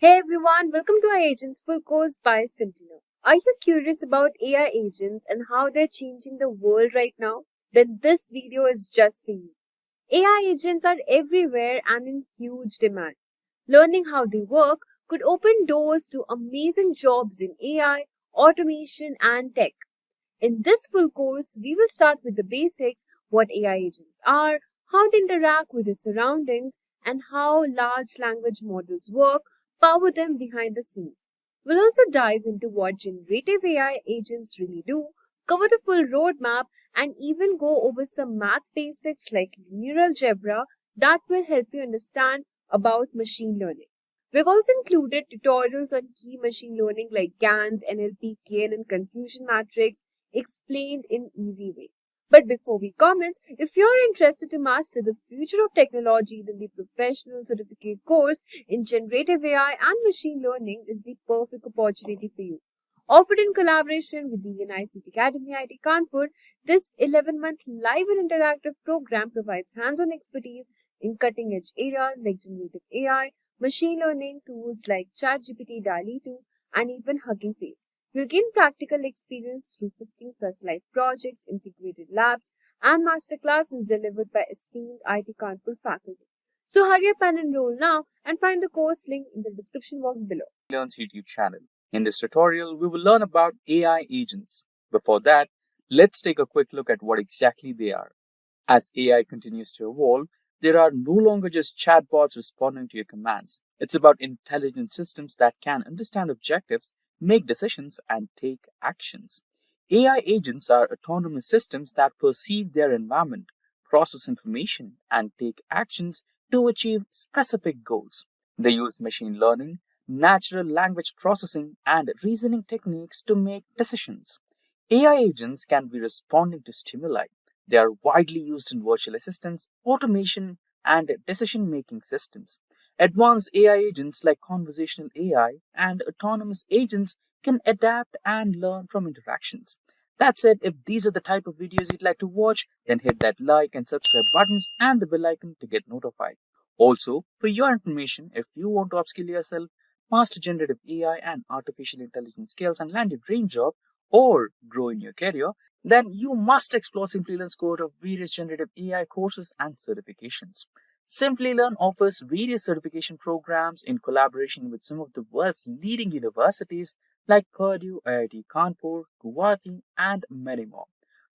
Hey everyone, welcome to our Agents Full Course by Simplilearn. Are you curious about AI agents and how they're changing the world right now? Then this video is just for you. AI agents are everywhere and in huge demand. Learning how they work could open doors to amazing jobs in AI, automation, and tech. In this full course, we will start with the basics, what AI agents are, how they interact with their surroundings, and how large language models work, power them behind the scenes. We'll also dive into what generative AI agents really do, cover the full roadmap, and even go over some math basics like linear algebra that will help you understand about machine learning. We've also included tutorials on key machine learning like GANs, NLP, KN, and confusion matrix explained in easy way. But before we comment, if you're interested to master the future of technology, then the professional certificate course in generative AI and machine learning is the perfect opportunity for you. Offered in collaboration with the NICT Academy IT Kanpur, this 11-month live and interactive program provides hands-on expertise in cutting-edge areas like generative AI, machine learning tools like ChatGPT, DALL-E 2, and even Hugging Face. You'll gain practical experience through 15 plus live projects, integrated labs, and masterclasses delivered by esteemed IT Kanpur faculty. So hurry up and enroll now and find the course link in the description box below. Learn's YouTube channel. In this tutorial, we will learn about AI agents. Before that, let's take a quick look at what exactly they are. As AI continues to evolve, there are no longer just chatbots responding to your commands. It's about intelligent systems that can understand objectives, make decisions, and take actions. AI agents are autonomous systems that perceive their environment, process information, and take actions to achieve specific goals. They use machine learning, natural language processing, and reasoning techniques to make decisions. AI agents can be responding to stimuli. They are widely used in virtual assistants, automation, and decision making systems. Advanced AI agents like conversational AI and autonomous agents can adapt and learn from interactions. That said, if these are the type of videos you'd like to watch, then hit that like and subscribe buttons and the bell icon to get notified. Also, for your information, if you want to upskill yourself, master generative AI and artificial intelligence skills, and land your dream job or grow in your career, then you must explore Simplilearn's cohort of various generative AI courses and certifications. Simplilearn offers various certification programs in collaboration with some of the world's leading universities like Purdue, IIT Kanpur, Guwahati, and many more.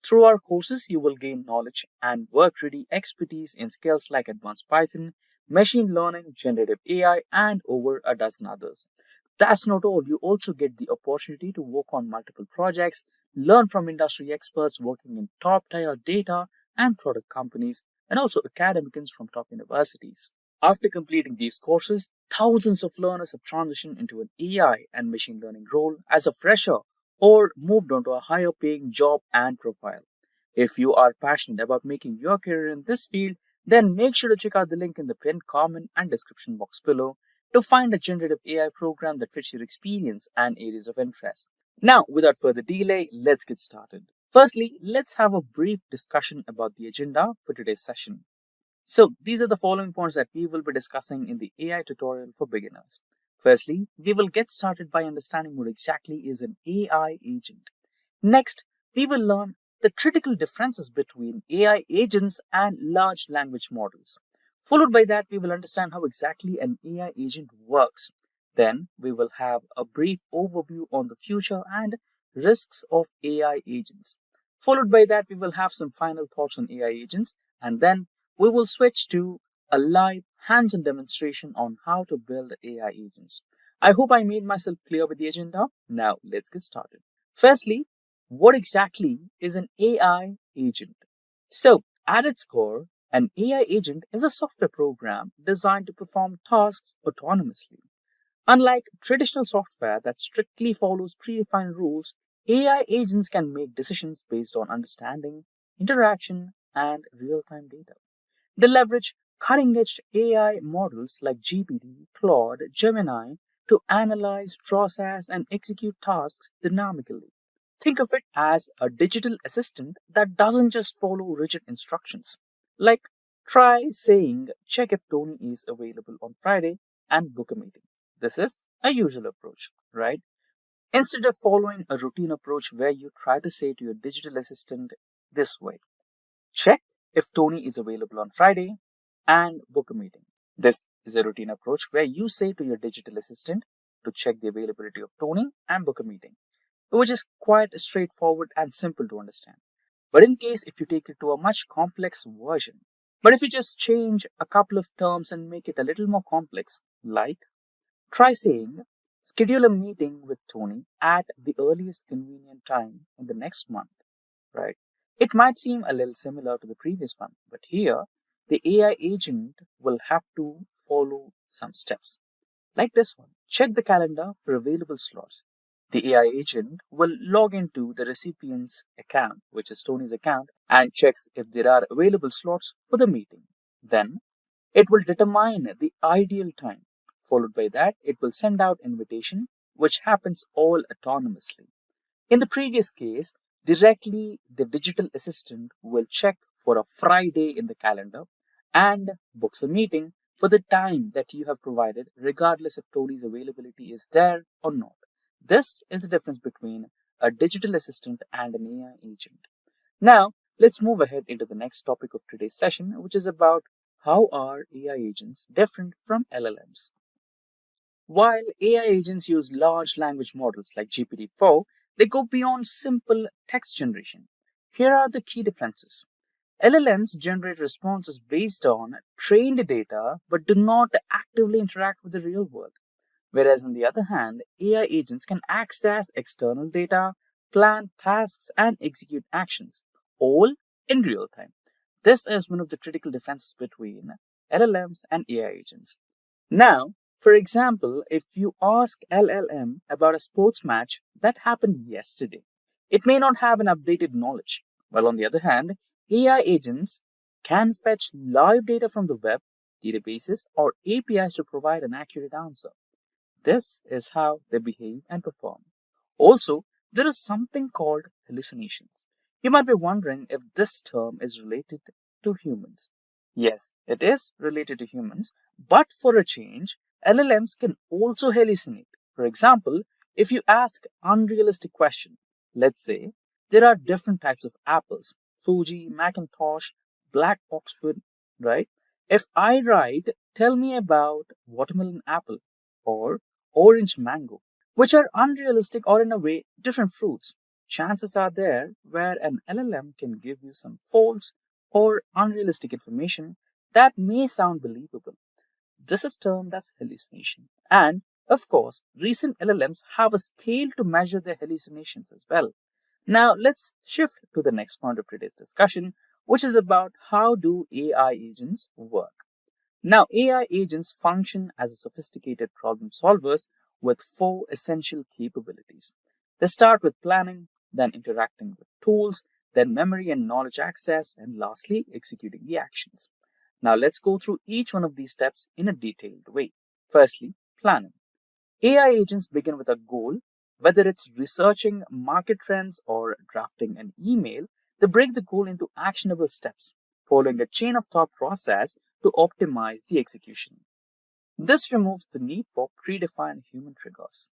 Through our courses, you will gain knowledge and work-ready expertise in skills like advanced Python, machine learning, generative AI, and over a dozen others. That's not all. You also get the opportunity to work on multiple projects, learn from industry experts working in top tier data and product companies, and also academics from top universities. After completing these courses, thousands of learners have transitioned into an AI and machine learning role as a fresher or moved on to a higher paying job and profile. If you are passionate about making your career in this field, then make sure to check out the link in the pinned comment and description box below to find a generative AI program that fits your experience and areas of interest. Now, without further delay, let's get started. Firstly, let's have a brief discussion about the agenda for today's session. So, these are the following points that we will be discussing in the AI tutorial for beginners. Firstly, we will get started by understanding what exactly is an AI agent. Next, we will learn the critical differences between AI agents and large language models. Followed by that, we will understand how exactly an AI agent works. Then, we will have a brief overview on the future and risks of AI agents. Followed by that, we will have some final thoughts on AI agents, and then we will switch to a live hands-on demonstration on how to build AI agents. I hope I made myself clear with the agenda. Now, let's get started. Firstly, what exactly is an AI agent? So, at its core, an AI agent is a software program designed to perform tasks autonomously. Unlike traditional software that strictly follows predefined rules, AI agents can make decisions based on understanding, interaction, and real time data. They leverage cutting edge AI models like GPT, Claude, Gemini to analyze, process, and execute tasks dynamically. Think of it as a digital assistant that doesn't just follow rigid instructions. Like, try saying, check if Tony is available on Friday and book a meeting. This is a usual approach, right? Instead of following a routine approach where you try to say to your digital assistant this way: check if Tony is available on Friday and book a meeting. This is a routine approach where you say to your digital assistant to check the availability of Tony and book a meeting, which is quite straightforward and simple to understand. But in case if you take it to a much complex version, but if you just change a couple of terms and make it a little more complex, like try saying, schedule a meeting with Tony at the earliest convenient time in the next month, right? It might seem a little similar to the previous one, but here the AI agent will have to follow some steps. Like this one: check the calendar for available slots. The AI agent will log into the recipient's account, which is Tony's account, and checks if there are available slots for the meeting. Then it will determine the ideal time. Followed by that, it will send out invitation, which happens all autonomously. In the previous case, directly the digital assistant will check for a Friday in the calendar and books a meeting for the time that you have provided, regardless if Tony's availability is there or not. This is the difference between a digital assistant and an AI agent. Now, let's move ahead into the next topic of today's session, which is about how are AI agents different from LLMs. While AI agents use large language models like GPT-4, they go beyond simple text generation. Here are the key differences. LLMs generate responses based on trained data but do not actively interact with the real world. Whereas, on the other hand, AI agents can access external data, plan tasks, and execute actions, all in real time. This is one of the critical differences between LLMs and AI agents. Now, for example, if you ask LLM about a sports match that happened yesterday, it may not have an updated knowledge. While on the other hand, AI agents can fetch live data from the web, databases, or APIs to provide an accurate answer. This is how they behave and perform. Also, there is something called hallucinations. You might be wondering if this term is related to humans. Yes, it is related to humans, but for a change, LLMs can also hallucinate. For example, if you ask unrealistic question, let's say there are different types of apples: Fuji, Macintosh, Black Oxford, right? If I write, tell me about watermelon apple or orange mango, which are unrealistic or in a way different fruits, chances are there where an LLM can give you some false or unrealistic information that may sound believable. This is termed as hallucination. And of course, recent LLMs have a scale to measure their hallucinations as well. Now let's shift to the next point of today's discussion, which is about how do AI agents work. Now, AI agents function as sophisticated problem solvers with four essential capabilities. They start with planning, then interacting with tools, then memory and knowledge access, and lastly, executing the actions. Now, let's go through each one of these steps in a detailed way. Firstly, planning. AI agents begin with a goal, whether it's researching market trends or drafting an email. They break the goal into actionable steps, following a chain of thought process to optimize the execution. This removes the need for predefined human triggers.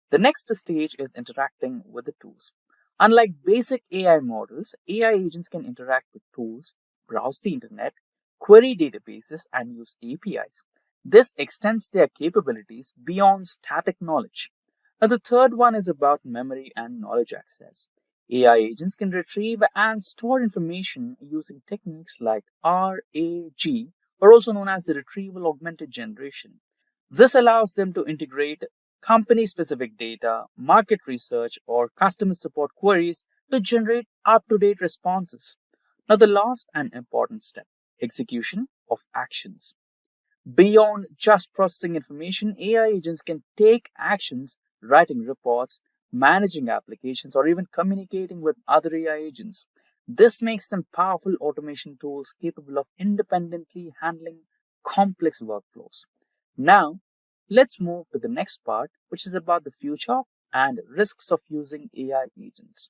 The next stage is interacting with the tools. Unlike basic AI models, AI agents can interact with tools, browse the internet, query databases, and use APIs. This extends their capabilities beyond static knowledge. Now, the third one is about memory and knowledge access. AI agents can retrieve and store information using techniques like RAG, or also known as the retrieval augmented generation. This allows them to integrate company specific data, market research, or customer support queries to generate up to date responses. Now, the last and important step: execution of actions. Beyond just processing information, AI agents can take actions, writing reports, managing applications, or even communicating with other AI agents. This makes them powerful automation tools capable of independently handling complex workflows. Now, let's move to the next part, which is about the future and risks of using AI agents.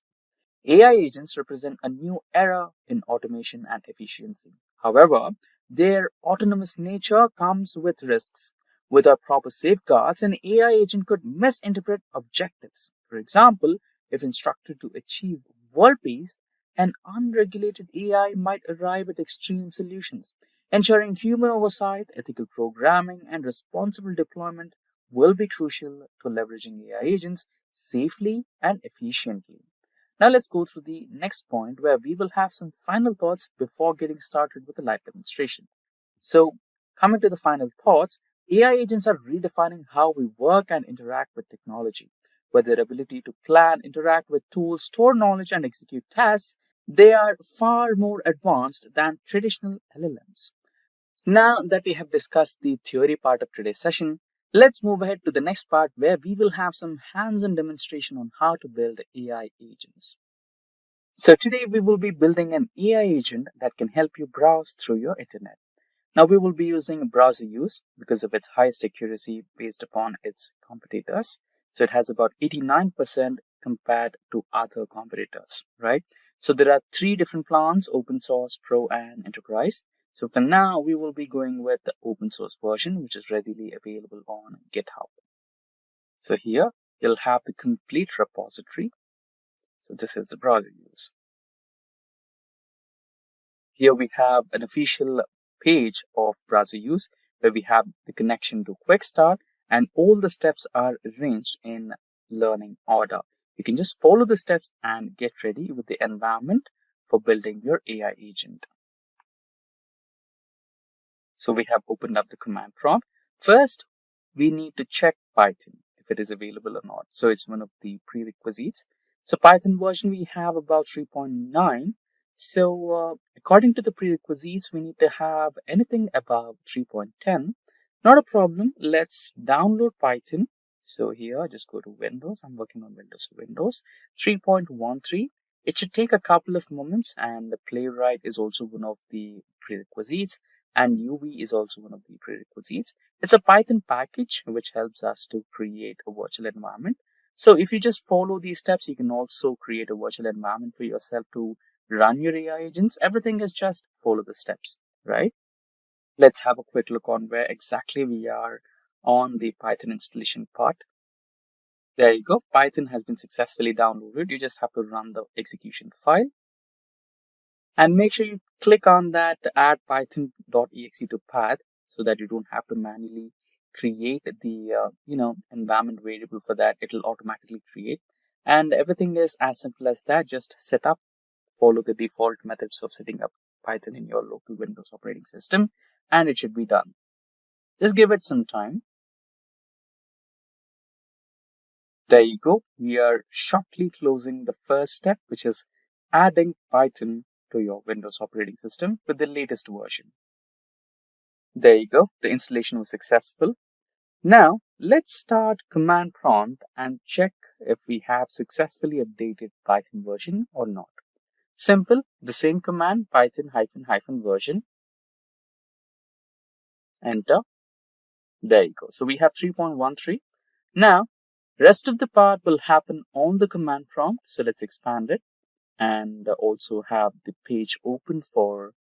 AI agents represent a new era in automation and efficiency. However, their autonomous nature comes with risks. Without proper safeguards, an AI agent could misinterpret objectives. For example, if instructed to achieve world peace, an unregulated AI might arrive at extreme solutions. Ensuring human oversight, ethical programming, and responsible deployment will be crucial to leveraging AI agents safely and efficiently. Now let's go through the next point where we will have some final thoughts before getting started with the live demonstration. So, coming to the final thoughts, AI agents are redefining how we work and interact with technology. With their ability to plan, interact with tools, store knowledge, and execute tasks, they are far more advanced than traditional LLMs. Now that we have discussed the theory part of today's session, let's move ahead to the next part where we will have some hands-on demonstration on how to build AI agents. So today we will be building an AI agent that can help you browse through your internet. Now we will be using browser use because of its highest accuracy based upon its competitors. So it has about 89% compared to other competitors, right? So there are three different plans: open source, pro, and enterprise. So for now, we will be going with the open source version, which is readily available on GitHub. So here you'll have the complete repository. So this is the browser use. Here we have an official page of browser use where we have the connection to Quick Start, and all the steps are arranged in learning order. You can just follow the steps and get ready with the environment for building your AI agent. So we have opened up the command prompt. First, we need to check Python if it is available or not. So it's one of the prerequisites. So Python version we have about 3.9. So according to the prerequisites, we need to have anything above 3.10. Not a problem. Let's download Python. So here, just go to Windows. I'm working on Windows 3.13. It should take a couple of moments, and the Playwright is also one of the prerequisites, and UV is also one of the prerequisites. It's a Python package which helps us to create a virtual environment. So if you just follow these steps, you can also create a virtual environment for yourself to run your AI agents. Everything is just follow the steps, right? Let's have a quick look on where exactly we are on the Python installation part. There you go. Python has been successfully downloaded. You just have to run the execution file. And make sure you click on that add python.exe to path so that you don't have to manually create the environment variable for that. It'll automatically create. And everything is as simple as that. Just set up, follow the default methods of setting up Python in your local Windows operating system, and it should be done. Just give it some time. There you go. We are shortly closing the first step, which is adding Python to your Windows operating system with the latest version. There you go. The installation was successful. Now, let's start command prompt and check if we have successfully updated Python version or not. Simple, the same command, Python -- version. Enter. There you go. So we have 3.13. Now, rest of the part will happen on the command prompt. So let's expand it and also have the page open for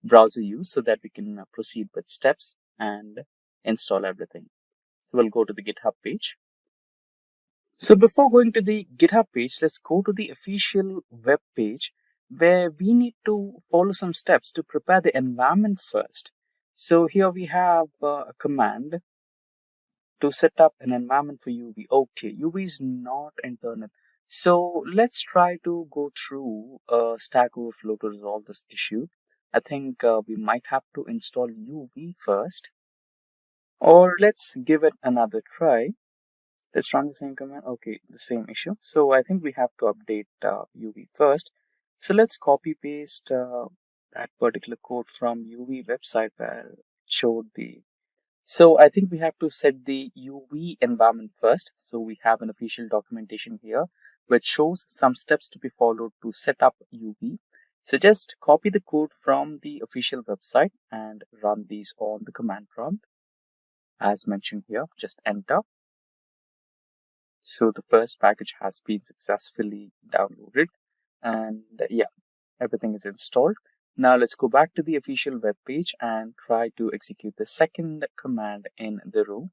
browser use so that we can proceed with steps and install everything. So we'll go to the GitHub page. So before going to the GitHub page, let's go to the official web page where we need to follow some steps to prepare the environment first. So here we have a command to set up an environment for UV. Okay, UV is not internal. So let's try to go through Stack Overflow to resolve this issue. I think we might have to install UV first, or let's give it another try. Let's run the same command. Okay, the same issue. So I think we have to update UV first. So let's copy paste that particular code from UV website where it showed the. So I think we have to set the UV environment first. So we have an official documentation here which shows some steps to be followed to set up UV. So just copy the code from the official website and run these on the command prompt as mentioned here. Just enter. So the first package has been successfully downloaded, and yeah, everything is installed. Now let's go back to the official web page and try to execute the second command in the row.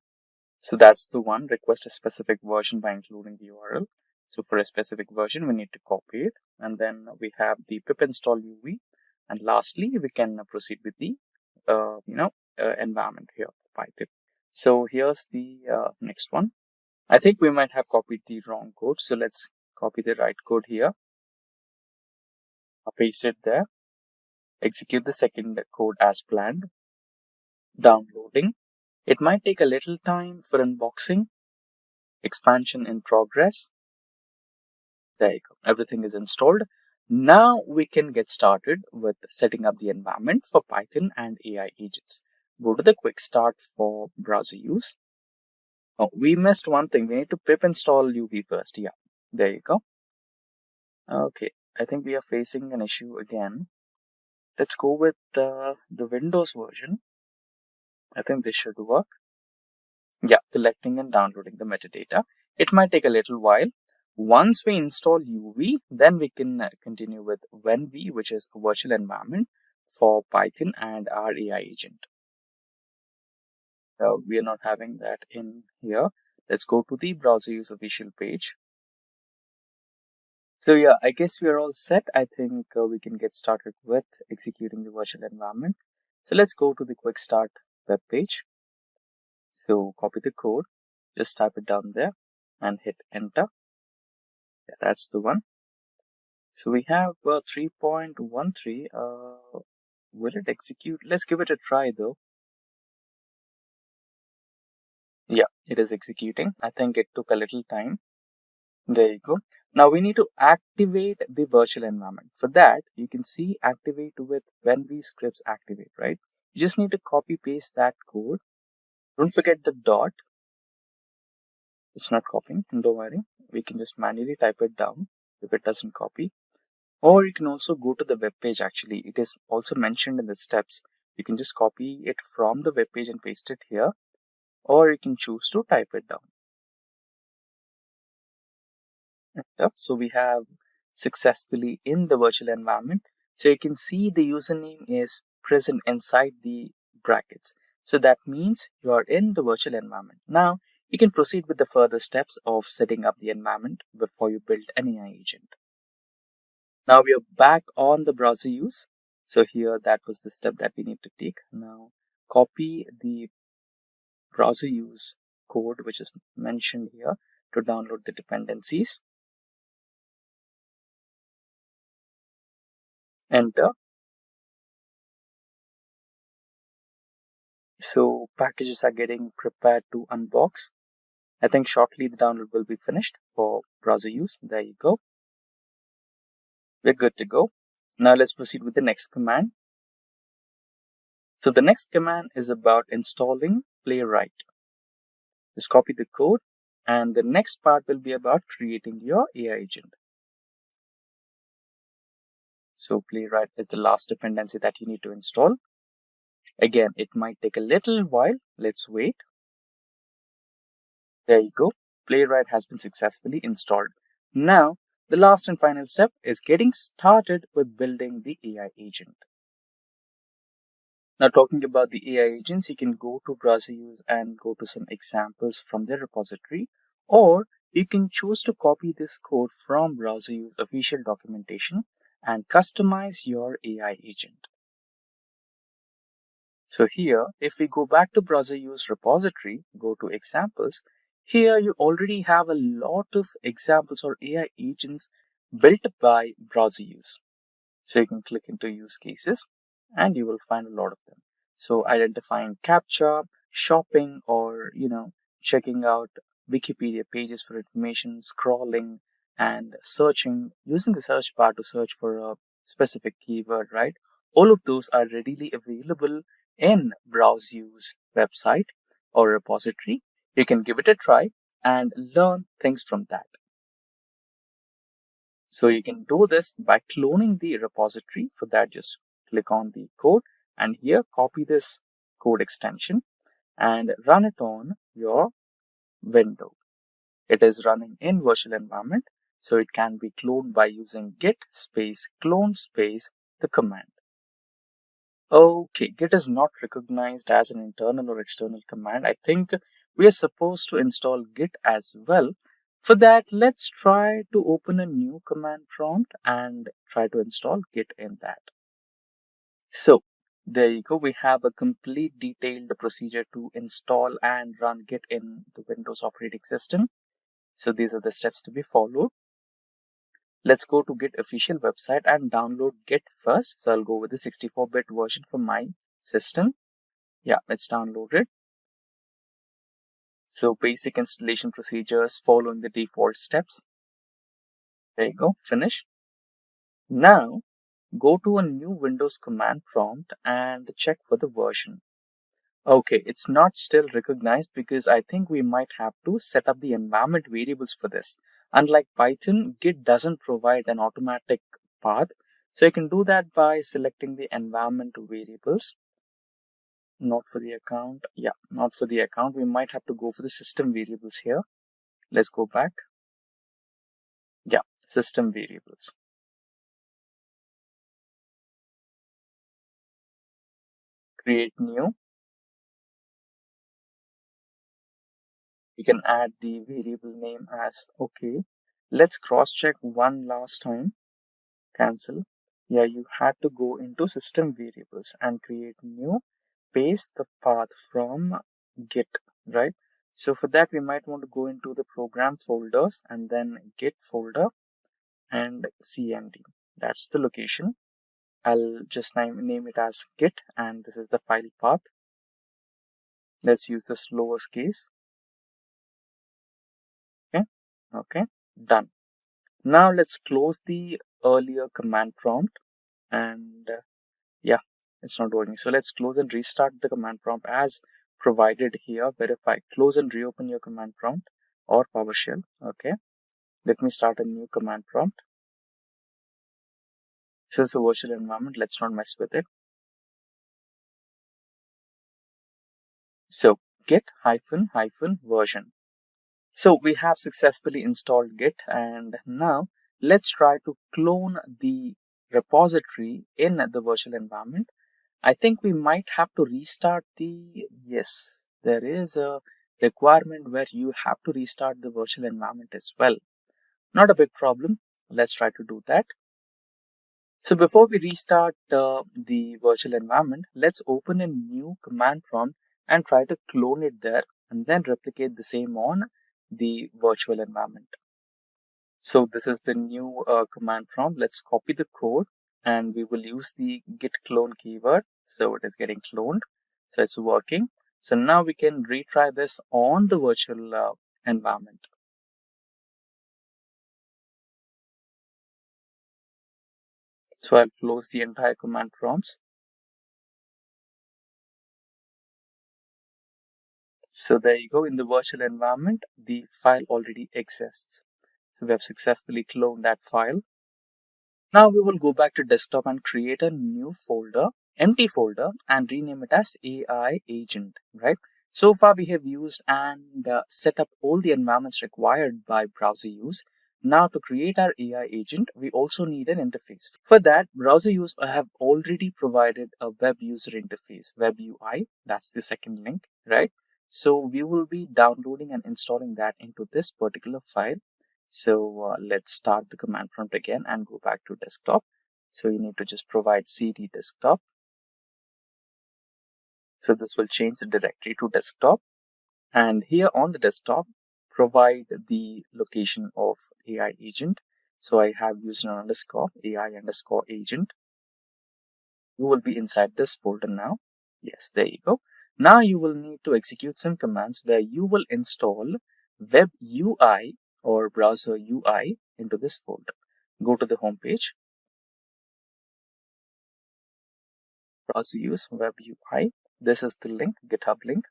So that's the one, request a specific version by including the URL. So for a specific version, we need to copy it. And then we have the pip install UV. And lastly, we can proceed with the, environment here, Python. So here's the next one. I think we might have copied the wrong code. So let's copy the right code here. I'll paste it there. Execute the second code as planned. Downloading. It might take a little time for unboxing. Expansion in progress. There you go. Everything is installed. Now we can get started with setting up the environment for Python and AI agents. Go to the quick start for browser use. Oh, we missed one thing. We need to pip install UV first. Yeah, there you go. Okay, I think we are facing an issue again. Let's go with the Windows version. I think this should work. Yeah, collecting and downloading the metadata. It might take a little while. Once we install UV, then we can continue with WenV, which is a virtual environment for Python and our AI agent. We are not having that in here. Let's go to the browser use official page. So yeah, I guess we are all set. I think we can get started with executing the virtual environment. So let's go to the quick start web page. So copy the code, just type it down there and hit enter. Yeah, that's the one. So we have 3.13. Will it execute? Let's give it a try though. Yeah, it is executing. I think it took a little time. There you go. Now we need to activate the virtual environment. For that, you can see activate with when we scripts activate, right? You just need to copy paste that code. Don't forget the dot. It's not copying. Don't worry. We can just manually type it down if it doesn't copy. Or you can also go to the web page. Actually, it is also mentioned in the steps. You can just copy it from the web page and paste it here, or you can choose to type it down. Yep. So we have successfully in the virtual environment. So you can see the username is present inside the brackets. So that means you are in the virtual environment. Now you can proceed with the further steps of setting up the environment before you build an AI agent. Now we are back on the browser use. So here that was the step that we need to take. Now copy the browser use code which is mentioned here to download the dependencies. Enter. So packages are getting prepared to unbox. I think shortly the download will be finished for browser use. There you go. We're good to go. Now let's proceed with the next command. So the next command is about installing Playwright. Just copy the code, and the next part will be about creating your AI agent. So Playwright is the last dependency that you need to install. Again, it might take a little while. Let's wait. There you go. Playwright has been successfully installed. Now, the last and final step is getting started with building the AI agent. Now, talking about the AI agents, you can go to browser use and go to some examples from their repository, or you can choose to copy this code from browser use official documentation and customize your AI agent. So here, if we go back to browser use repository, go to examples, here you already have a lot of examples or AI agents built by browser use. So you can click into use cases and you will find a lot of them. So identifying captcha, shopping, or checking out Wikipedia pages for information, scrolling and searching, using the search bar to search for a specific keyword, right? All of those are readily available in browse use website or repository. You can give it a try and learn things from that. So you can do this by cloning the repository. For that, just click on the code and here copy this code extension and run it on your window. It is running in virtual environment, so it can be cloned by using git space clone space the command. Okay, Git is not recognized as an internal or external command. I think we are supposed to install Git as well. For that, let's try to open a new command prompt and try to install Git in that. So there you go. We have a complete detailed procedure to install and run Git in the Windows operating system. So these are the steps to be followed. Let's go to Git official website and download Git first. So I'll go with the 64-bit version for my system. Yeah, let's download it. So basic installation procedures following the default steps. There you go, finish. Now go to a new Windows command prompt and check for the version. Okay, it's not still recognized because I think we might have to set up the environment variables for this. Unlike Python, Git doesn't provide an automatic path. So you can do that by selecting the environment variables. Not for the account. Yeah, not for the account. We might have to go for the system variables here. Let's go back. Yeah, system variables. Create new. We can add the variable name as okay. Let's cross check one last time. Cancel. Yeah, you had to go into system variables and create new. Paste the path from Git, right? So for that, we might want to go into the program folders and then Git folder and cmd. That's the location. I'll just name it as Git, and this is the file path. Let's use this lowest case. Okay, done. Now let's close the earlier command prompt, and yeah, it's not working. So let's close and restart the command prompt as provided here. Verify, close and reopen your command prompt or PowerShell. Okay, let me start a new command prompt. This is the virtual environment. Let's not mess with it. So git hyphen version. So we have successfully installed Git, and now let's try to clone the repository in the virtual environment. I think we might have to restart yes, there is a requirement where you have to restart the virtual environment as well. Not a big problem. Let's try to do that. So before we restart the virtual environment, let's open a new command prompt and try to clone it there and then replicate the same on the virtual environment. So this is the new command prompt. Let's copy the code and we will use the git clone keyword. So it is getting cloned. So it's working. So now we can retry this on the virtual environment. So I'll close the entire command prompts. So there you go. In the virtual environment, the file already exists. So we have successfully cloned that file. Now we will go back to desktop and create a new folder, empty folder, and rename it as AI agent, right? So far we have used and set up all the environments required by browser use. Now to create our AI agent, we also need an interface. For that, browser use have already provided a web user interface, web UI. That's the second link, right? So we will be downloading and installing that into this particular file. So let's start the command prompt again and go back to desktop. So you need to just provide cd desktop. So this will change the directory to desktop. And here on the desktop, provide the location of AI agent. So I have used an underscore AI underscore agent. You will be inside this folder now. Yes, there you go. Now you will need to execute some commands where you will install web UI or browser UI into this folder. Go to the home page, browser use web UI. This is the link, GitHub link.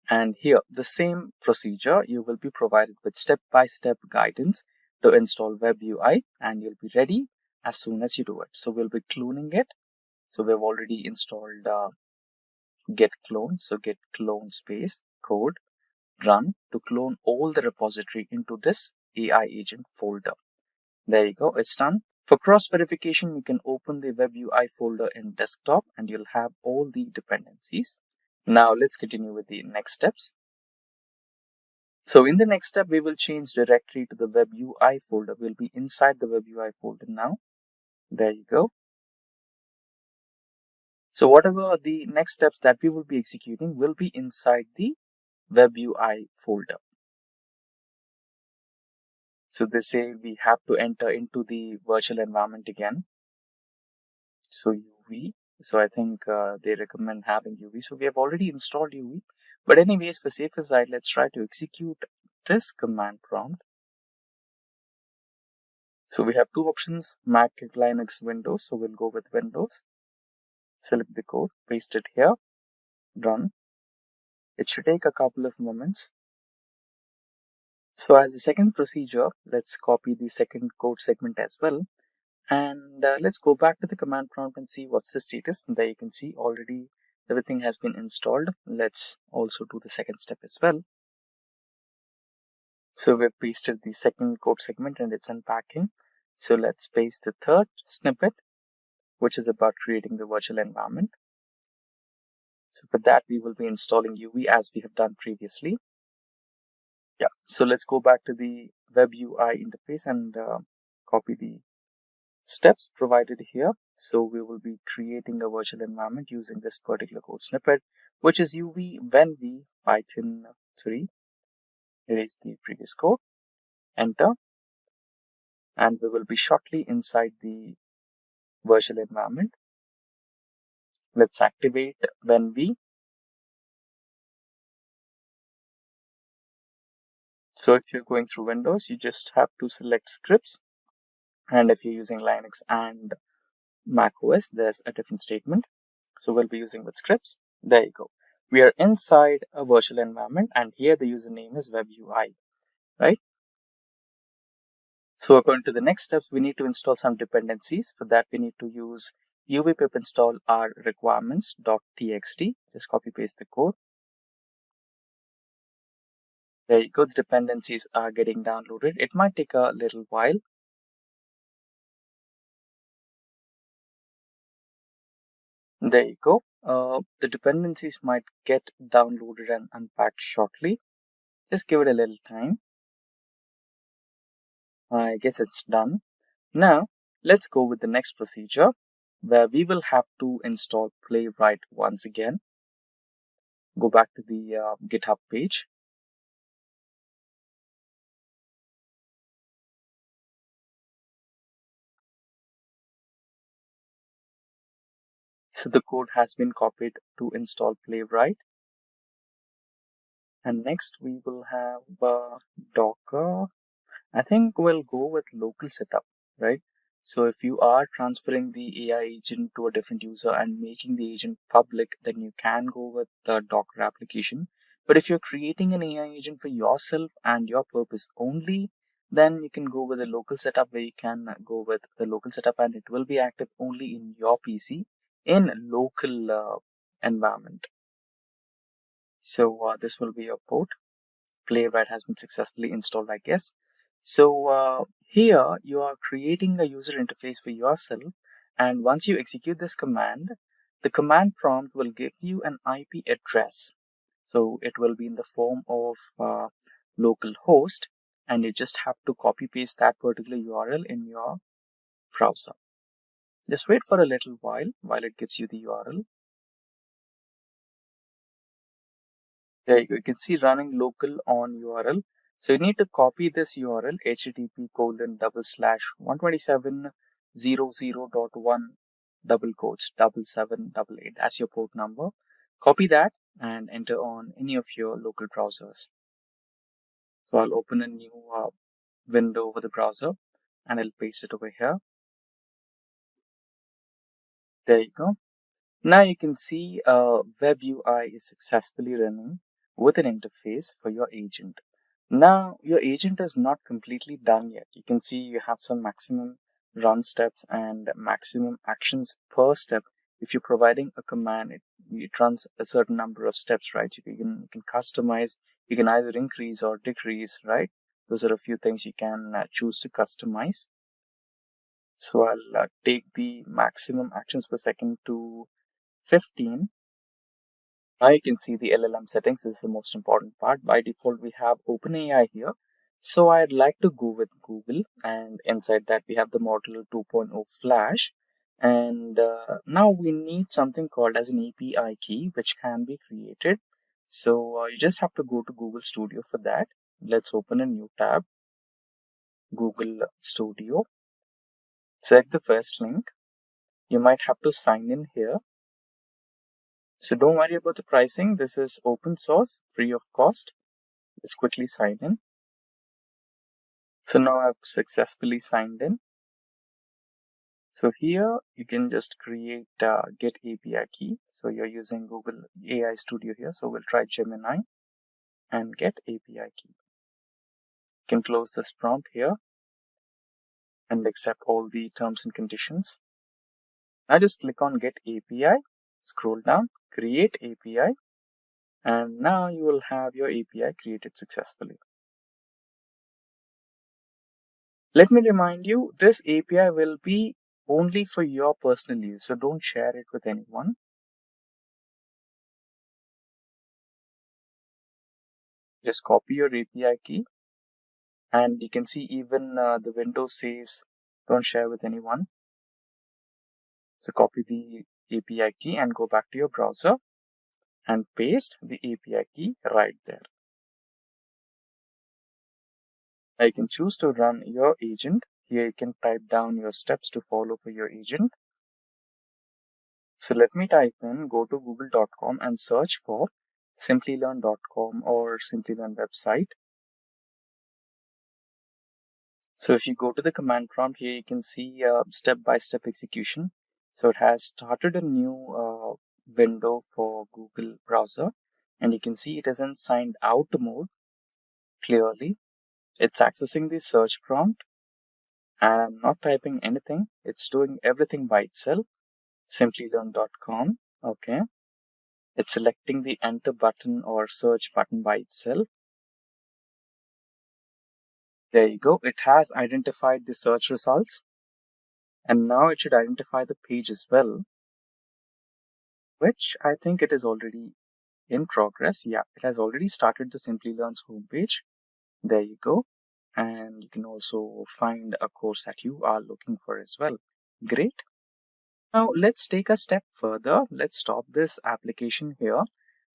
And here, the same procedure, you will be provided with step-by-step guidance to install web UI, and you'll be ready as soon as you do it. So we'll be cloning it. So we've already installed git clone. So git clone space code run to clone all the repository into this AI agent folder. There you go, it's done. For cross-verification, you can open the web UI folder in desktop and you'll have all the dependencies. Now let's continue with the next steps. So in the next step, we will change directory to the web UI folder. We'll be inside the web UI folder now. There you go. So whatever the next steps that we will be executing will be inside the web UI folder. So they say we have to enter into the virtual environment again. So UV. So I think they recommend having UV. So we have already installed UV. But anyways, for safer side, let's try to execute this command prompt. So we have two options, Mac, Linux, Windows. So we'll go with Windows. Select the code, paste it here, run. It should take a couple of moments. So as a second procedure, let's copy the second code segment as well. And let's go back to the command prompt and see what's the status. And there you can see already everything has been installed. Let's also do the second step as well. So we've pasted the second code segment and it's unpacking. So let's paste the third snippet, which is about creating the virtual environment. So for that, we will be installing UV as we have done previously. Yeah, so let's go back to the web UI interface and copy the steps provided here. So we will be creating a virtual environment using this particular code snippet, which is UV when we Python 3. Erase the previous code, enter, and we will be shortly inside the virtual environment. Let's activate when we. So if you're going through Windows, you just have to select scripts. And if you're using Linux and Mac OS, there's a different statement. So we'll be using with scripts. There you go. We are inside a virtual environment and here the username is web UI, right? So according to the next steps, we need to install some dependencies. For that, we need to use uv pip install our requirements.txt. Just copy paste the code. There you go. The dependencies are getting downloaded. It might take a little while. There you go. The dependencies might get downloaded and unpacked shortly. Just give it a little time. I guess it's done. Now, let's go with the next procedure where we will have to install Playwright once again. Go back to the GitHub page. So the code has been copied to install Playwright. And next we will have Docker. I think we'll go with local setup, right? So if you are transferring the AI agent to a different user and making the agent public, then you can go with the Docker application. But if you're creating an AI agent for yourself and your purpose only, then you can go with the local setup where you can go with the local setup and it will be active only in your PC in local environment. So this will be your port. Playwright has been successfully installed, I guess. So here you are creating a user interface for yourself, and once you execute this command, the command prompt will give you an IP address. So it will be in the form of local host, and you just have to copy paste that particular URL in your browser. Just wait for a little while it gives you the URL. There you go. You can see running local on URL. So you need to copy this URL http://127.00.1 double quotes 7788. That's your port number. Copy that and enter on any of your local browsers. So I'll open a new window over the browser and I'll paste it over here. There you go. Now you can see web UI is successfully running with an interface for your agent. Now your agent is not completely done yet. You can see you have some maximum run steps and maximum actions per step. If you're providing a command, it runs a certain number of steps, right? You can customize. You can either increase or decrease, right? Those are a few things you can choose to customize. So I'll take the maximum actions per second to 15. Now you can see the LLM settings is the most important part. By default, we have OpenAI here. So I'd like to go with Google, and inside that we have the Model 2.0 Flash. And now we need something called as an API key, which can be created. So you just have to go to Google Studio for that. Let's open a new tab, Google Studio. Select the first link. You might have to sign in here. So don't worry about the pricing. This is open source, free of cost. Let's quickly sign in. So now I've successfully signed in. So here you can just create get API key. So you're using Google AI Studio here. So we'll try Gemini and get API key. You can close this prompt here and accept all the terms and conditions. Now just click on get API, scroll down, create API, and now you will have your API created successfully. Let me remind you, this API will be only for your personal use, so don't share it with anyone. Just copy your API key, and you can see even the window says don't share with anyone. So copy the API key and go back to your browser and paste the API key right there. Now you can choose to run your agent. Here you can type down your steps to follow for your agent. So let me type in, go to google.com and search for Simplilearn.com or Simplilearn website. So if you go to the command prompt here, you can see step-by-step execution. So it has started a new window for Google browser, and you can see it is in signed out mode clearly. It's accessing the search prompt, and I'm not typing anything. It's doing everything by itself. Simplilearn.com. Okay. It's selecting the enter button or search button by itself. There you go. It has identified the search results, and now it should identify the page as well, which I think it is already in progress. Yeah, it has already started the Simplilearn's homepage. There you go. And you can also find a course that you are looking for as well. Great. Now let's take a step further. Let's stop this application here,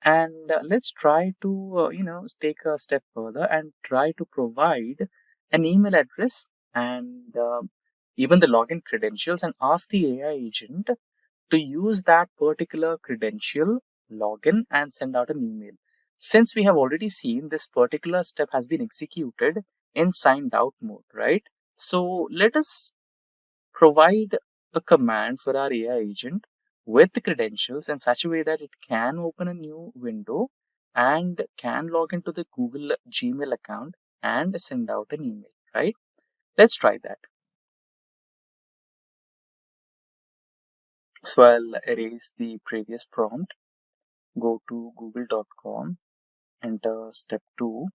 and let's try to take a step further and try to provide an email address and even the login credentials, and ask the AI agent to use that particular credential, login, and send out an email. Since we have already seen this particular step has been executed in signed out mode, right? So let us provide a command for our AI agent with the credentials in such a way that it can open a new window and can log into the Google Gmail account and send out an email, right? Let's try that. So I'll erase the previous prompt, go to google.com, enter step 2,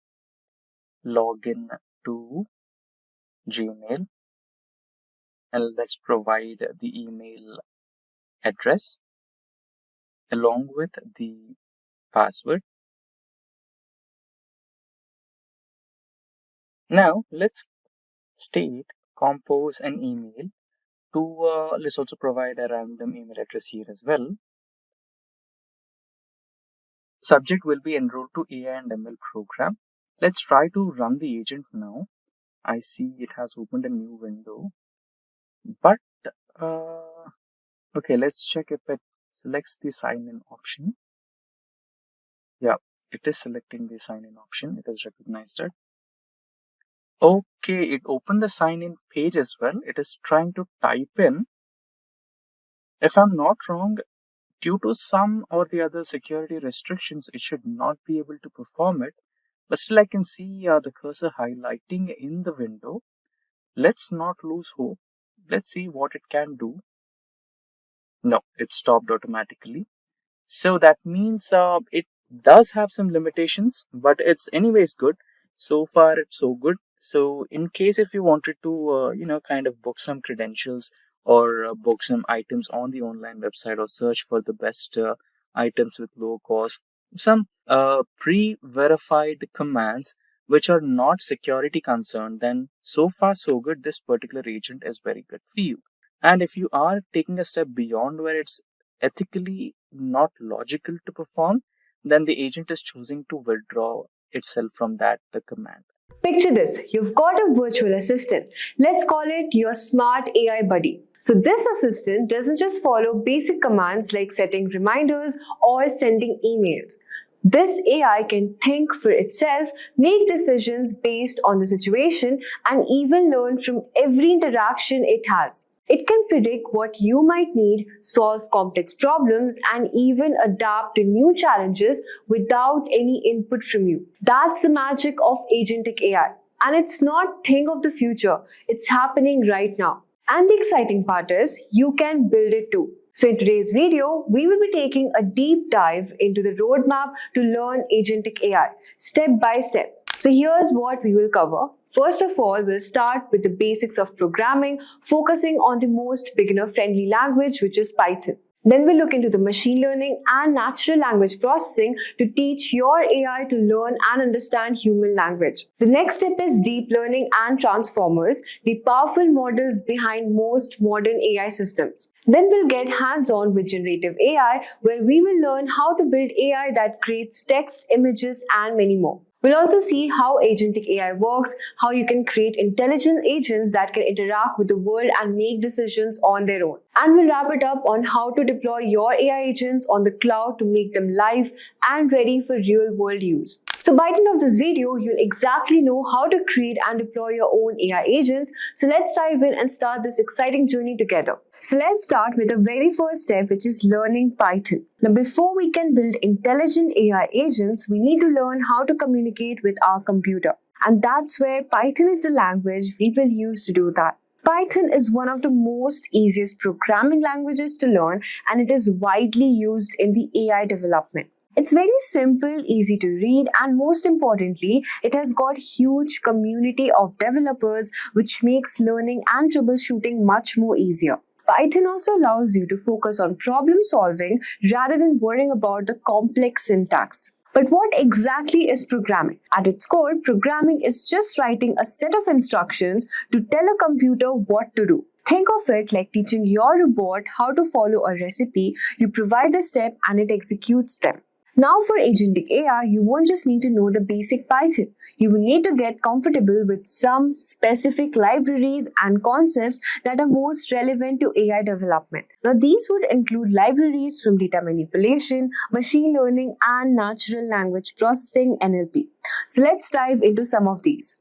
log in to Gmail, and let's provide the email address along with the password. Now let's compose an email to, let's also provide a random email address here as well. Subject will be enrolled to AI and ML program. Let's try to run the agent now. I see it has opened a new window, but okay, let's check if it selects the sign in option. Yeah, it is selecting the sign in option. It has recognized it. Okay, it opened the sign in page as well. It is trying to type in. If I'm not wrong, due to some or the other security restrictions, it should not be able to perform it. But still, I can see the cursor highlighting in the window. Let's not lose hope. Let's see what it can do. No, it stopped automatically. So that means it does have some limitations, but it's anyways good. So far, it's so good. So in case if you wanted to, kind of book some credentials or book some items on the online website or search for the best items with low cost, some pre-verified commands which are not security concerned, then so far so good, this particular agent is very good for you. And if you are taking a step beyond where it's ethically not logical to perform, then the agent is choosing to withdraw itself from that command. Picture this, you've got a virtual assistant. Let's call it your smart AI buddy. So this assistant doesn't just follow basic commands like setting reminders or sending emails. This AI can think for itself, make decisions based on the situation, and even learn from every interaction it has. It can predict what you might need, solve complex problems, and even adapt to new challenges without any input from you. That's the magic of Agentic AI. And it's not thing of the future, it's happening right now. And the exciting part is you can build it too. So in today's video, we will be taking a deep dive into the roadmap to learn Agentic AI, step by step. So here's what we will cover. First of all, we'll start with the basics of programming, focusing on the most beginner-friendly language, which is Python. Then we'll look into the machine learning and natural language processing to teach your AI to learn and understand human language. The next step is deep learning and transformers, the powerful models behind most modern AI systems. Then we'll get hands-on with generative AI, where we will learn how to build AI that creates text, images, and many more. We'll also see how Agentic AI works, how you can create intelligent agents that can interact with the world and make decisions on their own. And we'll wrap it up on how to deploy your AI agents on the cloud to make them live and ready for real-world use. So by the end of this video, you'll exactly know how to create and deploy your own AI agents. So let's dive in and start this exciting journey together. So let's start with the very first step, which is learning Python. Now, before we can build intelligent AI agents, we need to learn how to communicate with our computer. And that's where Python is the language we will use to do that. Python is one of the most easiest programming languages to learn, and it is widely used in the AI development. It's very simple, easy to read, and most importantly, it has got huge community of developers, which makes learning and troubleshooting much more easier. Python also allows you to focus on problem solving rather than worrying about the complex syntax. But what exactly is programming? At its core, programming is just writing a set of instructions to tell a computer what to do. Think of it like teaching your robot how to follow a recipe. You provide the step and it executes them. Now for Agentic AI, you won't just need to know the basic Python. You will need to get comfortable with some specific libraries and concepts that are most relevant to AI development. Now these would include libraries from data manipulation, machine learning, and natural language processing (NLP). So let's dive into some of these.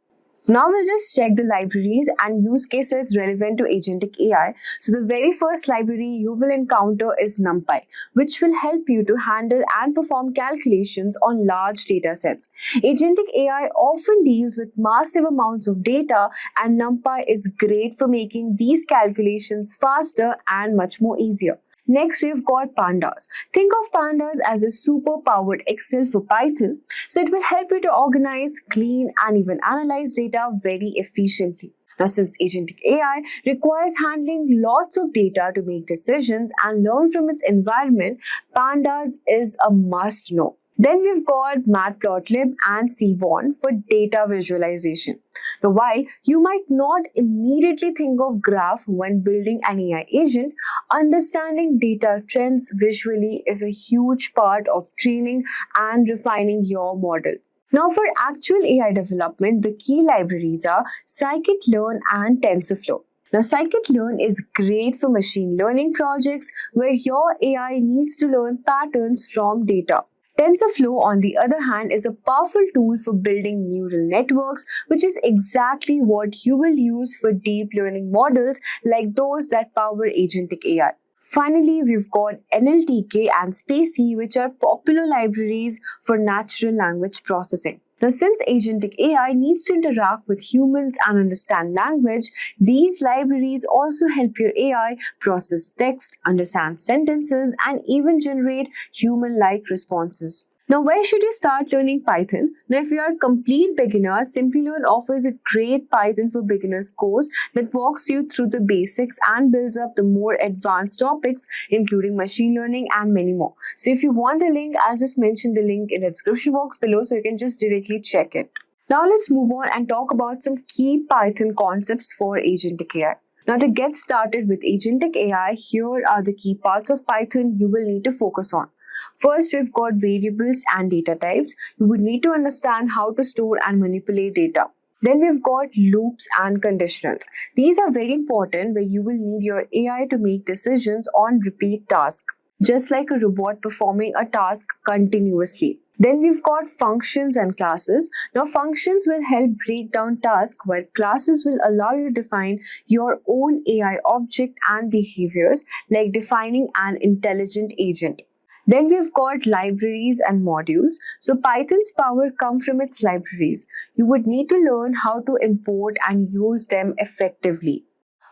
Now we'll just check the libraries and use cases relevant to Agentic AI. So the very first library you will encounter is NumPy, which will help you to handle and perform calculations on large data sets. Agentic AI often deals with massive amounts of data, and NumPy is great for making these calculations faster and much more easier. Next, we've got Pandas. Think of Pandas as a super-powered Excel for Python, so it will help you to organize, clean, and even analyze data very efficiently. Now, since Agentic AI requires handling lots of data to make decisions and learn from its environment, Pandas is a must-know. Then we've got Matplotlib and Seaborn for data visualization. Now, while you might not immediately think of graph when building an AI agent, understanding data trends visually is a huge part of training and refining your model. Now for actual AI development, the key libraries are scikit-learn and TensorFlow. Now, scikit-learn is great for machine learning projects where your AI needs to learn patterns from data. TensorFlow, on the other hand, is a powerful tool for building neural networks, which is exactly what you will use for deep learning models like those that power Agentic AI. Finally, we've got NLTK and Spacey, which are popular libraries for natural language processing. Now, since Agentic AI needs to interact with humans and understand language, these libraries also help your AI process text, understand sentences, and even generate human-like responses. Now, where should you start learning Python? Now, if you are a complete beginner, Simplilearn offers a great Python for Beginners course that walks you through the basics and builds up the more advanced topics, including machine learning and many more. So, if you want the link, I'll just mention the link in the description box below so you can just directly check it. Now, let's move on and talk about some key Python concepts for Agentic AI. Now, to get started with Agentic AI, here are the key parts of Python you will need to focus on. First, we've got variables and data types. You would need to understand how to store and manipulate data. Then we've got loops and conditionals. These are very important where you will need your AI to make decisions on repeat tasks, just like a robot performing a task continuously. Then we've got functions and classes. Now, functions will help break down tasks, while classes will allow you to define your own AI object and behaviors, like defining an intelligent agent. Then we've got libraries and modules. So Python's power comes from its libraries. You would need to learn how to import and use them effectively.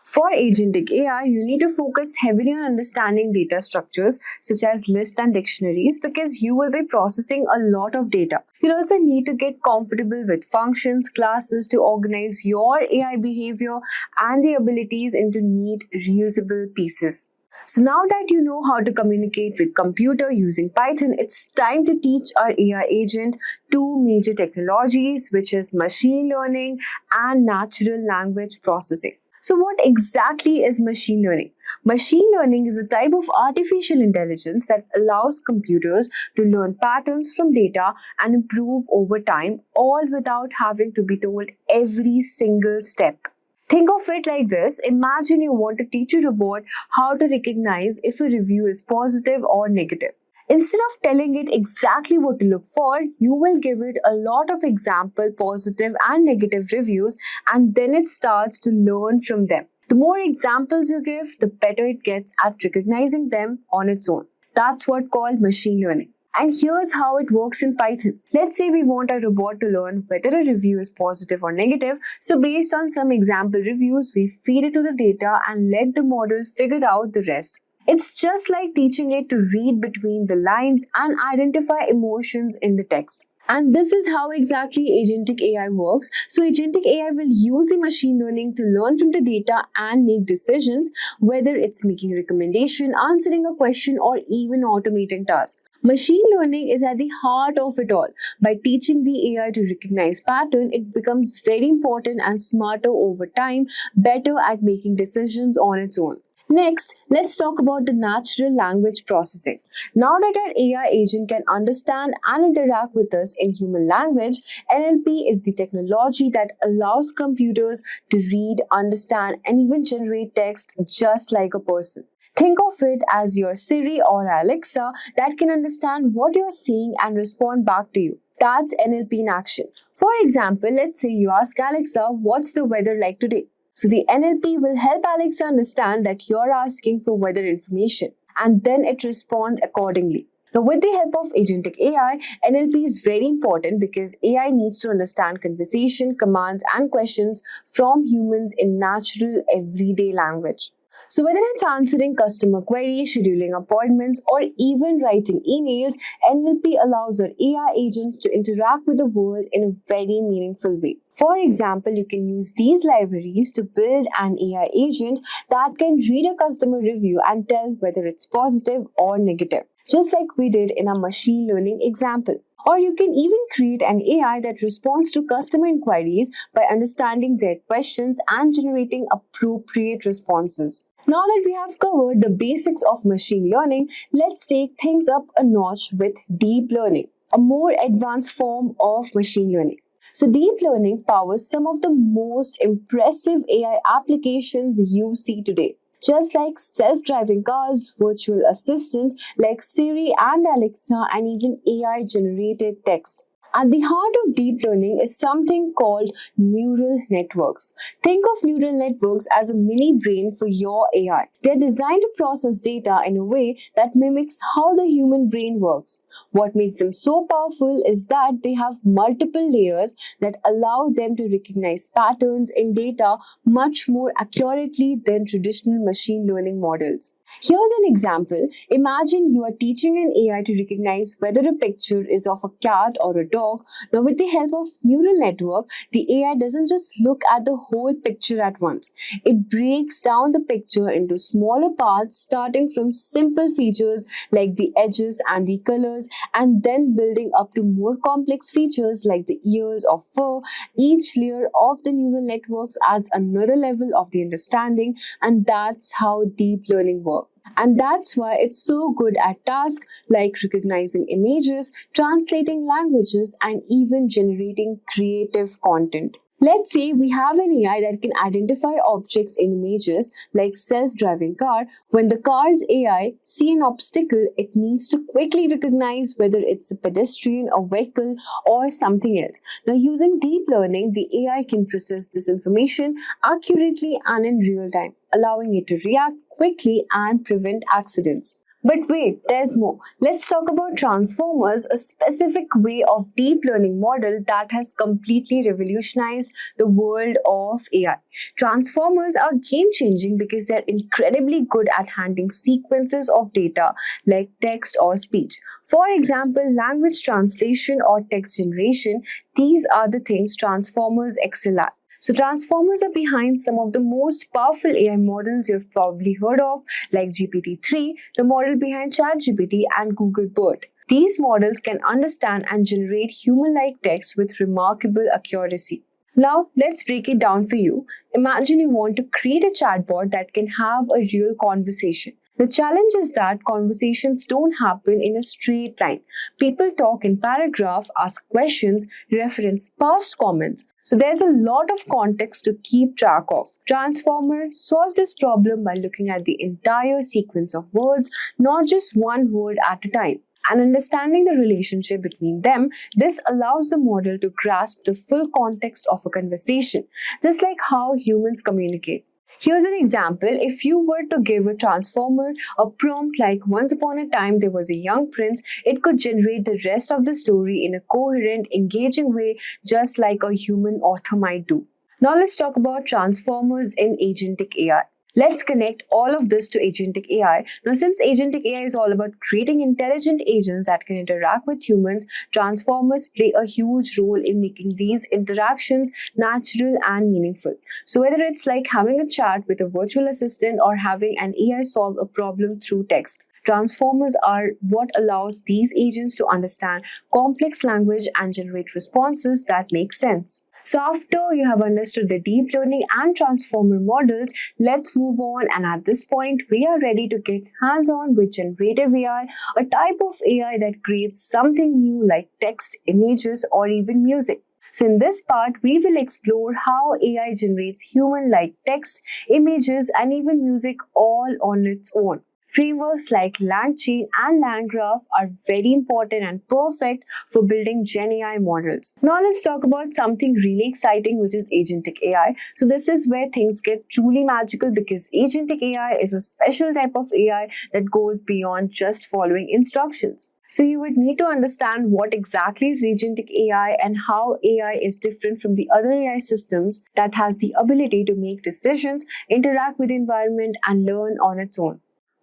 For Agentic AI, you need to focus heavily on understanding data structures such as lists and dictionaries because you will be processing a lot of data. You'll also need to get comfortable with functions, classes to organize your AI behavior and the abilities into neat, reusable pieces. So now that you know how to communicate with computer using Python, it's time to teach our AI agent two major technologies, which is machine learning and natural language processing. So what exactly is machine learning? Machine learning is a type of artificial intelligence that allows computers to learn patterns from data and improve over time, all without having to be told every single step. Think of it like this. Imagine you want to teach a robot how to recognize if a review is positive or negative. Instead of telling it exactly what to look for, you will give it a lot of example positive and negative reviews and then it starts to learn from them. The more examples you give, the better it gets at recognizing them on its own. That's what called machine learning. And here's how it works in Python. Let's say we want our robot to learn whether a review is positive or negative. So based on some example reviews, we feed it to the data and let the model figure out the rest. It's just like teaching it to read between the lines and identify emotions in the text. And this is how exactly Agentic AI works. So Agentic AI will use the machine learning to learn from the data and make decisions, whether it's making a recommendation, answering a question, or even automating tasks. Machine learning is at the heart of it all. By teaching the AI to recognize pattern, it becomes very important and smarter over time, better at making decisions on its own. Next, let's talk about the natural language processing. Now that our AI agent can understand and interact with us in human language, NLP is the technology that allows computers to read, understand, and even generate text just like a person. Think of it as your Siri or Alexa that can understand what you're saying and respond back to you. That's NLP in action. For example, let's say you ask Alexa, what's the weather like today? So the NLP will help Alexa understand that you're asking for weather information and then it responds accordingly. Now, with the help of Agentic AI, NLP is very important because AI needs to understand conversation, commands, and questions from humans in natural, everyday language. So whether it's answering customer queries, scheduling appointments, or even writing emails, NLP allows our AI agents to interact with the world in a very meaningful way. For example, you can use these libraries to build an AI agent that can read a customer review and tell whether it's positive or negative, just like we did in our machine learning example. Or you can even create an AI that responds to customer inquiries by understanding their questions and generating appropriate responses. Now that we have covered the basics of machine learning, let's take things up a notch with deep learning, a more advanced form of machine learning. So deep learning powers some of the most impressive AI applications you see today. Just like self-driving cars, virtual assistant like Siri and Alexa, and even AI-generated text. At the heart of deep learning is something called neural networks. Think of neural networks as a mini brain for your AI. They're designed to process data in a way that mimics how the human brain works. What makes them so powerful is that they have multiple layers that allow them to recognize patterns in data much more accurately than traditional machine learning models. Here's an example. Imagine you are teaching an AI to recognize whether a picture is of a cat or a dog. Now, with the help of neural network, the AI doesn't just look at the whole picture at once. It breaks down the picture into smaller parts, starting from simple features like the edges and the colors, and then building up to more complex features like the ears or fur. Each layer of the neural networks adds another level of the understanding, and that's how deep learning works. And that's why it's so good at tasks like recognizing images, translating languages, and even generating creative content. Let's say we have an AI that can identify objects in images like self-driving car. When the car's AI see an obstacle, it needs to quickly recognize whether it's a pedestrian, a vehicle, or something else. Now, using deep learning, the AI can process this information accurately and in real time, allowing it to react quickly and prevent accidents. But wait, there's more. Let's talk about transformers, a specific way of deep learning model that has completely revolutionized the world of AI. Transformers are game changing because they're incredibly good at handling sequences of data like text or speech. For example, language translation or text generation, these are the things transformers excel at. So transformers are behind some of the most powerful AI models you've probably heard of, like GPT-3, the model behind ChatGPT, and Google BERT. These models can understand and generate human-like text with remarkable accuracy. Now, let's break it down for you. Imagine you want to create a chatbot that can have a real conversation. The challenge is that conversations don't happen in a straight line. People talk in paragraphs, ask questions, reference past comments. So there's a lot of context to keep track of. Transformer solve this problem by looking at the entire sequence of words, not just one word at a time. And understanding the relationship between them, this allows the model to grasp the full context of a conversation, just like how humans communicate. Here's an example. If you were to give a transformer a prompt like once upon a time there was a young prince, it could generate the rest of the story in a coherent, engaging way, just like a human author might do. Now let's talk about transformers in Agentic AI. Let's connect all of this to Agentic AI. Now, since Agentic AI is all about creating intelligent agents that can interact with humans, transformers play a huge role in making these interactions natural and meaningful. So, whether it's like having a chat with a virtual assistant or having an AI solve a problem through text, transformers are what allows these agents to understand complex language and generate responses that make sense. So after you have understood the deep learning and transformer models, let's move on, and at this point we are ready to get hands-on with generative AI, a type of AI that creates something new like text, images, or even music. So in this part, we will explore how AI generates human-like text, images, and even music all on its own. Frameworks like Langchain and Langgraph are very important and perfect for building Gen AI models. Now let's talk about something really exciting, which is Agentic AI. So this is where things get truly magical because Agentic AI is a special type of AI that goes beyond just following instructions. So you would need to understand what exactly is Agentic AI and how AI is different from the other AI systems that has the ability to make decisions, interact with the environment, and learn on its own.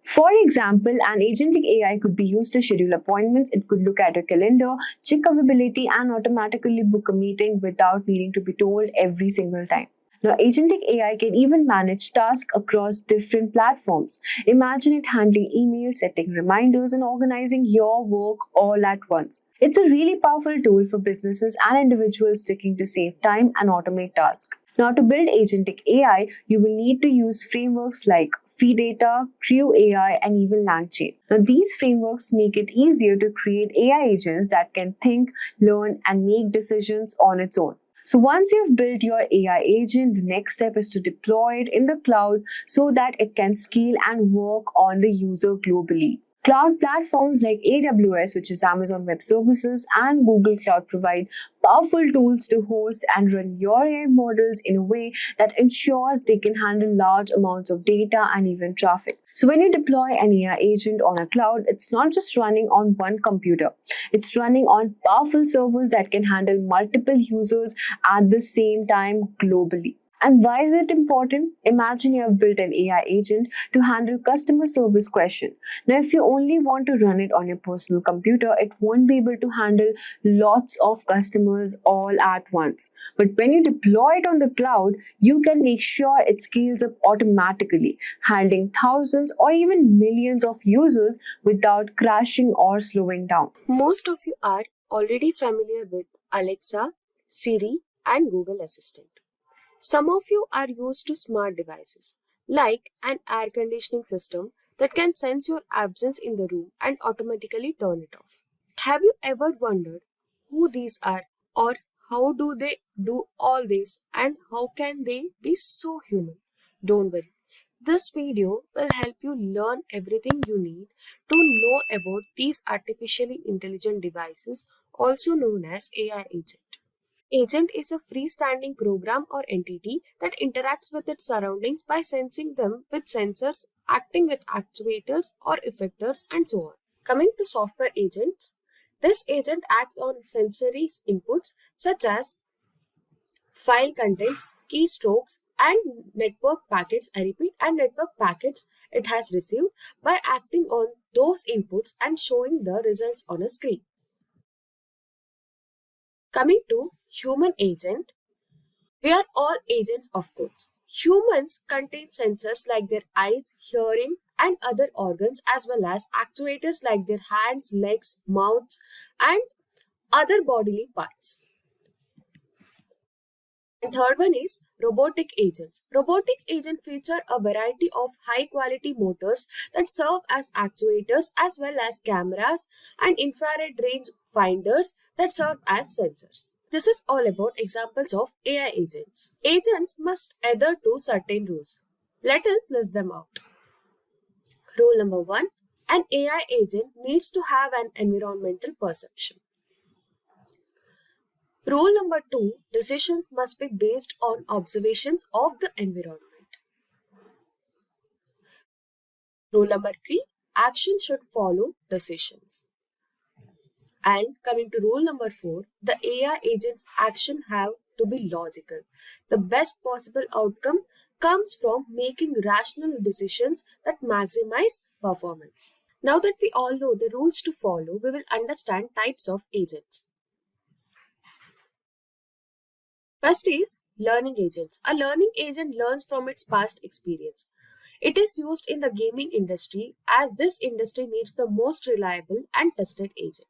For example, an agentic AI could be used to schedule appointments. It could look at your calendar, check availability, and automatically book a meeting without needing to be told every single time. Now, agentic AI can even manage tasks across different platforms. Imagine it handling emails, setting reminders, and organizing your work all at once. It's a really powerful tool for businesses and individuals looking to save time and automate tasks. Now, to build agentic AI, you will need to use frameworks like Data, Crew AI, and even Langchain. Now, these frameworks make it easier to create AI agents that can think, learn, and make decisions on its own. So once you've built your AI agent, the next step is to deploy it in the cloud so that it can scale and work on the user globally. Cloud platforms like AWS, which is Amazon Web Services, and Google Cloud provide powerful tools to host and run your AI models in a way that ensures they can handle large amounts of data and even traffic. So when you deploy an AI agent on a cloud, it's not just running on one computer. It's running on powerful servers that can handle multiple users at the same time globally. And why is it important? Imagine you have built an AI agent to handle customer service question. Now, if you only want to run it on your personal computer, it won't be able to handle lots of customers all at once. But when you deploy it on the cloud, you can make sure it scales up automatically, handling thousands or even millions of users without crashing or slowing down. Most of you are already familiar with Alexa, Siri, and Google Assistant. Some of you are used to smart devices, like an air conditioning system that can sense your absence in the room and automatically turn it off. Have you ever wondered who these are, or how do they do all this, and how can they be so human? Don't worry. This video will help you learn everything you need to know about these artificially intelligent devices, also known as AI agent. Agent is a freestanding program or entity that interacts with its surroundings by sensing them with sensors, acting with actuators or effectors, and so on. Coming to software agents, this agent acts on sensory inputs such as file contents, keystrokes, and network packets. I repeat, and network packets it has received by acting on those inputs and showing the results on a screen. Coming to human agent, we are all agents of goods. Humans contain sensors like their eyes, hearing, and other organs, as well as actuators like their hands, legs, mouths, and other bodily parts. And third one is robotic agents. Robotic agents feature a variety of high quality motors that serve as actuators, as well as cameras and infrared range finders that serve as sensors. This is all about examples of AI agents. Agents must adhere to certain rules. Let us list them out. Rule number 1. An AI agent needs to have an environmental perception. Rule number 2, decisions must be based on observations of the environment. Rule number 3, action should follow decisions. And coming to rule number 4, the AI agent's action have to be logical. The best possible outcome comes from making rational decisions that maximize performance. Now that we all know the rules to follow, we will understand types of agents. First is learning agents. A learning agent learns from its past experience. It is used in the gaming industry as this industry needs the most reliable and tested agent.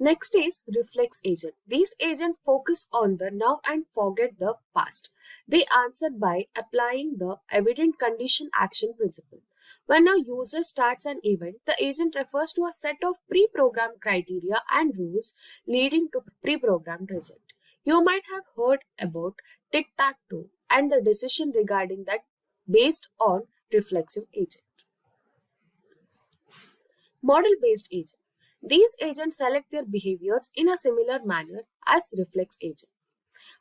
Next is reflex agent. These agents focus on the now and forget the past. They answer by applying the evident condition action principle. When a user starts an event, the agent refers to a set of pre-programmed criteria and rules leading to pre-programmed result. You might have heard about tic-tac-toe and the decision regarding that based on reflexive agent. Model-based agent. These agents select their behaviors in a similar manner as reflex agents,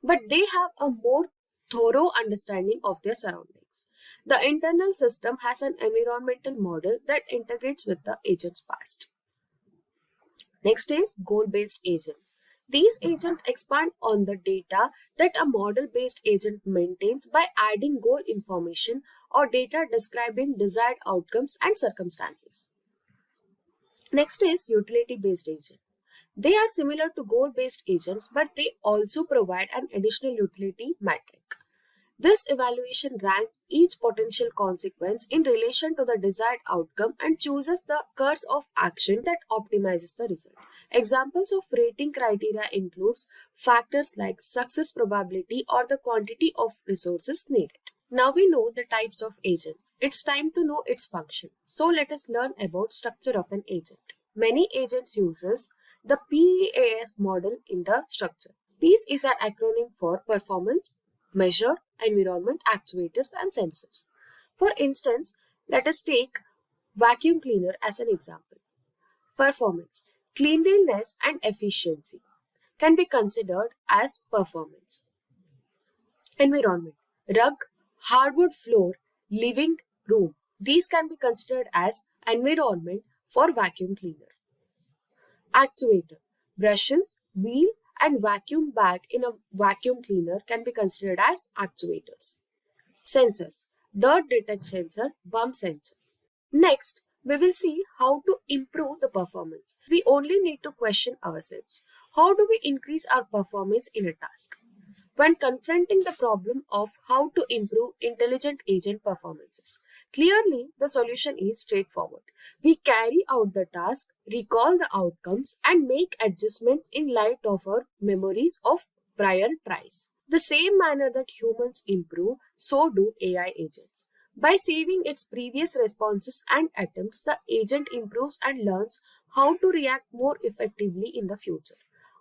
but they have a more thorough understanding of their surroundings. The internal system has an environmental model that integrates with the agent's past. Next is goal-based agent. These agents expand on the data that a model-based agent maintains by adding goal information or data describing desired outcomes and circumstances. Next is utility-based agent. They are similar to goal-based agents, but they also provide an additional utility metric. This evaluation ranks each potential consequence in relation to the desired outcome and chooses the course of action that optimizes the result. Examples of rating criteria includes factors like success probability or the quantity of resources needed. Now we know the types of agents. It's time to know its function. So let us learn about structure of an agent. Many agents uses the PEAS model in the structure. PEAS is an acronym for performance, measure, environment, actuators, and sensors. For instance, let us take vacuum cleaner as an example. Performance, cleanliness and efficiency can be considered as performance. Environment, rug, hardwood floor, living room. These can be considered as environment for vacuum cleaner. Actuator, brushes, wheel and vacuum bag in a vacuum cleaner can be considered as actuators. Sensors: dirt detect sensor, bump sensor. Next, we will see how to improve the performance. We only need to question ourselves. How do we increase our performance in a task? When confronting the problem of how to improve intelligent agent performances, clearly the solution is straightforward. We carry out the task, recall the outcomes, and make adjustments in light of our memories of prior tries. The same manner that humans improve, so do AI agents. By saving its previous responses and attempts, the agent improves and learns how to react more effectively in the future.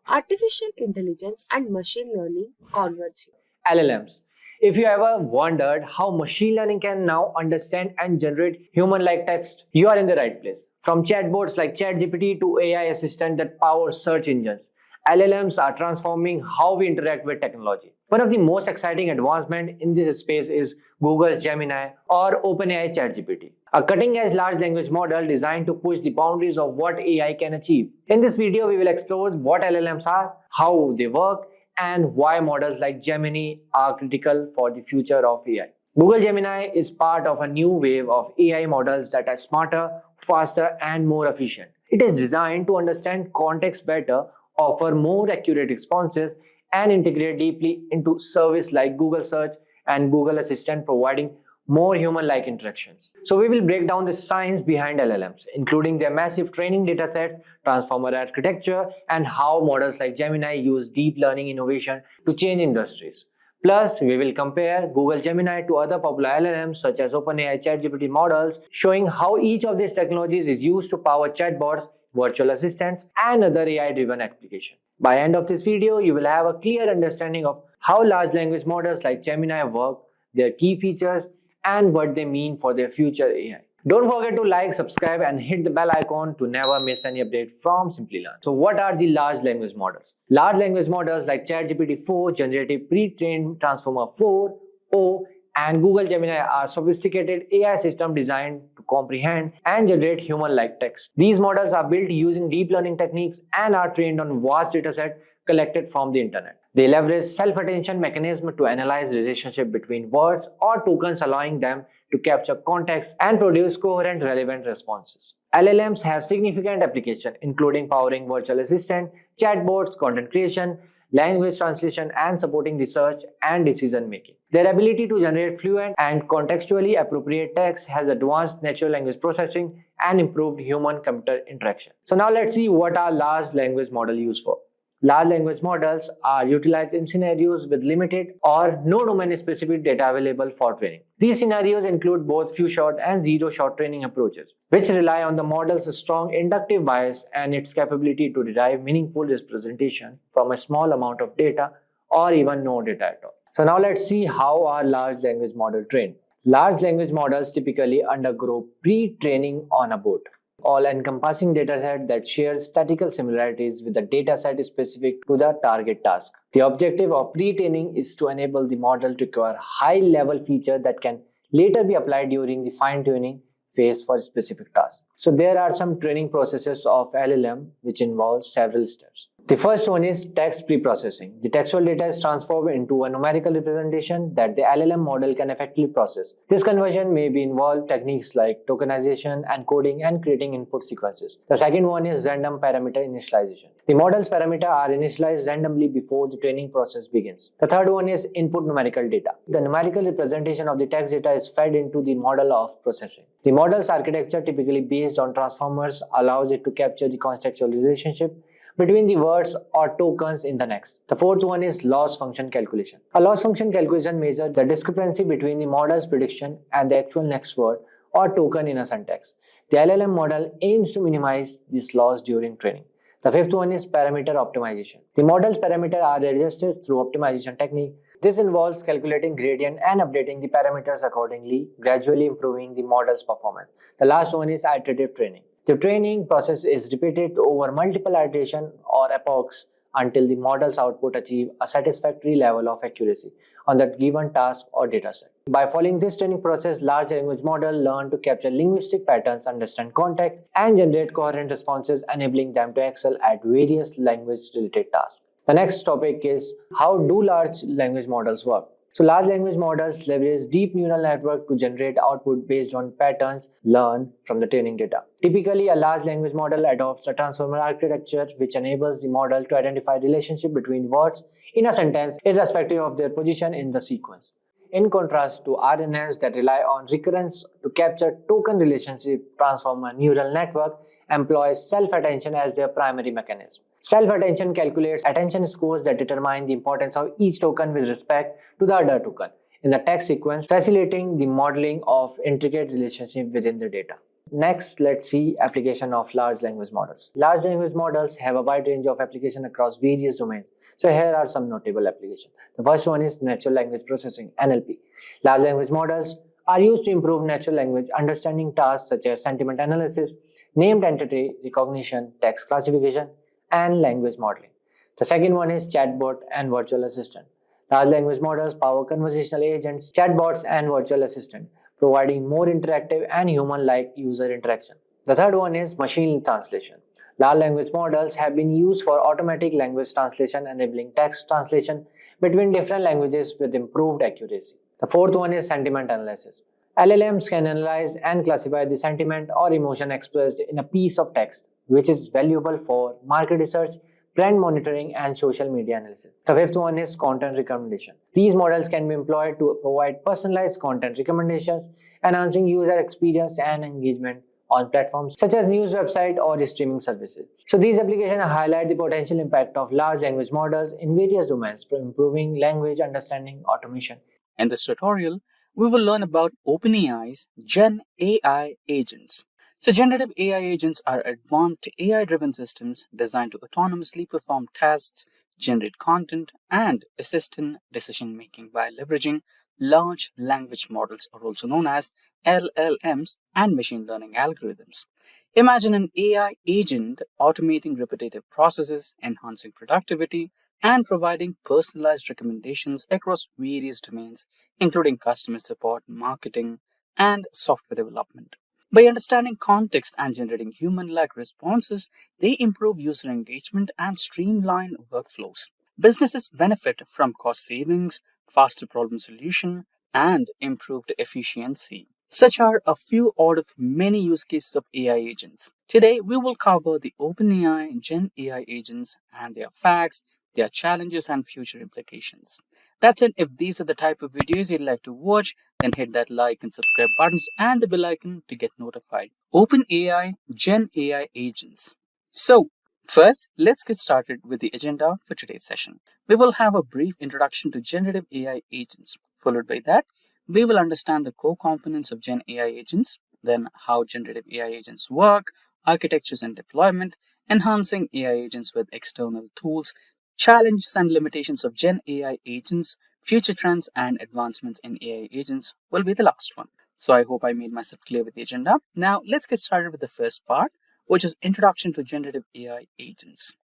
Artificial intelligence and machine learning converge here. LLMs. If you ever wondered how machine learning can now understand and generate human-like text, you are in the right place. From chatbots like ChatGPT to AI assistant that power search engines, LLMs are transforming how we interact with technology. One of the most exciting advancements in this space is Google's Gemini or OpenAI ChatGPT, a cutting-edge large language model designed to push the boundaries of what AI can achieve. In this video, we will explore what LLMs are, how they work, and why models like Gemini are critical for the future of AI. Google Gemini is part of a new wave of AI models that are smarter, faster, and more efficient. It is designed to understand context better, offer more accurate responses, and integrate deeply into services like Google Search and Google Assistant, providing more human-like interactions. So we will break down the science behind LLMs, including their massive training datasets, transformer architecture, and how models like Gemini use deep learning innovation to change industries. Plus, we will compare Google Gemini to other popular LLMs such as OpenAI ChatGPT models, showing how each of these technologies is used to power chatbots, virtual assistants, and other AI-driven applications. By the end of this video, you will have a clear understanding of how large language models like Gemini work, their key features, and what they mean for their future AI. Don't forget to like, subscribe, and hit the bell icon to never miss any update from Simplilearn. So what are the large language models? Large language models like ChatGPT 4, Generative Pre-trained Transformer 4, O, and Google Gemini are sophisticated AI systems designed to comprehend and generate human-like text. These models are built using deep learning techniques and are trained on vast datasets collected from the internet. They leverage self-attention mechanism to analyze relationship between words or tokens, allowing them to capture context and produce coherent, relevant responses. LLMs have significant applications, including powering virtual assistant, chatbots, content creation, language translation, and supporting research and decision making. Their ability to generate fluent and contextually appropriate text has advanced natural language processing and improved human-computer interaction. So now let's see what our large language model used for. Large language models are utilized in scenarios with limited or no domain-specific data available for training. These scenarios include both few-shot and zero-shot training approaches, which rely on the model's strong inductive bias and its capability to derive meaningful representation from a small amount of data or even no data at all. So now let's see how our large language model trained. Large language models typically undergo pre-training on a board, all-encompassing dataset that shares statistical similarities with the dataset specific to the target task. The objective of pre-training is to enable the model to acquire high-level features that can later be applied during the fine-tuning phase for specific tasks. So there are some training processes of LLM which involve several steps. The first one is text pre-processing. The textual data is transformed into a numerical representation that the LLM model can effectively process. This conversion may involve techniques like tokenization, encoding, and creating input sequences. The second one is random parameter initialization. The model's parameters are initialized randomly before the training process begins. The third one is input numerical data. The numerical representation of the text data is fed into the model of processing. The model's architecture, typically based on transformers, allows it to capture the contextual relationship between the words or tokens in the next. The fourth one is loss function calculation. A loss function calculation measures the discrepancy between the model's prediction and the actual next word or token in a sentence. The LLM model aims to minimize this loss during training. The fifth one is parameter optimization. The model's parameters are adjusted through optimization technique. This involves calculating gradient and updating the parameters accordingly, gradually improving the model's performance. The last one is iterative training. The training process is repeated over multiple iterations or epochs until the model's output achieves a satisfactory level of accuracy on that given task or dataset. By following this training process, large language models learn to capture linguistic patterns, understand context, and generate coherent responses, enabling them to excel at various language-related tasks. The next topic is how do large language models work? So large language models leverage deep neural network to generate output based on patterns learned from the training data. Typically, a large language model adopts a transformer architecture which enables the model to identify relationship between words in a sentence irrespective of their position in the sequence. In contrast to RNNs that rely on recurrence to capture token relationship, transformer neural network employs self-attention as their primary mechanism. Self-attention calculates attention scores that determine the importance of each token with respect to the other token in the text sequence, facilitating the modeling of intricate relationship within the data. Next, let's see application of large language models. Large language models have a wide range of application across various domains. So here are some notable applications. The first one is natural language processing, NLP. Large language models are used to improve natural language understanding tasks such as sentiment analysis, named entity recognition, text classification, and language modeling. The second one is chatbot and virtual assistant. Large language models power conversational agents, chatbots, and virtual assistant, providing more interactive and human-like user interaction. The third one is machine translation. Large language models have been used for automatic language translation, enabling text translation between different languages with improved accuracy. The fourth one is sentiment analysis. LLMs can analyze and classify the sentiment or emotion expressed in a piece of text, which is valuable for market research, brand monitoring, and social media analysis. The fifth one is content recommendation. These models can be employed to provide personalized content recommendations, enhancing user experience and engagement on platforms such as news website or streaming services. So these applications highlight the potential impact of large language models in various domains for improving language understanding automation. In this tutorial, we will learn about OpenAI's Gen AI agents. So, generative AI agents are advanced AI-driven systems designed to autonomously perform tasks, generate content, and assist in decision-making by leveraging large language models, or also known as LLMs, and machine learning algorithms. Imagine an AI agent automating repetitive processes, enhancing productivity, and providing personalized recommendations across various domains, including customer support, marketing, and software development. By understanding context and generating human like responses, they improve user engagement and streamline workflows. Businesses benefit from cost savings, faster problem solution, and improved efficiency. Such are a few out of many use cases of AI agents. Today, we will cover the OpenAI Gen AI agents and their facts, their challenges, and future implications. That's it. If these are the type of videos you'd like to watch, then hit that like and subscribe buttons and the bell icon to get notified. OpenAI Gen AI agents. So, first, let's get started with the agenda for today's session. We will have a brief introduction to generative AI agents. Followed by that, we will understand the core components of Gen AI agents, then how generative AI agents work, architectures and deployment, enhancing AI agents with external tools, challenges and limitations of Gen AI agents, future trends and advancements in AI agents will be the last one. So I hope I made myself clear with the agenda. Now let's get started with the first part, which is Introduction to Generative AI Agents.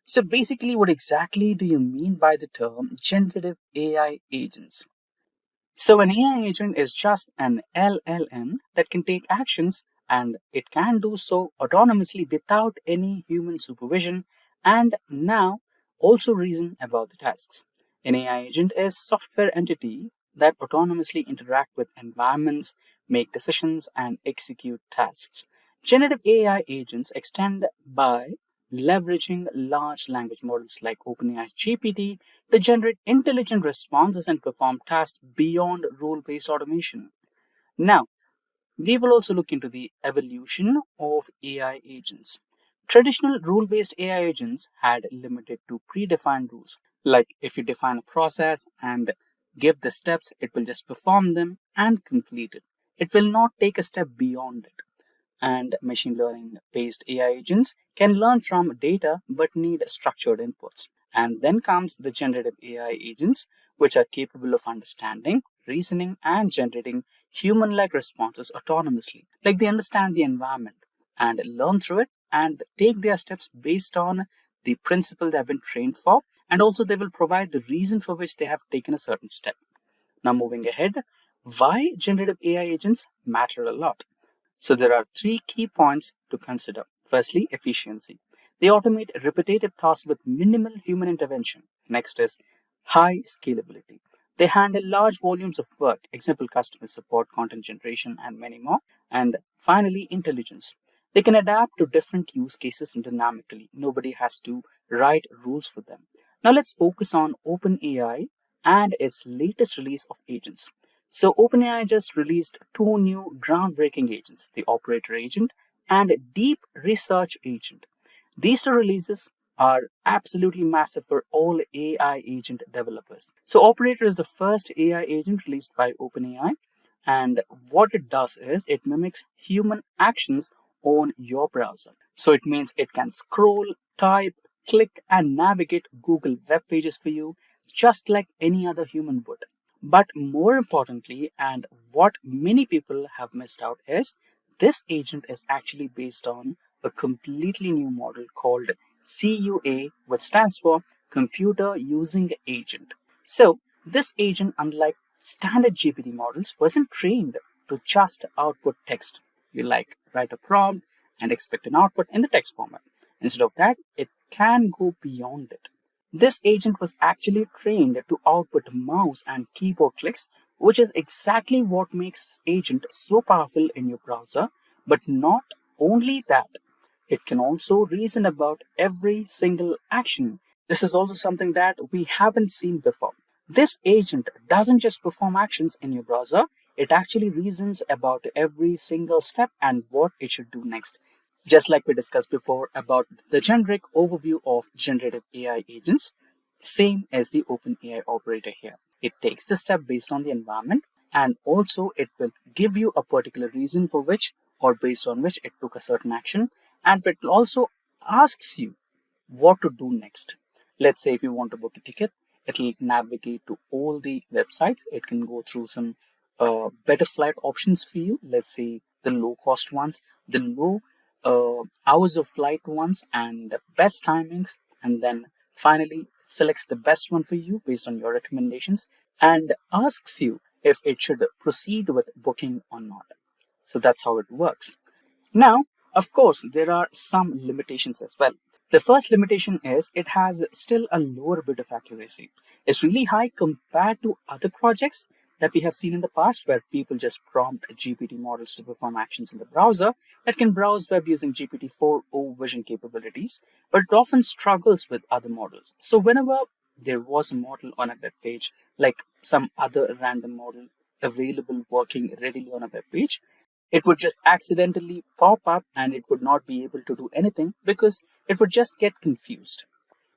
So basically, what exactly do you mean by the term generative AI agents? So an AI agent is just an LLM that can take actions, and it can do so autonomously without any human supervision, and now also reason about the tasks. An AI agent is software entity that autonomously interact with environments, make decisions, and execute tasks. Generative AI agents extend by leveraging large language models like OpenAI's GPT to generate intelligent responses and perform tasks beyond rule-based automation. Now, we will also look into the evolution of AI agents. Traditional rule-based AI agents had limited to predefined rules. Like if you define a process and give the steps, it will just perform them and complete it. It will not take a step beyond it. And machine learning based AI agents can learn from data but need structured inputs. And then comes the generative AI agents, which are capable of understanding, reasoning, and generating human like responses autonomously. Like they understand the environment and learn through it and take their steps based on the principle they have been trained for. And also, they will provide the reason for which they have taken a certain step. Now, moving ahead, why generative AI agents matter a lot? So there are three key points to consider. Firstly, efficiency. They automate repetitive tasks with minimal human intervention. Next is high scalability. They handle large volumes of work, example customer support, content generation, and many more. And finally, intelligence. They can adapt to different use cases dynamically. Nobody has to write rules for them. Now let's focus on OpenAI and its latest release of agents. So OpenAI just released two new groundbreaking agents, the Operator Agent and Deep Research Agent. These two releases are absolutely massive for all AI agent developers. So Operator is the first AI agent released by OpenAI, and what it does is it mimics human actions on your browser. So it means it can scroll, type, click, and navigate Google web pages for you just like any other human would. But more importantly, and what many people have missed out is this agent is actually based on a completely new model called CUA, which stands for Computer Using Agent. So, this agent, unlike standard GPT models, wasn't trained to just output text. You like write a prompt and expect an output in the text format. Instead of that, it can go beyond it. This agent was actually trained to output mouse and keyboard clicks, which is exactly what makes this agent so powerful in your browser. But not only that, it can also reason about every single action. This is also something that we haven't seen before. This agent doesn't just perform actions in your browser, it actually reasons about every single step and what it should do next. Just like we discussed before about the generic overview of generative AI agents, same as the OpenAI operator here. It takes the step based on the environment, and also it will give you a particular reason for which or based on which it took a certain action, and it also asks you what to do next. Let's say if you want to book a ticket, it'll navigate to all the websites. It can go through some better flight options for you. Let's say the low cost ones, the low hours of flight ones, and best timings, and then finally selects the best one for you based on your recommendations and asks you if it should proceed with booking or not. So that's how it works. Now, of course, there are some limitations as well. The first limitation is it has still a lower bit of accuracy. It's really high compared to other projects that we have seen in the past where people just prompt GPT models to perform actions in the browser that can browse web using GPT-4 or vision capabilities, but it often struggles with other models. So whenever there was a model on a web page, like some other random model available working readily on a web page, it would just accidentally pop up and it would not be able to do anything because it would just get confused.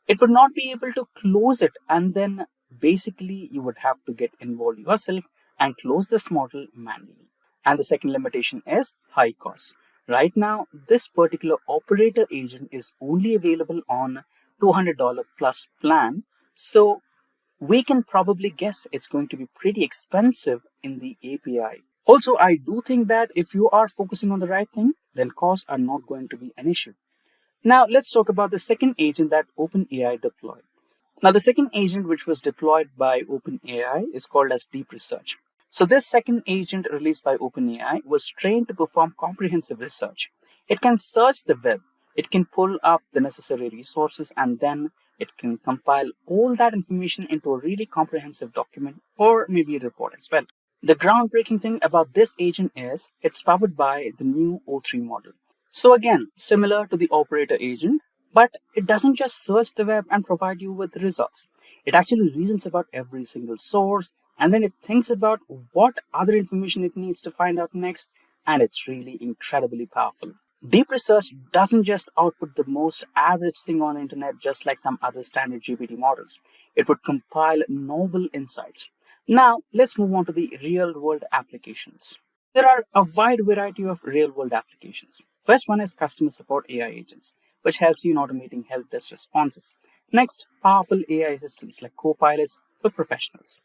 It would not be able to close it, and then basically you would have to get involved yourself and close this model manually. And the second limitation is high cost. Right now, this particular operator agent is only available on $200 plus plan. So we can probably guess it's going to be pretty expensive in the API. Also, I do think that if you are focusing on the right thing, then costs are not going to be an issue. Now, let's talk about the second agent that OpenAI deployed. Now, the second agent which was deployed by OpenAI is called as Deep Research. So, this second agent released by OpenAI was trained to perform comprehensive research. It can search the web, it can pull up the necessary resources, and then it can compile all that information into a really comprehensive document or maybe a report as well. The groundbreaking thing about this agent is it's powered by the new O3 model. So again, similar to the operator agent, but it doesn't just search the web and provide you with the results. It actually reasons about every single source, and then it thinks about what other information it needs to find out next, and it's really incredibly powerful. Deep research doesn't just output the most average thing on the internet just like some other standard GPT models. It would compile novel insights. Now, let's move on to the real world applications. There are a wide variety of real world applications. First one is customer support AI agents, which helps you in automating help desk responses. Next, powerful AI assistants like co-pilots for professionals.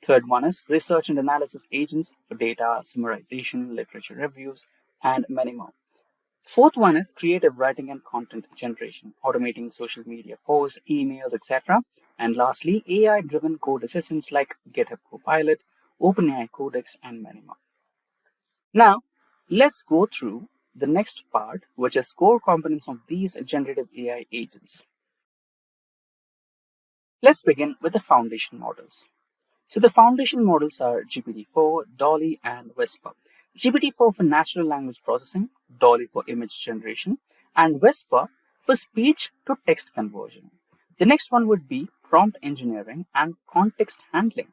Third one is research and analysis agents for data summarization, literature reviews, and many more. Fourth one is creative writing and content generation, automating social media posts, emails, etc. And lastly, AI-driven code assistants like GitHub Copilot, OpenAI Codex, and many more. Now, let's go through the next part, which is core components of these generative AI agents. Let's begin with the foundation models. So the foundation models are GPT-4, Dolly, and Whisper. GPT-4 for natural language processing, Dolly for image generation, and Whisper for speech to text conversion. The next one would be prompt engineering and context handling.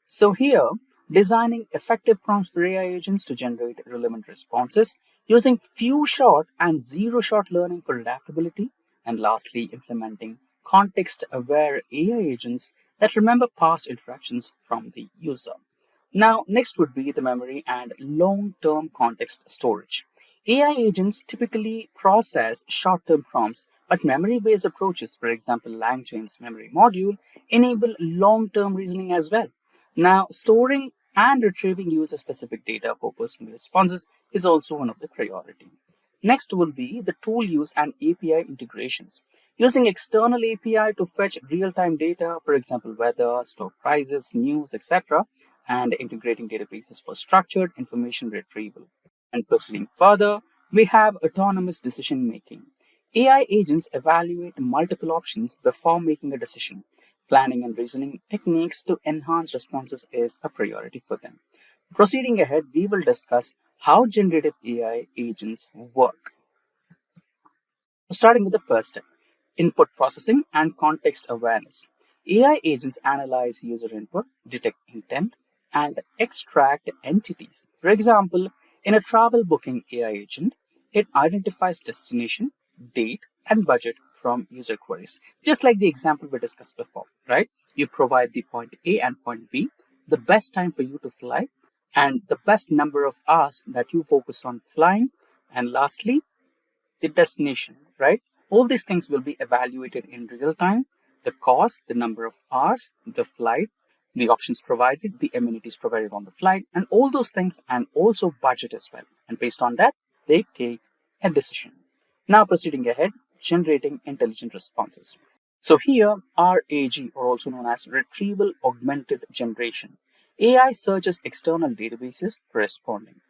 So here, designing effective prompts for AI agents to generate relevant responses using few shot and zero shot learning for adaptability, and lastly, implementing context-aware AI agents that remember past interactions from the user. Now, next would be the memory and long-term context storage. AI agents typically process short-term prompts, but memory-based approaches, for example, Langchain's memory module, enable long-term reasoning as well. Now, storing and retrieving user-specific data for personal responses is also one of the priority. Next will be the tool use and API integrations. Using external API to fetch real-time data, for example, weather, stock prices, news, etc., and integrating databases for structured information retrieval. And proceeding further, we have autonomous decision making. AI agents evaluate multiple options before making a decision. Planning and reasoning techniques to enhance responses is a priority for them. Proceeding ahead, we will discuss how generative AI agents work. Starting with the first step, input processing and context awareness. AI agents analyze user input, detect intent, and extract entities. For example, in a travel booking AI agent, it identifies destination, date, and budget from user queries. Just like the example we discussed before, right? You provide the point A and point B, the best time for you to fly, and the best number of hours that you focus on flying, and lastly, the destination, right? All these things will be evaluated in real time. The cost, the number of hours, the flight, the options provided, the amenities provided on the flight, and all those things, and also budget as well. And based on that, they take a decision. Now proceeding ahead, generating intelligent responses. So here, RAG, or also known as Retrieval Augmented Generation. AI searches external databases for responding.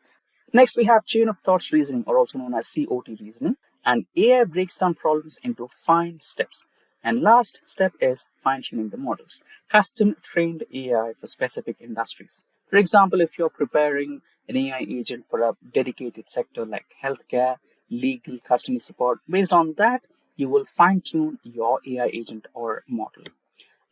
Next, we have chain of thoughts reasoning, or also known as COT reasoning, and AI breaks down problems into fine steps. And last step is fine-tuning the models, custom trained AI for specific industries. For example, if you're preparing an AI agent for a dedicated sector like healthcare, legal, customer support, based on that, you will fine-tune your AI agent or model.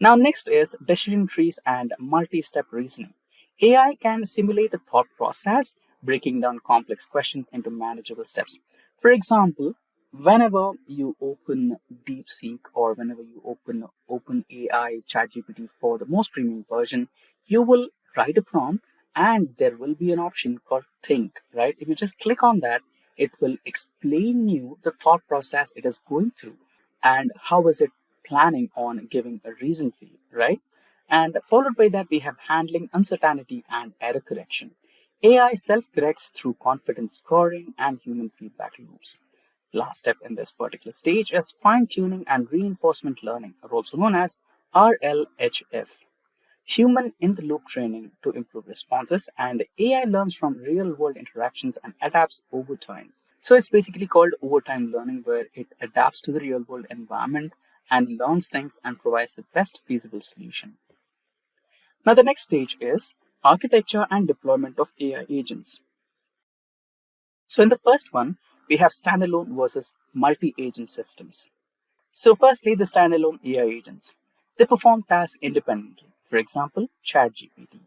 Now, next is decision trees and multi-step reasoning. AI can simulate a thought process, breaking down complex questions into manageable steps. For example, whenever you open Deepseek or whenever you open OpenAI ChatGPT for the most premium version, you will write a prompt and there will be an option called Think, right? If you just click on that, it will explain you the thought process it is going through and how is it planning on giving a reason for you, right? And followed by that, we have handling uncertainty and error correction. AI self corrects through confidence scoring and human feedback loops. Last step in this particular stage is fine tuning and reinforcement learning, or also known as RLHF. Human in the loop training to improve responses, and AI learns from real world interactions and adapts over time. So it's basically called overtime learning, where it adapts to the real world environment and learns things and provides the best feasible solution. Now, the next stage is architecture and deployment of AI agents. So, in the first one, we have standalone versus multi agent systems. So, firstly, the standalone AI agents. They perform tasks independently. For example, ChatGPT.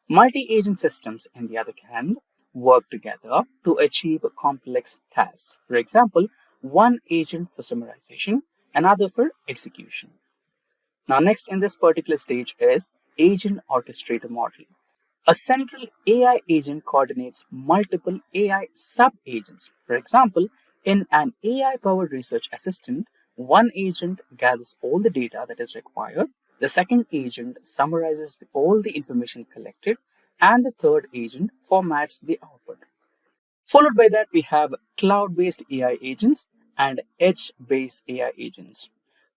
Multi agent systems, on the other hand, work together to achieve complex tasks. For example, one agent for summarization, another for execution. Now, next in this particular stage is agent orchestrator model. A central AI agent coordinates multiple AI sub-agents. For example, in an AI-powered research assistant, one agent gathers all the data that is required, the second agent summarizes all the information collected, and the third agent formats the output. Followed by that, we have cloud-based AI agents and edge-based AI agents.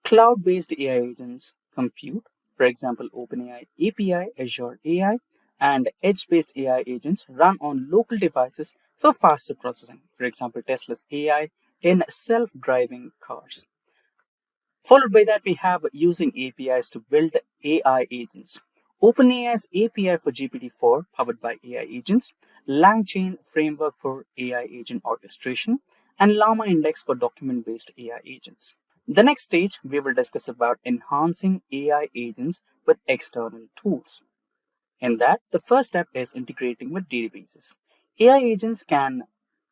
Cloud-based AI agents compute, for example, OpenAI API, Azure AI, and edge-based AI agents run on local devices for faster processing. For example, Tesla's AI in self-driving cars. Followed by that, we have using APIs to build AI agents. OpenAI's API for GPT-4 powered by AI agents, Langchain framework for AI agent orchestration, and Llama index for document-based AI agents. The next stage, we will discuss about enhancing AI agents with external tools. In that, the first step is integrating with databases. AI agents can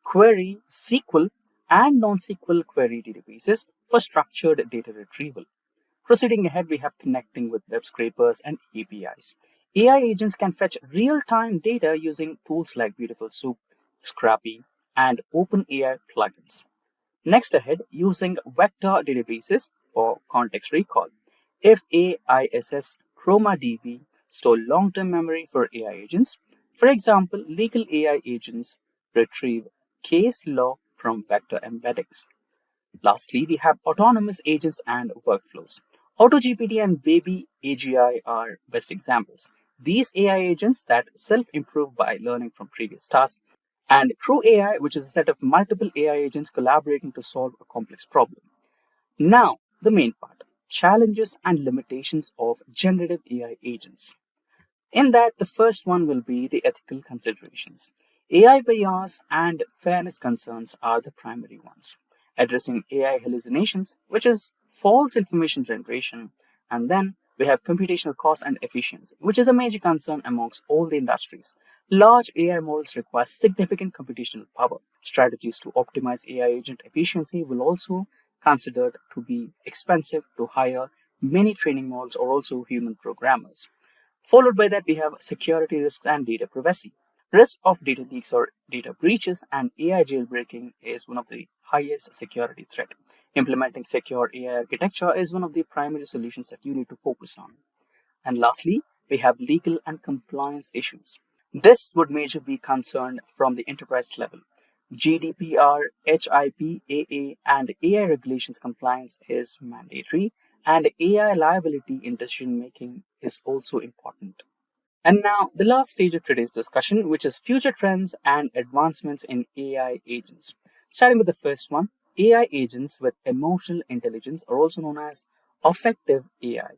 query SQL and non-SQL query databases for structured data retrieval. Proceeding ahead, we have connecting with web scrapers and APIs. AI agents can fetch real-time data using tools like Beautiful Soup, Scrappy, and OpenAI plugins. Next ahead, using vector databases for context recall. FAISS ChromaDB store long-term memory for AI agents. For example, legal AI agents retrieve case law from vector embeddings. Lastly, we have autonomous agents and workflows. AutoGPT and Baby AGI are best examples. These AI agents that self-improve by learning from previous tasks, and True AI, which is a set of multiple AI agents collaborating to solve a complex problem. Now, the main part, challenges and limitations of generative AI agents. In that, the first one will be the ethical considerations. AI bias and fairness concerns are the primary ones. Addressing AI hallucinations, which is false information generation, and then we have computational cost and efficiency, which is a major concern amongst all the industries. Large AI models require significant computational power. Strategies to optimize AI agent efficiency will also considered to be expensive to hire many training models or also human programmers. Followed by that, we have security risks and data privacy. Risk of data leaks or data breaches and AI jailbreaking is one of the highest security threat. Implementing secure AI architecture is one of the primary solutions that you need to focus on. And lastly, we have legal and compliance issues. This would majorly be concerned from the enterprise level. GDPR, HIPAA, and AI regulations compliance is mandatory, and AI liability in decision making is also important. And now, the last stage of today's discussion, which is future trends and advancements in AI agents. Starting with the first one, AI agents with emotional intelligence are also known as affective AI.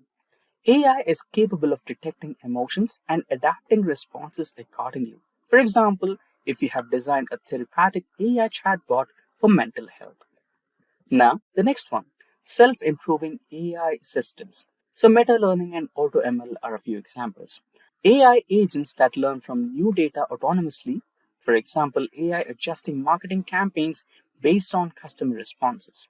AI is capable of detecting emotions and adapting responses accordingly. For example, if you have designed a therapeutic AI chatbot for mental health. Now, the next one, self-improving AI systems. So meta learning and auto ML are a few examples. AI agents that learn from new data autonomously, for example, AI adjusting marketing campaigns based on customer responses.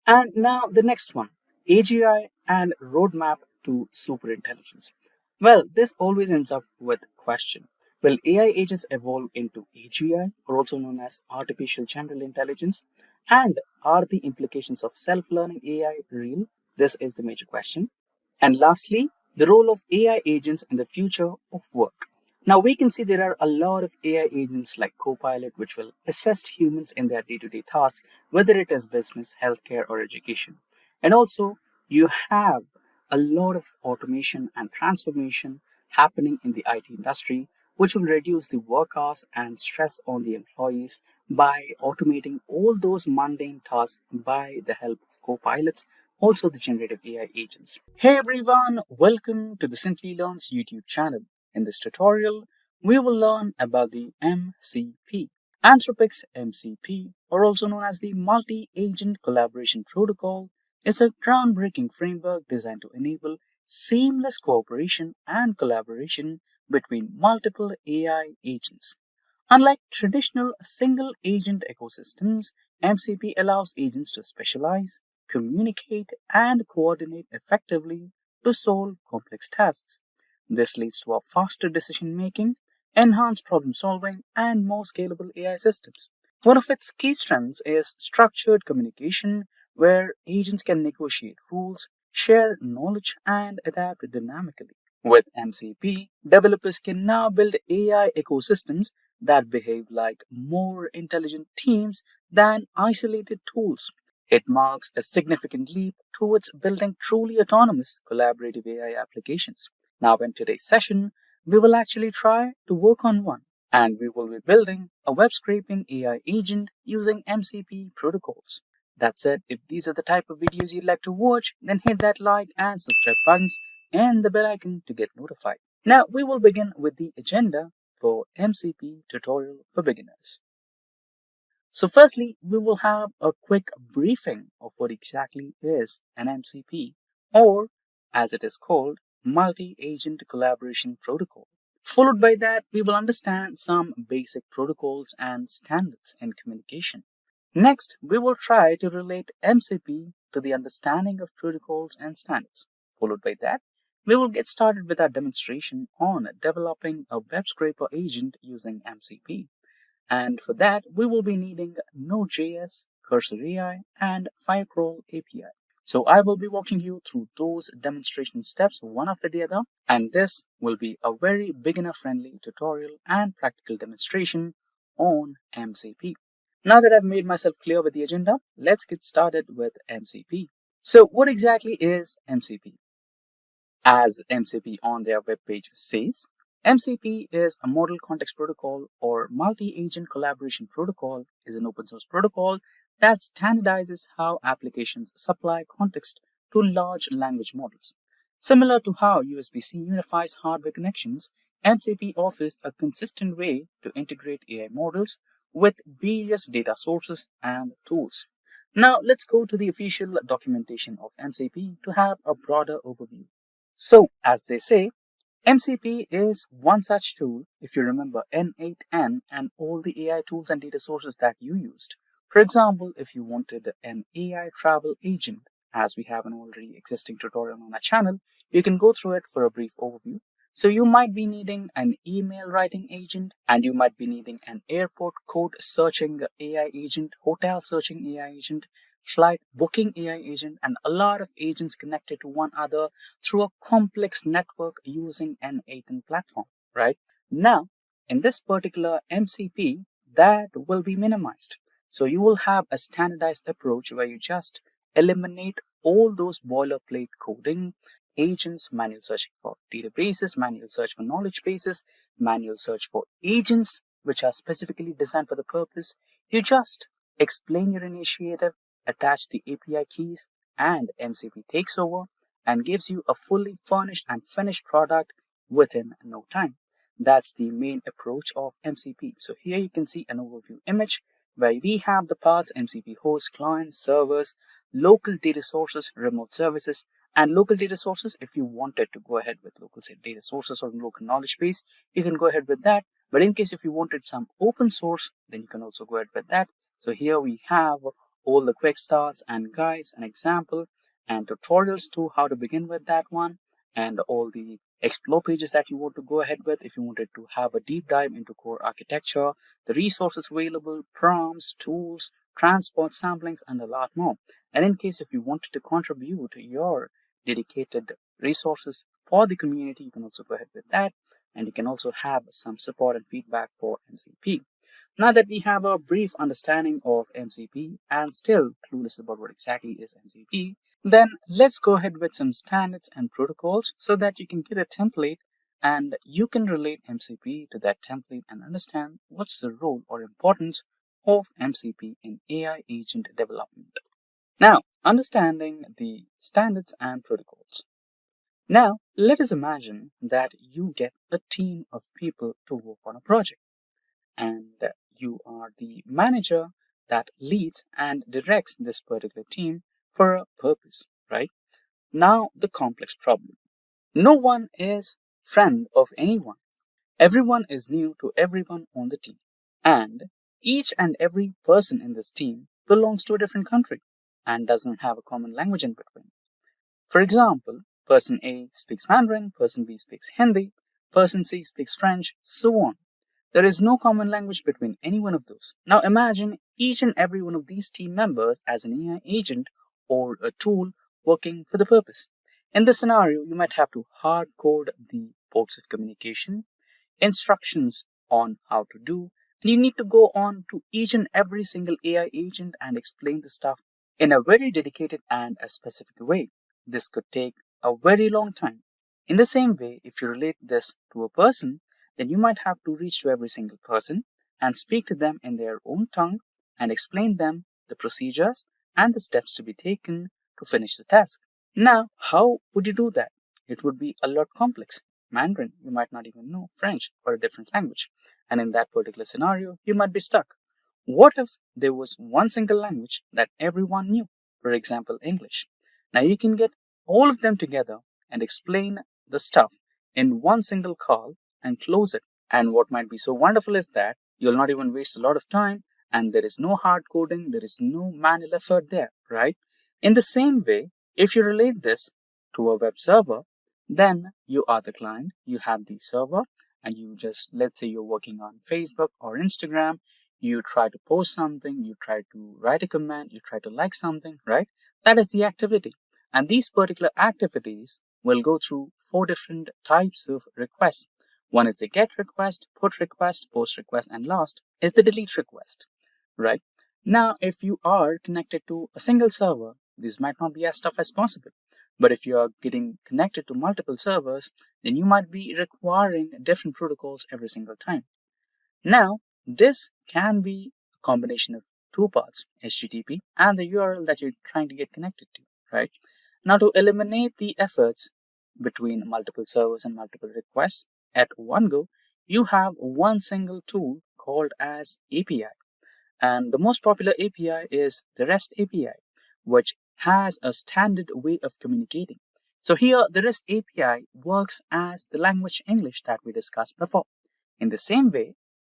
And now the next one, AGI and roadmap to superintelligence. Well, this always ends up with question. Will AI agents evolve into AGI, or also known as artificial general intelligence? And are the implications of self-learning AI real? This is the major question. And lastly, the role of AI agents in the future of work. Now we can see there are a lot of AI agents like Copilot, which will assist humans in their day-to-day tasks, whether it is business, healthcare, or education. And also, you have a lot of automation and transformation happening in the IT industry, which will reduce the work hours and stress on the employees by automating all those mundane tasks by the help of Copilots, also the generative AI agents. Hey everyone, welcome to the Simplilearn's YouTube channel. In this tutorial, we will learn about the MCP. Anthropic's MCP, or also known as the Multi-Agent Collaboration Protocol, is a groundbreaking framework designed to enable seamless cooperation and collaboration between multiple AI agents. Unlike traditional single agent ecosystems, MCP allows agents to specialize, communicate, and coordinate effectively to solve complex tasks. This leads to a faster decision making, enhanced problem solving, and more scalable AI systems. One of its key strengths is structured communication, where agents can negotiate rules, share knowledge, and adapt dynamically. With MCP, developers can now build AI ecosystems that behave like more intelligent teams than isolated tools. It marks a significant leap towards building truly autonomous collaborative AI applications. Now, in today's session, we will actually try to work on one. And we will be building a web scraping AI agent using MCP protocols. That's it. If these are the type of videos you'd like to watch, then hit that like and subscribe buttons and the bell icon to get notified. Now we will begin with the agenda for MCP tutorial for beginners. So firstly, we will have a quick briefing of what exactly is an MCP, or as it is called, Multi-Agent Collaboration Protocol. Followed by that, we will understand some basic protocols and standards in communication. Next, we will try to relate MCP to the understanding of protocols and standards. Followed by that, we will get started with our demonstration on developing a web scraper agent using MCP. And for that, we will be needing Node.js, Cursor AI, and Firecrawl API. So I will be walking you through those demonstration steps one after the other, and this will be a very beginner-friendly tutorial and practical demonstration on MCP. Now that I've made myself clear with the agenda, let's get started with MCP. So what exactly is MCP? As MCP on their webpage says, MCP is a Model Context Protocol or Multi-Agent Collaboration Protocol is an open source protocol that standardizes how applications supply context to large language models. Similar to how USB-C unifies hardware connections, MCP offers a consistent way to integrate AI models with various data sources and tools. Now let's go to the official documentation of MCP to have a broader overview. So, as they say, MCP is one such tool if you remember N8N and all the AI tools and data sources that you used. For example, if you wanted an AI travel agent, as we have an already existing tutorial on our channel, you can go through it for a brief overview. So you might be needing an email writing agent, and you might be needing an airport code searching AI agent, hotel searching AI agent, flight booking AI agent, and a lot of agents connected to one another through a complex network using an N8N platform, right? Now, in this particular MCP, that will be minimized. So you will have a standardized approach where you just eliminate all those boilerplate coding, agents, manual searching for databases, manual search for knowledge bases, manual search for agents, which are specifically designed for the purpose. You just explain your initiative, attach the API keys, and MCP takes over and gives you a fully furnished and finished product within no time. That's the main approach of MCP. So here you can see an overview image where we have the parts MCP host, clients, servers, local data sources, remote services, and local data sources. If you wanted to go ahead with local data sources or local knowledge base, you can go ahead with that. But in case if you wanted some open source, then you can also go ahead with that. So here we have all the quick starts and guides and example and tutorials to how to begin with that one, and all the explore pages that you want to go ahead with if you wanted to have a deep dive into core architecture, the resources available, prompts, tools, transport samplings, and a lot more. And in case if you wanted to contribute your dedicated resources for the community, you can also go ahead with that, and you can also have some support and feedback for MCP. Now that we have a brief understanding of MCP and still clueless about what exactly is MCP, then let's go ahead with some standards and protocols so that you can get a template and you can relate MCP to that template and understand what's the role or importance of MCP in AI agent development. Now, understanding the standards and protocols. Now, let us imagine that you get a team of people to work on a project, and you are the manager that leads and directs this particular team for a purpose, right? Now, the complex problem. No one is friend of anyone. Everyone is new to everyone on the team. And each and every person in this team belongs to a different country and doesn't have a common language in between. For example, person A speaks Mandarin, person B speaks Hindi, person C speaks French, so on. There is no common language between any one of those. Now imagine each and every one of these team members as an AI agent or a tool working for the purpose. In this scenario, you might have to hard code the ports of communication, instructions on how to do, and you need to go on to each and every single AI agent and explain the stuff in a very dedicated and a specific way. This could take a very long time. In the same way, if you relate this to a person, then you might have to reach to every single person and speak to them in their own tongue and explain them the procedures and the steps to be taken to finish the task. Now, how would you do that? It would be a lot complex. Mandarin, you might not even know French or a different language. And in that particular scenario, you might be stuck. What if there was one single language that everyone knew? For example, English. Now you can get all of them together and explain the stuff in one single call and close it. And what might be so wonderful is that you'll not even waste a lot of time and there is no hard coding, there is no manual effort there, right? In the same way, if you relate this to a web server, then you are the client, you have the server, and you just, let's say you're working on Facebook or Instagram, you try to post something, you try to write a comment, you try to like something, right? That is the activity. And these particular activities will go through 4 different types of requests. One is the get request, put request, post request, and last is the delete request, right? Now, if you are connected to a single server, this might not be as tough as possible. But if you are getting connected to multiple servers, then you might be requiring different protocols every single time. Now, this can be a combination of 2 parts, HTTP and the URL that you're trying to get connected to, right? Now, to eliminate the efforts between multiple servers and multiple requests at one go, you have one single tool called as API. And the most popular API is the REST API, which has a standard way of communicating. So here, the REST API works as the language English that we discussed before. In the same way,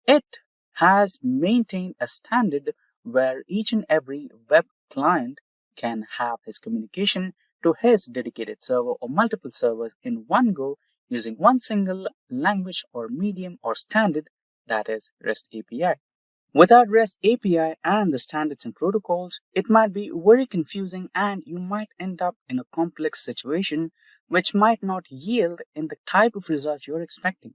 it has maintained a standard where each and every web client can have his communication to his dedicated server or multiple servers in one go using one single language or medium or standard, that is REST API. Without REST API and the standards and protocols, it might be very confusing and you might end up in a complex situation which might not yield in the type of result you're expecting.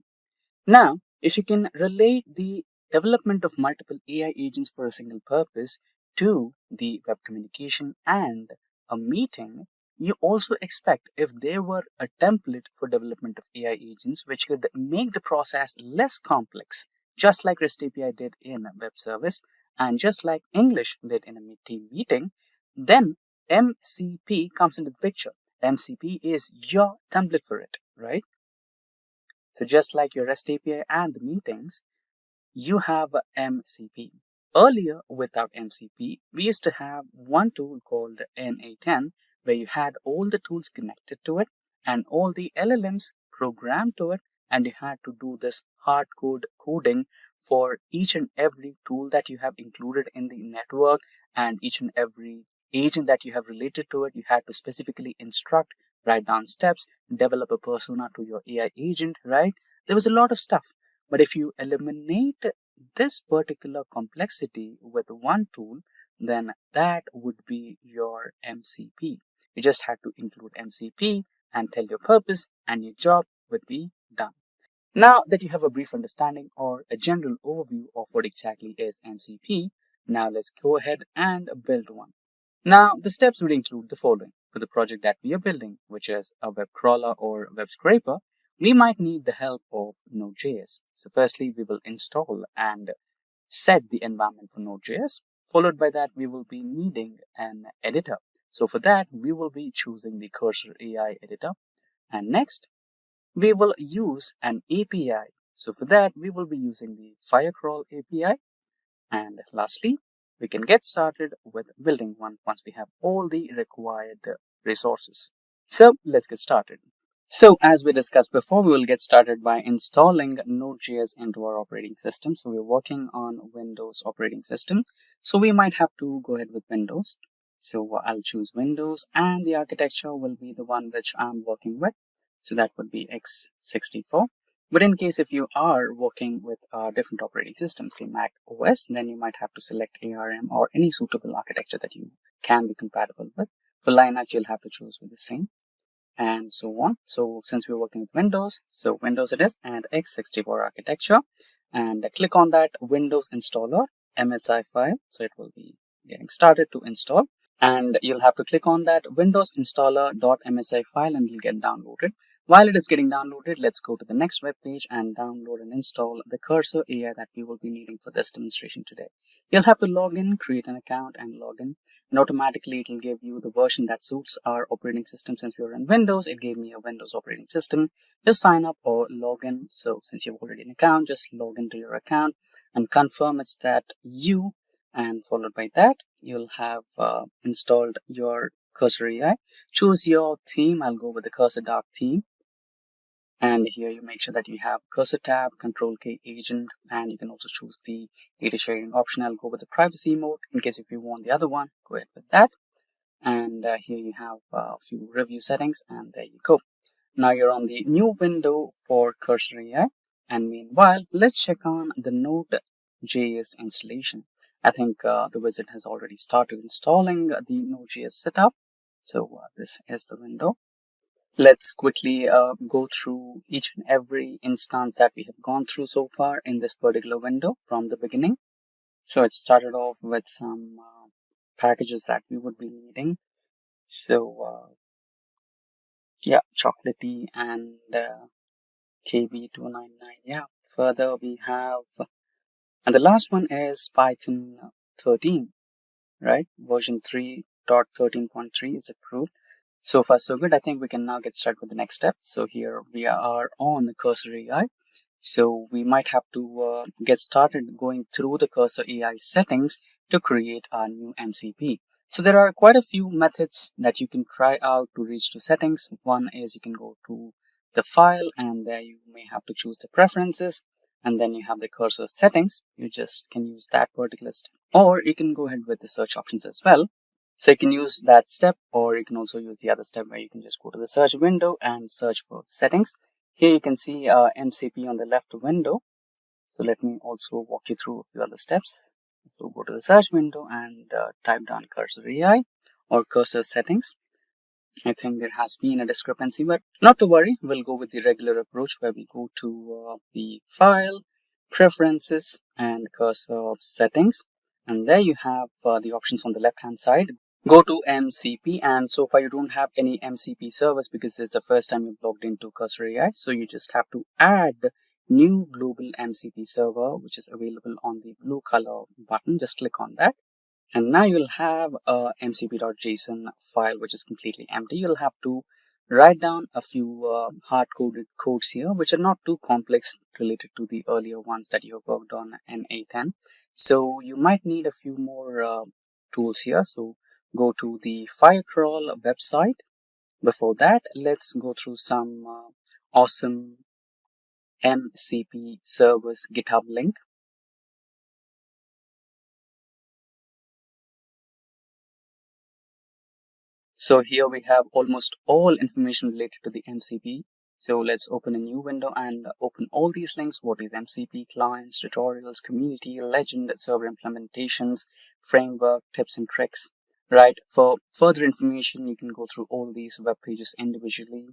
Now, if you can relate the development of multiple AI agents for a single purpose to the web communication and a meeting, you also expect if there were a template for development of AI agents which could make the process less complex, just like REST API did in a web service and just like English did in a team meeting, then MCP comes into the picture. MCP is your template for it, right? So just like your REST API and the meetings, you have a MCP. Earlier, without MCP, we used to have one tool called NA10, where you had all the tools connected to it and all the LLMs programmed to it, and you had to do this hard coding for each and every tool that you have included in the network and each and every agent that you have related to it. You had to specifically instruct, write down steps, develop a persona to your AI agent, right? There was a lot of stuff. But if you eliminate this particular complexity with one tool, then that would be your MCP. You just had to include MCP and tell your purpose, and your job would be done. Now that you have a brief understanding or a general overview of what exactly is MCP, now let's go ahead and build one. Now, the steps would include the following. For the project that we are building, which is a web crawler or web scraper, we might need the help of Node.js. So firstly, we will install and set the environment for Node.js. Followed by that, we will be needing an editor. So for that, we will be choosing the Cursor AI editor. And next, we will use an API. So for that, we will be using the Firecrawl API. And lastly, we can get started with building one once we have all the required resources. So let's get started. So as we discussed before, we will get started by installing Node.js into our operating system. So we're working on Windows operating system. So we might have to go ahead with Windows. So I'll choose Windows and the architecture will be the one which I'm working with. So that would be x64. But in case if you are working with a different operating system, say Mac OS, then you might have to select ARM or any suitable architecture that you can be compatible with. For Linux, you'll have to choose with the same and so on. So since we're working with Windows, so Windows it is and x64 architecture, and click on that Windows installer MSI file. So it will be getting started to install. And you'll have to click on that Windows installer.msi file and it'll get downloaded. While it is getting downloaded, let's go to the next web page and download and install the Cursor AI that we will be needing for this demonstration today. You'll have to log in, create an account and log in, and automatically it will give you the version that suits our operating system. Since we are in Windows, it gave me a Windows operating system. Just sign up or log in. So since you have already an account, just log into your account and confirm it's that you, and followed by that, you'll have installed your Cursor AI. Choose your theme. I'll go with the Cursor Dark theme. And here you make sure that you have Cursor tab, Control K agent, and you can also choose the data sharing option. I'll go with the privacy mode in case if you want the other one, go ahead with that. And here you have a few review settings, and there you go. Now you're on the new window for Cursor AI. And meanwhile, let's check on the Node.js installation. I think the wizard has already started installing the Node.js setup. So this is the window. Let's quickly go through each and every instance that we have gone through so far in this particular window from the beginning. So it started off with some packages that we would be needing. So yeah, Chocolatey and KB299. Yeah, further we have, and the last one is Python 13, right? Version 3.13.3 is approved. So far, so good. I think we can now get started with the next step. So here we are on the Cursor AI. So we might have to get started going through the Cursor AI settings to create our new MCP. So there are quite a few methods that you can try out to reach to settings. One is you can go to the file and there you may have to choose the preferences, and then you have the Cursor settings. You just can use that particular step, or you can go ahead with the search options as well. So you can use that step, or you can also use the other step where you can just go to the search window and search for settings. Here you can see MCP on the left window. So let me also walk you through a few other steps. So go to the search window and type down Cursor AI or Cursor settings. I think there has been a discrepancy, but not to worry. We'll go with the regular approach where we go to the file, preferences, and Cursor settings. And there you have the options on the left hand side. Go to MCP, and so far you don't have any MCP servers because this is the first time you've logged into Cursor AI. So you just have to add new global MCP server, which is available on the blue color button. Just click on that. And now you'll have a mcp.json file which is completely empty. You'll have to write down a few hard-coded codes here, which are not too complex related to the earlier ones that you have worked on in A10. So you might need a few more tools here. So go to the Firecrawl website. Before that, let's go through some awesome MCP servers GitHub link. So here we have almost all information related to the MCP. So let's open a new window and open all these links. What is MCP, clients, tutorials, community, legend, server implementations, framework, tips and tricks, right? For further information, you can go through all these web pages individually.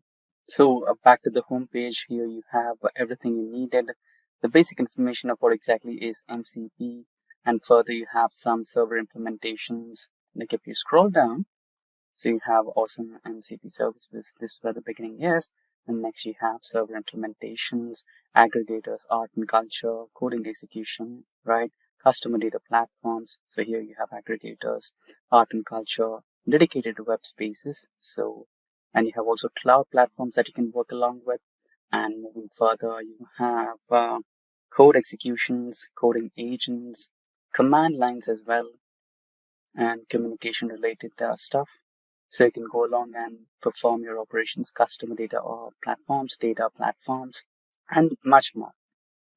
So back to the home page, here you have everything you needed. The basic information of what exactly is MCP, and further you have some server implementations. Like if you scroll down, so you have awesome MCP services. This is where the beginning is. And next you have server implementations, aggregators, art and culture, coding execution, right? Customer data platforms. So here you have aggregators, art and culture, dedicated to web spaces. So, and you have also cloud platforms that you can work along with. And moving further, you have code executions, coding agents, command lines as well, and communication related stuff. So you can go along and perform your operations, customer data or platforms, data platforms, and much more.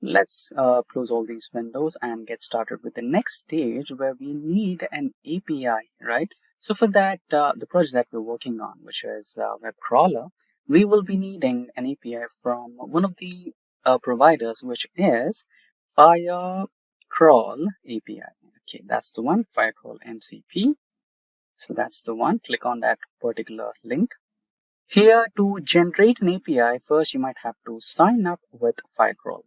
Let's close all these windows and get started with the next stage where we need an API, right? So for that, the project that we're working on, which is web crawler, we will be needing an API from one of the providers, which is Firecrawl API. Okay, that's the one, Firecrawl MCP. So that's the one. Click on that particular link. Here, to generate an API, first you might have to sign up with Firecrawl.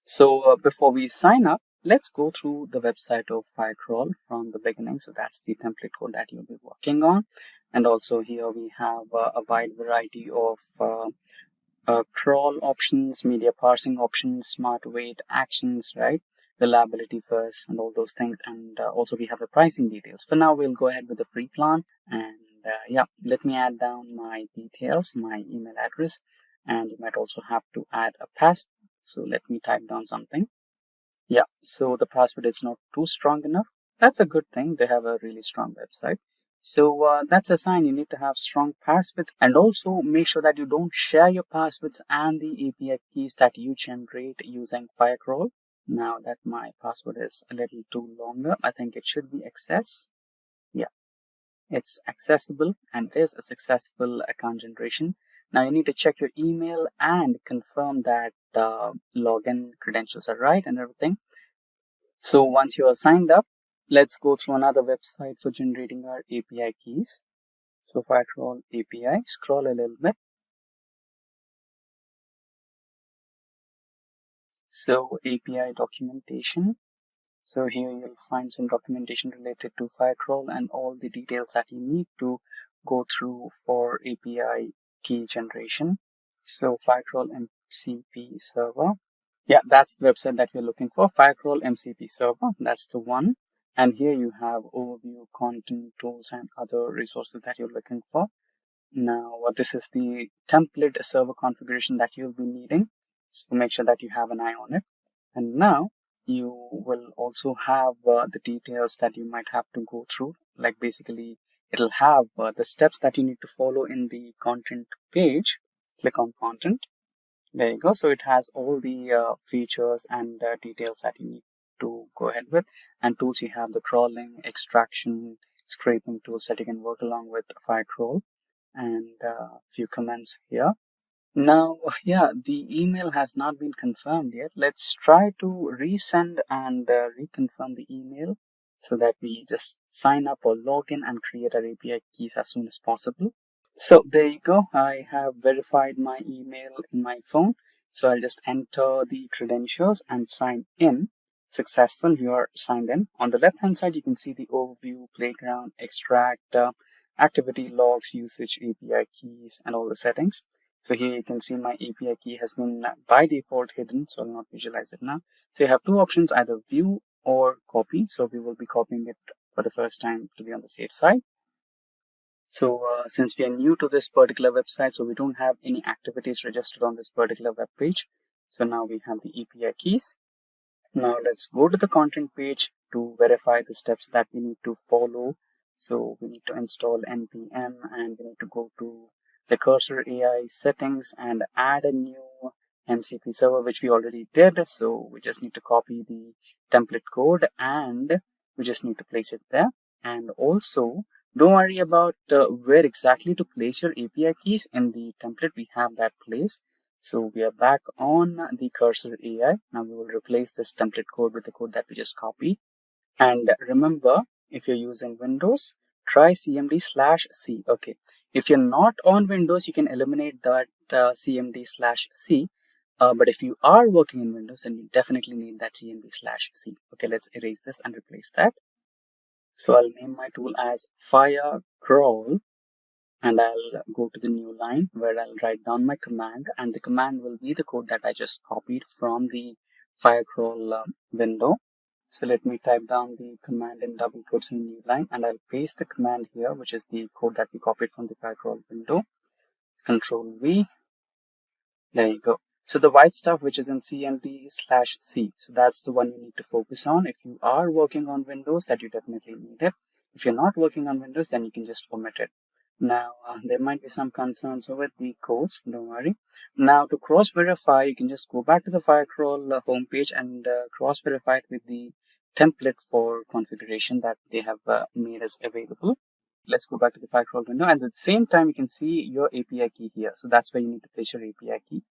So before we sign up, let's go through the website of Firecrawl from the beginning. So that's the template code that you'll be working on. And also here we have a wide variety of crawl options, media parsing options, smart weight actions, right? Reliability first and all those things. And also we have the pricing details. For now, we'll go ahead with the free plan. And yeah, let me add down my details, my email address, and you might also have to add a password. So let me type down something. Yeah, so the password is not too strong enough. That's a good thing. They have a really strong website. So that's a sign you need to have strong passwords, and also make sure that you don't share your passwords and the API keys that you generate using Firecrawl. Now that my password is a little too longer, I think it should be access. Yeah, it's accessible and it is a successful account generation. Now you need to check your email and confirm that login credentials are right and everything. So once you are signed up, let's go through another website for generating our API keys. So Firecrawl API, scroll a little bit. So API documentation. So here you'll find some documentation related to Firecrawl and all the details that you need to go through for API key generation. So Firecrawl MCP server. Yeah, that's the website that we're looking for. Firecrawl MCP server. That's the one. And here you have overview, content, tools, and other resources that you're looking for. Now, this is the template server configuration that you'll be needing. So make sure that you have an eye on it. And now you will also have the details that you might have to go through. Like basically, it'll have the steps that you need to follow in the content page. Click on content. There you go. So it has all the features and details that you need to go ahead with. And tools, you have the crawling, extraction, scraping tools that you can work along with Firecrawl, and a few comments here. Now, yeah, the email has not been confirmed yet. Let's try to resend and reconfirm the email so that we just sign up or log in and create our API keys as soon as possible. So there you go. I have verified my email in my phone. So I'll just enter the credentials and sign in. Successful, you are signed in. On the left hand side, you can see the overview, playground, extract, activity logs, usage, API keys, and all the settings. So here you can see my API key has been by default hidden, so I'll not visualize it now. So you have two options, either view or copy. So we will be copying it for the first time to be on the safe side. So since we are new to this particular website, so we don't have any activities registered on this particular web page. So now we have the API keys. Now let's go to the content page to verify the steps that we need to follow. So we need to install npm and we need to go to the Cursor AI settings and add a new MCP server, which we already did. So we just need to copy the template code and we just need to place it there. And also, don't worry about where exactly to place your API keys in the template. We have that place. So we are back on the Cursor AI. Now we will replace this template code with the code that we just copied. And remember, if you're using Windows, try cmd/c. Okay. If you're not on Windows, you can eliminate that cmd/c. But if you are working in Windows, then you definitely need that cmd/c. Okay, let's erase this and replace that. So I'll name my tool as Firecrawl, and I'll go to the new line where I'll write down my command, and the command will be the code that I just copied from the Firecrawl window. So let me type down the command in double quotes in the new line, and I'll paste the command here, which is the code that we copied from the Firecrawl window. Control V. There you go. So the white stuff, which is in cmd/c, so that's the one you need to focus on. If you are working on Windows, that you definitely need it. If you're not working on Windows, then you can just omit it. Now, there might be some concerns with the codes, don't worry. Now, to cross-verify, you can just go back to the Firecrawl homepage and cross-verify it with the template for configuration that they have made us available. Let's go back to the Firecrawl window, and at the same time, you can see your API key here. So that's where you need to place your API key.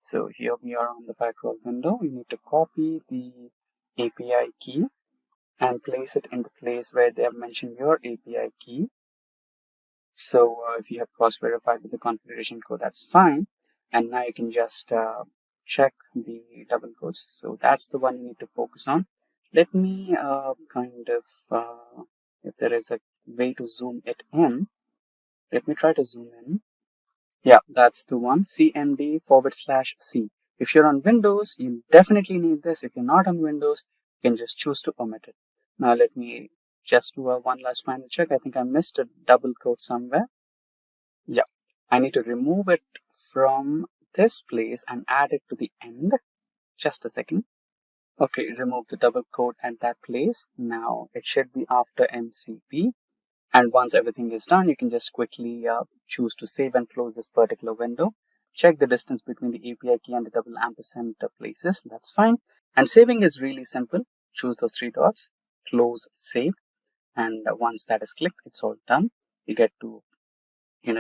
So here we are on the Firecrawl window. You need to copy the API key and place it in the place where they have mentioned your API key. So if you have cross-verified with the configuration code, that's fine. And now you can just check the double quotes. So that's the one you need to focus on. Let me if there is a way to zoom it in, let me try to zoom in. Yeah, that's the one, cmd/c. If you're on Windows, you definitely need this. If you're not on Windows, you can just choose to omit it. Now let me just do one last final check. I think I missed a double quote somewhere. Yeah, I need to remove it from this place and add it to the end. Just a second. Okay, remove the double quote at that place. Now it should be after MCP. And once everything is done, you can just quickly choose to save and close this particular window. Check the distance between the API key and the double ampersand places. That's fine. And saving is really simple. Choose those three dots, close, save. And once that is clicked, it's all done. You get to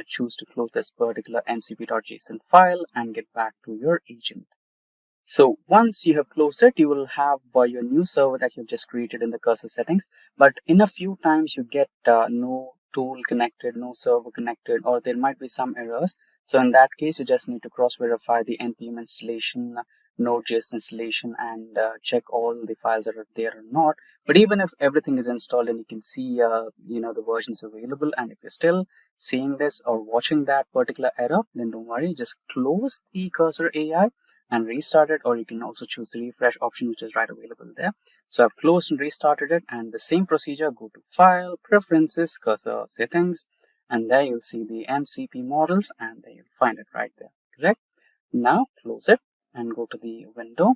choose to close this particular mcp.json file and get back to your agent. So once you have closed it, you will have your new server that you've just created in the cursor settings. But in a few times you get no tool connected, no server connected, or there might be some errors. So in that case, you just need to cross verify the npm installation, node.js installation, and check all the files that are there or not. But even if everything is installed and you can see the versions available, and if you're still seeing this or watching that particular error, then don't worry, just close the cursor AI and restart it, or you can also choose the refresh option, which is right available there. So I've closed and restarted it, and the same procedure, go to File, Preferences, Cursor Settings, and there you'll see the MCP models, and there you'll find it right there, correct? Now close it and go to the window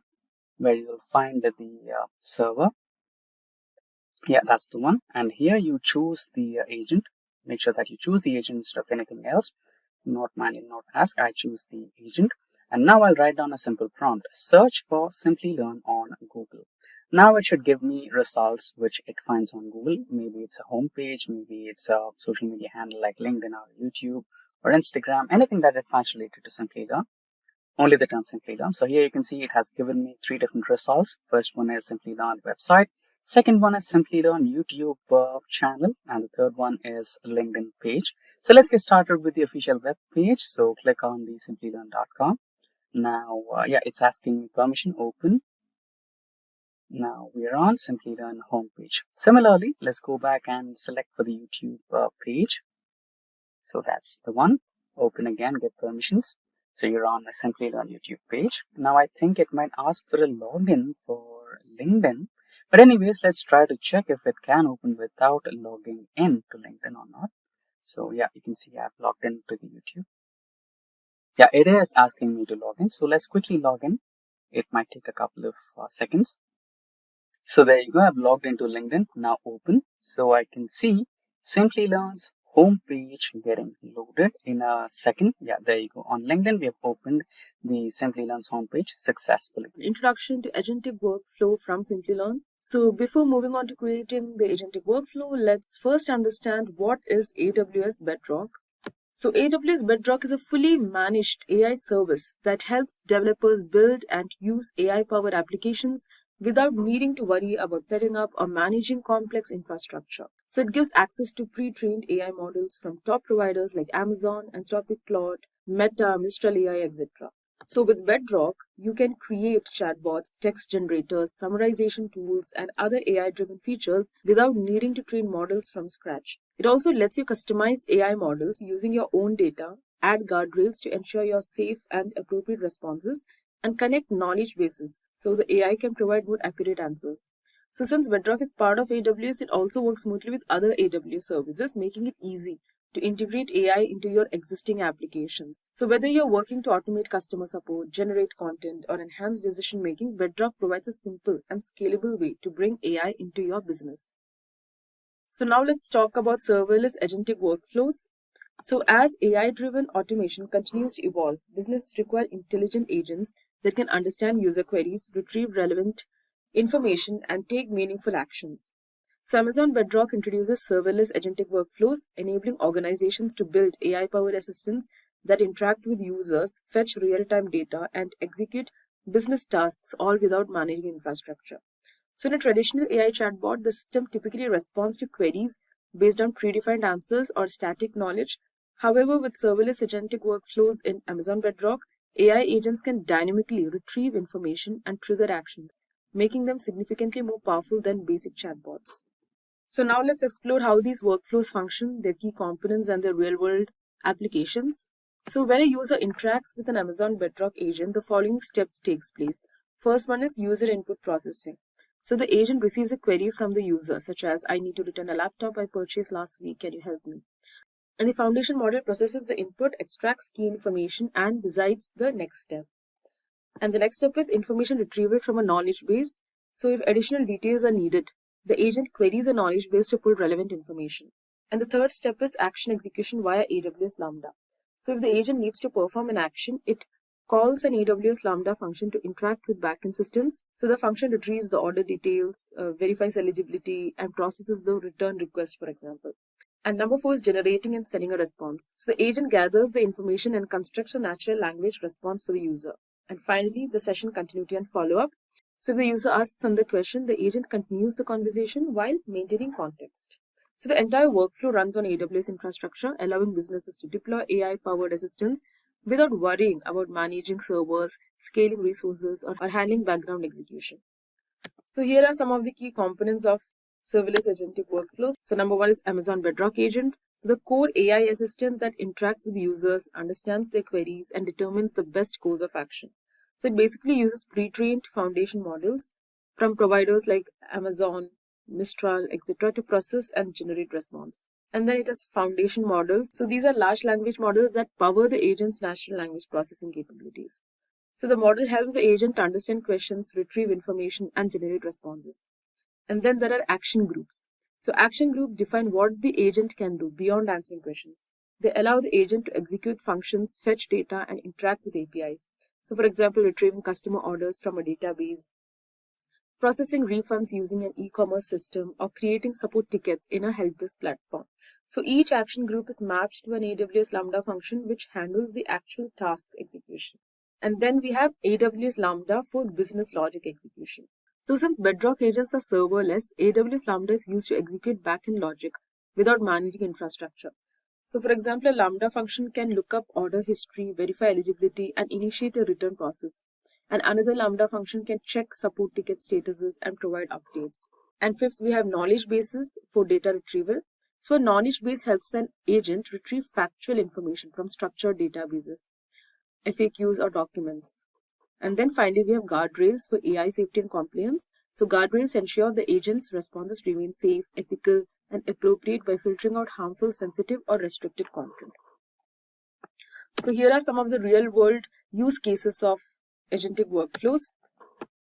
where you will find the server. Yeah, that's the one. And here you choose the agent. Make sure that you choose the agent instead of anything else. Not manual, not ask. I choose the agent. And now I'll write down a simple prompt. Search for Simplilearn on Google. Now it should give me results which it finds on Google. Maybe it's a home page, maybe it's a social media handle like LinkedIn or YouTube or Instagram, anything that it finds related to Simplilearn. Only the term Simplilearn. So here you can see it has given me 3 different results. First one is Simplilearn website. Second one is Simplilearn YouTube channel, and the third one is LinkedIn page. So let's get started with the official web page. So click on the simplilearn.com. Now, it's asking me permission, open. Now we're on Simplilearn homepage. Similarly, let's go back and select for the YouTube page. So that's the one. Open again, get permissions. So you're on the Simplilearn YouTube page. Now I think it might ask for a login for LinkedIn. But anyways, let's try to check if it can open without logging in to LinkedIn or not. So yeah, you can see I've logged into the YouTube. Yeah, it is asking me to log in. So let's quickly log in. It might take a couple of seconds. So there you go. I've logged into LinkedIn. Now open. So I can see Simplilearn's homepage getting loaded in a second. Yeah, there you go. On LinkedIn, we have opened the Simplilearn's homepage successfully. Introduction to Agentic Workflow from Simplilearn. So before moving on to creating the Agentic Workflow, let's first understand what is AWS Bedrock. So AWS Bedrock is a fully managed AI service that helps developers build and use AI-powered applications without needing to worry about setting up or managing complex infrastructure. So it gives access to pre-trained AI models from top providers like Amazon, Anthropic, Claude, Meta, Mistral AI, etc. So with Bedrock, you can create chatbots, text generators, summarization tools, and other AI-driven features without needing to train models from scratch. It also lets you customize AI models using your own data, add guardrails to ensure your safe and appropriate responses, and connect knowledge bases so the AI can provide more accurate answers. So since Bedrock is part of AWS, it also works smoothly with other AWS services, making it easy to integrate AI into your existing applications. So whether you're working to automate customer support, generate content, or enhance decision making, Bedrock provides a simple and scalable way to bring AI into your business. So now let's talk about serverless agentic workflows. So as AI-driven automation continues to evolve, businesses require intelligent agents that can understand user queries, retrieve relevant information, and take meaningful actions. So Amazon Bedrock introduces serverless agentic workflows, enabling organizations to build AI-powered assistants that interact with users, fetch real-time data, and execute business tasks, all without managing infrastructure. So in a traditional AI chatbot, the system typically responds to queries based on predefined answers or static knowledge. However, with serverless agentic workflows in Amazon Bedrock, AI agents can dynamically retrieve information and trigger actions, making them significantly more powerful than basic chatbots. So now let's explore how these workflows function, their key components, and their real-world applications. So when a user interacts with an Amazon Bedrock agent, the following steps takes place. First one is user input processing. So the agent receives a query from the user, such as, I need to return a laptop I purchased last week, can you help me? And the foundation model processes the input, extracts key information, and decides the next step. And the next step is information retrieval from a knowledge base. So if additional details are needed, the agent queries a knowledge base to pull relevant information. And the third step is action execution via AWS Lambda. So if the agent needs to perform an action, it calls an AWS Lambda function to interact with backend systems. So the function retrieves the order details, verifies eligibility, and processes the return request, for example. And number 4 is generating and sending a response. So the agent gathers the information and constructs a natural language response for the user. And finally, the session continuity and follow-up. So if the user asks another question, the agent continues the conversation while maintaining context. So the entire workflow runs on AWS infrastructure, allowing businesses to deploy AI-powered assistants without worrying about managing servers, scaling resources, or handling background execution. So here are some of the key components of serverless agentic workflows. So number 1 is Amazon Bedrock Agent. So the core AI assistant that interacts with users, understands their queries, and determines the best course of action. So it basically uses pre-trained foundation models from providers like Amazon, Mistral, etc. to process and generate response. And then it has foundation models. So these are large language models that power the agent's natural language processing capabilities. So the model helps the agent to understand questions, retrieve information, and generate responses. And then there are action groups. So action groups define what the agent can do beyond answering questions. They allow the agent to execute functions, fetch data, and interact with APIs. So for example, retrieving customer orders from a database, processing refunds using an e-commerce system, or creating support tickets in a help desk platform. So each action group is mapped to an AWS Lambda function which handles the actual task execution. And then we have AWS Lambda for business logic execution. So since Bedrock agents are serverless, AWS Lambda is used to execute backend logic without managing infrastructure. So for example, a Lambda function can look up order history, verify eligibility, and initiate a return process. And another Lambda function can check support ticket statuses and provide updates. And fifth, we have knowledge bases for data retrieval. So a knowledge base helps an agent retrieve factual information from structured databases, FAQs, or documents. And then finally, we have guardrails for AI safety and compliance. So guardrails ensure the agent's responses remain safe, ethical, and appropriate by filtering out harmful, sensitive, or restricted content. So here are some of the real-world use cases of agentic workflows.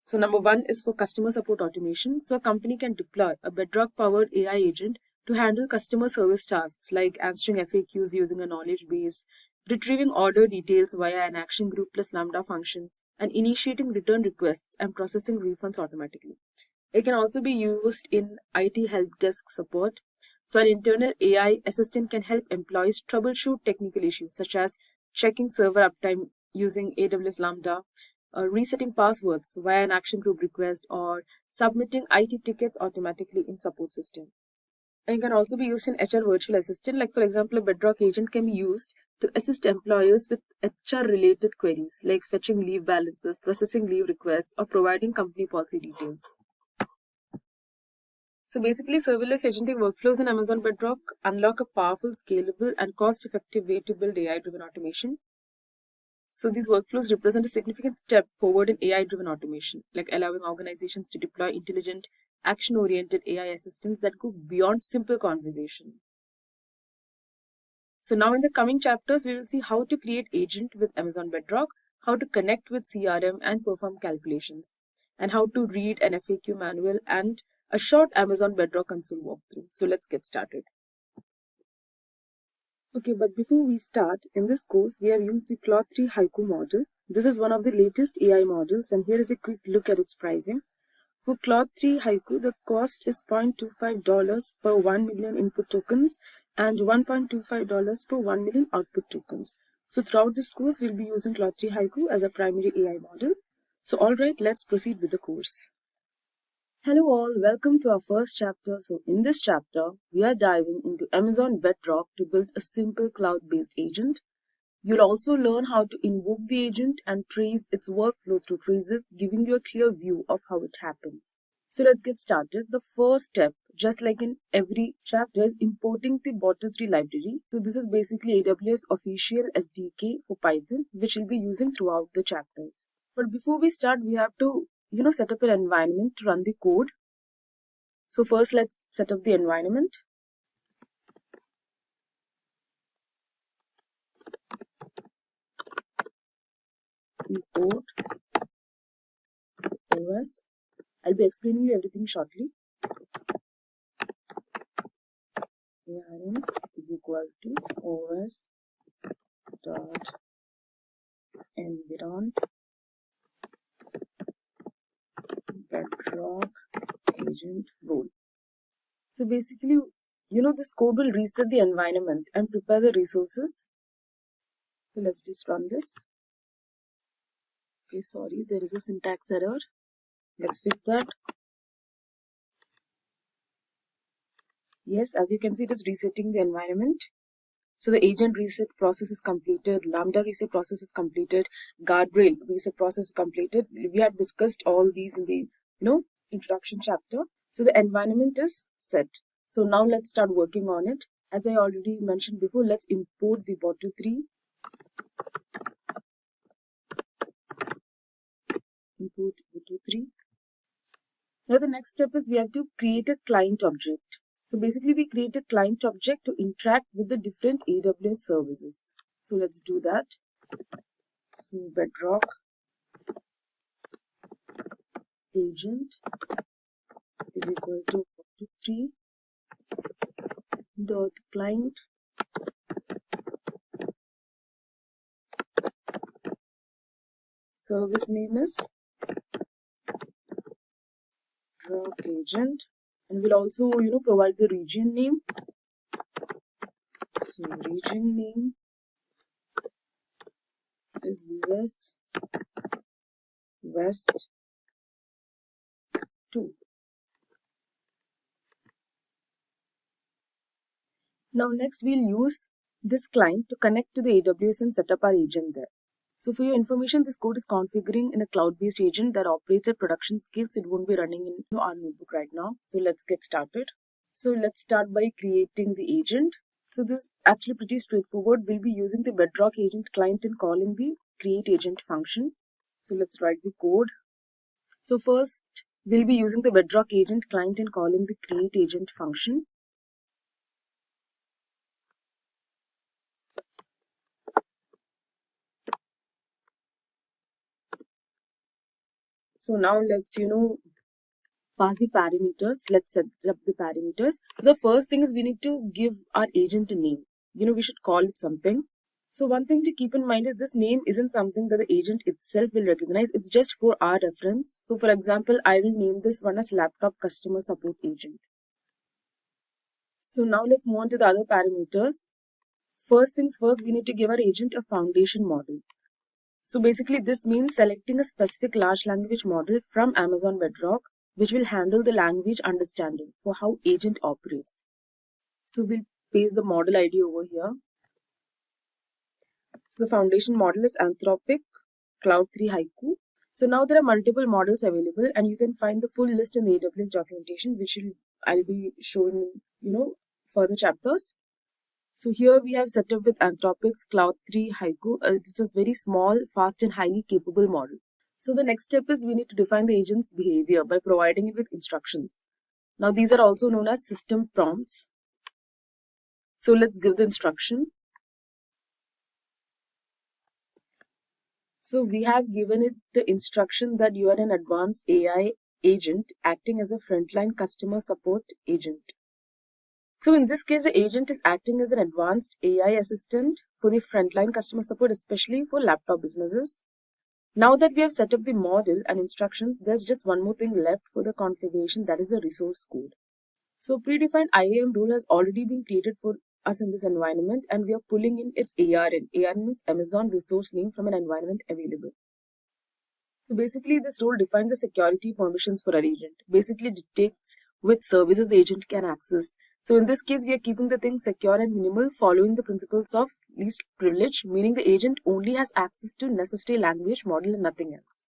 So number 1 is for customer support automation. So a company can deploy a Bedrock-powered AI agent to handle customer service tasks like answering FAQs using a knowledge base, retrieving order details via an action group plus Lambda function, and initiating return requests and processing refunds automatically. It can also be used in IT help desk support. So an internal AI assistant can help employees troubleshoot technical issues such as checking server uptime using AWS Lambda, resetting passwords via an action group request, or submitting IT tickets automatically in support system. And it can also be used in HR virtual assistant. Like for example, a Bedrock agent can be used to assist employers with HR related queries like fetching leave balances, processing leave requests, or providing company policy details. So basically, serverless agentic workflows in Amazon Bedrock unlock a powerful, scalable, and cost-effective way to build AI-driven automation. So these workflows represent a significant step forward in AI-driven automation, like allowing organizations to deploy intelligent, action-oriented AI assistants that go beyond simple conversation. So now in the coming chapters, we will see how to create agent with Amazon Bedrock, how to connect with CRM and perform calculations, and how to read an FAQ manual and a short Amazon Bedrock console walkthrough. So let's get started. Okay, but before we start, in this course, we have used the Claude 3 Haiku model. This is one of the latest AI models, and here is a quick look at its pricing. For Claude 3 Haiku, the cost is $0.25 per 1 million input tokens and $1.25 per 1 million output tokens. So throughout this course, we'll be using Claude 3 Haiku as a primary AI model. So alright, let's proceed with the course. Hello all, welcome to our first chapter. So in this chapter, we are diving into Amazon Bedrock to build a simple cloud-based agent. You'll also learn how to invoke the agent and trace its workflow through traces, giving you a clear view of how it happens. So let's get started. The first step just like in every chapter, is importing the Bottle3 library. So this is basically AWS official SDK for Python, which we'll be using throughout the chapters. But before we start, we have to, set up an environment to run the code. So first, let's set up the environment. Import OS. I'll be explaining you everything shortly. ARM is equal to OS dot environ bedrock agent role. So basically, this code will reset the environment and prepare the resources. So let's just run this. Okay, sorry, there is a syntax error. Let's fix that. Yes, as you can see, it is resetting the environment. So the agent reset process is completed, Lambda reset process is completed, guardrail reset process is completed. We have discussed all these in the introduction chapter. So the environment is set. So now let's start working on it. As I already mentioned before, let's import the Bottle3. Import Bottle3. Now the next step is we have to create a client object. So basically we create a client object to interact with the different AWS services. So let's do that. So bedrock agent is equal to Bottle3 dot client service name is bedrock agent, and we'll also provide the region name. So region name is US West 2. Now next we'll use this client to connect to the AWS and set up our agent there. So for your information, this code is configuring in a cloud-based agent that operates at production scale, so it won't be running in our notebook right now. So let's get started. So let's start by creating the agent. So this is actually pretty straightforward. We'll be using the Bedrock agent client and calling the create agent function. So let's write the code. So first, we'll be using the Bedrock agent client and calling the create agent function. So now let's, pass the parameters. Let's set up the parameters. So the first thing is we need to give our agent a name. We should call it something. So one thing to keep in mind is this name isn't something that the agent itself will recognize. It's just for our reference. So for example, I will name this one as laptop customer support agent. So now let's move on to the other parameters. First things first, we need to give our agent a foundation model. So basically this means selecting a specific large language model from Amazon Bedrock, which will handle the language understanding for how agent operates. So we'll paste the model ID over here. So the foundation model is Anthropic Cloud 3 Haiku. So now there are multiple models available, and you can find the full list in the AWS documentation, which I'll be showing in further chapters. So here we have set up with Anthropic's Cloud 3 Haiku. This is very small, fast and highly capable model. So the next step is we need to define the agent's behavior by providing it with instructions. Now these are also known as system prompts. So let's give the instruction. So we have given it the instruction that you are an advanced AI agent acting as a frontline customer support agent. So in this case, the agent is acting as an advanced AI assistant for the frontline customer support, especially for laptop businesses. Now that we have set up the model and instructions, there's just one more thing left for the configuration, that is the resource code. So predefined IAM role has already been created for us in this environment, and we are pulling in its ARN. ARN means Amazon resource name from an environment available. So basically this role defines the security permissions for our agent. Basically dictates which services the agent can access. So in this case, we are keeping the thing secure and minimal, following the principles of least privilege, meaning the agent only has access to necessary language model and nothing else.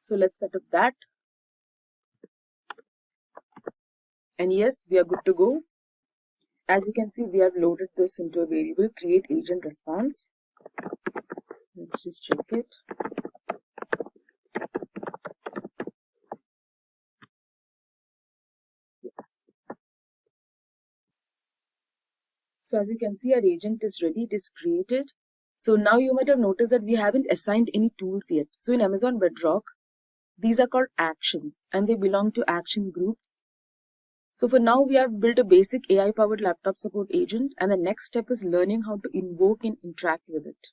So let's set up that. And yes, we are good to go. As you can see, we have loaded this into a variable, create agent response. Let's just check it. Yes. So as you can see, our agent is ready, it is created. So now you might have noticed that we haven't assigned any tools yet. So in Amazon Bedrock, these are called actions and they belong to action groups. So for now, we have built a basic AI-powered laptop support agent, and the next step is learning how to invoke and interact with it.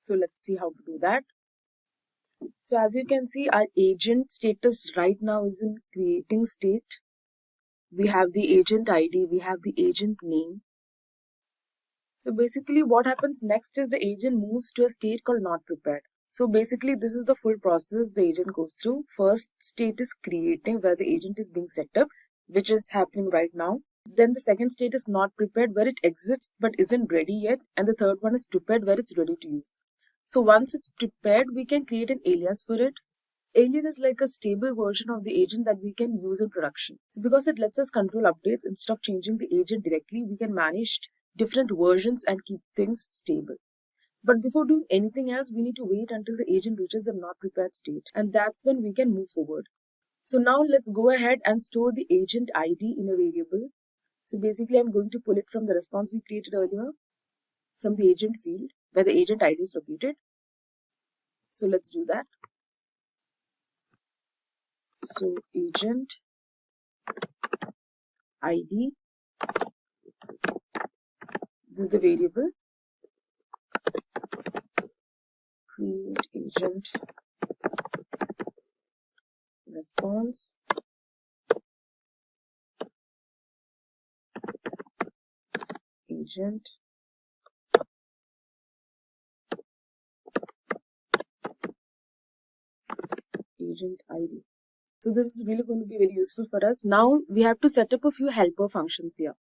So let's see how to do that. So as you can see, our agent status right now is in creating state. We have the agent ID, we have the agent name. So basically what happens next is the agent moves to a state called not prepared. So basically this is the full process the agent goes through. First state is creating, where the agent is being set up, which is happening right now. Then the second state is not prepared, where it exists but isn't ready yet. And the third one is prepared, where it's ready to use. So once it's prepared, we can create an alias for it. Alias is like a stable version of the agent that we can use in production. So because it lets us control updates, instead of changing the agent directly, we can manage different versions and keep things stable. But before doing anything else, we need to wait until the agent reaches the not prepared state, and that's when we can move forward. So now let's go ahead and store the agent ID in a variable. So basically I'm going to pull it from the response we created earlier, from the agent field where the agent ID is located. So let's do that. So agent ID, this is the variable, create agent response, agent ID. So this is really going to be very useful for us. Now we have to set up a few helper functions here.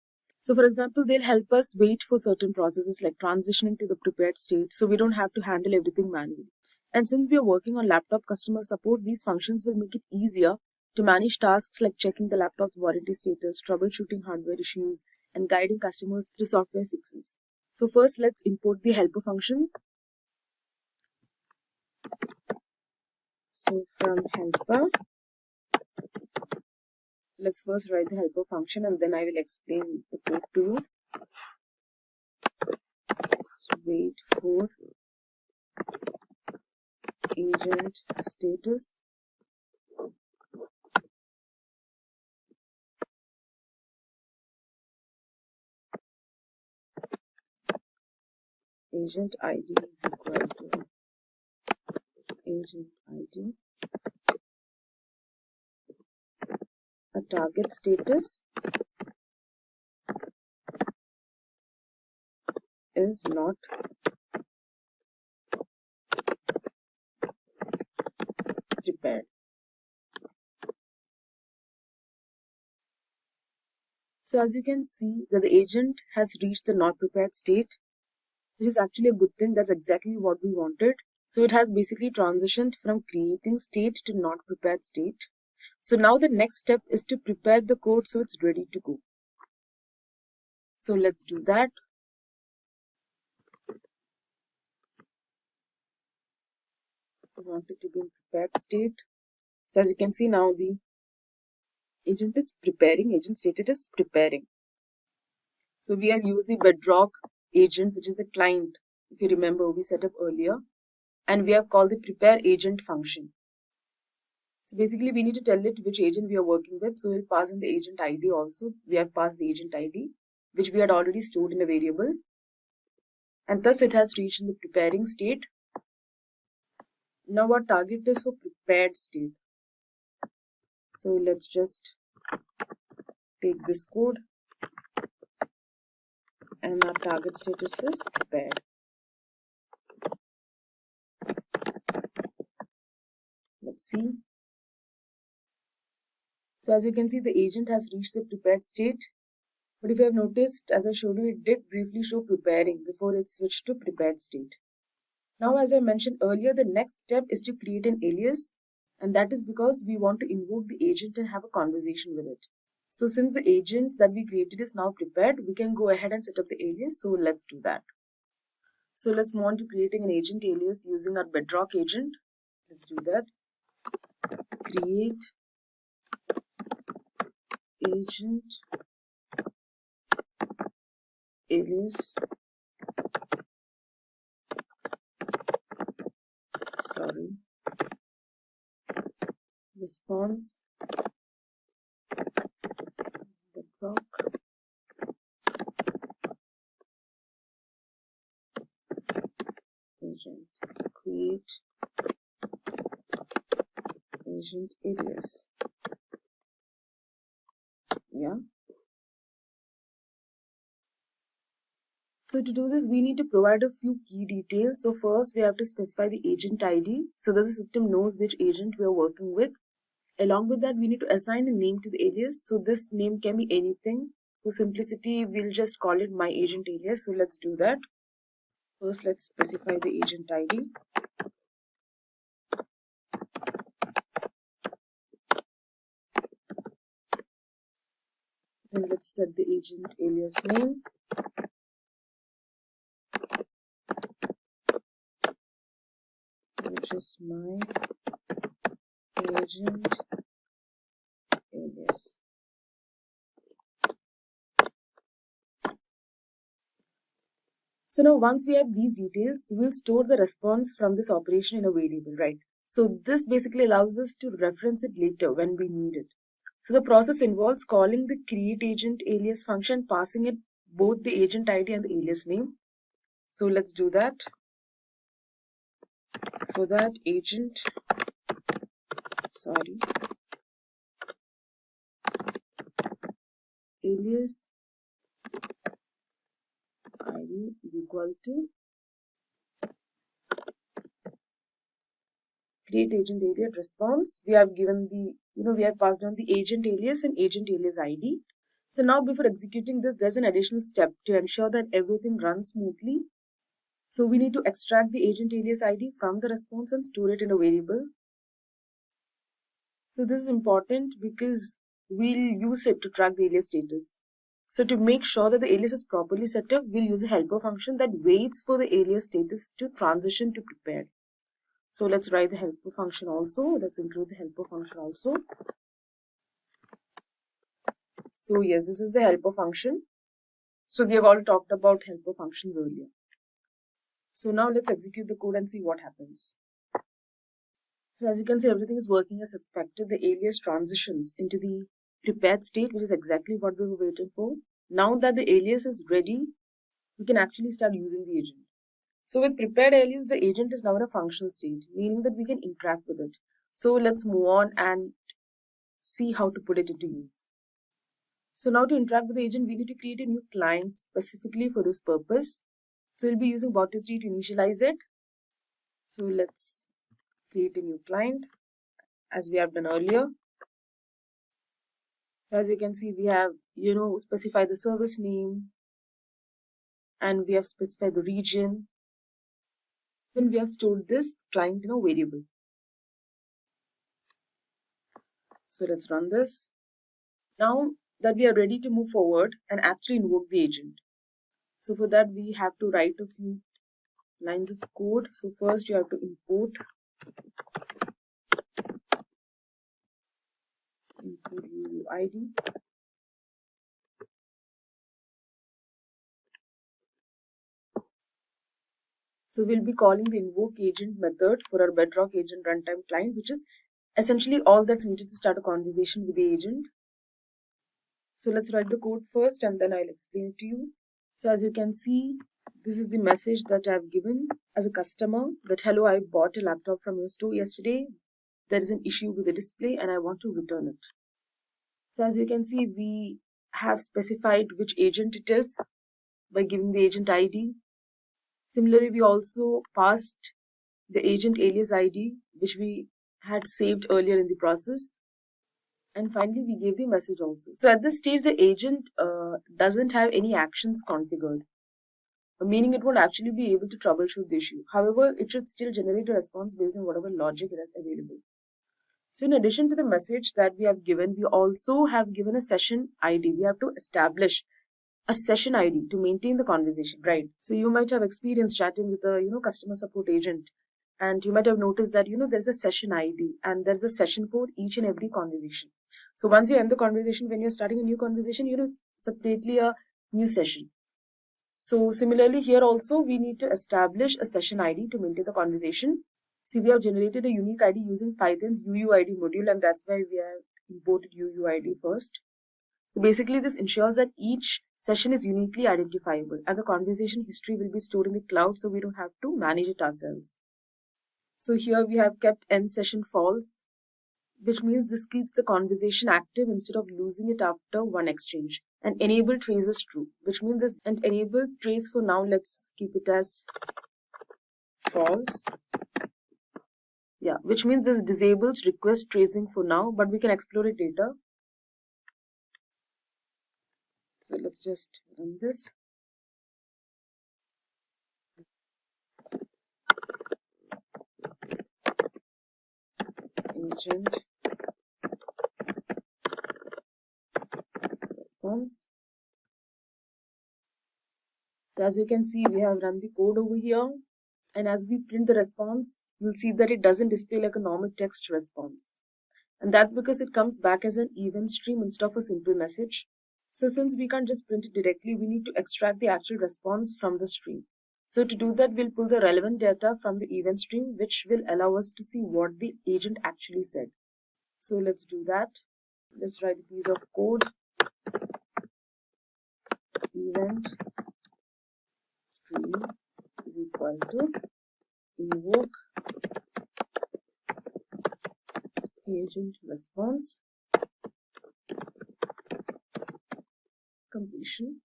So for example, they'll help us wait for certain processes like transitioning to the prepared state, so we don't have to handle everything manually. And since we are working on laptop customer support, these functions will make it easier to manage tasks like checking the laptop's warranty status, troubleshooting hardware issues, and guiding customers through software fixes. So first, let's import the helper function. So from helper, let's first write the helper function and then I will explain the code to you. So wait for agent status, agent ID is equal to agent ID, a target status is not prepared. So as you can see that the agent has reached the not prepared state, which is actually a good thing. That's exactly what we wanted. So it has basically transitioned from creating state to not prepared state. So now the next step is to prepare the code so it's ready to go. So let's do that. We want it to be in prepared state. So as you can see now the agent is preparing, agent status is preparing. So we have used the Bedrock agent, which is the client, if you remember we set up earlier, and we have called the prepare agent function. So basically we need to tell it which agent we are working with. So we'll pass in the agent ID also. We have passed the agent ID, which we had already stored in a variable. And thus it has reached in the preparing state. Now our target is for prepared state. So let's just take this code. And our target status is prepared. Let's see. So as you can see, the agent has reached the prepared state. But if you have noticed, as I showed you, it did briefly show preparing before it switched to prepared state. Now, as I mentioned earlier, the next step is to create an alias. And that is because we want to invoke the agent and have a conversation with it. So since the agent that we created is now prepared, we can go ahead and set up the alias. So let's do that. So let's move on to creating an agent alias using our Bedrock agent. Let's do that. Create agent alias. Response Bedrock agent. Create agent alias. Yeah. So to do this, we need to provide a few key details. So first, we have to specify the agent ID so that the system knows which agent we are working with. Along with that, we need to assign a name to the alias. So this name can be anything. For simplicity, we'll just call it my agent alias. So let's do that. First, let's specify the agent ID. Then let's set the agent alias name. Which is my agent alias. So now once we have these details, we'll store the response from this operation in a variable, right? So this basically allows us to reference it later when we need it. So the process involves calling the create agent alias function, passing it both the agent ID and the alias name. So let's do that. For that, agent alias ID is equal to create agent alias response. We have given the, we have passed on the agent alias and agent alias ID. So now before executing this, there's an additional step to ensure that everything runs smoothly. So we need to extract the agent alias ID from the response and store it in a variable. So this is important because we'll use it to track the alias status. So to make sure that the alias is properly set up, we'll use a helper function that waits for the alias status to transition to prepared. So let's write the helper function also. Let's include the helper function also. So yes, this is the helper function. So we have all talked about helper functions earlier. So now let's execute the code and see what happens. So as you can see, everything is working as expected. The alias transitions into the prepared state, which is exactly what we were waiting for. Now that the alias is ready, we can actually start using the agent. So with prepared alias, the agent is now in a functional state, meaning that we can interact with it. So let's move on and see how to put it into use. So now to interact with the agent, we need to create a new client specifically for this purpose. So we'll be using bot23 to initialize it. So let's create a new client as we have done earlier. As you can see, we have, specified the service name and we have specified the region. Then we have stored this client in a variable. So let's run this. Now that we are ready to move forward and actually invoke the agent. So for that, we have to write a few lines of code. So first you have to import UUID. So we'll be calling the invoke agent method for our Bedrock agent runtime client, which is essentially all that's needed to start a conversation with the agent. So let's write the code first and then I'll explain it to you. So as you can see, this is the message that I've given as a customer that, hello, I bought a laptop from your store yesterday. There is an issue with the display and I want to return it. So as you can see, we have specified which agent it is by giving the agent ID. Similarly, we also passed the agent alias ID, which we had saved earlier in the process. And finally, we gave the message also. So at this stage, the agent doesn't have any actions configured, meaning it won't actually be able to troubleshoot the issue. However, it should still generate a response based on whatever logic it has available. So in addition to the message that we have given, we also have given a session ID. We have to establish a session ID to maintain the conversation, right? So you might have experienced chatting with a, customer support agent, and you might have noticed that, there's a session ID and there's a session for each and every conversation. So once you end the conversation, when you're starting a new conversation, it's separately a new session. So similarly here also, we need to establish a session ID to maintain the conversation. So we have generated a unique ID using Python's UUID module, and that's why we have imported UUID first. So basically this ensures that each session is uniquely identifiable and the conversation history will be stored in the cloud, so we don't have to manage it ourselves. So here we have kept end session false, which means this keeps the conversation active instead of losing it after one exchange. And enable trace is true, which means this, and enable trace for now, let's keep it as false. Yeah, which means this disables request tracing for now, but we can explore it later. So let's just run this. Agent response. So as you can see, we have run the code over here, and as we print the response, you'll see that it doesn't display like a normal text response, and that's because it comes back as an event stream instead of a simple message. So since we can't just print it directly, we need to extract the actual response from the stream. So to do that, we'll pull the relevant data from the event stream, which will allow us to see what the agent actually said. So let's do that. Let's write a piece of code. Event stream is equal to invoke agent response completion.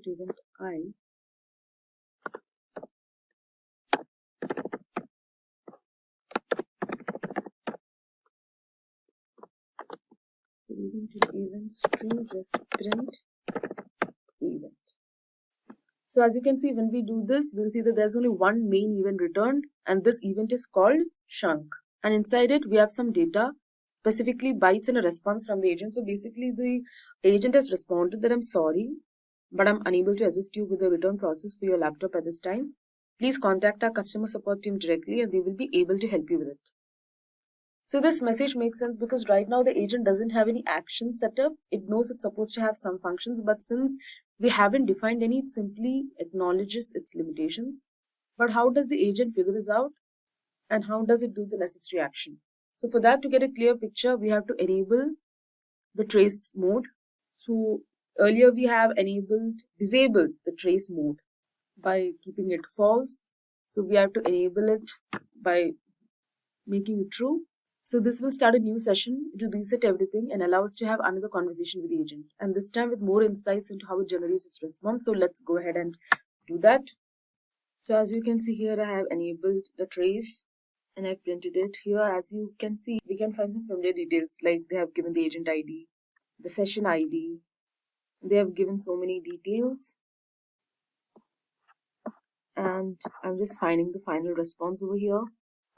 Event I event string, just print event. So as you can see, when we do this, we'll see that there's only one main event returned, and this event is called chunk, and inside it we have some data, specifically bytes and a response from the agent. So basically the agent has responded that I'm sorry, but I'm unable to assist you with the return process for your laptop at this time. Please contact our customer support team directly and they will be able to help you with it. So this message makes sense because right now the agent doesn't have any actions set up. It knows it's supposed to have some functions, but since we haven't defined any, it simply acknowledges its limitations. But how does the agent figure this out? And how does it do the necessary action? So for that, to get a clear picture, we have to enable the trace mode. So earlier we have disabled the trace mode by keeping it false. So we have to enable it by making it true. So this will start a new session. It will reset everything and allow us to have another conversation with the agent. And this time with more insights into how it generates its response. So let's go ahead and do that. So as you can see here, I have enabled the trace and I've printed it. Here, as you can see, we can find some familiar details like they have given the agent ID, the session ID. They have given so many details. And I'm just finding the final response over here.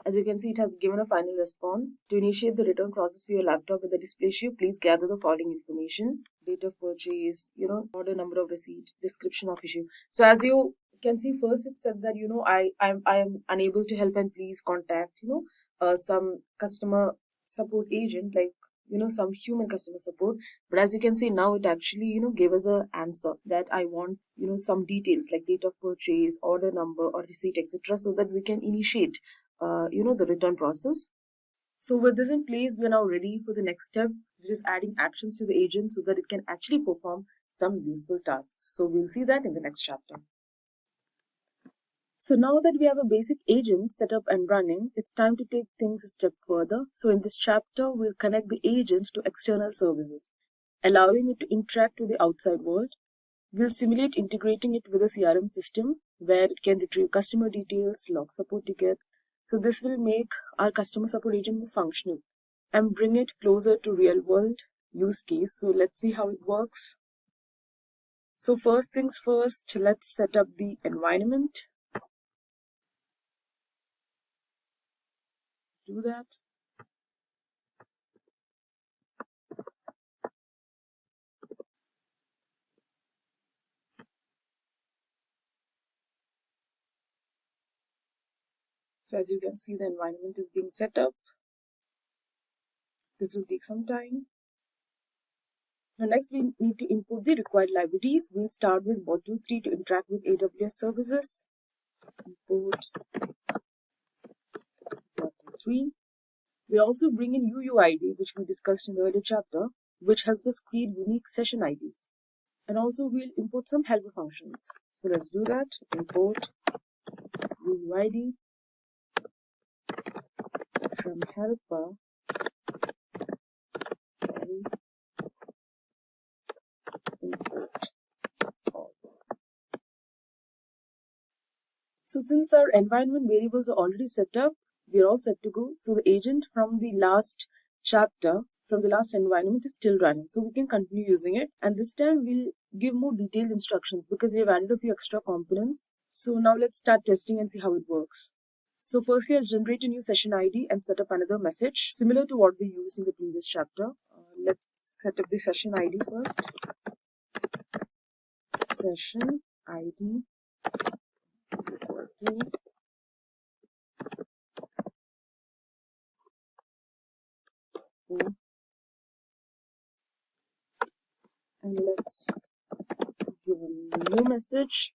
As you can see, it has given a final response. To initiate the return process for your laptop with the display issue, please gather the following information: date of purchase, order number of receipt, description of issue. So as you can see, first it said that, I am unable to help and please contact, some customer support agent, like, some human customer support. But as you can see now, it actually, gave us an answer that I want, some details like date of purchase, order number or receipt, etc., so that we can initiate the return process. So with this in place, we are now ready for the next step, which is adding actions to the agent so that it can actually perform some useful tasks. So we'll see that in the next chapter. So now that we have a basic agent set up and running, it's time to take things a step further. So in this chapter, we'll connect the agent to external services, allowing it to interact with the outside world. We'll simulate integrating it with a CRM system where it can retrieve customer details, log support tickets. So this will make our customer support agent more functional and bring it closer to real world use case. So let's see how it works. So first things first, let's set up the environment. do that. So as you can see, the environment is being set up. This will take some time. Now next we need to import the required libraries. We'll start with module 3 to interact with AWS services. Import module 3. We also bring in UUID, which we discussed in the earlier chapter, which helps us create unique session IDs. And also we'll import some helper functions. So let's do that. Import UUID from helper. Import all. So since our environment variables are already set up, we are all set to go. So the agent from the last chapter, from the last environment is still running. So we can continue using it. And this time we'll give more detailed instructions because we have added a few extra components. So now let's start testing and see how it works. So firstly, I'll generate a new session ID and set up another message similar to what we used in the previous chapter. Let's set up the session ID first. Session ID equal to and let's give a new message.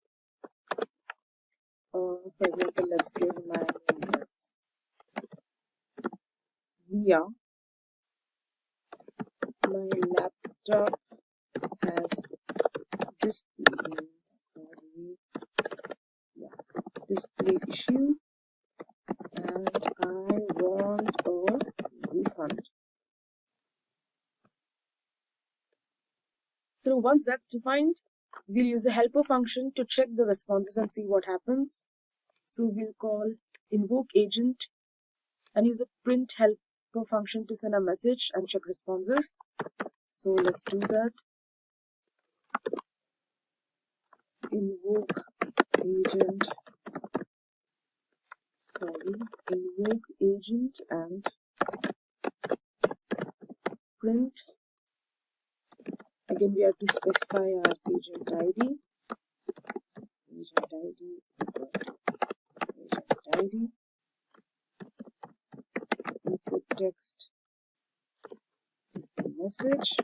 For example, let's give my name as Via. My laptop has display issue and I want a refund. So once that's defined, we'll use a helper function to check the responses and see what happens. So we'll call invoke agent and use a print helper function to send a message and check responses. So let's do that. Invoke agent and print. Again, we have to specify our agent ID. Input text is the message.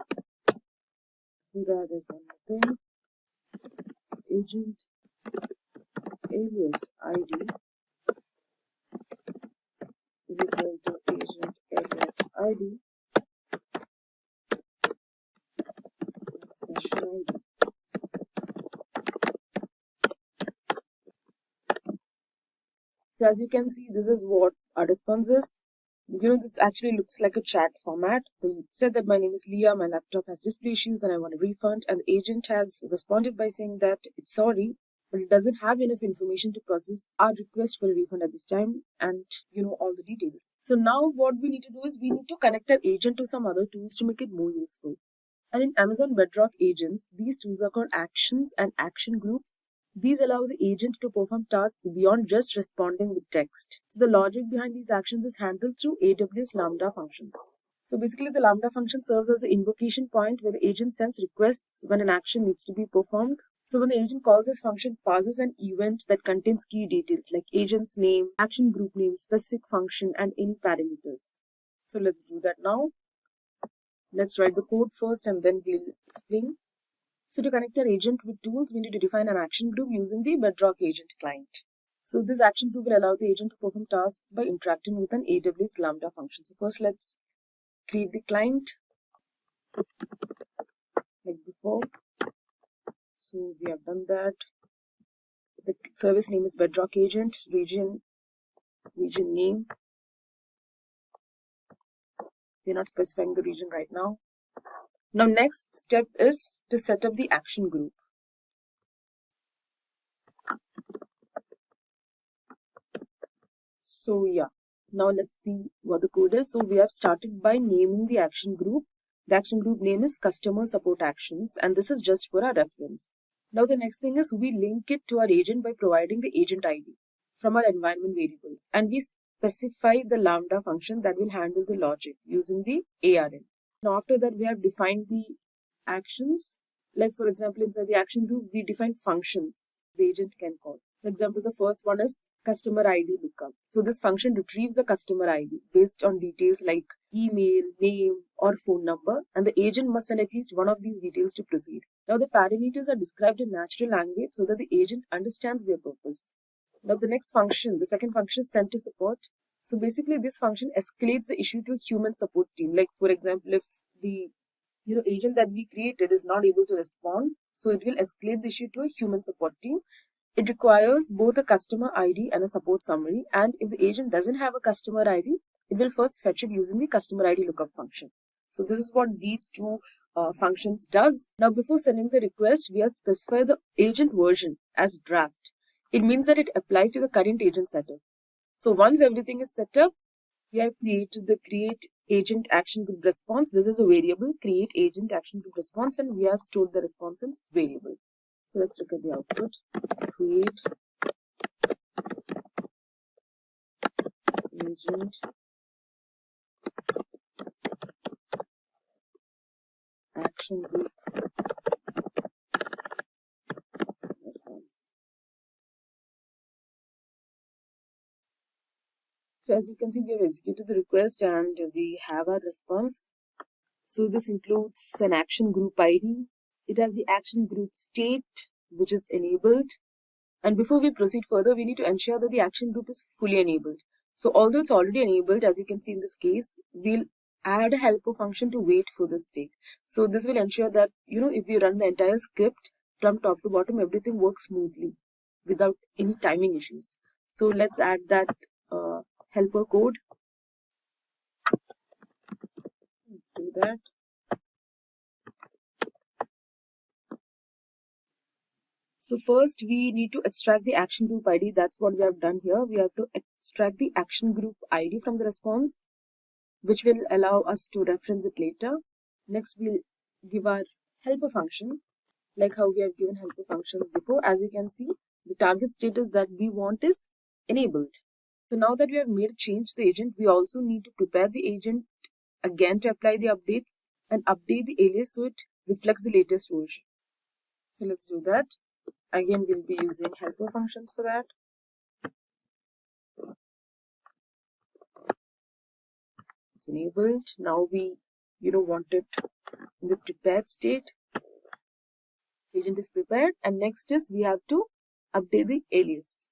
Do that as one more thing. Agent alias ID is equal to agent alias ID session ID. So as you can see, this is what our response is. This actually looks like a chat format. We said that my name is Leah, my laptop has display issues and I want a refund, and the agent has responded by saying that it's sorry, but it doesn't have enough information to process our request for a refund at this time, and all the details. So now what we need to do is we need to connect our agent to some other tools to make it more useful. And in Amazon Bedrock agents, these tools are called actions and action groups. These allow the agent to perform tasks beyond just responding with text. So the logic behind these actions is handled through AWS Lambda functions. So basically the Lambda function serves as the invocation point where the agent sends requests when an action needs to be performed. So when the agent calls this function, passes an event that contains key details like agent's name, action group name, specific function, and any parameters. So let's do that now. Let's write the code first and then we'll explain. So to connect our agent with tools, we need to define an action group using the Bedrock agent client. So this action group will allow the agent to perform tasks by interacting with an AWS Lambda function. So first let's create the client like before. So we have done that. The service name is Bedrock agent, region name. We're not specifying the region right now. Now next step is to set up the action group. So yeah, now let's see what the code is. So we have started by naming the action group. The action group name is customer support actions, and this is just for our reference. Now the next thing is we link it to our agent by providing the agent ID from our environment variables, and we specify the lambda function that will handle the logic using the ARN. Now after that, we have defined the actions. Like for example, inside the action group, we define functions the agent can call. For example, the first one is customer ID lookup. So this function retrieves a customer ID based on details like email, name, or phone number, and the agent must send at least one of these details to proceed. Now the parameters are described in natural language so that the agent understands their purpose. Now the next function, the second function is send to support. So basically this function escalates the issue to a human support team. Like for example, if the agent that we created is not able to respond, so it will escalate the issue to a human support team. It requires both a customer ID and a support summary, and if the agent doesn't have a customer ID, it will first fetch it using the customer ID lookup function. So this is what these two functions does. Now before sending the request, we have specified the agent version as draft. It means that it applies to the current agent setup. So once everything is set up, we have created the create agent action group response. This is a variable, create agent action group response, and we have stored the response in this variable. So let's look at the output. Create agent action group response. So as you can see, we have executed the request and we have our response. So this includes an action group ID. It has the action group state, which is enabled. And before we proceed further, we need to ensure that the action group is fully enabled. So although it's already enabled, as you can see in this case, we'll add a helper function to wait for the state. So this will ensure that, if we run the entire script from top to bottom, everything works smoothly without any timing issues. So let's add that helper code. Let's do that. So first we need to extract the action group ID. That's what we have done here. We have to extract the action group ID from the response, which will allow us to reference it later. Next we'll give our helper function, like how we have given helper functions before. As you can see, the target status that we want is enabled. So now that we have made a change to the agent, we also need to prepare the agent again to apply the updates and update the alias so it reflects the latest version. So let's do that. Again, we'll be using helper functions for that. It's enabled. Now we, want it in the prepared state. Agent is prepared, and next is we have to update the alias.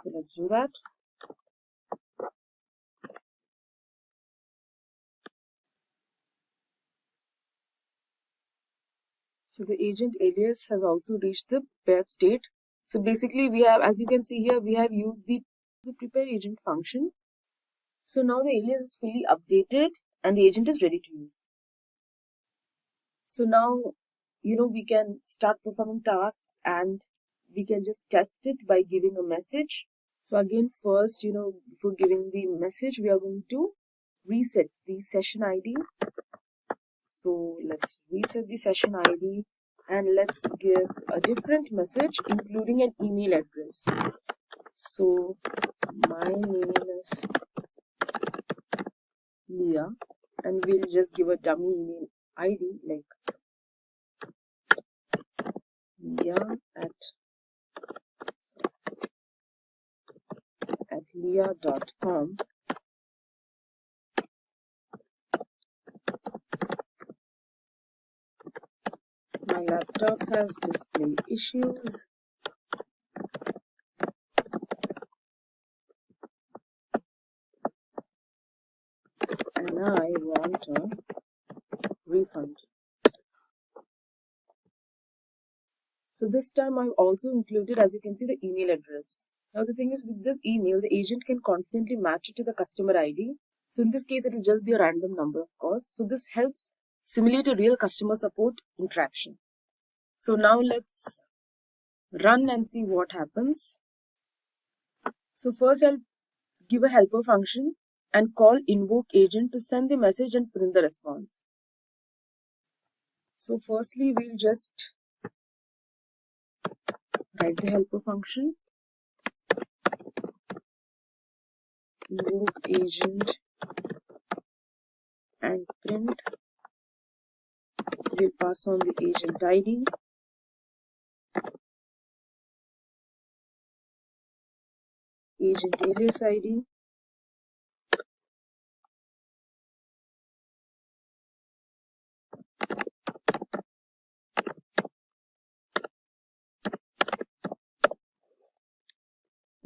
So let's do that. So the agent alias has also reached the prepared state. So basically we have, as you can see here, we have used the prepare agent function. So now the alias is fully updated and the agent is ready to use. So now, we can start performing tasks and we can just test it by giving a message. So again, first, before giving the message, we are going to reset the session ID. So let's reset the session ID and let's give a different message, including an email address. So my name is Leah, and we'll just give a dummy email ID like Leah at leah.com. My laptop has display issues. And I want a refund. So this time I've also included, as you can see, the email address. Now the thing is, with this email, the agent can confidently match it to the customer ID. So in this case, it will just be a random number, of course. So this helps simulate a real customer support interaction. So now let's run and see what happens. So first I'll give a helper function and call invoke agent to send the message and print the response. So firstly, we'll just write the helper function. invoke agent and print. We'll pass on the agent ID. Agent alias ID.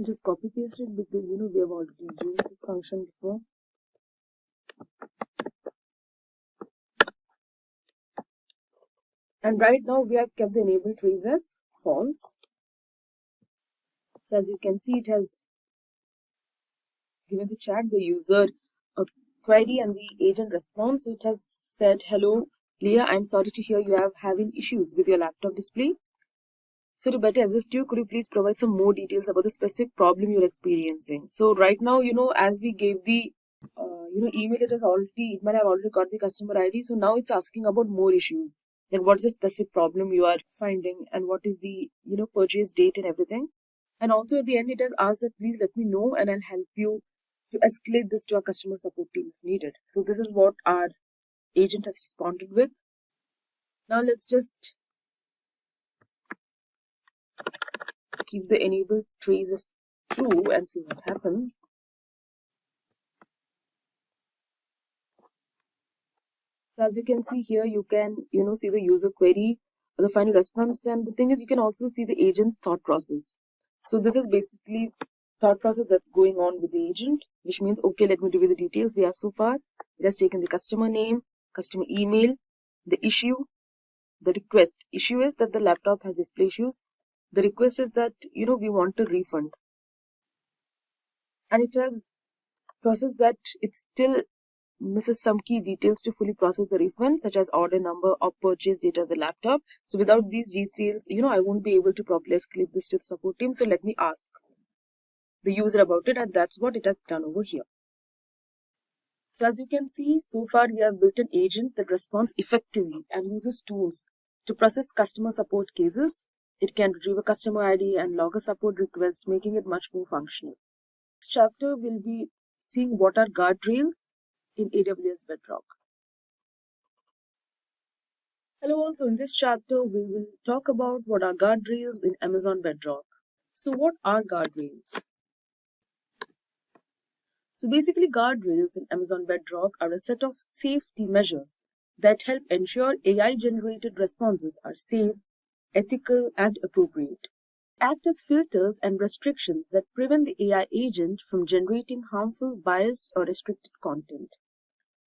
Just copy paste it because we have already used this function before. And right now we have kept the enable trace as false. So as you can see, it has given the chat, the user a query and the agent response. So it has said, hello Leah, I'm sorry to hear you are having issues with your laptop display. So to better assist you, could you please provide some more details about the specific problem you're experiencing? So right now, as we gave the email, it might have already got the customer ID. So now it's asking about more issues. Then what's the specific problem you are finding and what is the, purchase date and everything. And also at the end, it has asked that please let me know and I'll help you to escalate this to our customer support team if needed. So this is what our agent has responded with. Now let's just keep the enable trace as true and see what happens. So as you can see here, you can see the user query, the final response, and the thing is you can also see the agent's thought process. So this is basically thought process that's going on with the agent, which means, okay, let me give you the details we have so far. It has taken the customer name, customer email, the issue, the request. Issue is that the laptop has display issues. The request is that we want a refund, and it has processed that it still misses some key details to fully process the refund, such as order number or purchase date of the laptop. So without these details, I won't be able to properly escalate this to the support team. So let me ask the user about it, and that's what it has done over here. So as you can see, so far we have built an agent that responds effectively and uses tools to process customer support cases. It can retrieve a customer ID and log a support request, making it much more functional. This chapter will be seeing what are guardrails in AWS Bedrock. Hello, also in this chapter we will talk about what are guardrails in Amazon Bedrock. So what are guardrails? So basically guardrails in Amazon Bedrock are a set of safety measures that help ensure AI generated responses are safe, ethical and appropriate. Act as filters and restrictions that prevent the AI agent from generating harmful, biased or restricted content.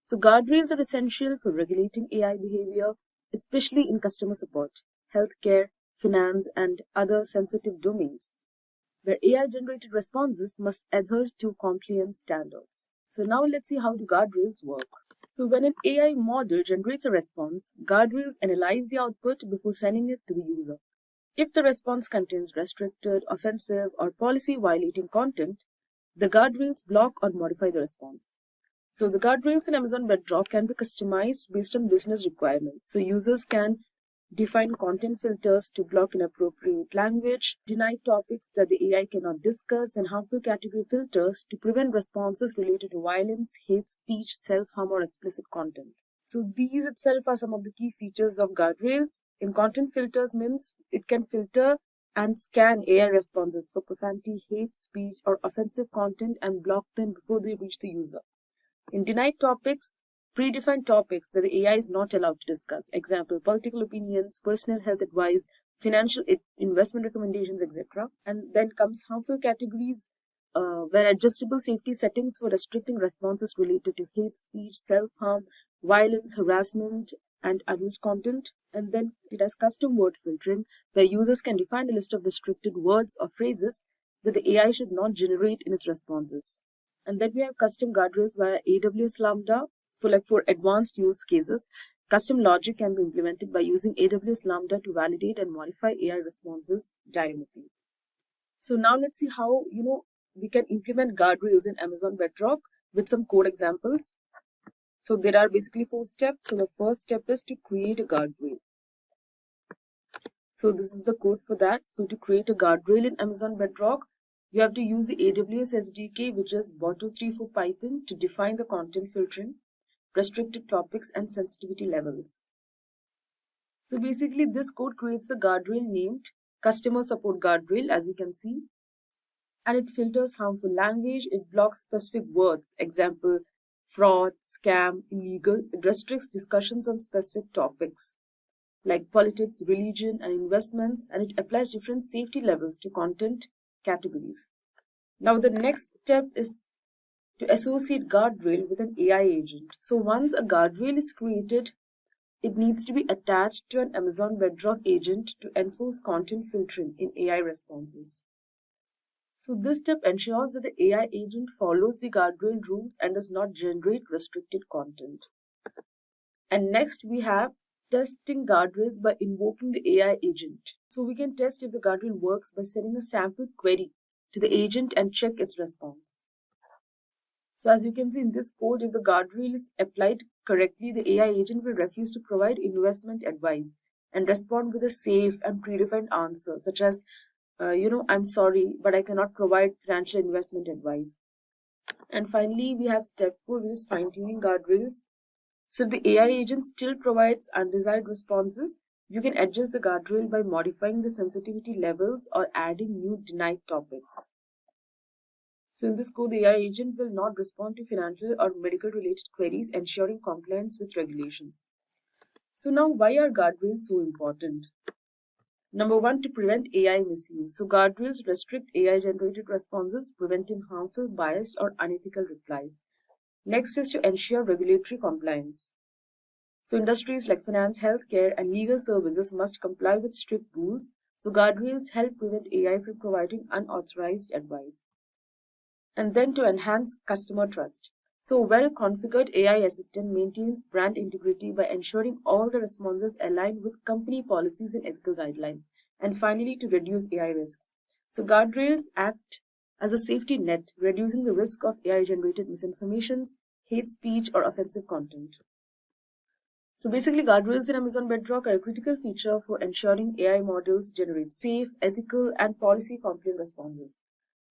So guardrails are essential for regulating AI behavior, especially in customer support, healthcare, finance, and other sensitive domains, where AI-generated responses must adhere to compliance standards. So now let's see how the guardrails work. So when an AI model generates a response, guardrails analyze the output before sending it to the user. If the response contains restricted, offensive, or policy-violating content, the guardrails block or modify the response. So the guardrails in Amazon Bedrock can be customized based on business requirements. So users can define content filters to block inappropriate language, deny topics that the AI cannot discuss, and harmful category filters to prevent responses related to violence, hate speech, self-harm, or explicit content. So these itself are some of the key features of guardrails. In content filters means it can filter and scan AI responses for profanity, hate speech, or offensive content and block them before they reach the user. In denied topics, predefined topics that the AI is not allowed to discuss. Example, political opinions, personal health advice, financial investment recommendations, etc. And then comes harmful categories, where adjustable safety settings for restricting responses related to hate speech, self-harm, violence, harassment, and adult content. And then it has custom word filtering, where users can define a list of restricted words or phrases that the AI should not generate in its responses. And then we have custom guardrails via AWS Lambda for advanced use cases. Custom logic can be implemented by using AWS Lambda to validate and modify AI responses dynamically. So now let's see how we can implement guardrails in Amazon Bedrock with some code examples. So there are basically 4 steps. So the first step is to create a guardrail. So this is the code for that. So to create a guardrail in Amazon Bedrock, You have to use the AWS SDK, which is Boto3 for Python, to define the content filtering, restricted topics, and sensitivity levels. So basically, this code creates a guardrail named customer support guardrail, as you can see, and it filters harmful language. It blocks specific words, example, fraud, scam, illegal. It restricts discussions on specific topics like politics, religion, and investments, and it applies different safety levels to content categories. Now, the next step is to associate guardrail with an AI agent. So once a guardrail is created, it needs to be attached to an Amazon Bedrock agent to enforce content filtering in AI responses. So this step ensures that the AI agent follows the guardrail rules and does not generate restricted content. And next we have testing guardrails by invoking the AI agent. So we can test if the guardrail works by sending a sample query to the agent and check its response. So as you can see in this code, if the guardrail is applied correctly, the AI agent will refuse to provide investment advice and respond with a safe and predefined answer, such as, I'm sorry, but I cannot provide financial investment advice. And finally, we have step 4, which is fine-tuning guardrails. So if the AI agent still provides undesired responses, you can adjust the guardrail by modifying the sensitivity levels or adding new denied topics. So in this code, the AI agent will not respond to financial or medical related queries, ensuring compliance with regulations. So now, why are guardrails so important? Number 1, to prevent AI misuse. So guardrails restrict AI generated responses, preventing harmful, biased, or unethical replies. Next is to ensure regulatory compliance. So industries like finance, healthcare, and legal services must comply with strict rules. So guardrails help prevent AI from providing unauthorized advice. And then to enhance customer trust. So well-configured AI assistant maintains brand integrity by ensuring all the responses align with company policies and ethical guidelines. And finally, to reduce AI risks. So guardrails act as a safety net, reducing the risk of AI-generated misinformations, hate speech, or offensive content. So basically, guardrails in Amazon Bedrock are a critical feature for ensuring AI models generate safe, ethical, and policy-compliant responses.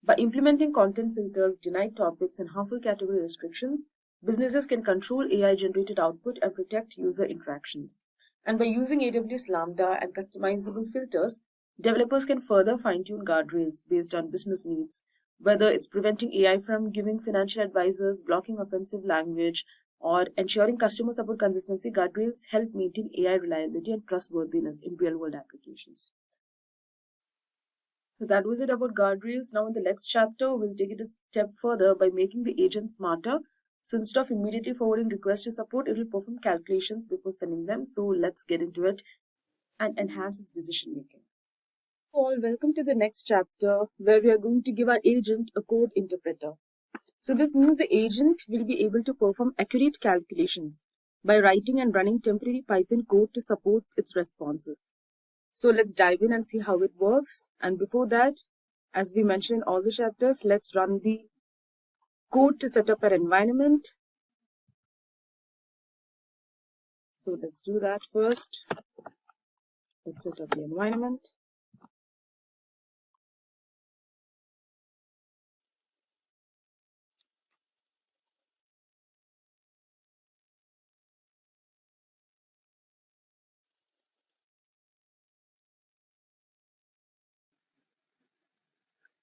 By implementing content filters, denied topics, and harmful category restrictions, businesses can control AI-generated output and protect user interactions. And by using AWS Lambda and customizable filters, developers can further fine-tune guardrails based on business needs, whether it's preventing AI from giving financial advisors, blocking offensive language, or ensuring customer support consistency. Guardrails help maintain AI reliability and trustworthiness in real-world applications. So that was it about guardrails. Now in the next chapter, we'll take it a step further by making the agent smarter. So instead of immediately forwarding requests to support, it will perform calculations before sending them. So let's get into it and enhance its decision making. All, welcome to the next chapter where we are going to give our agent a code interpreter. So this means the agent will be able to perform accurate calculations by writing and running temporary Python code to support its responses. So let's dive in and see how it works. And before that, as we mentioned in all the chapters, let's run the code to set up our environment. So let's do that first. Let's set up the environment.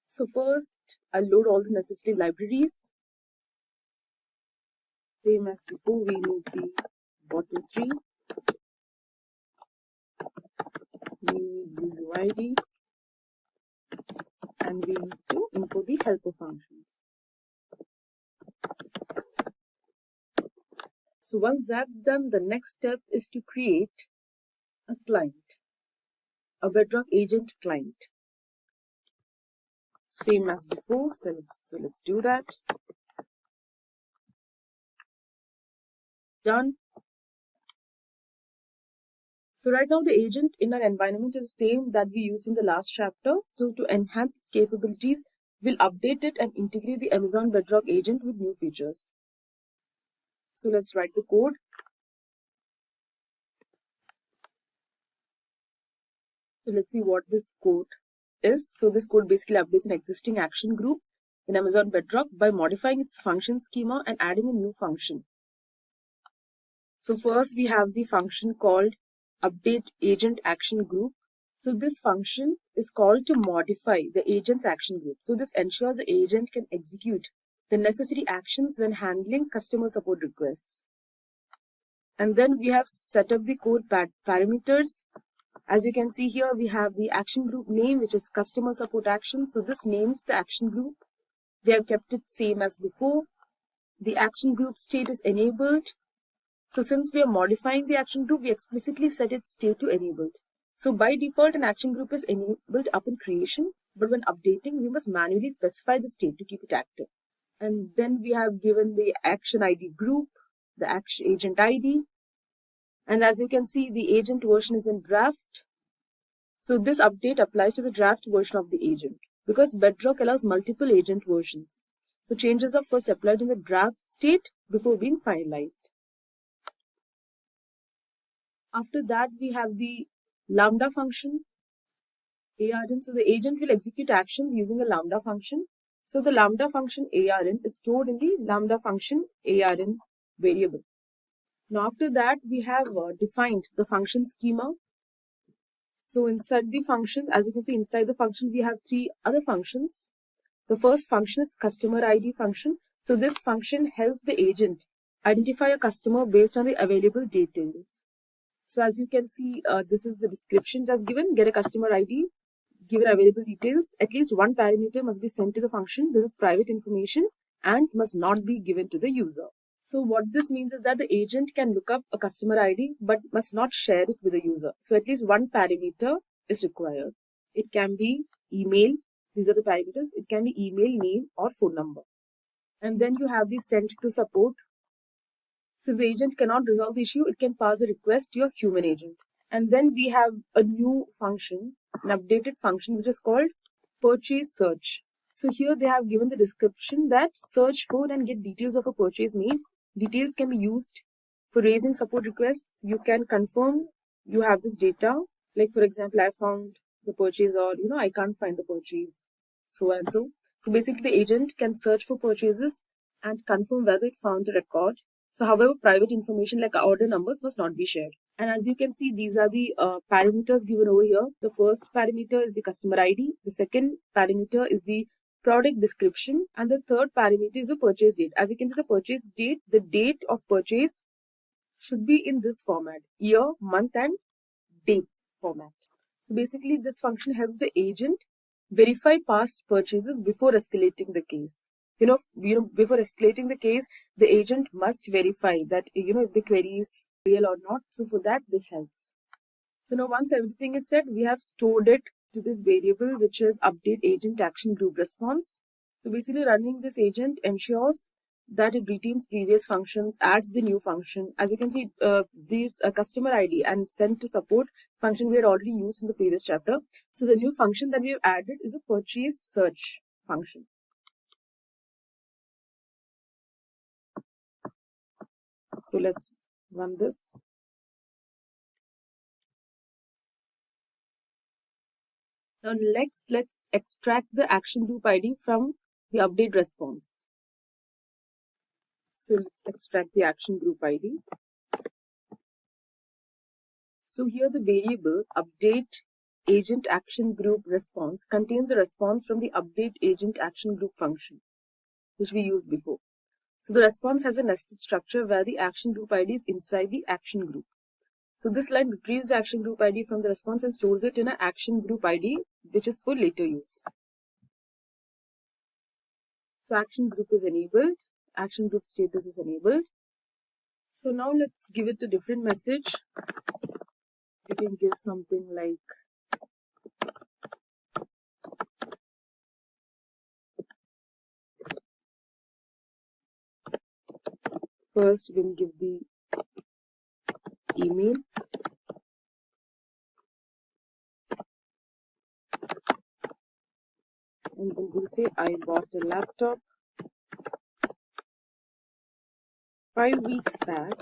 So first, I'll load all the necessary libraries. Same as before, we need the Boto3, we need UUID, and we need to import the helper functions. So once that's done, the next step is to create a client, a Bedrock agent client. Same as before, so let's do that. Done. So right now the agent in our environment is the same that we used in the last chapter. So to enhance its capabilities, we'll update it and integrate the Amazon Bedrock agent with new features. So let's write the code. So let's see what this code is, so this code basically updates an existing action group in Amazon Bedrock by modifying its function schema and adding a new function. So first we have the function called update agent action group. So this function is called to modify the agent's action group. So this ensures the agent can execute the necessary actions when handling customer support requests. And then we have set up the core parameters. As you can see here, we have the action group name, which is customer support action. So this names the action group. We have kept it same as before. The action group state is enabled. So since we are modifying the action group, we explicitly set its state to enabled. So by default, an action group is enabled upon creation, but when updating, we must manually specify the state to keep it active. And then we have given the action ID group, the action agent ID. And as you can see, the agent version is in draft. So this update applies to the draft version of the agent because Bedrock allows multiple agent versions. So changes are first applied in the draft state before being finalized. After that, we have the lambda function, ARN. So the agent will execute actions using a lambda function. So the lambda function ARN is stored in the lambda function ARN variable. Now after that, we have defined the function schema. So inside the function, as you can see, inside the function, we have three other functions. The first function is customer ID function. So this function helps the agent identify a customer based on the available details. So as you can see, this is the description just given. Get a customer ID, given available details. At least one parameter must be sent to the function. This is private information and must not be given to the user. So what this means is that the agent can look up a customer ID but must not share it with the user. So at least one parameter is required. It can be email. These are the parameters. It can be email, name or phone number. And then you have the send to support. So if the agent cannot resolve the issue, it can pass the request to your human agent. And then we have a new function, an updated function, which is called purchase search. So here they have given the description that search for and get details of a purchase made. Details can be used for raising support requests. You can confirm you have this data. Like for example, I found the purchase, or I can't find the purchase, so and so. So basically the agent can search for purchases and confirm whether it found the record. So however, private information like order numbers must not be shared. And as you can see, these are the parameters given over here. The first parameter is the customer ID. The second parameter is the product description. And the third parameter is the purchase date. As you can see, the purchase date, the date of purchase should be in this format: year, month and date format. So basically this function helps the agent verify past purchases before escalating the case. Before escalating the case, the agent must verify that, if the query is real or not. So for that, this helps. So now once everything is set, we have stored it to this variable, which is update agent action group response. So basically running this agent ensures that it retains previous functions, adds the new function. As you can see, these customer ID and send to support function we had already used in the previous chapter. So the new function that we have added is a purchase search function. So let's run this. Now next, let's extract the action group ID from the update response. So let's extract the action group ID. So here the variable update agent action group response contains a response from the update agent action group function, which we used before. So the response has a nested structure where the action group ID is inside the action group. So this line retrieves the action group ID from the response and stores it in an action group ID, which is for later use. So action group is enabled. Action group status is enabled. So now let's give it a different message. We can give something like first we'll give the email. And then we'll say I bought a laptop 5 weeks back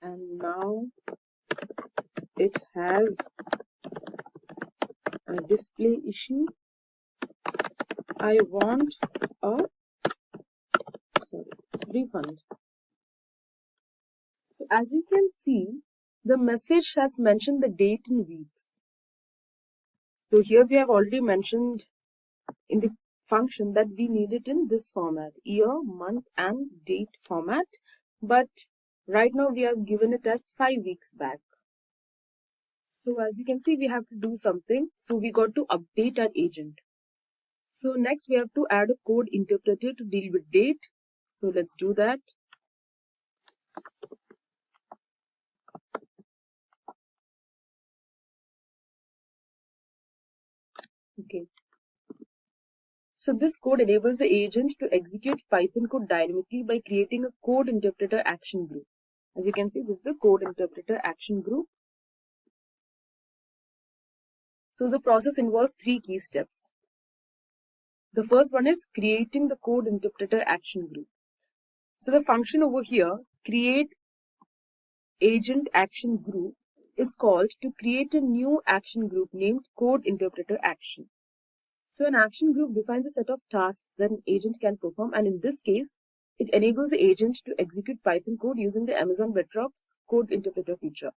and now it has display issue. I want a refund. So as you can see, the message has mentioned the date in weeks. So here we have already mentioned in the function that we need it in this format, year, month and date format, but right now we have given it as 5 weeks back. So as you can see, we have to do something. So we got to update our agent. So next we have to add a code interpreter to deal with date. So let's do that. Okay. So this code enables the agent to execute Python code dynamically by creating a code interpreter action group. As you can see, this is the code interpreter action group. So the process involves 3 key steps. The first one is creating the code interpreter action group. So the function over here, create agent action group, is called to create a new action group named code interpreter action. So an action group defines a set of tasks that an agent can perform, and in this case, it enables the agent to execute Python code using the Amazon Bedrock's code interpreter feature.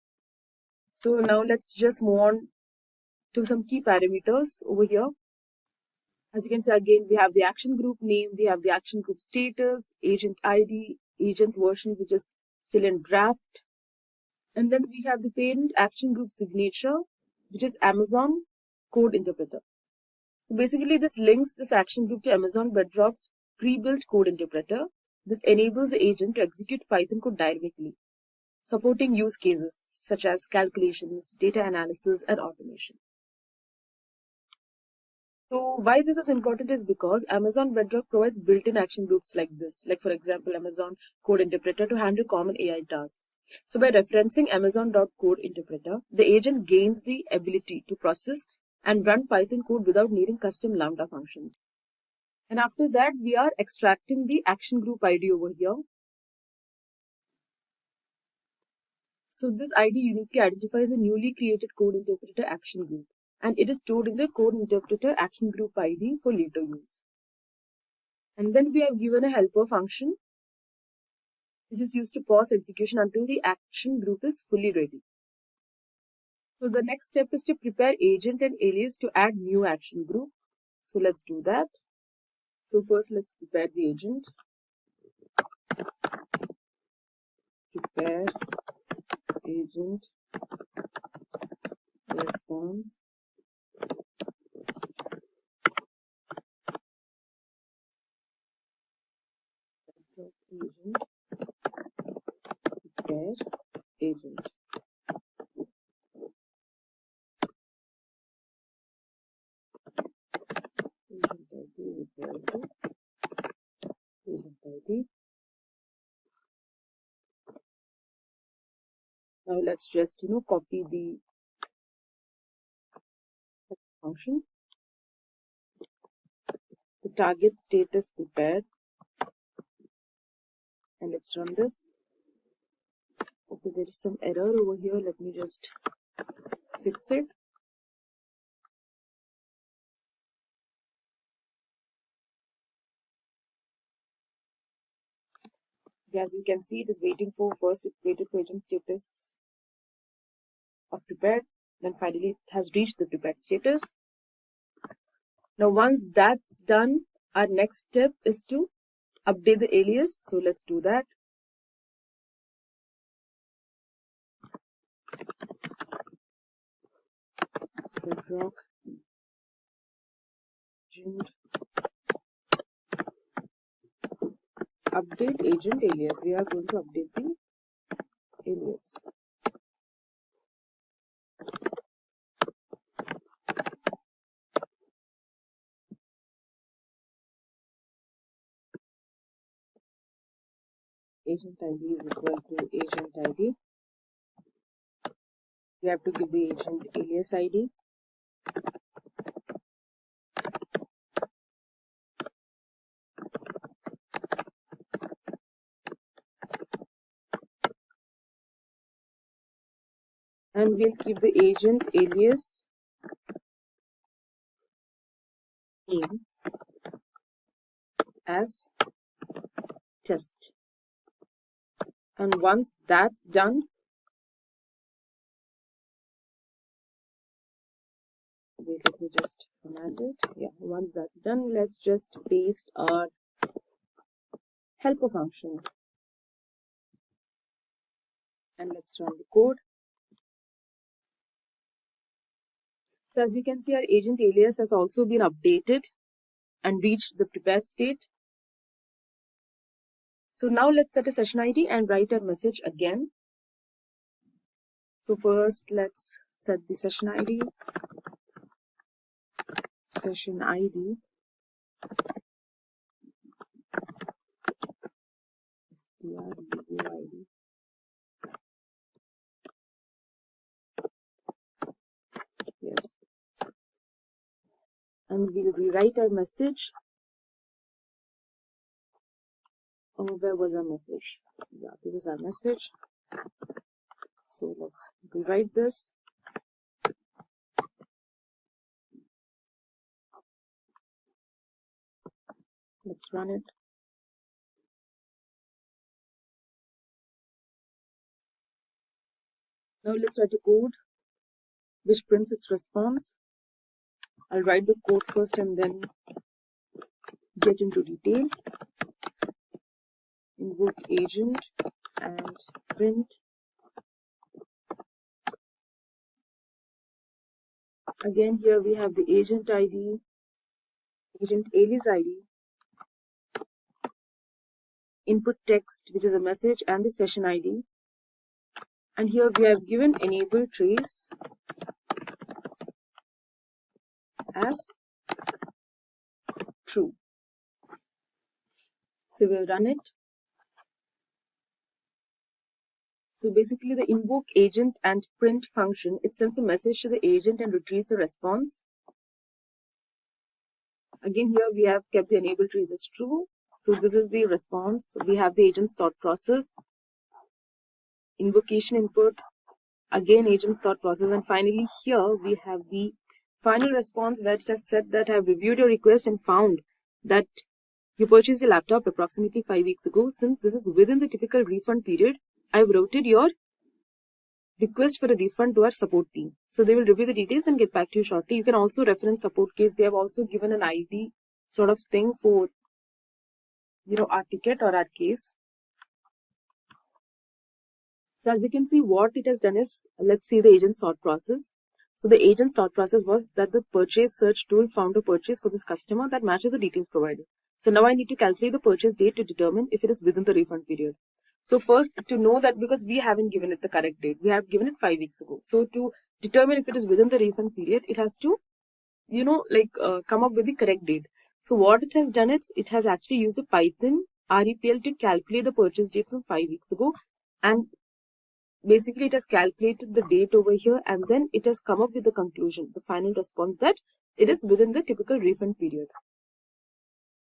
So now let's just move on to some key parameters over here. As you can see, again, we have the action group name, we have the action group status, agent ID, agent version, which is still in draft. And then we have the parent action group signature, which is Amazon code interpreter. So basically this links this action group to Amazon Bedrock's pre-built code interpreter. This enables the agent to execute Python code dynamically, supporting use cases such as calculations, data analysis, and automation. So why this is important is because Amazon Bedrock provides built-in action groups like this, like for example, Amazon Code Interpreter to handle common AI tasks. So by referencing Amazon.code interpreter, the agent gains the ability to process and run Python code without needing custom Lambda functions. And after that, we are extracting the action group ID over here. So this ID uniquely identifies a newly created code interpreter action group, and it is stored in the code interpreter action group ID for later use. And then we have given a helper function, which is used to pause execution until the action group is fully ready. So the next step is to prepare agent and alias to add new action group. So let's do that. So first let's prepare the agent. Prepare agent response. Agent. Prepare agent. Agent ID equal to agent ID. Now let's just copy the function. The target state is prepared, and let's run this. Okay, there is some error over here. Let me just fix it. As you can see, it is waiting for first. It waited for agent status of prepared. Then finally, it has reached the prepared status. Now, once that's done, our next step is to update the alias. So let's do that. Bedrock agent update agent alias. We are going to update the alias. Agent ID is equal to agent ID. We have to give the agent alias ID. And we'll keep the agent alias name as test. And once that's done, wait, let me just format it. Yeah, once that's done, let's just paste our helper function. And let's run the code. So as you can see, our agent alias has also been updated and reached the prepared state. So now let's set a session ID and write our message again. So first, let's set the session ID. Session ID strUID. Yes. And we'll rewrite our message. Oh, where was our message? Yeah, this is our message. So let's rewrite this. Let's run it. Now let's write a code which prints its response. I'll write the code first and then get into detail. Invoke agent and print. Again, here we have the agent ID, agent alias ID, input text, which is a message, and the session ID. And here we have given enable trace as true. So we'll run it. So basically the invoke agent and print function, it sends a message to the agent and retrieves a response. Again, here we have kept the enable trace as true. So this is the response. We have the agent's thought process, invocation input, again agent's thought process, and finally here we have the final response where it has said that I have reviewed your request and found that you purchased a laptop approximately 5 weeks ago. Since this is within the typical refund period, I have routed your request for a refund to our support team. So they will review the details and get back to you shortly. You can also reference support case. They have also given an ID sort of thing for, our ticket or our case. So as you can see, what it has done is, let's see the agent's thought process. So the agent's thought process was that the purchase search tool found a purchase for this customer that matches the details provided. So now I need to calculate the purchase date to determine if it is within the refund period. So first, to know that, because we haven't given it the correct date, we have given it 5 weeks ago. So to determine if it is within the refund period, it has to, come up with the correct date. So what it has done is, it has actually used a Python REPL to calculate the purchase date from 5 weeks ago, and basically it has calculated the date over here, and then it has come up with the conclusion, the final response, that it is within the typical refund period.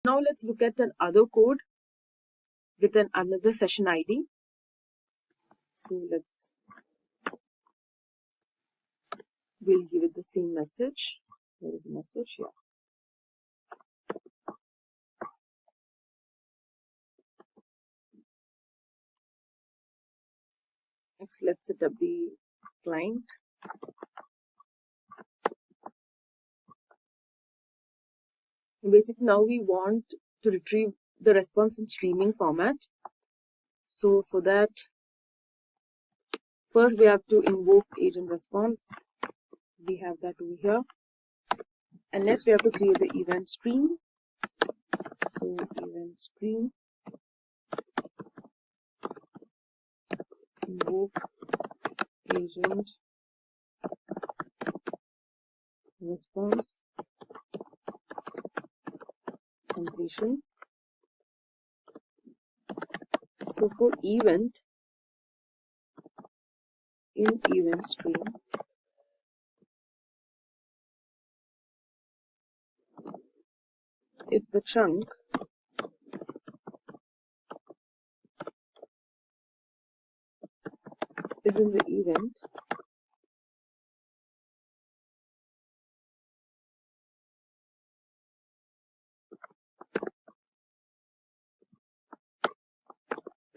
Now let's look at another code with another session ID. So we'll give it the same message. Where is the message? Yeah. Next, let's set up the client. Basically, now we want to retrieve the response in streaming format. So for that, first we have to invoke agent response. We have that over here. And next we have to create the event stream. So event stream, invoke agent response completion. So for event, in event stream, if the chunk is in the event,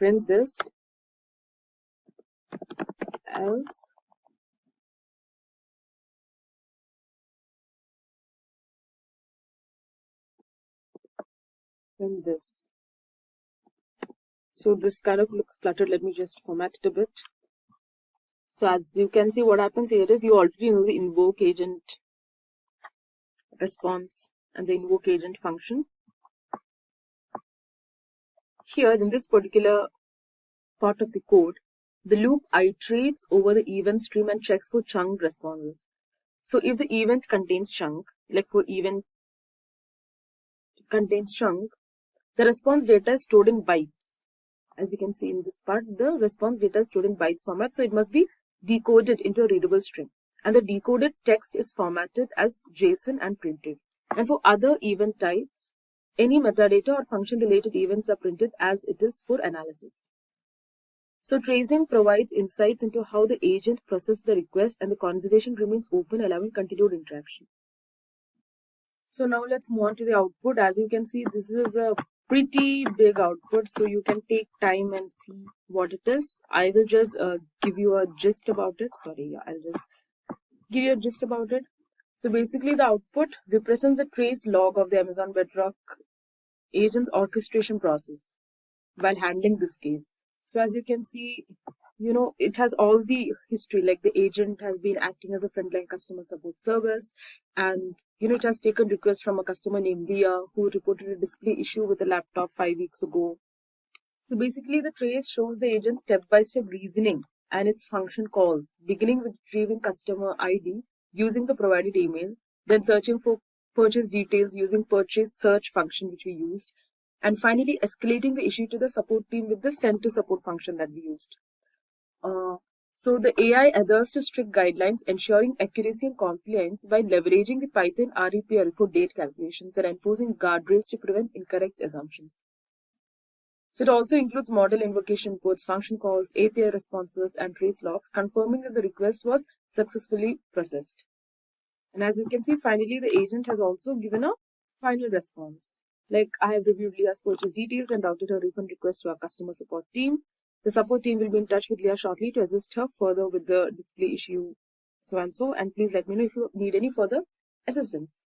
print this, else print this. So this kind of looks cluttered. Let me just format it a bit. So as you can see, what happens here is you already know the invoke agent response and the invoke agent function. Here in this particular part of the code, the loop iterates over the event stream and checks for chunked responses. So if the event contains chunk, like for event contains chunk, the response data is stored in bytes. As you can see in this part, the response data is stored in bytes format, so it must be decoded into a readable string. And the decoded text is formatted as JSON and printed. And for other event types, any metadata or function related events are printed as it is for analysis. So tracing provides insights into how the agent processed the request, and the conversation remains open, allowing continued interaction. So now let's move on to the output. As you can see, this is a pretty big output, so you can take time and see what it is. I will just give you a gist about it. I'll just give you a gist about it. So basically the output represents a trace log of the Amazon Bedrock agent's orchestration process while handling this case. So as you can see, it has all the history, like the agent has been acting as a frontline customer support service, and it has taken requests from a customer named Leah who reported a display issue with a laptop 5 weeks ago. So basically the trace shows the agent's step-by-step reasoning and its function calls, beginning with retrieving customer ID using the provided email, then searching for purchase details using purchase search function which we used, and finally escalating the issue to the support team with the send to support function that we used. So the AI adheres to strict guidelines, ensuring accuracy and compliance by leveraging the Python REPL for date calculations and enforcing guardrails to prevent incorrect assumptions. So it also includes model invocation ports, function calls, API responses, and trace logs, confirming that the request was successfully processed. And as you can see, finally, the agent has also given a final response. Like, I have reviewed Leah's purchase details and routed her refund request to our customer support team. The support team will be in touch with Leah shortly to assist her further with the display issue, so and so. And please let me know if you need any further assistance.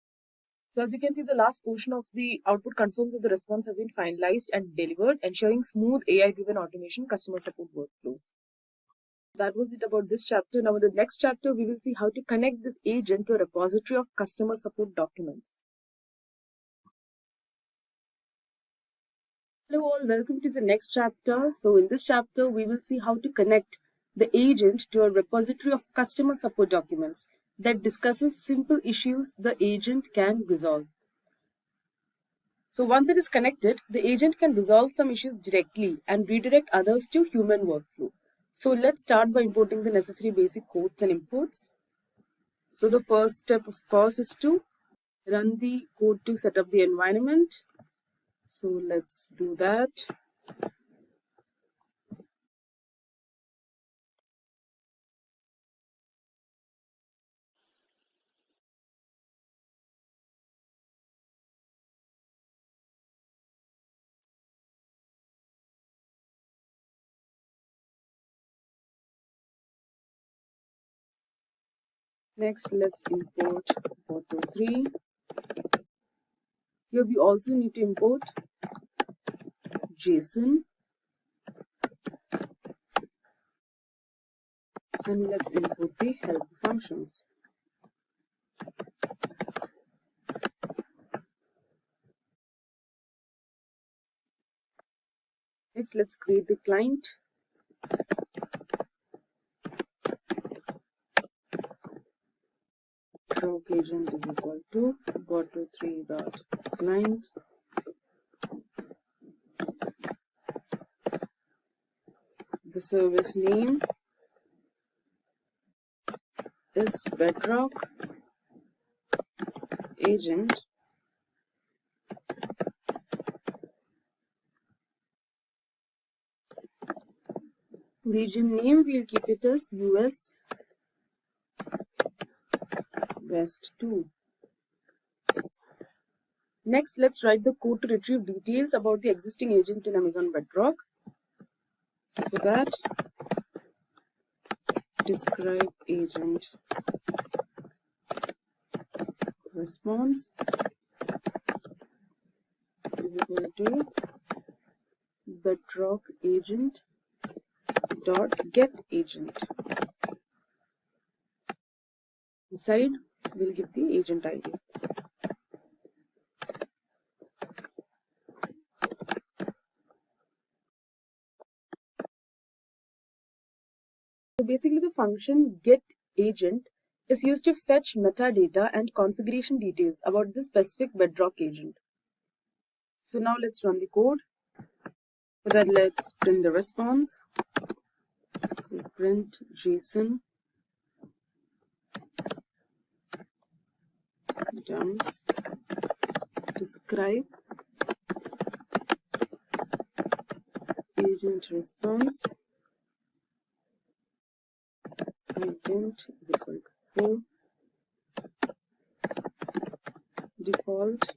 So as you can see, the last portion of the output confirms that the response has been finalized and delivered, ensuring smooth AI-driven automation customer support workflows. That was it about this chapter. Now in the next chapter, we will see how to connect this agent to a repository of customer support documents. Hello all, welcome to the next chapter. So in this chapter, we will see how to connect the agent to a repository of customer support documents that discusses simple issues the agent can resolve. So once it is connected, the agent can resolve some issues directly and redirect others to human workflow. So let's start by importing the necessary basic codes and imports. So the first step, of course, is to run the code to set up the environment. So let's do that. Next, let's import Auto3. Here we also need to import JSON. And let's import the help functions. Next, let's create the client. Rock agent is equal to auto3.client. The service name is Bedrock agent. Region name, we'll keep it as US West 2. Next, let's write the code to retrieve details about the existing agent in Amazon Bedrock. So for that, describe agent response is equal to bedrock agent dot get agent. Inside we'll give the agent ID. So basically the function get agent is used to fetch metadata and configuration details about the specific bedrock agent. So now let's run the code. For that, let's print the response. So print JSON dumps describe agent response agent is equal to 4 default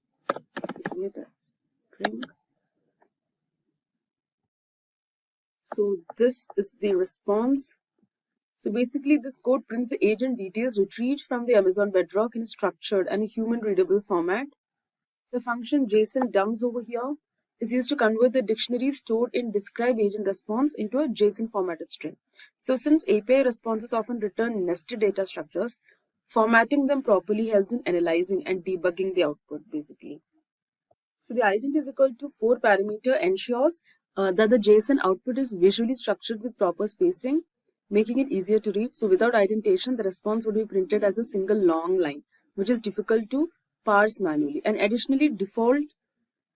here that's string. So this is the response. So basically this code prints the agent details retrieved from the Amazon Bedrock in a structured and a human readable format. The function JSON dumps over here is used to convert the dictionary stored in describe agent response into a JSON formatted string. So since API responses often return nested data structures, formatting them properly helps in analyzing and debugging the output basically. So the ident is equal to 4 parameter ensures that the JSON output is visually structured with proper spacing, making it easier to read. So without indentation, the response would be printed as a single long line, which is difficult to parse manually. And additionally, default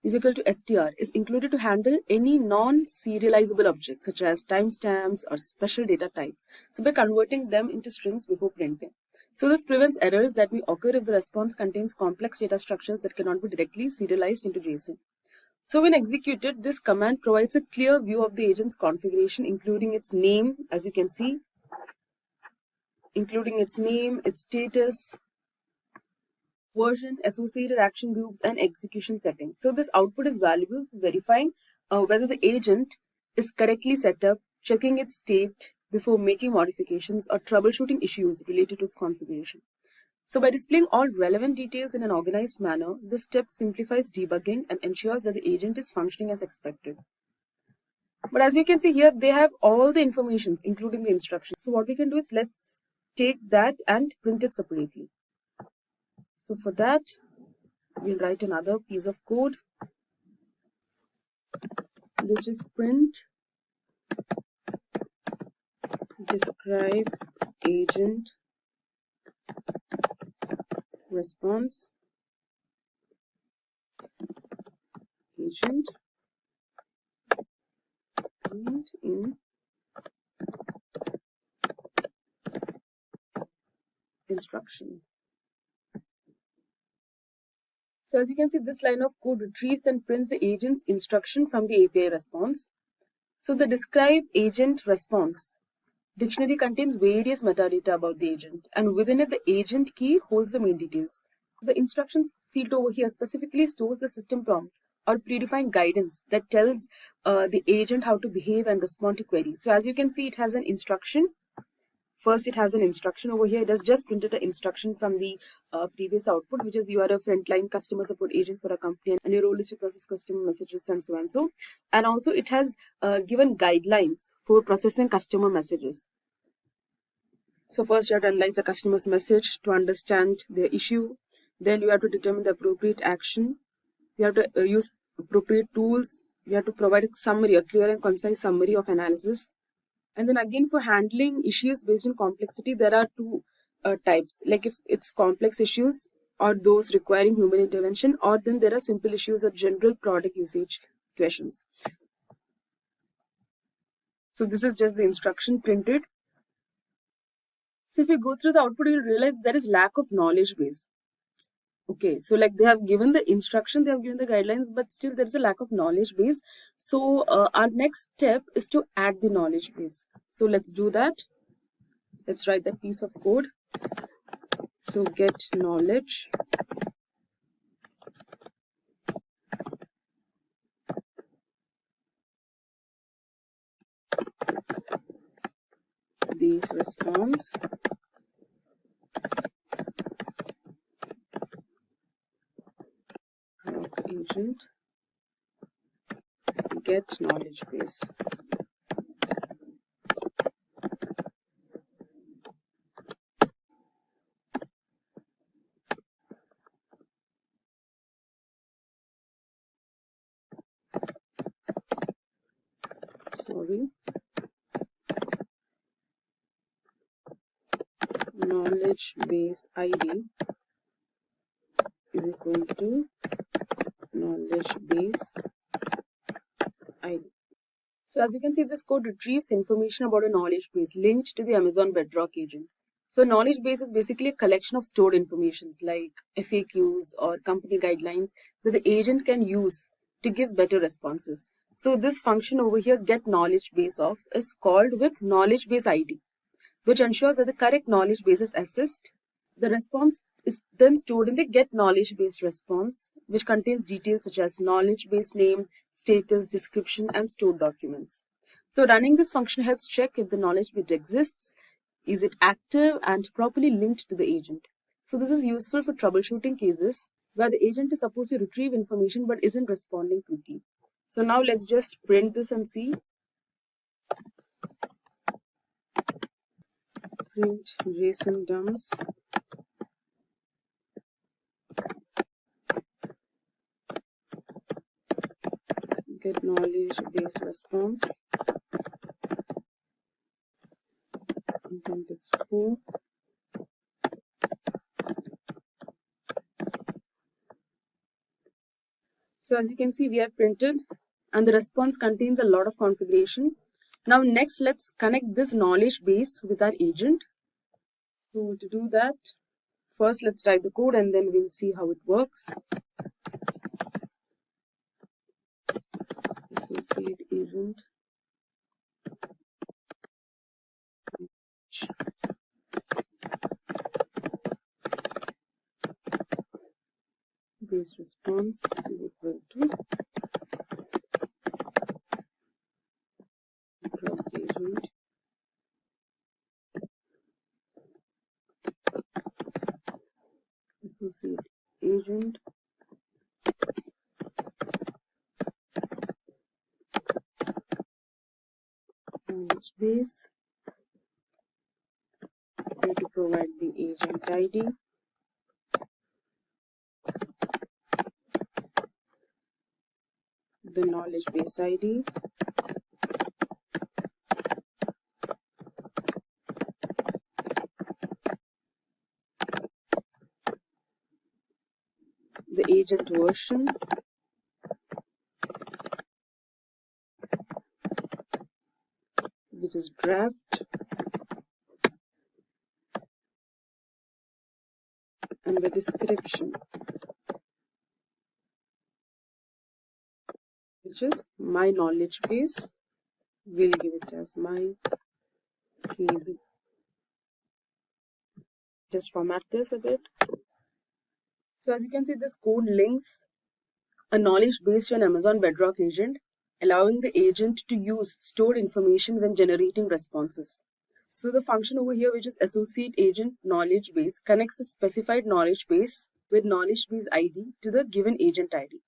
is equal to str is included to handle any non-serializable objects such as timestamps or special data types. So by converting them into strings before printing. So this prevents errors that may occur if the response contains complex data structures that cannot be directly serialized into JSON. So when executed, this command provides a clear view of the agent's configuration, including its name, as you can see, including its name, its status, version, associated action groups, and execution settings. So this output is valuable for verifying whether the agent is correctly set up, checking its state before making modifications, or troubleshooting issues related to its configuration. So by displaying all relevant details in an organized manner, this step simplifies debugging and ensures that the agent is functioning as expected. But as you can see here, they have all the informations, including the instructions. So what we can do is let's take that and print it separately. So for that, we'll write another piece of code, which is print describe agent response agent and in instruction. So as you can see, this line of code retrieves and prints the agent's instruction from the API response. So the describe agent response dictionary contains various metadata about the agent, and within it, the agent key holds the main details. The instructions field over here specifically stores the system prompt or predefined guidance that tells the agent how to behave and respond to queries. So as you can see, it has an instruction. First, it has an instruction over here. It has just printed an instruction from the previous output, which is you are a frontline customer support agent for a company and your role is to process customer messages and so on. So, and also it has given guidelines for processing customer messages. So first you have to analyze the customer's message to understand their issue. Then you have to determine the appropriate action. You have to use appropriate tools. You have to provide a summary, a clear and concise summary of analysis. And then again, for handling issues based on complexity, there are two types. Like if it's complex issues or those requiring human intervention, or then there are simple issues or general product usage questions. So this is just the instruction printed. So if you go through the output, you'll realize there is lack of knowledge base. Okay, so like they have given the instruction, they have given the guidelines, but still there is a lack of knowledge base. So our next step is to add the knowledge base. So let's do that. Let's write that piece of code. So get knowledge. base response agent get knowledge base. Knowledge base ID is equal to knowledge base ID. So as you can see, this code retrieves information about a knowledge base linked to the Amazon Bedrock agent. So knowledge base is basically a collection of stored informations like FAQs or company guidelines that the agent can use to give better responses. So this function over here, get knowledge base of, is called with knowledge base ID, which ensures that the correct knowledge base is assessed. The response is then stored in the get knowledge base response, which contains details such as knowledge base name, status, description, and stored documents. So running this function helps check if the knowledge base exists, is it active and properly linked to the agent. So this is useful for troubleshooting cases where the agent is supposed to retrieve information but isn't responding quickly. So now let's just print this and see. Print JSON dumps get knowledge base response. Content is 4. So as you can see, we have printed and the response contains a lot of configuration. Now next, let's connect this knowledge base with our agent. So to do that, first let's type the code and then we'll see how it works. Associate agent base response is equal to graph agent associate agent knowledge base, where to provide the agent ID, the knowledge base ID, the agent version, which is draft, and the description, which is my knowledge base. We'll give it as my KB. Just format this a bit. So as you can see, this code links a knowledge base to an Amazon Bedrock agent, allowing the agent to use stored information when generating responses. So the function over here, which is associate agent knowledge base, connects a specified knowledge base with knowledge base ID to the given agent ID.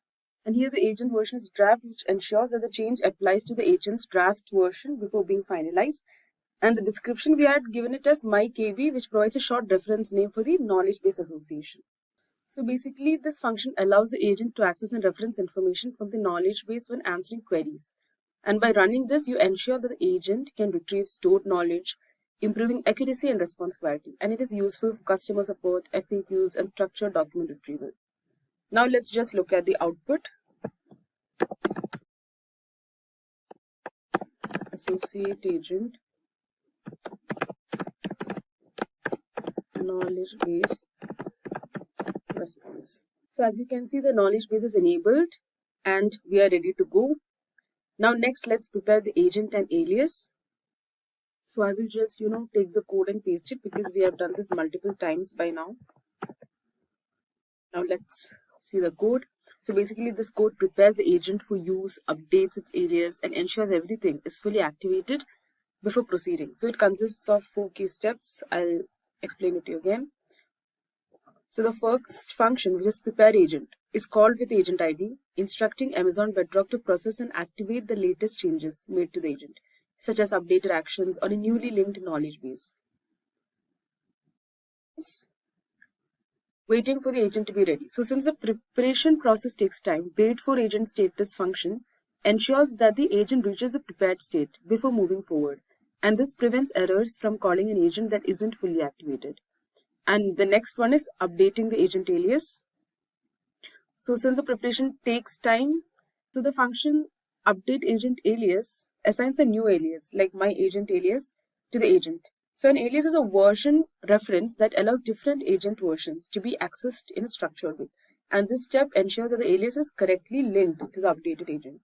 And here the agent version is draft, which ensures that the change applies to the agent's draft version before being finalized. And the description, we had given it as myKB, which provides a short reference name for the knowledge base association. So basically, this function allows the agent to access and reference information from the knowledge base when answering queries. And by running this, you ensure that the agent can retrieve stored knowledge, improving accuracy and response quality. And it is useful for customer support, FAQs, and structured document retrieval. Now let's just look at the output. Associate agent knowledge base response. So as you can see, the knowledge base is enabled and we are ready to go. Now next, let's prepare the agent and alias. So I will just take the code and paste it because we have done this multiple times by now. Now let's see the code. So basically, this code prepares the agent for use, updates its alias, and ensures everything is fully activated before proceeding. So it consists of 4 key steps. I'll explain it to you again. So the first function, which is prepare agent, is called with agent ID, instructing Amazon Bedrock to process and activate the latest changes made to the agent, such as updated actions or a newly linked knowledge base. Waiting for the agent to be ready. So since the preparation process takes time, wait for agent status function ensures that the agent reaches the prepared state before moving forward. And this prevents errors from calling an agent that isn't fully activated. And the next one is updating the agent alias. So since the preparation takes time, so the function update agent alias assigns a new alias, like my agent alias, to the agent. So an alias is a version reference that allows different agent versions to be accessed in a structured way. And this step ensures that the alias is correctly linked to the updated agent.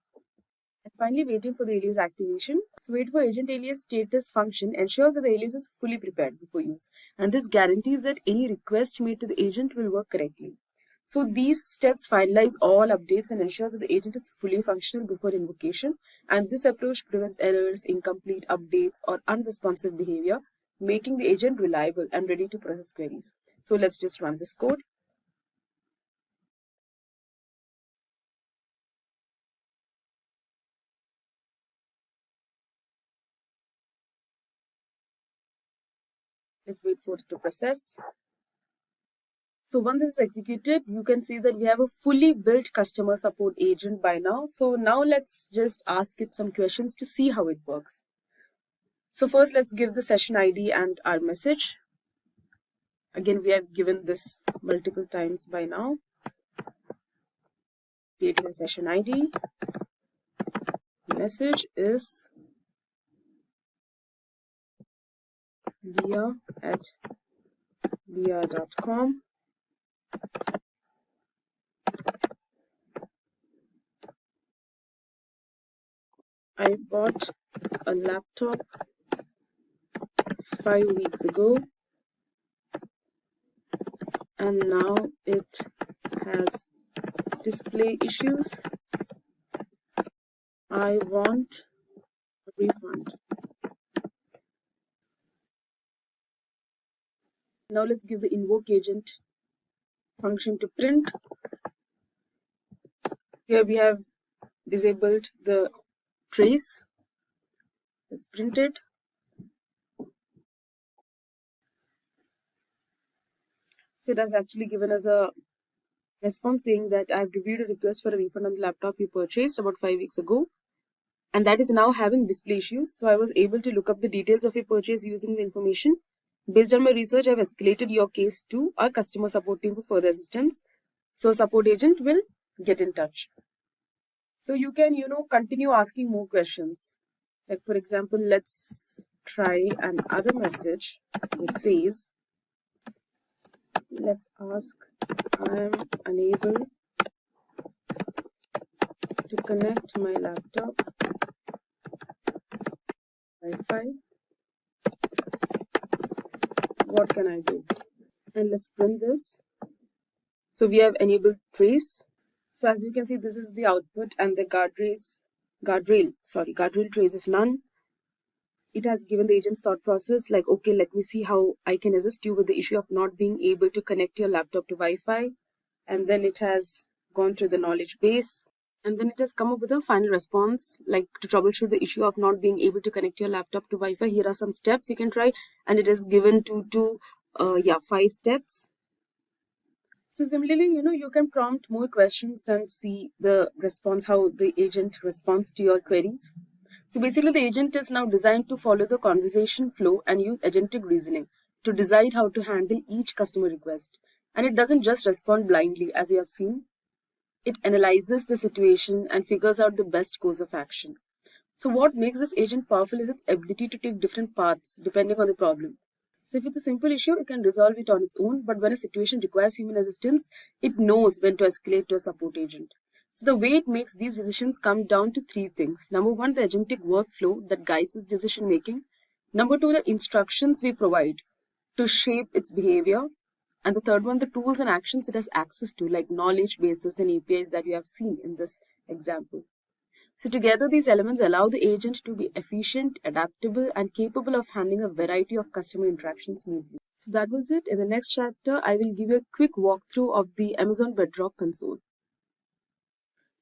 And finally, waiting for the alias activation. So wait for agent alias status function ensures that the alias is fully prepared before use. And this guarantees that any request made to the agent will work correctly. So these steps finalize all updates and ensures that the agent is fully functional before invocation. And this approach prevents errors, incomplete updates, or unresponsive behavior, making the agent reliable and ready to process queries. So let's just run this code. Let's wait for it to process. So once this is executed, you can see that we have a fully built customer support agent by now. So now let's just ask it some questions to see how it works. So first, let's give the session ID and our message. Again, we have given this multiple times by now. Creating a session ID. Message is leah@leah.com. I bought a laptop 5 weeks ago and now it has display issues. I want a refund. Now let's give the invoke agent function to print. Here we have disabled the trace. Let's print it. So it has actually given us a response saying that I've reviewed a request for a refund on the laptop you purchased about 5 weeks ago, and that is now having display issues. So I was able to look up the details of your purchase using the information. Based on my research, I've escalated your case to our customer support team for further assistance. So support agent will get in touch. So you can, continue asking more questions. Like for example, let's try another message which says, let's ask, I am unable to connect my laptop Wi-Fi. What can I do? And let's print this. So we have enabled trace. So as you can see, this is the output, and the guardrail trace is none. It has given the agent's thought process like, okay, let me see how I can assist you with the issue of not being able to connect your laptop to Wi-Fi. And then it has gone to the knowledge base. And then it has come up with a final response, like to troubleshoot the issue of not being able to connect your laptop to Wi-Fi. Here are some steps you can try. And it is given 5 steps. So similarly, you can prompt more questions and see the response, how the agent responds to your queries. So basically, the agent is now designed to follow the conversation flow and use agentic reasoning to decide how to handle each customer request. And it doesn't just respond blindly, as you have seen. It analyzes the situation and figures out the best course of action. So what makes this agent powerful is its ability to take different paths depending on the problem. So if it's a simple issue, it can resolve it on its own, but when a situation requires human assistance, it knows when to escalate to a support agent. So the way it makes these decisions come down to 3 things. Number 1, the agentic workflow that guides its decision making. Number 2, the instructions we provide to shape its behavior. And the third one, the tools and actions it has access to, like knowledge bases and APIs that you have seen in this example. So together, these elements allow the agent to be efficient, adaptable, and capable of handling a variety of customer interactions smoothly. So that was it. In the next chapter, I will give you a quick walkthrough of the Amazon Bedrock console.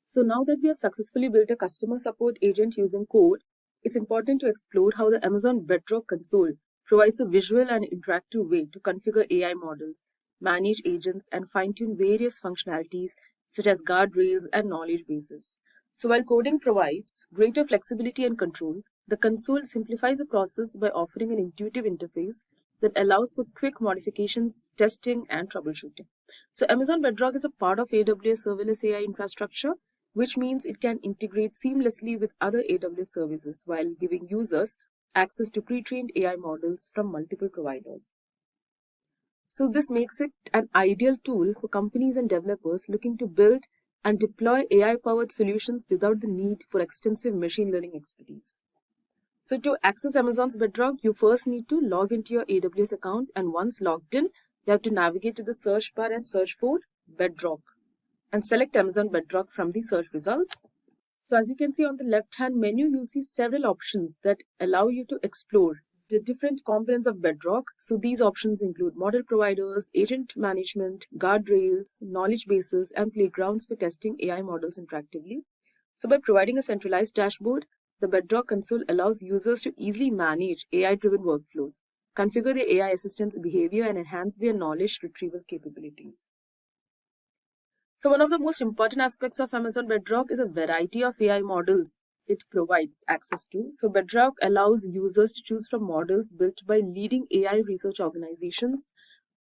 So now that we have successfully built a customer support agent using code, it's important to explore how the Amazon Bedrock console provides a visual and interactive way to configure AI models, manage agents, and fine-tune various functionalities such as guardrails and knowledge bases. So while coding provides greater flexibility and control, the console simplifies the process by offering an intuitive interface that allows for quick modifications, testing, and troubleshooting. So Amazon Bedrock is a part of AWS serverless AI infrastructure, which means it can integrate seamlessly with other AWS services while giving users access to pre-trained AI models from multiple providers. So this makes it an ideal tool for companies and developers looking to build and deploy AI-powered solutions without the need for extensive machine learning expertise. So to access Amazon's Bedrock, you first need to log into your AWS account, and once logged in, you have to navigate to the search bar and search for Bedrock and select Amazon Bedrock from the search results. So as you can see on the left-hand menu, you'll see several options that allow you to explore the different components of Bedrock. So these options include model providers, agent management, guardrails, knowledge bases, and playgrounds for testing AI models interactively. So by providing a centralized dashboard, the Bedrock console allows users to easily manage AI-driven workflows, configure the AI assistant's behavior, and enhance their knowledge retrieval capabilities. So one of the most important aspects of Amazon Bedrock is a variety of AI models it provides access to. So Bedrock allows users to choose from models built by leading AI research organizations,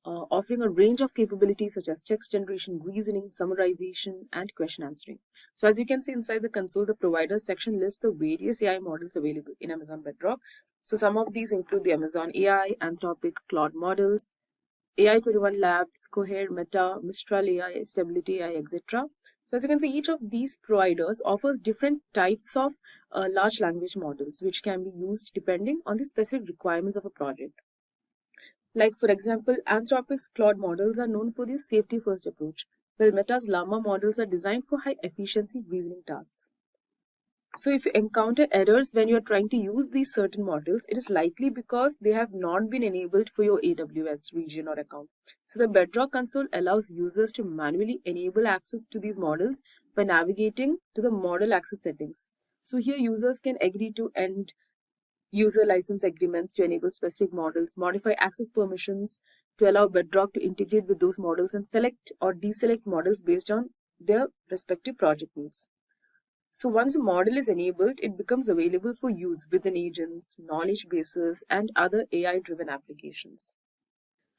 offering a range of capabilities such as text generation, reasoning, summarization, and question answering. So as you can see inside the console, the providers section lists the various AI models available in Amazon Bedrock. So some of these include the Amazon AI, Anthropic, Claude models, AI21 Labs, Cohere, Meta, Mistral AI, Stability AI, etc. So as you can see, each of these providers offers different types of large language models, which can be used depending on the specific requirements of a project. Like for example, Anthropic's Claude models are known for their safety-first approach, while Meta's Lama models are designed for high-efficiency reasoning tasks. So if you encounter errors when you are trying to use these certain models, it is likely because they have not been enabled for your AWS region or account. So the Bedrock console allows users to manually enable access to these models by navigating to the model access settings. So here users can agree to end user license agreements to enable specific models, modify access permissions to allow Bedrock to integrate with those models, and select or deselect models based on their respective project needs. So once a model is enabled, it becomes available for use within agents, knowledge bases, and other AI-driven applications.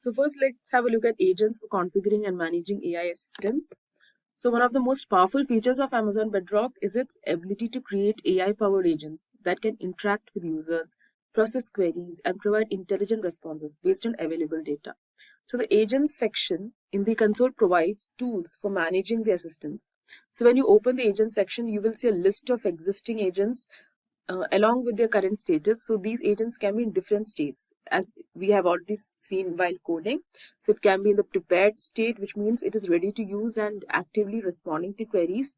So first, let's have a look at agents for configuring and managing AI assistants. So one of the most powerful features of Amazon Bedrock is its ability to create AI-powered agents that can interact with users, process queries, and provide intelligent responses based on available data. So the agents section in the console provides tools for managing the assistants. So when you open the agent section, you will see a list of existing agents along with their current status. So these agents can be in different states, as we have already seen while coding. So it can be in the prepared state, which means it is ready to use and actively responding to queries.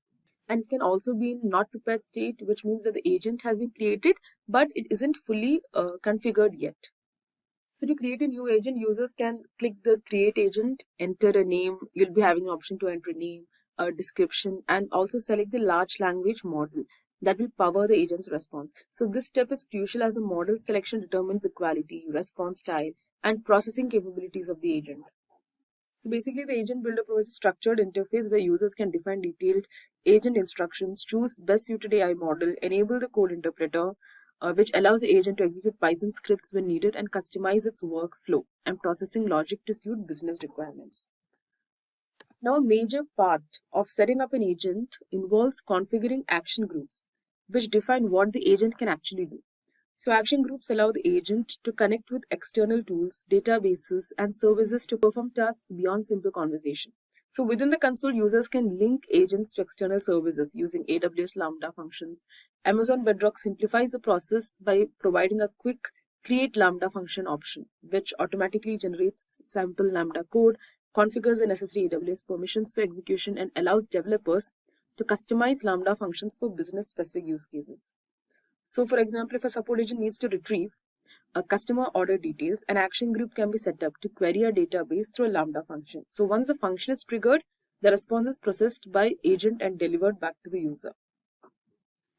And it can also be in not prepared state, which means that the agent has been created, but it isn't fully configured yet. So to create a new agent, users can click the create agent, enter a name. You'll be having an option to enter a name, a description, and also select the large language model that will power the agent's response. So this step is crucial as the model selection determines the quality, response style, and processing capabilities of the agent. So basically, the agent builder provides a structured interface where users can define detailed agent instructions, choose best suited AI model, enable the code interpreter, which allows the agent to execute Python scripts when needed, and customize its workflow and processing logic to suit business requirements. Now, a major part of setting up an agent involves configuring action groups, which define what the agent can actually do. So action groups allow the agent to connect with external tools, databases, and services to perform tasks beyond simple conversation. So within the console, users can link agents to external services using AWS Lambda functions. Amazon Bedrock simplifies the process by providing a quick create Lambda function option, which automatically generates sample Lambda code, configures the necessary AWS permissions for execution, and allows developers to customize Lambda functions for business-specific use cases. So, for example, if a support agent needs to retrieve a customer order details, an action group can be set up to query a database through a Lambda function. So once the function is triggered, the response is processed by agent and delivered back to the user.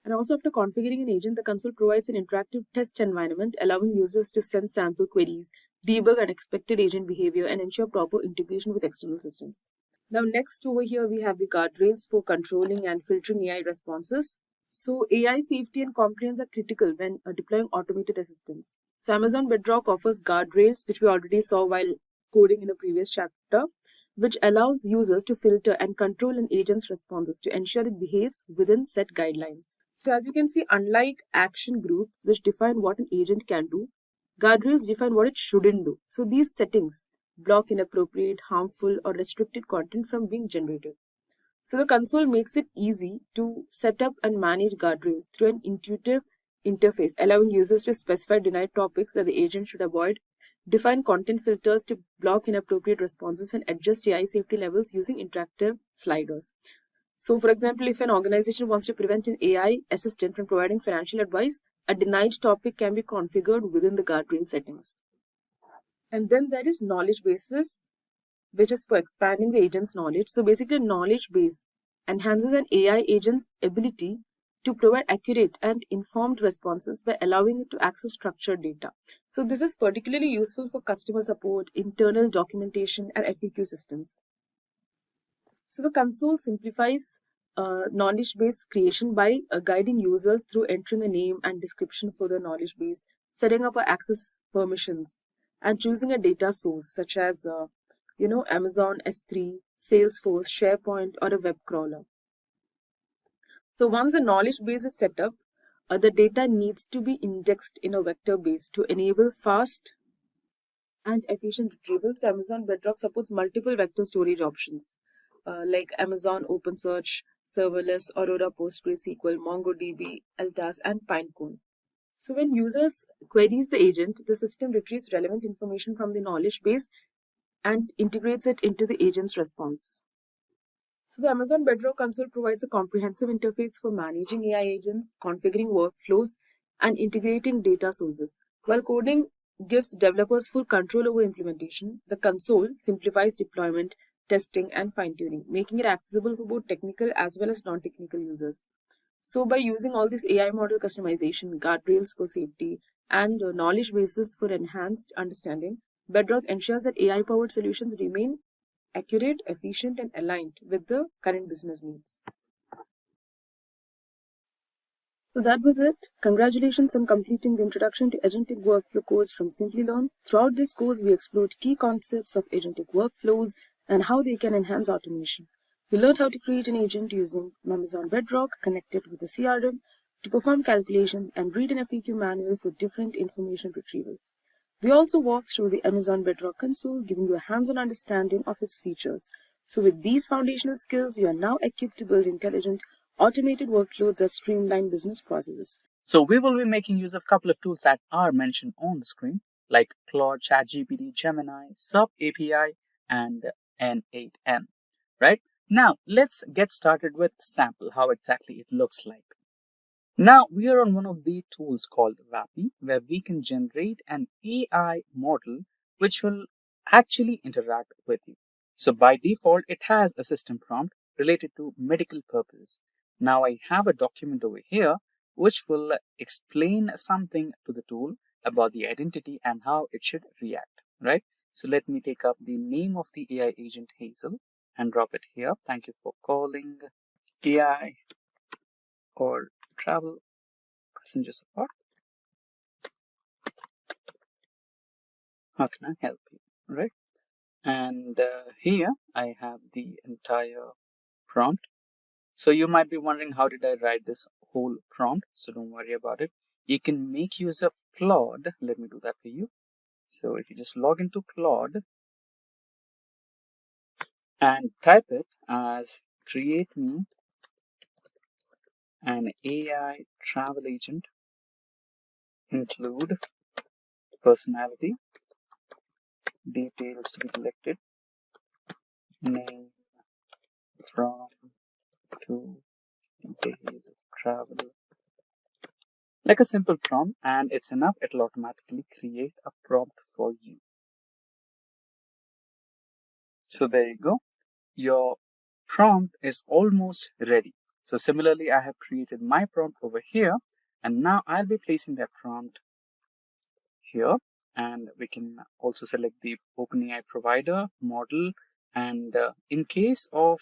And also, after configuring an agent, the console provides an interactive test environment, allowing users to send sample queries, debug unexpected agent behavior, and ensure proper integration with external systems. Now, next over here, we have the guardrails for controlling and filtering AI responses. So, AI safety and compliance are critical when deploying automated assistants. So, Amazon Bedrock offers guardrails, which we already saw while coding in a previous chapter, which allows users to filter and control an agent's responses to ensure it behaves within set guidelines. So, as you can see, unlike action groups, which define what an agent can do, guardrails define what it shouldn't do. So, these settings block inappropriate, harmful, or restricted content from being generated. So the console makes it easy to set up and manage guardrails through an intuitive interface, allowing users to specify denied topics that the agent should avoid, define content filters to block inappropriate responses, and adjust AI safety levels using interactive sliders. So, for example, if an organization wants to prevent an AI assistant from providing financial advice, a denied topic can be configured within the guardrail settings. And then there is knowledge bases, which is for expanding the agent's knowledge. So basically, knowledge base enhances an AI agent's ability to provide accurate and informed responses by allowing it to access structured data. So this is particularly useful for customer support, internal documentation, and FAQ systems. So the console simplifies knowledge base creation by guiding users through entering a name and description for the knowledge base, setting up access permissions, and choosing a data source such as Amazon S3, Salesforce, SharePoint, or a web crawler. So once a knowledge base is set up, the data needs to be indexed in a vector base to enable fast and efficient retrieval. So Amazon Bedrock supports multiple vector storage options like Amazon OpenSearch, Serverless, Aurora PostgreSQL, MongoDB, Altas, and Pinecone. So when users queries the agent, the system retrieves relevant information from the knowledge base and integrates it into the agent's response. So the Amazon Bedrock console provides a comprehensive interface for managing AI agents, configuring workflows, and integrating data sources. While coding gives developers full control over implementation, the console simplifies deployment, testing, and fine-tuning, making it accessible for both technical as well as non-technical users. So by using all this AI model customization, guardrails for safety, and knowledge bases for enhanced understanding, Bedrock ensures that AI-powered solutions remain accurate, efficient, and aligned with the current business needs. So that was it. Congratulations on completing the Introduction to Agentic Workflow course from Simplilearn. Throughout this course, we explored key concepts of agentic workflows and how they can enhance automation. We learned how to create an agent using Amazon Bedrock connected with a CRM to perform calculations and read an FAQ manual for different information retrieval. We also walked through the Amazon Bedrock console, giving you a hands-on understanding of its features. So with these foundational skills, you are now equipped to build intelligent, automated workflows that streamline business processes. So we will be making use of a couple of tools that are mentioned on the screen, like Claude, ChatGPT, Gemini, Sub API, and N8N. Right? Now, let's get started with sample, how exactly it looks like. Now, we are on one of the tools called WAPI, where we can generate an AI model which will actually interact with you. So by default, it has a system prompt related to medical purposes. Now I have a document over here which will explain something to the tool about the identity and how it should react, right? So let me take up the name of the AI agent Hazel and drop it here. Thank you for calling AI or travel passenger support. How can I help you, right? And here I have the entire prompt. So you might be wondering, how did I write this whole prompt? So don't worry about it. You can make use of Claude. Let me do that for you. So if you just log into Claude and type it as create me an AI travel agent, include personality, details to be collected, name, from, to, Okay, here's a travel. Like a simple prompt, and it's enough. It'll automatically create a prompt for you. So there you go. Your prompt is almost ready. So similarly, I have created my prompt over here, and now I'll be placing that prompt here, and we can also select the OpenAI provider model. And in case of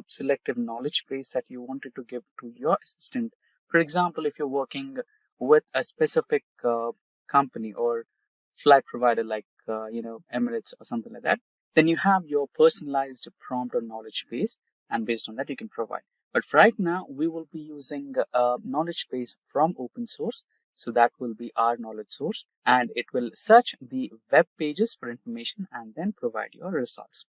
selective knowledge base that you wanted to give to your assistant, for example, if you're working with a specific company or flight provider like Emirates or something like that, then you have your personalized prompt or knowledge base, and based on that you can provide. But right now we will be using a knowledge base from open source. So that will be our knowledge source, and it will search the web pages for information and then provide your results.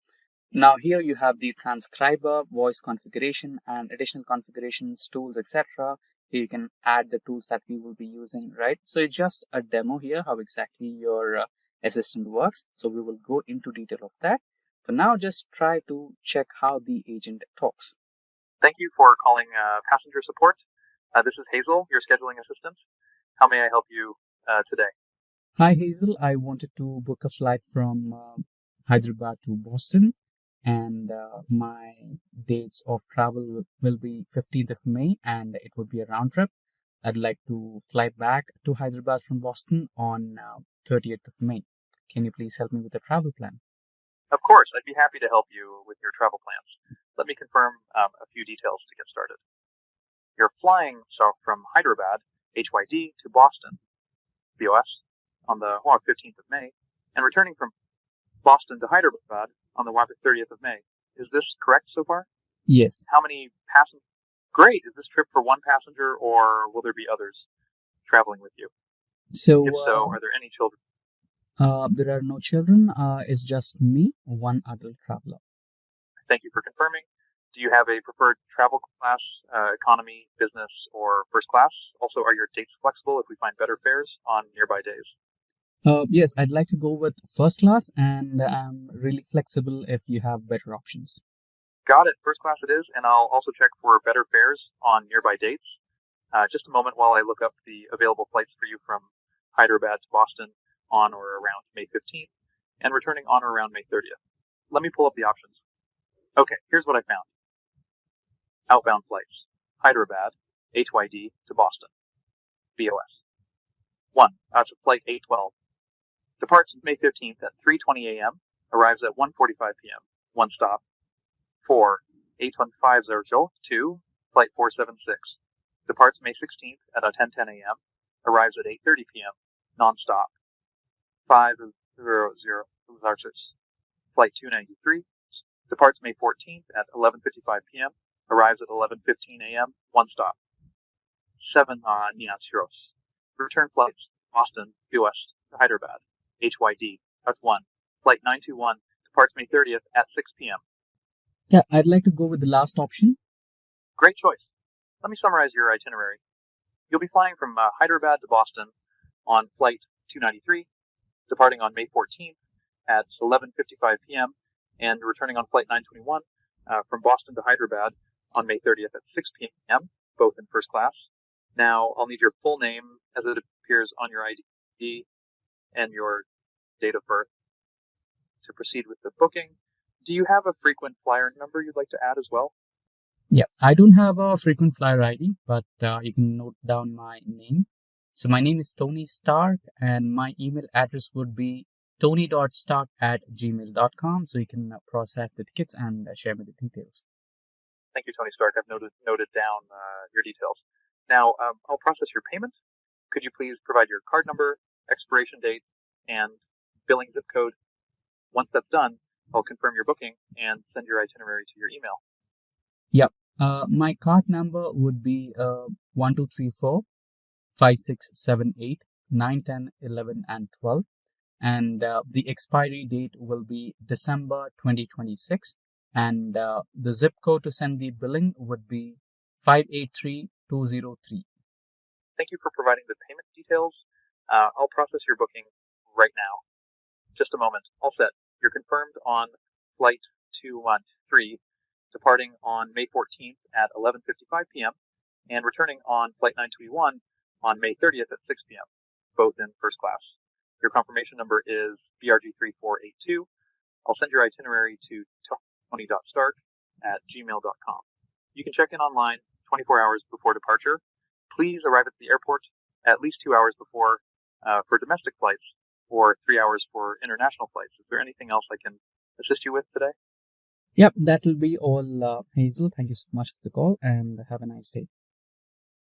Now here you have the transcriber, voice configuration, and additional configurations, tools, etc. Here you can add the tools that we will be using, right? So it's just a demo here, how exactly your assistant works. So we will go into detail of that. For now, just try to check how the agent talks. Thank you for calling passenger support. This is Hazel, your scheduling assistant. How may I help you today? Hi Hazel, I wanted to book a flight from Hyderabad to Boston, and my dates of travel will be 15th of May, and it would be a round trip. I'd like to fly back to Hyderabad from Boston on 30th of May. Can you please help me with the travel plan? Of course, I'd be happy to help you with your travel plans. Let me confirm a few details to get started. You're flying from Hyderabad, HYD, to Boston, BOS, on the 15th of May, and returning from Boston to Hyderabad on the 30th of May. Is this correct so far? Yes. How many passengers? Great. Is this trip for one passenger, or will there be others traveling with you? So, if so, are there any children? There are no children. It's just me, one adult traveler. Thank you for confirming. Do you have a preferred travel class, economy, business, or first class? Also, are your dates flexible if we find better fares on nearby days? Yes, I'd like to go with first class, and I'm really flexible if you have better options. Got it. First class it is, and I'll also check for better fares on nearby dates. Just a moment while I look up the available flights for you from Hyderabad to Boston on or around May 15th and returning on or around May 30th. Let me pull up the options. Okay, here's what I found. Outbound flights. Hyderabad, HYD to Boston. BOS. 1. That's flight 812. Departs May 15th at 3:20 a.m. Arrives at 1:45 p.m. One stop. 4. 81502. 2. Flight 476. Departs May 16th at 10:10 a.m. Arrives at 8:30 p.m. Non-stop. 500. Flight 293. Departs May 14th at 11:55 p.m. Arrives at 11:15 a.m. One stop. 7. Nianchiros. Return flights Boston, US to Hyderabad, HYD. That's 1. Flight 921 departs May 30th at 6 p.m. Yeah, I'd like to go with the last option. Great choice. Let me summarize your itinerary. You'll be flying from Hyderabad to Boston on flight 293, departing on May 14th at 11:55 p.m. and returning on flight 921 from Boston to Hyderabad on May 30th at 6 p.m., both in first class. Now, I'll need your full name as it appears on your ID and your date of birth to proceed with the booking. Do you have a frequent flyer number you'd like to add as well? Yeah, I don't have a frequent flyer ID, but you can note down my name. So my name is Tony Stark, and my email address would be tony.stark@gmail.com. So you can process the tickets and share me the details. Thank you, Tony Stark. I've noted down your details. Now, I'll process your payment. Could you please provide your card number, expiration date, and billing zip code? Once that's done, I'll confirm your booking and send your itinerary to your email. Yep. My card number would be 1234 5678 9 10 11 and 12, and the expiry date will be December 2026, and the zip code to send the billing would be 583203. Thank you for providing the payment details. I'll process your booking right now. Just a moment. All set. You're confirmed on flight 213, departing on May 14th at 11:55 p.m. and returning on Flight 921 on May 30th at 6 p.m., both in first class. Your confirmation number is BRG3482. I'll send your itinerary to tony.stark@gmail.com. You can check in online 24 hours before departure. Please arrive at the airport at least 2 hours before for domestic flights or 3 hours for international flights. Is there anything else I can assist you with today? Yep, that'll be all, Hazel. Thank you so much for the call and have a nice day.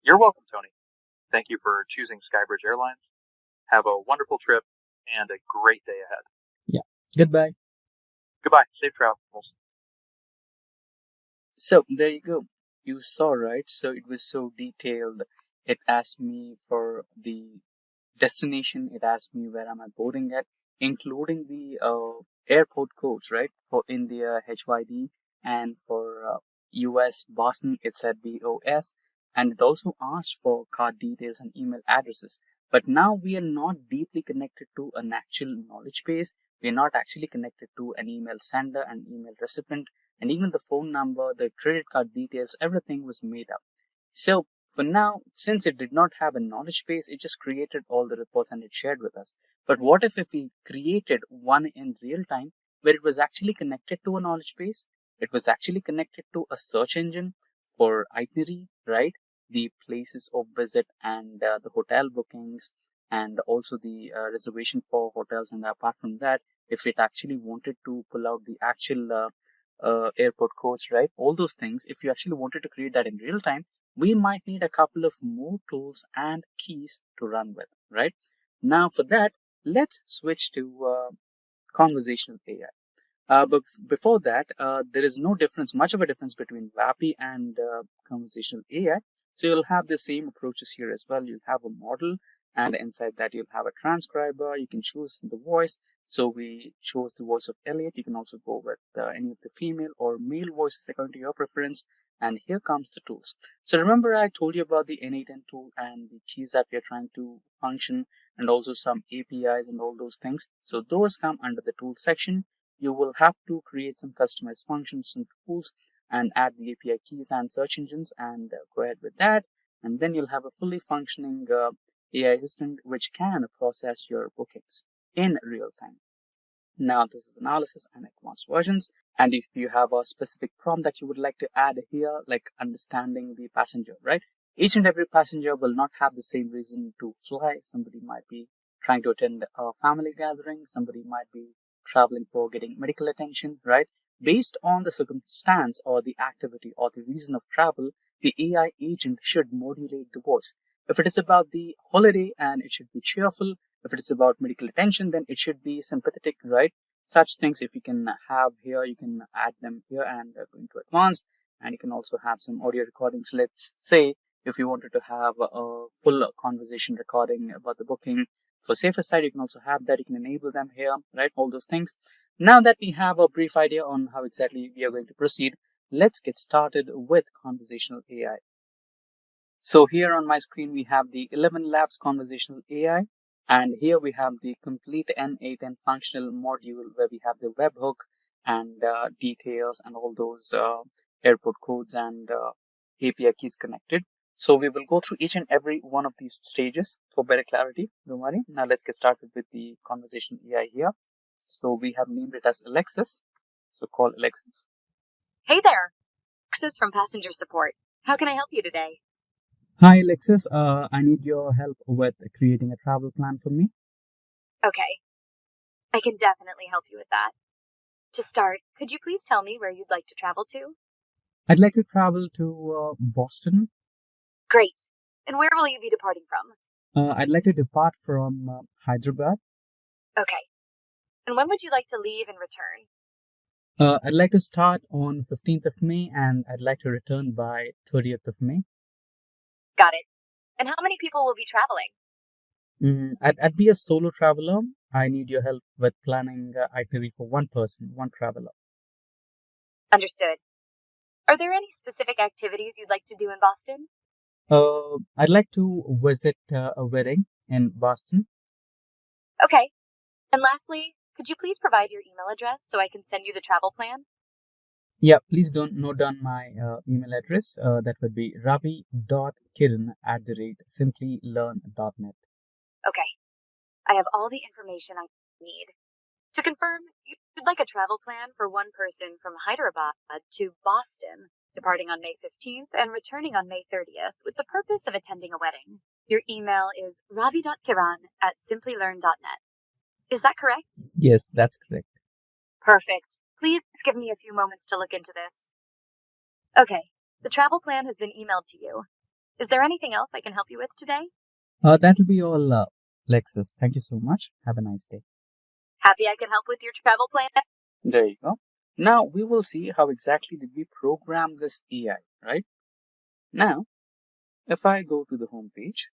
You're welcome, Tony. Thank you for choosing Skybridge Airlines. Have a wonderful trip and a great day ahead. Yeah, goodbye. Goodbye. Safe travels. So there you go. You saw, right? So it was so detailed. It asked me for the destination. It asked me where am I boarding at, including the airport codes, right? For India, HYD, and for US, Boston, it said BOS. And it also asked for card details and email addresses. But now we are not deeply connected to an actual knowledge base. We are not actually connected to an email sender and email recipient. And even the phone number, the credit card details, everything was made up. So for now, since it did not have a knowledge base, it just created all the reports and it shared with us. But what if we created one in real time where it was actually connected to a knowledge base? It was actually connected to a search engine for itinerary, right? The places of visit and the hotel bookings and also the reservation for hotels. And apart from that, if it actually wanted to pull out the actual airport codes, right? All those things, if you actually wanted to create that in real time, we might need a couple of more tools and keys to run with, right? Now for that, let's switch to conversational AI. But before that, there is no difference, much of a difference between WAPI and conversational AI. So you'll have the same approaches here as well. You'll have a model, and inside that you'll have a transcriber. You can choose the voice. So we chose the voice of Elliot. You can also go with any of the female or male voices according to your preference. And here comes the tools. So remember I told you about the N8N tool and the keys that we are trying to function and also some APIs and all those things. So those come under the tool section. You will have to create some customized functions and tools and add the API keys and search engines and go ahead with that. And then you'll have a fully functioning AI assistant which can process your bookings in real time. Now, this is analysis and advanced versions. And if you have a specific prompt that you would like to add here, like understanding the passenger, right? Each and every passenger will not have the same reason to fly. Somebody might be trying to attend a family gathering. Somebody might be traveling for getting medical attention, right? Based on the circumstance or the activity or the reason of travel, the AI agent should modulate the voice. If it is about the holiday and it should be cheerful, if it is about medical attention, then it should be sympathetic, right? Such things, if you can have here, you can add them here and go into advanced. And you can also have some audio recordings. Let's say if you wanted to have a full conversation recording about the booking, for safer side, you can also have that. You can enable them here, right? All those things. Now that we have a brief idea on how exactly we are going to proceed, let's get started with conversational AI. So here on my screen, we have the 11 Labs conversational AI. And here we have the complete N8N functional module where we have the webhook and details and all those airport codes and API keys connected. So we will go through each and every one of these stages for better clarity. Don't worry. Now let's get started with the conversational AI here. So we have named it as Alexis. So call Alexis. Hey there, Alexis from Passenger Support. How can I help you today? Hi Alexis, I need your help with creating a travel plan for me. Okay, I can definitely help you with that. To start, could you please tell me where you'd like to travel to? I'd like to travel to Boston. Great. And where will you be departing from? I'd like to depart from Hyderabad. Okay. And when would you like to leave and return? I'd like to start on 15th of May and I'd like to return by 30th of May. Got it. And how many people will be traveling? I'd be a solo traveler. I need your help with planning itinerary for one person, one traveler. Understood. Are there any specific activities you'd like to do in Boston? I'd like to visit a wedding in Boston. Okay. And lastly, could you please provide your email address so I can send you the travel plan? Yeah, please don't note down my email address. That would be ravi.kiran@simplylearn.net. Okay, I have all the information I need. To confirm, you'd like a travel plan for one person from Hyderabad to Boston, departing on May 15th and returning on May 30th with the purpose of attending a wedding. Your email is ravi.kiran@simplylearn.net. Is that correct? Yes, that's correct. Perfect. Please give me a few moments to look into this. Okay, the travel plan has been emailed to you. Is there anything else I can help you with today? That will be all, Lexus. Thank you so much. Have a nice day. Happy I can help with your travel plan? There you go. Now we will see how exactly did we program this AI, right? Now, if I go to the home page,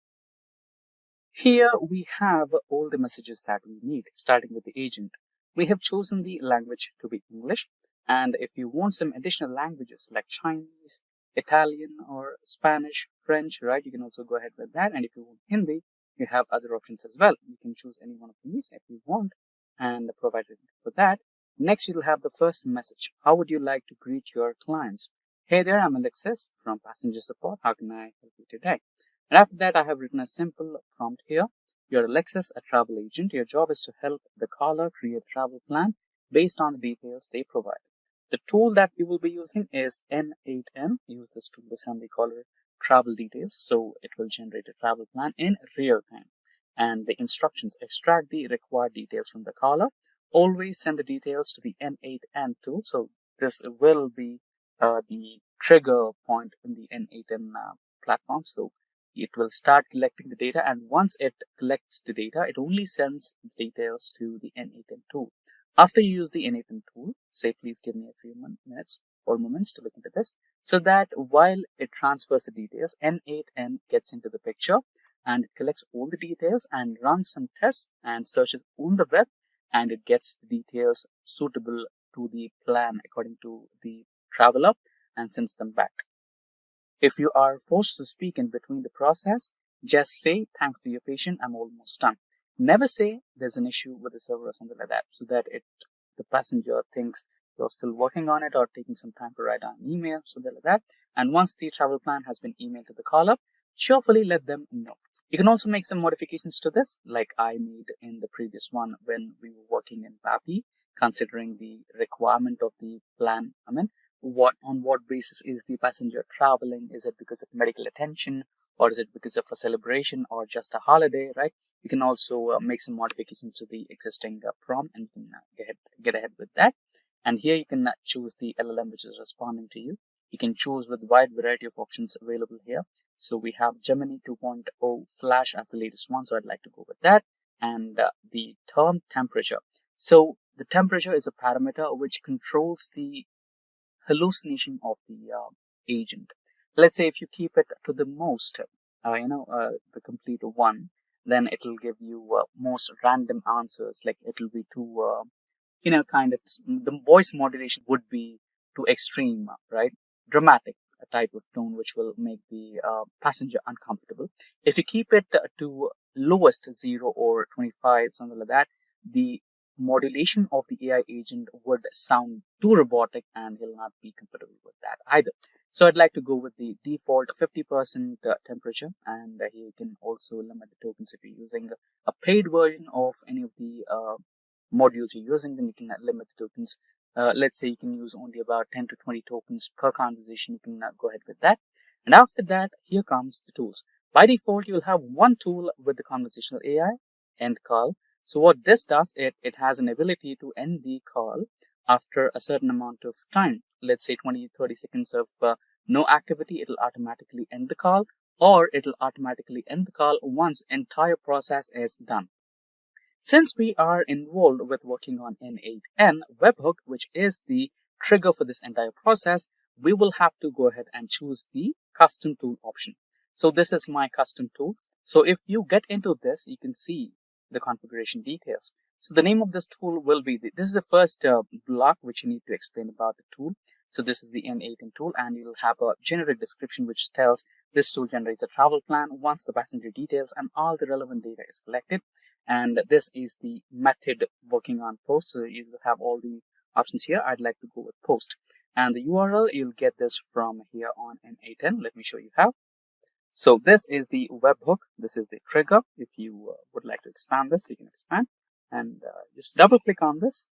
here we have all the messages that we need, starting with the agent. We have chosen the language to be English, and if you want some additional languages like Chinese, Italian, or Spanish, French, right, you can also go ahead with that. And if you want Hindi, you have other options as well. You can choose any one of these if you want, and provide it for that. Next, you'll have the first message. How would you like to greet your clients? Hey there, I'm Alexis from Passenger Support. How can I help you today? And after that, I have written a simple prompt here. You're Alexis, a travel agent. Your job is to help the caller create a travel plan based on the details they provide. The tool that we will be using is N8N. Use this tool to send the caller travel details, so it will generate a travel plan in real time. And the instructions: extract the required details from the caller. Always send the details to the N8N tool. So this will be the trigger point in the N8N platform. So it will start collecting the data, and once it collects the data, it only sends the details to the N8N tool. After you use the N8N tool, say please give me a few minutes or moments to look into this, so that while it transfers the details, N8N gets into the picture and it collects all the details and runs some tests and searches on the web, and it gets the details suitable to the plan according to the traveler and sends them back. If you are forced to speak in between the process, just say, "Thanks for your patience, I'm almost done." Never say there's an issue with the server or something like that, so that the passenger thinks you're still working on it or taking some time to write down an email, something like that. And once the travel plan has been emailed to the caller, cheerfully let them know. You can also make some modifications to this, like I made in the previous one when we were working in PAPI, considering the requirement of the plan. On what basis is the passenger traveling? Is it because of medical attention, or is it because of a celebration or just a holiday, right? You can also make some modifications to the existing prompt, and you can get ahead with that. And here you can choose the LLM which is responding to you. You can choose with wide variety of options available here. So we have Gemini 2.0 Flash as the latest one, so I'd like to go with that. And the term temperature. So the temperature is a parameter which controls the hallucination of the agent. Let's say if you keep it to the most, the complete one, then it'll give you most random answers. Like it'll be too, kind of the voice modulation would be too extreme, right? Dramatic, a type of tone which will make the passenger uncomfortable. If you keep it to lowest 0 or 25, something like that, the modulation of the AI agent would sound too robotic and he'll not be comfortable with that either. So I'd like to go with the default 50% temperature, and here you can also limit the tokens if you're using a paid version of any of the modules you're using, then you can limit the tokens. Let's say you can use only about 10 to 20 tokens per conversation. You can go ahead with that. And after that, here comes the tools. By default, you'll have one tool with the conversational AI, end call. So what this does, it has an ability to end the call after a certain amount of time. Let's say 20-30 seconds of no activity, it'll automatically end the call, or it'll automatically end the call once entire process is done. Since we are involved with working on N8N webhook, which is the trigger for this entire process, we will have to go ahead and choose the custom tool option. So this is my custom tool. So if you get into this, you can see the configuration details. So the name of this tool will be, this is the first block which you need to explain about the tool. So this is the N8N tool, and you'll have a generic description which tells this tool generates a travel plan once the passenger details and all the relevant data is collected. And this is the method working on post. So you will have all the options here. I'd like to go with post. And the URL, you'll get this from here on in A10. Let me show you how. So this is the webhook. This is the trigger. If you would like to expand this, you can expand and just double click on this.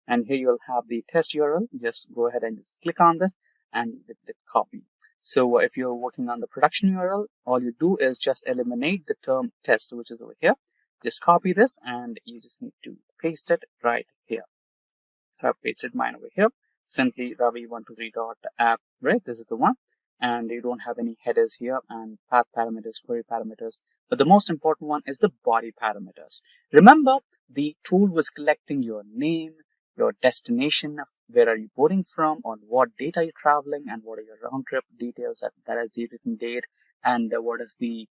And here you'll have the test URL. Just go ahead and just click on this and hit copy. So if you're working on the production URL, all you do is just eliminate the term test, which is over here. Just copy this and you just need to paste it right here. So I've pasted mine over here. Simply ravi123.app, right? This is the one. And you don't have any headers here and path parameters, query parameters. But the most important one is the body parameters. Remember, the tool was collecting your name, your destination, where are you boarding from, on what date are you traveling, and what are your round trip details, that is the written date, and what is the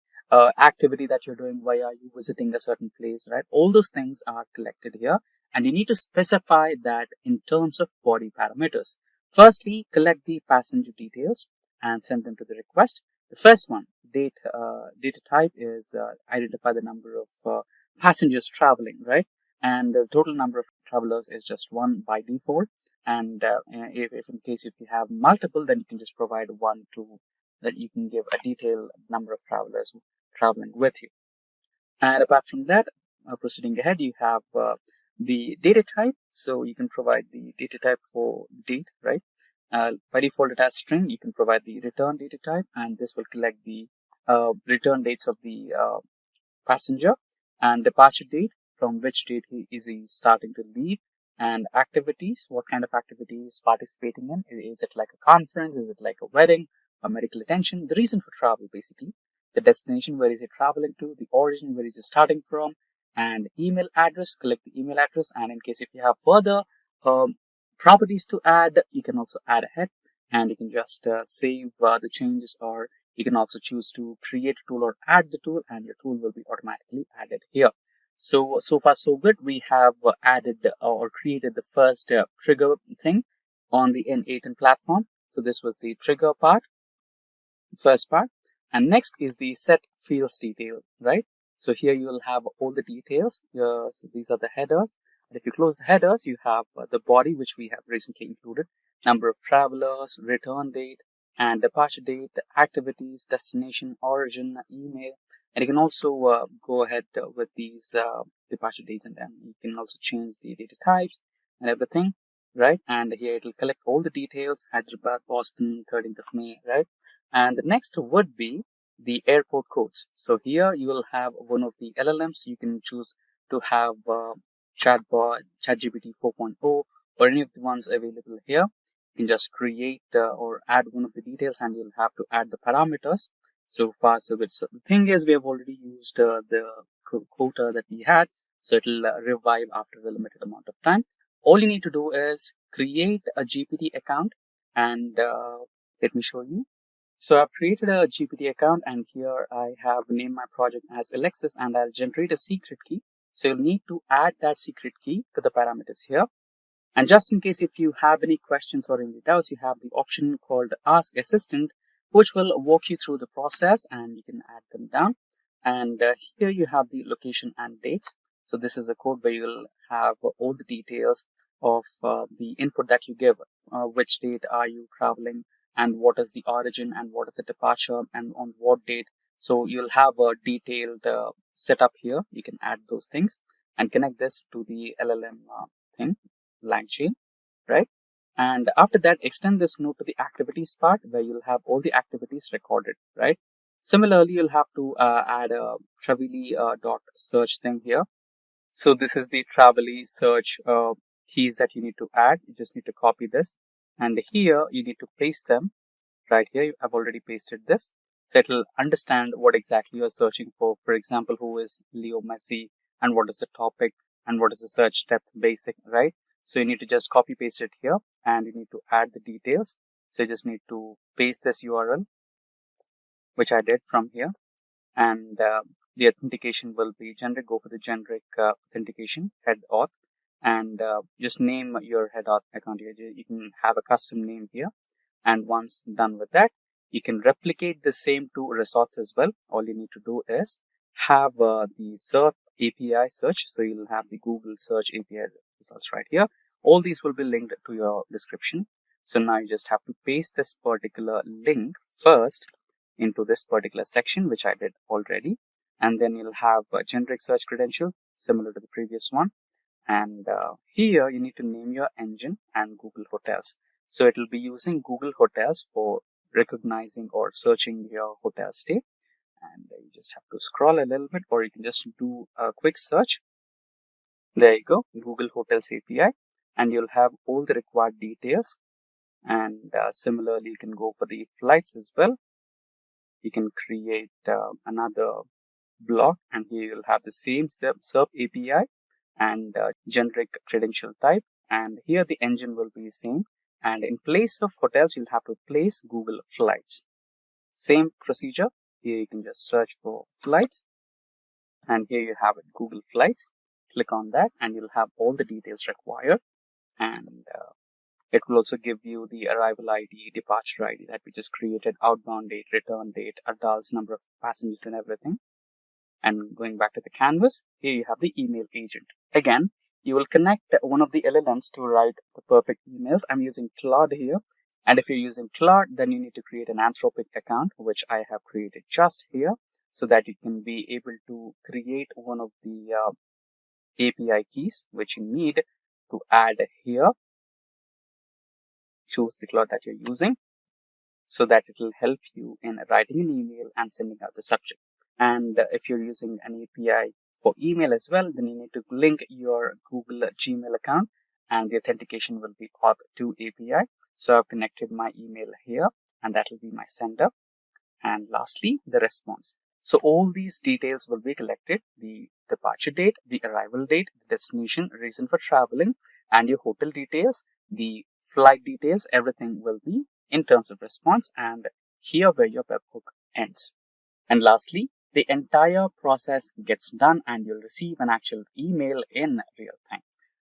activity that you're doing, why are you visiting a certain place, right? All those things are collected here. And you need to specify that in terms of body parameters. Firstly, collect the passenger details and send them to the request. The first one, data type is identify the number of passengers traveling, right? And the total number of travelers is just one by default. And if in case if you have multiple, then you can just provide 1, 2, that you can give a detailed number of travelers traveling with you. And apart from that, proceeding ahead, you have the data type. So you can provide the data type for date, right? By default, it has string. You can provide the return data type, and this will collect the return dates of the passenger and departure date, from which date he is starting to leave, and activities, what kind of activities participating in. Is it like a conference? Is it like a wedding, a medical attention? The reason for travel, basically. The destination, where is he traveling to, the origin, where is he starting from, and email address, collect the email address. And in case if you have further properties to add, you can also add ahead, and you can just save the changes, or you can also choose to create a tool or add the tool, and your tool will be automatically added here. So far so good. We have added or created the first trigger thing on the N8 platform. So this was the trigger part, the first part. And next is the set fields detail, right? So here you will have all the details. So these are the headers. And if you close the headers, you have the body, which we have recently included, number of travelers, return date, and departure date, activities, destination, origin, email. And you can also go ahead with these departure dates, and then you can also change the data types and everything, right? And here it will collect all the details, Hyderabad, Boston, 13th of May, right? And the next would be the airport codes. So here you will have one of the LLMs. You can choose to have chatbot, ChatGPT 4.0, or any of the ones available here. You can just create or add one of the details, and you'll have to add the parameters. So far so good. So the thing is, we have already used the quota that we had, so it'll revive after a limited amount of time. All you need to do is create a GPT account, and let me show you. So I've created a GPT account, and here I have named my project as Alexis, and I'll generate a secret key. So you'll need to add that secret key to the parameters here. And just in case if you have any questions or any doubts, you have the option called Ask Assistant, which will walk you through the process, and you can add them down. And here you have the location and dates. So this is a code where you'll have all the details of the input that you give. Which date are you traveling, and what is the origin, and what is the departure, and on what date. So you'll have a detailed setup here. You can add those things and connect this to the LLM thing, Langchain, right? And after that, extend this node to the activities part, where you'll have all the activities recorded, right? Similarly, you'll have to add a Travely dot search thing here. So this is the Travely search keys that you need to add. You just need to copy this, and here you need to paste them right here. I've already pasted this, so it'll understand what exactly you're searching for. For example, who is Leo Messi, and what is the topic, and what is the search depth basic, right? So you need to just copy paste it here, and you need to add the details. So you just need to paste this URL, which I did from here, and the authentication will be generic. Go for the generic authentication, head auth, and just name your head auth account here. You can have a custom name here, and once done with that, you can replicate the same to resorts as well. All you need to do is have the search API search. So you'll have the Google search API results right here. All these will be linked to your description. So now you just have to paste this particular link first into this particular section, which I did already. And then you'll have a generic search credential similar to the previous one. And here you need to name your engine and Google Hotels. So it will be using Google Hotels for recognizing or searching your hotel stay. And you just have to scroll a little bit, or you can just do a quick search. There you go, Google Hotels API, and you'll have all the required details. And similarly, you can go for the flights as well. You can create another block, and here you'll have the same SERP API and generic credential type. And here the engine will be the same. And in place of hotels, you'll have to place Google Flights. Same procedure. Here you can just search for flights. And here you have it, Google Flights. Click on that, and you'll have all the details required. And it will also give you the arrival ID, departure ID that we just created, outbound date, return date, adults, number of passengers, and everything. And going back to the canvas, here you have the email agent. Again, you will connect one of the LLMs to write the perfect emails. I'm using Claude here. And if you're using Claude, then you need to create an Anthropic account, which I have created just here, so that you can be able to create one of the API keys, which you need to add here. Choose the Claude that you're using, so that it will help you in writing an email and sending out the subject. And if you're using an API for email as well, then you need to link your Google Gmail account, and the authentication will be Auth2 API. So I've connected my email here, and that will be my sender. And lastly, the response. So all these details will be collected: the departure date, the arrival date, the destination, reason for traveling, and your hotel details, the flight details. Everything will be in terms of response, and here where your webhook ends. And lastly, the entire process gets done, and you'll receive an actual email in real time.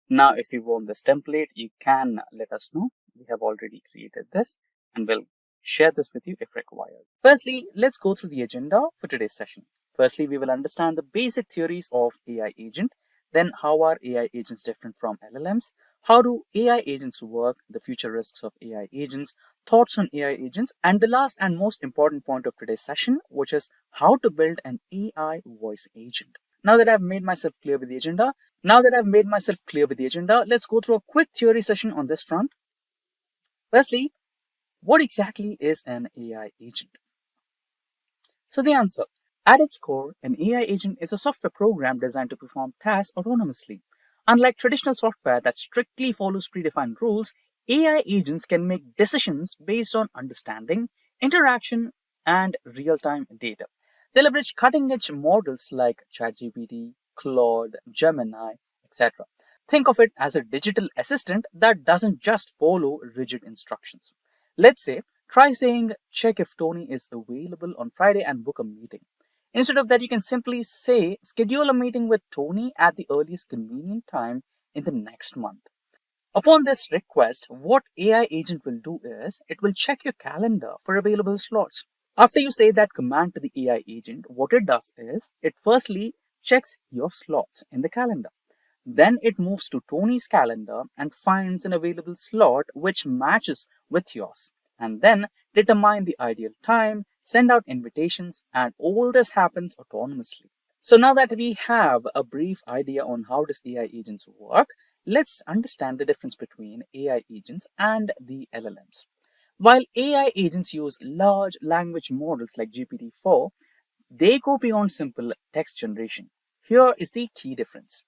Now, if you want this template, you can let us know. We have already created this, and we'll share this with you if required. Firstly, let's go through the agenda for today's session. Firstly, we will understand the basic theories of AI agent. Then, how are AI agents different from LLMs? How do AI agents work? The future risks of AI agents, thoughts on AI agents, and the last and most important point of today's session, which is how to build an AI voice agent. Now that I've made myself clear with the agenda, let's go through a quick theory session on this front. Firstly, what exactly is an AI agent? So the answer, at its core, an AI agent is a software program designed to perform tasks autonomously. Unlike traditional software that strictly follows predefined rules, AI agents can make decisions based on understanding, interaction, and real-time data. They leverage cutting-edge models like ChatGPT, Claude, Gemini, etc. Think of it as a digital assistant that doesn't just follow rigid instructions. Let's say, try saying, check if Tony is available on Friday and book a meeting. Instead of that, you can simply say, schedule a meeting with Tony at the earliest convenient time in the next month. Upon this request, what AI agent will do is, it will check your calendar for available slots. After you say that command to the AI agent, what it does is, it firstly checks your slots in the calendar. Then it moves to Tony's calendar and finds an available slot which matches with yours. And then determine the ideal time, send out invitations, and all this happens autonomously. So now that we have a brief idea on how does AI agents work, let's understand the difference between AI agents and the LLMs. While AI agents use large language models like GPT-4, they go beyond simple text generation. Here is the key difference.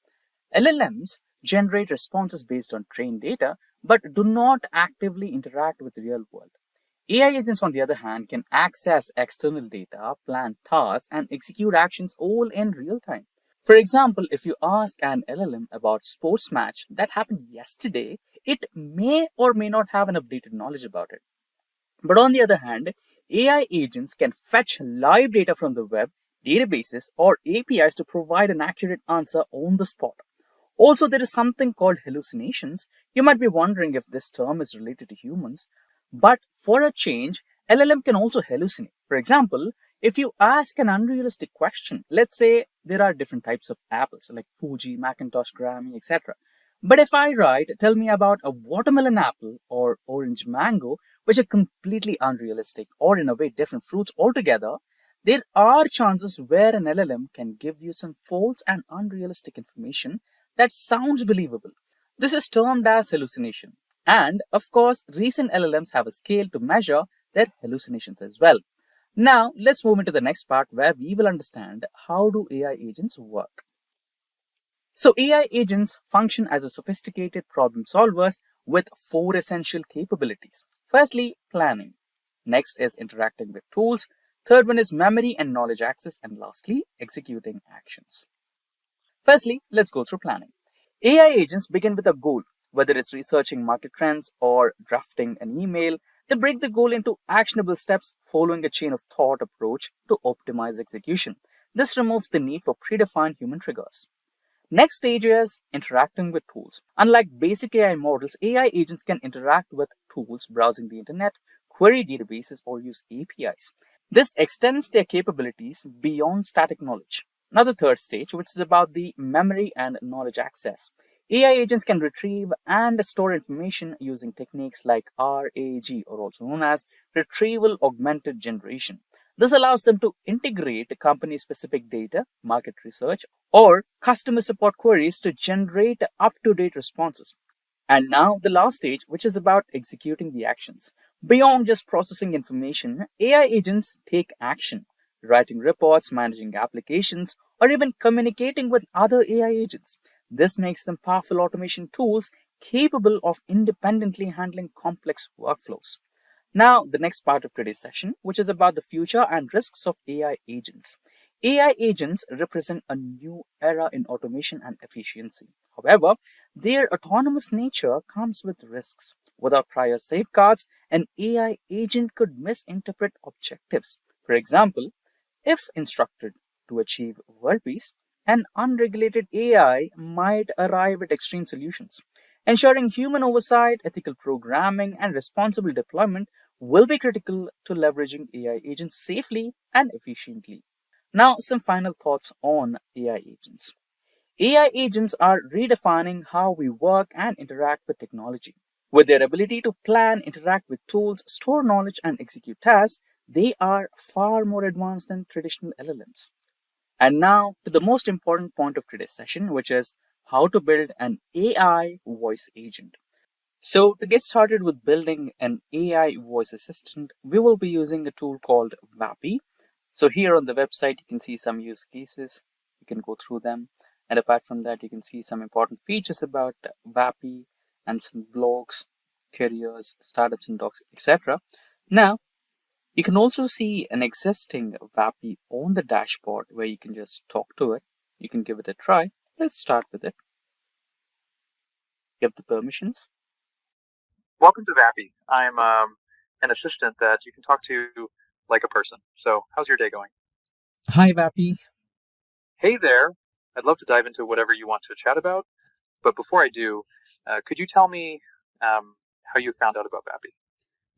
LLMs generate responses based on trained data, but do not actively interact with the real world. AI agents, on the other hand, can access external data, plan tasks, and execute actions all in real time. For example, if you ask an LLM about sports match that happened yesterday, it may or may not have an updated knowledge about it. But on the other hand, AI agents can fetch live data from the web, databases, or APIs to provide an accurate answer on the spot. Also, there is something called hallucinations. You might be wondering if this term is related to humans, but for a change, LLM can also hallucinate. For example, if you ask an unrealistic question, let's say there are different types of apples like Fuji, Macintosh, Grammy, etc. But if I write, tell me about a watermelon apple or orange mango, which are completely unrealistic or in a way different fruits altogether, there are chances where an LLM can give you some false and unrealistic information that sounds believable. This is termed as hallucination. And of course, recent LLMs have a scale to measure their hallucinations as well. Now, let's move into the next part where we will understand how do AI agents work. So AI agents function as a sophisticated problem solvers with four essential capabilities. Firstly, planning. Next is interacting with tools. Third one is memory and knowledge access. And lastly, executing actions. Firstly, let's go through planning. AI agents begin with a goal, whether it's researching market trends or drafting an email. They break the goal into actionable steps following a chain of thought approach to optimize execution. This removes the need for predefined human triggers. Next stage is interacting with tools. Unlike basic AI models, AI agents can interact with tools browsing the internet, query databases, or use APIs. This extends their capabilities beyond static knowledge. Now, the third stage, which is about the memory and knowledge access. AI agents can retrieve and store information using techniques like RAG, or also known as retrieval augmented generation. This allows them to integrate company specific data, market research, or customer support queries to generate up to date responses. And now the last stage, which is about executing the actions. Beyond just processing information, AI agents take action, writing reports, managing applications, or even communicating with other AI agents. This makes them powerful automation tools capable of independently handling complex workflows. Now, the next part of today's session, which is about the future and risks of AI agents. AI agents represent a new era in automation and efficiency. However, their autonomous nature comes with risks. Without prior safeguards, an AI agent could misinterpret objectives. For example, if instructed to achieve world peace, an unregulated AI might arrive at extreme solutions. Ensuring human oversight, ethical programming, and responsible deployment will be critical to leveraging AI agents safely and efficiently. Now, some final thoughts on AI agents. AI agents are redefining how we work and interact with technology. With their ability to plan, interact with tools, store knowledge, and execute tasks, they are far more advanced than traditional LLMs. And now to the most important point of today's session, which is how to build an AI voice agent. So to get started with building an AI voice assistant, we will be using a tool called Vappy. So here on the website, you can see some use cases. You can go through them. And apart from that, you can see some important features about Vappy and some blogs, careers, startups and docs, etc. Now, you can also see an existing Vappy on the dashboard where you can just talk to it. You can give it a try. Let's start with it. Give the permissions. Welcome to Vappy. I'm an assistant that you can talk to like a person. So, how's your day going? Hi, Vappy. Hey there. I'd love to dive into whatever you want to chat about. But before I do, could you tell me how you found out about Vappy?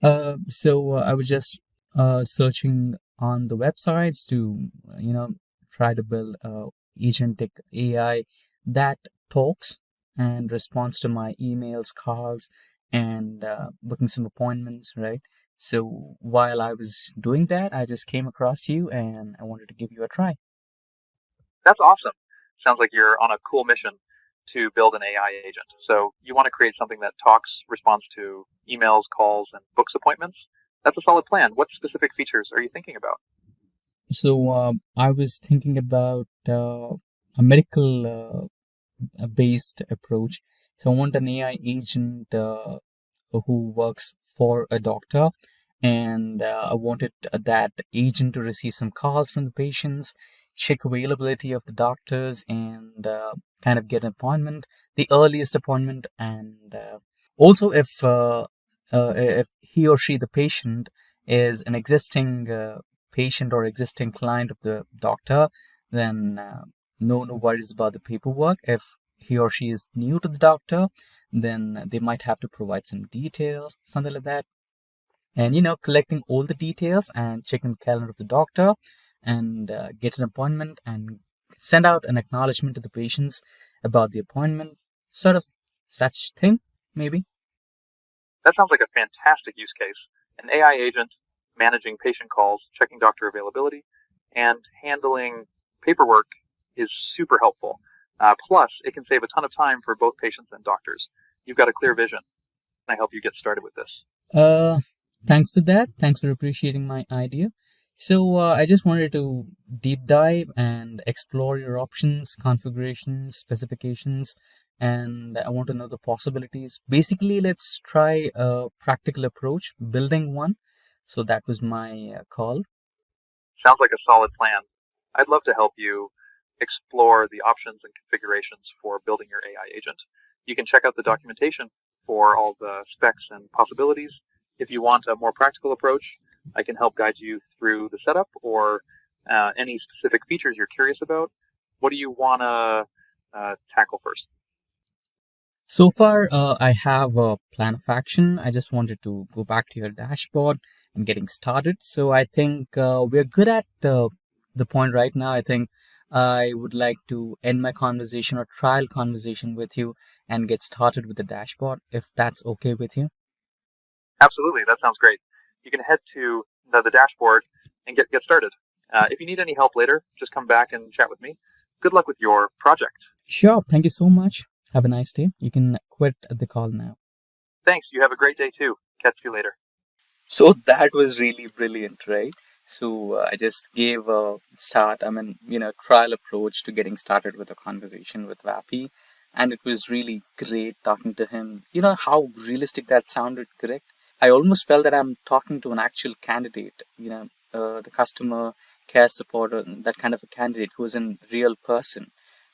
I was just searching on the websites to, try to build a agentic AI that talks and responds to my emails, calls, and booking some appointments, right? So while I was doing that, I just came across you and I wanted to give you a try. That's awesome. Sounds like you're on a cool mission to build an AI agent. So, you want to create something that talks, responds to emails, calls, and books appointments? That's a solid plan. What specific features are you thinking about? So I was thinking about a medical based approach. So I want an AI agent who works for a doctor, and I wanted that agent to receive some calls from the patients, check availability of the doctors, and kind of get an appointment, the earliest appointment, and also if he or she, the patient, is an existing patient or existing client of the doctor, then no worries about the paperwork. If he or she is new to the doctor, then they might have to provide some details, something like that. And collecting all the details and checking the calendar of the doctor and get an appointment and send out an acknowledgement to the patients about the appointment, sort of such thing, maybe? That sounds like a fantastic use case. An AI agent managing patient calls, checking doctor availability, and handling paperwork is super helpful. Plus, it can save a ton of time for both patients and doctors. You've got a clear vision. Can I help you get started with this? Thanks for that. Thanks for appreciating my idea. So I just wanted to deep dive and explore your options, configurations, specifications, and I want to know the possibilities. Basically, let's try a practical approach, building one. So that was my call. Sounds like a solid plan. I'd love to help you explore the options and configurations for building your AI agent. You can check out the documentation for all the specs and possibilities. If you want a more practical approach, I can help guide you through the setup or any specific features you're curious about. What do you want to tackle first? So far, I have a plan of action. I just wanted to go back to your dashboard and getting started. So I think we're good at the point right now. I think I would like to end my conversation or trial conversation with you and get started with the dashboard, if that's okay with you. Absolutely, that sounds great. You can head to the dashboard and get started. If you need any help later, just come back and chat with me. Good luck with your project. Sure. Thank you so much. Have a nice day. You can quit the call now. Thanks. You have a great day too. Catch you later. So that was really brilliant, right? So I just gave a trial approach to getting started with a conversation with Vapi. And it was really great talking to him. You know how realistic that sounded, correct? I almost felt that I'm talking to an actual candidate, the customer care supporter, that kind of a candidate who is a real person.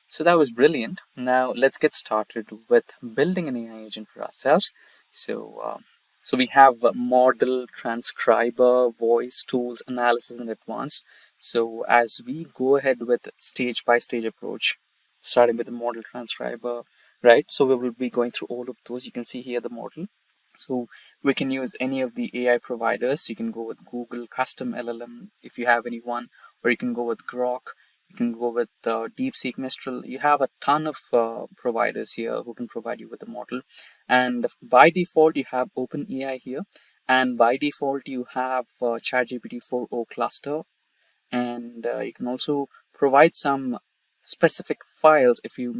So that was brilliant. Now let's get started with building an AI agent for ourselves. So, so we have model, transcriber, voice, tools, analysis, and advanced. So as we go ahead with stage by stage approach, starting with the model transcriber, right? So we will be going through all of those. You can see here the model. So we can use any of the AI providers. You can go with Google custom LLM if you have any one, or you can go with Grok. You can go with Deepseek, Mistral. You have a ton of providers here who can provide you with a model. And by default, you have OpenAI here. And by default, you have ChatGPT 4o cluster. And you can also provide some specific files if you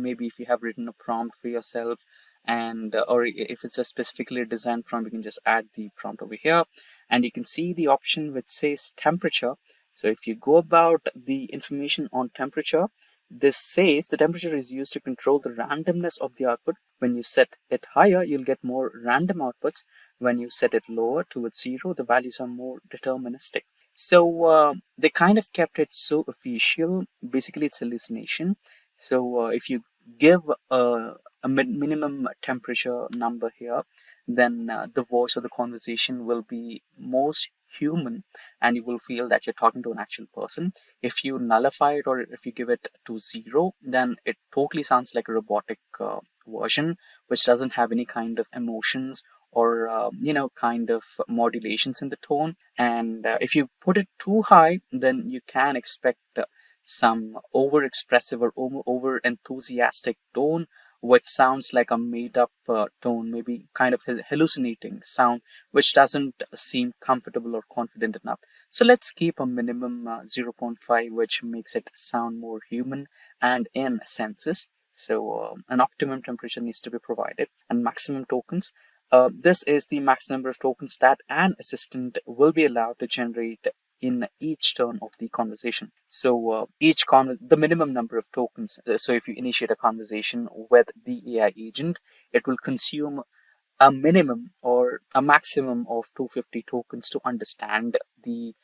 have written a prompt for yourself, and or if it's a specifically designed prompt, you can just add the prompt over here. And you can see the option which says temperature. So if you go about the information on temperature, this says the temperature is used to control the randomness of the output. When you set it higher, you'll get more random outputs. When you set it lower towards 0, the values are more deterministic. So they kind of kept it so official. Basically, it's hallucination. So if you give a minimum temperature number here, then the voice of the conversation will be most human, and you will feel that you're talking to an actual person. If you nullify it or if you give it to 0, then it totally sounds like a robotic version, which doesn't have any kind of emotions or kind of modulations in the tone. And if you put it too high, then you can expect some over expressive or over enthusiastic tone, which sounds like a made up tone, maybe kind of hallucinating sound, which doesn't seem comfortable or confident enough. So let's keep a minimum 0.5, which makes it sound more human and in senses. So an optimum temperature needs to be provided, and maximum tokens. This is the max number of tokens that an assistant will be allowed to generate in each turn of the conversation. So the minimum number of tokens. So if you initiate a conversation with the AI agent, it will consume a minimum or a maximum of 250 tokens to understand the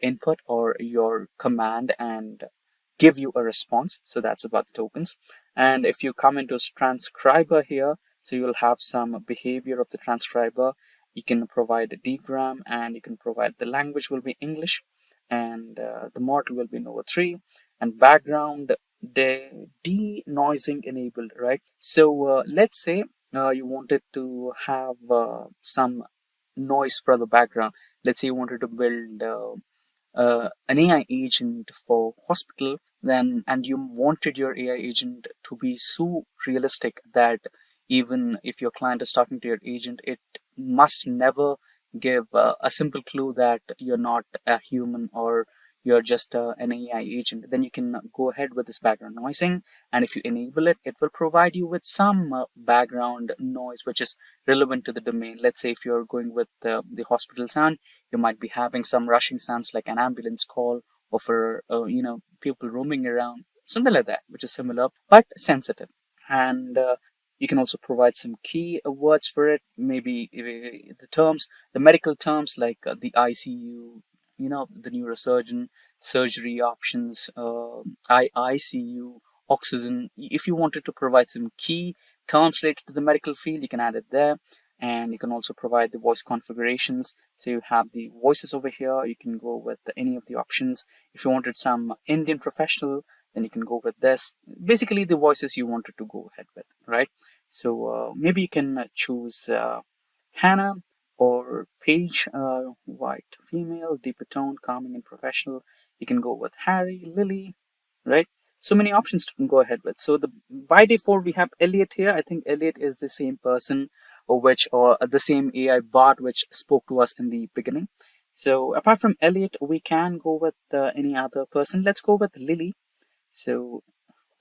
input or your command and give you a response. So that's about the tokens. And if you come into transcriber here, so you'll have some behavior of the transcriber. You can provide a dgram, and you can provide the language will be English, and the model will be Nova 3, and background denoising enabled, right? So let's say you wanted to have some noise for the background. Let's say you wanted to build an AI agent for hospital, then and you wanted your AI agent to be so realistic that even if your client is talking to your agent, it must never give a simple clue that you're not a human or you're just an AI agent. Then you can go ahead with this background noising, and if you enable it, it will provide you with some background noise which is relevant to the domain. Let's say if you're going with the hospital sound, you might be having some rushing sounds like an ambulance call, or for people roaming around, something like that, which is similar but sensitive. And you can also provide some key words for it, maybe the medical terms like the ICU, the neurosurgeon, surgery options, ICU, oxygen. If you wanted to provide some key terms related to the medical field, you can add it there. And you can also provide the voice configurations. So you have the voices over here. You can go with any of the options. If you wanted some Indian professional, then you can go with this. Basically, the voices you wanted to go ahead with, right? So maybe you can choose Hannah or Paige, white, female, deeper tone, calming, and professional. You can go with Harry, Lily, right? So many options to go ahead with. So by default we have Elliot here. I think Elliot is the same person or the same AI bot which spoke to us in the beginning. So apart from Elliot, we can go with any other person. Let's go with Lily. So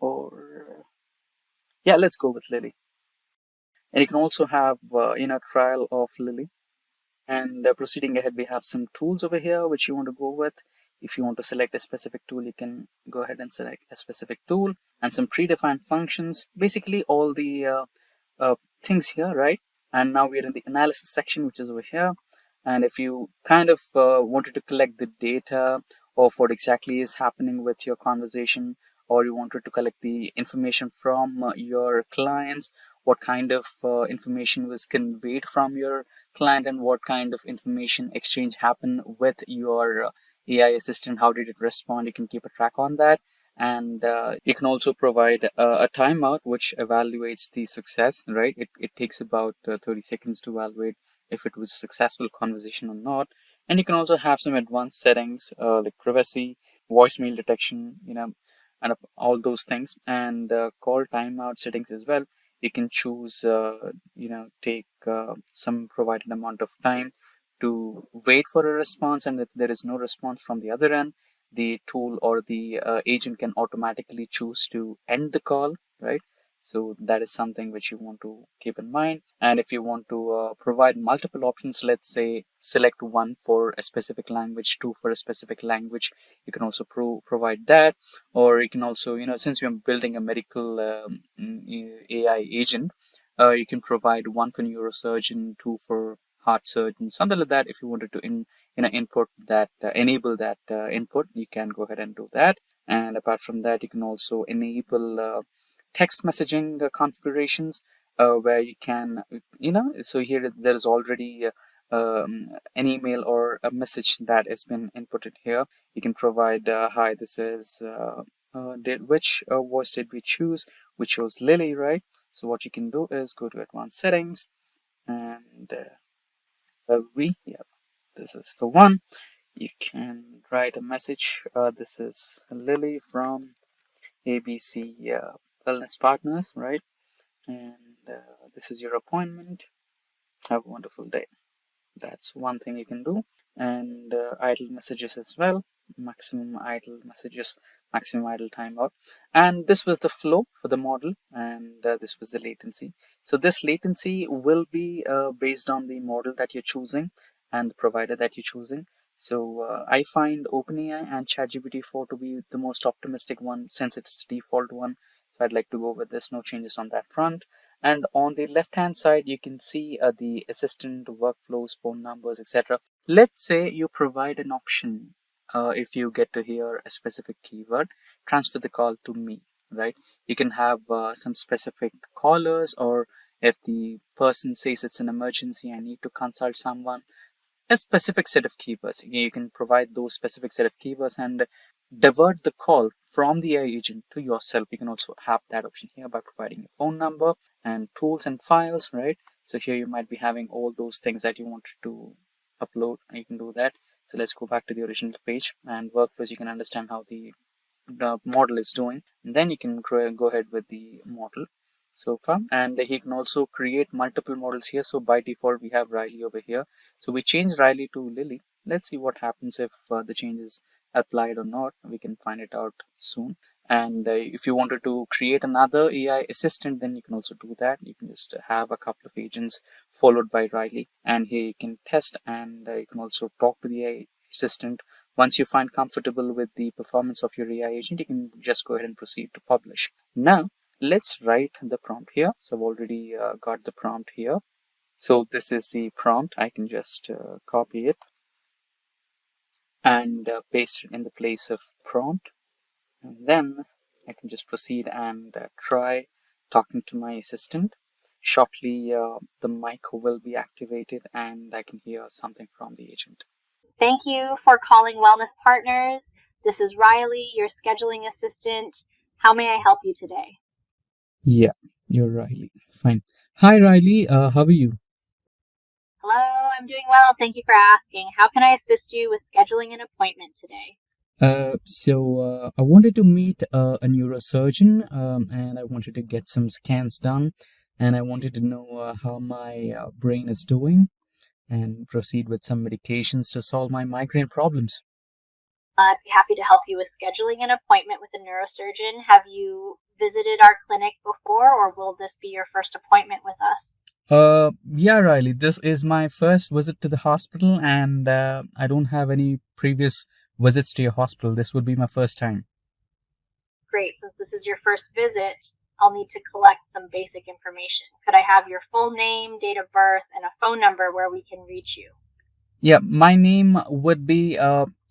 or yeah, let's go with Lily. And you can also have trial of Lily. And proceeding ahead, we have some tools over here which you want to go with. If you want to select a specific tool, you can go ahead and select a specific tool, and some predefined functions, basically all the things here, right? And now we're in the analysis section, which is over here. And if you kind of wanted to collect the data of what exactly is happening with your conversation, or you wanted to collect the information from your clients, what kind of information was conveyed from your client, and what kind of information exchange happened with your AI assistant, how did it respond, you can keep a track on that. And you can also provide a timeout which evaluates the success, right? It takes about 30 seconds to evaluate if it was a successful conversation or not. And you can also have some advanced settings like privacy, voicemail detection, and all those things, and call timeout settings as well. You can choose take some provided amount of time to wait for a response, and if there is no response from the other end, the tool or the agent can automatically choose to end the call, right? So that is something which you want to keep in mind. And if you want to provide multiple options, let's say select one for a specific language, two for a specific language, you can also provide that. Or you can also, since you're building a medical AI agent, you can provide one for neurosurgeon, two for heart surgeon, something like that. If you wanted to input that, enable that input, you can go ahead and do that. And apart from that, you can also enable text messaging configurations, where you can, so here there is already an email or a message that has been inputted here. You can provide, hi, this is which voice did we choose? We chose Lily, right? So what you can do is go to advanced settings, and this is the one. You can write a message. This is Lily from ABC Wellness Partners, right? And this is your appointment. Have a wonderful day. That's one thing you can do. And idle messages as well. Maximum idle messages, maximum idle timeout. And this was the flow for the model, and this was the latency. So this latency will be based on the model that you're choosing and the provider that you're choosing. So I find OpenAI and ChatGPT 4 to be the most optimistic one, since it's the default one. So I'd like to go with this. No changes on that front. And on the left hand side, you can see the assistant workflows, phone numbers, etc. Let's say you provide an option, if you get to hear a specific keyword, transfer the call to me, right? You can have some specific callers, or if the person says it's an emergency, I need to consult someone, a specific set of keywords. You can provide those specific set of keywords and divert the call from the AI agent to yourself. You can also have that option here by providing a phone number and tools and files, right? So here you might be having all those things that you wanted to upload, and you can do that. So let's go back to the original page and workflows. You can understand how the model is doing, and then you can go ahead with the model. so far, and he can also create multiple models here. So by default we have Riley over here, so we change Riley to Lily. Let's see what happens if the change is applied or not. We can find it out soon. And if you wanted to create another AI assistant, then you can also do that. You can just have a couple of agents followed by Riley, and here you can test, and you can also talk to the AI assistant. Once you find comfortable with the performance of your AI agent, you can just go ahead and proceed to publish. Now let's write the prompt here. So I've already got the prompt here. So this is the prompt. I can just copy it and paste it in the place of prompt. And then I can just proceed and try talking to my assistant. Shortly, the mic will be activated and I can hear something from the agent. Thank you for calling Wellness Partners. This is Riley, your scheduling assistant. How may I help you today? Yeah, you're Riley. Fine. Hi, Riley. How are you? Hello, I'm doing well. Thank you for asking. How can I assist you with scheduling an appointment today? I wanted to meet a neurosurgeon, and I wanted to get some scans done, and I wanted to know how my brain is doing and proceed with some medications to solve my migraine problems. I'd be happy to help you with scheduling an appointment with a neurosurgeon. Have you visited our clinic before, or will this be your first appointment with us? Yeah, Riley, this is my first visit to the hospital, and I don't have any previous visits to your hospital. This would be my first time. Great. Since this is your first visit, I'll need to collect some basic information. Could I have your full name, date of birth, and a phone number where we can reach you? Yeah, my name would be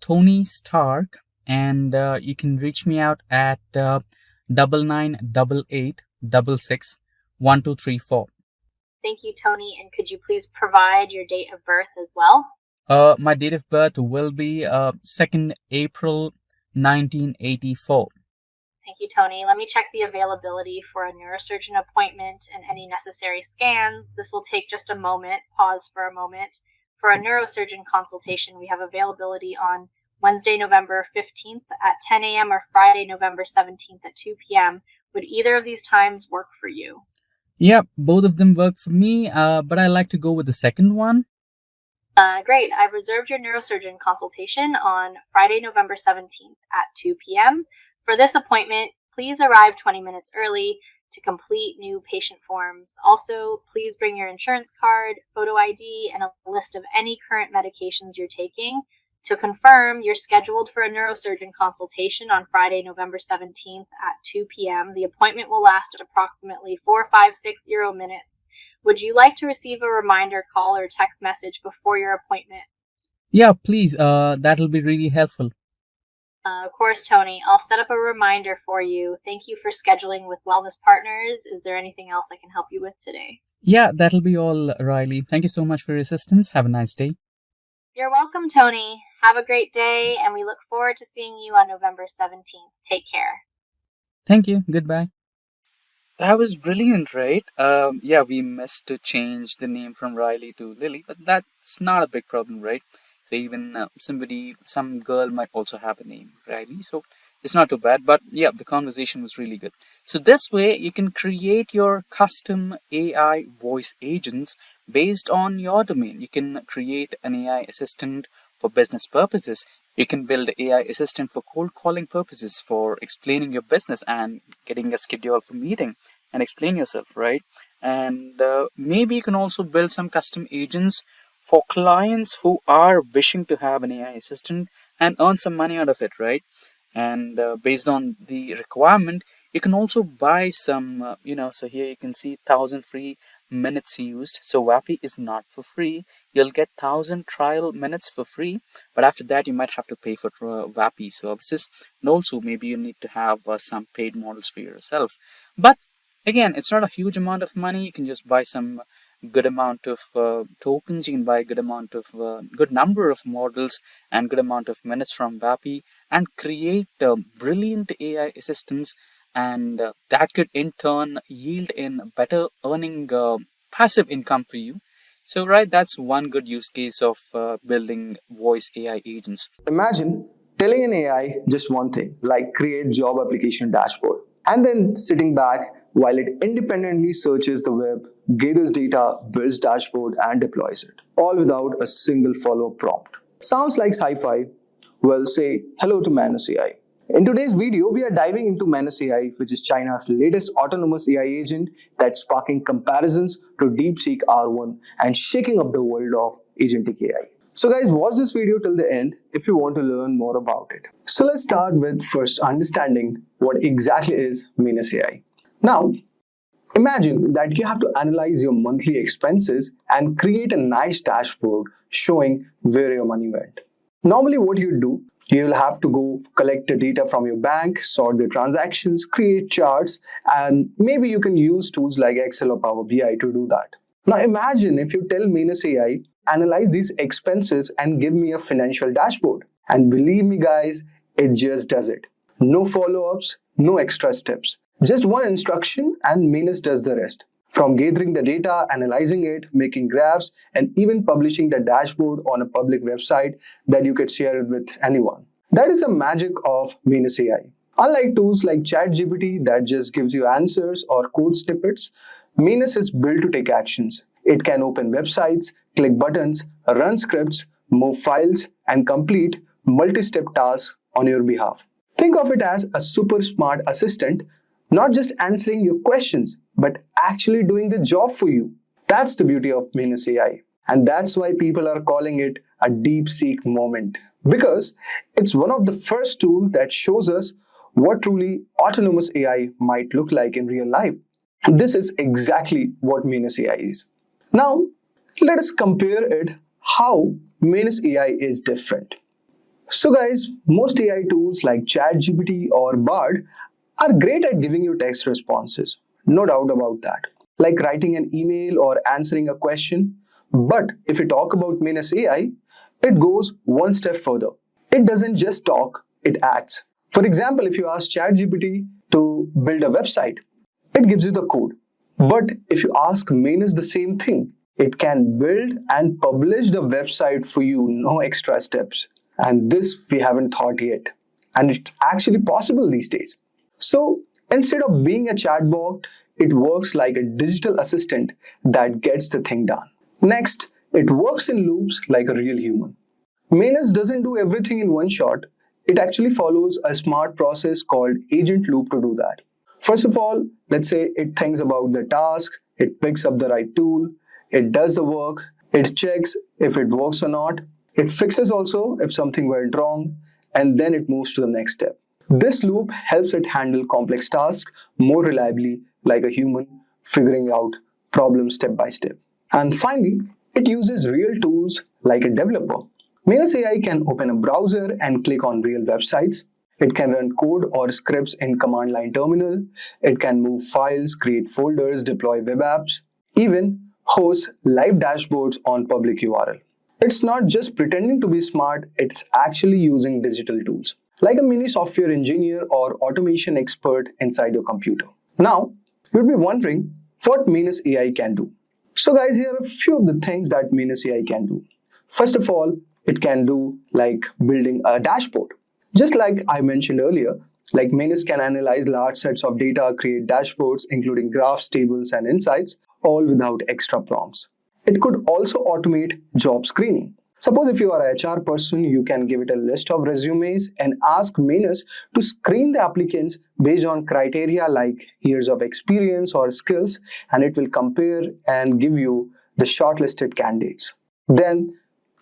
Tony Stark, and you can reach me out at 9988 66 1234. Thank you, Tony. And could you please provide your date of birth as well? My date of birth will be 2nd April 1984. Thank you, Tony. Let me check the availability for a neurosurgeon appointment and any necessary scans. This will take just a moment. Pause for a moment. For a neurosurgeon consultation, we have availability on Wednesday, November 15th at 10 a.m. or Friday, November 17th at 2 p.m. Would either of these times work for you? Yeah, both of them work for me, but I like to go with the second one. Great. I've reserved your neurosurgeon consultation on Friday, November 17th at 2 p.m. For this appointment, please arrive 20 minutes early to complete new patient forms. Also, please bring your insurance card, photo ID, and a list of any current medications you're taking. To confirm, you're scheduled for a neurosurgeon consultation on Friday, November 17th at 2 p.m. The appointment will last approximately 4560 minutes. Would you like to receive a reminder call or text message before your appointment? Yeah, please. That'll be really helpful. Of course, Tony. I'll set up a reminder for you. Thank you for scheduling with Wellness Partners. Is there anything else I can help you with today? Yeah, that'll be all, Riley. Thank you so much for your assistance. Have a nice day. You're welcome, Tony. Have a great day, and we look forward to seeing you on November 17th. Take care. Thank you. Goodbye. That was brilliant, right? Yeah, we missed to change the name from Riley to Lily, but that's not a big problem, right? So even some girl might also have a name, Riley. So it's not too bad. But yeah, the conversation was really good. So this way, you can create your custom AI voice agents based on your domain. You can create an AI assistant for business purposes. You can build an AI assistant for cold calling purposes, for explaining your business and getting a schedule for meeting and explain yourself, right? And maybe you can also build some custom agents for clients who are wishing to have an AI assistant and earn some money out of it, right? And based on the requirement, you can also buy some, so here you can see 1000 free minutes used. So WAPI is not for free. You'll get 1000 trial minutes for free, but after that you might have to pay for WAPI services, and also maybe you need to have some paid models for yourself. But again, it's not a huge amount of money. You can just buy some good amount of tokens. You can buy a good number of models and good amount of minutes from WAPI and create brilliant AI assistants, and that could in turn yield in better earning passive income for you. So right, that's one good use case of building voice AI agents. Imagine telling an AI just one thing, like create job application dashboard, and then sitting back while it independently searches the web, gathers data, builds dashboard, and deploys it, all without a single follow-up prompt. Sounds like sci-fi? Well, say hello to Manus AI. In today's video, we are diving into Manus AI, which is China's latest autonomous AI agent that's sparking comparisons to Deepseek R1 and shaking up the world of Agentic AI. So guys, watch this video till the end if you want to learn more about it. So let's start with first understanding what exactly is Manus AI. Now, imagine that you have to analyze your monthly expenses and create a nice dashboard showing where your money went. Normally what you do, you'll have to go collect the data from your bank, sort the transactions, create charts, and maybe you can use tools like Excel or Power BI to do that. Now imagine if you tell Manus AI, analyze these expenses and give me a financial dashboard. And believe me guys, it just does it. No follow-ups, no extra steps. Just one instruction and Manus does the rest. From gathering the data, analyzing it, making graphs, and even publishing the dashboard on a public website that you could share it with anyone. That is the magic of Manus AI. Unlike tools like ChatGPT that just gives you answers or code snippets, Manus is built to take actions. It can open websites, click buttons, run scripts, move files, and complete multi-step tasks on your behalf. Think of it as a super smart assistant, not just answering your questions, but actually doing the job for you. That's the beauty of Manus AI. And that's why people are calling it a Deepseek moment. Because it's one of the first tools that shows us what truly autonomous AI might look like in real life. And this is exactly what Manus AI is. Now, let us compare it how Manus AI is different. So guys, most AI tools like ChatGPT or Bard are great at giving you text responses. No doubt about that. Like writing an email or answering a question. But if you talk about Manus AI, it goes one step further. It doesn't just talk, it acts. For example, if you ask ChatGPT to build a website, it gives you the code. But if you ask Manus the same thing, it can build and publish the website for you, no extra steps. And this we haven't thought yet. And it's actually possible these days. So instead of being a chatbot, it works like a digital assistant that gets the thing done. Next, it works in loops like a real human. Manus doesn't do everything in one shot. It actually follows a smart process called agent loop to do that. First of all, let's say it thinks about the task, it picks up the right tool, it does the work, it checks if it works or not, it fixes also if something went wrong, and then it moves to the next step. This loop helps it handle complex tasks more reliably like a human figuring out problems step by step. And finally, it uses real tools like a developer. Manus AI can open a browser and click on real websites. It can run code or scripts in command line terminal. It can move files, create folders, deploy web apps, even host live dashboards on public URL. It's not just pretending to be smart, it's actually using digital tools, like a mini software engineer or automation expert inside your computer. Now, you'll be wondering what Manus AI can do. So guys, here are a few of the things that Manus AI can do. First of all, it can do like building a dashboard. Just like I mentioned earlier, like Manus can analyze large sets of data, create dashboards, including graphs, tables, and insights, all without extra prompts. It could also automate job screening. Suppose if you are an HR person, you can give it a list of resumes and ask Manus to screen the applicants based on criteria like years of experience or skills, and it will compare and give you the shortlisted candidates. Then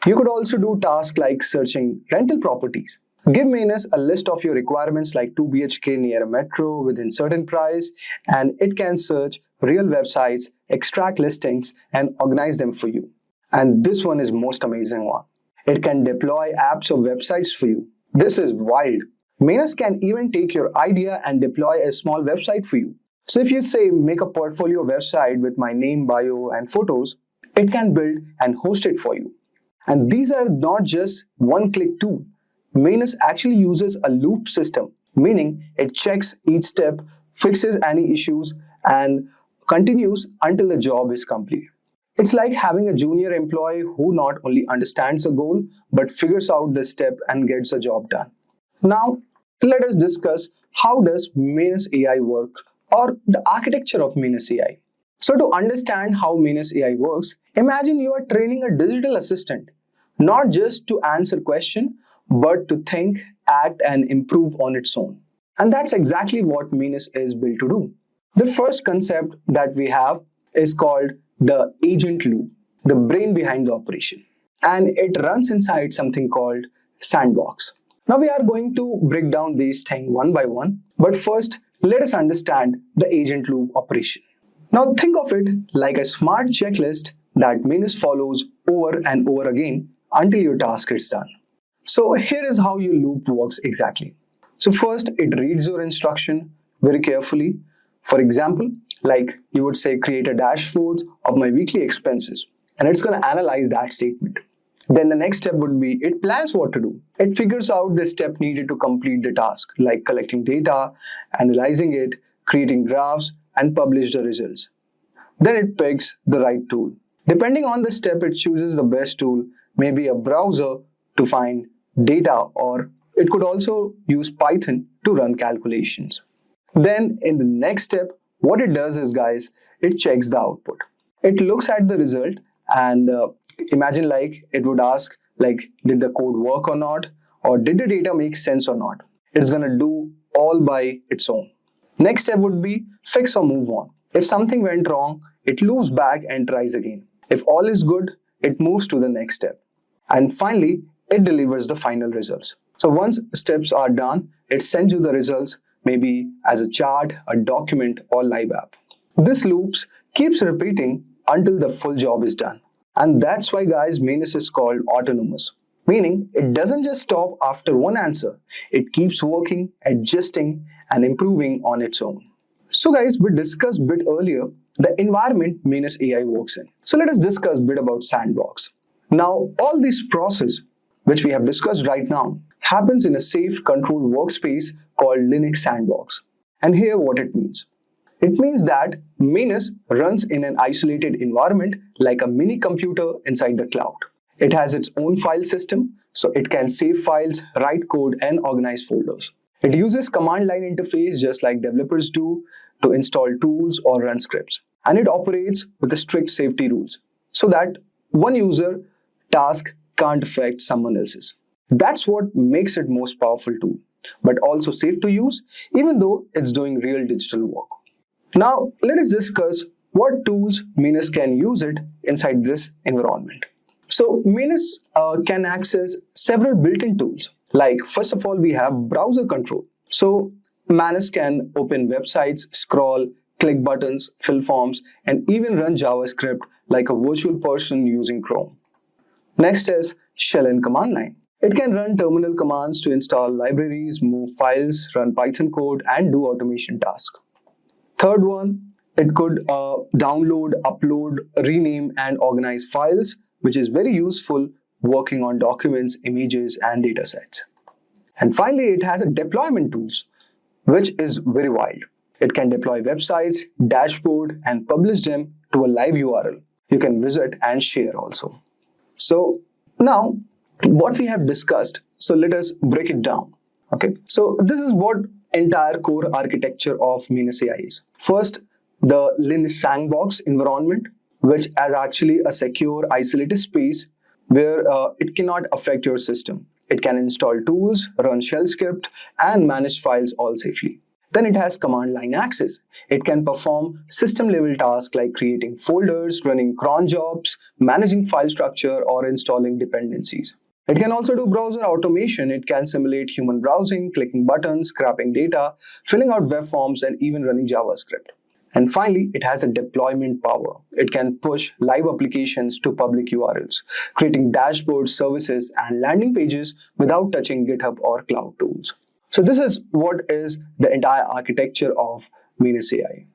you could also do tasks like searching rental properties. Give Manus a list of your requirements like 2 BHK near a metro within certain price, and it can search real websites, extract listings, and organize them for you. And this one is most amazing one. It can deploy apps or websites for you. This is wild. Manus can even take your idea and deploy a small website for you. So if you say make a portfolio website with my name, bio, and photos, it can build and host it for you. And these are not just one-click tool. Manus actually uses a loop system, meaning it checks each step, fixes any issues, and continues until the job is complete. It's like having a junior employee who not only understands the goal, but figures out the step and gets the job done. Now, let us discuss how does Manus AI work or the architecture of Manus AI. So to understand how Manus AI works, imagine you are training a digital assistant, not just to answer questions, but to think, act, and improve on its own. And that's exactly what Manus is built to do. The first concept that we have is called the agent loop, the brain behind the operation. And it runs inside something called sandbox. Now we are going to break down these things one by one, but first let us understand the agent loop operation. Now think of it like a smart checklist that Manus follows over and over again until your task is done. So here is how your loop works exactly. So first it reads your instruction very carefully. For example, like you would say create a dashboard of my weekly expenses, and it's going to analyze that statement. Then the next step would be it plans what to do. It figures out the step needed to complete the task, like collecting data, analyzing it, creating graphs, and publish the results. Then it picks the right tool. Depending on the step, it chooses the best tool, maybe a browser to find data, or it could also use Python to run calculations. Then in the next step, what it does is, guys, it checks the output. It looks at the result and imagine like it would ask like, did the code work or not? Or did the data make sense or not? It's gonna do all by its own. Next step would be fix or move on. If something went wrong, it loops back and tries again. If all is good, it moves to the next step. And finally, it delivers the final results. So once steps are done, it sends you the results maybe as a chart, a document, or live app. This loops keeps repeating until the full job is done. And that's why, guys, Manus is called autonomous, meaning it doesn't just stop after one answer. It keeps working, adjusting, and improving on its own. So guys, we discussed a bit earlier the environment Manus AI works in. So let us discuss a bit about sandbox. Now, all this process, which we have discussed right now, happens in a safe, controlled workspace called Linux Sandbox. And here what it means. It means that Manus runs in an isolated environment like a mini computer inside the cloud. It has its own file system, so it can save files, write code, and organize folders. It uses command line interface just like developers do to install tools or run scripts. And it operates with the strict safety rules so that one user task can't affect someone else's. That's what makes it most powerful tool, but also safe to use even though it's doing real digital work. Now let us discuss what tools Manus can use it inside this environment. So Manus can access several built-in tools. Like first of all, we have browser control. So Manus can open websites, scroll, click buttons, fill forms, and even run JavaScript like a virtual person using Chrome. Next is shell and command line. It can run terminal commands to install libraries, move files, run Python code, and do automation tasks. Third one, it could download, upload, rename, and organize files, which is very useful working on documents, images, and datasets. And finally, it has a deployment tools, which is very wild. It can deploy websites, dashboard, and publish them to a live URL. You can visit and share also. So now, what we have discussed, so let us break it down. Okay, so this is what entire core architecture of Manus AI is. First, the Linux Sandbox environment, which is actually a secure, isolated space where it cannot affect your system. It can install tools, run shell script, and manage files all safely. Then it has command line access. It can perform system level tasks like creating folders, running cron jobs, managing file structure, or installing dependencies. It can also do browser automation. It can simulate human browsing, clicking buttons, scraping data, filling out web forms, and even running JavaScript. And finally, it has a deployment power. It can push live applications to public URLs, creating dashboards, services, and landing pages without touching GitHub or cloud tools. So this is what is the entire architecture of Manus AI.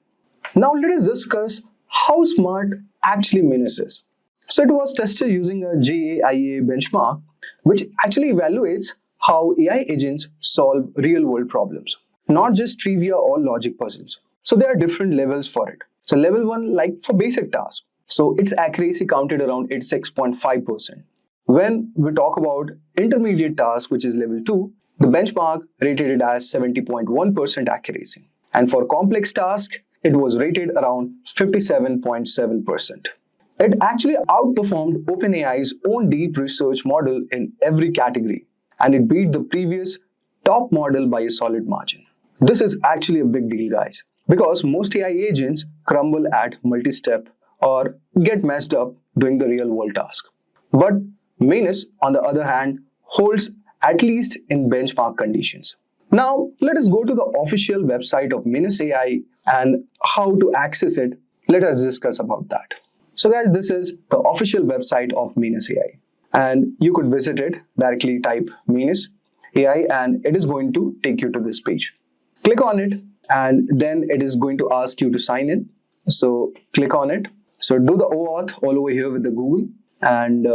Now let us discuss how smart actually Manus is. So it was tested using a GAIA benchmark, which actually evaluates how AI agents solve real-world problems, not just trivia or logic puzzles. So there are different levels for it. So level 1, like for basic tasks, so its accuracy counted around 86.5%. When we talk about intermediate tasks, which is level 2, the benchmark rated it as 70.1% accuracy. and for complex tasks, it was rated around 57.7%. It actually outperformed OpenAI's own deep research model in every category, and it beat the previous top model by a solid margin. This is actually a big deal, guys, because most AI agents crumble at multi-step or get messed up doing the real-world task. But Manus, on the other hand, holds at least in benchmark conditions. Now, let us go to the official website of Manus AI and how to access it. Let us discuss about that. So guys, this is the official website of Manus AI, and you could visit it. Directly type Manus AI and it is going to take you to this page. Click on it and then it is going to ask you to sign in. So click on it. So do the OAuth all over here with the Google, and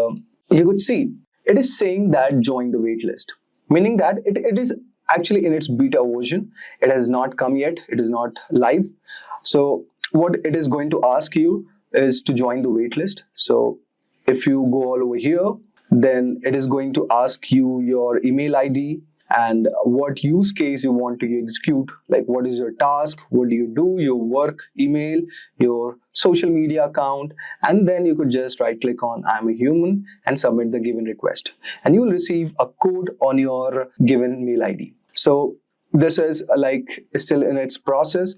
you could see it is saying that join the waitlist, meaning that it is actually in its beta version. It has not come yet. It is not live. So what it is going to ask you is to join the waitlist. So if you go all over here, then it is going to ask you your email ID and what use case you want to execute, like what is your task, what do you do, your work email, your social media account, and then you could just right click on I'm a human and submit the given request, and you will receive a code on your given mail ID. So this is like still in its process.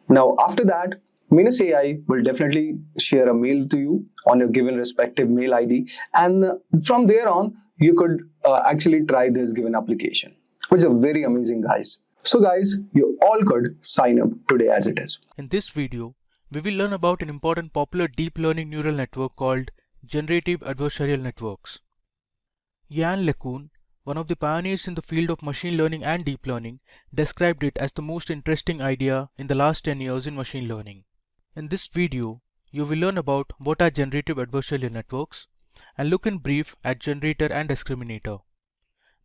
Now after that, Manus AI will definitely share a mail to you on your given respective mail ID, and from there on you could actually try this given application, which is very amazing, guys. So guys, you all could sign up today as it is. In this video, we will learn about an important popular deep learning neural network called Generative Adversarial Networks. Yann LeCun, one of the pioneers in the field of machine learning and deep learning, described it as the most interesting idea in the last 10 years in machine learning. In this video, you will learn about what are generative adversarial networks and look in brief at generator and discriminator.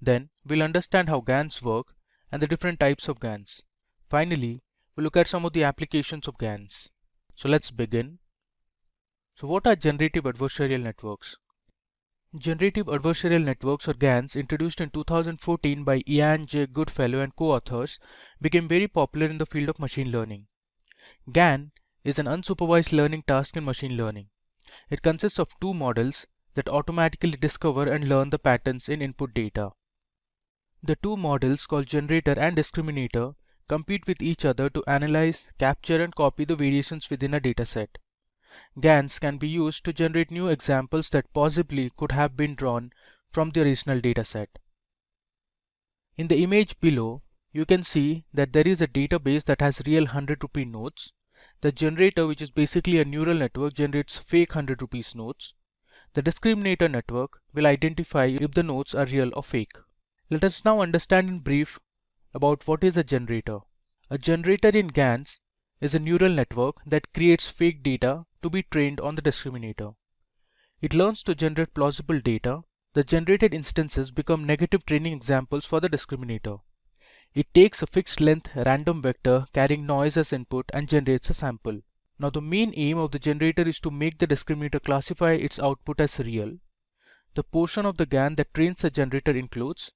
Then, we'll understand how GANs work and the different types of GANs. Finally, we'll look at some of the applications of GANs. So let's begin. So what are generative adversarial networks? Generative adversarial networks, or GANs, introduced in 2014 by Ian J. Goodfellow and co-authors, became very popular in the field of machine learning. GAN is an unsupervised learning task in machine learning. It consists of two models that automatically discover and learn the patterns in input data. The two models, called generator and discriminator, compete with each other to analyze, capture and copy the variations within a dataset. GANs can be used to generate new examples that possibly could have been drawn from the original dataset. In the image below, you can see that there is a database that has real 100 rupee notes. The generator, which is basically a neural network, generates fake 100 rupees notes. The discriminator network will identify if the notes are real or fake. Let us now understand in brief about what is a generator. A generator in GANs is a neural network that creates fake data to be trained on the discriminator. It learns to generate plausible data. The generated instances become negative training examples for the discriminator. It takes a fixed length random vector carrying noise as input and generates a sample. Now the main aim of the generator is to make the discriminator classify its output as real. The portion of the GAN that trains the generator includes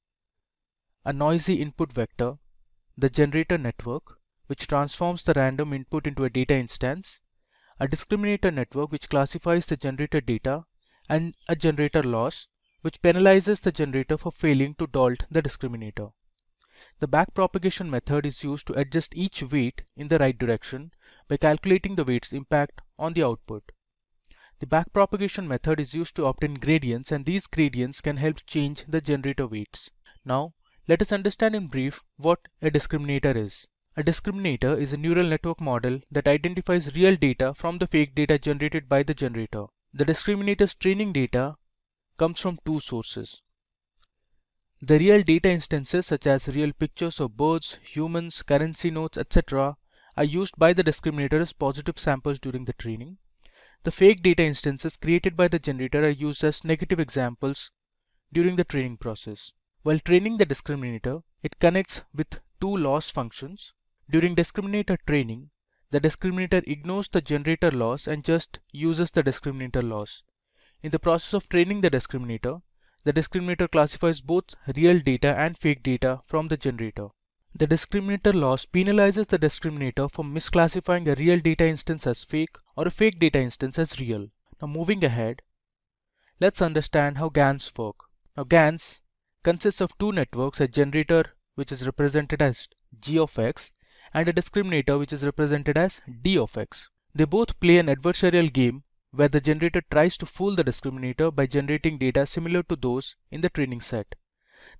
a noisy input vector, the generator network, which transforms the random input into a data instance, a discriminator network which classifies the generated data, and a generator loss, which penalizes the generator for failing to dolt the discriminator. The backpropagation method is used to adjust each weight in the right direction by calculating the weight's impact on the output. The backpropagation method is used to obtain gradients, and these gradients can help change the generator weights. Now, let us understand in brief what a discriminator is. A discriminator is a neural network model that identifies real data from the fake data generated by the generator. The discriminator's training data comes from two sources. The real data instances, such as real pictures of birds, humans, currency notes, etc., are used by the discriminator as positive samples during the training. The fake data instances created by the generator are used as negative examples during the training process. While training the discriminator, it connects with two loss functions. During discriminator training, the discriminator ignores the generator loss and just uses the discriminator loss. In the process of training the discriminator classifies both real data and fake data from the generator. The discriminator loss penalizes the discriminator for misclassifying a real data instance as fake or a fake data instance as real. Now moving ahead, let's understand how GANs work. Now GANs consists of two networks, a generator which is represented as G of X and a discriminator which is represented as D of X. They both play an adversarial game where the generator tries to fool the discriminator by generating data similar to those in the training set.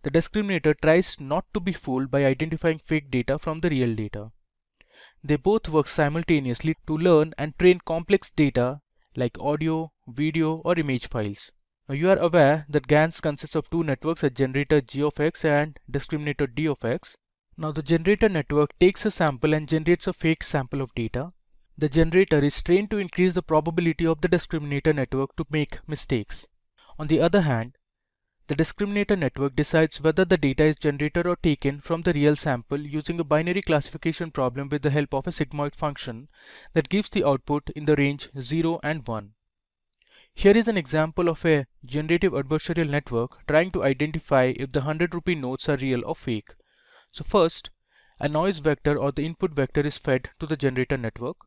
The discriminator tries not to be fooled by identifying fake data from the real data. They both work simultaneously to learn and train complex data like audio, video or image files. Now you are aware that GANs consists of two networks, a generator G of X and discriminator D of X. Now the generator network takes a sample and generates a fake sample of data. The generator is trained to increase the probability of the discriminator network to make mistakes. On the other hand, the discriminator network decides whether the data is generated or taken from the real sample using a binary classification problem with the help of a sigmoid function that gives the output in the range 0 and 1. Here is an example of a generative adversarial network trying to identify if the 100 rupee notes are real or fake. So first, a noise vector or the input vector is fed to the generator network.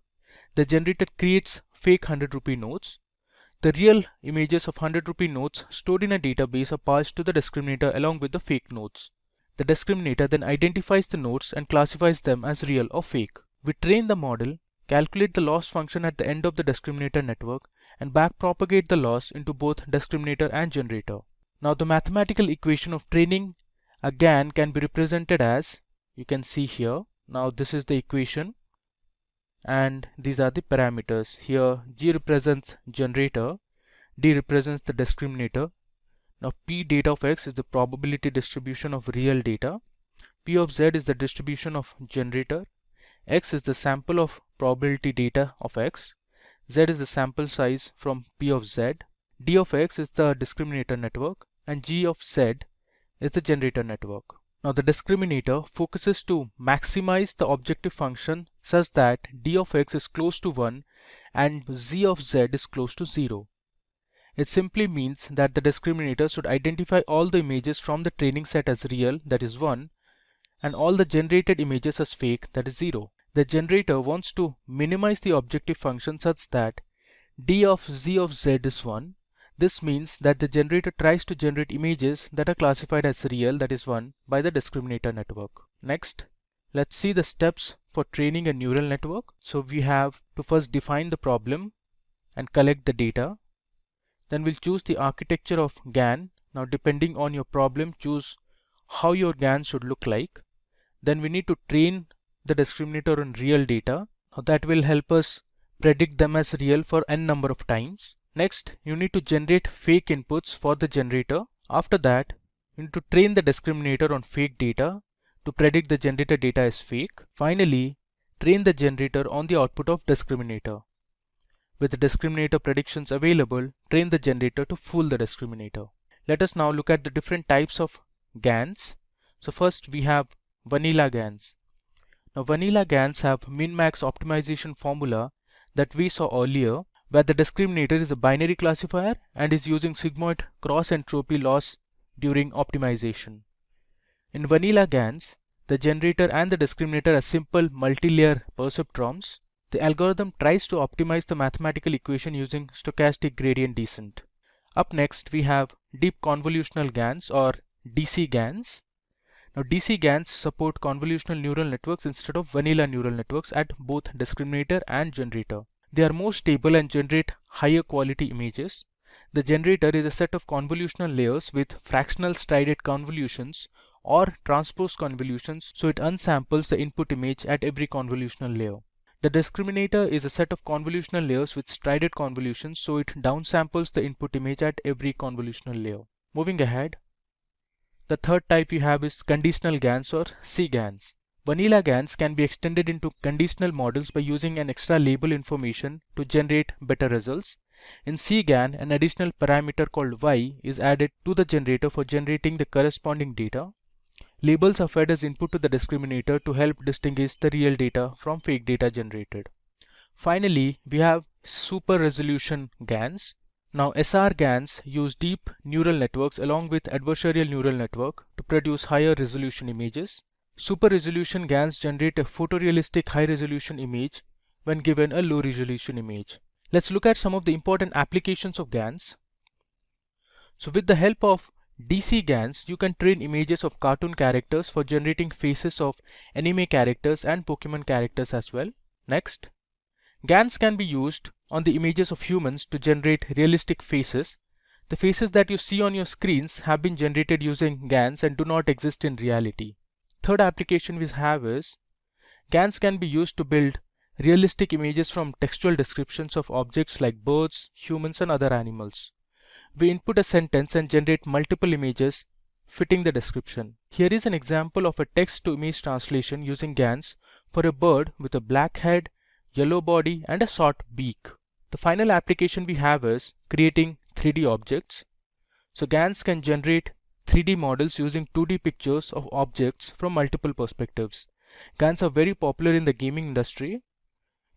The generator creates fake 100 rupee notes. The real images of 100 rupee notes stored in a database are passed to the discriminator along with the fake notes. The discriminator then identifies the notes and classifies them as real or fake. We train the model, calculate the loss function at the end of the discriminator network, and backpropagate the loss into both discriminator and generator. Now the mathematical equation of training a GAN can be represented as, you can see here. Now this is the equation and these are the parameters. Here G represents generator, D represents the discriminator. Now P data of X is the probability distribution of real data, P of Z is the distribution of generator, X is the sample of probability data of X, Z is the sample size from P of Z, D of X is the discriminator network, and G of Z is the generator network. Now the discriminator focuses to maximize the objective function such that D of X is close to 1 and Z of Z is close to 0. It simply means that the discriminator should identify all the images from the training set as real, that is 1, and all the generated images as fake, that is 0. The generator wants to minimize the objective function such that D of Z of Z is 1. This means that the generator tries to generate images that are classified as real, that is 1, by the discriminator network. Next, let's see the steps for training a neural network. So we have to first define the problem and collect the data. Then we'll choose the architecture of GAN. Now depending on your problem, choose how your GAN should look like. Then we need to train the discriminator on real data. Now that will help us predict them as real for n number of times. Next, you need to generate fake inputs for the generator. After that, you need to train the discriminator on fake data to predict the generated data as fake. Finally, train the generator on the output of discriminator. With the discriminator predictions available, train the generator to fool the discriminator. Let us now look at the different types of GANs. So first we have vanilla GANs. Now vanilla GANs have min-max optimization formula that we saw earlier, where the discriminator is a binary classifier and is using sigmoid cross entropy loss during optimization. In vanilla GANs, the generator and the discriminator are simple multi-layer perceptrons. The algorithm tries to optimize the mathematical equation using stochastic gradient descent. Up next, we have deep convolutional GANs or DC GANs. Now DC GANs support convolutional neural networks instead of vanilla neural networks at both discriminator and generator. They are more stable and generate higher quality images. The generator is a set of convolutional layers with fractional strided convolutions or transpose convolutions, so it unsamples the input image at every convolutional layer. The discriminator is a set of convolutional layers with strided convolutions, so it downsamples the input image at every convolutional layer. Moving ahead, the third type we have is conditional GANs or CGANs. Vanilla GANs can be extended into conditional models by using an extra label information to generate better results. In CGAN, an additional parameter called Y is added to the generator for generating the corresponding data. Labels are fed as input to the discriminator to help distinguish the real data from fake data generated. Finally, we have super resolution GANs. Now SR GANs use deep neural networks along with adversarial neural network to produce higher resolution images. Super resolution GANs generate a photorealistic high resolution image when given a low resolution image. Let's look at some of the important applications of GANs. So with the help of DC GANs, you can train images of cartoon characters for generating faces of anime characters and Pokemon characters as well. Next, GANs can be used on the images of humans to generate realistic faces. The faces that you see on your screens have been generated using GANs and do not exist in reality. Third application we have is GANs can be used to build realistic images from textual descriptions of objects like birds, humans, and other animals. We input a sentence and generate multiple images fitting the description. Here is an example of a text-to-image translation using GANs for a bird with a black head, yellow body, and a short beak. The final application we have is creating 3D objects. So GANs can generate 3D models using 2D pictures of objects from multiple perspectives. GANs are very popular in the gaming industry.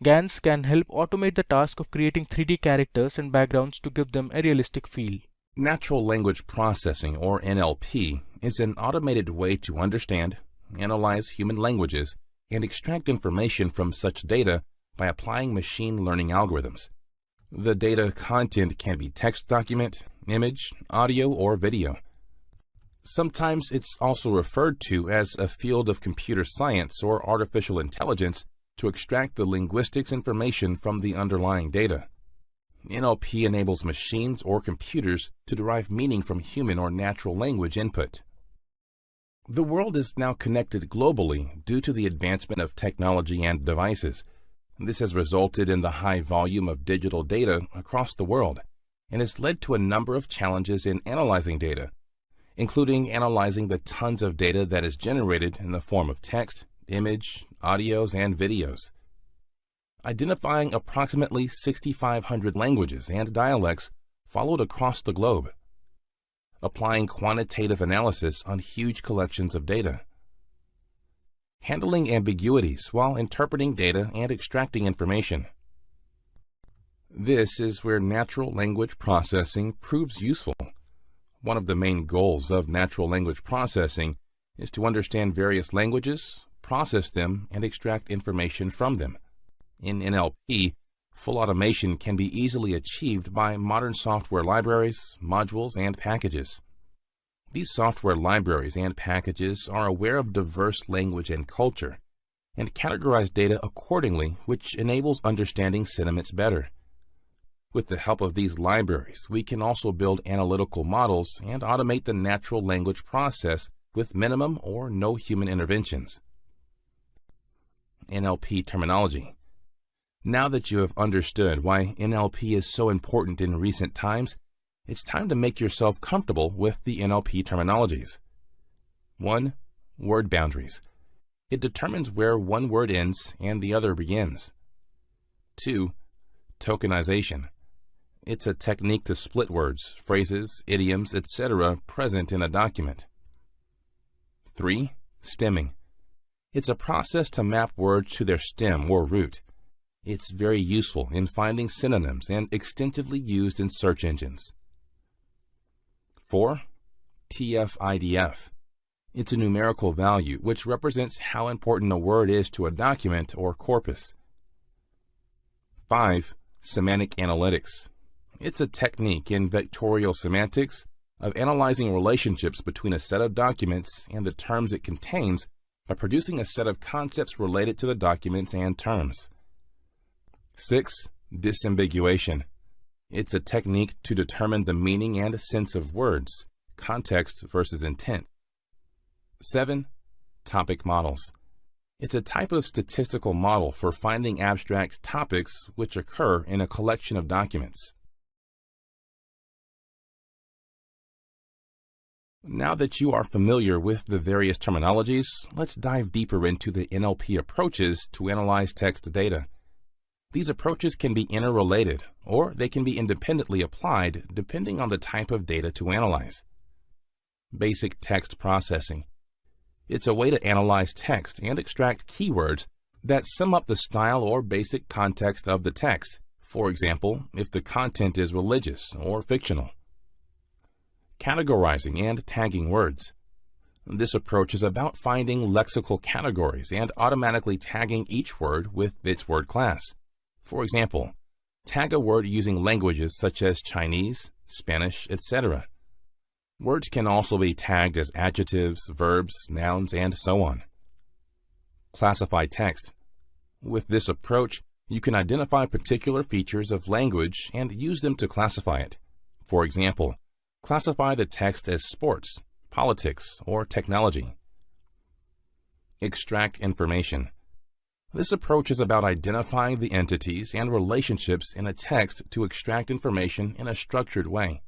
GANs can help automate the task of creating 3D characters and backgrounds to give them a realistic feel. Natural language processing, or NLP, is an automated way to understand, analyze human languages, and extract information from such data by applying machine learning algorithms. The data content can be text document, image, audio, or video. Sometimes it's also referred to as a field of computer science or artificial intelligence to extract the linguistics information from the underlying data. NLP enables machines or computers to derive meaning from human or natural language input. The world is now connected globally due to the advancement of technology and devices. This has resulted in the high volume of digital data across the world and has led to a number of challenges in analyzing data, including analyzing the tons of data that is generated in the form of text, image, audios, and videos. Identifying approximately 6,500 languages and dialects followed across the globe. Applying quantitative analysis on huge collections of data. Handling ambiguities while interpreting data and extracting information. This is where natural language processing proves useful. One of the main goals of natural language processing is to understand various languages, process them, and extract information from them. In NLP, full automation can be easily achieved by modern software libraries, modules, and packages. These software libraries and packages are aware of diverse language and culture and categorize data accordingly, which enables understanding sentiments better. With the help of these libraries, we can also build analytical models and automate the natural language process with minimum or no human interventions. NLP terminology. Now that you have understood why NLP is so important in recent times, it's time to make yourself comfortable with the NLP terminologies. 1. Word boundaries. It determines where one word ends and the other begins. 2. Tokenization. It's a technique to split words, phrases, idioms, etc. present in a document. 3. Stemming. It's a process to map words to their stem or root. It's very useful in finding synonyms and extensively used in search engines. 4. TF-IDF. It's a numerical value which represents how important a word is to a document or corpus. 5. Semantic analytics. It's a technique in vectorial semantics of analyzing relationships between a set of documents and the terms it contains by producing a set of concepts related to the documents and terms. 6. Disambiguation. It's a technique to determine the meaning and sense of words, context versus intent. 7. Topic models. It's a type of statistical model for finding abstract topics which occur in a collection of documents. Now that you are familiar with the various terminologies, let's dive deeper into the NLP approaches to analyze text data. These approaches can be interrelated, or they can be independently applied depending on the type of data to analyze. Basic text processing. It's a way to analyze text and extract keywords that sum up the style or basic context of the text. For example, if the content is religious or fictional. Categorizing and tagging words. This approach is about finding lexical categories and automatically tagging each word with its word class. For example, tag a word using languages such as Chinese, Spanish, etc. Words can also be tagged as adjectives, verbs, nouns, and so on. Classify text. With this approach, you can identify particular features of language and use them to classify it. For example, classify the text as sports, politics, or technology. Extract information. This approach is about identifying the entities and relationships in a text to extract information in a structured way.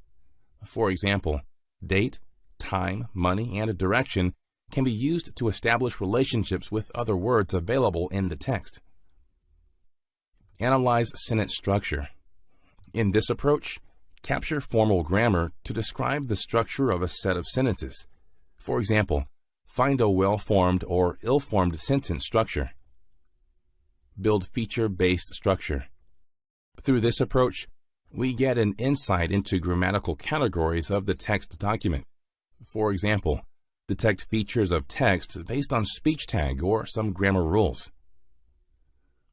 For example, date, time, money, and direction can be used to establish relationships with other words available in the text. Analyze sentence structure. In this approach, capture formal grammar to describe the structure of a set of sentences. For example, find a well-formed or ill-formed sentence structure. Build feature-based structure. Through this approach, we get an insight into grammatical categories of the text document. For example, detect features of text based on speech tag or some grammar rules.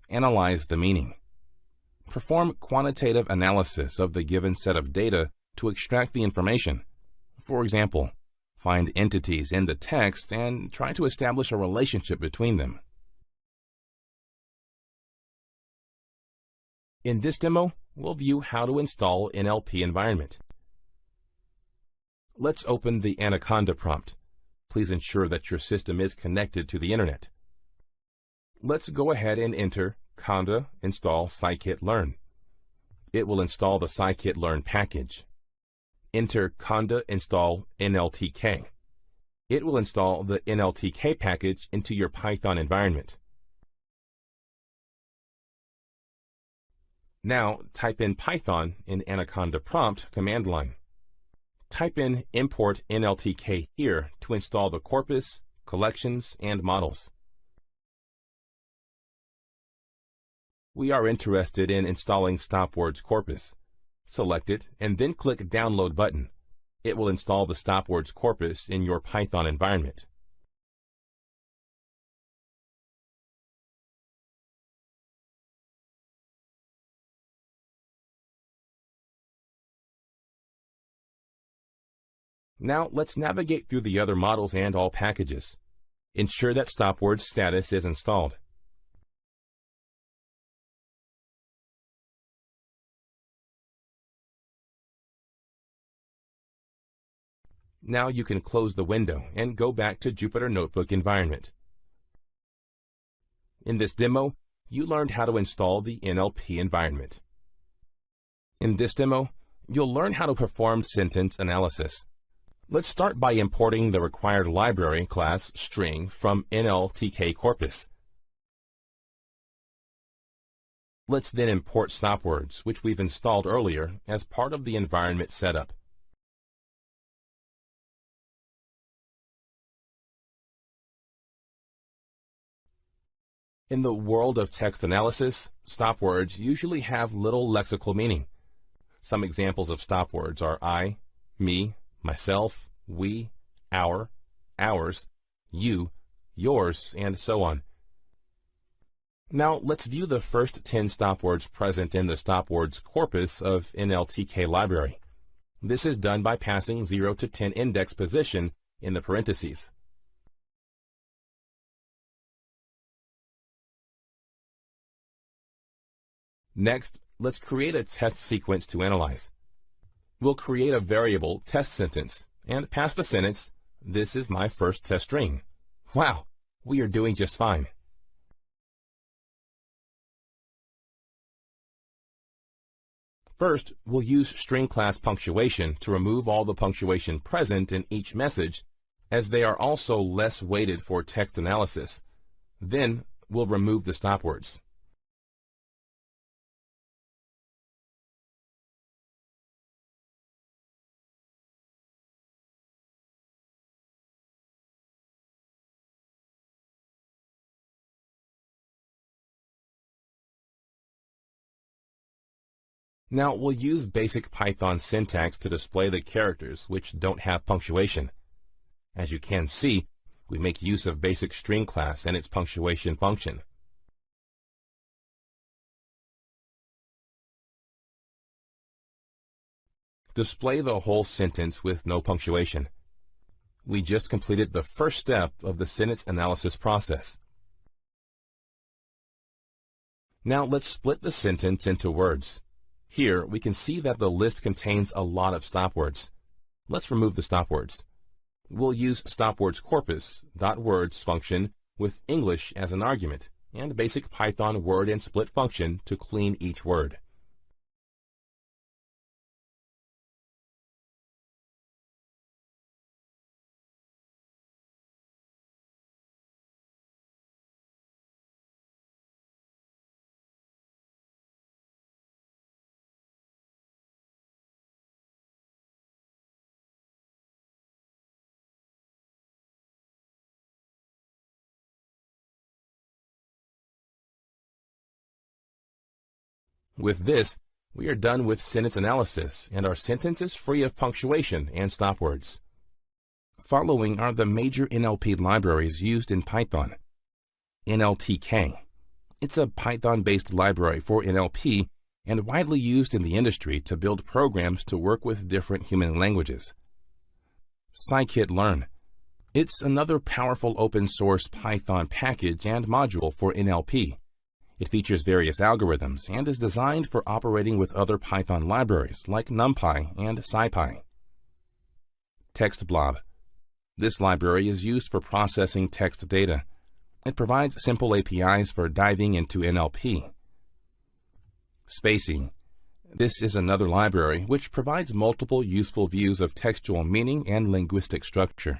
Analyze the meaning. Perform quantitative analysis of the given set of data to extract the information. For example, find entities in the text and try to establish a relationship between them. In this demo, we'll view how to install NLP environment. Let's open the Anaconda prompt. Please ensure that your system is connected to the internet. Let's go ahead and enter conda install scikit-learn. It will install the scikit-learn package. Enter conda install NLTK. It will install the NLTK package into your Python environment. Now type in Python in Anaconda prompt command line. Type in import NLTK here to install the corpus, collections, and models. We are interested in installing stopwords corpus. Select it and then click Download button. It will install the stopwords corpus in your Python environment. Now let's navigate through the other models and all packages. Ensure that stopwords status is installed. Now you can close the window and go back to Jupyter Notebook environment. In this demo, you learned how to install the NLP environment. In this demo, you'll learn how to perform sentence analysis. Let's start by importing the required library class string from NLTK corpus. Let's then import stopwords, which we've installed earlier as part of the environment setup. In the world of text analysis, stopwords usually have little lexical meaning. Some examples of stopwords are I, me, myself, we, our, ours, you, yours, and so on. Now let's view the first 10 stopwords present in the stopwords corpus of NLTK library. This is done by passing 0 to 10 index position in the parentheses. Next, let's create a test sequence to analyze. We'll create a variable test sentence and pass the sentence, "This is my first test string." Wow, we are doing just fine. First, we'll use string class punctuation to remove all the punctuation present in each message, as they are also less weighted for text analysis. Then, we'll remove the stopwords. Now we'll use basic Python syntax to display the characters which don't have punctuation. As you can see, we make use of basic string class and its punctuation function. Display the whole sentence with no punctuation. We just completed the first step of the sentence analysis process. Now let's split the sentence into words. Here we can see that the list contains a lot of stop words. Let's remove the stop words. We'll use stopwords corpus .words function with English as an argument and basic Python word and split function to clean each word. With this, we are done with sentence analysis, and our sentence is free of punctuation and stop words. Following are the major NLP libraries used in Python. NLTK. It's a Python-based library for NLP and widely used in the industry to build programs to work with different human languages. Scikit-learn. It's another powerful open-source Python package and module for NLP. It features various algorithms and is designed for operating with other Python libraries like NumPy and SciPy. TextBlob. This library is used for processing text data. It provides simple APIs for diving into NLP. SpaCy. This is another library which provides multiple useful views of textual meaning and linguistic structure.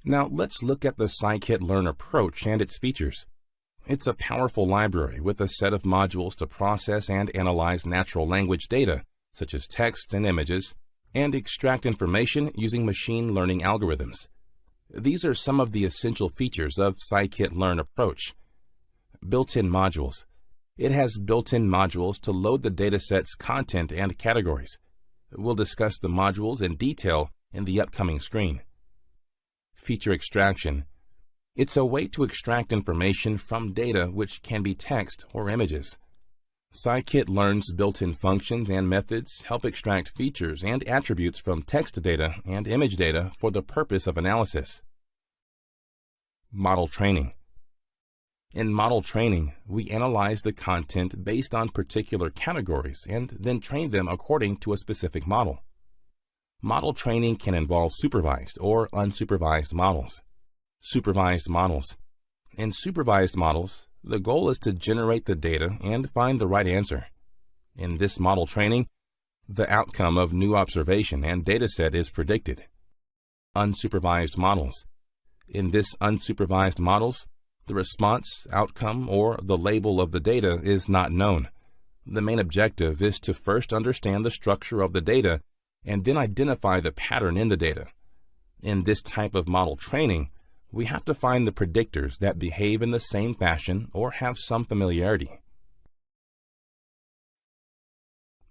Now let's look at the scikit-learn approach and its features. It's a powerful library with a set of modules to process and analyze natural language data, such as text and images, and extract information using machine learning algorithms. These are some of the essential features of scikit-learn approach. Built-in modules. It has built-in modules to load the dataset's content and categories. We'll discuss the modules in detail in the upcoming screen. Feature extraction. It's a way to extract information from data which can be text or images. Scikit-learn's built-in functions and methods help extract features and attributes from text data and image data for the purpose of analysis. Model training. In model training, we analyze the content based on particular categories and then train them according to a specific model. Model training can involve supervised or unsupervised models. Supervised models. In supervised models, the goal is to generate the data and find the right answer. In this model training, the outcome of new observation and dataset is predicted. Unsupervised models. In this unsupervised models, the response, outcome, or the label of the data is not known. The main objective is to first understand the structure of the data and then identify the pattern in the data. In this type of model training, we have to find the predictors that behave in the same fashion or have some familiarity.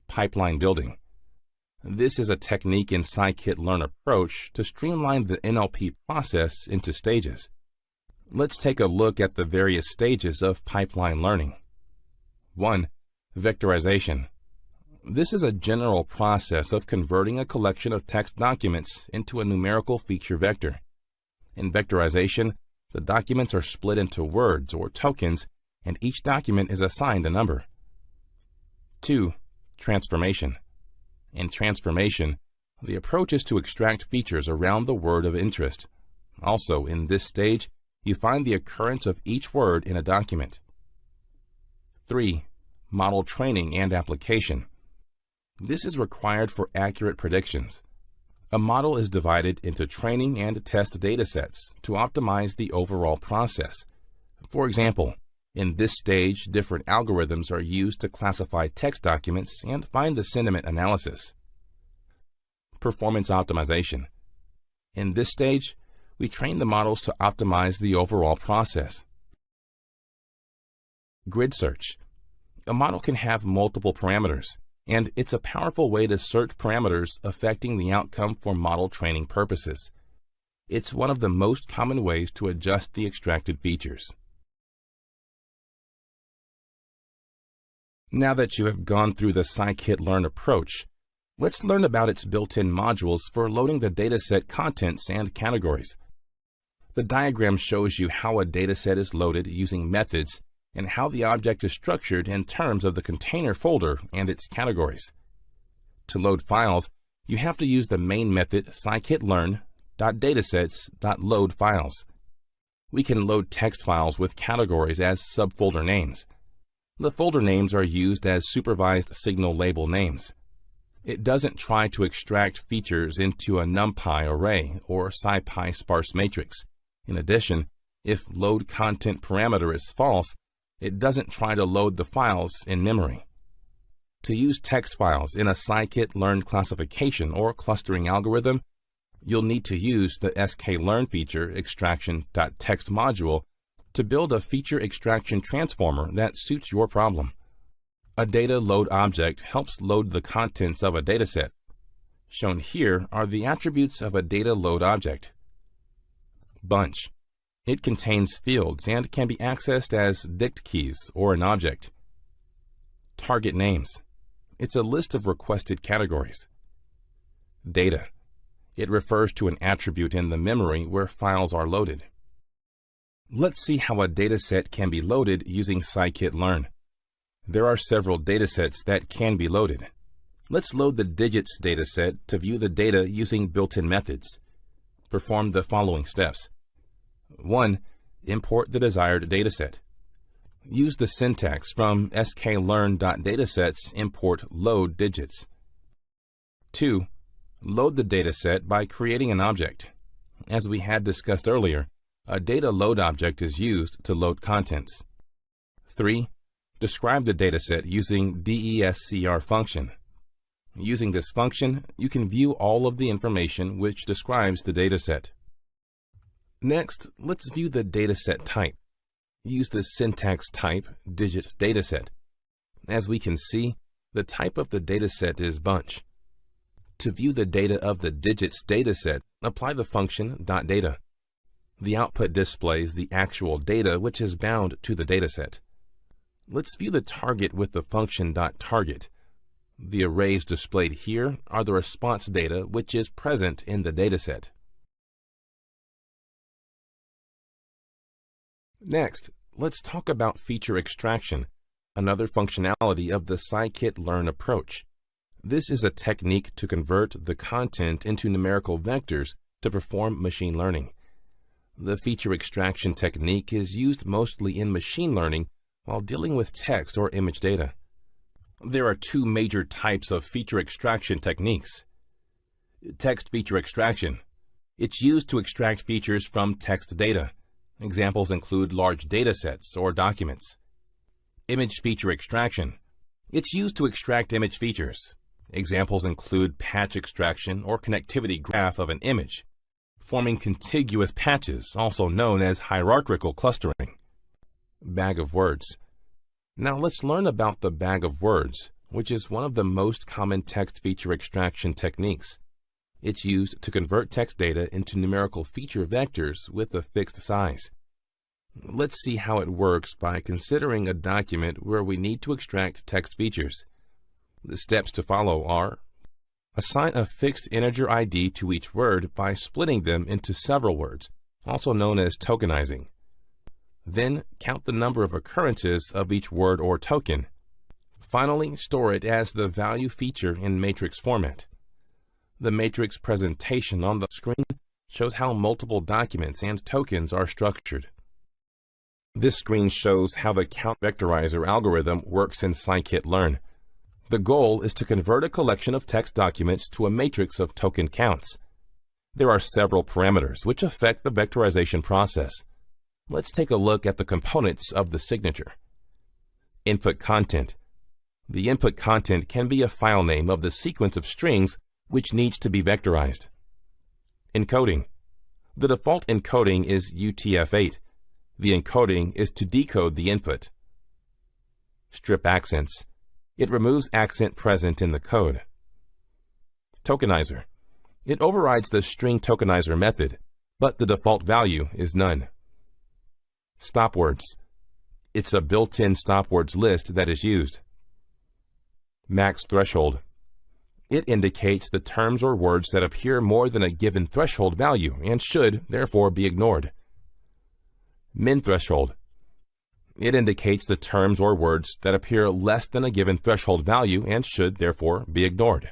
Pipeline building. This is a technique in scikit-learn approach to streamline the NLP process into stages. Let's take a look at the various stages of pipeline learning. 1. Vectorization. This is a general process of converting a collection of text documents into a numerical feature vector. In vectorization, the documents are split into words or tokens, and each document is assigned a number. 2. Transformation. In transformation, the approach is to extract features around the word of interest. Also, in this stage, you find the occurrence of each word in a document. 3. Model training and application. This is required for accurate predictions. A model is divided into training and test datasets to optimize the overall process. For example, in this stage, different algorithms are used to classify text documents and find the sentiment analysis. Performance optimization. In this stage, we train the models to optimize the overall process. Grid search. A model can have multiple parameters, and it's a powerful way to search parameters affecting the outcome for model training purposes. It's one of the most common ways to adjust the extracted features. Now that you have gone through the scikit-learn approach, let's learn about its built-in modules for loading the dataset contents and categories. The diagram shows you how a dataset is loaded using methods and how the object is structured in terms of the container folder and its categories. To load files, you have to use the main method scikit-learn.datasets.load files. We can load text files with categories as subfolder names. The folder names are used as supervised signal label names. It doesn't try to extract features into a NumPy array or SciPy sparse matrix. In addition, if load content parameter is false, it doesn't try to load the files in memory. To use text files in a scikit-learn classification or clustering algorithm, you'll need to use the sklearn feature extraction.text module to build a feature extraction transformer that suits your problem. A data load object helps load the contents of a dataset. Shown here are the attributes of a data load object. Bunch. It contains fields and can be accessed as dict keys or an object. Target names. It's a list of requested categories. Data. It refers to an attribute in the memory where files are loaded. Let's see how a dataset can be loaded using scikit-learn. There are several datasets that can be loaded. Let's load the digits dataset to view the data using built-in methods. Perform the following steps. 1. Import the desired dataset. Use the syntax from sklearn.datasets import load digits. 2. Load the dataset by creating an object. As we had discussed earlier, a data load object is used to load contents. 3. Describe the dataset using DESCR function. Using this function, you can view all of the information which describes the dataset. Next, let's view the dataset type. Use the syntax type digits dataset. As we can see, the type of the dataset is bunch. To view the data of the digits dataset, apply the function .data. The output displays the actual data which is bound to the dataset. Let's view the target with the function .target. The arrays displayed here are the response data which is present in the dataset. Next, let's talk about feature extraction, another functionality of the scikit-learn approach. This is a technique to convert the content into numerical vectors to perform machine learning. The feature extraction technique is used mostly in machine learning while dealing with text or image data. There are two major types of feature extraction techniques. Text feature extraction. It's used to extract features from text data. Examples include large datasets or documents. Image feature extraction. It's used to extract image features. Examples include patch extraction or connectivity graph of an image, forming contiguous patches, also known as hierarchical clustering. Bag of words. Now let's learn about the bag of words, which is one of the most common text feature extraction techniques. It's used to convert text data into numerical feature vectors with a fixed size. Let's see how it works by considering a document where we need to extract text features. The steps to follow are: assign a fixed integer ID to each word by splitting them into several words, also known as tokenizing. Then, count the number of occurrences of each word or token. Finally, store it as the value feature in matrix format. The matrix presentation on the screen shows how multiple documents and tokens are structured. This screen shows how the count vectorizer algorithm works in scikit-learn. The goal is to convert a collection of text documents to a matrix of token counts. There are several parameters which affect the vectorization process. Let's take a look at the components of the signature. Input content. The input content can be a file name of the sequence of strings which needs to be vectorized. Encoding. The default encoding is UTF-8. The encoding is to decode the input. Strip accents. It removes accent present in the code. Tokenizer. It overrides the string tokenizer method, but the default value is none. Stopwords. It's a built-in stopwords list that is used. Max threshold. It indicates the terms or words that appear more than a given threshold value and should, therefore, be ignored. Min threshold. It indicates the terms or words that appear less than a given threshold value and should, therefore, be ignored.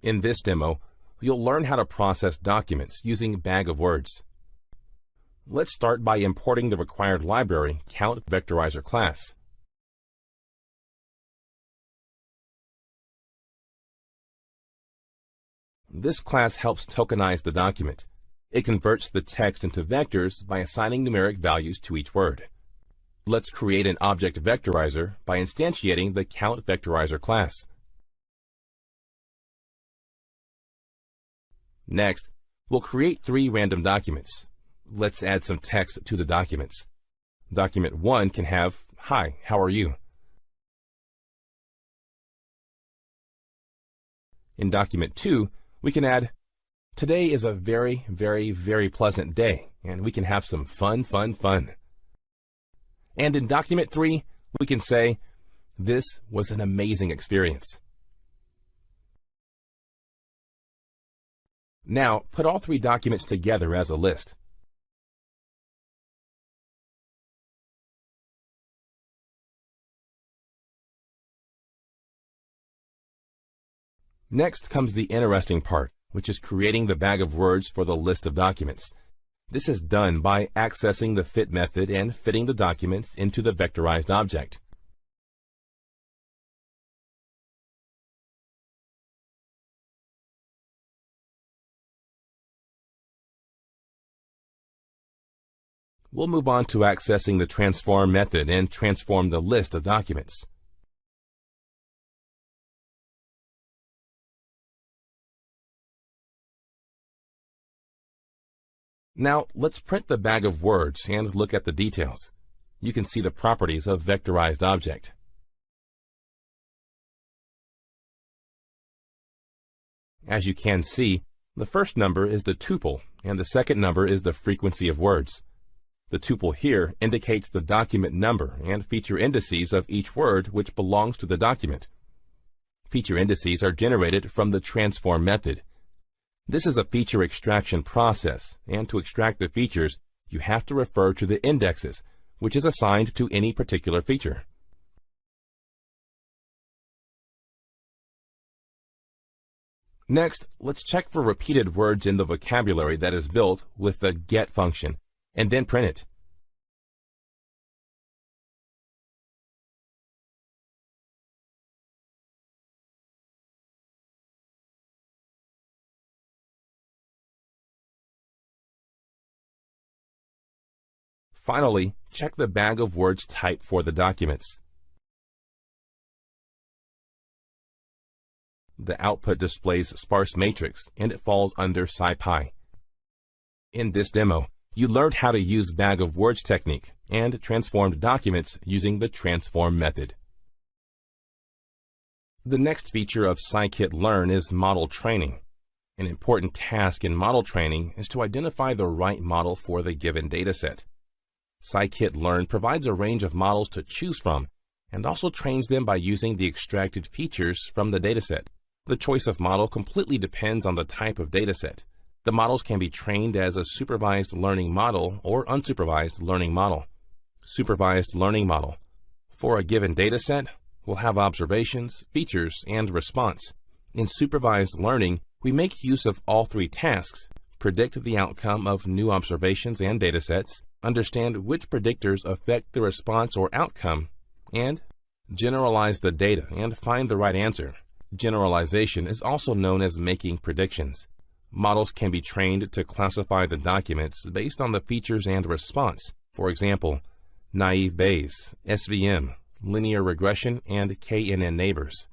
In this demo, you'll learn how to process documents using Bag of Words. Let's start by importing the required library Count Vectorizer class. This class helps tokenize the document. It converts the text into vectors by assigning numeric values to each word. Let's create an object vectorizer by instantiating the Count Vectorizer class. Next, we'll create 3 random documents. Let's add some text to the documents. Document 1 can have, "Hi, how are you?" In document 2, we can add, "Today is a very, very, very pleasant day, and we can have some fun. And in document 3, we can say, "This was an amazing experience." Now, put all 3 documents together as a list. Next comes the interesting part, which is creating the bag of words for the list of documents. This is done by accessing the fit method and fitting the documents into the vectorized object. We'll move on to accessing the transform method and transform the list of documents. Now, let's print the bag of words and look at the details. You can see the properties of vectorized object. As you can see, the first number is the tuple and the second number is the frequency of words. The tuple here indicates the document number and feature indices of each word which belongs to the document. Feature indices are generated from the transform method. This is a feature extraction process, and to extract the features, you have to refer to the indexes, which is assigned to any particular feature. Next, let's check for repeated words in the vocabulary that is built with the get function, and then print it. Finally, check the bag of words type for the documents. The output displays sparse matrix, and it falls under SciPy. In this demo, you learned how to use bag of words technique and transformed documents using the transform method. The next feature of Scikit-learn is model training. An important task in model training is to identify the right model for the given dataset. Scikit-learn provides a range of models to choose from and also trains them by using the extracted features from the dataset. The choice of model completely depends on the type of dataset. The models can be trained as a supervised learning model or unsupervised learning model. Supervised learning model. For a given dataset, we'll have observations, features, and response. In supervised learning, we make use of all 3 tasks: predict the outcome of new observations and datasets, understand which predictors affect the response or outcome, and generalize the data and find the right answer. Generalization is also known as making predictions. Models can be trained to classify the documents based on the features and response. For example, naive Bayes, SVM, linear regression, and KNN neighbors.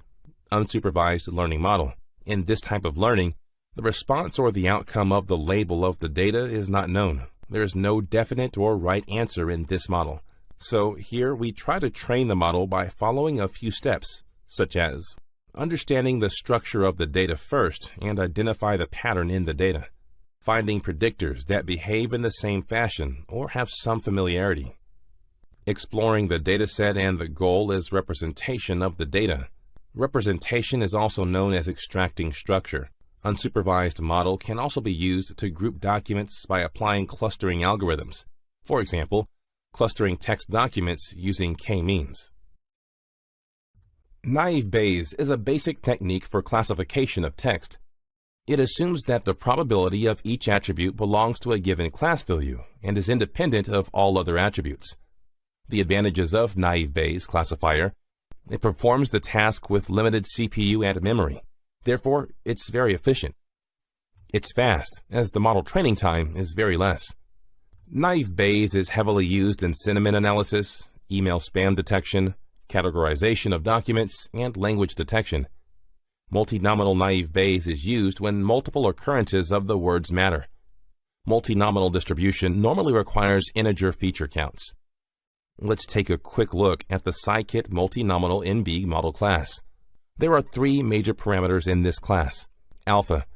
Unsupervised learning model. In this type of learning, the response or the outcome of the label of the data is not known. There is no definite or right answer in this model. So here we try to train the model by following a few steps, such as understanding the structure of the data first and identify the pattern in the data, finding predictors that behave in the same fashion or have some familiarity, exploring the dataset, and the goal is representation of the data. Representation is also known as extracting structure. Unsupervised model can also be used to group documents by applying clustering algorithms. For example, clustering text documents using k-means. Naive Bayes is a basic technique for classification of text. It assumes that the probability of each attribute belongs to a given class value and is independent of all other attributes. The advantages of Naive Bayes classifier: it performs the task with limited CPU and memory. Therefore, it's very efficient. It's fast, as the model training time is very less. Naive Bayes is heavily used in sentiment analysis, email spam detection, categorization of documents, and language detection. Multinominal Naive Bayes is used when multiple occurrences of the words matter. Multinominal distribution normally requires integer feature counts. Let's take a quick look at the scikit multinominal NB model class. There are three major parameters in this class. Alpha.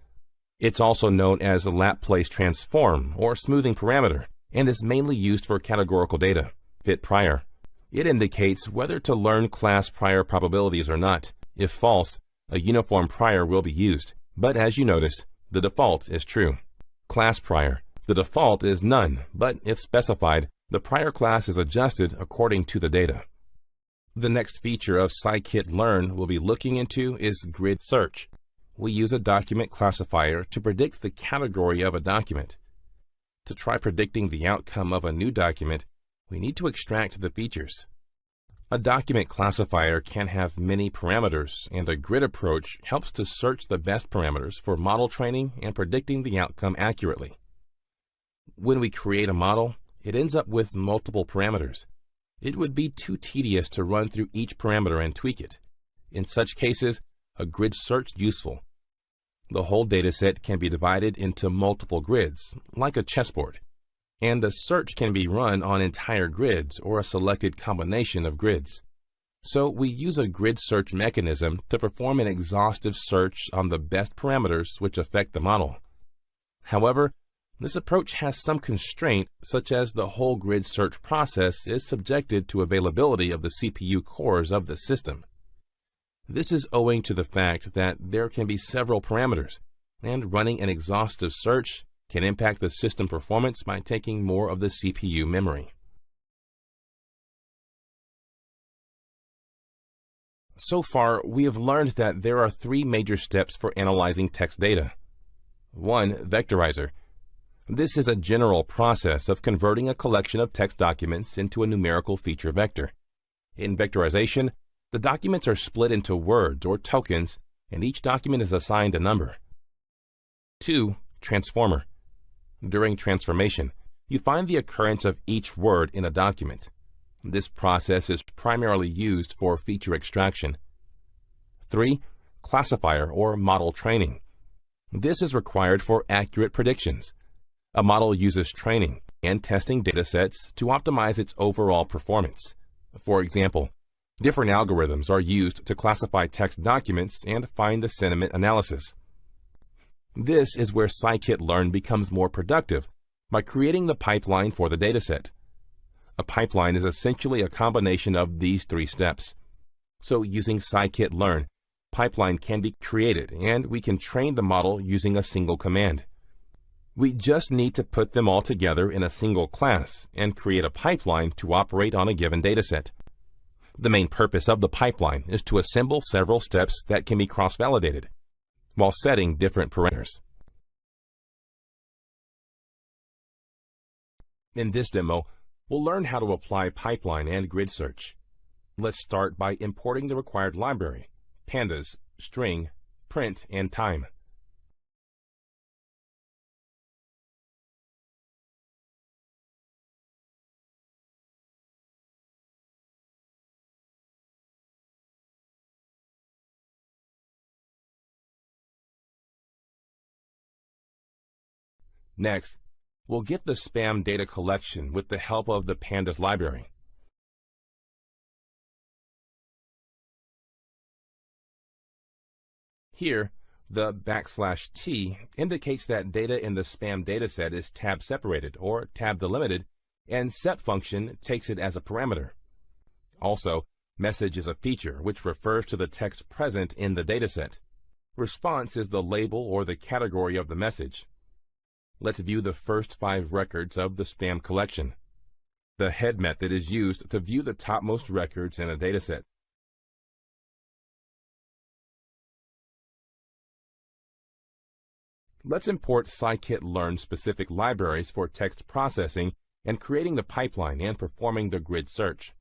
It's also known as a Laplace transform or smoothing parameter and is mainly used for categorical data. Fit prior. It indicates whether to learn class prior probabilities or not. If false, a uniform prior will be used, but as you noticed, the default is true. Class prior. The default is none, but if specified, the prior class is adjusted according to the data. The next feature of scikit-learn we'll be looking into is grid search. We use a document classifier to predict the category of a document. To try predicting the outcome of a new document, we need to extract the features. A document classifier can have many parameters, and a grid approach helps to search the best parameters for model training and predicting the outcome accurately. When we create a model, it ends up with multiple parameters. It would be too tedious to run through each parameter and tweak it. In such cases, a grid search is useful. The whole dataset can be divided into multiple grids, like a chessboard, and a search can be run on entire grids or a selected combination of grids. So we use a grid search mechanism to perform an exhaustive search on the best parameters which affect the model. However, this approach has some constraint, such as the whole grid search process is subjected to availability of the CPU cores of the system. This is owing to the fact that there can be several parameters, and running an exhaustive search can impact the system performance by taking more of the CPU memory. So far, we have learned that there are three major steps for analyzing text data. 1. Vectorizer. This is a general process of converting a collection of text documents into a numerical feature vector. In vectorization, the documents are split into words or tokens, and each document is assigned a number. 2. Transformer. During transformation, you find the occurrence of each word in a document. This process is primarily used for feature extraction. 3. Classifier or model training. This is required for accurate predictions. A model uses training and testing datasets to optimize its overall performance. For example, different algorithms are used to classify text documents and find the sentiment analysis. This is where scikit-learn becomes more productive by creating the pipeline for the dataset. A pipeline is essentially a combination of these three steps. So using scikit-learn, pipeline can be created and we can train the model using a single command. We just need to put them all together in a single class and create a pipeline to operate on a given dataset. The main purpose of the pipeline is to assemble several steps that can be cross-validated, while setting different parameters. In this demo, we'll learn how to apply pipeline and grid search. Let's start by importing the required library: pandas, string, print, and time. Next, we'll get the spam data collection with the help of the pandas library. Here, the \t indicates that data in the spam dataset is tab separated or tab delimited, and set function takes it as a parameter. Also, message is a feature which refers to the text present in the dataset. Response is the label or the category of the message. Let's view the first 5 records of the spam collection. The head method is used to view the topmost records in a dataset. Let's import scikit-learn specific libraries for text processing and creating the pipeline and performing the grid search.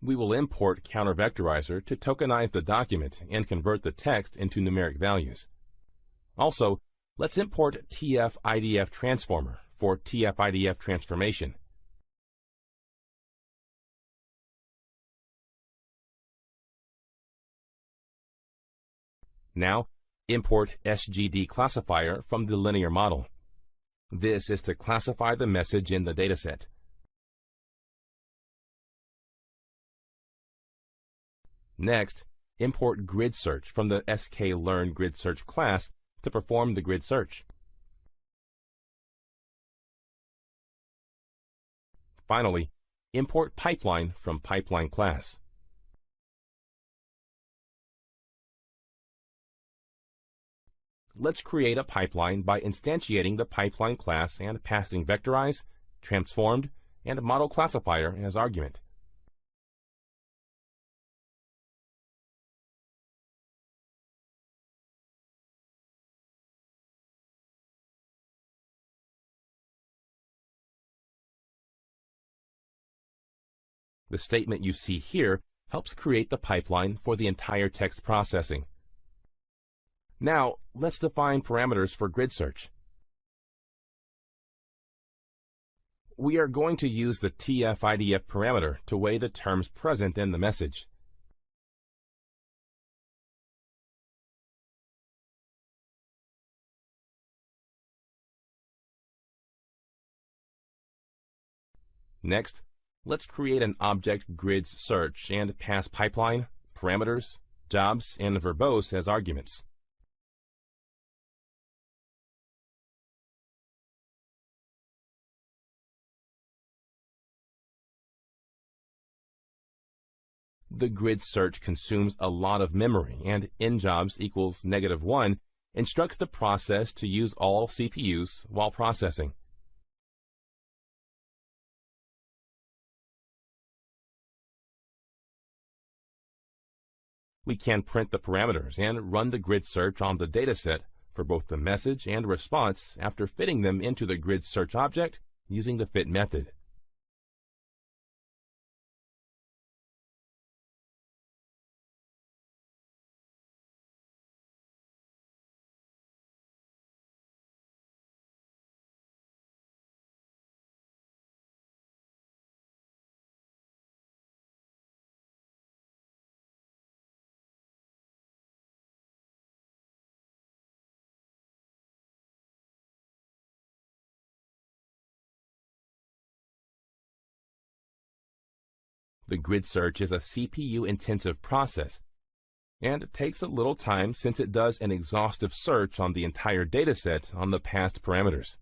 We will import countervectorizer to tokenize the document and convert the text into numeric values. Also, let's import TF-IDF transformer for TF-IDF transformation. Now, import SGD classifier from the linear model. This is to classify the message in the dataset. Next, import grid search from the sklearn grid search class to perform the grid search. Finally, import pipeline from pipeline class. Let's create a pipeline by instantiating the pipeline class and passing vectorize, transformed, and model classifier as argument. The statement you see here helps create the pipeline for the entire text processing. Now, let's define parameters for grid search. We are going to use the TF-IDF parameter to weigh the terms present in the message. Next, let's create an object grid search and pass pipeline, parameters, jobs, and verbose as arguments. The grid search consumes a lot of memory, and injobs equals -1 instructs the process to use all CPUs while processing. We can print the parameters and run the grid search on the dataset for both the message and response after fitting them into the grid search object using the fit method. The grid search is a CPU-intensive process, and it takes a little time since it does an exhaustive search on the entire dataset on the passed parameters.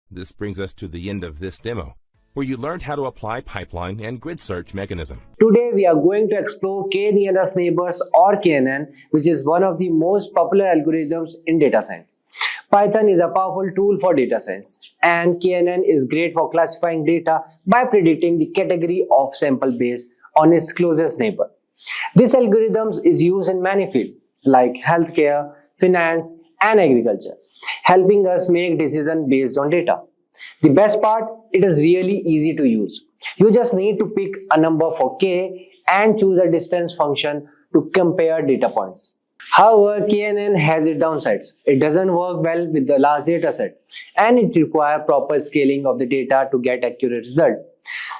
This brings us to the end of this demo, where you learned how to apply pipeline and grid search mechanism. Today we are going to explore k-nearest neighbors or KNN, which is one of the most popular algorithms in data science. Python is a powerful tool for data science, and KNN is great for classifying data by predicting the category of sample base on its closest neighbor. This algorithm is used in many fields like healthcare, finance, and agriculture, helping us make decisions based on data. The best part, it is really easy to use. You just need to pick a number for k and choose a distance function to compare data points. However, KNN has its downsides. It doesn't work well with the large data set, and it requires proper scaling of the data to get accurate result.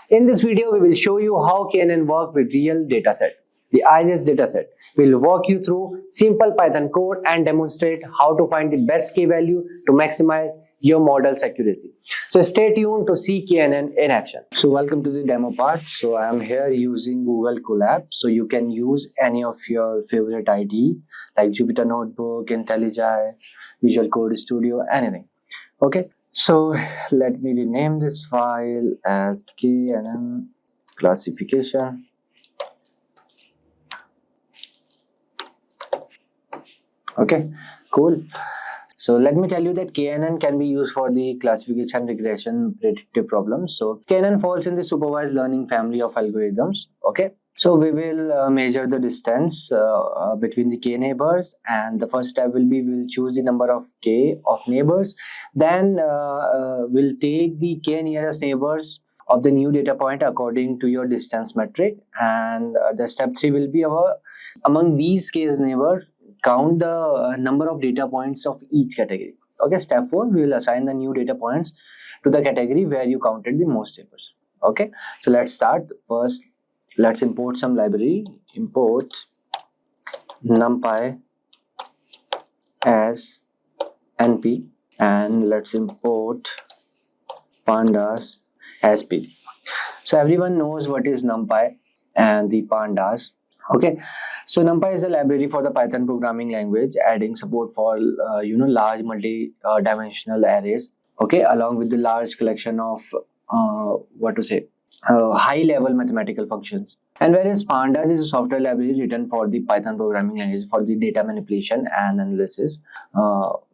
In this video, we will show you how KNN works with real data set, the IRIS dataset. We will walk you through simple Python code and demonstrate how to find the best k value to maximize your model's accuracy. So stay tuned to see KNN in action. So welcome to the demo part. So I am here using Google Colab. So you can use any of your favorite IDE like Jupyter Notebook, IntelliJ, Visual Code Studio, anything. Okay. So let me rename this file as KNN classification. Okay, cool. So let me tell you that KNN can be used for the classification, regression, predictive problems. So KNN falls in the supervised learning family of algorithms. Okay. So we will measure the distance between the k neighbors, and the first step will be we'll choose the number of k of neighbors. Then we'll take the k nearest neighbors of the new data point according to your distance metric, and the step 3 will be our among these k neighbors count the number of data points of each category. Okay, step 4 we will assign the new data points to the category where you counted the most neighbors. Okay, so let's start. First, let's import some library. Import numpy as np, and let's import pandas as pd. So everyone knows what is numpy and the pandas. Okay, so NumPy is a library for the Python programming language, adding support for large multi-dimensional arrays. Okay, along with the large collection of high-level mathematical functions. And whereas Pandas is a software library written for the Python programming language for the data manipulation and analysis, all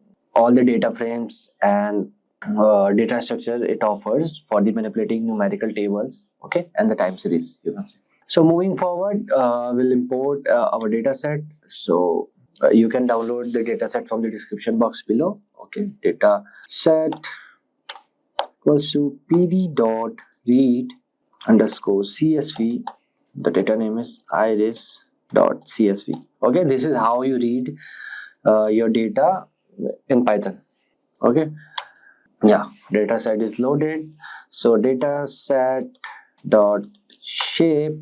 the data frames and data structure it offers for the manipulating numerical tables. Okay, and the time series, you can say. So moving forward, we'll import our data set. So you can download the data set from the description box below. Okay, data set equals to pd.read underscore csv. The data name is iris.csv. Okay, this is how you read your data in Python. Okay, yeah, data set is loaded. So data set dot shape.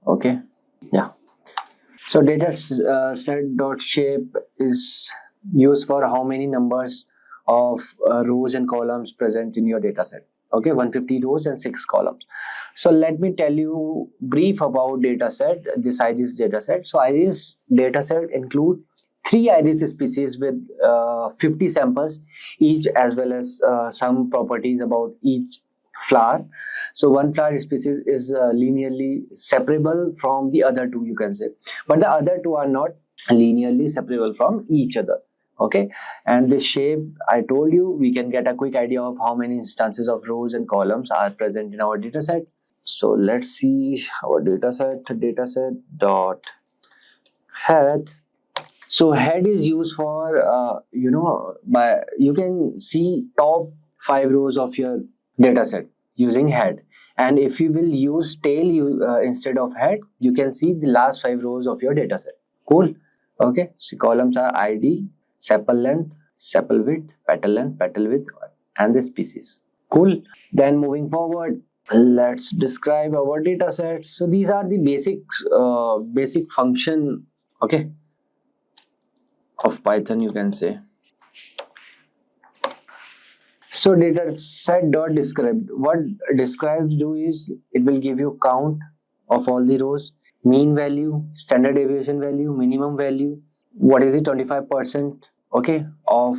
Okay, yeah, so data set dot shape is used for how many numbers of rows and columns present in your data set. Okay, 150 rows and 6 columns. So let me tell you brief about data set, this iris data set. So iris data set include 3 iris species with 50 samples each, as well as some properties about each flower. So one flower species is linearly separable from the other 2, you can say, but the other 2 are not linearly separable from each other. Okay, and this shape I told you, we can get a quick idea of how many instances of rows and columns are present in our data set. So let's see our data set dot head. So head is used for you can see top 5 rows of your data set using head, and if you will use tail instead of head, you can see the last 5 rows of your data set. Cool. Okay, so columns are id, sepal length, sepal width, petal length, petal width, and the species. Cool. Then moving forward, let's describe our data sets. So these are the basic function, okay, of Python, you can say. So data set dot describe, what describes do is it will give you count of all the rows, mean value, standard deviation value, minimum value, what is the 25%, okay, of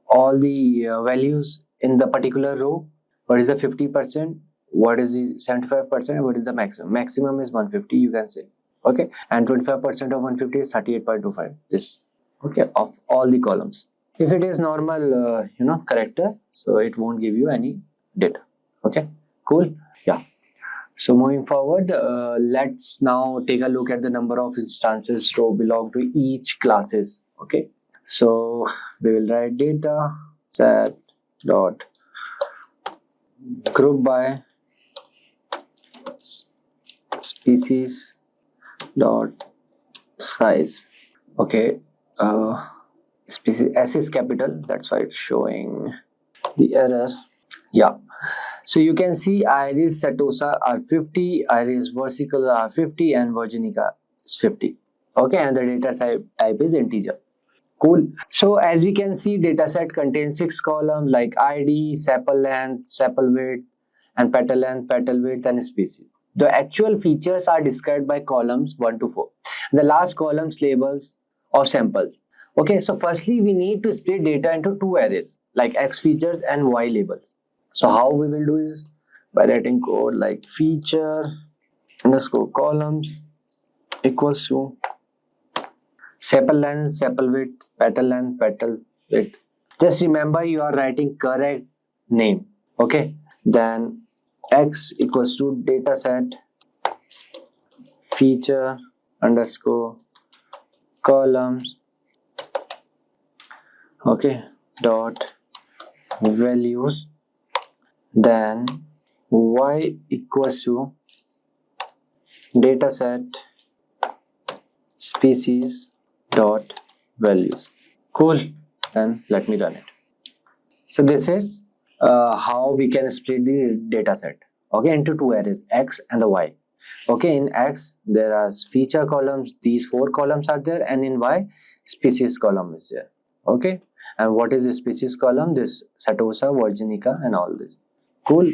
all the values in the particular row, what is the 50%, what is the 75%, what is the maximum is 150, you can say. Okay, and 25% of 150 is 38.25, this, okay, of all the columns. If it is normal character, so it won't give you any data. Okay, cool. Yeah, so moving forward, let's now take a look at the number of instances row belong to each classes. Okay, so we will write data set dot group by species dot size. Okay, species S is capital, that's why it's showing the error. Yeah, so you can see iris setosa are 50, iris versicolor are 50, and virginica is 50. Okay, and the data type is integer. Cool. So as we can see, dataset contains 6 columns like ID, sepal length, sepal width, and petal length, petal width, and species. The actual features are described by columns 1 to 4. The last columns labels of samples. Okay, so firstly we need to split data into two arrays like X features and Y labels. So how we will do this? By writing code like feature underscore columns equals to sepal length, sepal width, petal length, petal width. Just remember you are writing correct name. Okay, then X equals to dataset feature underscore columns, okay, dot values. Then Y equals to dataset species dot values. Cool. Then let me run it. So this is how we can split the dataset, okay, into two arrays, X and the Y. Okay, in X there are feature columns, these 4 columns are there, and in Y species column is there. Okay, and what is the species column? This Setosa, Virginica, and all this. Cool.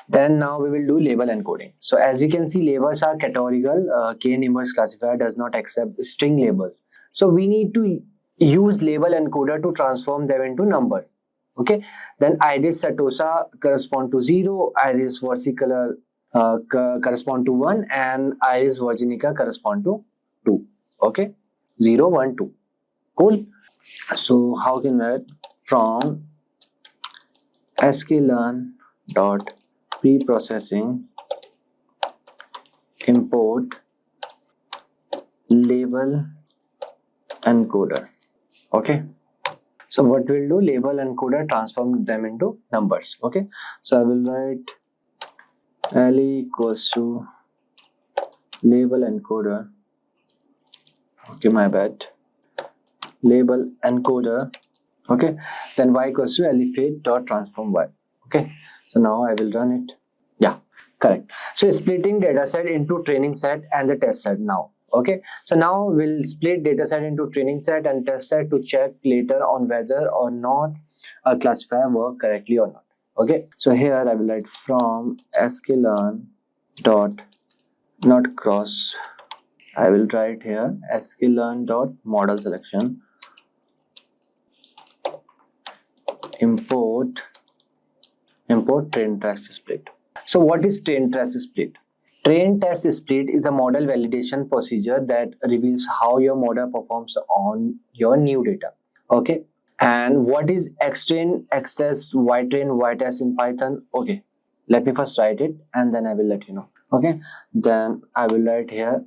Then now we will do label encoding. So as you can see, labels are categorical. K-inverse classifier does not accept string labels. So we need to use label encoder to transform them into numbers. Okay. Then iris setosa correspond to 0, iris versicolor correspond to 1, and iris virginica correspond to 2. Okay. 0, 1, 2. Cool. So how can we write? From sklearn dot pre-processing import label encoder. Okay, so what we'll do, label encoder transform them into numbers. Okay, so I will write L equals to label encoder. Okay, my bad, label encoder. Okay, then Y equals to elifate dot transform Y. Okay, so now I will run it. Yeah, correct. So splitting dataset into training set and the test set now. Okay, so now we'll split dataset into training set and test set to check later on whether or not a classifier work correctly or not. Okay, so here I will write from sklearn dot not cross. I will write here sklearn dot model selection import train test split. So what is train test split? Train test split is a model validation procedure that reveals how your model performs on your new data. Okay, and what is xtrain, xtest, ytrain, ytest in Python? Okay, let me first write it and then I will let you know. Okay, then I will write here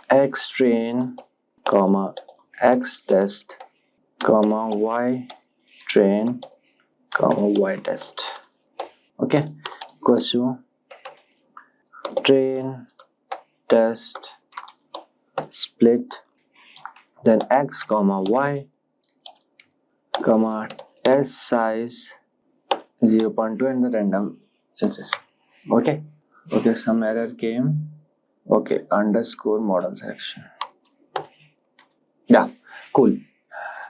xtrain comma xtest comma ytrain comma ytest. Okay, equals to train test split, then x comma y comma test size 0.2 and the random is this. Okay, some error came. Okay, underscore model selection. Yeah, cool.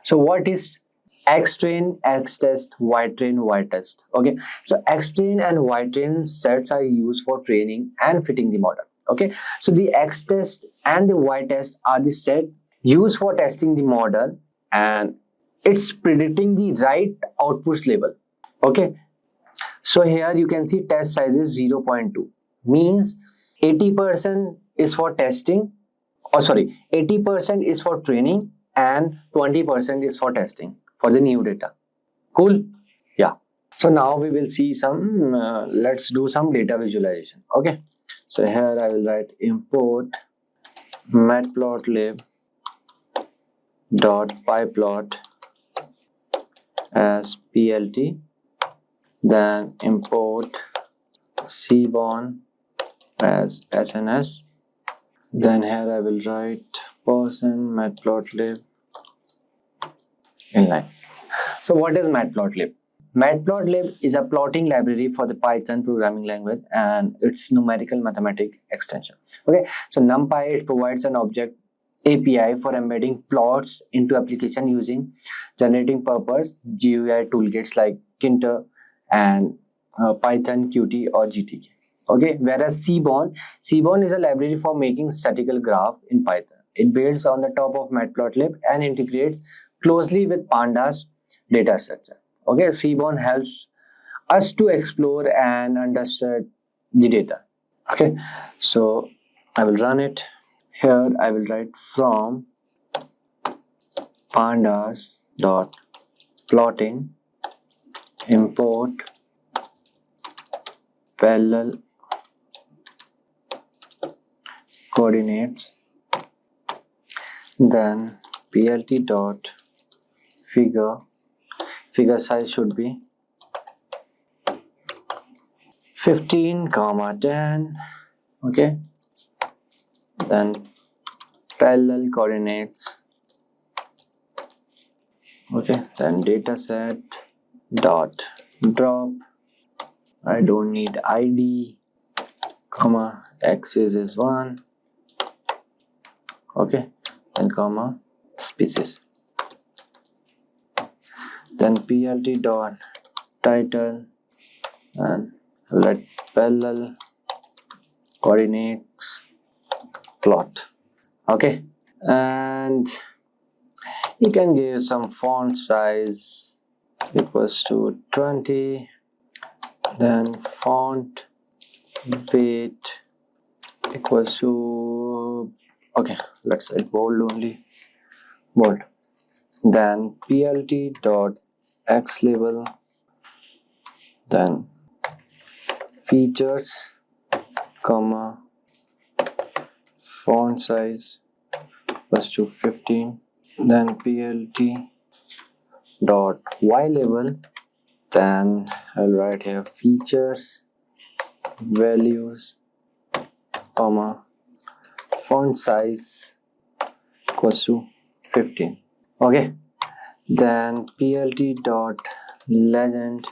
So what is xtrain, xtest, ytrain, ytest? Okay, so xtrain and ytrain sets are used for training and fitting the model. Okay, so the xtest and the ytest are the set used for testing the model and it's predicting the right outputs label. Okay, so here you can see test size is 0.2, means 80% is for testing, 80% is for training and 20% is for testing for the new data. Cool. Yeah, so now we will see some let's do some data visualization. Okay, so here I will write import matplotlib dot pyplot as plt, then import cbon as sns, then here I will write matplotlib inline. So what is matplotlib? Matplotlib is a plotting library for the Python programming language and it's numerical mathematics extension. Okay, so numpy, it provides an object API for embedding plots into application using generating purpose GUI toolkits like Kinter and Python, Qt or GTK. Okay, whereas Seaborn is a library for making statistical graph in Python. It builds on the top of Matplotlib and integrates closely with Pandas data structure. Okay, Seaborn helps us to explore and understand the data. Okay, so I will run it. Here I will write from pandas dot plotting import parallel coordinates, then plt dot figure size should be 15 comma 10. Okay, then parallel coordinates. Okay, then dataset dot drop. I don't need id, comma axis is 1. Okay, then comma species, then plt dot title and let parallel coordinates plot. Okay, and you can give some font size equals to 20, then font weight equals to, okay, let's say bold only, bold. Then plt dot x label, then features comma font size equals to 15, then plt dot y label, then I'll write here features values comma font size equals to 15. Okay, then plt dot legend,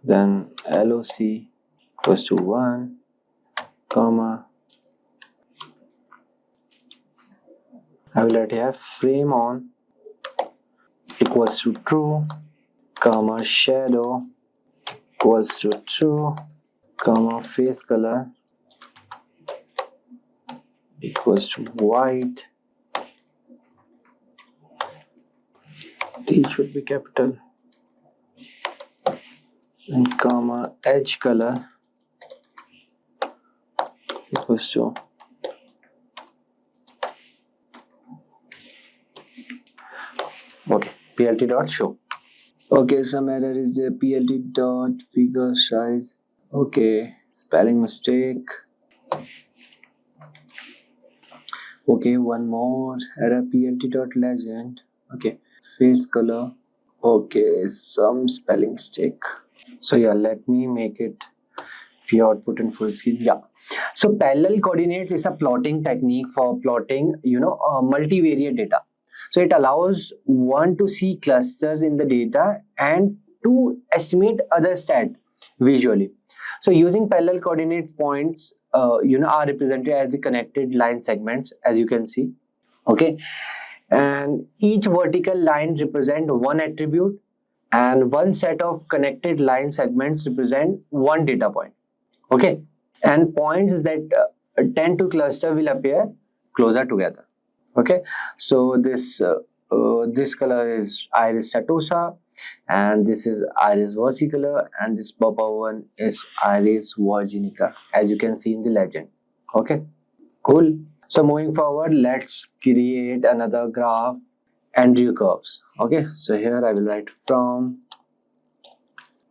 then loc equals to 1 comma I will write here frame on equals to true comma shadow equals to true comma face color equals to white, T should be capital, and comma edge color equals to okay plt dot show. Okay, some error is there. Plt dot figure size, okay, spelling mistake. Okay, one more error, plt dot legend, okay, face color, okay, some spelling mistake. So yeah, let me make it view output in full screen. Yeah, so parallel coordinates is a plotting technique for plotting multivariate data. So it allows one to see clusters in the data and to estimate other stat visually. So using parallel coordinate points are represented as the connected line segments, as you can see. Okay, and each vertical line represent one attribute and one set of connected line segments represent one data point. Okay, and points that tend to cluster will appear closer together. Okay, so this color is iris setosa and this is iris versicolor and this purple one is iris virginica, as you can see in the legend. Okay, cool. So moving forward, let's create another graph Andrew curves. Okay, so here I will write from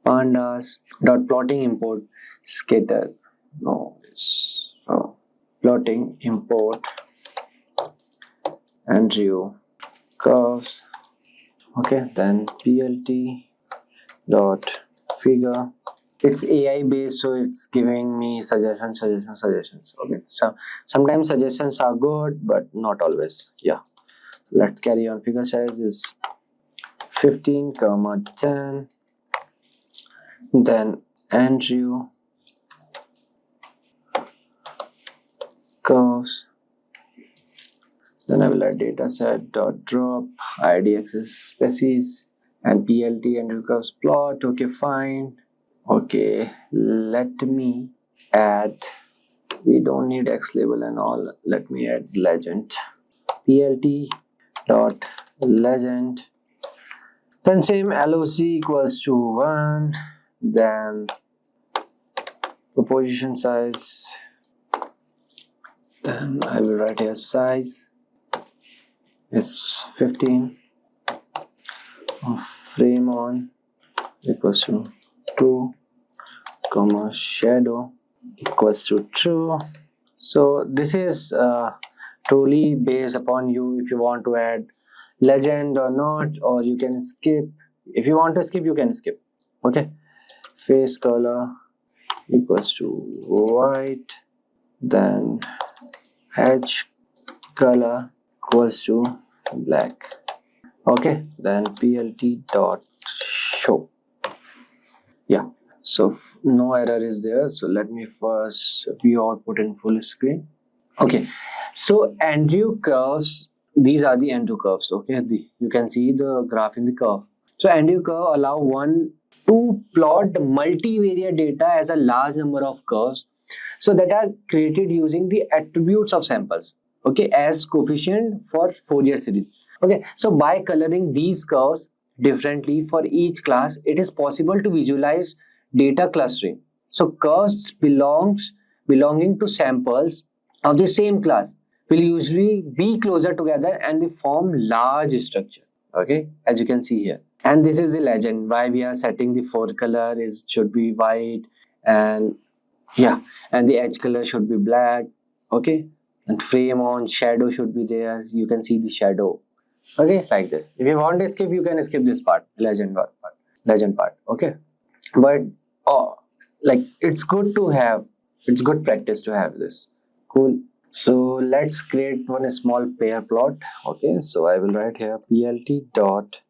pandas dot plotting import scatter, no, it's plotting import Andrew curves. Okay, then plt dot figure, it's AI based, so it's giving me suggestions. Okay, so sometimes suggestions are good but not always. Yeah, let's carry on. Figure size is 15 comma 10, then Andrew curves Then I will add dataset dot drop id axis species and plt and recurse plot. Okay, fine. Okay, let me add, we don't need x label and all, let me add legend plt dot legend, then same loc equals to 1, then proposition size, then I will write here size is 15 of frame on equals to 2 comma shadow equals to true. So this is truly based upon you, if you want to add legend or not, or you can skip. If you want to skip, you can skip. Okay, face color equals to white, then edge color equals to black. Okay, then plt dot show. Yeah, so no error is there. So let me first view output in full screen. Okay, so Andrew curves, these are the Andrew curves. Okay, you can see the graph in the curve. So Andrew curve allow one to plot multivariate data as a large number of curves, so that are created using the attributes of samples, okay, as coefficient for Fourier series. Okay, so by coloring these curves differently for each class, it is possible to visualize data clustering. So curves belonging to samples of the same class will usually be closer together and they form large structure. Okay, as you can see here, and this is the legend why we are setting the fore color is should be white, and yeah, and the edge color should be black. Okay, and frame on shadow should be there, you can see the shadow. Okay, like this. If you want to skip, you can skip this part, legend part. Okay, but oh, like it's good to have, it's good practice to have this. Cool. So let's create one small pair plot. Okay, so I will write here plt dot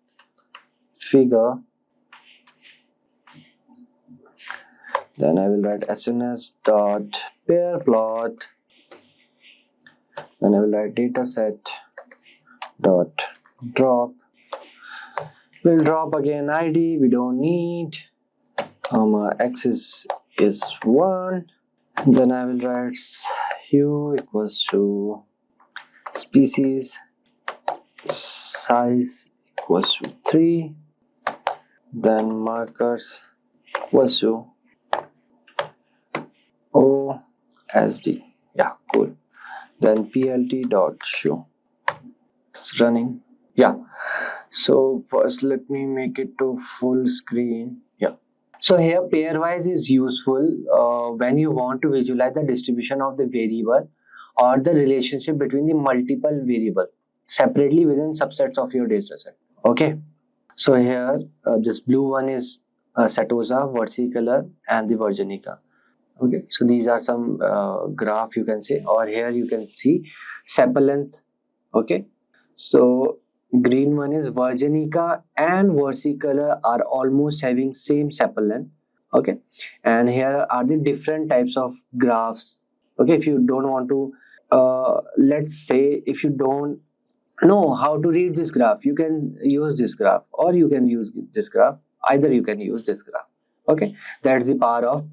figure, then I will write sns dot pair plot, then I will write dataset dot drop, we'll drop again id, we don't need, axis is 1, then I will write hue equals to species, size equals to 3, then markers equals to OSD. Yeah, cool. Then plt dot show, it's running. Yeah, so first let me make it to full screen. Yeah, so here pairwise is useful when you want to visualize the distribution of the variable or the relationship between the multiple variable separately within subsets of your data set. Okay, so here this blue one is Setosa, versicolor, and the Virginica. Okay, so these are some graph you can say, or here you can see sepal length. Okay, so green one is Virginica and versicolor are almost having same sepal length. Okay, and here are the different types of graphs. Okay, if you don't want to let's say if you don't know how to read this graph, you can use this graph, or you can use this graph, either you can use this graph. Okay, that's the power of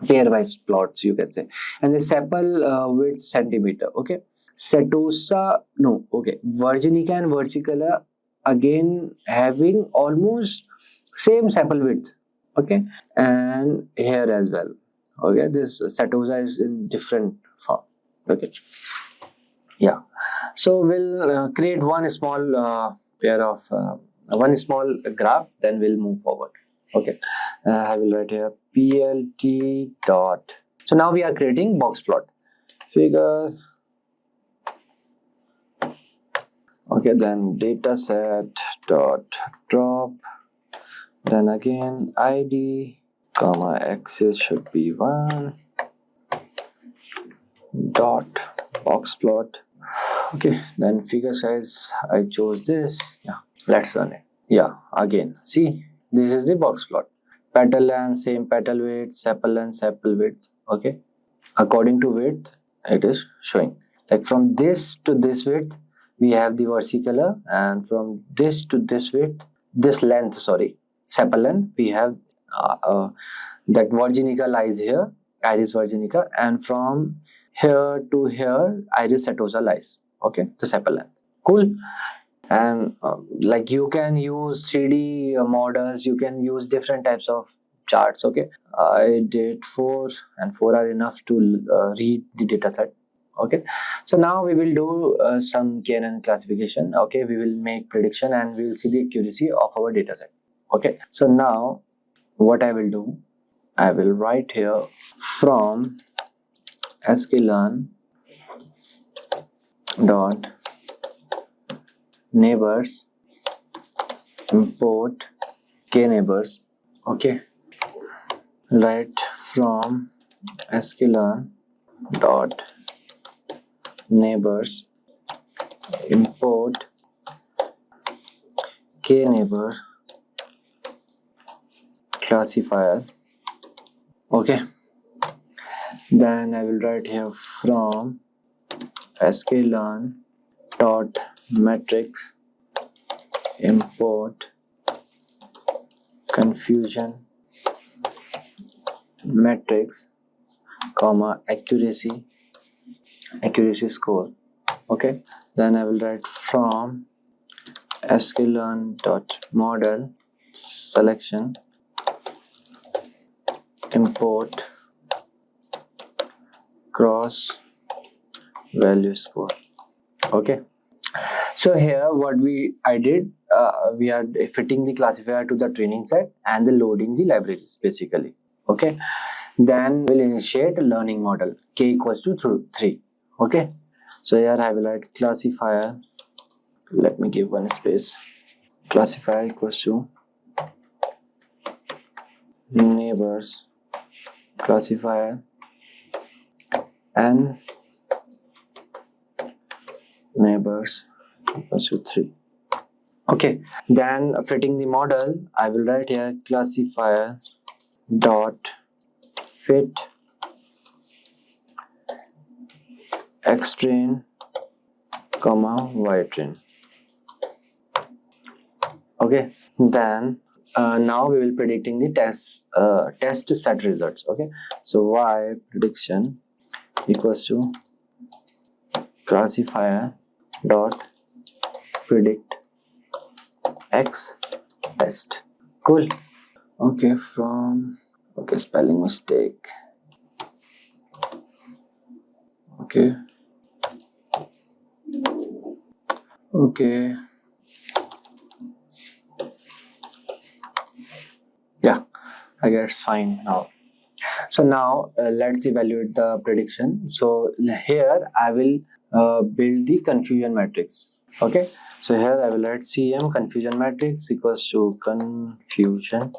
pairwise plots you can say. And the sepal width centimeter. Okay, Setosa, no, okay, Virginica and versicolor again having almost same sepal width. Okay, and here as well. Okay, this Setosa is in different form. Okay, yeah, so we'll create one small pair of one small graph, then we'll move forward. Okay, I will write here plt dot, so now we are creating box plot figure. Okay, then dataset dot drop, then again id comma axis should be 1 dot box plot. Okay, then figure size I chose this. Yeah, let's run it. Yeah, again see, this is the box plot. Petal length same, petal width, sepal length, sepal width. Okay, according to width it is showing. Like from this to this width, we have the versicolor, and from this to this width, this length, sorry, sepal length, we have that virginica lies here, iris virginica, and from here to here, iris setosa lies. Okay, the sepal length. Cool. And like you can use 3D models, you can use different types of charts. Okay, I did 4, and 4 are enough to read the data set. Okay, so now we will do some KNN classification. Okay, we will make prediction and we will see the accuracy of our data set. Okay, so now what I will do, I will write here from sklearn dot neighbors import k neighbors. Okay, right from sklearn dot neighbors import k neighbor classifier. Okay, then I will write here from sklearn dot matrix import confusion matrix comma accuracy score. Okay, then I will write from sklearn dot model selection import cross value score. Okay, so here what I did, we are fitting the classifier to the training set and the loading the libraries basically. Okay, then we'll initiate a learning model k equals to 3. Okay, so here I will write classifier, let me give one space, classifier equals to neighbors classifier and neighbors equals to 3. Okay, then fitting the model, I will write here classifier dot fit xtrain comma ytrain. Okay, then now we will predicting the test set results. Okay, so y prediction equals to classifier dot predict x test. Cool. Okay, from spelling mistake. Okay, yeah, I guess it's fine now. So now let's evaluate the prediction. So here I will build the confusion matrix. Okay, so here I will write cm confusion matrix equals to confusion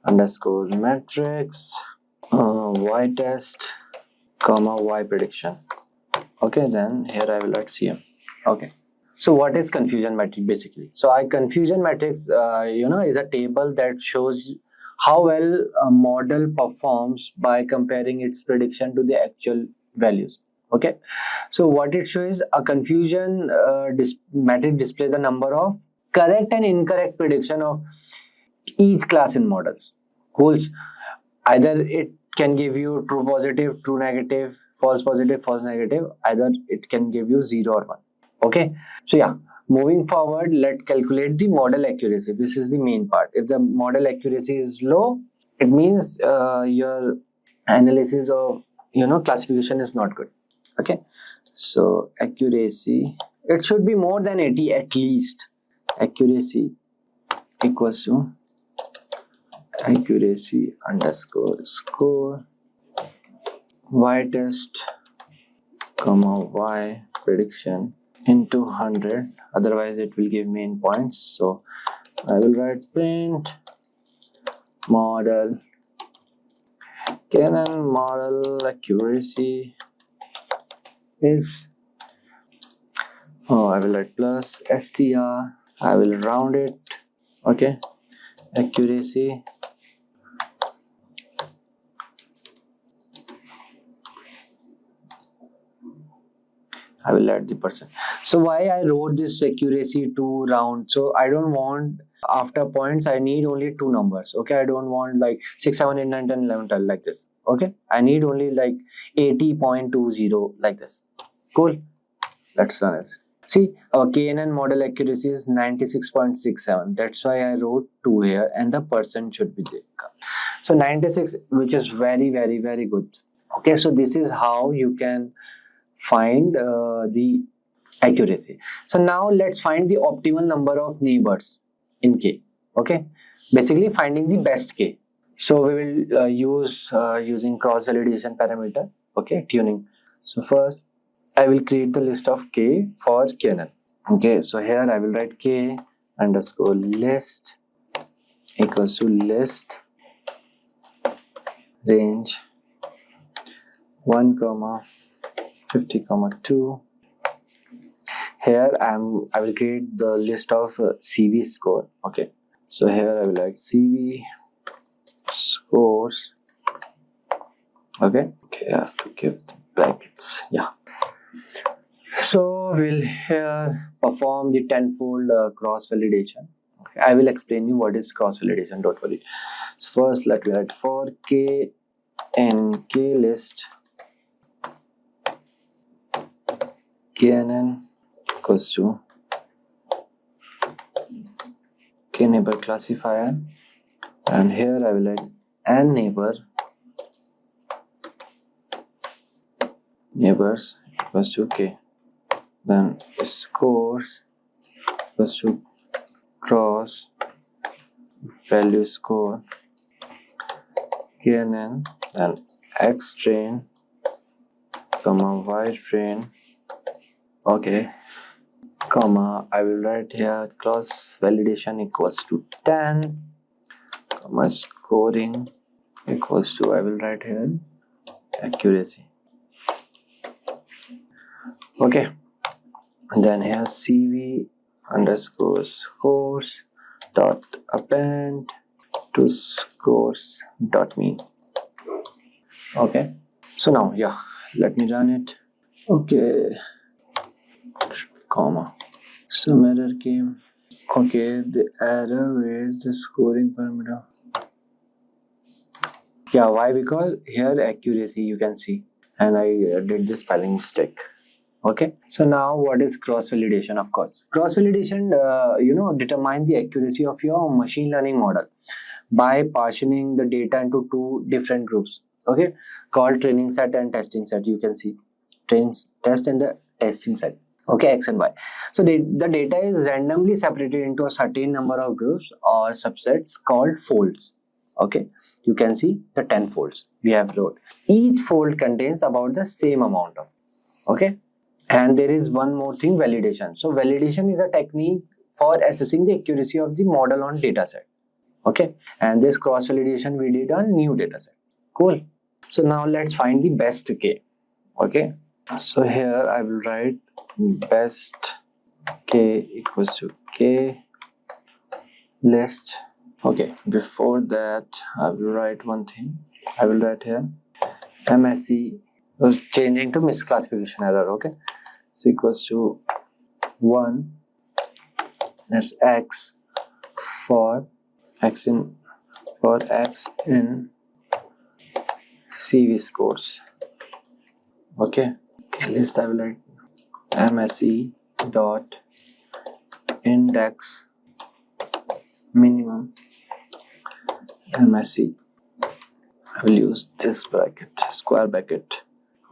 underscore matrix y test comma y prediction. Okay, then here I will write cm. Okay, so what is confusion matrix basically? So confusion matrix is a table that shows how well a model performs by comparing its prediction to the actual values. Okay, so what it shows, a confusion matrix displays the number of correct and incorrect prediction of each class in models. Cool. Either it can give you true positive, true negative, false positive, false negative. Either it can give you 0 or 1. Okay, so yeah, moving forward, let's calculate the model accuracy. This is the main part. If the model accuracy is low, it means your analysis of classification is not good. Okay, so accuracy, it should be more than 80 at least. Accuracy equals to accuracy underscore score y test comma y prediction into 100, otherwise it will give me in points. So I will write print model KNN model accuracy is, I will write plus str, I will round it. Okay, accuracy I will add the percent. So why I wrote this accuracy to round? So I don't want after points, I need only two numbers. Okay, I don't want like 6, 7, 8, 9, 10, 11, 12 like this. Okay, I need only like 80.20 like this. Cool. Let's run it. See, our KNN model accuracy is 96.67. That's why I wrote 2 here, and the percent should be there. So 96, which is very, very, very good. Okay, so this is how you can find the accuracy. So now let's find the optimal number of neighbors in K. Okay, basically finding the best K. So we will use using cross validation parameter. Okay, tuning. So first I will create the list of K for KNN. Okay, so here I will write K underscore list equals to list range 1 comma 50 comma 2. Here I will create the list of CV score. Okay, so here I will write CV scores. Okay, I have to give the brackets. Yeah. So we'll here perform the tenfold cross validation. Okay, I will explain you what is cross validation. Don't worry. First, let me write for K and K list KNN equals to K neighbor classifier, and here I will write N neighbors equals to K. Then scores equals to cross value score KNN, then X train comma Y train. Okay, comma I will write here cross validation equals to 10 comma scoring equals to, I will write here accuracy. Okay, then here CV underscore scores dot append to scores dot mean. Okay, so now yeah, let me run it. Okay, comma some error came. Okay, the error is the scoring parameter. Yeah, why? Because here accuracy you can see, and I did the spelling mistake. Okay, so now what is cross validation? Of course, cross validation determine the accuracy of your machine learning model by partitioning the data into two different groups. Okay, called training set and testing set. You can see test and the testing set. Okay, X and Y. So the data is randomly separated into a certain number of groups or subsets called folds. Okay, you can see the 10 folds we have wrote. Each fold contains about the same amount of. Okay, and there is one more thing, validation. So validation is a technique for assessing the accuracy of the model on dataset. Okay, and this cross validation we did on new dataset. Cool. So now let's find the best K. Okay, so here I will write best K equals to K list. Okay, before that I will write one thing. I will write here MSE was changing to misclassification error. Okay, so equals to 1 as X for X in CV scores. Okay, list I will write MSE dot index minimum MSE. I will use this bracket, square bracket.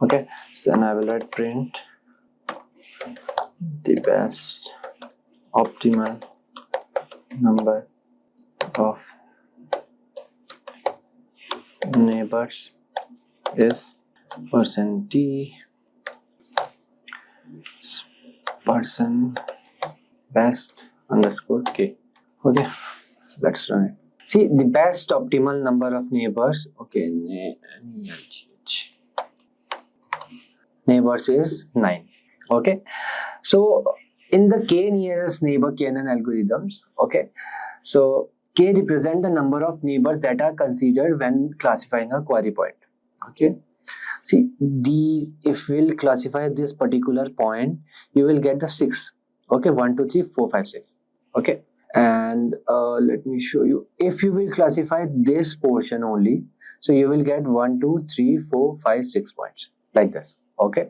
Okay, so then I will write print the best optimal number of neighbors is %d person best underscore K. Okay, let's run it. See, the best optimal number of neighbors. Okay, neighbors is 9. Okay, so in the K nearest neighbor KNN algorithms, okay, so K represent the number of neighbors that are considered when classifying a query point. Okay, See, if we'll classify this particular point, you will get the 6. Okay, 1, 2, 3, 4, 5, 6. Okay, and let me show you. If you will classify this portion only, so you will get 1, 2, 3, 4, 5, 6 points like this. Okay,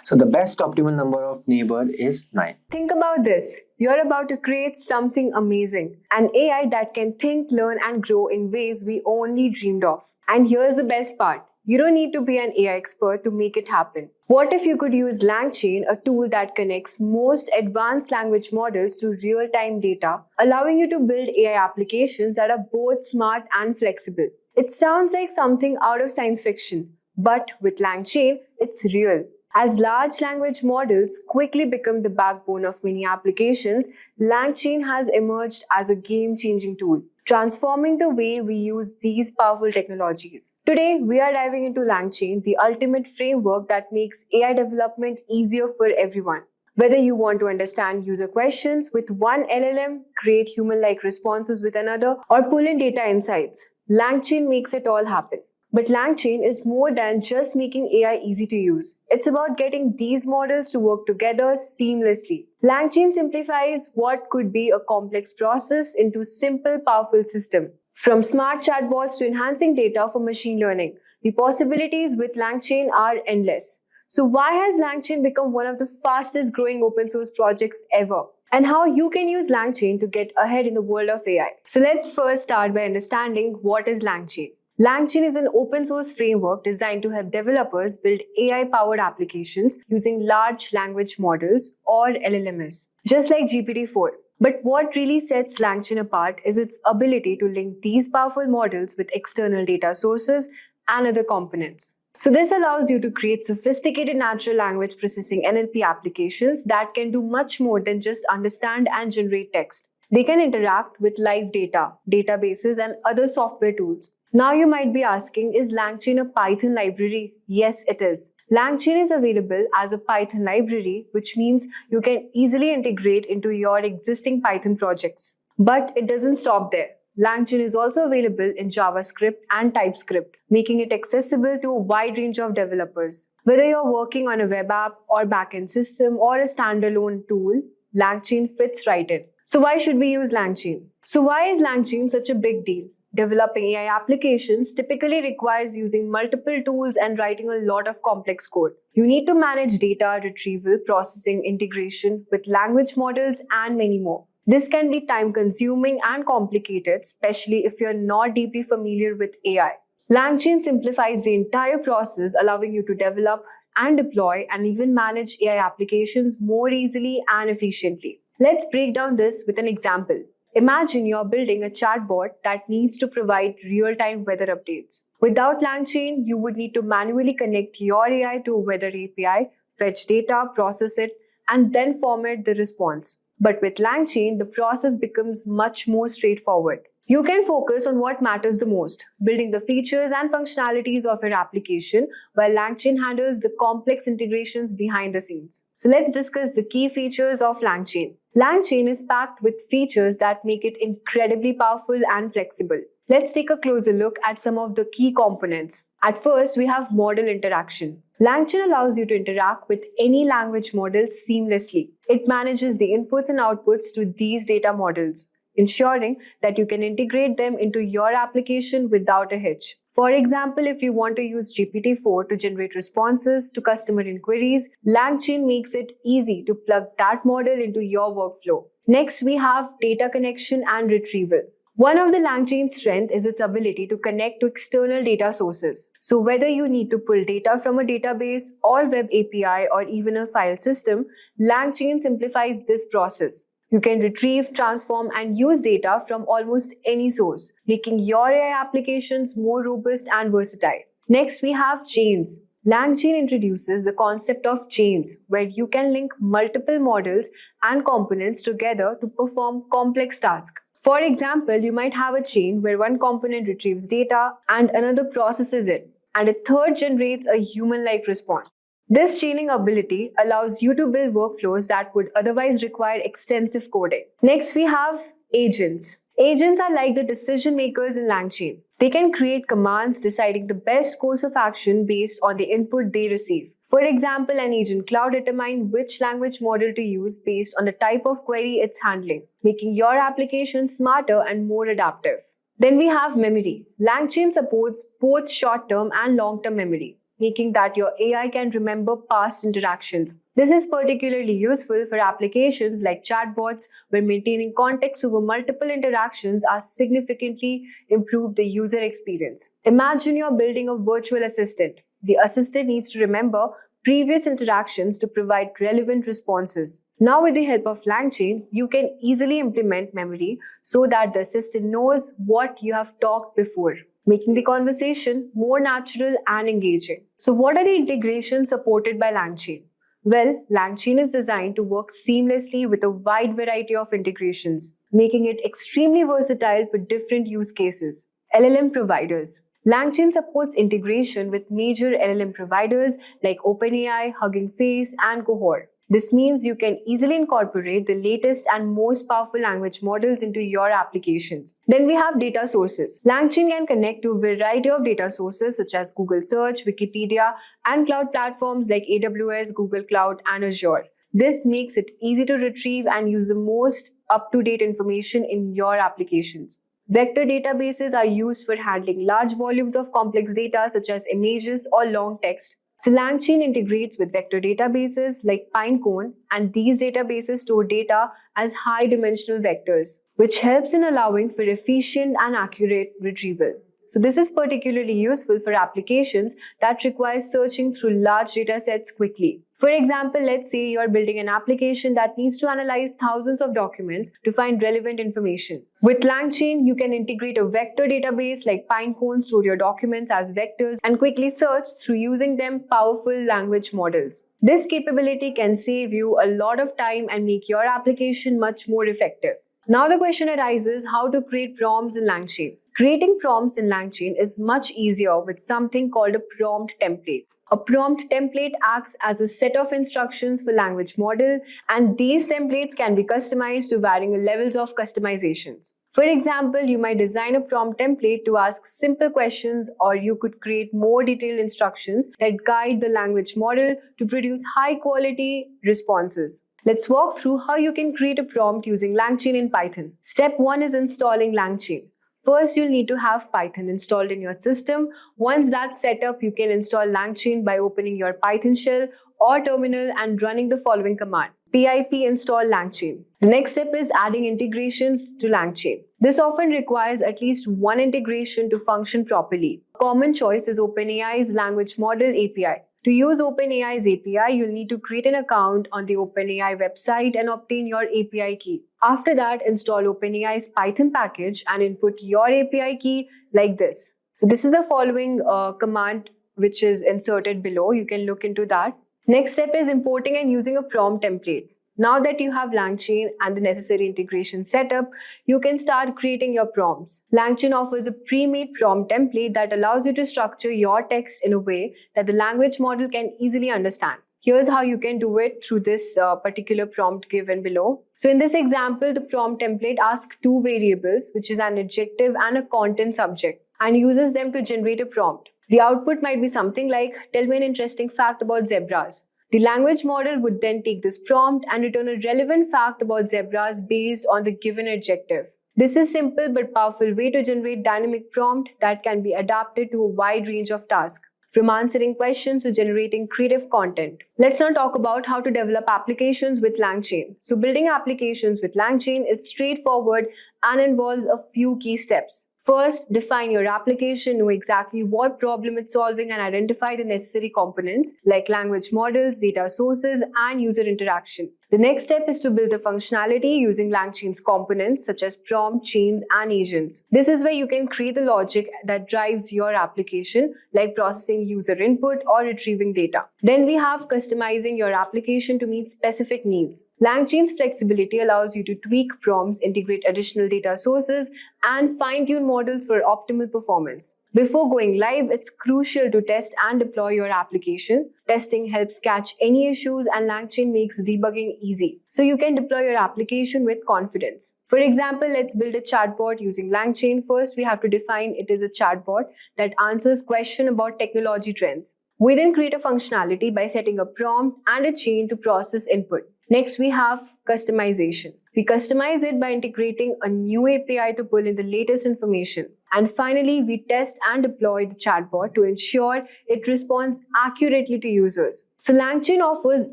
so the best optimal number of neighbor is 9. Think about this. You're about to create something amazing. An AI that can think, learn, and grow in ways we only dreamed of. And here's the best part. You don't need to be an AI expert to make it happen. What if you could use Langchain, a tool that connects most advanced language models to real-time data, allowing you to build AI applications that are both smart and flexible? It sounds like something out of science fiction, but with Langchain, it's real. As large language models quickly become the backbone of many applications, Langchain has emerged as a game-changing tool, transforming the way we use these powerful technologies. Today, we are diving into Langchain, the ultimate framework that makes AI development easier for everyone. Whether you want to understand user questions with one LLM, create human-like responses with another, or pull in data insights, Langchain makes it all happen. But Langchain is more than just making AI easy to use. It's about getting these models to work together seamlessly. Langchain simplifies what could be a complex process into a simple, powerful system. From smart chatbots to enhancing data for machine learning, the possibilities with Langchain are endless. So why has Langchain become one of the fastest growing open source projects ever? And how you can use Langchain to get ahead in the world of AI. So let's first start by understanding what is Langchain. Langchain is an open source framework designed to help developers build AI-powered applications using large language models or LLMs, just like GPT-4. But what really sets Langchain apart is its ability to link these powerful models with external data sources and other components. So this allows you to create sophisticated natural language processing NLP applications that can do much more than just understand and generate text. They can interact with live data, databases, and other software tools. Now you might be asking, is Langchain a Python library? Yes, it is. Langchain is available as a Python library, which means you can easily integrate into your existing Python projects. But it doesn't stop there. Langchain is also available in JavaScript and TypeScript, making it accessible to a wide range of developers. Whether you're working on a web app or backend system or a standalone tool, Langchain fits right in. So why should we use Langchain? So why is Langchain such a big deal? Developing AI applications typically requires using multiple tools and writing a lot of complex code. You need to manage data retrieval, processing, integration with language models, and many more. This can be time-consuming and complicated, especially if you're not deeply familiar with AI. Langchain simplifies the entire process, allowing you to develop and deploy and even manage AI applications more easily and efficiently. Let's break down this with an example. Imagine you're building a chatbot that needs to provide real-time weather updates. Without Langchain, you would need to manually connect your AI to a weather API, fetch data, process it, and then format the response. But with Langchain, the process becomes much more straightforward. You can focus on what matters the most, building the features and functionalities of your application, while Langchain handles the complex integrations behind the scenes. So let's discuss the key features of Langchain. Langchain is packed with features that make it incredibly powerful and flexible. Let's take a closer look at some of the key components. At first, we have model interaction. Langchain allows you to interact with any language model seamlessly. It manages the inputs and outputs to these data models, ensuring that you can integrate them into your application without a hitch. For example, if you want to use GPT-4 to generate responses to customer inquiries, Langchain makes it easy to plug that model into your workflow. Next, we have data connection and retrieval. One of the Langchain's strengths is its ability to connect to external data sources. So whether you need to pull data from a database or web API or even a file system, Langchain simplifies this process. You can retrieve, transform, and use data from almost any source, making your AI applications more robust and versatile. Next, we have chains. Langchain introduces the concept of chains, where you can link multiple models and components together to perform complex tasks. For example, you might have a chain where one component retrieves data and another processes it, and a third generates a human-like response. This chaining ability allows you to build workflows that would otherwise require extensive coding. Next, we have agents. Agents are like the decision makers in Langchain. They can create commands deciding the best course of action based on the input they receive. For example, an agent cloud determines which language model to use based on the type of query it's handling, making your application smarter and more adaptive. Then we have memory. Langchain supports both short-term and long-term memory, making that your AI can remember past interactions. This is particularly useful for applications like chatbots, where maintaining context over multiple interactions are significantly improve the user experience. Imagine you're building a virtual assistant. The assistant needs to remember previous interactions to provide relevant responses. Now, with the help of Langchain, you can easily implement memory so that the assistant knows what you have talked before, making the conversation more natural and engaging. So, what are the integrations supported by Langchain? Well, Langchain is designed to work seamlessly with a wide variety of integrations, making it extremely versatile for different use cases. LLM providers. Langchain supports integration with major LLM providers like OpenAI, Hugging Face, and Cohort. This means you can easily incorporate the latest and most powerful language models into your applications. Then we have data sources. Langchain can connect to a variety of data sources such as Google Search, Wikipedia, and cloud platforms like AWS, Google Cloud, and Azure. This makes it easy to retrieve and use the most up-to-date information in your applications. Vector databases are used for handling large volumes of complex data such as images or long text. So Langchain integrates with vector databases like Pinecone, and these databases store data as high-dimensional vectors, which helps in allowing for efficient and accurate retrieval. So this is particularly useful for applications that require searching through large data sets quickly. For example, let's say you're building an application that needs to analyze thousands of documents to find relevant information. With Langchain, you can integrate a vector database like Pinecone, store your documents as vectors, and quickly search through using them powerful language models. This capability can save you a lot of time and make your application much more effective. Now the question arises how to create prompts in Langchain. Creating prompts in Langchain is much easier with something called a prompt template. A prompt template acts as a set of instructions for language model, and these templates can be customized to varying levels of customizations. For example, you might design a prompt template to ask simple questions, or you could create more detailed instructions that guide the language model to produce high-quality responses. Let's walk through how you can create a prompt using Langchain in Python. Step 1 is installing Langchain. First, you'll need to have Python installed in your system. Once that's set up, you can install Langchain by opening your Python shell or terminal and running the following command: pip install Langchain. The next step is adding integrations to Langchain. This often requires at least one integration to function properly. A common choice is OpenAI's Language Model API. To use OpenAI's API, you'll need to create an account on the OpenAI website and obtain your API key. After that, install OpenAI's Python package and input your API key like this. So this is the following command which is inserted below. You can look into that. Next step is importing and using a prompt template. Now that you have Langchain and the necessary integration set up, you can start creating your prompts. Langchain offers a pre-made prompt template that allows you to structure your text in a way that the language model can easily understand. Here's how you can do it through this particular prompt given below. So in this example, the prompt template asks two variables, which is an adjective and a content subject, and uses them to generate a prompt. The output might be something like, tell me an interesting fact about zebras. The language model would then take this prompt and return a relevant fact about zebras based on the given adjective. This is a simple but powerful way to generate dynamic prompt that can be adapted to a wide range of tasks, from answering questions to generating creative content. Let's now talk about how to develop applications with Langchain. So building applications with Langchain is straightforward and involves a few key steps. First, define your application, know exactly what problem it's solving, and identify the necessary components like language models, data sources, and user interaction. The next step is to build the functionality using Langchain's components such as prompt, chains, and agents. This is where you can create the logic that drives your application, like processing user input or retrieving data. Then we have customizing your application to meet specific needs. Langchain's flexibility allows you to tweak prompts, integrate additional data sources, and fine-tune models for optimal performance. Before going live, it's crucial to test and deploy your application. Testing helps catch any issues, and Langchain makes debugging easy, so you can deploy your application with confidence. For example, let's build a chatbot using Langchain. First, we have to define it is a chatbot that answers questions about technology trends. We then create a functionality by setting a prompt and a chain to process input. Next, we have customization. We customize it by integrating a new API to pull in the latest information. And finally, we test and deploy the chatbot to ensure it responds accurately to users. So Langchain offers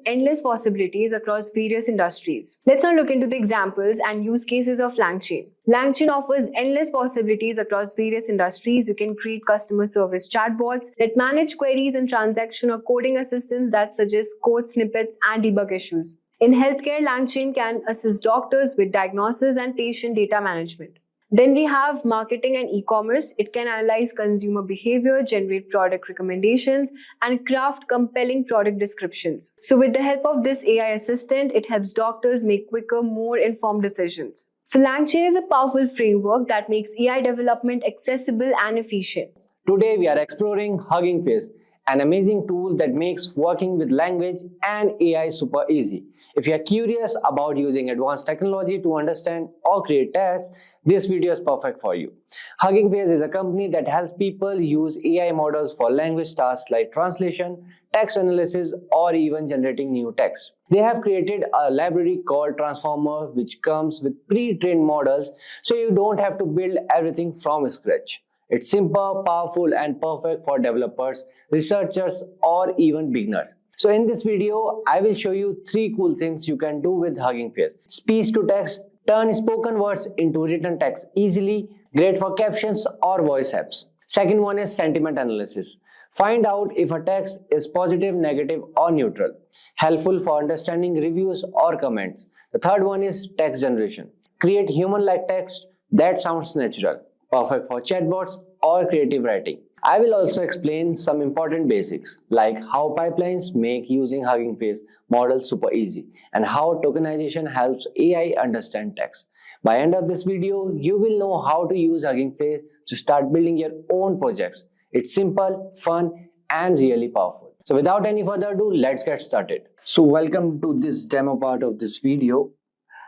endless possibilities across various industries. Let's now look into the examples and use cases of Langchain. Langchain offers endless possibilities across various industries. You can create customer service chatbots that manage queries and transaction or coding assistants that suggest code snippets and debug issues. In healthcare, Langchain can assist doctors with diagnosis and patient data management. Then we have marketing and e-commerce. It can analyze consumer behavior, generate product recommendations, and craft compelling product descriptions. So with the help of this AI assistant, it helps doctors make quicker, more informed decisions. So Langchain is a powerful framework that makes AI development accessible and efficient. Today we are exploring Hugging Face, an amazing tool that makes working with language and AI super easy. If you are curious about using advanced technology to understand or create text, this video is perfect for you. Hugging Face is a company that helps people use AI models for language tasks like translation, text analysis, or even generating new text. They have created a library called Transformer, which comes with pre-trained models, so you don't have to build everything from scratch. It's simple, powerful, and perfect for developers, researchers, or even beginners. So in this video, I will show you 3 cool things you can do with Hugging Face. Speech to text, turn spoken words into written text easily, great for captions or voice apps. Second one is sentiment analysis. Find out if a text is positive, negative, or neutral. Helpful for understanding reviews or comments. The third one is text generation. Create human-like text that sounds natural. Perfect for chatbots or creative writing. I will also explain some important basics like how pipelines make using Hugging Face models super easy and how tokenization helps AI understand text. By end of this video, you will know how to use Hugging Face to start building your own projects. It's simple, fun, and really powerful. So without any further ado, let's get started. So welcome to this demo part of this video.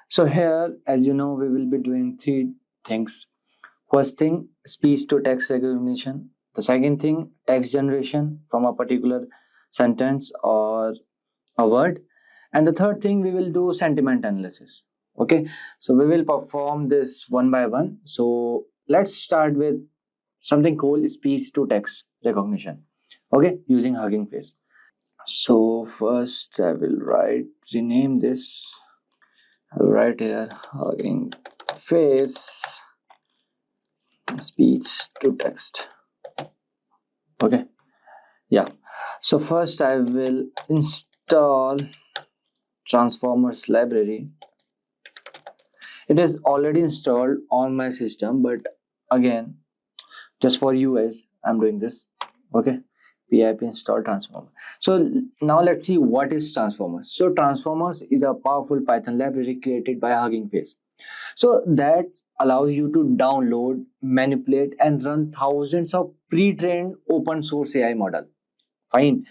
So here, as you know, we will be doing 3 things. First thing, speech to text recognition. The second thing, text generation from a particular sentence or a word. And the third thing, we will do sentiment analysis. Okay, so we will perform this one by one. So let's start with something called speech to text recognition. Okay, using Hugging Face. So first I will rename this. I will write here Hugging Face speech to text. Okay, yeah. So first I will install transformers library. It is already installed on my system, but again, just for you guys, I'm doing this. Okay, pip install transformer. So now let's see what is transformers. So transformers is a powerful Python library created by Hugging Face. So that allows you to download, manipulate, and run thousands of pre-trained open source AI model. Fine.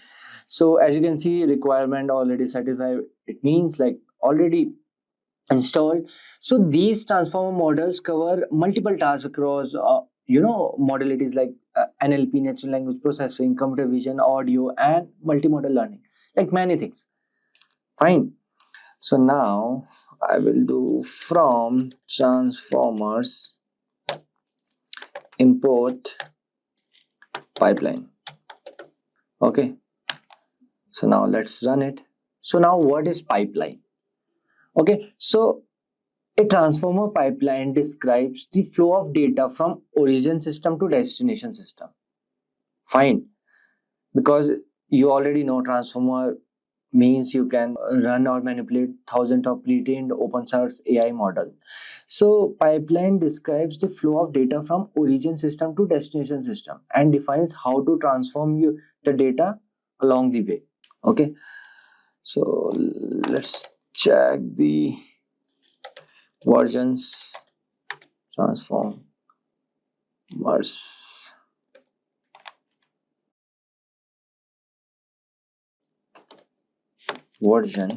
So as you can see, requirement already satisfied. It means like already installed. So these transformer models cover multiple tasks across modalities like NLP, natural language processing, computer vision, audio, and multimodal learning, like many things. Fine. So now I will do from transformers import pipeline. Okay. So now let's run it. So now what is pipeline? Okay. So a transformer pipeline describes the flow of data from origin system to destination system. Fine. Because you already know transformer means you can run or manipulate thousands of pre-trained open source AI model. So pipeline describes the flow of data from origin system to destination system and defines how to transform the data along the way. Okay, so let's check the versions transformers version.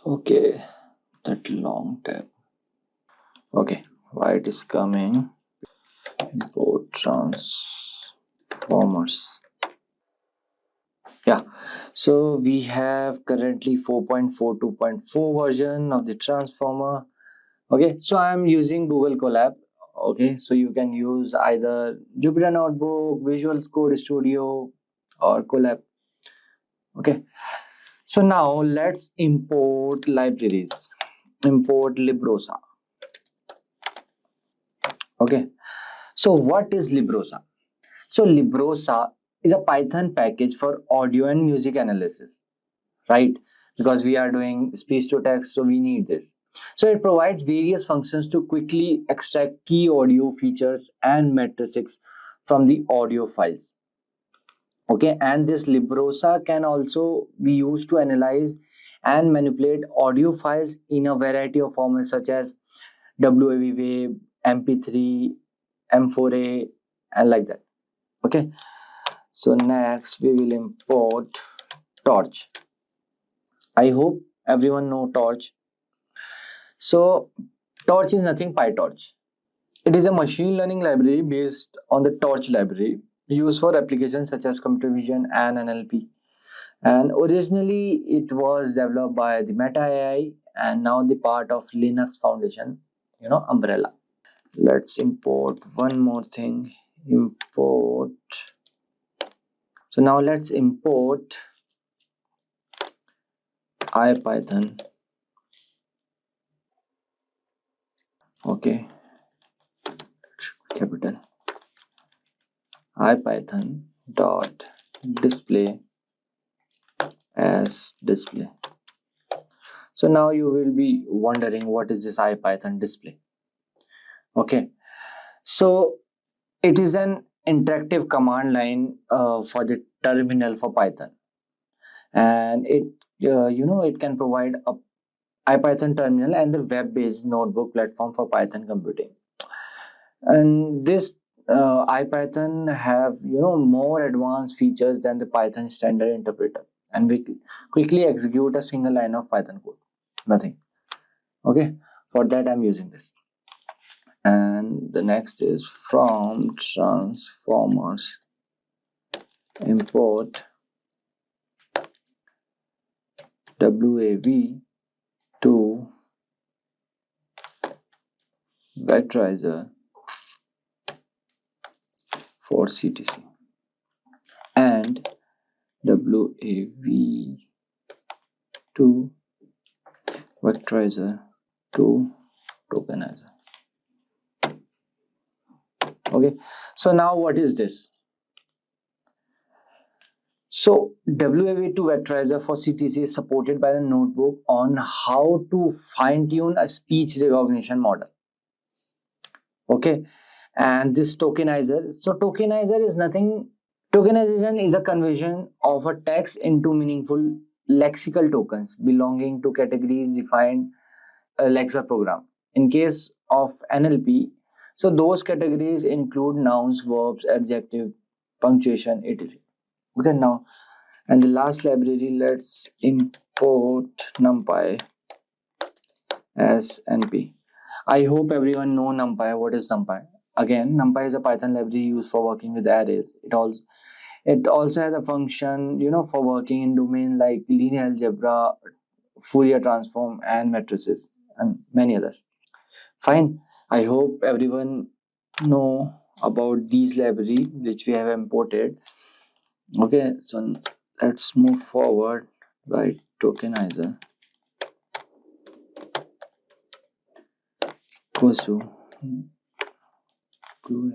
Okay, that long tab. Okay, why it is coming? Import transformers. Yeah, so we have currently 4.42.4 version of the transformer. Okay, so I'm using Google Colab. Okay, so you can use either Jupyter Notebook, Visual Code Studio, or Colab. Okay, so now let's import libraries. Import Librosa. Okay, so what is Librosa? So Librosa is a Python package for audio and music analysis, right? Because we are doing speech to text, so we need this. So it provides various functions to quickly extract key audio features and matrices from the audio files. Okay, and this Librosa can also be used to analyze and manipulate audio files in a variety of formats such as WAV wave, MP3, M4A, and like that. Okay, so next we will import Torch. I hope everyone know Torch. So Torch is nothing PyTorch. It is a machine learning library based on the Torch library used for applications such as computer vision and NLP. And originally it was developed by the Meta AI and now the part of Linux Foundation, umbrella. Let's import one more thing. Import. So now let's import IPython. Okay, capital IPython dot display as display. So now you will be wondering what is this IPython display. Okay, so it is an interactive command line for the terminal for Python, and it can provide a IPython terminal and the web-based notebook platform for Python computing. And this IPython have more advanced features than the Python standard interpreter, and we quickly execute a single line of Python code. Nothing. Okay, for that I'm using this. And the next is from transformers import WAV to vectorizer for CTC and WAV to vectorizer to tokenizer. Okay, so now what is this? So WAV2 vectorizer for CTC is supported by the notebook on how to fine-tune a speech recognition model. Okay, and this tokenizer. So tokenizer is nothing. Tokenization is a conversion of a text into meaningful lexical tokens belonging to categories defined Alexa program. In case of NLP, so those categories include nouns, verbs, adjective, punctuation, etc. Okay, now, and the last library, let's import NumPy as NP. I hope everyone know NumPy. What is NumPy? Again, NumPy is a Python library used for working with arrays. It also has a function, for working in domain like linear algebra, Fourier transform, and matrices, and many others. Fine. I hope everyone know about these library which we have imported. Okay, so let's move forward. Right, tokenizer equals to to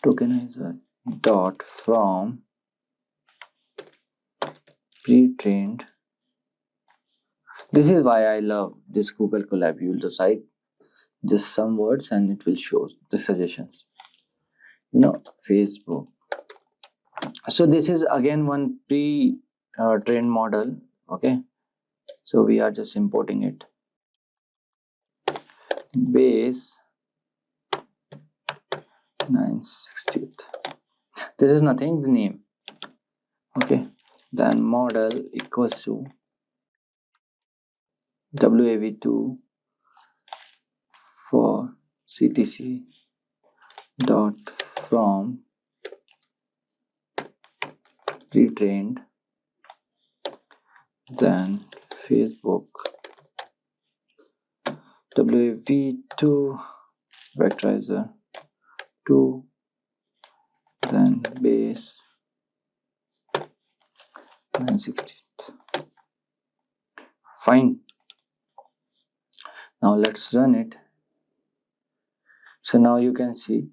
tokenizer dot from pre-trained. This is why I love this Google Colab. You will decide just some words and it will show the suggestions. Facebook. So this is again one pre-trained model. Okay, so we are just importing it. Base 960th. This is nothing, the name. Okay, then model equals to WAV2 for CTC dot from retrained, then Facebook WAV2 vectorizer 2, then base 960th. Fine. Now let's run it. So now you can see,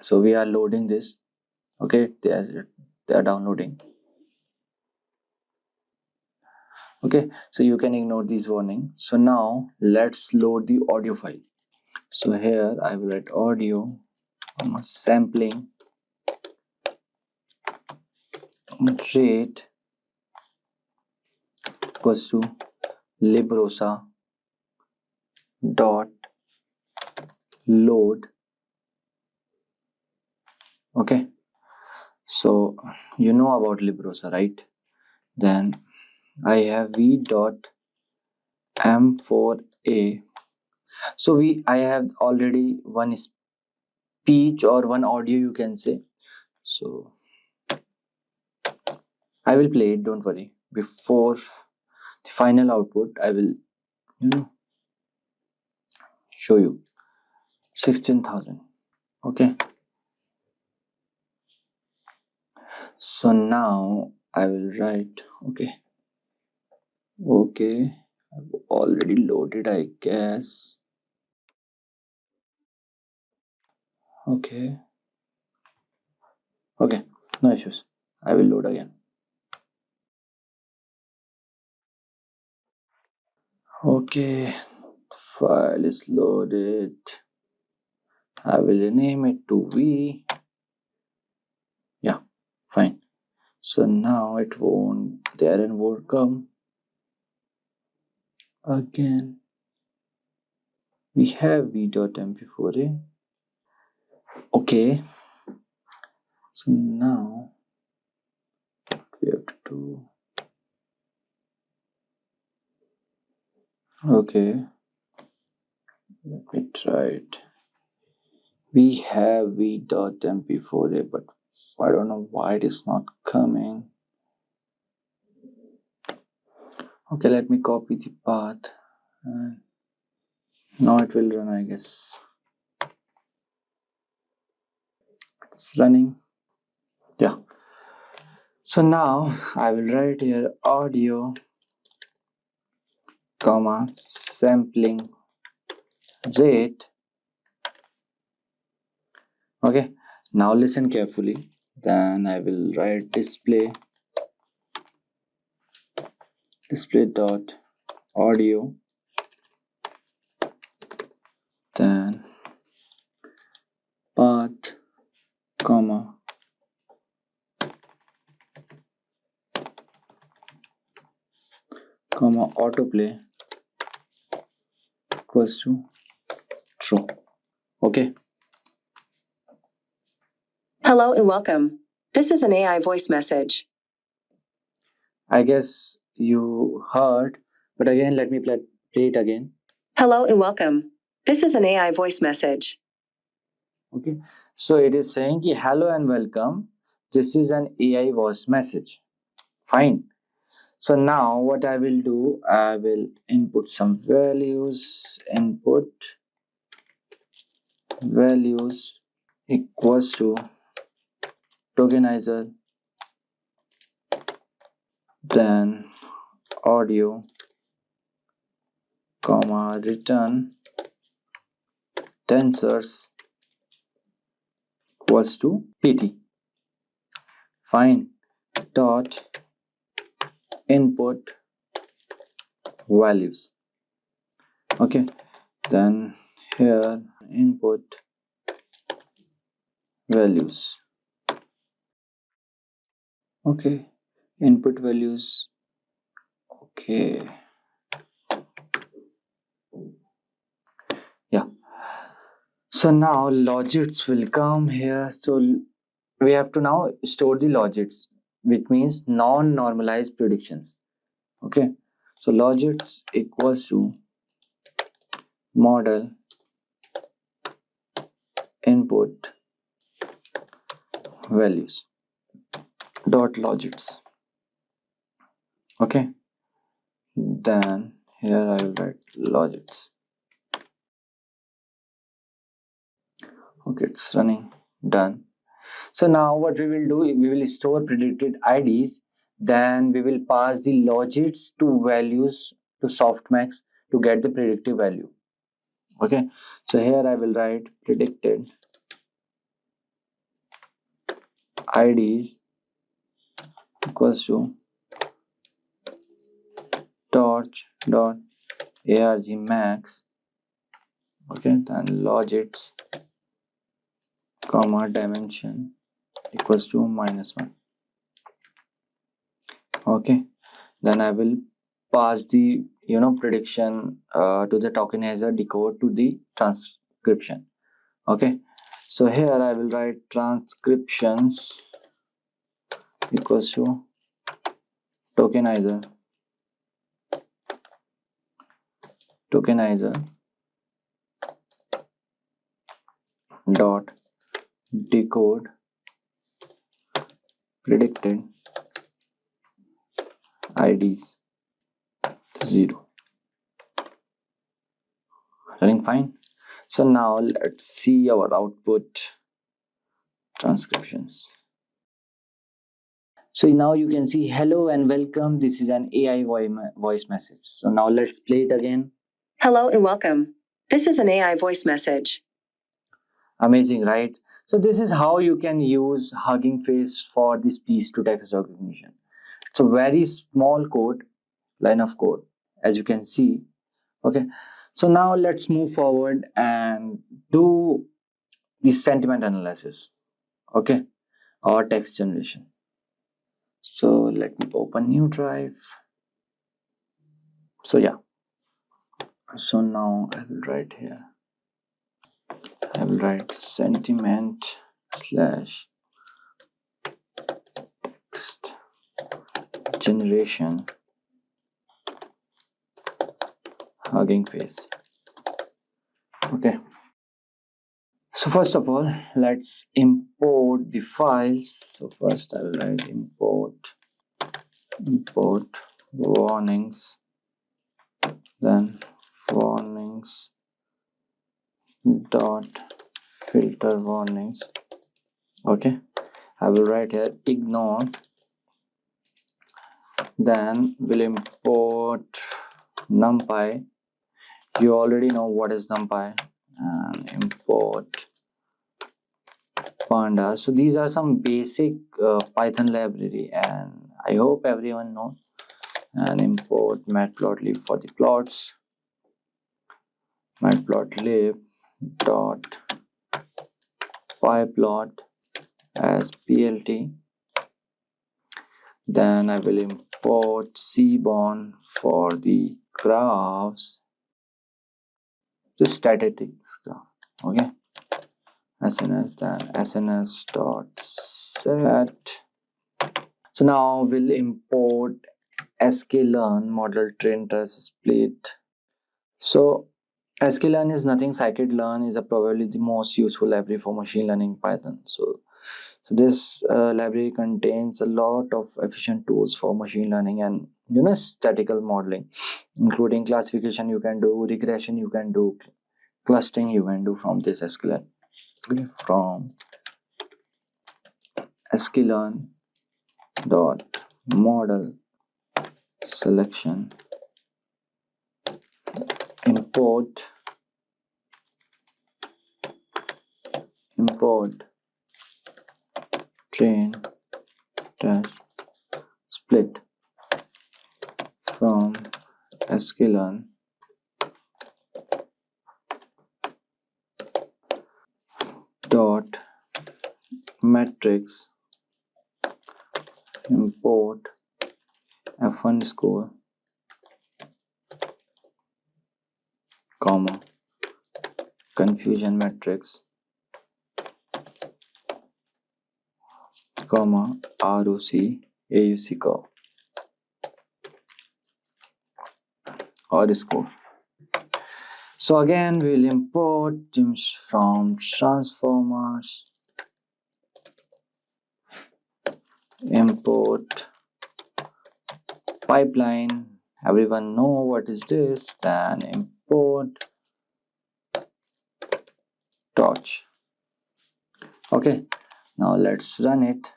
so we are loading this. Okay, they are downloading. Okay, so you can ignore this warning. So now let's load the audio file. So here I will write audio sampling rate equals to librosa dot load. Okay, so you know about librosa, right? Then I have v dot m4a. So I have already one speech or one audio, you can say. So I will play it, don't worry. Before the final output, I will show you 16,000. Okay, so now I will write okay, I've already loaded, I guess. Okay, no issues. I will load again. Okay, the file is loaded. I will rename it to V. Yeah, fine. So now it won't, the error won't come again. We have v.mp4a. Okay, so now we have to do, okay, let me try it. We have v.mp4a, but I don't know why it is not coming. Okay, let me copy the path. Now it will run, I guess. It's running. Yeah. So now I will write here audio, comma, sampling rate. Okay, now listen carefully. Then I will write display dot audio, then path, comma, autoplay equals to true. Okay. Hello and welcome. This is an AI voice message. I guess you heard, but again, let me play it again. Hello and welcome. This is an AI voice message. Okay, so it is saying hello and welcome. This is an AI voice message. Fine. So now what I will do, I will input some values. Input values equals to tokenizer, then audio, comma, return tensors equals to pt. Fine. Dot input values. Okay, then here input values. Okay, input values. Okay, So now logits will come here. So we have to now store the logits, which means non-normalized predictions. Okay, so logits equals to model input values dot logits. Okay, then here I will write logits. Okay, it's running. Done. So now what we will do, we will store predicted IDs, then we will pass the logits to values to softmax to get the predictive value. Okay, so here I will write predicted IDs equals to torch dot arg max. Okay, then logits comma dimension equals to -1. Okay, then I will pass the prediction to the tokenizer decode to the transcription. Okay, so here I will write transcriptions equals to tokenizer dot decode predicted IDs to 0. Running fine. So now let's see our output transcriptions. So now you can see hello and welcome. This is an AI voice message. So now let's play it again. Hello and welcome. This is an AI voice message. Amazing, right? So this is how you can use Hugging Face for the speech to text recognition. It's a very small code, line of code, as you can see. Okay, so now let's move forward and do the sentiment analysis, okay, or text generation. So let me open new drive. So yeah, so now I will write here, I will write sentiment slash text generation Hugging Face. Okay, so first of all, let's import the files. So first I will write import warnings, then warnings dot filter warnings. Okay, I will write here ignore, then we'll import numpy. You already know what is numpy, and import pandas. So these are some basic Python library, and I hope everyone knows. And import matplotlib for the plots, matplotlib dot pyplot as plt. Then I will import cbon for the graphs, the statistics graph. Okay, sns, then sns dot set. So now we'll import sklearn model train test split. So sklearn is nothing, scikit-learn is probably the most useful library for machine learning Python. So this library contains a lot of efficient tools for machine learning and statistical modeling, including classification you can do, regression you can do, clustering you can do from this sklearn. Okay, from sklearn dot model selection import train test split from sklearn dot matrix import f1 score comma confusion matrix, comma, ROC, AUC curve or score. So again, we'll import teams from transformers, import pipeline. Everyone know what is this? Then import torch. Okay, now let's run it.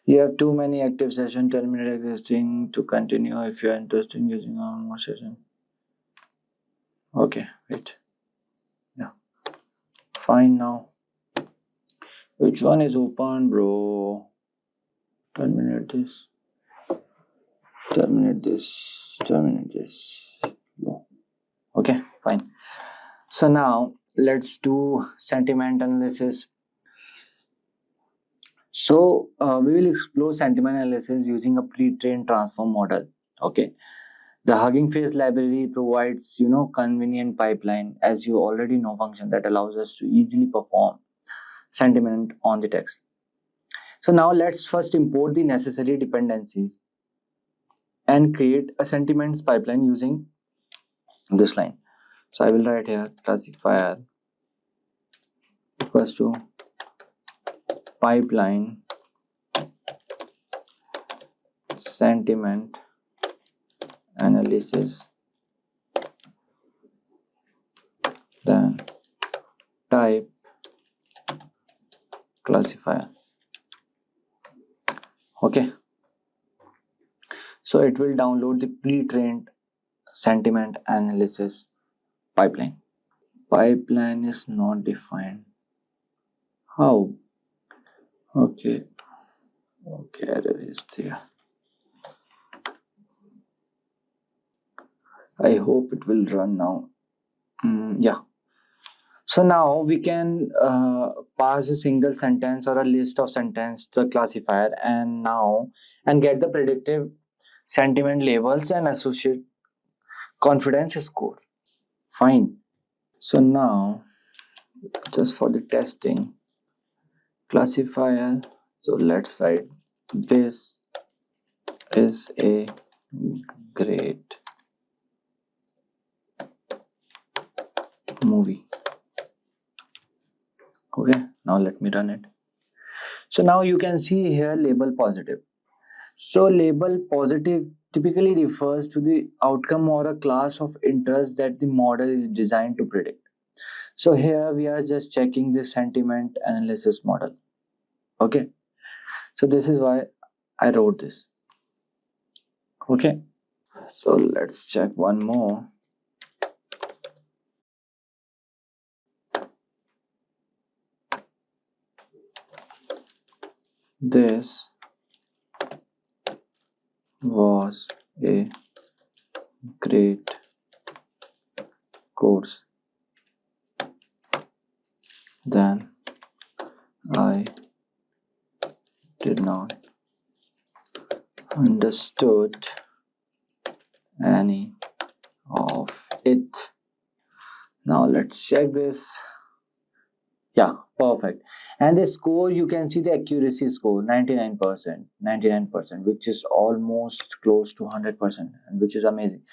You have too many active session, terminate existing to continue if you are interested in using one more session. Okay, wait. Yeah, fine now. Which one is open, bro? Terminate this. Terminate this. Terminate this. No. Okay, fine. So now let's do sentiment analysis. So we will explore sentiment analysis using a pre-trained transform model. Okay. The Hugging Face library provides, convenient pipeline, as you already know, function that allows us to easily perform sentiment on the text. So now let's first import the necessary dependencies and create a sentiments pipeline using this line. So I will write here classifier equals to pipeline sentiment analysis, then type classifier. Okay, so it will download the pre-trained sentiment analysis pipeline. Pipeline is not defined. How? Okay, error is there. I hope it will run now. Yeah. So now we can pass a single sentence or a list of sentence to the classifier and get the predictive sentiment labels and associate confidence score. Fine. So now just for the testing classifier, so let's write this is a great movie. Okay, now let me run it. So now you can see here label positive. So label positive typically refers to the outcome or a class of interest that the model is designed to predict. So here we are just checking the sentiment analysis model. Okay, so this is why I wrote this. Okay, so let's check one more. This was a great course. Then I did not understood any of it. Now let's check this. Yeah, perfect. And the score, you can see the accuracy score 99%, which is almost close to 100%, and which is amazing.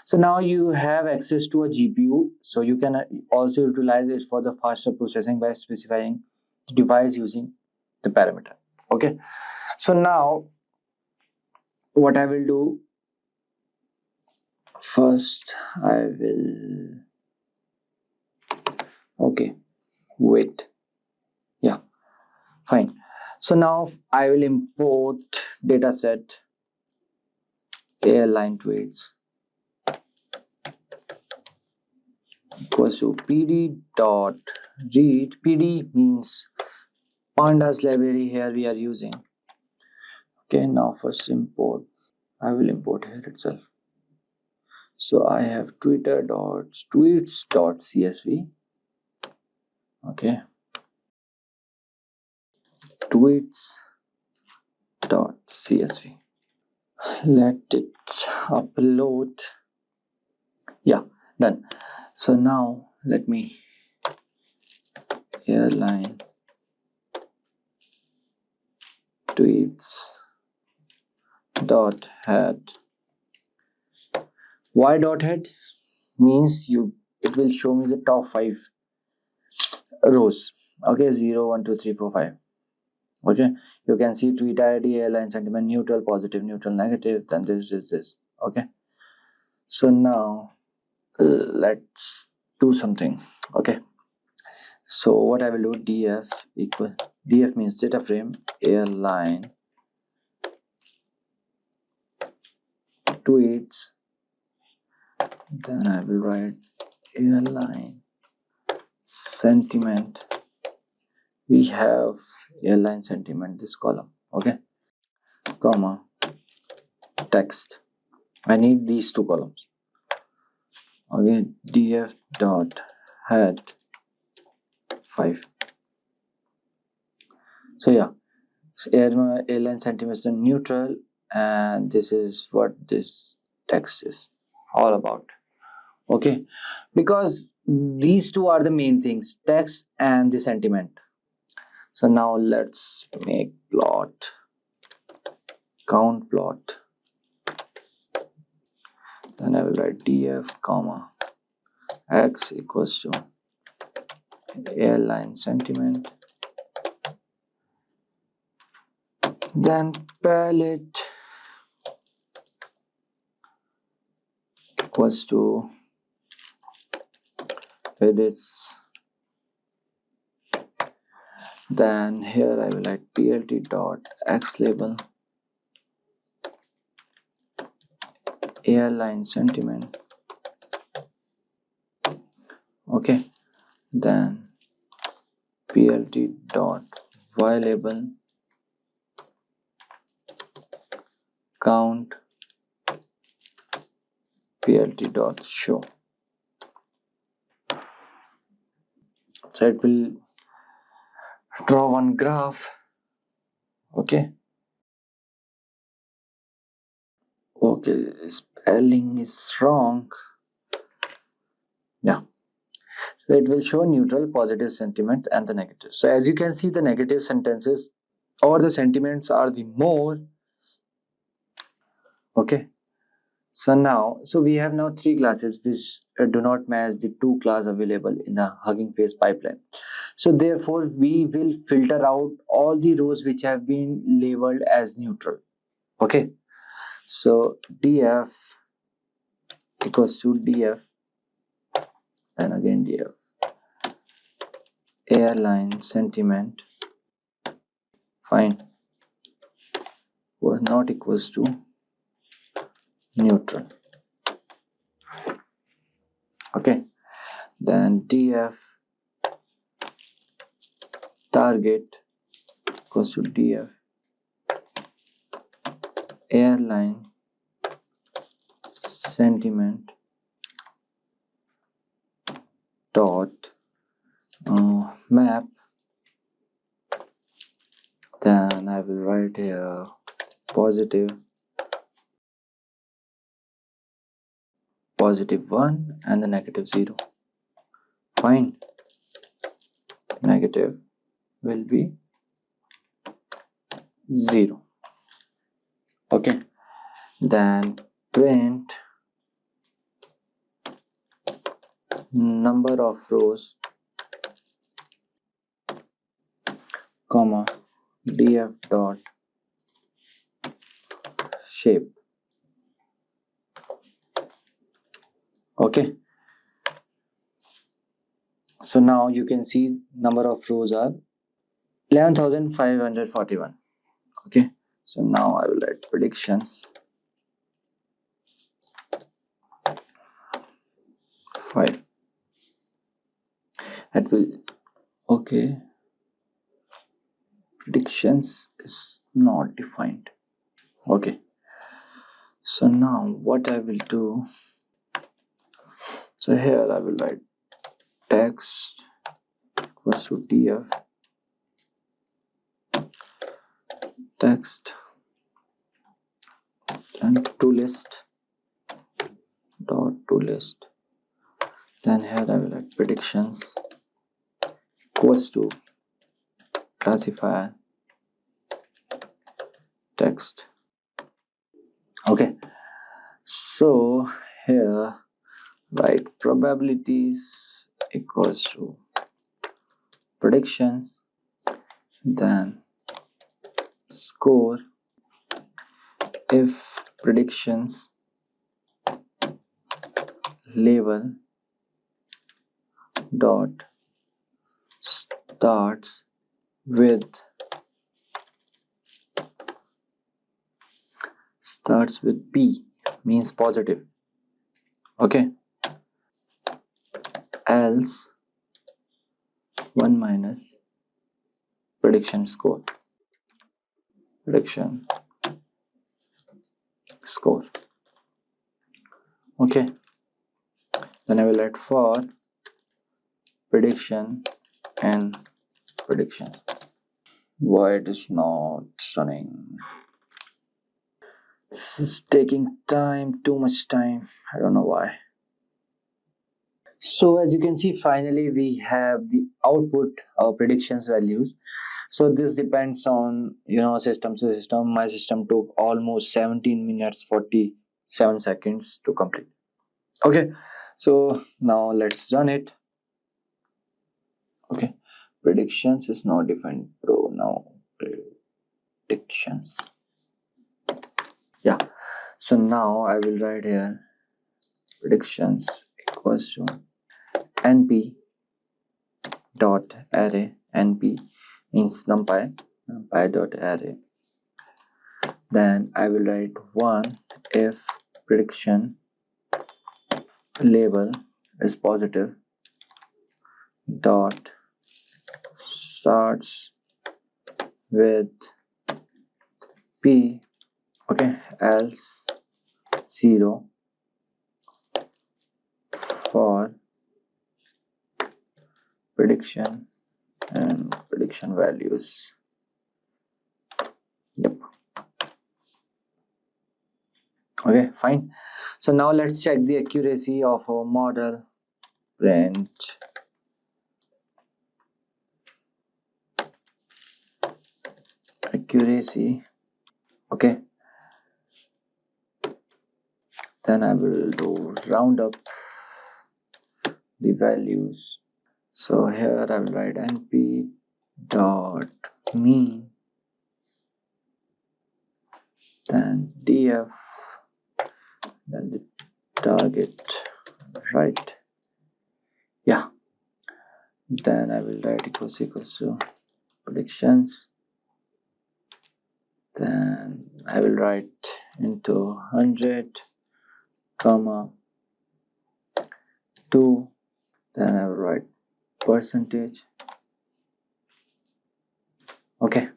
So now you have access to a GPU, so you can also utilize it for the faster processing by specifying the device using the parameter. Okay, so now what I will do first, I will wait. Yeah, fine. So now I will import dataset airline tweets equals to pd dot read. PD means pandas library here we are using. Okay, now first import. I will import here itself. So I have tweets.csv. Okay, tweets.csv. Let it upload. Yeah, done. So now let me airline tweets dot head. Why dot head? Means it will show me the top 5 rows. Okay, 0, 1, 2, 3, 4, 5. Okay, you can see tweet ID, airline sentiment, neutral, positive, neutral, negative, then this. Okay, so now let's do something. Okay, so what I will do, df means data frame airline tweets, then I will write airline sentiment. We have airline sentiment, this column. Okay, comma, text. I need these 2 columns. Okay, df dot head 5. So yeah, so airline sentiment is neutral, and this is what this text is all about. Okay, because these 2 are the main things, text and the sentiment. So now let's make plot, count plot. Then I will write df comma x equals to airline sentiment, then palette equals to this. Then here I will write plt dot x label airline sentiment. Okay, then plt dot y label count plt dot show. So it will draw one graph. Okay, spelling is wrong. Yeah, so it will show neutral, positive sentiment and the negative. So as you can see, the negative sentences or the sentiments are the more. Okay, so we have now 3 classes which do not match the 2 class available in the Hugging Face pipeline. So therefore we will filter out all the rows which have been labeled as neutral. Okay, so df equals to df, and again df airline sentiment, fine, was not equals to neutral. Okay, then df target equals to df airline sentiment dot map. Then I will write here positive 1 and the negative 0. Fine, negative will be 0. Okay, then print number of rows comma df dot shape. Okay, so now you can see number of rows are 11,541. Okay, so now I will write predictions 5. It will, okay, predictions is not defined. Okay, so now what I will do, so here I will write text equals to df text and to list dot to list. Then here I will write predictions equals to classifier text. Okay, so here write probabilities equals to prediction, then score if predictions label dot starts with P means positive. Okay, else 1 minus prediction score. Okay, then I will write for prediction and prediction. Why it is not running? This is taking time, too much time. I don't know why. So as you can see, finally we have the output predictions values. So this depends on system to system. My system took almost 17 minutes 47 seconds to complete. Okay, so now let's run it. Okay, predictions is not defined pro now. Predictions. Yeah, so now I will write here predictions equals to np dot array. Np means numpy dot array. Then I will write 1 if prediction label is positive dot starts with P. Okay, else 0 for prediction and prediction values. Yep. Okay, fine. So now let's check the accuracy of our model. Print accuracy. Okay, then I will do round up the values. So here I will write np dot mean, then df, then the target, right? Yeah, then I will write equals to predictions, then I will write into 100 comma 2, then I will write percentage. Okay,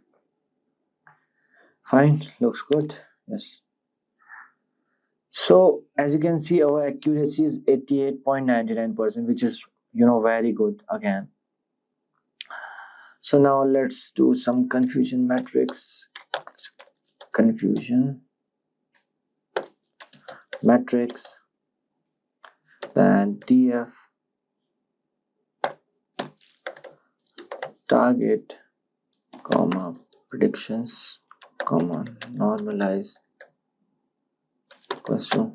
fine, looks good. Yes, so as you can see, our accuracy is 88.99%, which is very good again. So now let's do some confusion matrix. Then df target comma predictions comma normalize equals to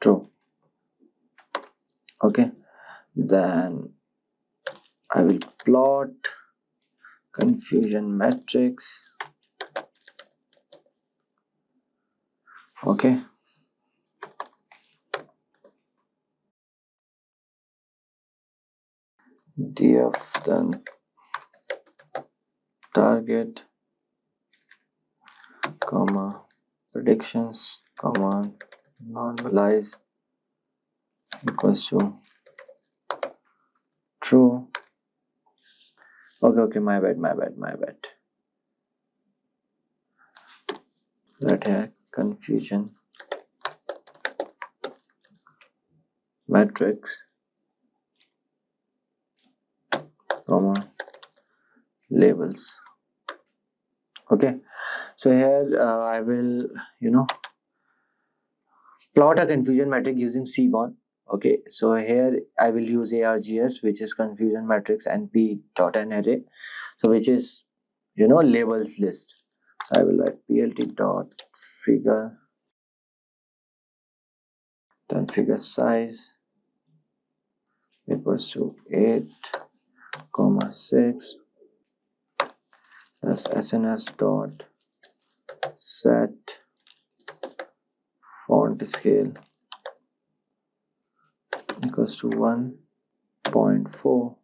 true. Okay, then I will plot confusion matrix. Okay, df then target comma predictions comma normalize equals to true. Okay, my bad. That here confusion matrix comma labels. Okay, so here I will plot a confusion matrix using Seaborn. Okay, so here I will use ARGS, which is confusion matrix, and p.array, so which is labels list. So I will write plt dot figure, then figure size equals to 8,6. That's SNS dot set font scale equals to 1.4.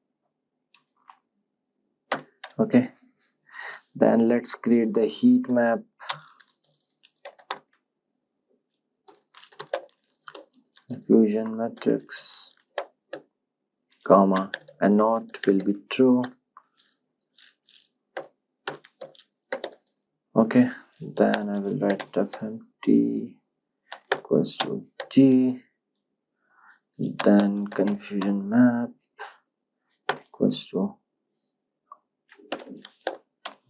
Okay, then let's create the heat map. Diffusion matrix, comma, and not will be true. Okay, then I will write fmt equals to g, then confusion map equals to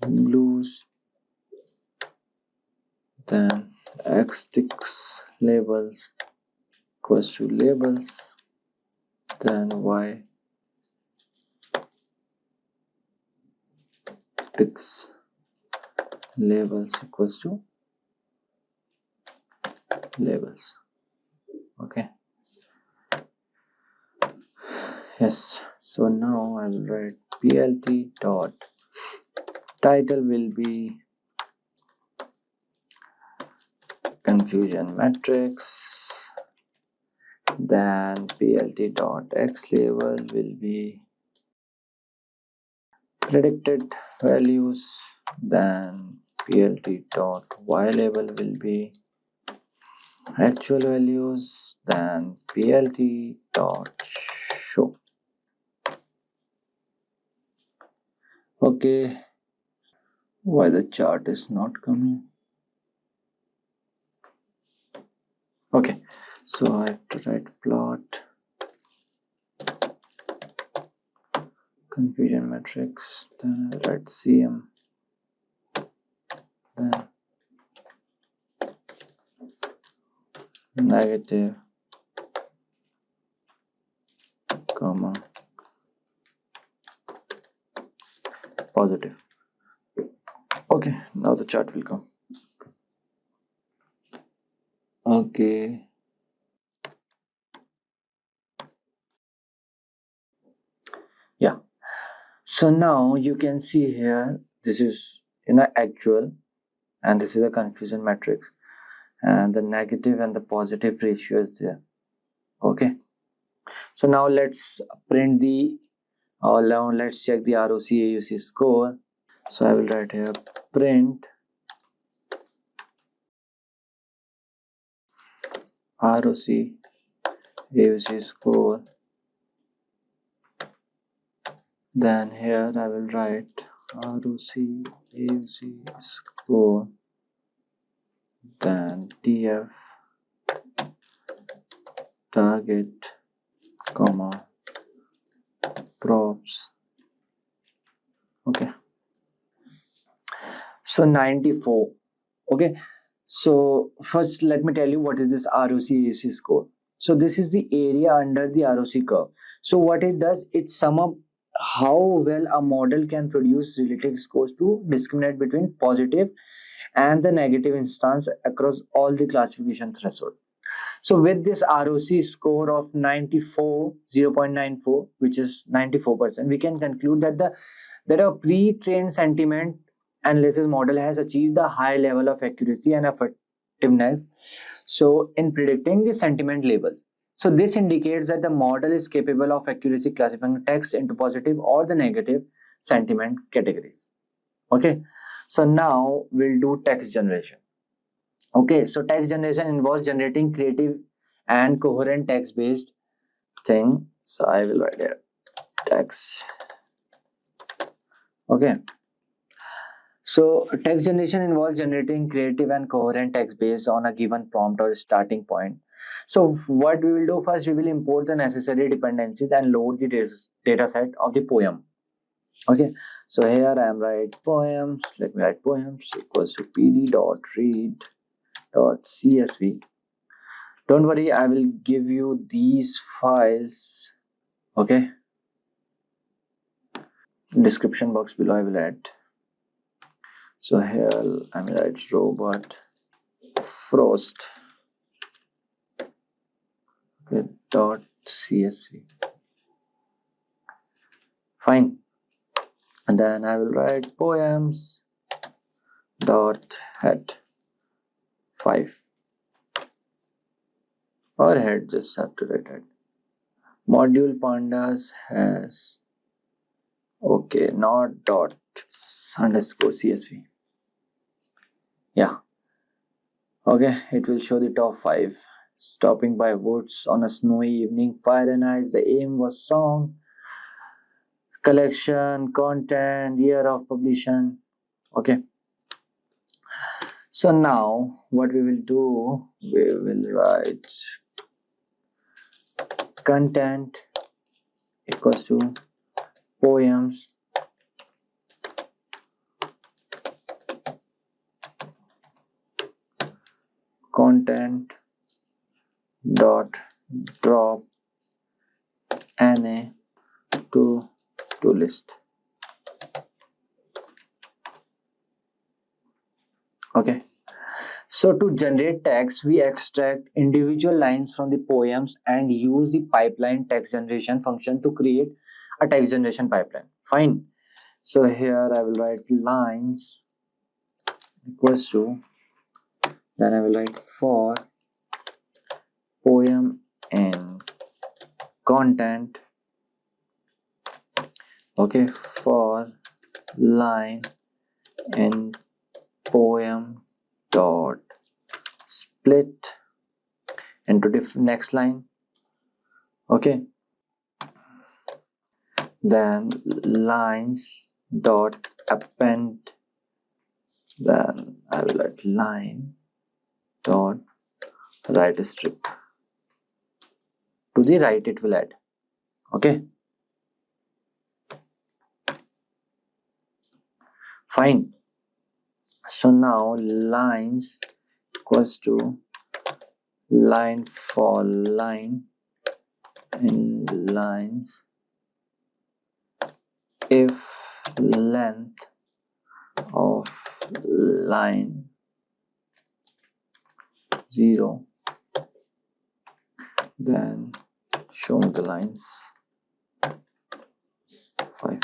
blues, then x labels equals to labels, then y labels equals to labels. Okay, yes, so now I will write plt dot title will be confusion matrix, then plt dot x label will be predicted values, then plt dot y label will be actual values, then plt dot show. Okay, why the chart is not coming? Okay, so I have to write plot confusion matrix, then I write cm, then negative, comma, positive. Okay, now the chart will come. Okay, yeah, so now you can see here this is actual, and this is a confusion matrix, and the negative and the positive ratio is there. Okay, so now let's print the now let's check the ROC AUC score. So I will write here print ROC AUC score, then here I will write ROC AUC score, then TF target, comma, props. Okay, so 94. Okay, so first let me tell you what is this ROC AUC score. So this is the area under the ROC curve. So what it does, it sum up how well a model can produce relative scores to discriminate between positive and the negative instance across all the classification threshold. So with this ROC score of 94, 0.94, which is 94%, we can conclude that a pre-trained sentiment analysis model has achieved a high level of accuracy and effectiveness so in predicting the sentiment labels. So this indicates that the model is capable of accurately classifying text into positive or the negative sentiment categories. Okay, so now we'll do text generation. Okay, so text generation involves generating creative and coherent text based thing. So I will write here text. Okay, so text generation involves generating creative and coherent text based on a given prompt or starting point. So what we will do first, we will import the necessary dependencies and load the data set of the poem. Okay, so here I am write poems. Let me write poems equals to pd.read.csv. Don't worry, I will give you these files. Okay, description box below I will add. So here I will write robot frost, okay, dot csv. Fine. And then I will write poems dot head 5, or head, just have to write head. Module pandas has, okay, not dot underscore csv. Yeah, okay, it will show the top 5. Stopping by woods on a snowy evening, fire and ice. The aim was song, collection, content, year of publication. Okay, so now what we will do, we will write content equals to poems content dot drop na to list. Okay, so to generate text, we extract individual lines from the poems and use the pipeline text generation function to create a text generation pipeline. Fine. So here I will write lines equals to, then I will write for poem and content, okay, for line and poem dot split into next line. Okay, then lines dot append, then I will write line dot write strip. To the right it will add. Okay, fine. So now lines equals to line for line and lines if length of line 0, then show me the lines 5.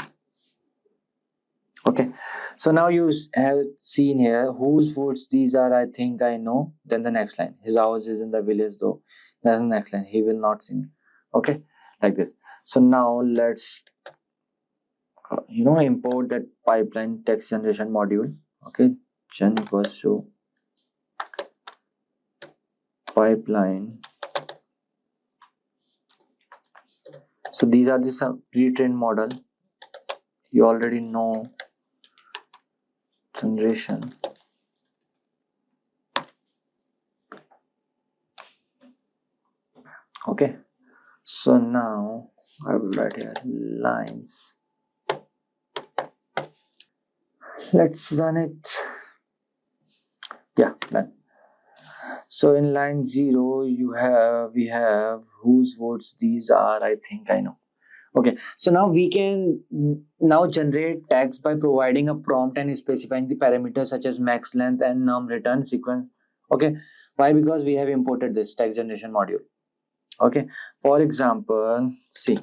Okay, so now you have seen here whose woods these are, I think I know. Then the next line, his house is in the village though. That's the next line, he will not sing. Okay, like this. So now let's import that pipeline text generation module. Okay, gen equals to pipeline. So these are the pre-trained model. You already know generation. Okay, so now I will write here lines. Let's run it. Yeah, done. So in line 0 we have whose votes these are, I think I know. Okay, so now we can now generate text by providing a prompt and specifying the parameters such as max length and num return sequence. Okay, why? Because we have imported this text generation module. Okay, for example, see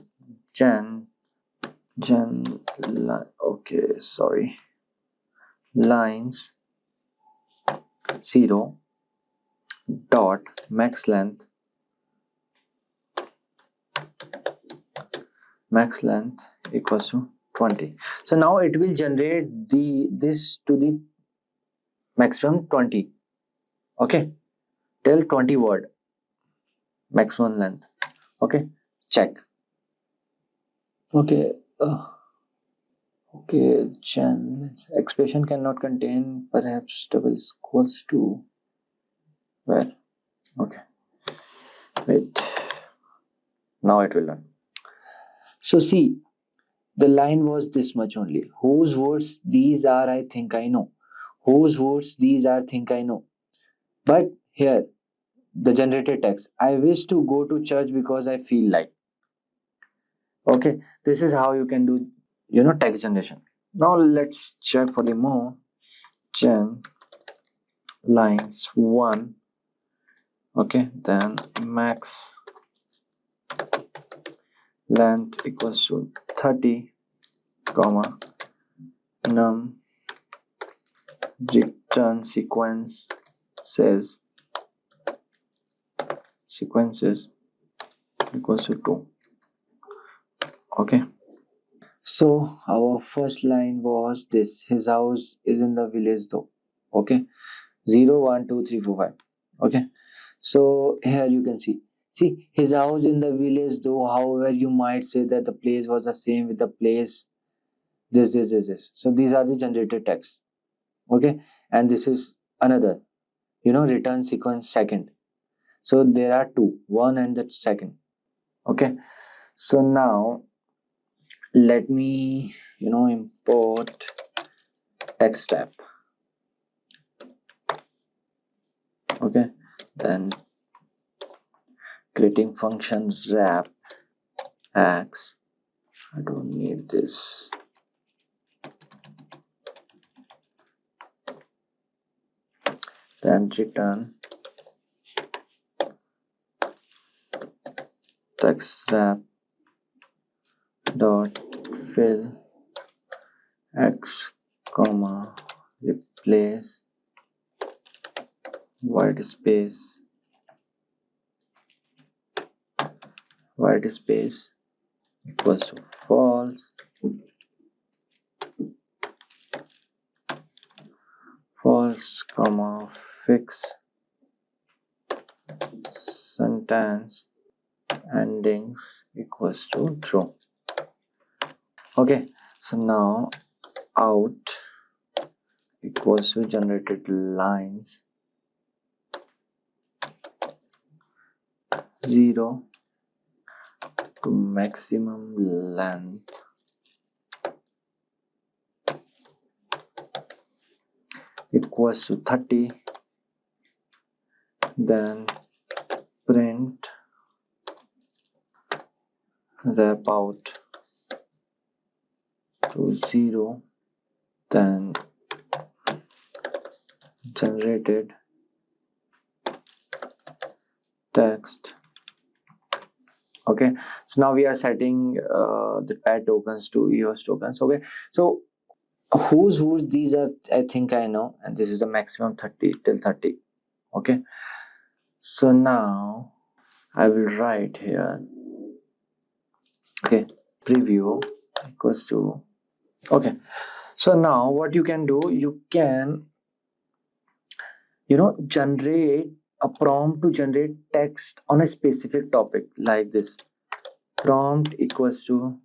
okay, sorry, lines 0 dot max length equals to 20. So now it will generate this to the maximum 20. Okay, till 20 word maximum length. Okay, check. Okay, okay, expression cannot contain perhaps double equals to where? Okay, wait, now it will run. So see, the line was this much only. Whose words these are, I think I know. Whose words these are, think I know. But here the generated text. I wish to go to church because I feel like. Okay, this is how you can do, text generation. Now let's check for the more. Gen lines 1. Okay, then max length equals to 30, comma num return sequences equals to 2. Okay, so our first line was this: his house is in the village though. Okay, 0 1 2 3 4 5. Okay, so here you can see his house in the village though. However, you might say that the place was the same with the place this. So these are the generated text. Okay, and this is another, return sequence second. So there are two, one and the second. Okay, so now let me import text tab. Okay, then creating function wrap x. I don't need this. Then return text wrap dot fill x comma replace white space equals to false comma fix sentence endings equals to true. Okay, so now out equals to generated lines 0 to maximum length equals to 30. Then print wrap out to 0. Then generated text. Okay, so now we are setting the pad tokens to EOS tokens. Okay, so whose these are, I think I know, and this is the maximum 30 till 30. Okay, so now I will write here. Okay, preview equals to. Okay, so now what you can do, you can generate a prompt to generate text on a specific topic like this. Prompt equals to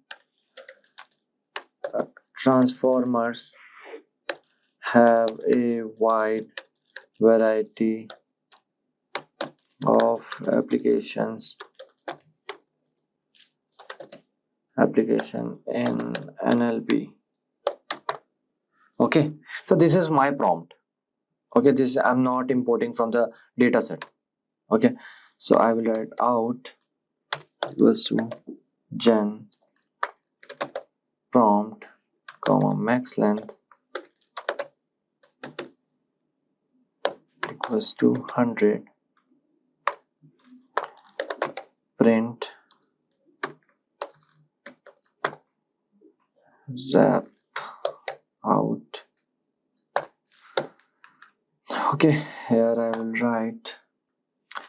transformers have a wide variety of application in NLP. Okay, so this is my prompt. Okay, this I'm not importing from the data set. Okay, so I will write out equals to gen prompt comma max length equals to 100. Print wrap out. Okay, here I will write,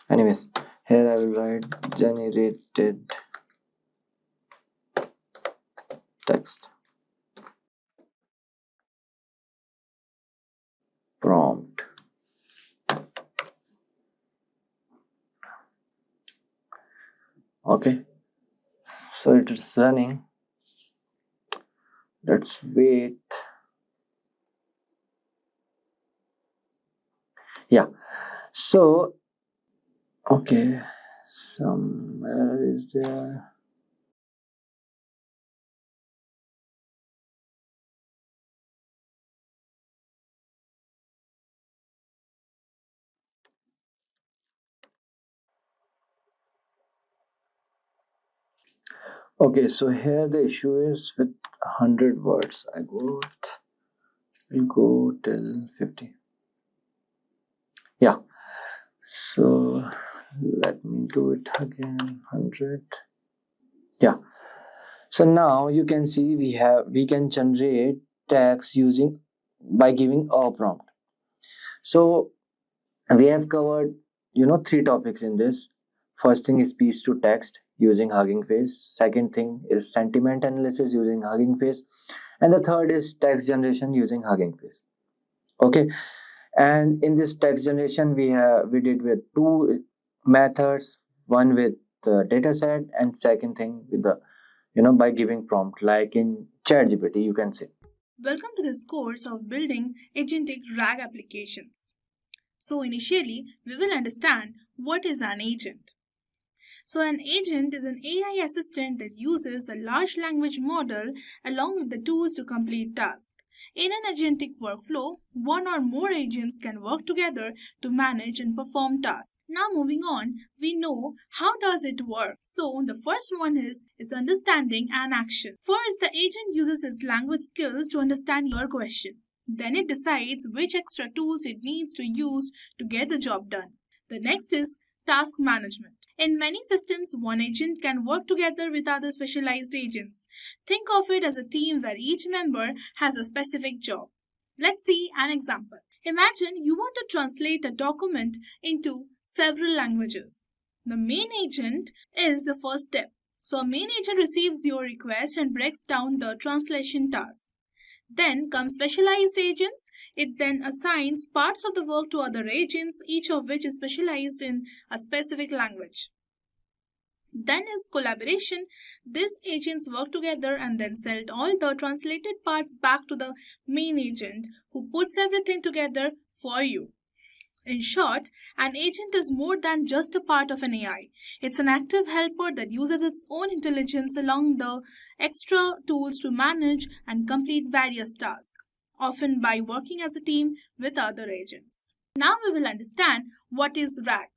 anyways, here I will write generated text prompt. Okay, so it is running. Let's wait. Yeah, so okay, some error is there. Okay, so here the issue is with 100 words. We'll go till 50. Yeah, so let me do it again. 100. Yeah, so now you can see we can generate text using by giving a prompt. So we have covered three topics in this. First thing is speech to text using Hugging Face. Second thing is sentiment analysis using Hugging Face, and the third is text generation using Hugging Face. Okay, and in this text generation we did with two methods, one with the data set and second thing with the by giving prompt like in ChatGPT you can say. Welcome to this course of building agentic RAG applications. So initially, we will understand what is an agent. So an agent is an AI assistant that uses a large language model along with the tools to complete tasks. In an agentic workflow, one or more agents can work together to manage and perform tasks. Now moving on, we know how does it work. So the first one is its understanding and action. First, the agent uses its language skills to understand your question. Then it decides which extra tools it needs to use to get the job done. The next is task management. In many systems, one agent can work together with other specialized agents. Think of it as a team where each member has a specific job. Let's see an example. Imagine you want to translate a document into several languages. The main agent is the first step. So a main agent receives your request and breaks down the translation task. Then come specialized agents. It then assigns parts of the work to other agents, each of which is specialized in a specific language. Then is collaboration. These agents work together and then sell all the translated parts back to the main agent who puts everything together for you. In short, an agent is more than just a part of an AI. It's an active helper that uses its own intelligence along the extra tools to manage and complete various tasks, often by working as a team with other agents. Now we will understand what is RAG.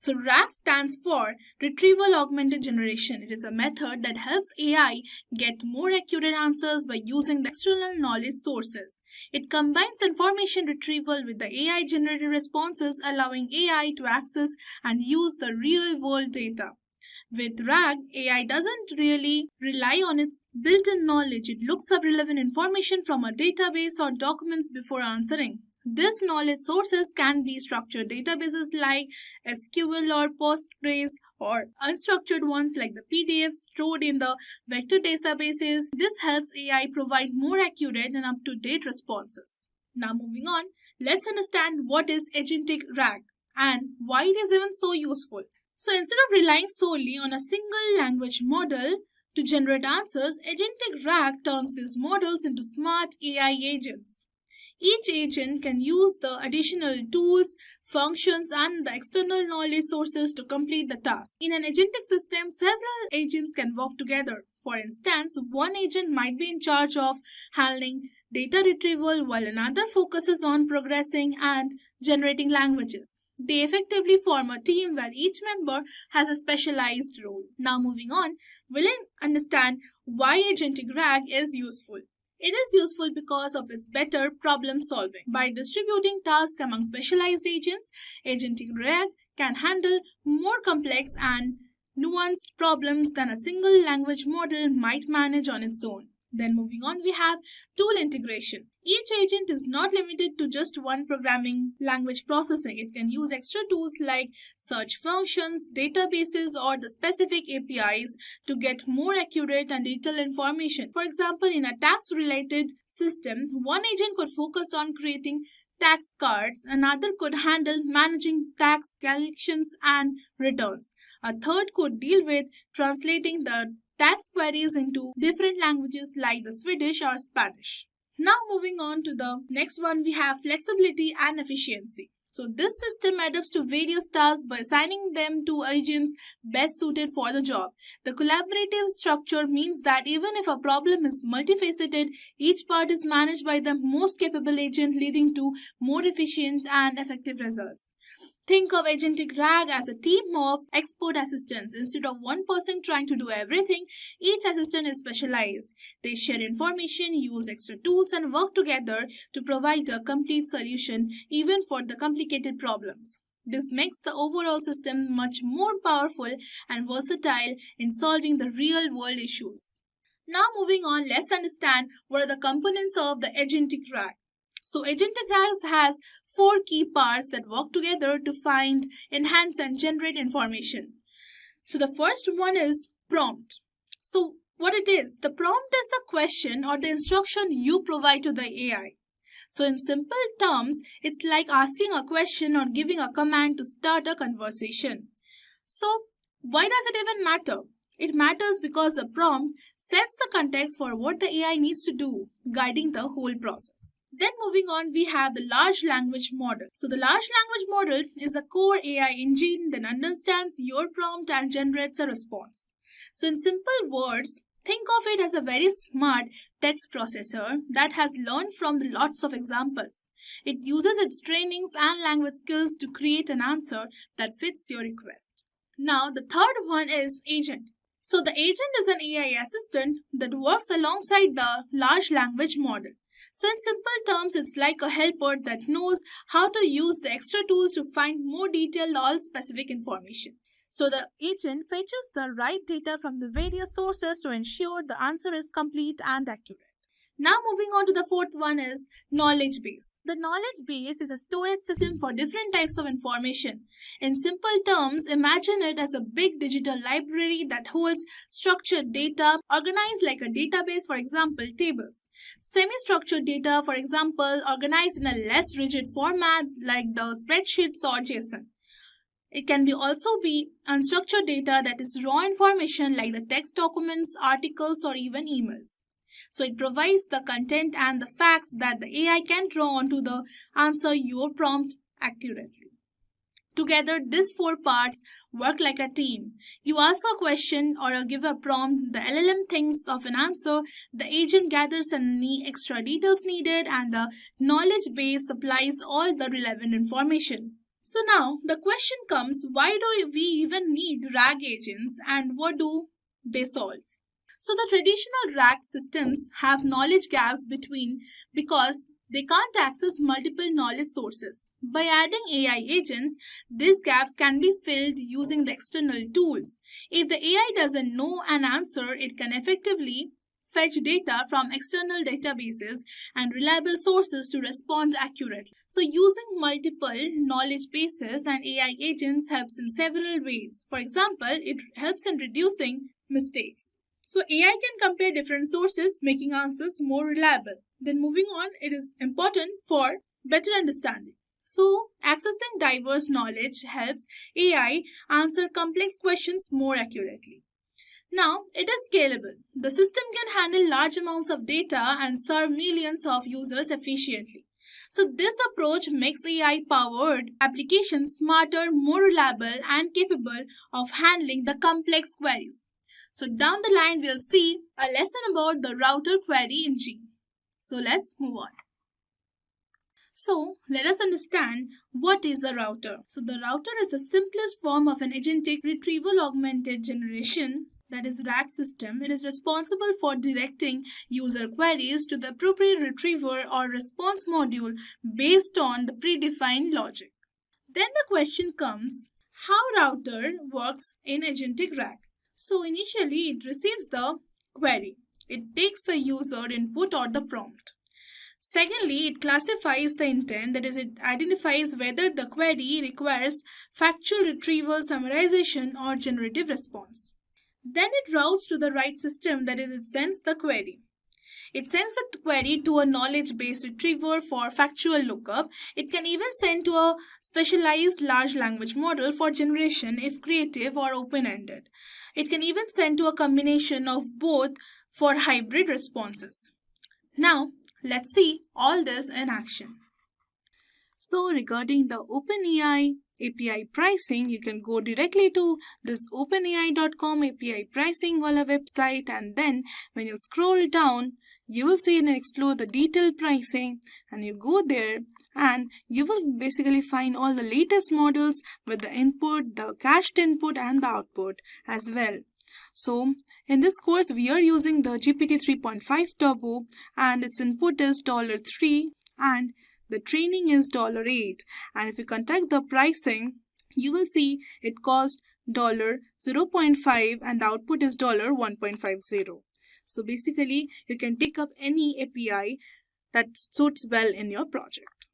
So RAG stands for Retrieval Augmented Generation. It is a method that helps AI get more accurate answers by using the external knowledge sources. It combines information retrieval with the AI generated responses, allowing AI to access and use the real world data. With RAG, AI doesn't really rely on its built-in knowledge. It looks up relevant information from a database or documents before answering. These knowledge sources can be structured databases like SQL or Postgres, or unstructured ones like the PDFs stored in the vector databases. This helps AI provide more accurate and up-to-date responses. Now moving on, let's understand what is Agentic RAG and why it is even so useful. So instead of relying solely on a single language model to generate answers, Agentic RAG turns these models into smart AI agents. Each agent can use the additional tools, functions, and the external knowledge sources to complete the task. In an agentic system, several agents can work together. For instance, one agent might be in charge of handling data retrieval while another focuses on progressing and generating languages. They effectively form a team where each member has a specialized role. Now moving on, we'll understand why Agentic RAG is useful. It is useful because of its better problem solving. By distributing tasks among specialized agents, Agentic RAG can handle more complex and nuanced problems than a single language model might manage on its own. Then moving on, we have tool integration. Each agent is not limited to just one programming language processing. It can use extra tools like search functions, databases, or the specific APIs to get more accurate and detailed information. For example, in a tax-related system, one agent could focus on creating tax cards, another could handle managing tax collections and returns. A third could deal with translating the tax queries into different languages like the Swedish or Spanish. Now moving on to the next one, we have flexibility and efficiency. So this system adapts to various tasks by assigning them to agents best suited for the job. The collaborative structure means that even if a problem is multifaceted, each part is managed by the most capable agent, leading to more efficient and effective results. Think of Agentic RAG as a team of expert assistants. Instead of one person trying to do everything, each assistant is specialized. They share information, use extra tools, and work together to provide a complete solution, even for the complicated problems. This makes the overall system much more powerful and versatile in solving the real-world issues. Now moving on, let's understand what are the components of the Agentic RAG. So Agentic RAG has 4 key parts that work together to find, enhance, and generate information. So the first one is prompt. So what it is? The prompt is the question or the instruction you provide to the AI. So in simple terms, it's like asking a question or giving a command to start a conversation. So why does it even matter? It matters because the prompt sets the context for what the AI needs to do, guiding the whole process. Then moving on, we have the large language model. So the large language model is a core AI engine that understands your prompt and generates a response. So in simple words, think of it as a very smart text processor that has learned from the lots of examples. It uses its trainings and language skills to create an answer that fits your request. Now the third one is agent. So the agent is an AI assistant that works alongside the large language model. So in simple terms, it's like a helper that knows how to use the extra tools to find more detailed or specific information. So the agent fetches the right data from the various sources to ensure the answer is complete and accurate. Now moving on to the fourth one is knowledge base. The knowledge base is a storage system for different types of information. In simple terms, imagine it as a big digital library that holds structured data organized like a database, for example, tables. Semi-structured data, for example, organized in a less rigid format like the spreadsheets or JSON. It can also be unstructured data that is raw information like the text documents, articles, or even emails. So it provides the content and the facts that the AI can draw on to the answer your prompt accurately. Together, these 4 parts work like a team. You ask a question or give a prompt, the LLM thinks of an answer, the agent gathers any extra details needed, and the knowledge base supplies all the relevant information. So now the question comes, why do we even need RAG agents and what do they solve? So the traditional RAG systems have knowledge gaps between because they can't access multiple knowledge sources. By adding AI agents, these gaps can be filled using the external tools. If the AI doesn't know an answer, it can effectively fetch data from external databases and reliable sources to respond accurately. So using multiple knowledge bases and AI agents helps in several ways. For example, it helps in reducing mistakes. So AI can compare different sources, making answers more reliable. Then moving on, it is important for better understanding. So accessing diverse knowledge helps AI answer complex questions more accurately. Now, it is scalable. The system can handle large amounts of data and serve millions of users efficiently. So this approach makes AI-powered applications smarter, more reliable, and capable of handling the complex queries. So down the line, we'll see a lesson about the router query engine. So let's move on. So let us understand what is a router. So the router is the simplest form of an agentic retrieval augmented generation, that is RAG system. It is responsible for directing user queries to the appropriate retriever or response module based on the predefined logic. Then the question comes, how router works in agentic RAG? So initially it receives the query. It takes the user input or the prompt. Secondly, it classifies the intent, that is, it identifies whether the query requires factual retrieval, summarization, or generative response. Then it routes to the right system, that is, it sends the query. It sends the query to a knowledge-based retriever for factual lookup. It can even send to a specialized large language model for generation if creative or open-ended. It can even send to a combination of both for hybrid responses. Now, let's see all this in action. So regarding the OpenAI API pricing, you can go directly to this openai.com API pricing wala website, and then when you scroll down, you will see and explore the detailed pricing, and you go there and you will basically find all the latest models with the input, the cached input and the output as well. So in this course we are using the GPT 3.5 Turbo and its input is $3 and the training is $8, and if you contact the pricing you will see it cost $0.5 and the output is $1.50. So basically you can pick up any API that suits well in your project.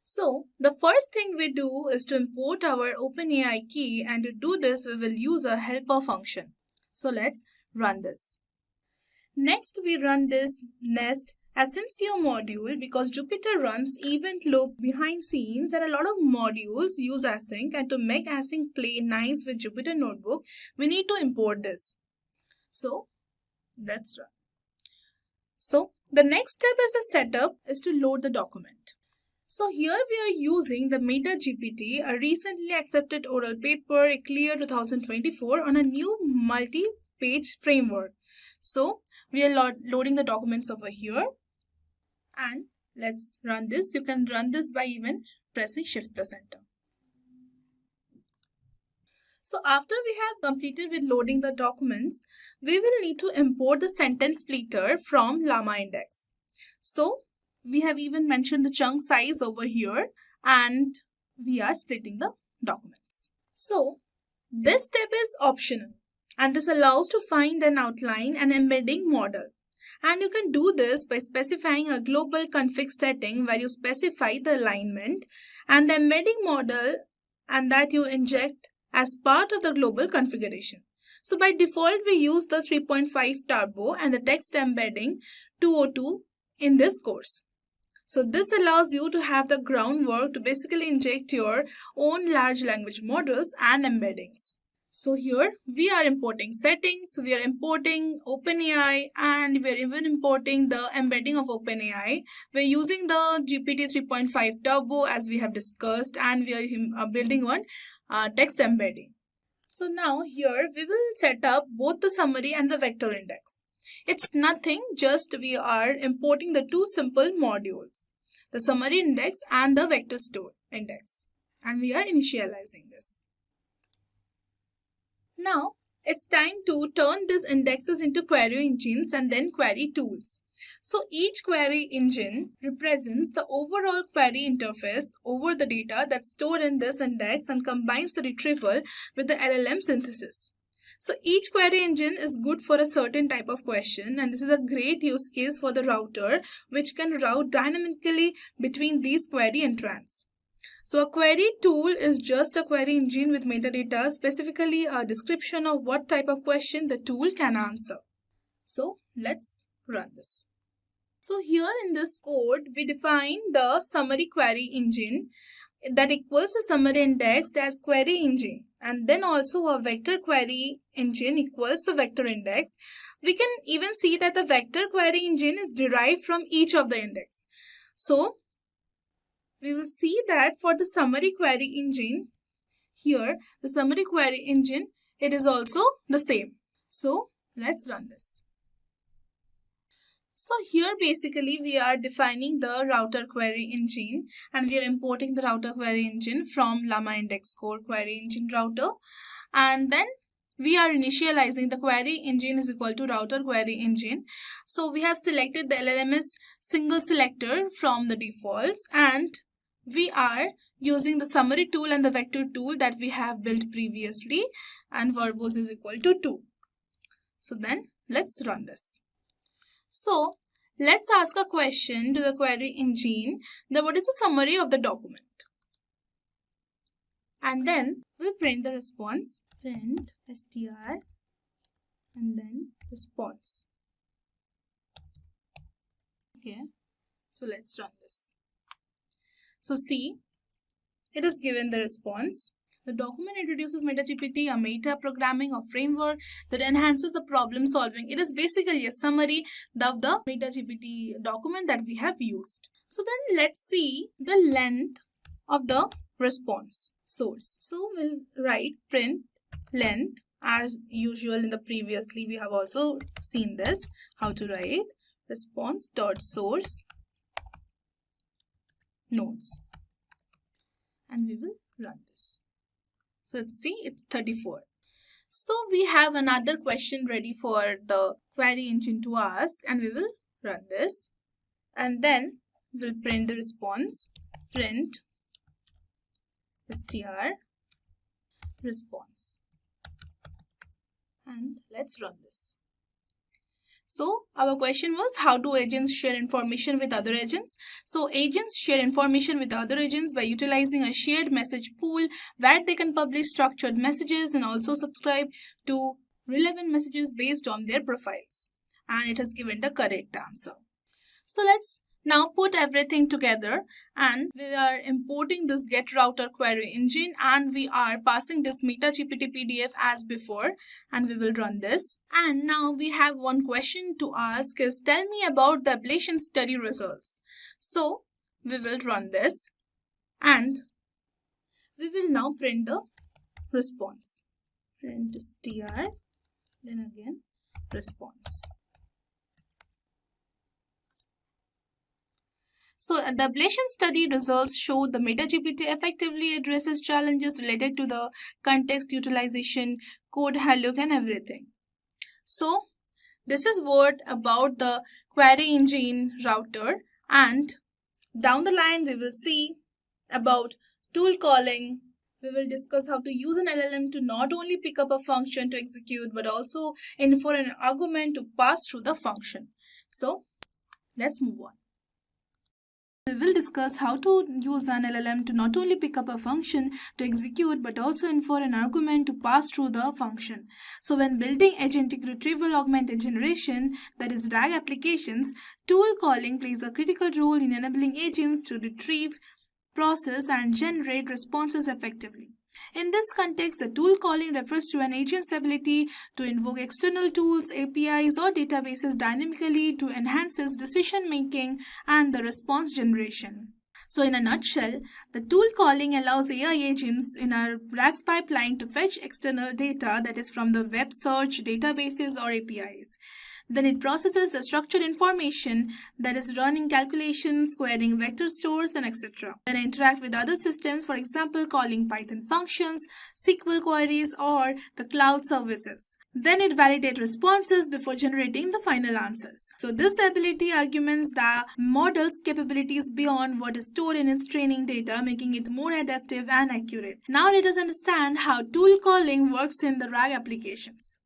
So the first thing we do is to import our OpenAI key, and to do this we will use a helper function. So let's run this. Next we run this nest Asyncio module because Jupyter runs event loop behind scenes and a lot of modules use async, and to make async play nice with Jupyter Notebook we need to import this. So let's run. So the next step is the setup is to load the document. So here we are using the Meta GPT, a recently accepted oral paper, Clear 2024, on a new multi-page framework. So we are loading the documents over here, and let's run this. You can run this by even pressing Shift+Enter. So after we have completed with loading the documents, we will need to import the sentence splitter from Llama index. So we have even mentioned the chunk size over here, and we are splitting the documents. So this step is optional, and this allows to find an outline and embedding model. And you can do this by specifying a global config setting where you specify the alignment and the embedding model, and that you inject as part of the global configuration. So by default we use the 3.5 Turbo and the text embedding 202 in this course. So this allows you to have the groundwork to basically inject your own large language models and embeddings. So here we are importing settings, we are importing OpenAI, and we are even importing the embedding of OpenAI. We are using the GPT 3.5 Turbo as we have discussed, and we are building on text embedding. So now here we will set up both the summary and the vector index. It's nothing, just we are importing the two simple modules, the summary index and the vector store index, and we are initializing this. Now it's time to turn these indexes into query engines and then query tools. So each query engine represents the overall query interface over the data that's stored in this index and combines the retrieval with the LLM synthesis. So each query engine is good for a certain type of question, and this is a great use case for the router which can route dynamically between these query entrants. So a query tool is just a query engine with metadata, specifically a description of what type of question the tool can answer. So let's run this. So here in this code, we define the summary query engine that equals the summary indexed as query engine, and then also a vector query engine equals the vector index. We can even see that the vector query engine is derived from each of the index. So we will see that for the summary query engine, here the summary query engine, it is also the same. So let's run this. So here basically we are defining the router query engine, and we are importing the router query engine from Llama index core query engine router, and then we are initializing the query engine is equal to router query engine. So we have selected the LLMs single selector from the defaults, and we are using the summary tool and the vector tool that we have built previously, and verbose is equal to 2. So then let's run this. So let's ask a question to the query engine that what is the summary of the document, and then we'll print the response, print str and then response. Okay, so let's run this. So see, it is given the response. The document introduces MetaGPT, a meta programming or framework that enhances the problem solving. It is basically a summary of the MetaGPT document that we have used. So then let's see the length of the response source. So we'll write print length as usual. In the previously we have also seen this, how to write response dot source nodes. and we will run this. So let's see, it's 34. So we have another question ready for the query engine to ask, and we will run this. And then we'll print the response, print str response. And let's run this. So our question was, how do agents share information with other agents? So agents share information with other agents by utilizing a shared message pool where they can publish structured messages and also subscribe to relevant messages based on their profiles. And it has given the correct answer. So let's now put everything together, and we are importing this getRouter query engine, and we are passing this MetaGPT PDF as before, and we will run this. And now we have one question to ask is, tell me about the ablation study results. So we will run this, and we will now print the response. Print str, then again response. So the ablation study results show the MetaGPT effectively addresses challenges related to the context utilization, code haloc, and everything. So this is what about the query engine router, and down the line we will see about tool calling. We will discuss how to use an LLM to not only pick up a function to execute but also infer an argument to pass through the function. So let's move on. We will discuss how to use an LLM to not only pick up a function to execute but also infer an argument to pass through the function. So when building agentic retrieval augmented generation, that is RAG applications, tool calling plays a critical role in enabling agents to retrieve, process, and generate responses effectively. In this context, the tool calling refers to an agent's ability to invoke external tools, APIs, or databases dynamically to enhance its decision making and the response generation. So in a nutshell, the tool calling allows AI agents in our RAGs pipeline to fetch external data, that is from the web search, databases, or APIs. Then it processes the structured information, that is running calculations, querying vector stores, and etc. Then interact with other systems, for example, calling Python functions, SQL queries, or the cloud services. Then it validates responses before generating the final answers. So this ability arguments the model's capabilities beyond what is stored in its training data, making it more adaptive and accurate. Now let us understand how tool calling works in the RAG applications.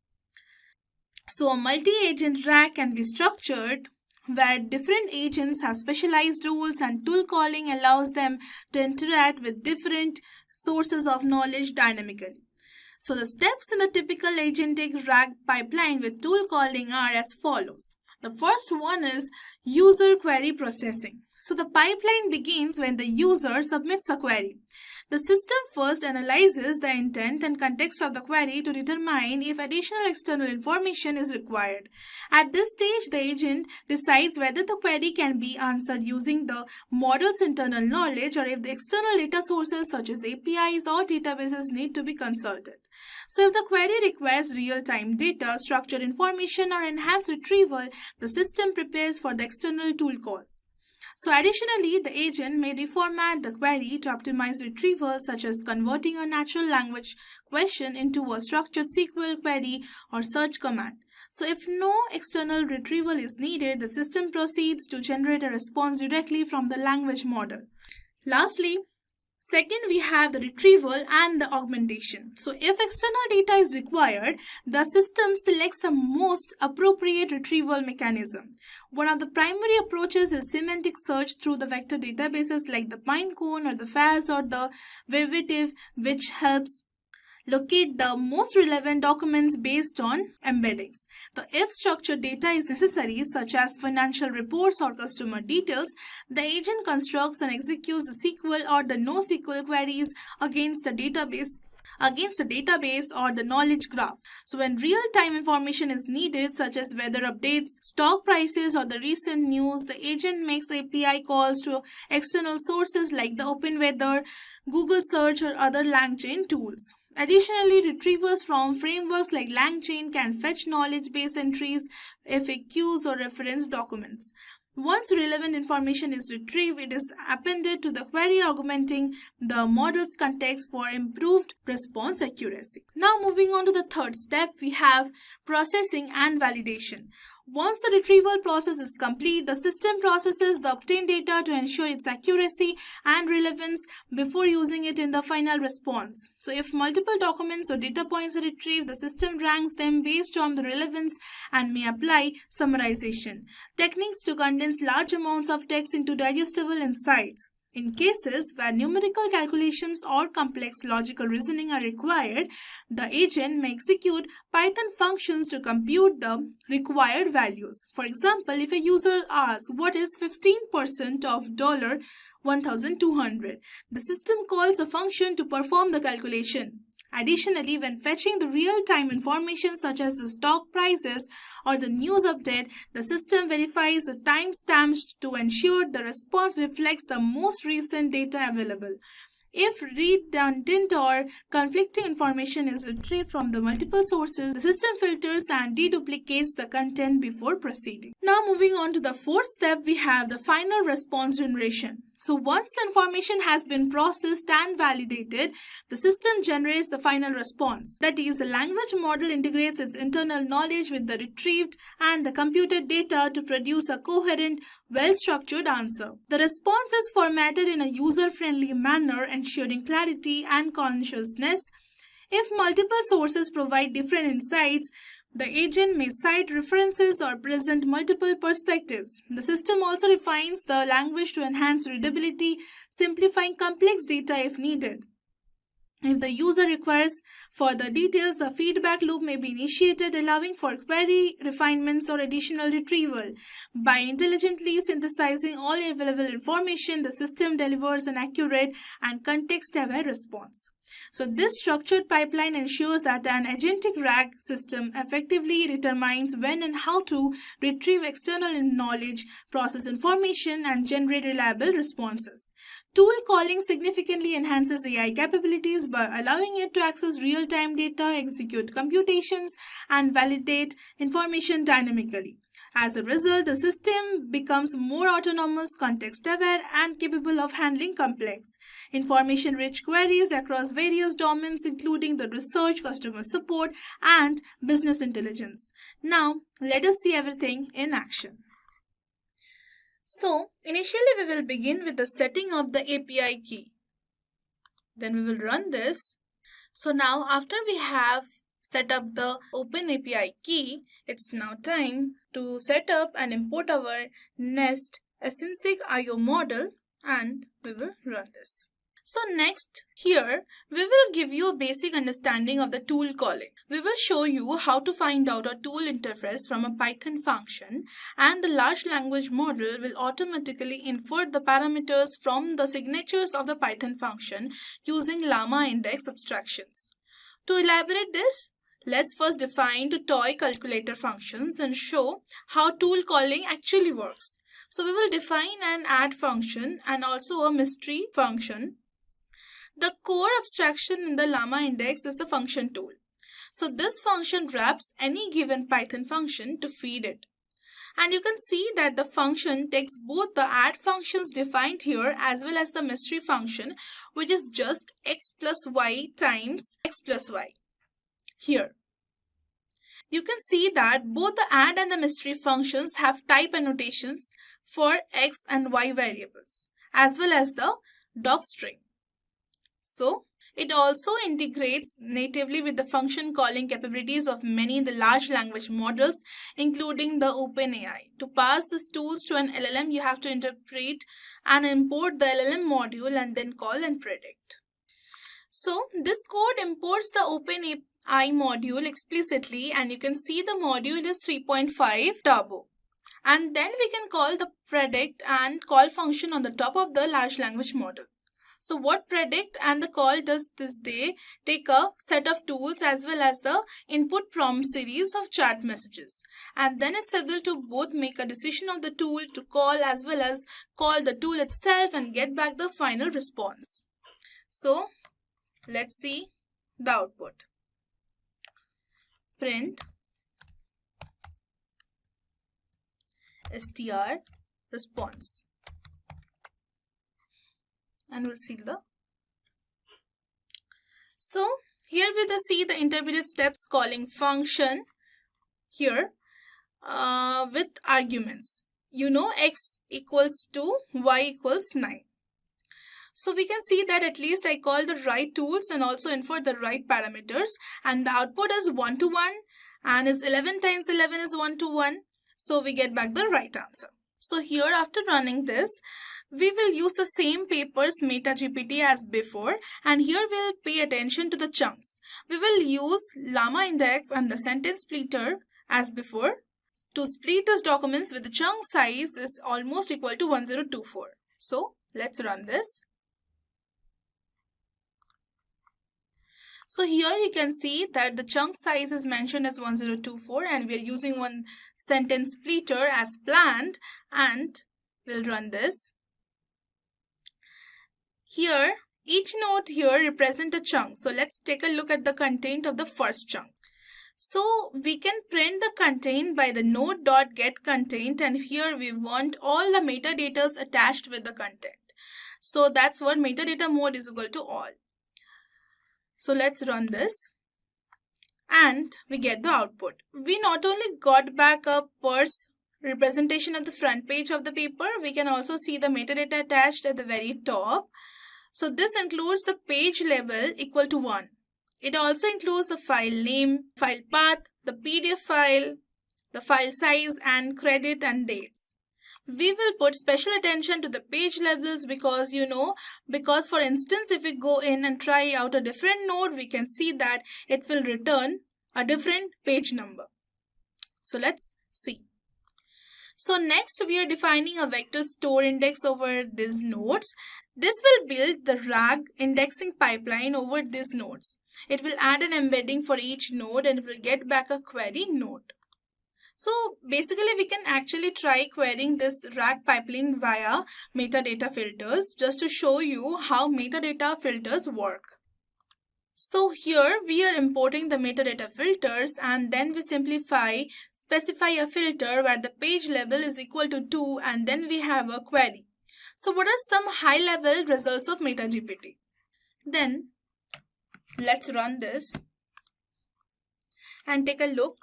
So a multi-agent RAG can be structured where different agents have specialized roles, and tool calling allows them to interact with different sources of knowledge dynamically. So the steps in the typical agentic RAG pipeline with tool calling are as follows. The first one is user query processing. So the pipeline begins when the user submits a query. The system first analyzes the intent and context of the query to determine if additional external information is required. At this stage, the agent decides whether the query can be answered using the model's internal knowledge or if the external data sources such as APIs or databases need to be consulted. So if the query requires real-time data, structured information, or enhanced retrieval, the system prepares for the external tool calls. So additionally, the agent may reformat the query to optimize retrieval, such as converting a natural language question into a structured SQL query or search command. So if no external retrieval is needed, the system proceeds to generate a response directly from the language model. Lastly, second, we have the retrieval and the augmentation. So if external data is required, the system selects the most appropriate retrieval mechanism. One of the primary approaches is semantic search through the vector databases like the Pinecone or the FAS or the Vivative, which helps locate the most relevant documents based on embeddings. If structured data is necessary, such as financial reports or customer details, the agent constructs and executes the SQL or the NoSQL queries against the database or the knowledge graph. So when real-time information is needed, such as weather updates, stock prices, or the recent news, the agent makes API calls to external sources like the OpenWeather, Google Search, or other Langchain tools. Additionally, retrievers from frameworks like Langchain can fetch knowledge base entries, FAQs, or reference documents. Once relevant information is retrieved, it is appended to the query, augmenting the model's context for improved response accuracy. Now moving on to the third step, we have processing and validation. Once the retrieval process is complete, the system processes the obtained data to ensure its accuracy and relevance before using it in the final response. So if multiple documents or data points are retrieved, the system ranks them based on the relevance and may apply summarization techniques to condense large amounts of text into digestible insights. In cases where numerical calculations or complex logical reasoning are required, the agent may execute Python functions to compute the required values. For example, if a user asks what is 15% of $1,200, the system calls a function to perform the calculation. Additionally, when fetching the real-time information such as the stock prices or the news update, the system verifies the timestamps to ensure the response reflects the most recent data available. If redundant or conflicting information is retrieved from the multiple sources, the system filters and deduplicates the content before proceeding. Now moving on to the fourth step, we have the final response generation. So once the information has been processed and validated, the system generates the final response. That is, the language model integrates its internal knowledge with the retrieved and the computed data to produce a coherent, well-structured answer. The response is formatted in a user-friendly manner, ensuring clarity and consciousness. If multiple sources provide different insights, the agent may cite references or present multiple perspectives. The system also refines the language to enhance readability, simplifying complex data if needed. If the user requires further details, a feedback loop may be initiated, allowing for query refinements or additional retrieval. By intelligently synthesizing all available information, the system delivers an accurate and context-aware response. So this structured pipeline ensures that an agentic RAG system effectively determines when and how to retrieve external knowledge, process information, and generate reliable responses. Tool calling significantly enhances AI capabilities by allowing it to access real-time data, execute computations, and validate information dynamically. As a result, the system becomes more autonomous, context-aware, and capable of handling complex, information-rich queries across various domains, including the research, customer support, and business intelligence. Now, let us see everything in action. So, initially we will begin with the setting of the API key. Then we will run this. So now, after we have set up the Open API key, it's now time to set up and import our Nest Agentic IO model, and we will run this. So next, here, we will give you a basic understanding of the tool calling. We will show you how to find out a tool interface from a Python function, and the large language model will automatically infer the parameters from the signatures of the Python function using Lama index abstractions. To elaborate this, let's first define the toy calculator functions and show how tool calling actually works. So we will define an add function and also a mystery function. The core abstraction in the Lama index is the function tool. So this function wraps any given Python function to feed it. And you can see that the function takes both the add functions defined here as well as the mystery function, which is just x plus y times x plus y. Here, you can see that both the add and the mystery functions have type annotations for x and y variables, as well as the docstring. So, it also integrates natively with the function calling capabilities of many in the large language models, including the OpenAI. To pass these tools to an LLM, you have to interpret and import the LLM module and then call and predict. So, this code imports the OpenAI module explicitly, and you can see the module is 3.5 turbo. And then we can call the predict and call function on the top of the large language model. So what predict and the call does is they take a set of tools as well as the input prompt series of chat messages, and then it's able to both make a decision of the tool to call as well as call the tool itself and get back the final response. So let's see the output. Print str response. And we'll see the. So here we see the intermediate steps calling function here with arguments. You know x equals to y equals 9. So we can see that at least I call the right tools and also infer the right parameters, and the output is 1 to 1 and is 11 times 11 is 1 to 1. So we get back the right answer. So here after running this, we will use the same paper's MetaGPT as before, and here we'll pay attention to the chunks. We will use Lama index and the sentence splitter as before to split these documents with the chunk size is almost equal to 1024. So let's run this. So here you can see that the chunk size is mentioned as 1024 and we are using one sentence splitter as planned, and we'll run this. Here, each node here represents a chunk. So let's take a look at the content of the first chunk. So we can print the content by the node.getContent, and here we want all the metadata attached with the content. So that's what metadata mode is equal to all. So let's run this and we get the output. We not only got back a parse representation of the front page of the paper, we can also see the metadata attached at the very top. So this includes the page level equal to 1. It also includes the file name, file path, the PDF file, the file size and credit and dates. We will put special attention to the page levels because for instance, if we go in and try out a different node, we can see that it will return a different page number. So let's see. So next we are defining a vector store index over these nodes. This will build the RAG indexing pipeline over these nodes. It will add an embedding for each node and it will get back a query node. So basically we can actually try querying this RAG pipeline via metadata filters just to show you how metadata filters work. So here we are importing the metadata filters and then we specify a filter where the page level is equal to 2 and then we have a query. So what are some high level results of MetaGPT? Then let's run this and take a look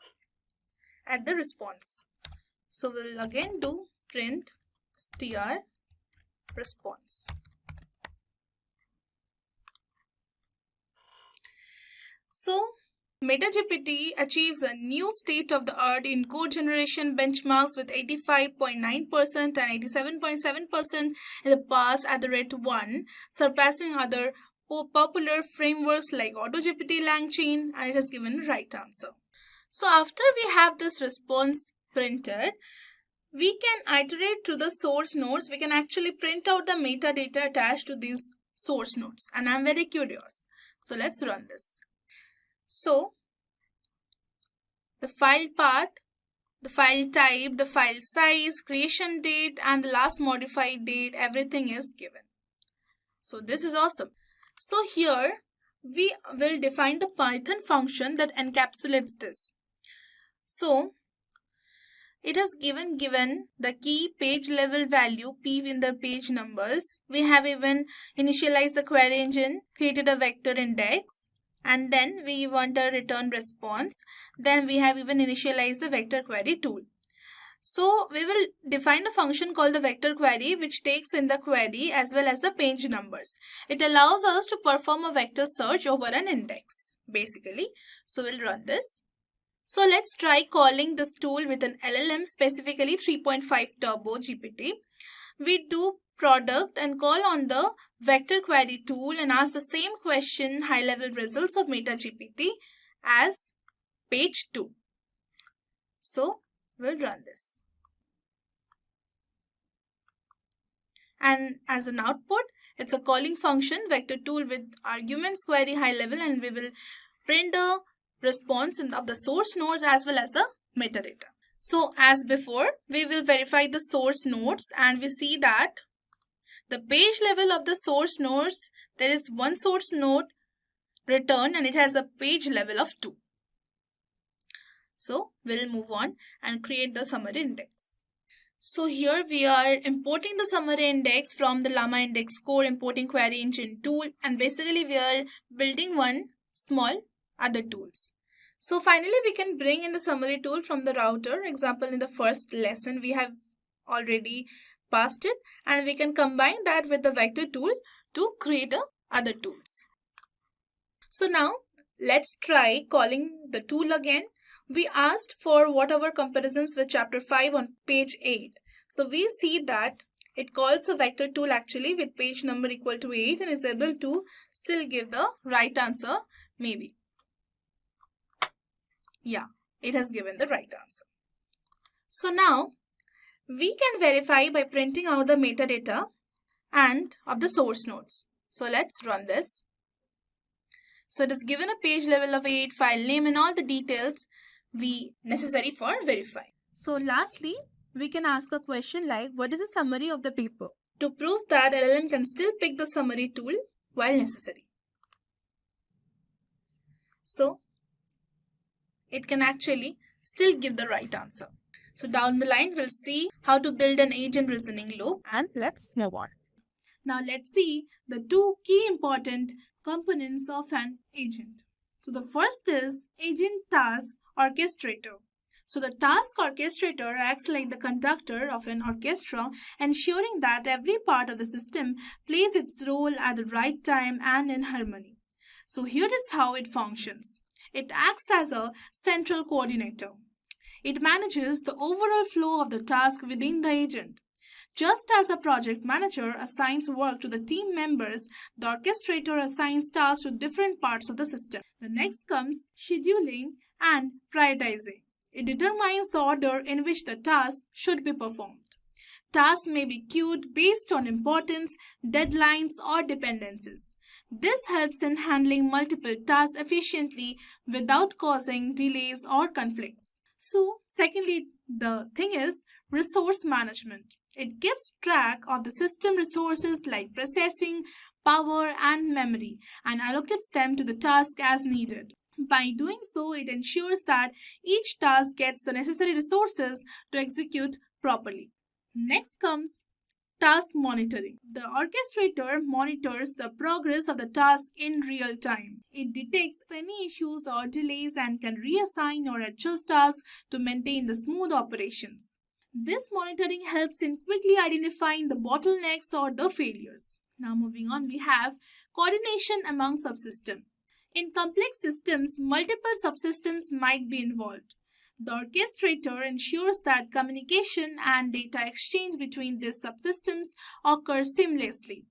at the response. So we'll again do print str response. So MetaGPT achieves a new state of the art in code generation benchmarks with 85.9% and 87.7% in the pass at the rate 1, surpassing other popular frameworks like AutoGPT, Langchain, and it has given the right answer. So after we have this response printed, we can iterate through the source nodes. We can actually print out the metadata attached to these source nodes, and I'm very curious. So let's run this. So the file path, the file type, the file size, creation date, and the last modified date, everything is given. So this is awesome. So here we will define the Python function that encapsulates this. So it has given the key page level value p in the page numbers. We have even initialized the query engine, created a vector index, and then we want a return response. Then we have even initialized the vector query tool. So we will define a function called the vector query which takes in the query as well as the page numbers. It allows us to perform a vector search over an index basically. So we'll run this. So let's try calling this tool with an LLM, specifically 3.5 Turbo GPT. We do product and call on the vector query tool and ask the same question, high level results of MetaGPT as page 2. So we'll run this. And as an output, it's a calling function vector tool with arguments query high level, and we will print the response of the source nodes as well as the metadata. So as before, we will verify the source nodes and we see that the page level of the source nodes, there is one source node return and it has a page level of 2. So we'll move on and create the summary index. So here we are importing the summary index from the Llama index core importing query engine tool, and basically we are building one small other tools. So finally we can bring in the summary tool from the router. Example, in the first lesson we have already passed it, and we can combine that with the vector tool to create other tools. So now let's try calling the tool again. We asked for whatever comparisons with chapter 5 on page 8. So we see that it calls a vector tool actually with page number equal to 8 and is able to still give the right answer maybe. Yeah, it has given the right answer. So now we can verify by printing out the metadata and of the source nodes. So let's run this. So it is given a page level of 8, file name and all the details we necessary for verify. So lastly, we can ask a question like, what is the summary of the paper? To prove that, LLM can still pick the summary tool while necessary. So it can actually still give the right answer. So down the line, we'll see how to build an agent reasoning loop, and let's move on. Now let's see the two key important components of an agent. So the first is agent task orchestrator. So the task orchestrator acts like the conductor of an orchestra, ensuring that every part of the system plays its role at the right time and in harmony. So here is how it functions. It acts as a central coordinator. It manages the overall flow of the task within the agent. Just as a project manager assigns work to the team members, the orchestrator assigns tasks to different parts of the system. The next comes scheduling and prioritizing. It determines the order in which the task should be performed. Tasks may be queued based on importance, deadlines, or dependencies. This helps in handling multiple tasks efficiently without causing delays or conflicts. So, secondly, the thing is resource management. It keeps track of the system resources like processing, power, and memory and allocates them to the task as needed. By doing so, it ensures that each task gets the necessary resources to execute properly. Next comes task monitoring. The orchestrator monitors the progress of the task in real time. It detects any issues or delays and can reassign or adjust tasks to maintain the smooth operations. This monitoring helps in quickly identifying the bottlenecks or the failures. Now moving on, we have coordination among subsystems. In complex systems, multiple subsystems might be involved. The orchestrator ensures that communication and data exchange between these subsystems occur seamlessly.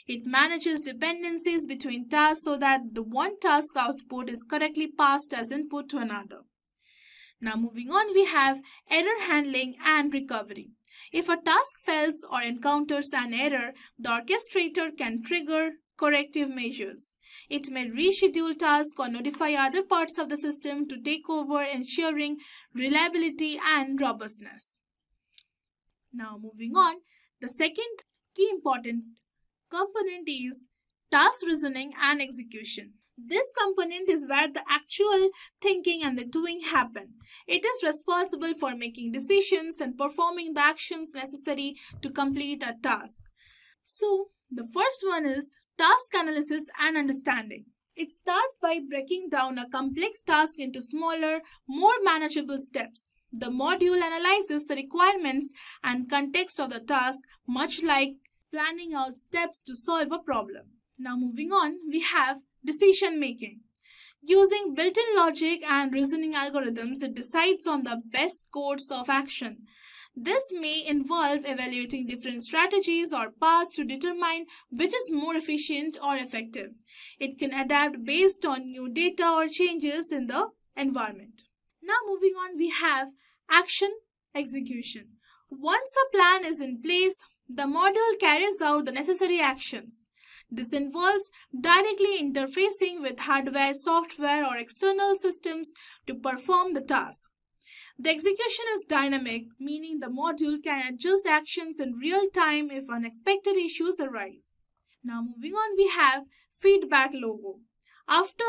It manages dependencies between tasks so that the one task output is correctly passed as input to another. Now moving on, we have error handling and recovery. If a task fails or encounters an error, the orchestrator can trigger corrective measures. It may reschedule tasks or notify other parts of the system to take over, ensuring reliability and robustness. Now moving on, the second key important component is task reasoning and execution. This component is where the actual thinking and the doing happen. It is responsible for making decisions and performing the actions necessary to complete a task. So, the first one is task analysis and understanding. It starts by breaking down a complex task into smaller, more manageable steps. The module analyzes the requirements and context of the task, much like planning out steps to solve a problem. Now moving on, we have decision making. Using built-in logic and reasoning algorithms, it decides on the best course of action. This may involve evaluating different strategies or paths to determine which is more efficient or effective. It can adapt based on new data or changes in the environment. Now moving on, we have action execution. Once a plan is in place, the module carries out the necessary actions. This involves directly interfacing with hardware, software, or external systems to perform the task. The execution is dynamic, meaning the module can adjust actions in real time if unexpected issues arise. Now moving on, we have feedback logo. After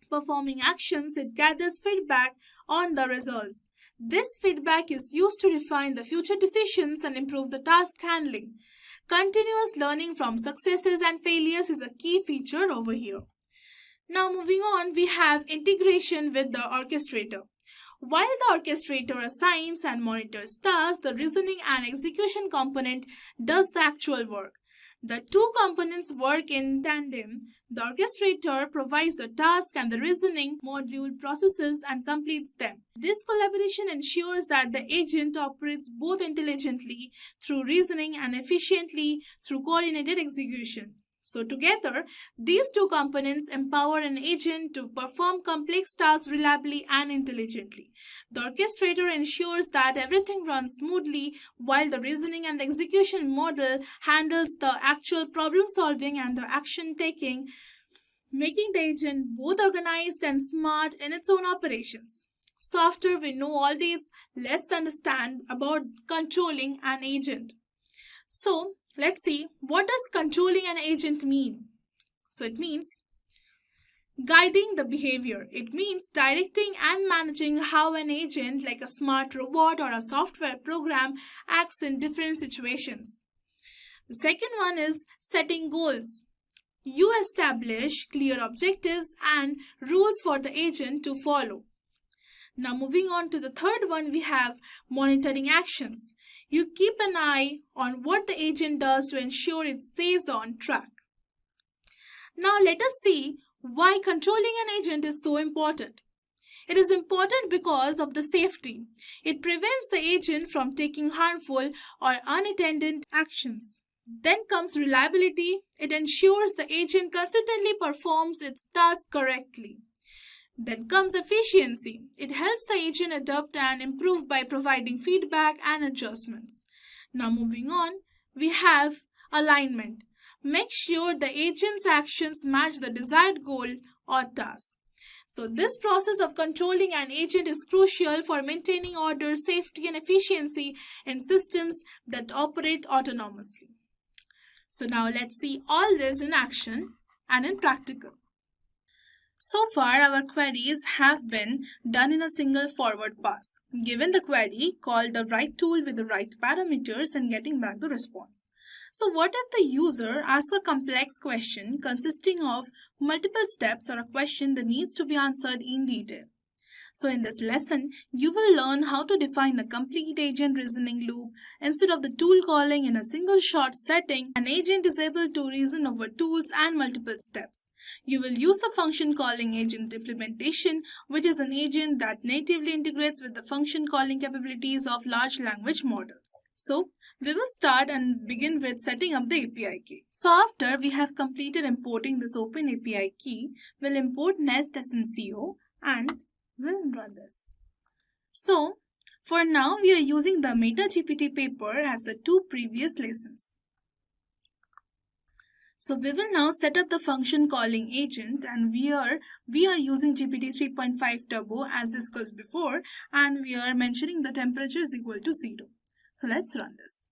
performing actions, it gathers feedback on the results. This feedback is used to refine the future decisions and improve the task handling. Continuous learning from successes and failures is a key feature over here. Now moving on, we have integration with the orchestrator. While the orchestrator assigns and monitors tasks, the reasoning and execution component does the actual work. The two components work in tandem. The orchestrator provides the task and the reasoning module processes and completes them. This collaboration ensures that the agent operates both intelligently through reasoning and efficiently through coordinated execution. So together, these two components empower an agent to perform complex tasks reliably and intelligently. The orchestrator ensures that everything runs smoothly, while the reasoning and the execution model handles the actual problem solving and the action taking, making the agent both organized and smart in its own operations. So after we know all these, let's understand about controlling an agent. So let's see, what does controlling an agent mean? So it means guiding the behavior. It means directing and managing how an agent, like a smart robot or a software program, acts in different situations. The second one is setting goals. You establish clear objectives and rules for the agent to follow. Now moving on to the third one, we have monitoring actions. You keep an eye on what the agent does to ensure it stays on track. Now let us see why controlling an agent is so important. It is important because of the safety. It prevents the agent from taking harmful or unattended actions. Then comes reliability. It ensures the agent consistently performs its task correctly. Then comes efficiency. It helps the agent adapt and improve by providing feedback and adjustments. Now moving on, we have alignment. Make sure the agent's actions match the desired goal or task. So this process of controlling an agent is crucial for maintaining order, safety, and efficiency in systems that operate autonomously. So now let's see all this in action and in practical. So far, our queries have been done in a single forward pass. Given the query, call the right tool with the right parameters and getting back the response. So what if the user asks a complex question consisting of multiple steps or a question that needs to be answered in detail? So in this lesson, you will learn how to define a complete agent reasoning loop. Instead of the tool calling in a single short setting, an agent is able to reason over tools and multiple steps. You will use a function calling agent implementation, which is an agent that natively integrates with the function calling capabilities of large language models. So we will start and begin with setting up the API key. So after we have completed importing this open API key, we'll import Nest SNCO and we'll run this. So for now, we are using the MetaGPT paper as the two previous lessons. So we will now set up the function calling agent, and we are using GPT 3.5 Turbo as discussed before, and we are mentioning the temperature is equal to 0. So let's run this.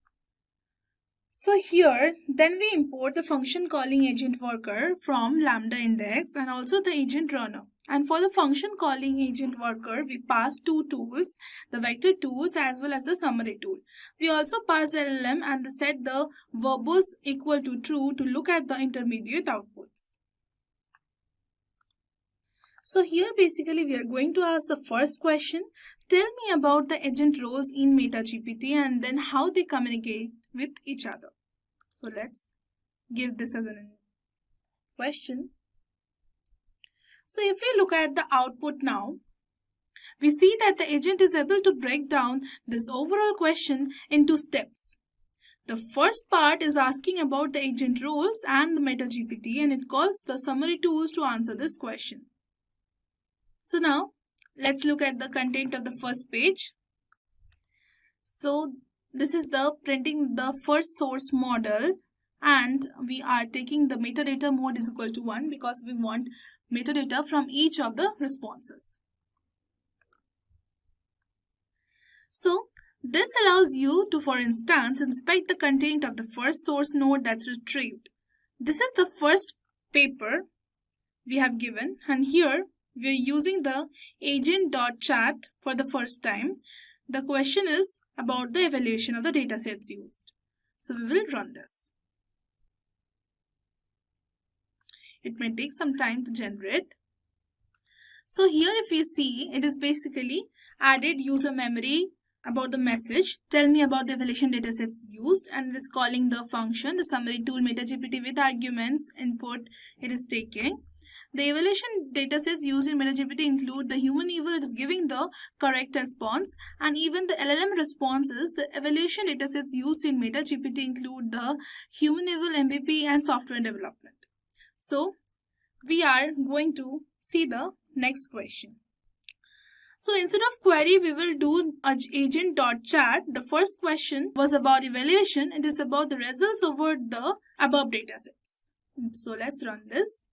So here, then we import the function calling agent worker from Lambda index and also the agent runner. And for the function calling agent worker, we pass two tools, the vector tools as well as the summary tool. We also pass the LLM and set the verbose equal to true to look at the intermediate outputs. So here basically we are going to ask the first question. Tell me about the agent roles in MetaGPT and then how they communicate with each other. So let's give this as a question. So if we look at the output now, we see that the agent is able to break down this overall question into steps. The first part is asking about the agent roles and the MetaGPT, and it calls the summary tools to answer this question. So now let's look at the content of the first page. So this is the printing the first source model, and we are taking the metadata mode is equal to 1 because we want metadata from each of the responses. So this allows you to, for instance, inspect the content of the first source node that's retrieved. This is the first paper we have given, and here we are using the agent.chat for the first time. The question is about the evaluation of the datasets used. So we will run this. It may take some time to generate. So here if you see, it is basically added user memory about the message, tell me about the evaluation datasets used, and it is calling the function, the summary tool MetaGPT with arguments input it is taking. The evaluation datasets used in MetaGPT include the human eval, it is giving the correct response, and even the LLM responses. The evaluation datasets used in MetaGPT include the human eval, MVP, and software development. So we are going to see the next question. So instead of query, we will do agent.chat. The first question was about evaluation. It is about the results over the above datasets. So let's run this.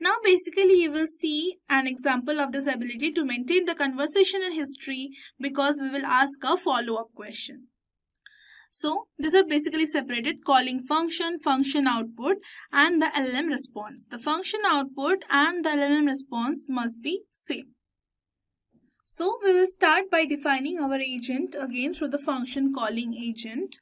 Now basically you will see an example of this ability to maintain the conversation and history, because we will ask a follow-up question. So these are basically separated: calling function, function output, and the LLM response. The function output and the LLM response must be same. So we will start by defining our agent again through the function calling agent,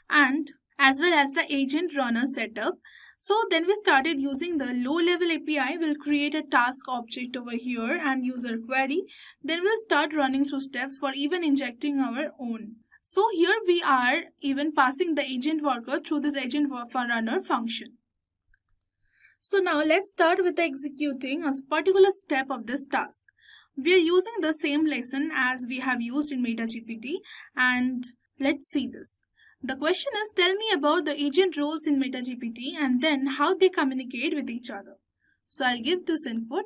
and as well as the agent runner setup. So then we started using the low-level API. We'll create a task object over here and user query. Then we'll start running through steps for even injecting our own. So here we are even passing the agent worker through this agent runner function. So now let's start with executing a particular step of this task. We are using the same lesson as we have used in MetaGPT, and let's see this. The question is, tell me about the agent roles in MetaGPT and then how they communicate with each other. So I'll give this input,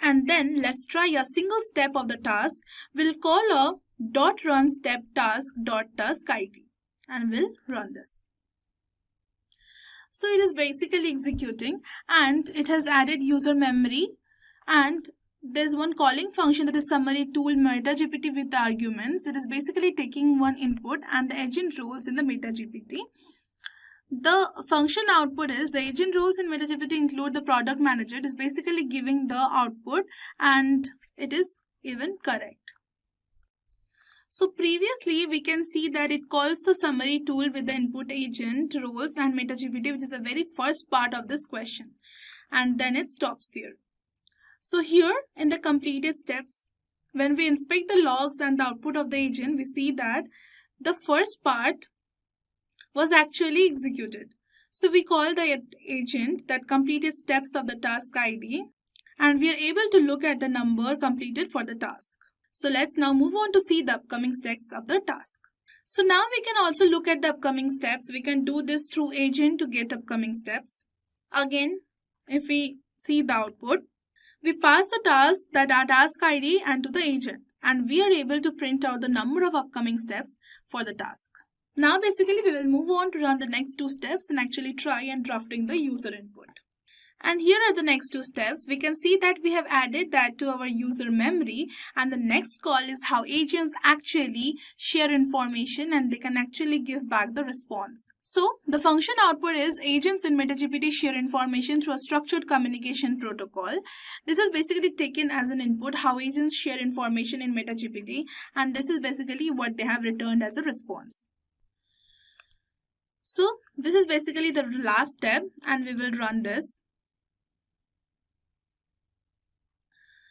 and then let's try a single step of the task. We'll call a .run step task .task id, and we'll run this. So it is basically executing, and it has added user memory, and there's one calling function, that is summary tool MetaGPT with arguments. It is basically taking one input and the agent roles in the MetaGPT. The function output is the agent roles in MetaGPT include the product manager. It is basically giving the output, and it is even correct. So previously we can see that it calls the summary tool with the input agent roles and MetaGPT, which is the very first part of this question, and then it stops there. So here in the completed steps, when we inspect the logs and the output of the agent, we see that the first part was actually executed. So we call the agent that completed steps of the task ID, and we are able to look at the number completed for the task. So let's now move on to see the upcoming steps of the task. So now we can also look at the upcoming steps. We can do this through agent to get upcoming steps. Again, if we see the output, we pass the task, that our task ID, and to the agent, and we are able to print out the number of upcoming steps for the task. Now basically we will move on to run the next two steps and actually try and drafting the user input. And here are the next two steps. We can see that we have added that to our user memory, and the next call is how agents actually share information and they can actually give back the response. So the function output is agents in MetaGPT share information through a structured communication protocol. This is basically taken as an input how agents share information in MetaGPT, and this is basically what they have returned as a response. So this is basically the last step, and we will run this.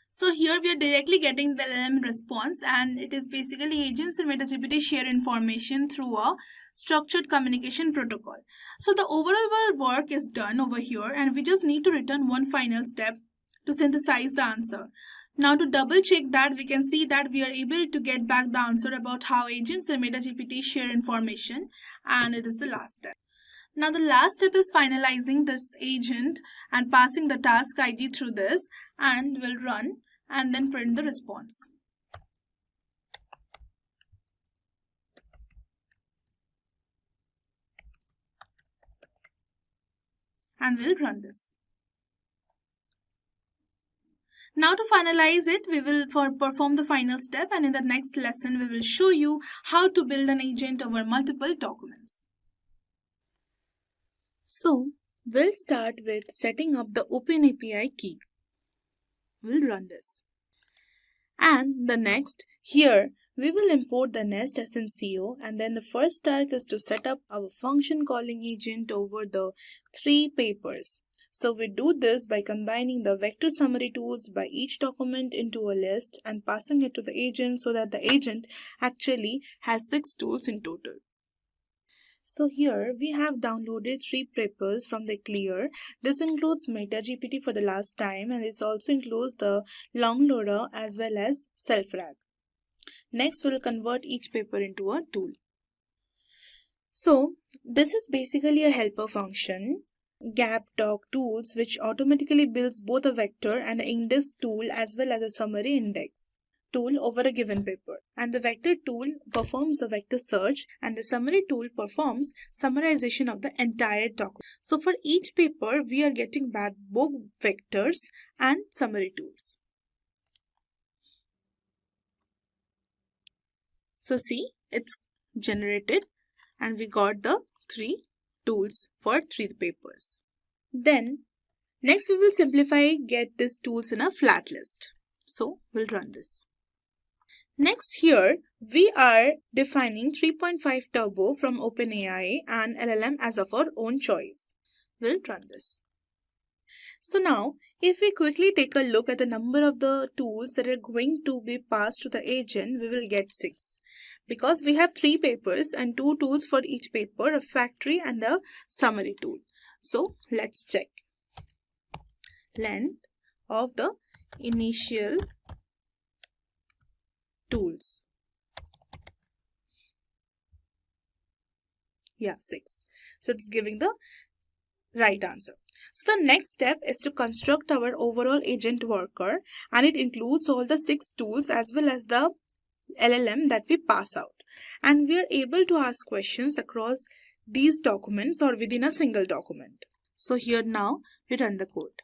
So here we are directly getting the LLM response, and it is basically agents in MetaGPT share information through a structured communication protocol. So the overall work is done over here, and we just need to return one final step to synthesize the answer. Now to double check that, we can see that we are able to get back the answer about how agents in MetaGPT share information, and it is the last step. Now the last step is finalizing this agent and passing the task ID through this, and we'll run and then print the response. And we'll run this. Now to finalize it, we will perform the final step, and in the next lesson we will show you how to build an agent over multiple documents. So We'll start with setting up the OpenAPI key. We'll run this. And the next, here we will import the nest SNCO, and then the first task is to set up our function calling agent over the 3 papers. So we do this by combining the vector summary tools by each document into a list and passing it to the agent so that the agent actually has 6 tools in total. So here we have downloaded 3 papers from the Clear. This includes MetaGPT for the last time, and it also includes the Langloda as well as SelfRag. Next, we'll convert each paper into a tool. So this is basically a helper function, gap-doc tools, which automatically builds both a vector and an index tool as well as a summary index tool over a given paper. And the vector tool performs the vector search and the summary tool performs summarization of the entire document. So for each paper, we are getting back both vectors and summary tools. So see, it's generated and we got the 3 tools for 3 papers. Then next we will simplify get these tools in a flat list. So we'll run this. Next here we are defining 3.5 Turbo from OpenAI and LLM as of our own choice. We'll run this. So now if we quickly take a look at the number of the tools that are going to be passed to the agent, we will get 6. Because we have 3 papers and 2 tools for each paper, a factory and a summary tool. So let's check. Length of the initial tools. Yeah, 6. So it's giving the right answer. So the next step is to construct our overall agent worker, and it includes all the 6 tools as well as the LLM that we pass out. And we are able to ask questions across these documents or within a single document. So here now we run the code.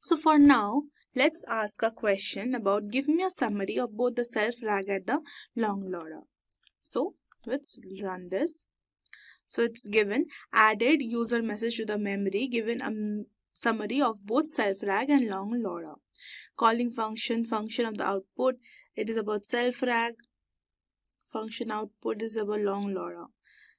So for now, let's ask a question about give me a summary of both the SelfRag and the Langloda. So let's run this. So it's given added user message to the memory, given a summary of both SelfRag and Langloda. Calling function of the output, it is about SelfRag. Function output is about Langloda.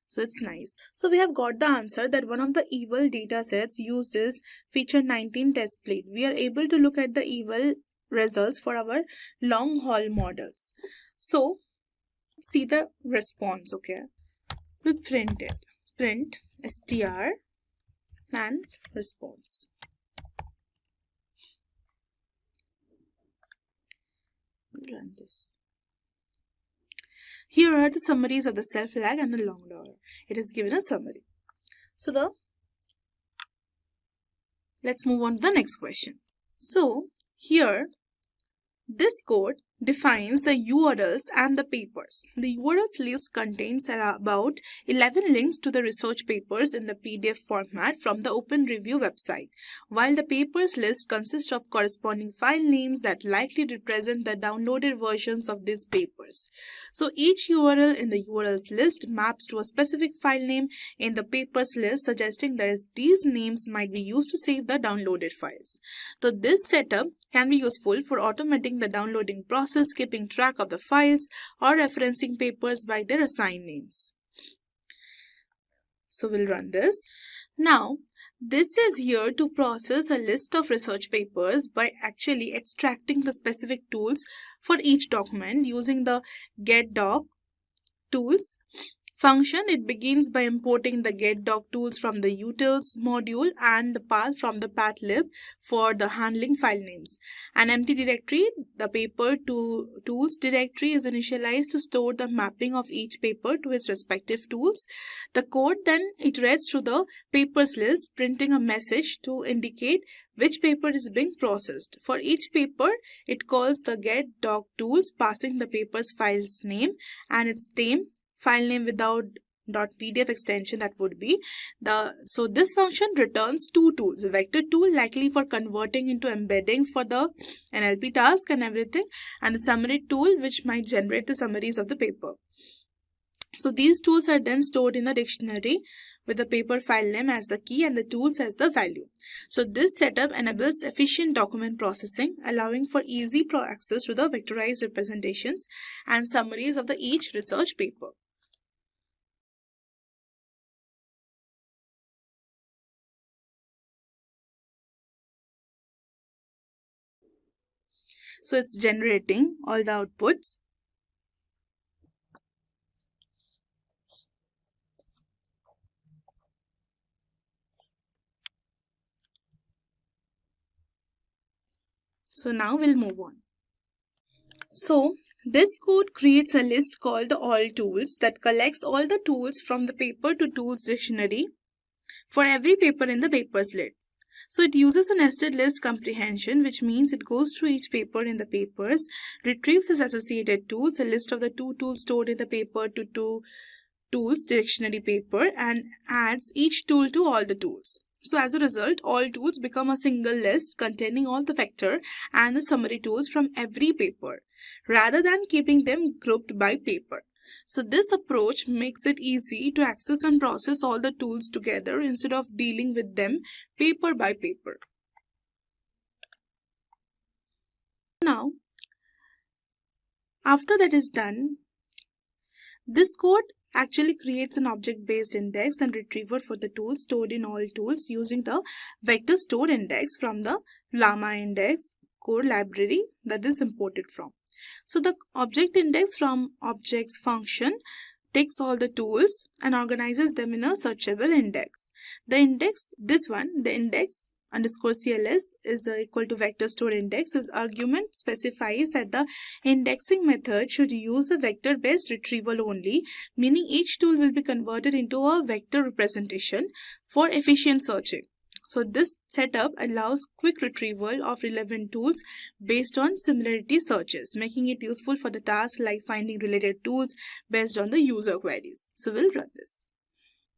So it's nice. So we have got the answer that one of the evil data sets used is feature 19 test plate. We are able to look at the evil results for our long haul models. So see the response, okay? We'll print it. Print str and response. Run this. Here are the summaries of the SelfRag and the Langloda. It is given a summary. So let's move on to the next question. So here this code defines the URLs and the papers. The URLs list contains about 11 links to the research papers in the PDF format from the Open Review website, while the papers list consists of corresponding file names that likely represent the downloaded versions of these papers. So each URL in the URLs list maps to a specific file name in the papers list, suggesting that these names might be used to save the downloaded files. So this setup can be useful for automating the downloading process, keeping track of the files, or referencing papers by their assigned names. So we'll run this. Now, this is here to process a list of research papers by actually extracting the specific tools for each document using the getDoc tools function. It begins by importing the getDoc tools from the utils module and the path from the pathlib for the handling file names. An empty directory, the paper to tools directory, is initialized to store the mapping of each paper to its respective tools. The code then iterates through the papers list, printing a message to indicate which paper is being processed. For each paper, it calls the getDoc tools, passing the paper's file's name and its file name without .pdf extension, that would be so this function returns 2 tools: a vector tool likely for converting into embeddings for the NLP task and everything, and the summary tool which might generate the summaries of the paper. So these tools are then stored in the dictionary with the paper file name as the key and the tools as the value. So this setup enables efficient document processing, allowing for easy access to the vectorized representations and summaries of each research paper. So it's generating all the outputs. So now we'll move on. So this code creates a list called the all tools that collects all the tools from the paper to tools dictionary for every paper in the papers list. So it uses a nested list comprehension, which means it goes through each paper in the papers, retrieves its associated tools, a list of the 2 tools stored in the paper to 2 tools dictionary paper, and adds each tool to all the tools. So as a result, all tools become a single list containing all the vector and the summary tools from every paper, rather than keeping them grouped by paper. So this approach makes it easy to access and process all the tools together instead of dealing with them paper by paper. Now, after that is done, this code actually creates an object-based index and retriever for the tools stored in all tools using the vector store index from the LLMA index code library that is imported from. So the object index from objects function takes all the tools and organizes them in a searchable index. The index, the index underscore CLS is equal to vector store index. This argument specifies that the indexing method should use a vector based retrieval only, meaning each tool will be converted into a vector representation for efficient searching. So this setup allows quick retrieval of relevant tools based on similarity searches, making it useful for the tasks like finding related tools based on the user queries. So we'll run this.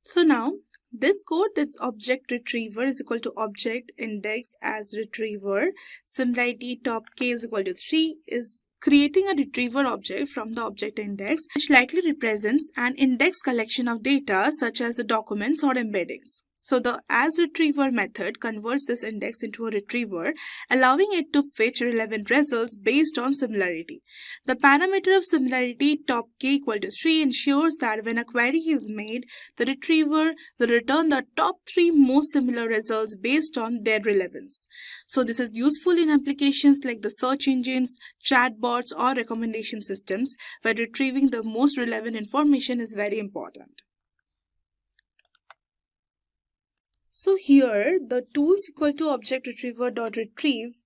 So now this code, that's object retriever is equal to object index as retriever, similarity top k is equal to 3, is creating a retriever object from the object index, which likely represents an index collection of data such as the documents or embeddings. So the asRetriever method converts this index into a retriever, allowing it to fetch relevant results based on similarity. The parameter of similarity top k equal to 3 ensures that when a query is made, the retriever will return the top 3 most similar results based on their relevance. So this is useful in applications like the search engines, chatbots, or recommendation systems, where retrieving the most relevant information is very important. So here the tools equal to object retriever dot retrieve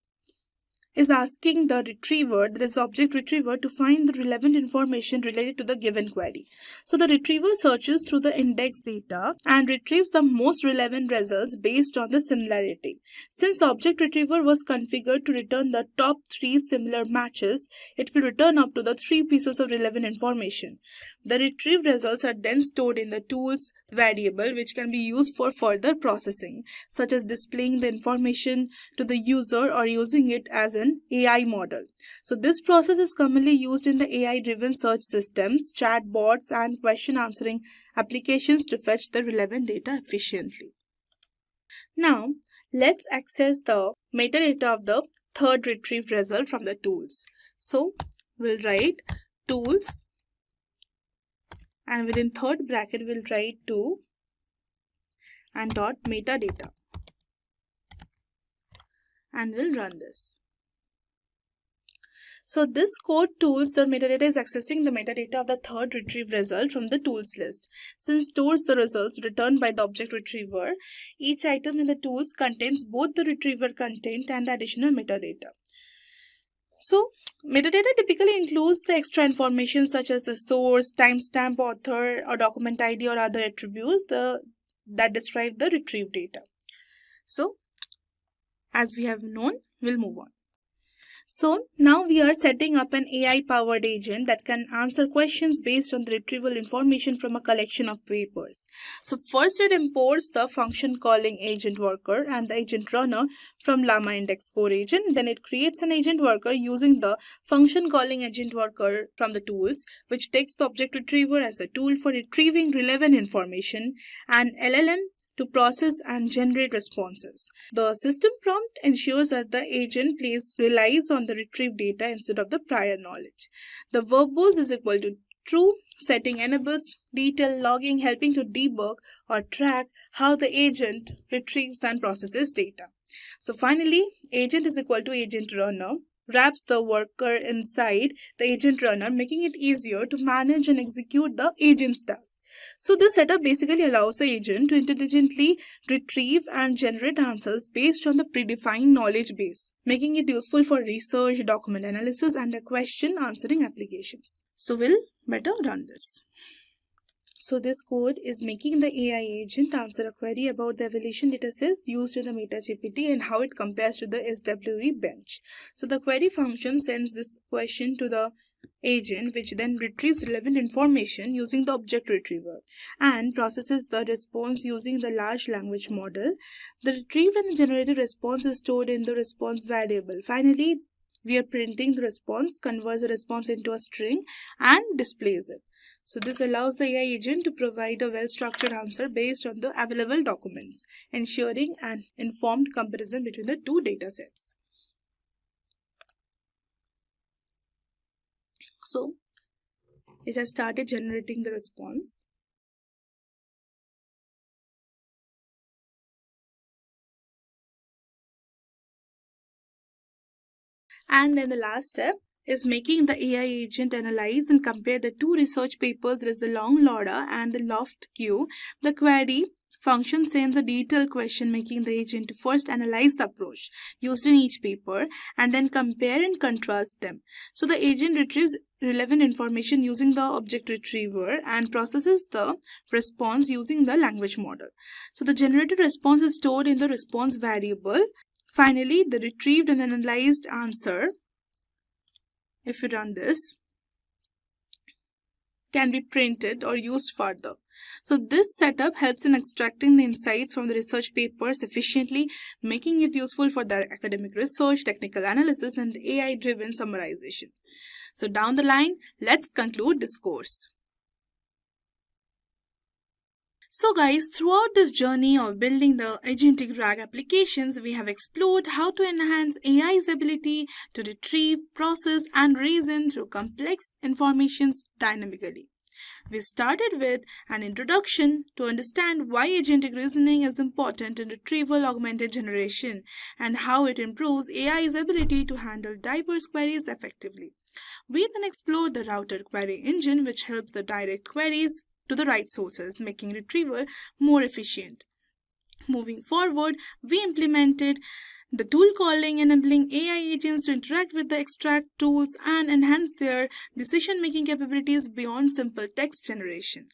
is asking the retriever, that is object retriever, to find the relevant information related to the given query. So the retriever searches through the index data and retrieves the most relevant results based on the similarity. Since object retriever was configured to return the top 3 similar matches, it will return up to the 3 pieces of relevant information. The retrieved results are then stored in the tools variable, which can be used for further processing, such as displaying the information to the user or using it as an AI model. So this process is commonly used in the AI-driven search systems, chatbots, and question answering applications to fetch the relevant data efficiently. Now, let's access the metadata of the third retrieved result from the tools. So we'll write tools, and within third bracket we'll write to and dot metadata, and we'll run this. So this code tools.metadata is accessing the metadata of the third retrieved result from the tools list. Since stores the results returned by the object retriever, each item in the tools contains both the retriever content and the additional metadata. So metadata typically includes the extra information such as the source, timestamp, author, or document ID, or other attributes that describe the retrieved data. So as we have known, we'll move on. So now we are setting up an AI-powered agent that can answer questions based on the retrieval information from a collection of papers. So first it imports the function calling agent worker and the agent runner from Llama index core agent. Then it creates an agent worker using the function calling agent worker from the tools, which takes the object retriever as a tool for retrieving relevant information, and LLM to process and generate responses. The system prompt ensures that the agent relies on the retrieved data instead of the prior knowledge. The verbose is equal to true. Setting enables detailed logging, helping to debug or track how the agent retrieves and processes data. So finally, agent is equal to agent runner wraps the worker inside the agent runner, making it easier to manage and execute the agent's tasks. So this setup basically allows the agent to intelligently retrieve and generate answers based on the predefined knowledge base, making it useful for research, document analysis, and question answering applications. So we'll better run this. So this code is making the AI agent answer a query about the evaluation datasets used in the MetaGPT and how it compares to the SWE bench. So the query function sends this question to the agent, which then retrieves relevant information using the object retriever and processes the response using the large language model. The retrieved and the generated response is stored in the response variable. Finally, we are printing the response, converts the response into a string and displays it. So this allows the AI agent to provide a well-structured answer based on the available documents, ensuring an informed comparison between the two datasets. So it has started generating the response. And then the last step is making the AI agent analyze and compare the two research papers, that is the long LORA and the loft Q. The query function sends a detailed question, making the agent to first analyze the approach used in each paper and then compare and contrast them. So the agent retrieves relevant information using the object retriever and processes the response using the language model. So the generated response is stored in the response variable. Finally, the retrieved and analyzed answer, if you run this, can be printed or used further. So this setup helps in extracting the insights from the research papers efficiently, making it useful for the academic research, technical analysis, and AI-driven summarization. So down the line, let's conclude this course. So guys, throughout this journey of building the Agentic RAG applications, we have explored how to enhance AI's ability to retrieve, process, and reason through complex informations dynamically. We started with an introduction to understand why agentic reasoning is important in retrieval augmented generation and how it improves AI's ability to handle diverse queries effectively. We then explored the routed query engine, which helps the direct queries to the right sources, making retrieval more efficient. Moving forward, we implemented the tool calling, enabling AI agents to interact with the extract tools and enhance their decision-making capabilities beyond simple text generation.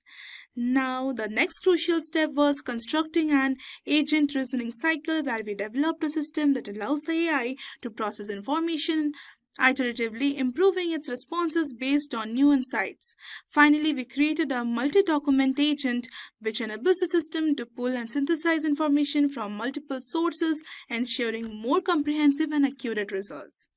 Now, the next crucial step was constructing an agent reasoning cycle where we developed a system that allows the AI to process information iteratively, improving its responses based on new insights. Finally, we created a multi-document agent which enables the system to pull and synthesize information from multiple sources, ensuring more comprehensive and accurate results.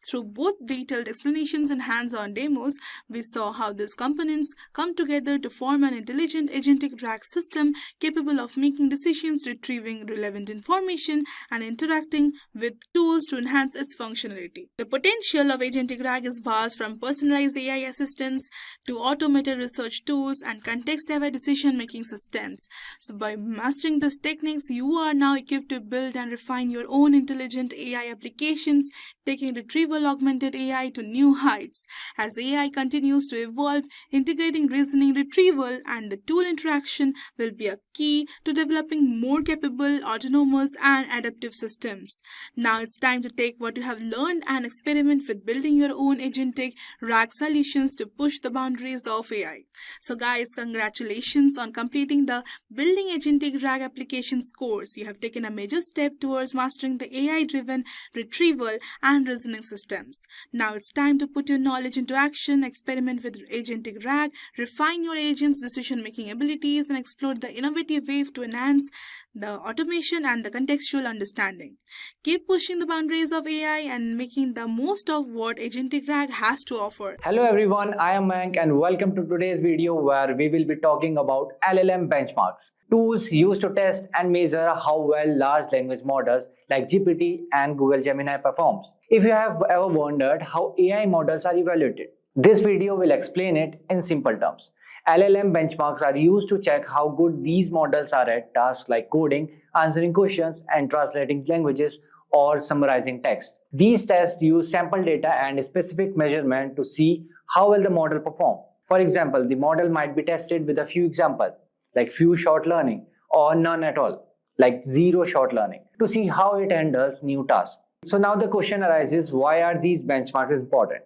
Through both detailed explanations and hands-on demos, we saw how these components come together to form an intelligent agentic RAG system capable of making decisions, retrieving relevant information, and interacting with tools to enhance its functionality. The potential of agentic RAG is vast, from personalized AI assistants to automated research tools and context-aware decision-making systems. So by mastering these techniques, you are now equipped to build and refine your own intelligent AI applications, taking retrieval augmented AI to new heights. As AI continues to evolve, integrating reasoning, retrieval, and the tool interaction will be a key to developing more capable, autonomous, and adaptive systems. Now it's time to take what you have learned and experiment with building your own agentic RAG solutions to push the boundaries of AI. So guys, congratulations on completing the Building Agentic RAG Applications course. You have taken a major step towards mastering the AI-driven retrieval and reasoning system. systems. Now it's time to put your knowledge into action, experiment with Agentic RAG, refine your agent's decision-making abilities, and explore the innovative wave to enhance the automation and the contextual understanding. Keep pushing the boundaries of AI and making the most of what Agentic RAG has to offer. Hello everyone, I am Mank and welcome to today's video where we will be talking about LLM benchmarks, tools used to test and measure how well large language models like GPT and Google Gemini performs. If you have ever wondered how AI models are evaluated, this video will explain it in simple terms. LLM benchmarks are used to check how good these models are at tasks like coding, answering questions, and translating languages or summarizing text. These tests use sample data and specific measurement to see how well the model performs. For example, the model might be tested with a few examples, like few short learning, or none at all, like zero short learning, to see how it handles new tasks. So now the question arises, why are these benchmarks important?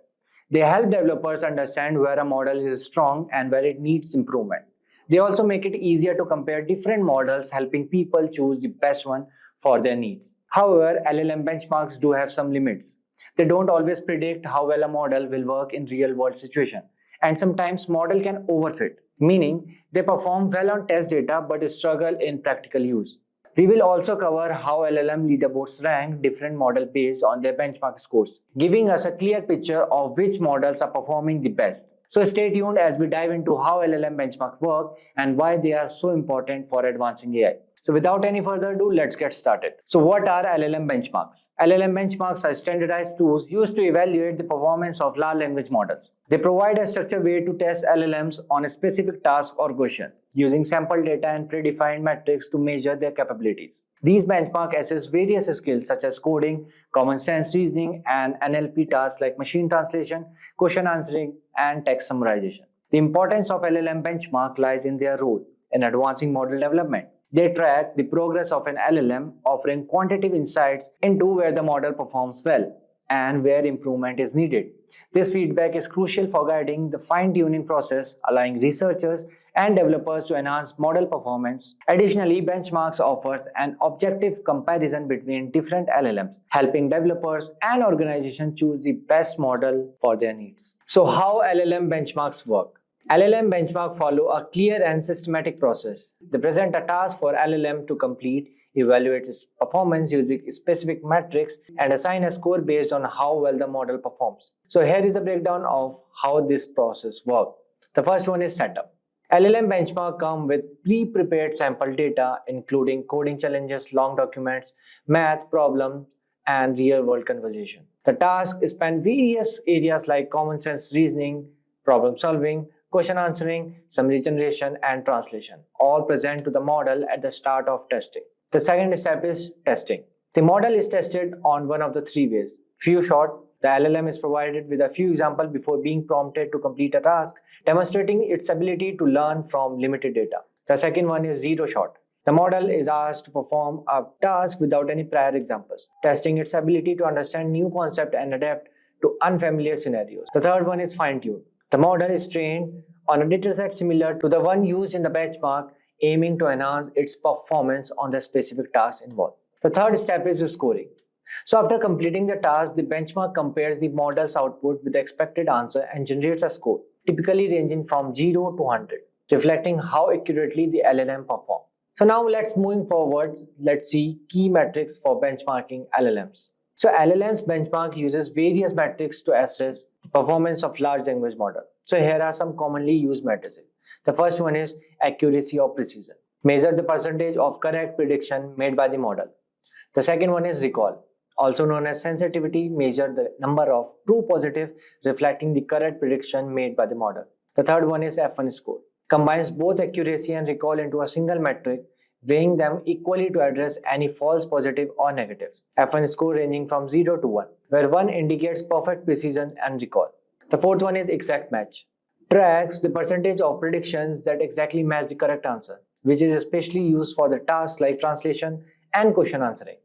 They help developers understand where a model is strong and where it needs improvement. They also make it easier to compare different models, helping people choose the best one for their needs. However, LLM benchmarks do have some limits. They don't always predict how well a model will work in real-world situations, and sometimes model can overfit, meaning they perform well on test data but struggle in practical use. We will also cover how LLM leaderboards rank different models based on their benchmark scores, giving us a clear picture of which models are performing the best. So stay tuned as we dive into how LLM benchmarks work and why they are so important for advancing AI. So without any further ado, let's get started. So what are LLM benchmarks? LLM benchmarks are standardized tools used to evaluate the performance of large language models. They provide a structured way to test LLMs on a specific task or question, using sample data and predefined metrics to measure their capabilities. These benchmarks assess various skills such as coding, common sense reasoning, and NLP tasks like machine translation, question answering, and text summarization. The importance of LLM benchmark lies in their role in advancing model development. They track the progress of an LLM, offering quantitative insights into where the model performs well and where improvement is needed. This feedback is crucial for guiding the fine-tuning process, allowing researchers and developers to enhance model performance. Additionally, benchmarks offers an objective comparison between different LLMs, helping developers and organizations choose the best model for their needs. So how LLM benchmarks work? LLM benchmarks follow a clear and systematic process. They present a task for LLM to complete, evaluate its performance using specific metrics, and assign a score based on how well the model performs. So here is a breakdown of how this process works. The first one is setup. LLM benchmark come with pre-prepared sample data, including coding challenges, long documents, math problems, and real-world conversation. The task span various areas like common sense reasoning, problem solving, question answering, summary generation, and translation, all present to the model at the start of testing. The second step is testing. The model is tested on one of the three ways. Few shot, the LLM is provided with a few examples before being prompted to complete a task, demonstrating its ability to learn from limited data. The second one is zero shot. The model is asked to perform a task without any prior examples, testing its ability to understand new concepts and adapt to unfamiliar scenarios. The third one is fine-tune. The model is trained on a dataset similar to the one used in the benchmark, aiming to enhance its performance on the specific task involved. The third step is scoring. So after completing the task, the benchmark compares the model's output with the expected answer and generates a score, typically ranging from 0 to 100, reflecting how accurately the LLM performs. So now moving forward, let's see key metrics for benchmarking LLMs. So LLMs benchmark uses various metrics to assess the performance of large language model. So here are some commonly used metrics. The first one is accuracy or precision. Measure the percentage of correct prediction made by the model. The second one is recall, also known as sensitivity. Measure the number of true positive reflecting the correct prediction made by the model. The third one is F1 score. Combines both accuracy and recall into a single metric, weighing them equally to address any false positive or negatives. F1 score ranging from 0 to 1, where 1 indicates perfect precision and recall. The fourth one is exact match. Tracks the percentage of predictions that exactly match the correct answer, which is especially used for the tasks like translation and question answering.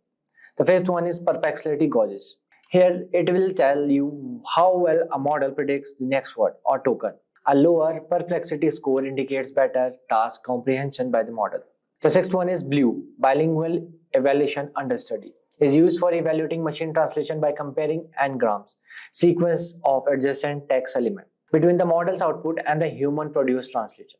The fifth one is perplexity gauges. Here it will tell you how well a model predicts the next word or token. A lower perplexity score indicates better task comprehension by the model. The sixth one is BLUE, bilingual evaluation understudy. is used for evaluating machine translation by comparing n-grams, sequence of adjacent text element, between the model's output and the human-produced translation.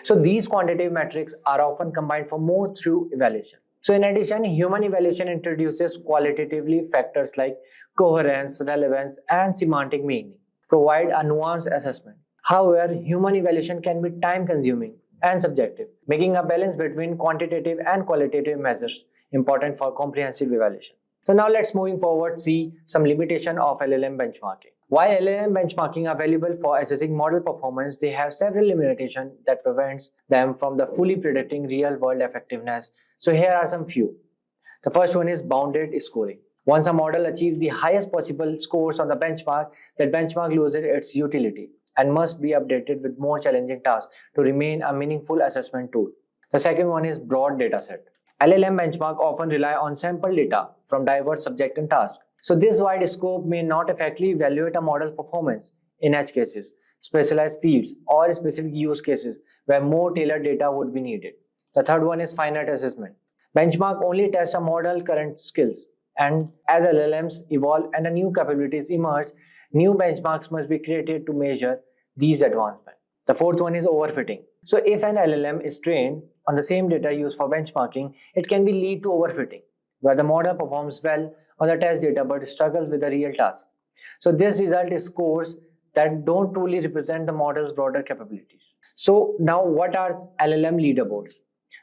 So these quantitative metrics are often combined for more through evaluation. So in addition, human evaluation introduces qualitatively factors like coherence, relevance, and semantic meaning, provide a nuanced assessment. However, human evaluation can be time-consuming and subjective, making a balance between quantitative and qualitative measures important for comprehensive evaluation. So now let's moving forward see some limitation of LLM benchmarking. While LLM benchmarking are valuable for assessing model performance, they have several limitations that prevents them from the fully predicting real-world effectiveness. So here are some few. The first one is bounded scoring. Once a model achieves the highest possible scores on the benchmark, that benchmark loses its utility and must be updated with more challenging tasks to remain a meaningful assessment tool. The second one is broad dataset. LLM benchmark often rely on sample data from diverse subjects and tasks. So this wide scope may not effectively evaluate a model's performance in edge cases, specialized fields, or specific use cases where more tailored data would be needed. The third one is finite assessment. Benchmark only tests a model's current skills, and as LLMs evolve and new capabilities emerge, new benchmarks must be created to measure these advancements. The fourth one is overfitting. So if an LLM is trained on the same data used for benchmarking, it can be lead to overfitting, where the model performs well on the test data but struggles with the real task. So this result is scores that don't truly represent the model's broader capabilities. So now what are LLM leaderboards?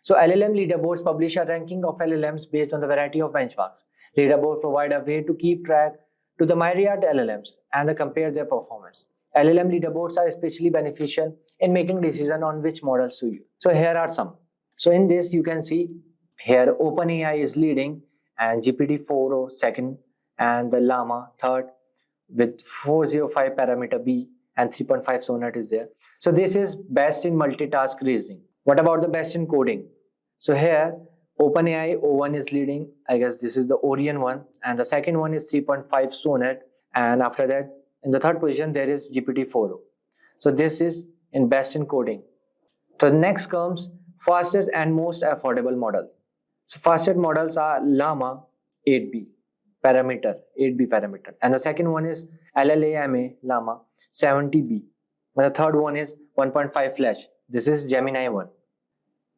So LLM leaderboards publish a ranking of LLMs based on the variety of benchmarks. Leaderboards provide a way to keep track to the myriad LLMs and compare their performance. LLM leaderboards are especially beneficial in making decisions on which models to use. So here are some. So in this you can see here OpenAI is leading and GPT-4o second and the Lama third with 405 parameter B and 3.5 sonnet is there. So this is best in multitask reasoning. What about the best in coding? So here OpenAI O1 is leading. I guess this is the Orion one, and the second one is 3.5 sonnet, and after that in the third position there is GPT-4o. So this is in best in coding. So next comes fastest and most affordable models. So fastest models are Lama 8B parameter, 8B parameter, and the second one is LLaMA Lama 70B. And the third one is 1.5 flash. This is Gemini 1.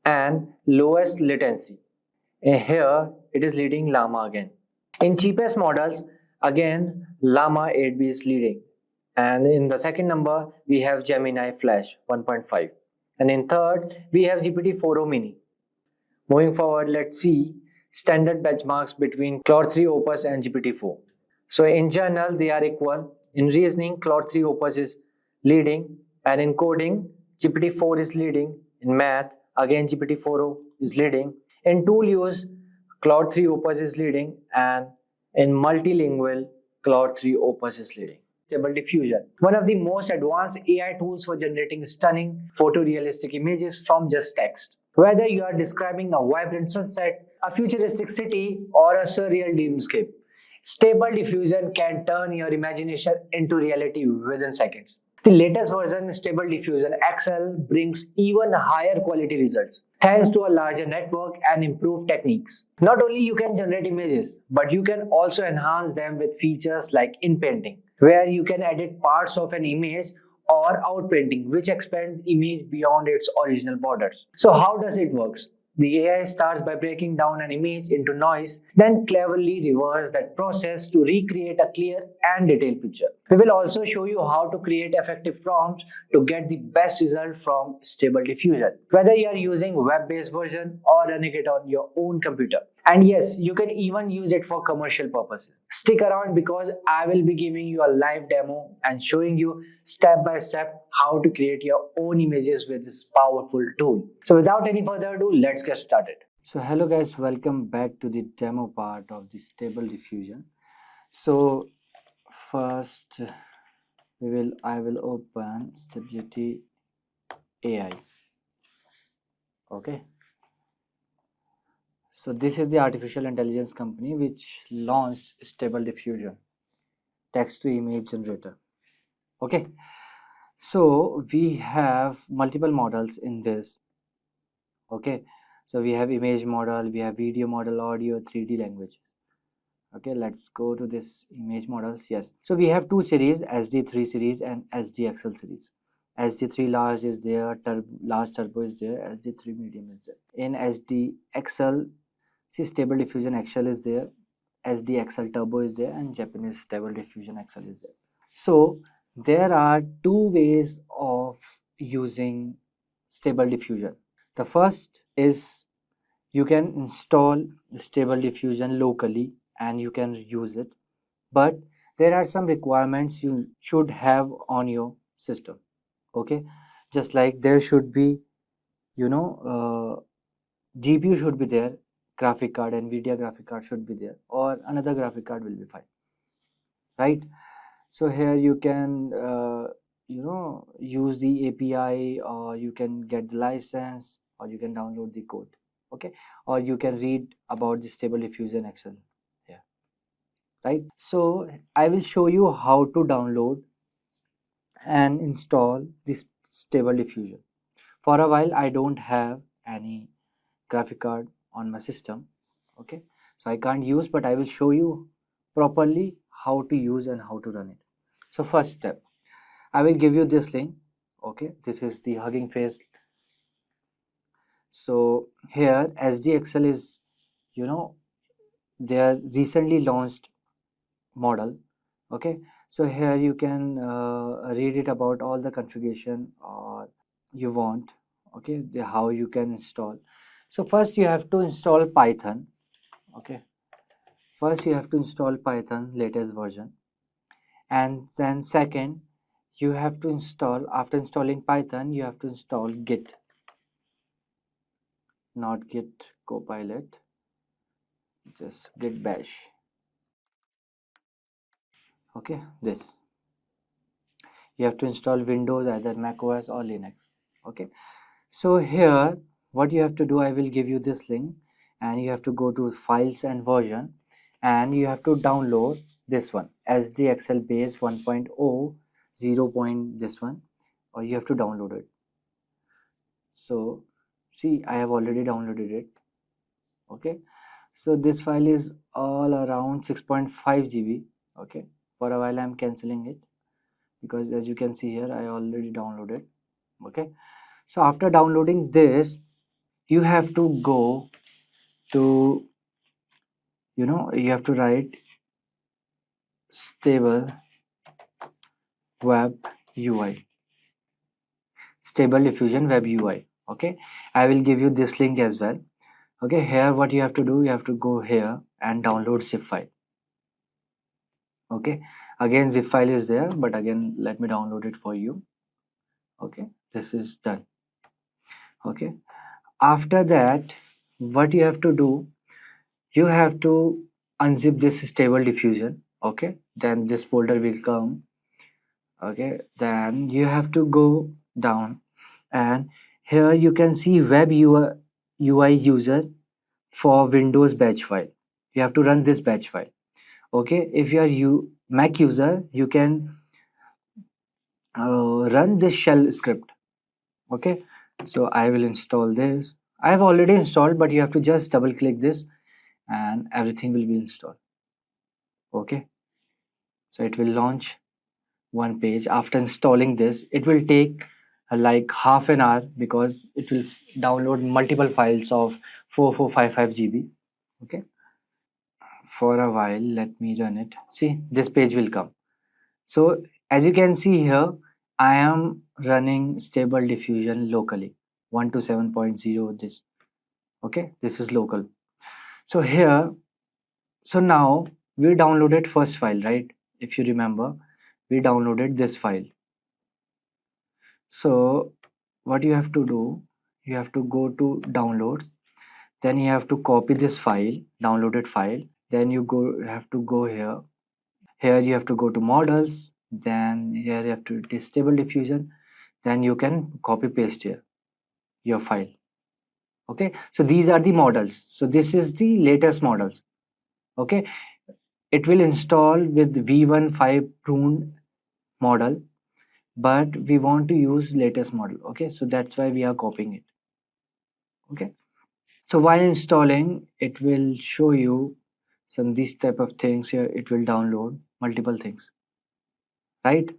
And lowest latency. And here it is leading Lama again. In cheapest models, again Lama 8B is leading. And in the second number, we have Gemini Flash 1.5. And in third, we have GPT-4o Mini. Moving forward, let's see standard benchmarks between Claude 3 Opus and GPT-4. So in general, they are equal. In reasoning, Claude 3 Opus is leading, and in coding, GPT-4 is leading. In math, again GPT-4o is leading. In tool use, Claude 3 Opus is leading, and in multilingual, Claude 3 Opus is leading. Stable diffusion, one of the most advanced AI tools for generating stunning photorealistic images from just text. Whether you are describing a vibrant sunset, a futuristic city, or a surreal dreamscape, Stable Diffusion can turn your imagination into reality within seconds. The latest version, Stable Diffusion XL, brings even higher quality results thanks to a larger network and improved techniques. Not only you can generate images, but you can also enhance them with features like inpainting, where you can edit parts of an image, or outpainting, which expands the image beyond its original borders. So how does it work? The AI starts by breaking down an image into noise, then cleverly reverse that process to recreate a clear and detailed picture. We will also show you how to create effective prompts to get the best result from Stable Diffusion, whether you are using web-based version or running it on your own computer. And yes, you can even use it for commercial purposes. Stick around because I will be giving you a live demo and showing you step by step how to create your own images with this powerful tool. So without any further ado, let's get started. So hello guys, welcome back to the demo part of the Stable Diffusion. So first I will open Stability AI. Okay. So this is the artificial intelligence company which launched Stable Diffusion, text to image generator. Okay. So we have multiple models in this. Okay. So we have image model, we have video model, audio, 3D languages. Okay, let's go to this image models. Yes, so we have two series, SD3 series and SDXL series. SD3 large is there, large turbo is there, SD3 medium is there. In SDXL, see, stable diffusion XL is there, SDXL turbo is there, and Japanese stable diffusion XL is there. So there are two ways of using stable diffusion. The first is you can install stable diffusion locally and you can use it, but there are some requirements you should have on your system. Okay, just like there should be, GPU should be there, graphic card, NVIDIA graphic card should be there, or another graphic card will be fine, right? So here you can use the API, or you can get the license, or you can download the code. Okay, or you can read about the stable diffusion XL here, right? So I will show you how to download and install this stable diffusion. For a while I don't have any graphic card on my system, okay, so I can't use, but I will show you properly how to use and how to run it. So first step, I will give you this link. Okay, this is the Hugging Face. So here SDXL is, their recently launched model. Okay, so here you can read it about all the configuration or you want. Okay, how you can install. So first you have to install Python. Okay, first you have to install Python latest version, and then second you have to install, after installing Python you have to install Git, not Git Copilot, just Git Bash. Okay, this you have to install Windows, either Mac OS or Linux. Okay, so here what you have to do, I will give you this link, and you have to go to files and version, and you have to download this one, SDXL base 1.0 0. This one, or you have to download it. So see, I have already downloaded it. Okay, so this file is all around 6.5 GB. Okay, for a while I'm canceling it because as you can see here I already downloaded. Okay, so after downloading this you have to go to, you have to write stable web UI, stable diffusion web UI. Okay, I will give you this link as well. Okay, here what you have to do, you have to go here and download zip file. Okay, again zip file is there, but again let me download it for you. Okay, this is done. Okay, after that what you have to do, you have to unzip this stable diffusion. Okay, then this folder will come. Okay, then you have to go down, and here you can see web UI user for Windows batch file. You have to run this batch file. Okay, if you are Mac user, you can run this shell script. Okay, so I will install this. I have already installed, but you have to just double click this and everything will be installed. Okay, so it will launch one page. After installing this, it will take like half an hour because it will download multiple files of 4455 GB. Okay, for a while let me run it. See, this page will come. So as you can see here, I am running stable diffusion locally 127.0 this. Okay, this is local. So here, so now we downloaded first file, right? If you remember, we downloaded this file. So what you have to do, you have to go to downloads, then you have to copy this file, downloaded file, then you have to go here. Here you have to go to models, then here you have to stable diffusion, then you can copy paste here your file. Okay, so these are the models. So this is the latest models. Okay, it will install with v15 pruned model, but we want to use latest model. Okay, so that's why we are copying it. Okay, so while installing, it will show you some these type of things here. It will download multiple things, right?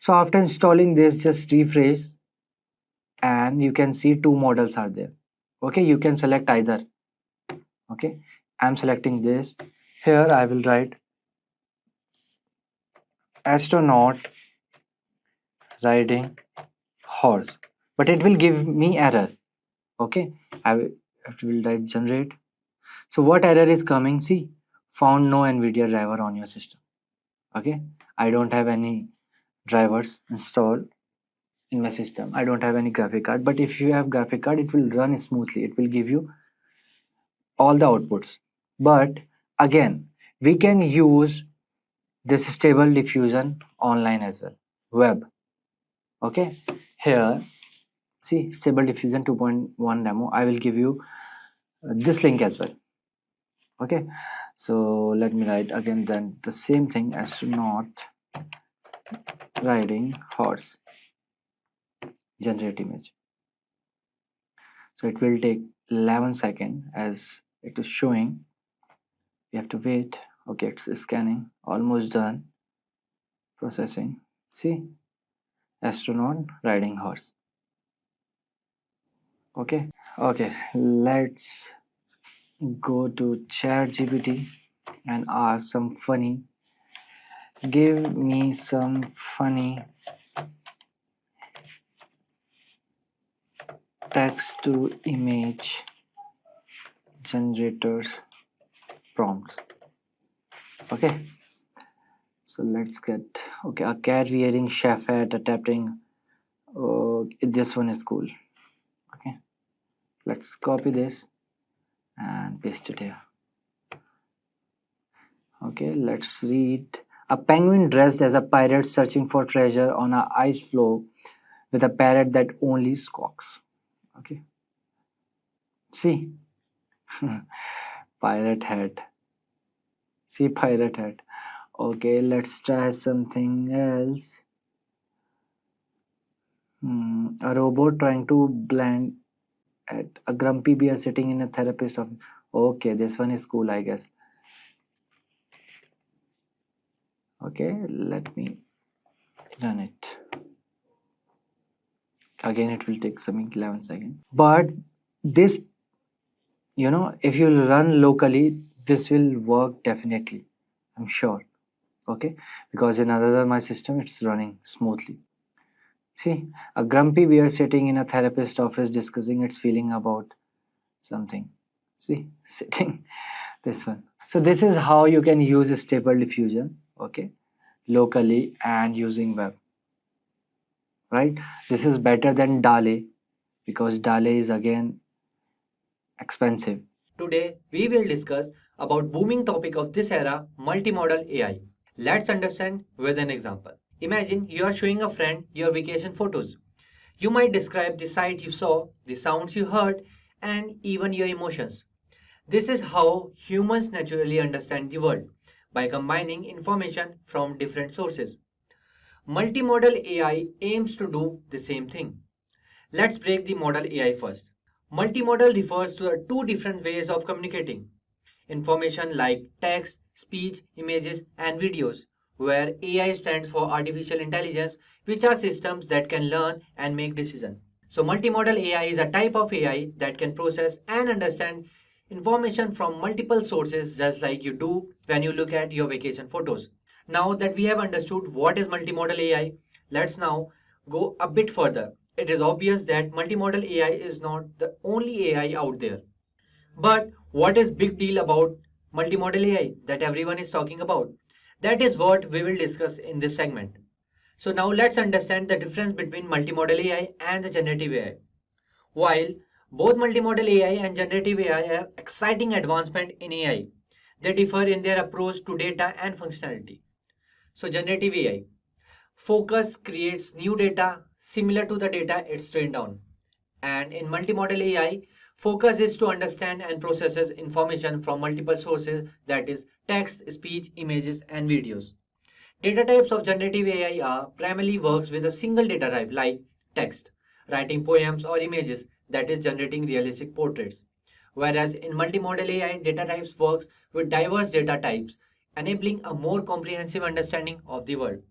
So after installing this, just refresh and you can see two models are there. Okay, you can select either. Okay, I'm selecting this. Here I will write astronaut riding horse, but it will give me error. Okay, I will write generate. So what error is coming? See, found no NVIDIA driver on your system. Okay, I don't have any drivers installed in my system. I don't have any graphic card, but if you have graphic card, it will run smoothly. It will give you all the outputs. But again, we can use this stable diffusion online as well, web. Okay, here see stable diffusion 2.1 demo. I will give you this link as well. Okay, so let me write again then the same thing, astronaut riding horse, generate image. So it will take 11 seconds as it is showing. We have to wait. Okay, it's scanning, almost done, processing. See, astronaut riding horse. Okay, let's go to ChatGPT and ask some funny, give me some funny text to image generators prompts. Okay, so let's get, okay, a cat wearing chef hat adapting. This one is cool. Okay, let's copy this and paste it here. Okay, let's read. A penguin dressed as a pirate searching for treasure on a ice floe with a parrot that only squawks. Okay, see, pirate hat. See, pirate hat. Okay, let's try something else. A robot trying to blend at a grumpy bear sitting in a therapist office. Okay, this one is cool, I guess. Okay, let me run it. Again, it will take some 11 seconds. But this, if you run locally, this will work definitely. I'm sure. Okay, because in other my system, it's running smoothly. See, a grumpy bear sitting in a therapist office discussing its feeling about something. See, sitting, this one. So this is how you can use stable diffusion, okay, locally and using web, right? This is better than DALE because DALE is again expensive. Today, we will discuss about booming topic of this era, multimodal AI. Let's understand with an example. Imagine you are showing a friend your vacation photos. You might describe the sight you saw, the sounds you heard, and even your emotions. This is how humans naturally understand the world, by combining information from different sources. Multimodal AI aims to do the same thing. Let's break the modal AI first. Multimodal refers to two different ways of communicating information like text, speech, images, and videos, where AI stands for artificial intelligence, which are systems that can learn and make decisions. So, multimodal AI is a type of AI that can process and understand information from multiple sources, just like you do when you look at your vacation photos. Now that we have understood what is multimodal AI, let's now go a bit further. It is obvious that multimodal AI is not the only AI out there. But what is big deal about multimodal AI that everyone is talking about? That is what we will discuss in this segment. So now let's understand the difference between multimodal AI and the generative AI. While both multimodal AI and generative AI are exciting advancement in AI, they differ in their approach to data and functionality. So generative AI focus creates new data similar to the data it's trained on. And in multimodal AI, focus is to understand and processes information from multiple sources, that is text, speech, images, and videos. Data types of generative AI are primarily works with a single data type like text, writing poems or images, that is generating realistic portraits. Whereas in multimodal AI, data types works with diverse data types, enabling a more comprehensive understanding of the world.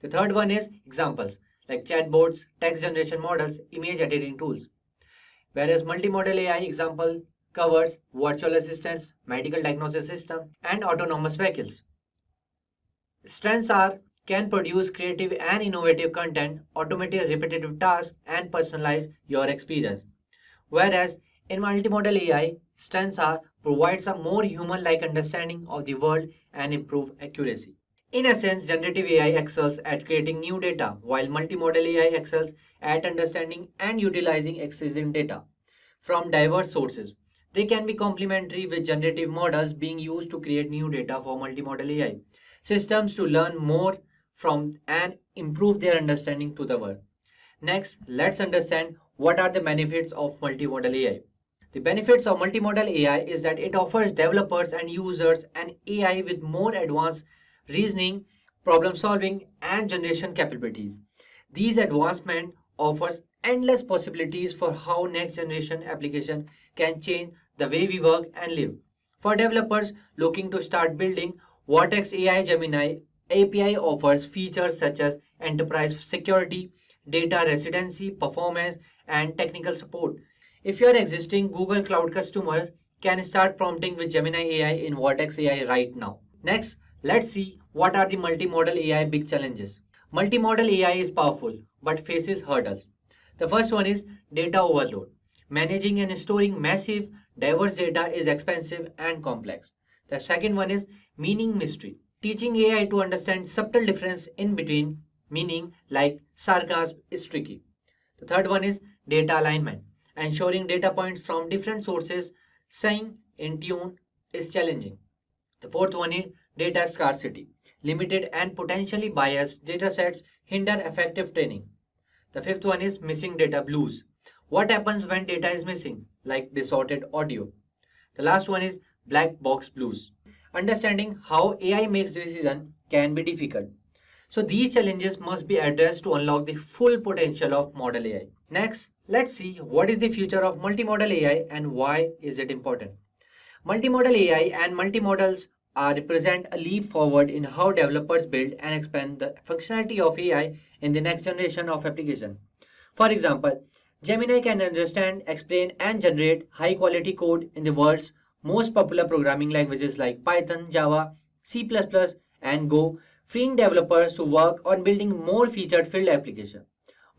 The third one is examples like chatbots, text generation models, image editing tools. Whereas multimodal AI example covers virtual assistants, medical diagnosis system, and autonomous vehicles. Strengths are can produce creative and innovative content, automate repetitive tasks, and personalize your experience. Whereas in multimodal AI, strengths are provides a more human-like understanding of the world and improve accuracy. In essence, generative AI excels at creating new data, while multimodal AI excels at understanding and utilizing existing data from diverse sources. They can be complementary with generative models being used to create new data for multimodal AI systems to learn more from and improve their understanding to the world. Next, let's understand what are the benefits of multimodal AI. The benefits of multimodal AI is that it offers developers and users an AI with more advanced reasoning, problem solving, and generation capabilities. These advancements offers endless possibilities for how next generation application can change the way we work and live. For developers looking to start building, Vortex AI Gemini API offers features such as enterprise security, data residency, performance, and technical support. If your existing Google Cloud customers can start prompting with Gemini AI in Vortex AI right now. Next, let's see what are the multimodal AI big challenges. Multimodal AI is powerful but faces hurdles. The first one is data overload. Managing and storing massive, diverse data is expensive and complex. The second one is meaning mystery. Teaching AI to understand subtle difference in between meaning like sarcasm is tricky. The third one is data alignment. Ensuring data points from different sources staying in tune is challenging. The fourth one is data scarcity. Limited and potentially biased datasets hinder effective training. The fifth one is missing data blues. What happens when data is missing, like distorted audio? The last one is black box blues. Understanding how AI makes decisions can be difficult. So these challenges must be addressed to unlock the full potential of model AI. Next, let's see what is the future of multimodal AI and why is it important. Multimodal AI and multimodals represent a leap forward in how developers build and expand the functionality of AI in the next generation of application. For example, Gemini can understand, explain, and generate high quality code in the world's most popular programming languages like Python, Java, C++, and Go, freeing developers to work on building more featured filled applications.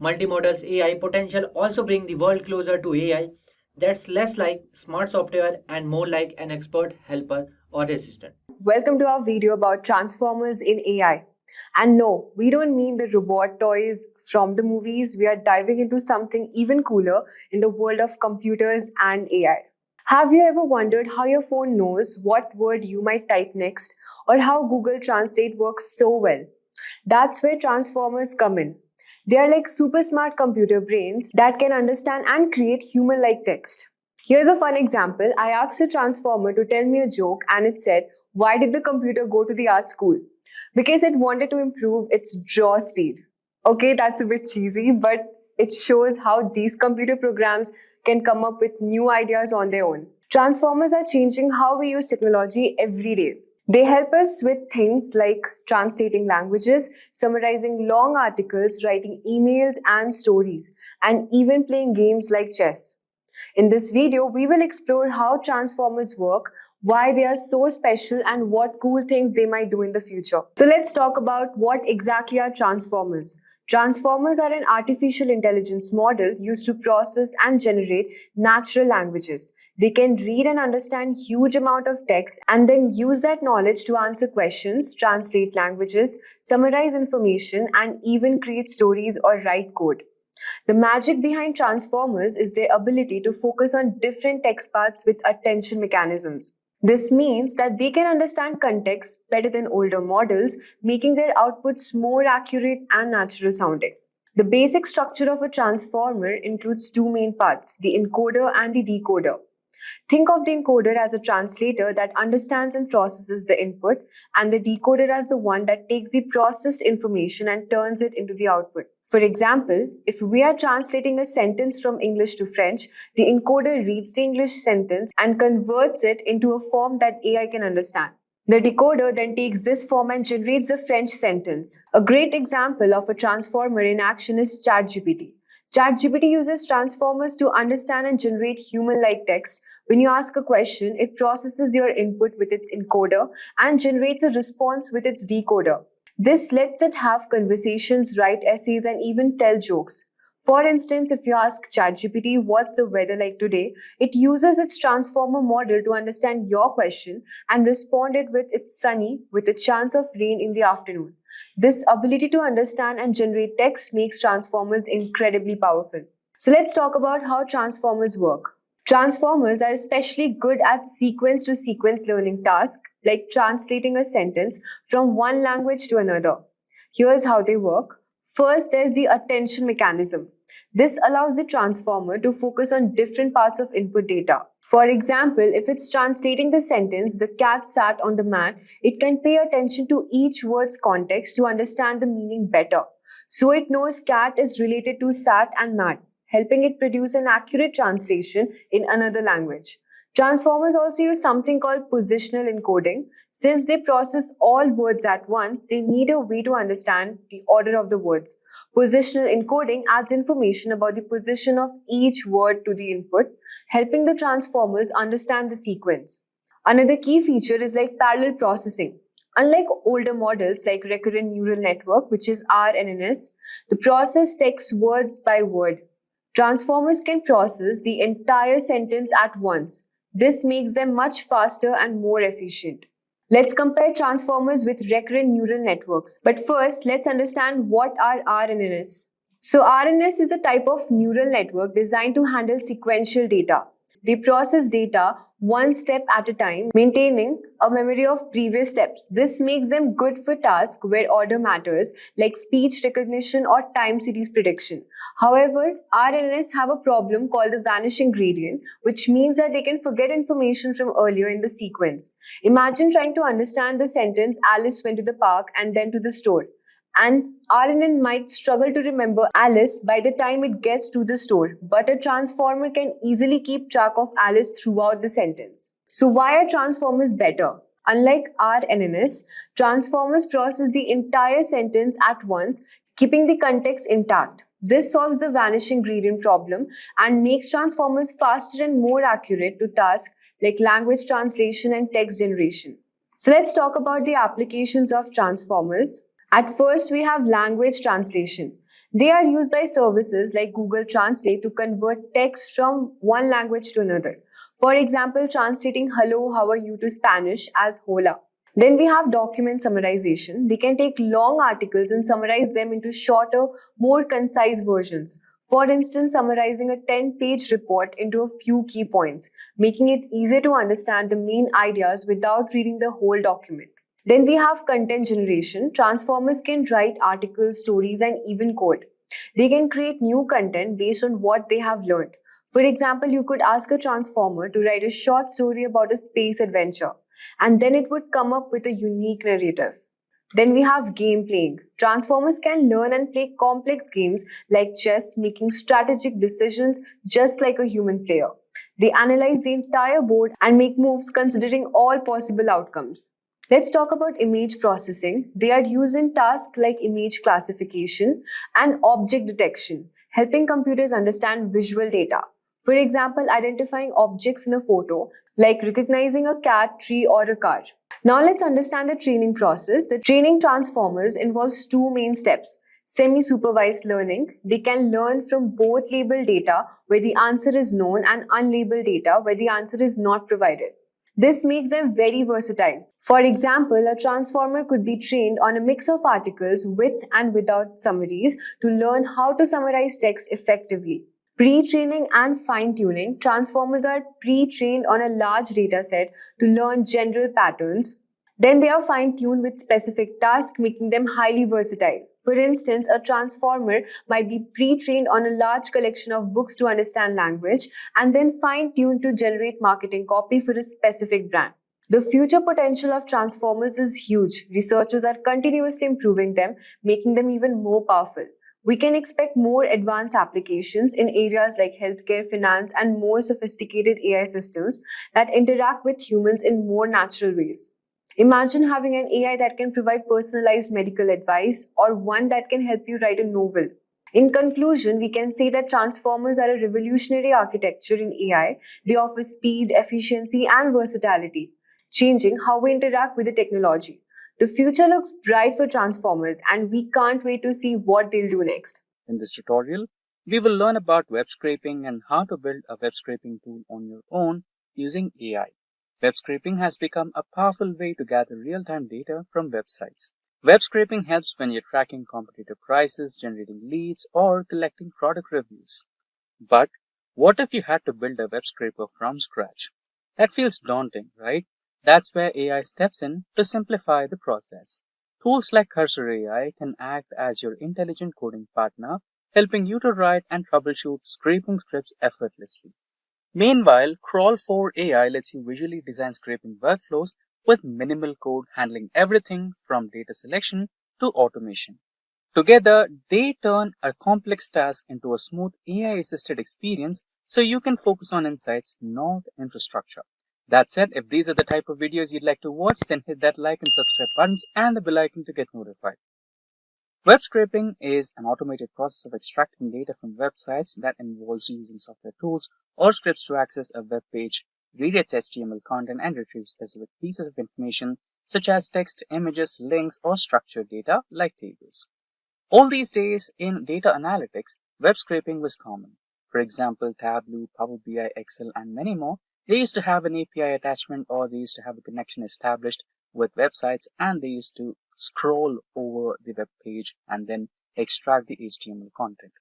Multimodal's AI potential also bring the world closer to AI that's less like smart software and more like an expert helper or assistant. Welcome to our video about transformers in AI. And no, we don't mean the robot toys from the movies. We are diving into something even cooler in the world of computers and AI. Have you ever wondered how your phone knows what word you might type next, or how Google Translate works so well? That's where transformers come in. They are like super smart computer brains that can understand and create human-like text. Here's a fun example. I asked a transformer to tell me a joke and it said, "Why did the computer go to the art school?" Because it wanted to improve its draw speed. Okay, that's a bit cheesy, but it shows how these computer programs can come up with new ideas on their own. Transformers are changing how we use technology every day. They help us with things like translating languages, summarizing long articles, writing emails and stories, and even playing games like chess. In this video, we will explore how transformers work, why they are so special, and what cool things they might do in the future. So let's talk about what exactly are transformers. Transformers are an artificial intelligence model used to process and generate natural languages. They can read and understand huge amount of text and then use that knowledge to answer questions, translate languages, summarize information, and even create stories or write code. The magic behind transformers is their ability to focus on different text paths with attention mechanisms. This means that they can understand context better than older models, making their outputs more accurate and natural sounding. The basic structure of a transformer includes two main parts, the encoder and the decoder. Think of the encoder as a translator that understands and processes the input, and the decoder as the one that takes the processed information and turns it into the output. For example, if we are translating a sentence from English to French, the encoder reads the English sentence and converts it into a form that AI can understand. The decoder then takes this form and generates the French sentence. A great example of a transformer in action is ChatGPT. ChatGPT uses transformers to understand and generate human-like text. When you ask a question, it processes your input with its encoder and generates a response with its decoder. This lets it have conversations, write essays, and even tell jokes. For instance, if you ask ChatGPT what's the weather like today, it uses its transformer model to understand your question and respond it with it's sunny with a chance of rain in the afternoon. This ability to understand and generate text makes transformers incredibly powerful. So let's talk about how transformers work. Transformers are especially good at sequence to sequence learning tasks like translating a sentence from one language to another. Here's how they work. First, there's the attention mechanism. This allows the transformer to focus on different parts of input data. For example, if it's translating the sentence, the cat sat on the mat, it can pay attention to each word's context to understand the meaning better. So it knows cat is related to sat and mat, helping it produce an accurate translation in another language. Transformers also use something called positional encoding. Since they process all words at once, they need a way to understand the order of the words. Positional encoding adds information about the position of each word to the input, helping the transformers understand the sequence. Another key feature is like parallel processing. Unlike older models like recurrent neural network, which is RNNs, the process text words by word. Transformers can process the entire sentence at once. This makes them much faster and more efficient. Let's compare transformers with recurrent neural networks. But first, let's understand what are RNNs. So RNNs is a type of neural network designed to handle sequential data. They process data one step at a time, maintaining a memory of previous steps. This makes them good for tasks where order matters, like speech recognition or time series prediction. However, RNNs have a problem called the vanishing gradient, which means that they can forget information from earlier in the sequence. Imagine trying to understand the sentence, Alice went to the park and then to the store. And RNN might struggle to remember Alice by the time it gets to the store, but a transformer can easily keep track of Alice throughout the sentence. So why are transformers better? Unlike RNNs, transformers process the entire sentence at once, keeping the context intact. This solves the vanishing gradient problem and makes transformers faster and more accurate to tasks like language translation and text generation. So let's talk about the applications of transformers. At first, we have language translation. They are used by services like Google Translate to convert text from one language to another. For example, translating hello, how are you to Spanish as hola. Then we have document summarization. They can take long articles and summarize them into shorter, more concise versions. For instance, summarizing a 10-page report into a few key points, making it easier to understand the main ideas without reading the whole document. Then we have content generation. Transformers can write articles, stories, and even code. They can create new content based on what they have learned. For example, you could ask a transformer to write a short story about a space adventure, and then it would come up with a unique narrative. Then we have game playing. Transformers can learn and play complex games like chess, making strategic decisions just like a human player. They analyze the entire board and make moves considering all possible outcomes. Let's talk about image processing. They are used in tasks like image classification and object detection, helping computers understand visual data. For example, identifying objects in a photo, like recognizing a cat, tree, or a car. Now let's understand the training process. The training transformers involves two main steps. Semi-supervised learning. They can learn from both labeled data where the answer is known and unlabeled data where the answer is not provided. This makes them very versatile. For example, a transformer could be trained on a mix of articles with and without summaries to learn how to summarize text effectively. Pre-training and fine-tuning. Transformers are pre-trained on a large dataset to learn general patterns. Then they are fine-tuned with specific tasks, making them highly versatile. For instance, a transformer might be pre-trained on a large collection of books to understand language and then fine-tuned to generate marketing copy for a specific brand. The future potential of transformers is huge. Researchers are continuously improving them, making them even more powerful. We can expect more advanced applications in areas like healthcare, finance, and more sophisticated AI systems that interact with humans in more natural ways. Imagine having an AI that can provide personalized medical advice or one that can help you write a novel. In conclusion, we can say that transformers are a revolutionary architecture in AI. They offer speed, efficiency, and versatility, changing how we interact with the technology. The future looks bright for transformers, and we can't wait to see what they'll do next. In this tutorial, we will learn about web scraping and how to build a web scraping tool on your own using AI. Web scraping has become a powerful way to gather real-time data from websites. Web scraping helps when you're tracking competitor prices, generating leads, or collecting product reviews. But what if you had to build a web scraper from scratch? That feels daunting, right? That's where AI steps in to simplify the process. Tools like Cursor AI can act as your intelligent coding partner, helping you to write and troubleshoot scraping scripts effortlessly. Meanwhile, Crawl4 AI lets you visually design scraping workflows with minimal code, handling everything from data selection to automation. Together, they turn a complex task into a smooth AI-assisted experience so you can focus on insights, not infrastructure. That said, if these are the type of videos you'd like to watch, then hit that like and subscribe buttons and the bell icon to get notified. Web scraping is an automated process of extracting data from websites that involves using software tools or scripts to access a web page, read its HTML content, and retrieve specific pieces of information such as text, images, links, or structured data like tables. All these days in data analytics, web scraping was common. For example, Tableau, Power BI, Excel, and many more, they used to have an API attachment or they used to have a connection established with websites and they used to scroll over the web page and then extract the HTML content.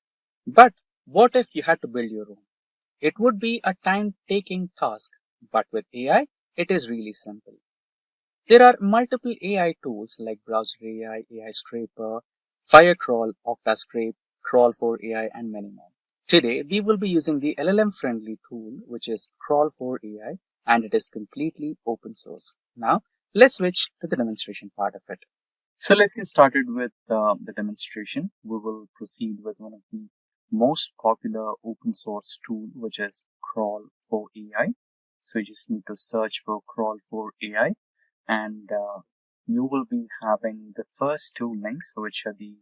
But what if you had to build your own? It would be a time-taking task, but with AI, it is really simple. There are multiple AI tools like Browser AI, AI Scraper, Firecrawl, Octascrape, Crawl4 AI, and many more. Today, we will be using the LLM-friendly tool, which is Crawl4 AI, and it is completely open source. Now, let's switch to the demonstration part of it. So let's get started with the demonstration. We will proceed with one of the most popular open source tool, which is Crawl4 AI. So you just need to search for Crawl4 AI, and you will be having the first two links, which are the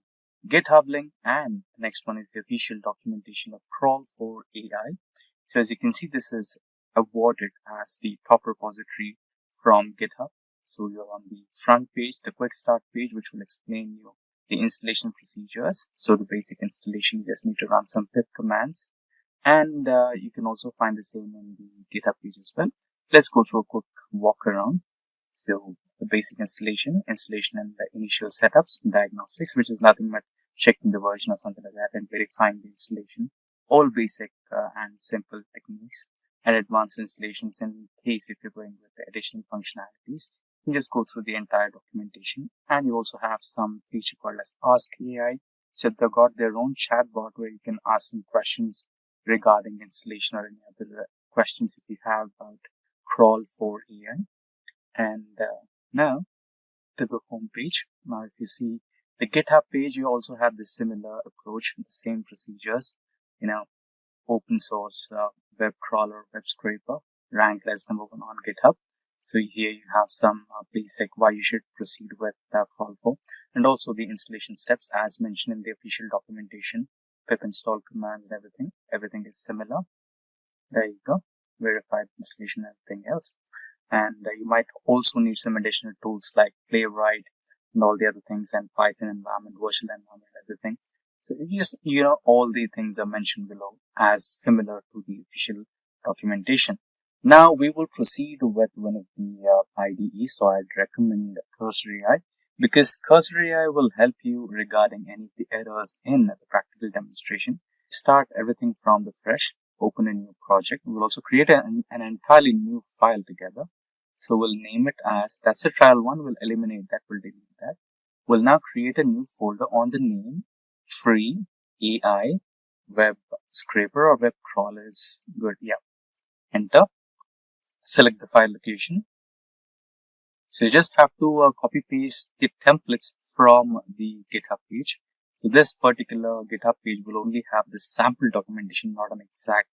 GitHub link, and the next one is the official documentation of Crawl4 AI. So as you can see, this is awarded as the top repository from GitHub. So you're on the front page, the quick start page, which will explain you the installation procedures. So the basic installation, you just need to run some pip commands, and you can also find the same in the GitHub page as well. Let's go through a quick walk around. So the basic installation and the initial setups, diagnostics, which is nothing but checking the version or something like that and verifying the installation. All basic and simple techniques, and advanced installations in case if you're going with the additional functionalities. You just go through the entire documentation, and you also have some feature called as Ask AI. So they've got their own chatbot where you can ask some questions regarding installation or any other questions if you have about Crawl4 AI. And now to the home page. Now if you see the GitHub page, you also have the similar approach, the same procedures, open source web crawler, web scraper, ranked as number 1 on GitHub. So here you have some basic why you should proceed with Crawl4, and also the installation steps as mentioned in the official documentation, pip install command and everything. Everything is similar. There you go. Verified installation and everything else. And you might also need some additional tools like Playwright and all the other things, and Python environment, virtual environment, everything. So just, all the things are mentioned below as similar to the official documentation. Now we will proceed with one of the IDEs. So I'd recommend Cursor AI, because Cursor AI will help you regarding any of the errors in the practical demonstration. Start everything from the fresh, open a new project. We'll also create an entirely new file together. So we'll name it as, that's a trial 1, we'll eliminate that, we'll delete that. We'll now create a new folder on the name, free AI web scraper or web crawler is good. Yeah. Enter. Select the file location. So you just have to copy paste the templates from the GitHub page. So this particular GitHub page will only have the sample documentation, not an exact,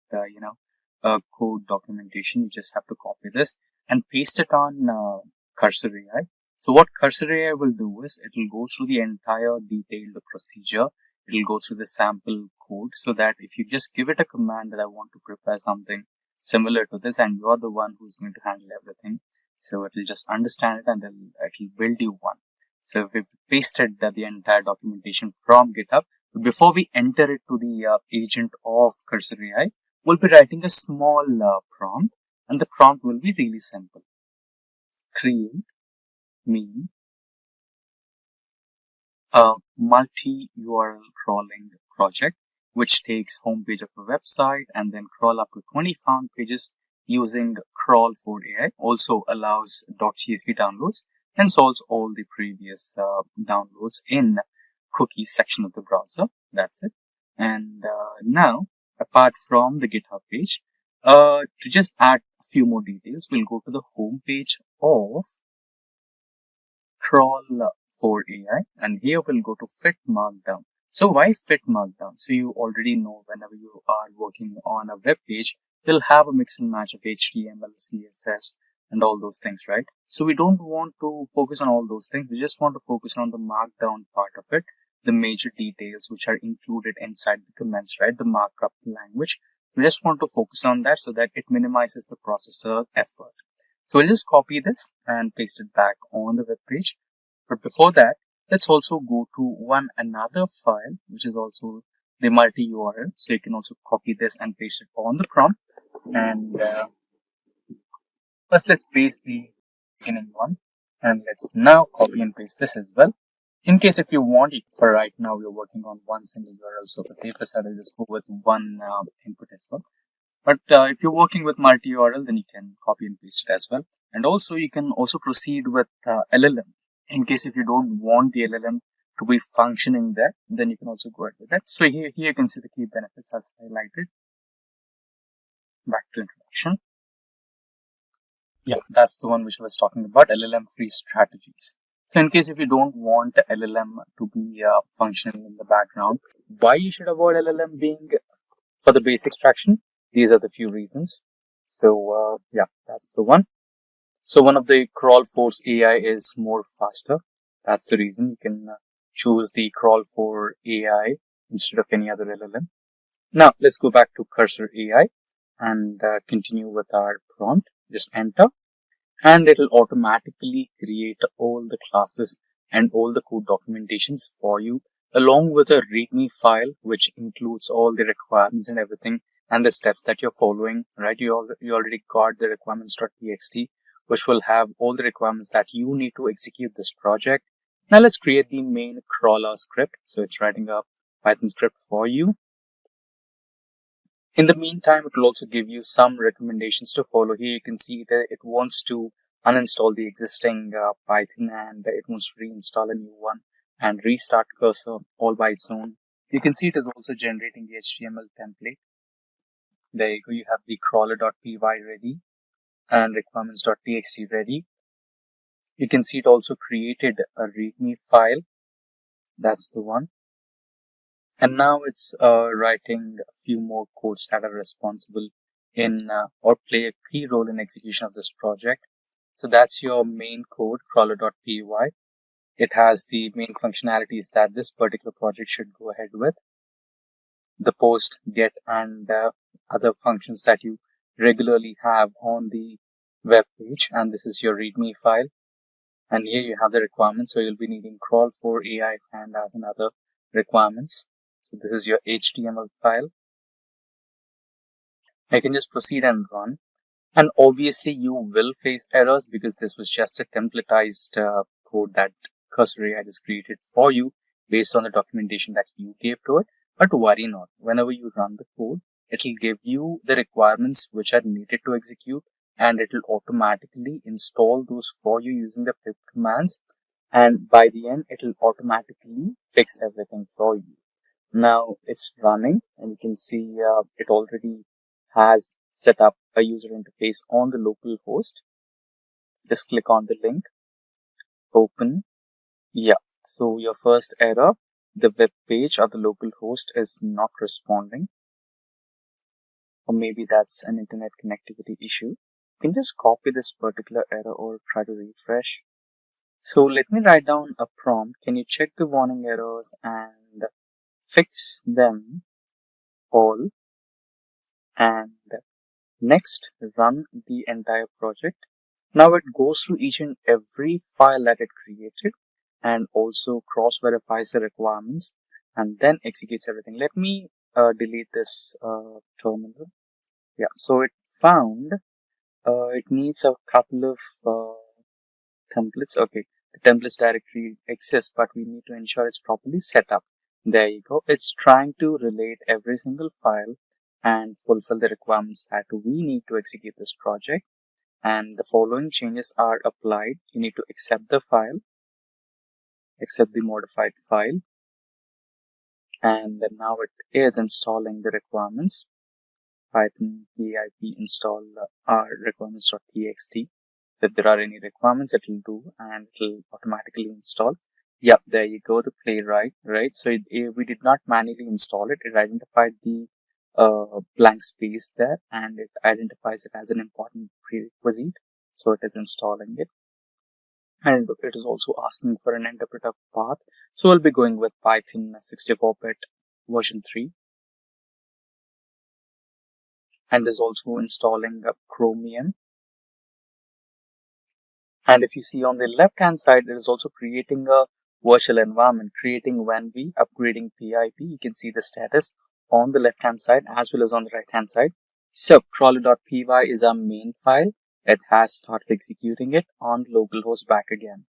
code documentation. You just have to copy this and paste it on Cursor AI. So what Cursor AI will do is it will go through the entire detailed procedure. It will go through the sample code so that if you just give it a command that I want to prepare something similar to this and you're the one who's going to handle everything, so it will just understand it and then it will build you one. So we've pasted the entire documentation from GitHub. But before we enter it to the agent of Cursor AI, we'll be writing a small prompt, and the prompt will be really simple. Create me a multi-URL crawling project, which takes homepage of a website and then crawl up to 20 found pages using crawl for AI. Also allows .csv downloads and solves all the previous downloads in cookies section of the browser. That's it. And now, apart from the GitHub page, to just add a few more details, we'll go to the home page of crawl for AI, and here we'll go to fit markdown. So why fit markdown? So you already know whenever you are working on a web page, you'll have a mix and match of HTML, CSS, and all those things, right? So we don't want to focus on all those things. We just want to focus on the markdown part of it, the major details which are included inside the comments, right? The markup language. We just want to focus on that so that it minimizes the processor effort. So we'll just copy this and paste it back on the web page. But before that, let's also go to another file, which is also the multi-URL. So you can also copy this and paste it on the prompt. And first, let's paste the beginning one. And let's now copy and paste this as well. In case if you want, for right now, we're working on one single URL. So for safer side, I'll just go with one input as well. But if you're working with multi-URL, then you can copy and paste it as well. And also, you can also proceed with LLM. In case if you don't want the LLM to be functioning there, then you can also go ahead with that. So here you can see the key benefits as highlighted. Back to introduction. Yeah, that's the one which I was talking about, LLM free strategies. So in case if you don't want LLM to be functioning in the background, why you should avoid LLM being for the base extraction? These are the few reasons. So yeah, that's the one. So one of the crawl force AI is more faster. That's the reason you can choose the crawl for AI instead of any other LLM. Now let's go back to Cursor AI and continue with our prompt. Just enter and it will automatically create all the classes and all the code documentations for you along with a readme file which includes all the requirements and everything and the steps that you're following, right? You already got the requirements.txt which will have all the requirements that you need to execute this project. Now let's create the main crawler script. So it's writing a Python script for you. In the meantime, it will also give you some recommendations to follow. Here you can see that it wants to uninstall the existing Python and it wants to reinstall a new one and restart Cursor all by its own. You can see it is also generating the HTML template. There you go. You have the crawler.py ready and requirements.txt ready. You can see it also created a readme file. That's the one. And now it's writing a few more codes that are responsible in or play a key role in execution of this project. So that's your main code, crawler.py. It has the main functionalities that this particular project should go ahead with. The post, get, and other functions that you regularly have on the web page. And this is your README file. And here you have the requirements. So you'll be needing crawl for AI and other requirements. So this is your HTML file. I can just proceed and run. And obviously you will face errors because this was just a templatized code that Cursor AI has created for you based on the documentation that you gave to it. But worry not. Whenever you run the code, it will give you the requirements which are needed to execute and it will automatically install those for you using the pip commands. And by the end, it will automatically fix everything for you. Now it's running and you can see it already has set up a user interface on the local host. Just click on the link, open. Yeah, so your first error the web page or the local host is not responding, or maybe that's an internet connectivity issue. You can just copy this particular error or try to refresh. So let me write down a prompt. Can you check the warning errors and fix them all? And next, run the entire project. Now it goes through each and every file that it created and also cross-verifies the requirements and then executes everything. Let me delete this terminal. Yeah, so it found it needs a couple of templates. Okay, the templates directory exists, but we need to ensure it's properly set up. There you go. It's trying to relate every single file and fulfill the requirements that we need to execute this project. And the following changes are applied. You need to accept the file, accept the modified file, and then now it is installing the requirements. Python pip install our requirements.txt. If there are any requirements, it will do and it will automatically install. Yep, there you go, the playwright, right? So we did not manually install it. It identified the blank space there and it identifies it as an important prerequisite. So it is installing it. And it is also asking for an interpreter path. So we'll be going with Python 64-bit version 3. And is also installing Chromium. And if you see on the left hand side, it is also creating a virtual environment, creating when we upgrading PIP. You can see the status on the left hand side as well as on the right hand side. So crawler.py is our main file. It has started executing it on localhost back again.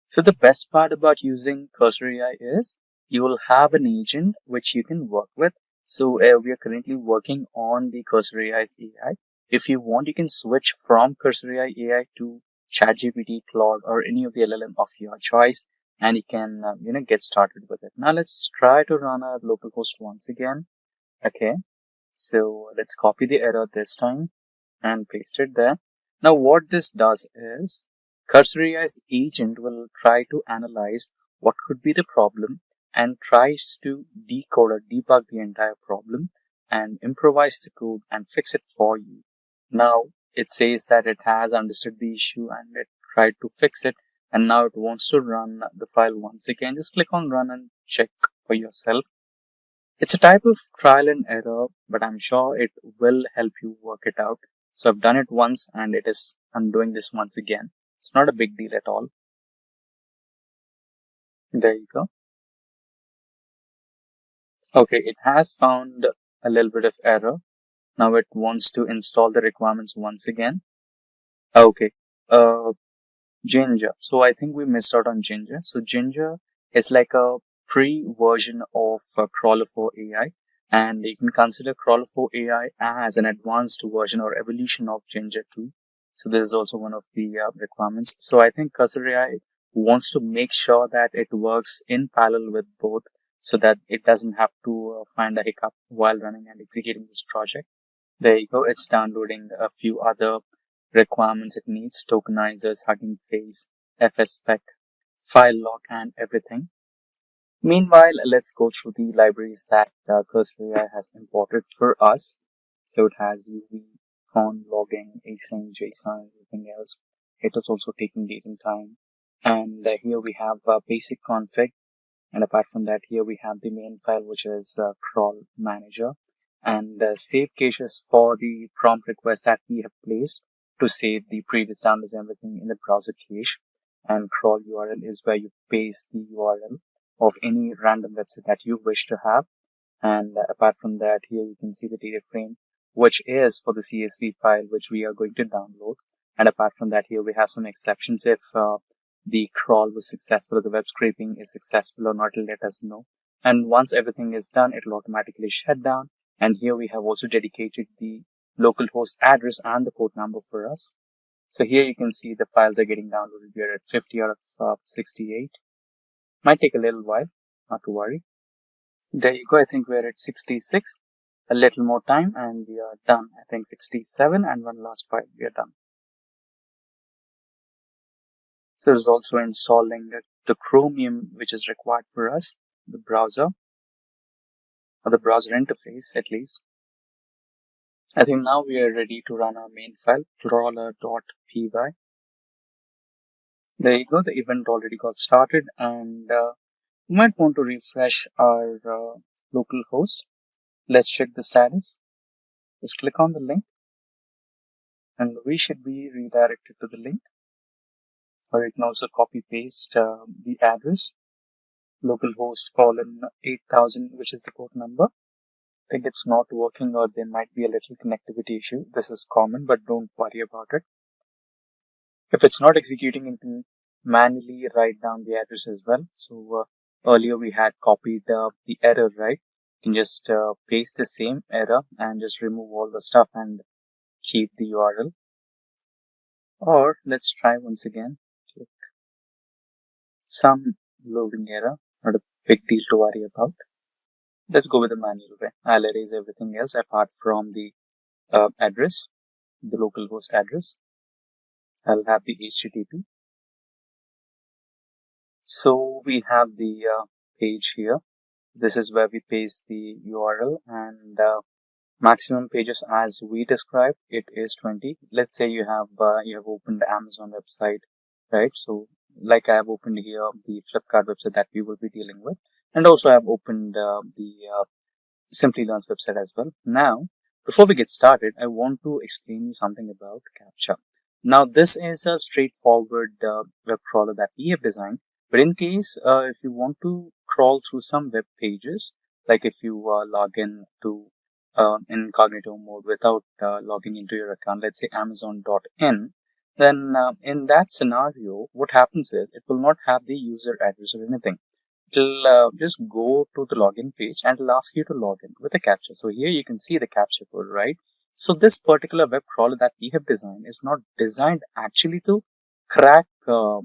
So the best part about using Cursor AI is you will have an agent which you can work with. So we are currently working on the Cursor AI's AI. If you want, you can switch from Cursor AI to ChatGPT, Claude, or any of the LLM of your choice, and you can get started with it. Now let's try to run our localhost once again. Okay, so let's copy the error this time and paste it there. Now what this does is Cursor AI's agent will try to analyze what could be the problem and tries to decode or debug the entire problem and improvise the code and fix it for you. Now it says that it has understood the issue and it tried to fix it, and now it wants to run the file once again. Just click on run and check for yourself. It's a type of trial and error, but I'm sure it will help you work it out. So I've done it once and I'm doing this once again. It's not a big deal at all. There you go. Okay, it has found a little bit of error. Now it wants to install the requirements once again. Okay, Ginger. So I think we missed out on Ginger. So Ginger is like a pre-version of Crawler for AI, and you can consider Crawler for AI as an advanced version or evolution of Ginger 2. So this is also one of the requirements. So I think Cursor AI wants to make sure that it works in parallel with both, so that it doesn't have to find a hiccup while running and executing this project. There you go. It's downloading a few other requirements it needs: tokenizers, Hugging Face, FSPEC, file lock, and everything. Meanwhile, let's go through the libraries that Cursor AI has imported for us. So it has UV, con, logging, async, JSON, everything else. It is also taking date and time. And here we have basic config. And apart from that, here we have the main file, which is crawl manager, and save caches for the prompt request that we have placed to save the previous downloads and everything in the browser cache. And crawl URL is where you paste the URL of any random website that you wish to have. And apart from that, here you can see the data frame, which is for the CSV file, which we are going to download. And apart from that, here we have some exceptions. If the crawl was successful or the web scraping is successful or not, it'll let us know. And once everything is done, it'll automatically shut down. And here we have also dedicated the localhost address and the port number for us. So here you can see the files are getting downloaded. We are at 50 out of 68. Might take a little while, not to worry. There you go. I think we're at 66. A little more time and we are done. I think 67 and one last file. We are done. So it's also installing the Chromium, which is required for us. the browser, or the browser interface at least. I think now we are ready to run our main file, crawler.py. There you go, the event already got started, and you might want to refresh our local host. Let's check the status. Just click on the link, and we should be redirected to the link. Or you can also copy paste the address, localhost colon 8000, which is the port number. I think it's not working, or there might be a little connectivity issue. This is common, but don't worry about it. If it's not executing, you can manually write down the address as well. So earlier we had copied the error, right? You can just paste the same error and just remove all the stuff and keep the URL. Or let's try once again. Click some loading error, not a big deal to worry about. Let's go with the manual way. I'll erase everything else apart from the address, the localhost address. I'll have the HTTP. So we have the page here. This is where we paste the URL, and maximum pages as we described, it is 20. Let's say you have opened the Amazon website, right? So like I have opened here the Flipkart website that we will be dealing with, and also I have opened the Simplilearn's website as well. Now, before we get started, I want to explain you something about CAPTCHA. Now, this is a straightforward web crawler that we have designed. But in case if you want to crawl through some web pages, like if you log in to incognito mode without logging into your account, let's say Amazon.in, then in that scenario, what happens is it will not have the user address or anything. It'll just go to the login page and it'll ask you to log in with a captcha. So here you can see the captcha code, right? So this particular web crawler that we have designed is not designed actually to crack the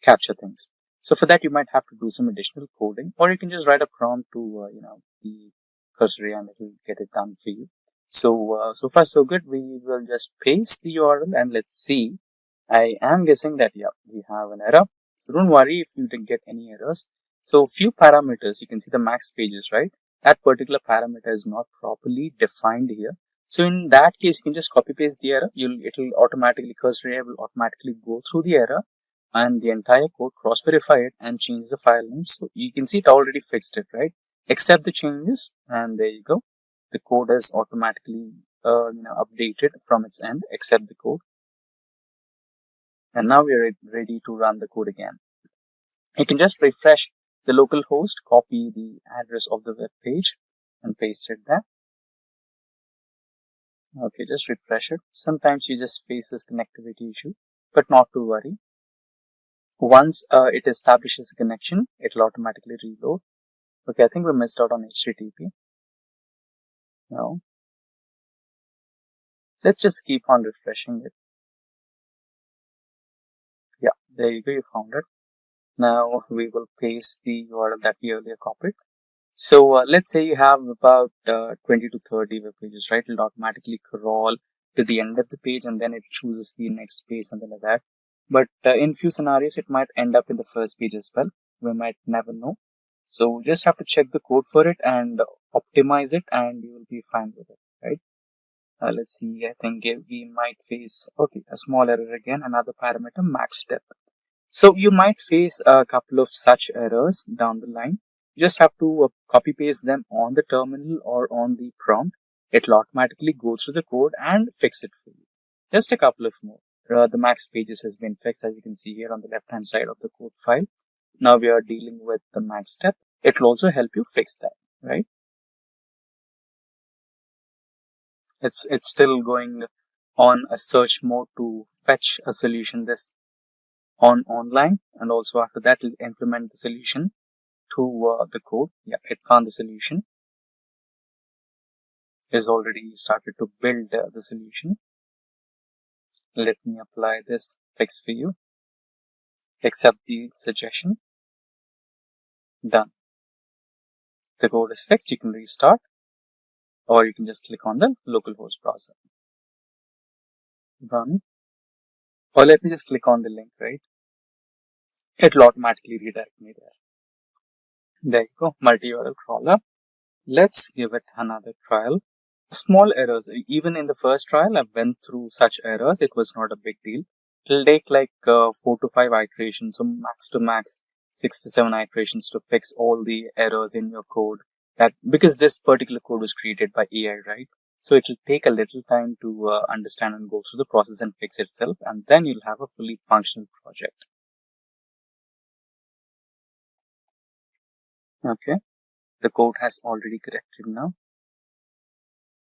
captcha things. So for that, you might have to do some additional coding, or you can just write a prompt to, the cursory, and it will get it done for you. So, so far so good. We will just paste the URL and let's see. I am guessing that, yeah, we have an error. So don't worry if you didn't get any errors. So few parameters, you can see the max pages, right? That particular parameter is not properly defined here. So in that case, you can just copy paste the error. It'll automatically, cursory will automatically go through the error and the entire code, cross verify it and change the file name. So you can see it already fixed it, right? Accept the changes, and there you go. The code is automatically updated from its end. Accept the code. And now we are ready to run the code again. You can just refresh the local host, copy the address of the web page and paste it there. Okay, just refresh it. Sometimes you just face this connectivity issue, but not to worry. Once it establishes a connection, it will automatically reload. Okay, I think we missed out on HTTP. No. Let's just keep on refreshing it. Yeah, there you go, you found it. Now we will paste the URL that we earlier copied. So let's say you have about 20 to 30 web pages, right? It'll automatically crawl to the end of the page and then it chooses the next page, something like that. But in few scenarios, it might end up in the first page as well. We might never know. So just have to check the code for it and optimize it, and you will be fine with it, right? Let's see, I think we might face, okay, a small error again, another parameter, max depth. So you might face a couple of such errors down the line. You just have to copy paste them on the terminal or on the prompt. It'll automatically go through the code and fix it for you. Just a couple of more. The max pages has been fixed, as you can see here on the left hand side of the code file. Now we are dealing with the max step. It'll also help you fix that, right? It's still going on a search mode to fetch a solution this online, and also after that it'll implement the solution to the code. Yeah, it found the solution. It has already started to build the solution. Let me apply this fix for you. Accept the suggestion. Done. The code is fixed. You can restart, or you can just click on the localhost browser. Run. Or let me just click on the link, right? It will automatically redirect me there. There you go, multi-URL crawler. Let's give it another trial. Small errors, even in the first trial, I went through such errors. It was not a big deal. It'll take like 4 to 5 iterations, so max to max 6 to 7 iterations to fix all the errors in your code. That because this particular code was created by AI, right? So it'll take a little time to understand and go through the process and fix itself, and then you'll have a fully functional project. Okay, the code has already corrected now.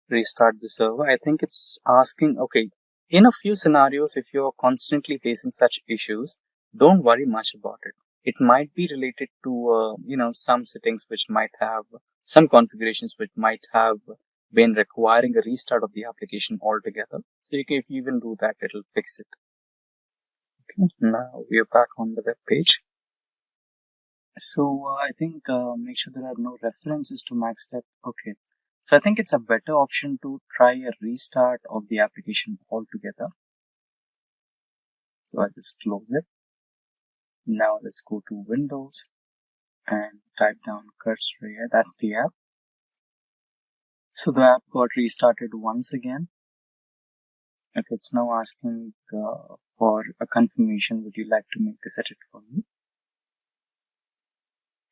Restart the server. I think it's asking, okay, in a few scenarios, if you're constantly facing such issues, don't worry much about it. It might be related to, some settings which might have some configurations which might have been requiring a restart of the application altogether. So if you even do that, it'll fix it. Okay, now we are back on the web page. So I think make sure there are no references to max step. Okay. So I think it's a better option to try a restart of the application altogether. So I just close it. Now let's go to Windows and type down cursor here. That's the app. So the app got restarted once again. Okay, it's now asking for a confirmation. Would you like to make this edit for me?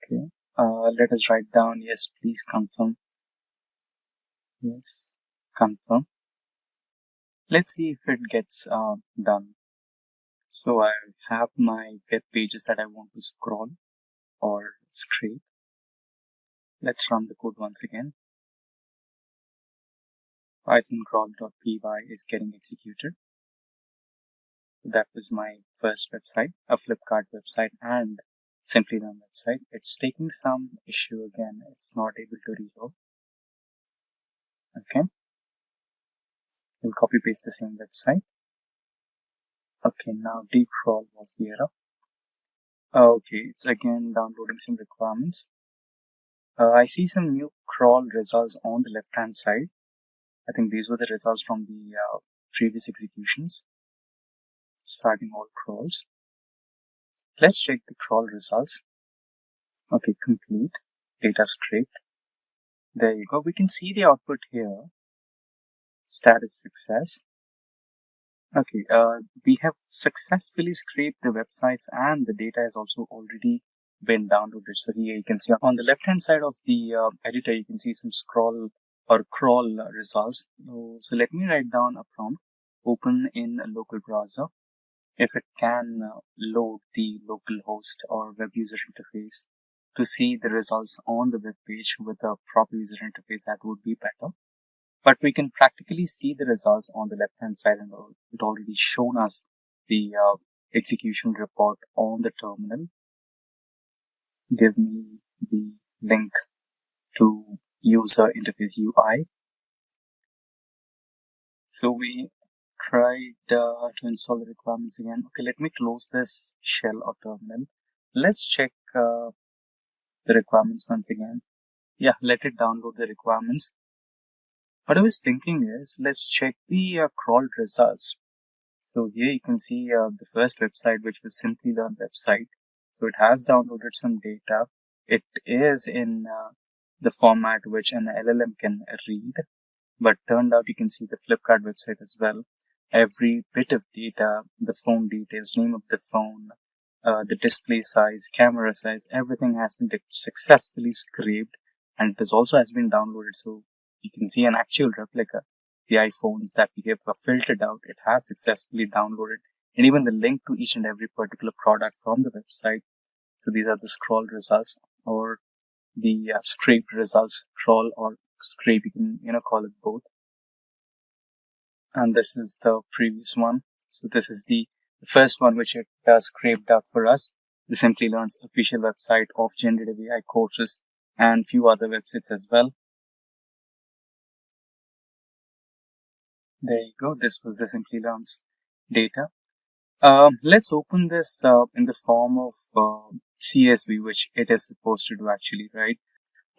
Okay. Let us write down, yes, please confirm. Yes, confirm. Let's see if it gets done. So I have my web pages that I want to scroll or scrape. Let's run the code once again. Python crawl.py is getting executed. That was my first website, a Flipkart website and Simplilearn website. It's taking some issue again. It's not able to reload. Okay. We'll copy paste the same website. Okay, now deep crawl was the error. Okay, it's again downloading some requirements. I see some new crawl results on the left hand side. I think these were the results from the previous executions. Starting all crawls. Let's check the crawl results. Okay, complete. Data scraped. There you go. We can see the output here. Status success. Okay, we have successfully scraped the websites and the data has also already been downloaded. So here you can see on the left hand side of the editor, you can see some scroll or crawl results. So let me write down a prompt. Open in a local browser. If it can load the local host or web user interface to see the results on the web page with a proper user interface, that would be better. But we can practically see the results on the left hand side, and it already shown us the execution report on the terminal. Give me the link to user interface UI. So we tried to install the requirements again. Okay, let me close this shell or terminal. Let's check the requirements once again. Yeah, let it download the requirements. What I was thinking is, let's check the crawl results. So here you can see the first website, which was Simplilearn website. So it has downloaded some data. It is in the format which an LLM can read. But turned out you can see the Flipkart website as well. Every bit of data, the phone details, name of the phone, the display size, camera size, everything has been successfully scraped, and it also has been downloaded. So you can see an actual replica. The iPhones that we have filtered out, it has successfully downloaded, and even the link to each and every particular product from the website. So these are the scroll results, or the scraped results. Crawl or scrape, you can call it both. And this is the previous one. So this is the first one which it scraped out for us. The Simplilearn's official website of Generative AI courses and few other websites as well. There you go. This was the Simplilearn's data. Let's open this in the form of CSV, which it is supposed to do actually, right?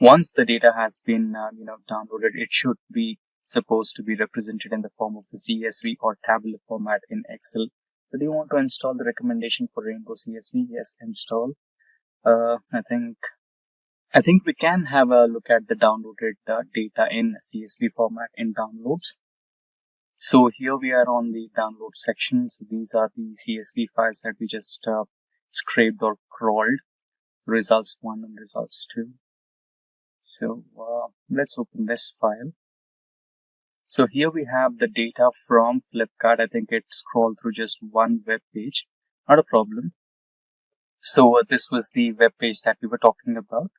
Once the data has been downloaded, it should be supposed to be represented in the form of a CSV or tabular format in Excel. So do you want to install the recommendation for Rainbow CSV? Yes, install. I think I think we can have a look at the downloaded data in CSV format in downloads. So here we are on the download section. So these are the CSV files that we just scraped or crawled, results 1 and results 2. So let's open this file. So here we have the data from Flipkart. I think it scrolled through just one web page, not a problem. So this was the web page that we were talking about.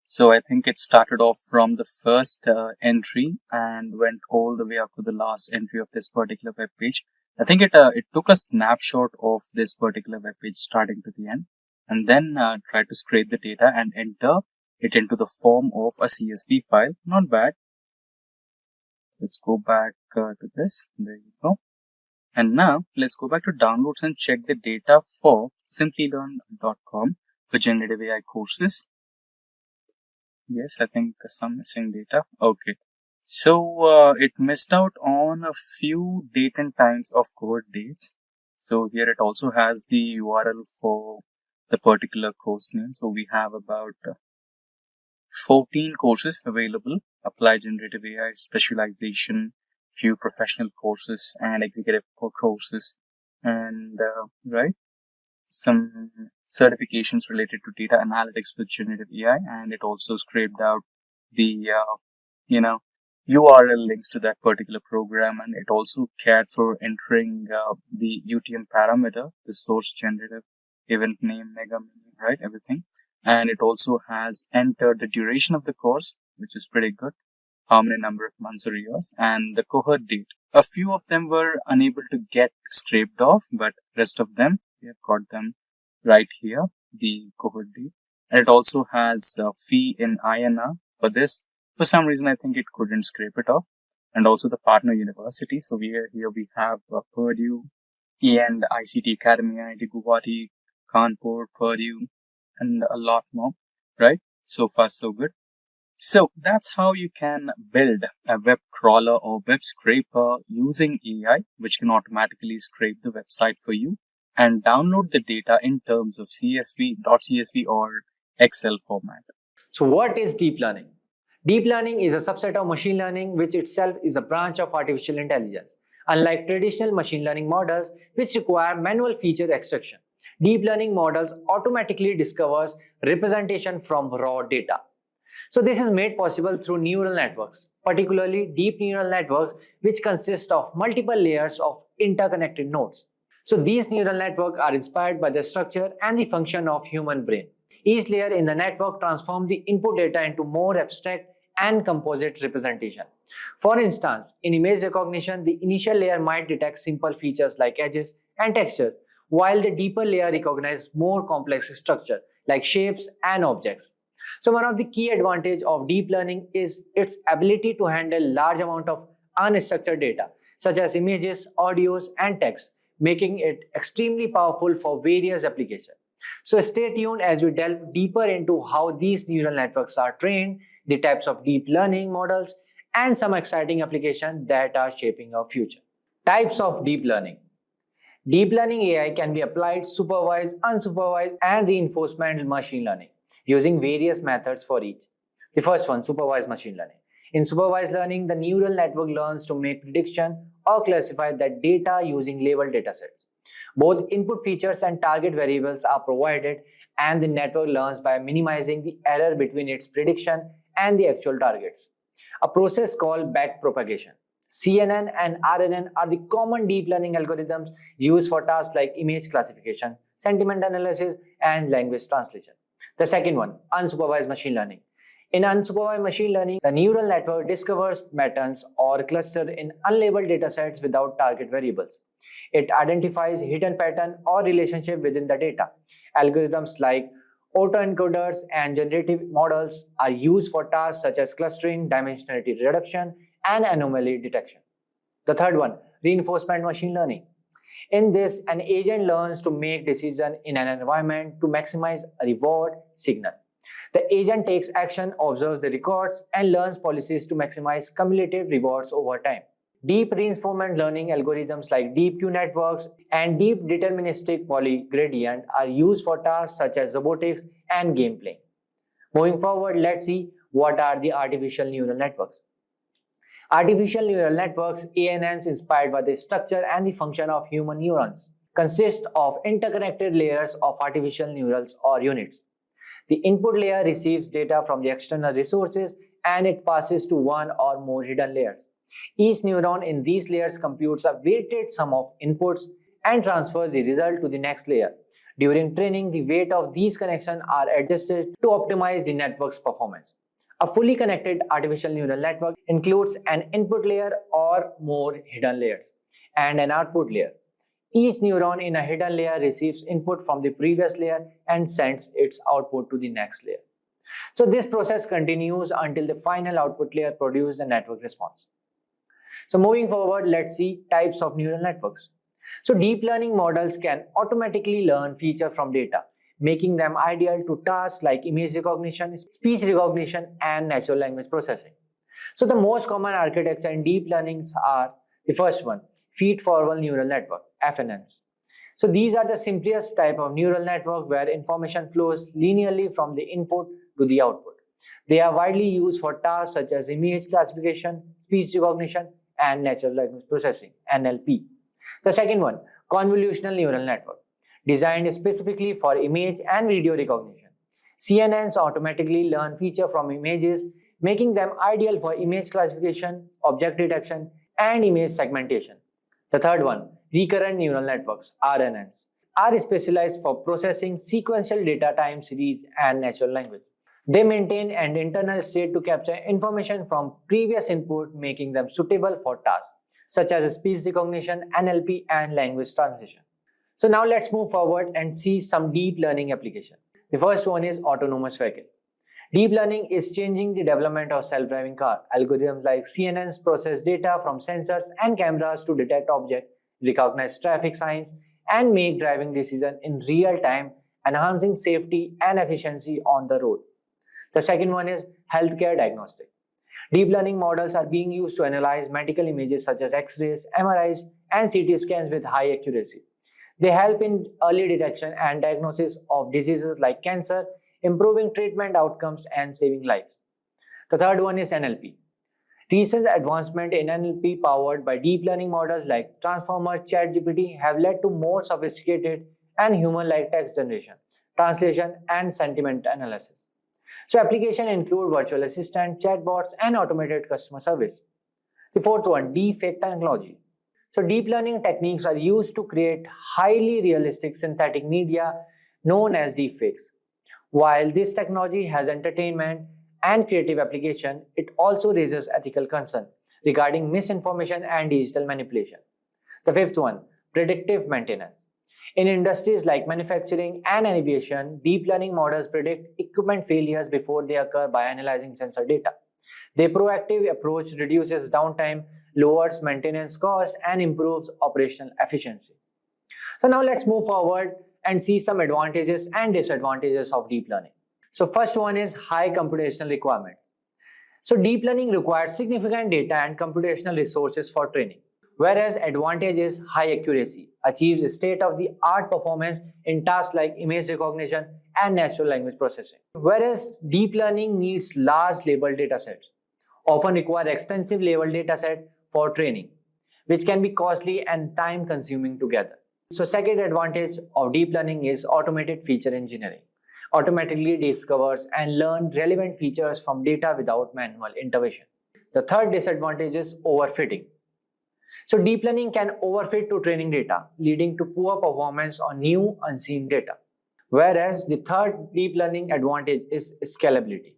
So I think it started off from the first entry and went all the way up to the last entry of this particular web page. I think it took a snapshot of this particular web page starting to the end, and then tried to scrape the data and enter it into the form of a CSV file. Not bad. Let's go back to this. There you go. And now let's go back to downloads and check the data for Simplilearn.com for generative AI courses. Yes, I think some missing data. Okay. So it missed out on a few date and times of cohort dates. So here it also has the URL for the particular course name. So we have about 14 courses available: Apply Generative AI, Specialization, few professional courses and executive courses, and right, some certifications related to data analytics with generative AI. And it also scraped out the URL links to that particular program, and it also cared for entering the UTM parameter, the source, generative, event name, mega meaning, right, everything. And it also has entered the duration of the course, which is pretty good, how many number of months or years, and the cohort date. A few of them were unable to get scraped off, but rest of them, we have got them right here, the cohort date. And it also has a fee in INR for this. For some reason, I think it couldn't scrape it off. And also the partner university. So here we have Purdue, and ICT Academy, IIT Guwahati, Kanpur, Purdue, and a lot more, right? So far, so good. So that's how you can build a web crawler or web scraper using AI, which can automatically scrape the website for you and download the data in terms of CSV, .csv or Excel format. So what is deep learning? Deep learning is a subset of machine learning, which itself is a branch of artificial intelligence. Unlike traditional machine learning models, which require manual feature extraction, deep learning models automatically discovers representation from raw data. So this is made possible through neural networks, particularly deep neural networks, which consist of multiple layers of interconnected nodes. So these neural networks are inspired by the structure and the function of human brain. Each layer in the network transforms the input data into more abstract and composite representation. For instance, in image recognition, the initial layer might detect simple features like edges and textures, while the deeper layer recognizes more complex structure like shapes and objects. So one of the key advantages of deep learning is its ability to handle large amount of unstructured data, such as images, audios, and text, making it extremely powerful for various applications. So stay tuned as we delve deeper into how these neural networks are trained, the types of deep learning models, and some exciting applications that are shaping our future. Types of deep learning. Deep learning AI can be applied supervised, unsupervised, and reinforcement machine learning using various methods for each. The first one, supervised machine learning. In supervised learning, the neural network learns to make prediction or classify the data using labeled datasets. Both input features and target variables are provided, and the network learns by minimizing the error between its prediction and the actual targets. A process called backpropagation. CNN and RNN are the common deep learning algorithms used for tasks like image classification, sentiment analysis, and language translation. The second one, unsupervised machine learning. In unsupervised machine learning, the neural network discovers patterns or clusters in unlabeled datasets without target variables. It identifies hidden pattern or relationship within the data. Algorithms like autoencoders and generative models are used for tasks such as clustering, dimensionality reduction, and anomaly detection. The third one, reinforcement machine learning. In this, an agent learns to make decisions in an environment to maximize a reward signal. The agent takes action, observes the records, and learns policies to maximize cumulative rewards over time. Deep reinforcement learning algorithms like deep Q networks and deep deterministic polygradient are used for tasks such as robotics and gameplay. Moving forward, let's see what are the artificial neural networks. Artificial neural networks, ANNs, inspired by the structure and the function of human neurons, consist of interconnected layers of artificial neurals or units. The input layer receives data from the external resources and it passes to one or more hidden layers. Each neuron in these layers computes a weighted sum of inputs and transfers the result to the next layer. During training, the weight of these connections are adjusted to optimize the network's performance. A fully connected artificial neural network includes an input layer or more hidden layers and an output layer. Each neuron in a hidden layer receives input from the previous layer and sends its output to the next layer. So this process continues until the final output layer produces a network response. So moving forward, let's see types of neural networks. So deep learning models can automatically learn features from data, making them ideal to tasks like image recognition, speech recognition, and natural language processing. So the most common architecture in deep learnings are the first one, feed-forward neural network, FNNs. So these are the simplest type of neural network where information flows linearly from the input to the output. They are widely used for tasks such as image classification, speech recognition, and natural language processing, NLP. The second one, convolutional neural network, designed specifically for image and video recognition. CNNs automatically learn features from images, making them ideal for image classification, object detection, and image segmentation. The third one, recurrent neural networks, RNNs, are specialized for processing sequential data time series and natural language. They maintain an internal state to capture information from previous input, making them suitable for tasks such as speech recognition, NLP, and language translation. So now let's move forward and see some deep learning application. The first one is autonomous vehicle. Deep learning is changing the development of self-driving car. Algorithms like CNNs process data from sensors and cameras to detect objects, recognize traffic signs, and make driving decisions in real time, enhancing safety and efficiency on the road. The second one is healthcare diagnostic. Deep learning models are being used to analyze medical images such as X-rays, MRIs, and CT scans with high accuracy. They help in early detection and diagnosis of diseases like cancer, improving treatment outcomes and saving lives. The third one is NLP. Recent advancement in NLP powered by deep learning models like Transformer, ChatGPT have led to more sophisticated and human-like text generation, translation, and sentiment analysis. So applications include virtual assistant, chatbots, and automated customer service. The fourth one, deepfake technology. So deep learning techniques are used to create highly realistic synthetic media known as deepfakes. While this technology has entertainment and creative application, it also raises ethical concern regarding misinformation and digital manipulation. The fifth one, predictive maintenance. In industries like manufacturing and aviation, deep learning models predict equipment failures before they occur by analyzing sensor data. Their proactive approach reduces downtime, lowers maintenance cost, and improves operational efficiency. So now let's move forward and see some advantages and disadvantages of deep learning. So first one is high computational requirements. So deep learning requires significant data and computational resources for training. Whereas advantage is high accuracy, achieves state-of-the-art performance in tasks like image recognition and natural language processing. Whereas deep learning needs large labeled datasets, often require extensive labeled dataset for training, which can be costly and time-consuming together. So second advantage of deep learning is automated feature engineering. Automatically discovers and learns relevant features from data without manual intervention. The third disadvantage is overfitting. So deep learning can overfit to training data, leading to poor performance on new unseen data. Whereas the third deep learning advantage is scalability.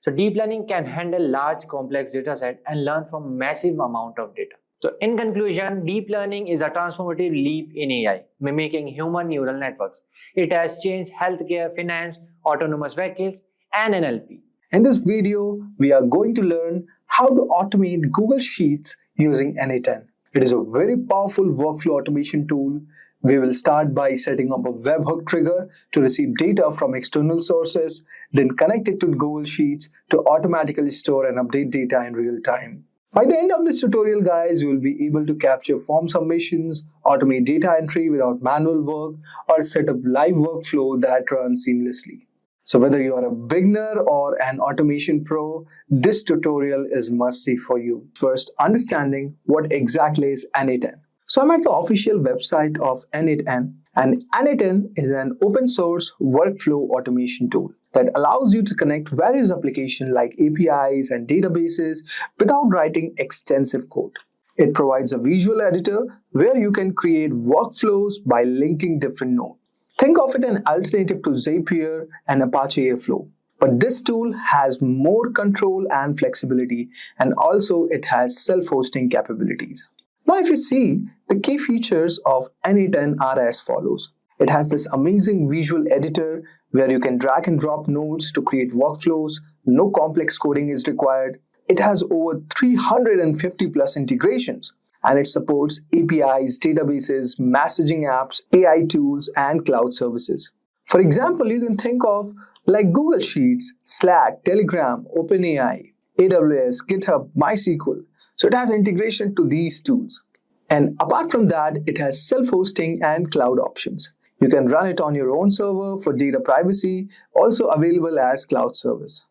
So deep learning can handle large complex dataset and learn from massive amount of data. So in conclusion, deep learning is a transformative leap in AI, mimicking human neural networks. It has changed healthcare, finance, autonomous vehicles, and NLP. In this video, we are going to learn how to automate Google Sheets using NA10. It is a very powerful workflow automation tool. We will start by setting up a webhook trigger to receive data from external sources, then connect it to Google Sheets to automatically store and update data in real time. By the end of this tutorial, guys, you will be able to capture form submissions, automate data entry without manual work, or set up live workflow that runs seamlessly. So whether you are a beginner or an automation pro, this tutorial is must-see for you. First, understanding what exactly is N8N. So I'm at the official website of N8N, and N8N is an open source workflow automation tool that allows you to connect various applications like APIs and databases without writing extensive code. It provides a visual editor where you can create workflows by linking different nodes. Think of it an alternative to Zapier and Apache Airflow. But this tool has more control and flexibility, and also it has self-hosting capabilities. Now if you see, the key features of N8N are as follows. It has this amazing visual editor where you can drag and drop nodes to create workflows. No complex coding is required. It has over 350 plus integrations, and it supports APIs, databases, messaging apps, AI tools, and cloud services. For example, you can think of like Google Sheets, Slack, Telegram, OpenAI, AWS, GitHub, MySQL. So it has integration to these tools. And apart from that, it has self-hosting and cloud options. You can run it on your own server for data privacy, also available as cloud service.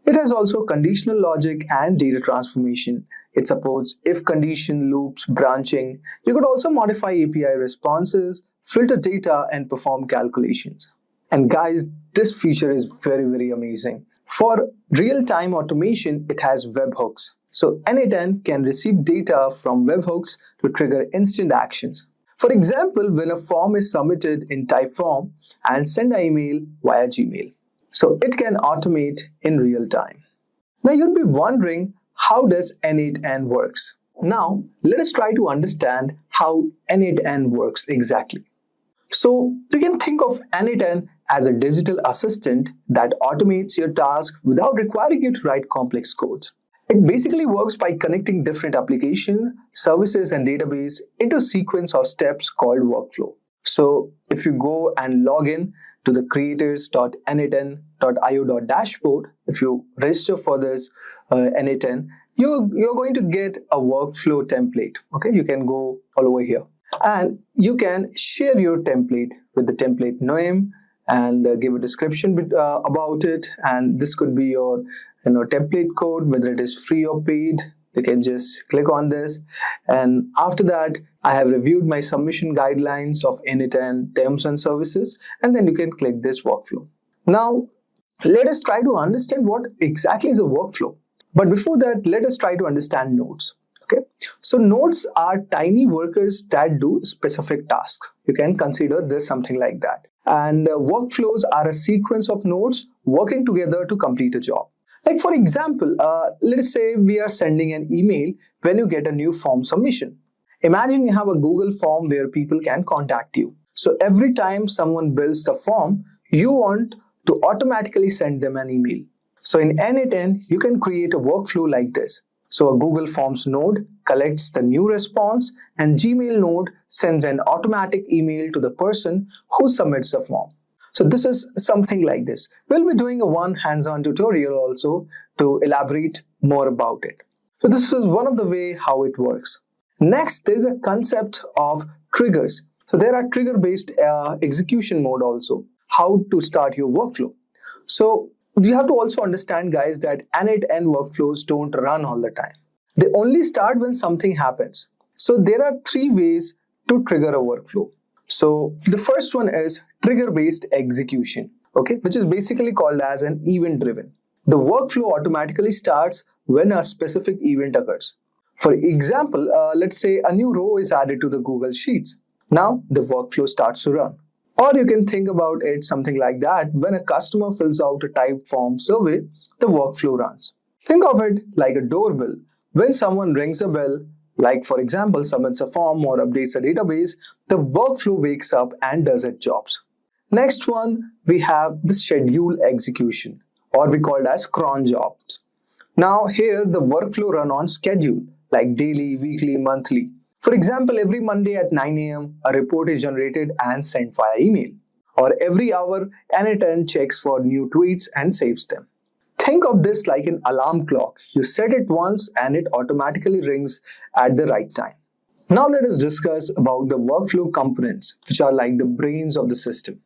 It has also conditional logic and data transformation. It supports if condition, loops, branching. You could also modify API responses, filter data, and perform calculations. And guys, this feature is very amazing. For real-time automation, it has webhooks. So N8N can receive data from webhooks to trigger instant actions. For example, when a form is submitted in Typeform and send an email via Gmail. So it can automate in real time. Now you'd be wondering, how does N8N works? Now let us try to understand how N8N works exactly. So you can think of N8N as a digital assistant that automates your task without requiring you to write complex codes. It basically works by connecting different applications, services, and database into a sequence of steps called workflow. So if you go and log in to the creators.n8n.io.dashboard, if you register for this N8N, you're going to get a workflow template. Okay, you can go all over here. And you can share your template with the template name and give a description about it. And this could be your template code, whether it is free or paid. You can just click on this. And after that, I have reviewed my submission guidelines of N8N terms and services. And then you can click this workflow. Now, let us try to understand what exactly is a workflow. But before that, let us try to understand nodes. Okay, so nodes are tiny workers that do specific tasks. You can consider this something like that. And workflows are a sequence of nodes working together to complete a job. Like for example, let us say we are sending an email when you get a new form submission. Imagine you have a Google form where people can contact you. So every time someone builds the form, you want to automatically send them an email. So in N8N, you can create a workflow like this. So a Google Forms node collects the new response, and Gmail node sends an automatic email to the person who submits the form. So this is something like this. We'll be doing a one hands-on tutorial also to elaborate more about it. So this is one of the way how it works. Next, there is a concept of triggers. So there are trigger-based execution mode also, how to start your workflow. So you have to also understand, guys, that N8N workflows don't run all the time. They only start when something happens. So there are three ways to trigger a workflow. So the first one is trigger-based execution, okay, which is basically called as an event-driven. The workflow automatically starts when a specific event occurs. For example, let's say a new row is added to the Google Sheets. Now the workflow starts to run. Or you can think about it something like that. When a customer fills out a type form survey, the workflow runs. Think of it like a doorbell. When someone rings a bell, like for example submits a form or updates a database, the workflow wakes up and does its jobs. Next one, we have the schedule execution, or we call it as cron jobs. Now here the workflow run on schedule, like daily, weekly, monthly. For example, every Monday at 9 a.m., a report is generated and sent via email. Or every hour, N8N checks for new tweets and saves them. Think of this like an alarm clock. You set it once and it automatically rings at the right time. Now let us discuss about the workflow components, which are like the brains of the system.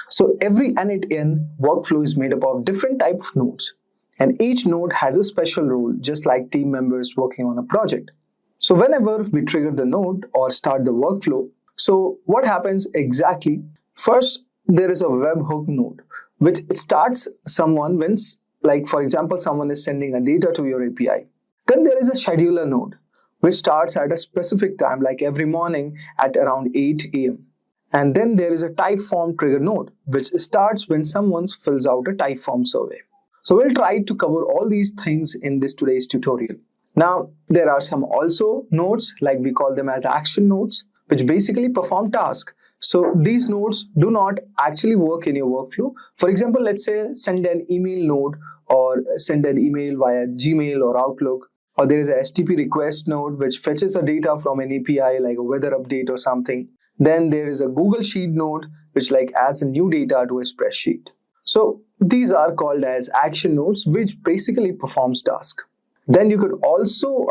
So every N8N workflow is made up of different type of nodes, and each node has a special role, just like team members working on a project. So whenever we trigger the node or start the workflow, so what happens exactly? First, there is a webhook node, which starts someone when, like for example, someone is sending a data to your API. Then there is a scheduler node, which starts at a specific time, like every morning at around 8 a.m. And then there is a typeform trigger node, which starts when someone fills out a typeform survey. So we'll try to cover all these things in this today's tutorial. Now, there are some also nodes, like we call them as action nodes, which basically perform tasks. So these nodes do not actually work in your workflow. For example, let's say send an email node or send an email via Gmail or Outlook, or there is a HTTP request node which fetches the data from an API like a weather update or something. Then there is a Google Sheet node which like adds a new data to a spreadsheet. So these are called as action nodes, which basically performs task. Then you could also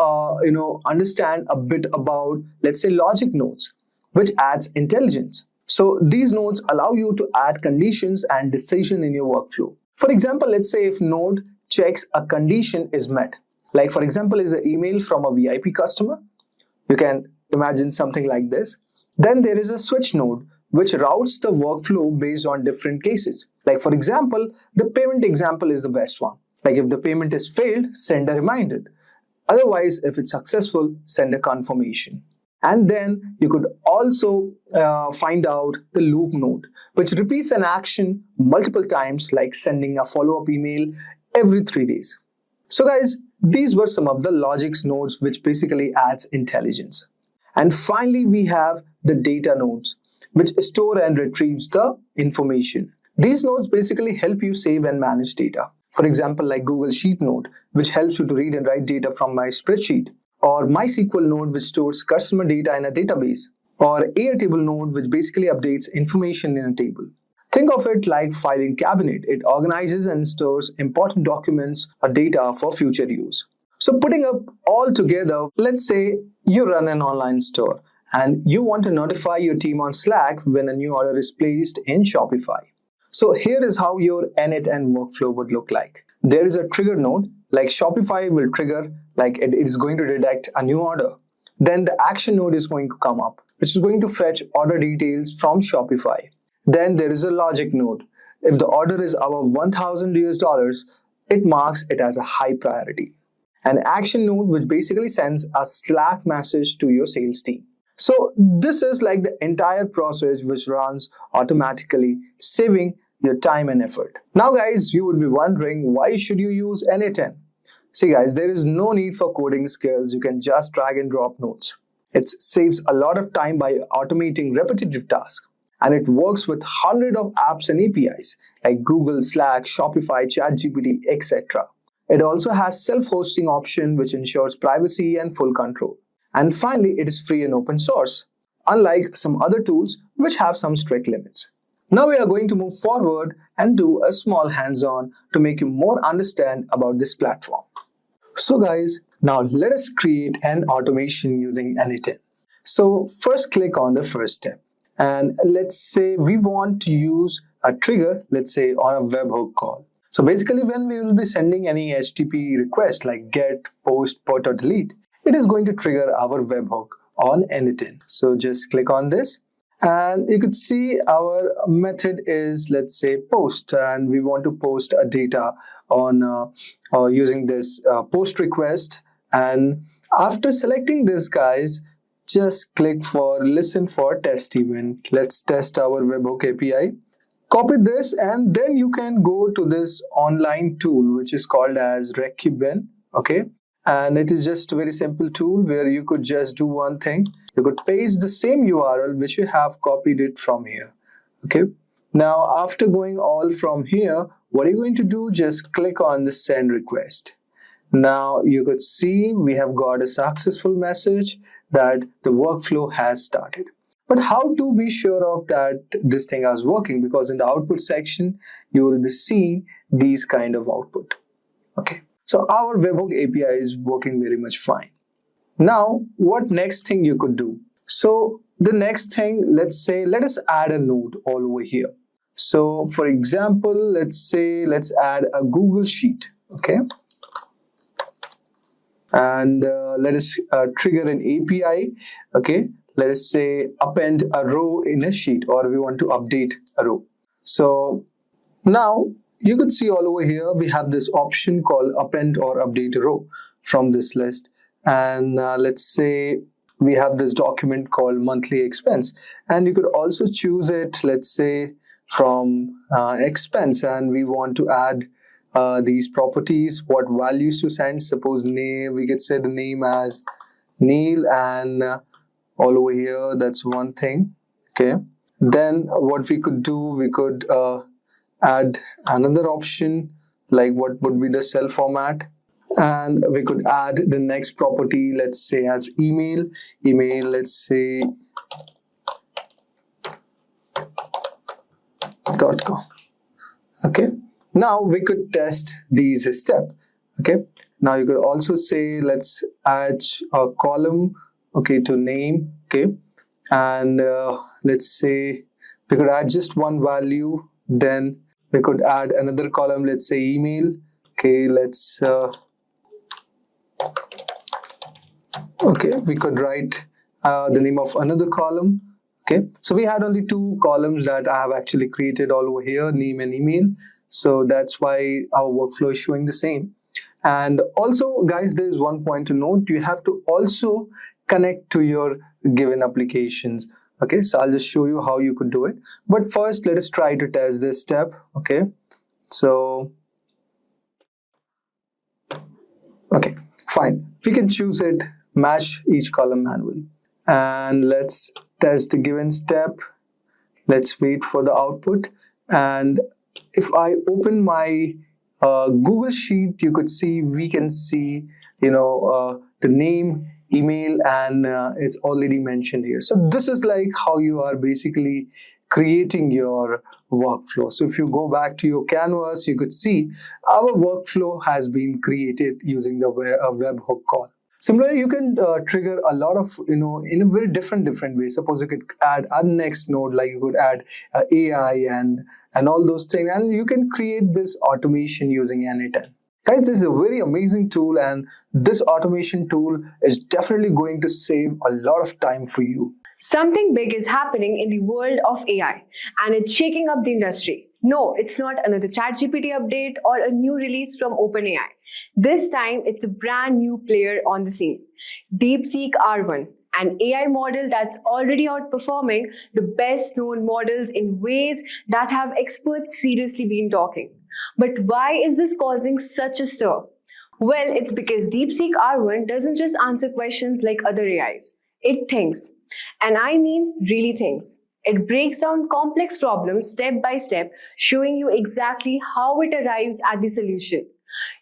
understand a bit about, let's say, logic nodes, which adds intelligence. So these nodes allow you to add conditions and decision in your workflow. For example, let's say if node checks a condition is met, like for example is an email from a VIP customer. You can imagine something like this. Then there is a switch node which routes the workflow based on different cases. Like for example, the payment example is the best one. Like if the payment is failed, send a reminder. Otherwise, if it's successful, send a confirmation. And then you could also find out the loop node, which repeats an action multiple times, like sending a follow-up email every 3 days. So guys, these were some of the logics nodes which basically adds intelligence. And finally, we have the data nodes, which store and retrieves the information. These nodes basically help you save and manage data. For example, like Google Sheet node, which helps you to read and write data from my spreadsheet, or MySQL node, which stores customer data in a database, or Airtable node, which basically updates information in a table. Think of it like filing cabinet. It organizes and stores important documents or data for future use. So putting up all together, let's say you run an online store and you want to notify your team on Slack when a new order is placed in Shopify. So here is how your N8N workflow would look like. There is a trigger node, like Shopify will trigger, like it is going to detect a new order. Then the action node is going to come up, which is going to fetch order details from Shopify. Then there is a logic node. If the order is above $1,000, it marks it as a high priority. An action node which basically sends a Slack message to your sales team. So this is like the entire process which runs automatically, saving your time and effort. Now guys, you would be wondering, why should you use N8N? See guys, there is no need for coding skills. You can just drag and drop nodes. It saves a lot of time by automating repetitive tasks. And it works with hundreds of apps and APIs like Google, Slack, Shopify, ChatGPT, etc. It also has self-hosting option which ensures privacy and full control. And finally, it is free and open source, unlike some other tools which have some strict limits. Now we are going to move forward and do a small hands-on to make you more understand about this platform. So guys, now let us create an automation using N8N. So first click on the first step. And let's say we want to use a trigger, let's say on a webhook call. So basically when we will be sending any HTTP request like get, post, put or delete, it is going to trigger our webhook on N8N. So just click on this and you could see our method is, let's say, post, and we want to post a data on using this post request. And after selecting this guys, just click for listen for test event. Let's test our webhook API. Copy this and then you can go to this online tool which is called as Rekiben. Okay. And it is just a very simple tool where you could just do one thing. You could paste the same URL which you have copied it from here. Okay. Now after going all from here, what are you going to do? Just click on the send request. Now you could see we have got a successful message that the workflow has started. But how to be sure of that this thing is working? Because in the output section, you will be seeing these kind of output. Okay. So our webhook API is working very much fine. Now, what next thing you could do? So the next thing, let's say, let us add a node all over here. So for example, let's add a Google Sheet, okay? And let us trigger an API, okay? Let us say append a row in a sheet, or we want to update a row. So now you could see all over here, we have this option called append or update a row from this list. And let's say we have this document called monthly expense, and you could also choose it, let's say from expense, and we want to add these properties, what values to send. Suppose name, we could say the name as Neil, and all over here, that's one thing, okay? Then what we could do, we could add another option, like what would be the cell format, and we could add the next property, let's say as email, let's say .com, okay? Now we could test these steps, okay? Now you could also say, let's add a column, okay, to name, okay? And let's say we could add just one value, then we could add another column, let's say email, okay? Let's okay, we could write the name of another column, okay? So we had only two columns that I have actually created all over here, name and email. So that's why our workflow is showing the same. And also, guys, there is one point to note. You have to also connect to your given applications, okay? So I'll just show you how you could do it. But first, let us try to test this step, okay? So, okay, fine. We can choose it, match each column manually. And let's test the given step. Let's wait for the output. And if I open my Google Sheet, you could see, we can see, the name, email, and it's already mentioned here. So this is like how you are basically creating your workflow. So if you go back to your canvas, you could see our workflow has been created using the webhook call. Similarly, you can trigger a lot of, in a very different way. Suppose you could add a next node, like you could add AI and all those things, and you can create this automation using n8n. Guys, this is a very amazing tool, and this automation tool is definitely going to save a lot of time for you. Something big is happening in the world of AI, and it's shaking up the industry. No, it's not another ChatGPT update or a new release from OpenAI. This time, it's a brand new player on the scene. Deepseek R1, an AI model that's already outperforming the best known models in ways that have experts seriously been talking. But why is this causing such a stir? Well, it's because Deepseek R1 doesn't just answer questions like other AIs. It thinks. And I mean really thinks. It breaks down complex problems step by step, showing you exactly how it arrives at the solution.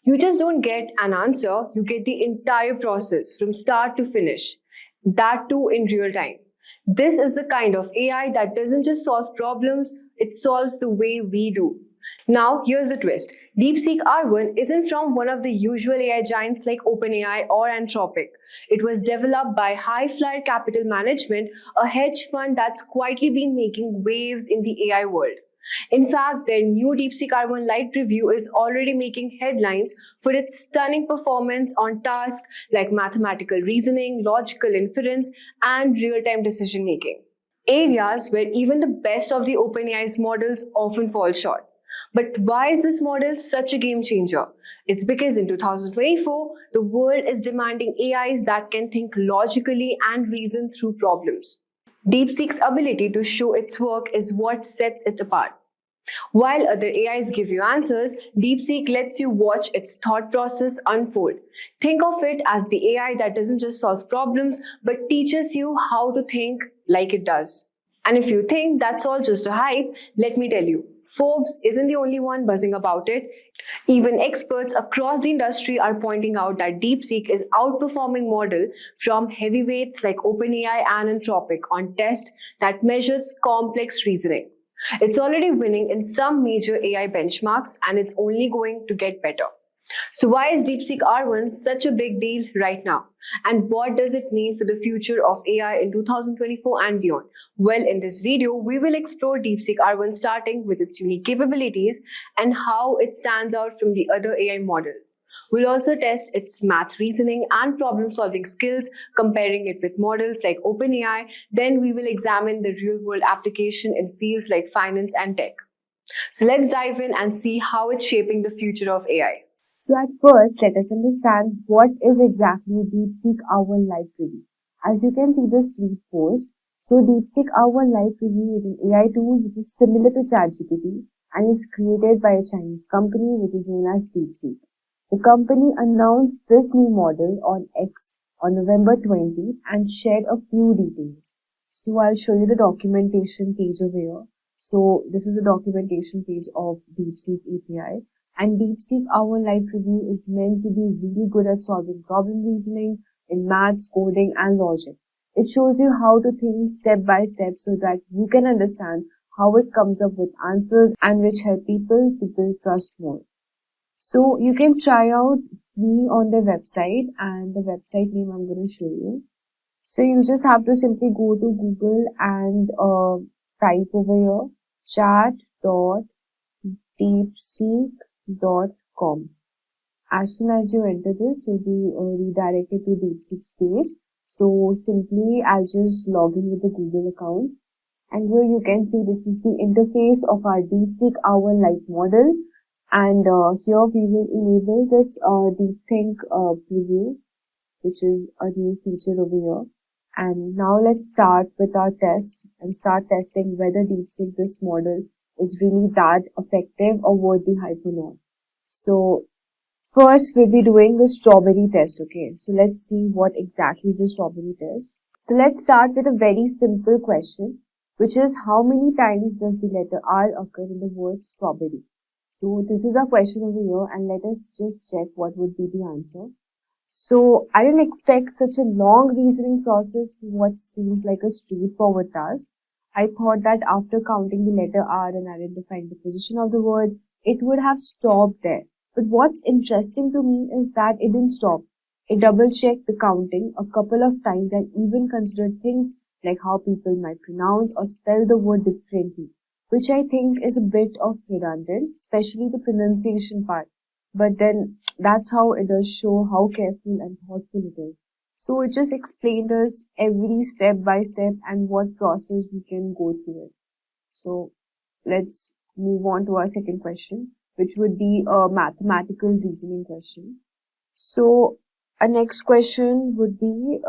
You just don't get an answer, you get the entire process from start to finish. That too in real time. This is the kind of AI that doesn't just solve problems, it solves the way we do. Now, here's the twist. Deepseek R1 isn't from one of the usual AI giants like OpenAI or Anthropic. It was developed by High Flyer Capital Management, a hedge fund that's quietly been making waves in the AI world. In fact, their new Deepseek R1 Lite review is already making headlines for its stunning performance on tasks like mathematical reasoning, logical inference, and real-time decision-making. Areas where even the best of the OpenAI's models often fall short. But why is this model such a game changer? It's because in 2024, the world is demanding AIs that can think logically and reason through problems. DeepSeek's ability to show its work is what sets it apart. While other AIs give you answers, DeepSeek lets you watch its thought process unfold. Think of it as the AI that doesn't just solve problems, but teaches you how to think like it does. And if you think that's all just a hype, let me tell you, Forbes isn't the only one buzzing about it. Even experts across the industry are pointing out that DeepSeek is outperforming model from heavyweights like OpenAI and Anthropic on tests that measures complex reasoning. It's already winning in some major AI benchmarks, and it's only going to get better. So why is Deepseek R1 such a big deal right now? And what does it mean for the future of AI in 2024 and beyond? Well, in this video, we will explore Deepseek R1 starting with its unique capabilities and how it stands out from the other AI model. We'll also test its math reasoning and problem-solving skills, comparing it with models like OpenAI. Then we will examine the real-world application in fields like finance and tech. So let's dive in and see how it's shaping the future of AI. So at first, let us understand what is exactly Deepseek Hour Live Review. As you can see this tweet post, so Deepseek Hour Live Review is an AI tool which is similar to ChatGPT and is created by a Chinese company which is known as Deepseek. The company announced this new model on X on November 20th and shared a few details. So I'll show you the documentation page over here. So this is a documentation page of Deepseek API. And Deepseek Hour Live Review is meant to be really good at solving problem reasoning in maths, coding, and logic. It shows you how to think step by step so that you can understand how it comes up with answers and which help people to build trust more. So you can try out me on their website, and the website name I'm going to show you. So you just have to simply go to Google and type over here chat.deepseek.com. As soon as you enter this, you'll be redirected to Deepseek's page. So simply I'll just log in with the Google account. And here you can see this is the interface of our Deepseek Hour Live model. And here we will enable this DeepThink preview, which is a new feature over here. And now let's start with our test and start testing whether Deepseek, this model, is really that effective or worth the hype or not. So first we'll be doing the strawberry test, okay? So let's see what exactly is the strawberry test. So let's start with a very simple question, which is how many times does the letter R occur in the word strawberry? So this is our question over here, and let us just check what would be the answer. So I didn't expect such a long reasoning process to what seems like a straightforward task. I thought that after counting the letter R and identifying the position of the word, it would have stopped there. But what's interesting to me is that it didn't stop. It double-checked the counting a couple of times and even considered things like how people might pronounce or spell the word differently, which I think is a bit of redundant, especially the pronunciation part. But then that's how it does show how careful and thoughtful it is. So it just explained us every step by step and what process we can go through it. So let's move on to our second question, which would be a mathematical reasoning question. So our next question would be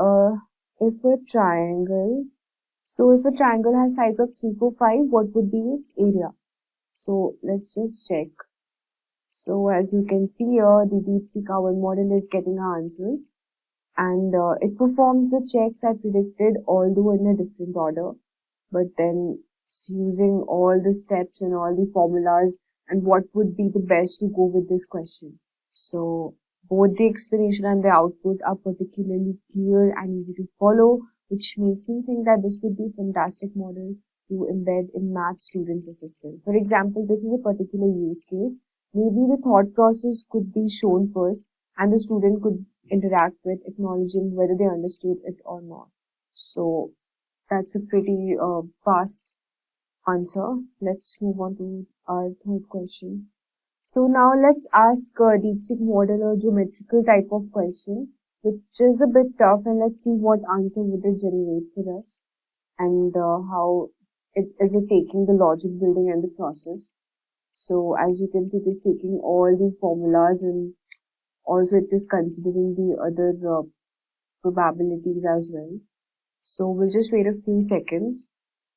if a triangle has sides of 3, 4, 5, what would be its area? So let's just check. So as you can see here, the Deepseek Hour model is getting our answers, and it performs the checks I predicted, although in a different order. But then it's using all the steps and all the formulas and what would be the best to go with this question. So both the explanation and the output are particularly clear and easy to follow, which makes me think that this would be a fantastic model to embed in math students' assistant. For example, this is a particular use case. Maybe the thought process could be shown first and the student could interact with acknowledging whether they understood it or not. So that's a pretty fast answer. Let's move on to our third question. So now let's ask Deepseek model a geometrical type of question, which is a bit tough, and let's see what answer would it generate for us and how it is taking the logic building and the process. So as you can see, it is taking all the formulas and also it is considering the other probabilities as well. So we'll just wait a few seconds.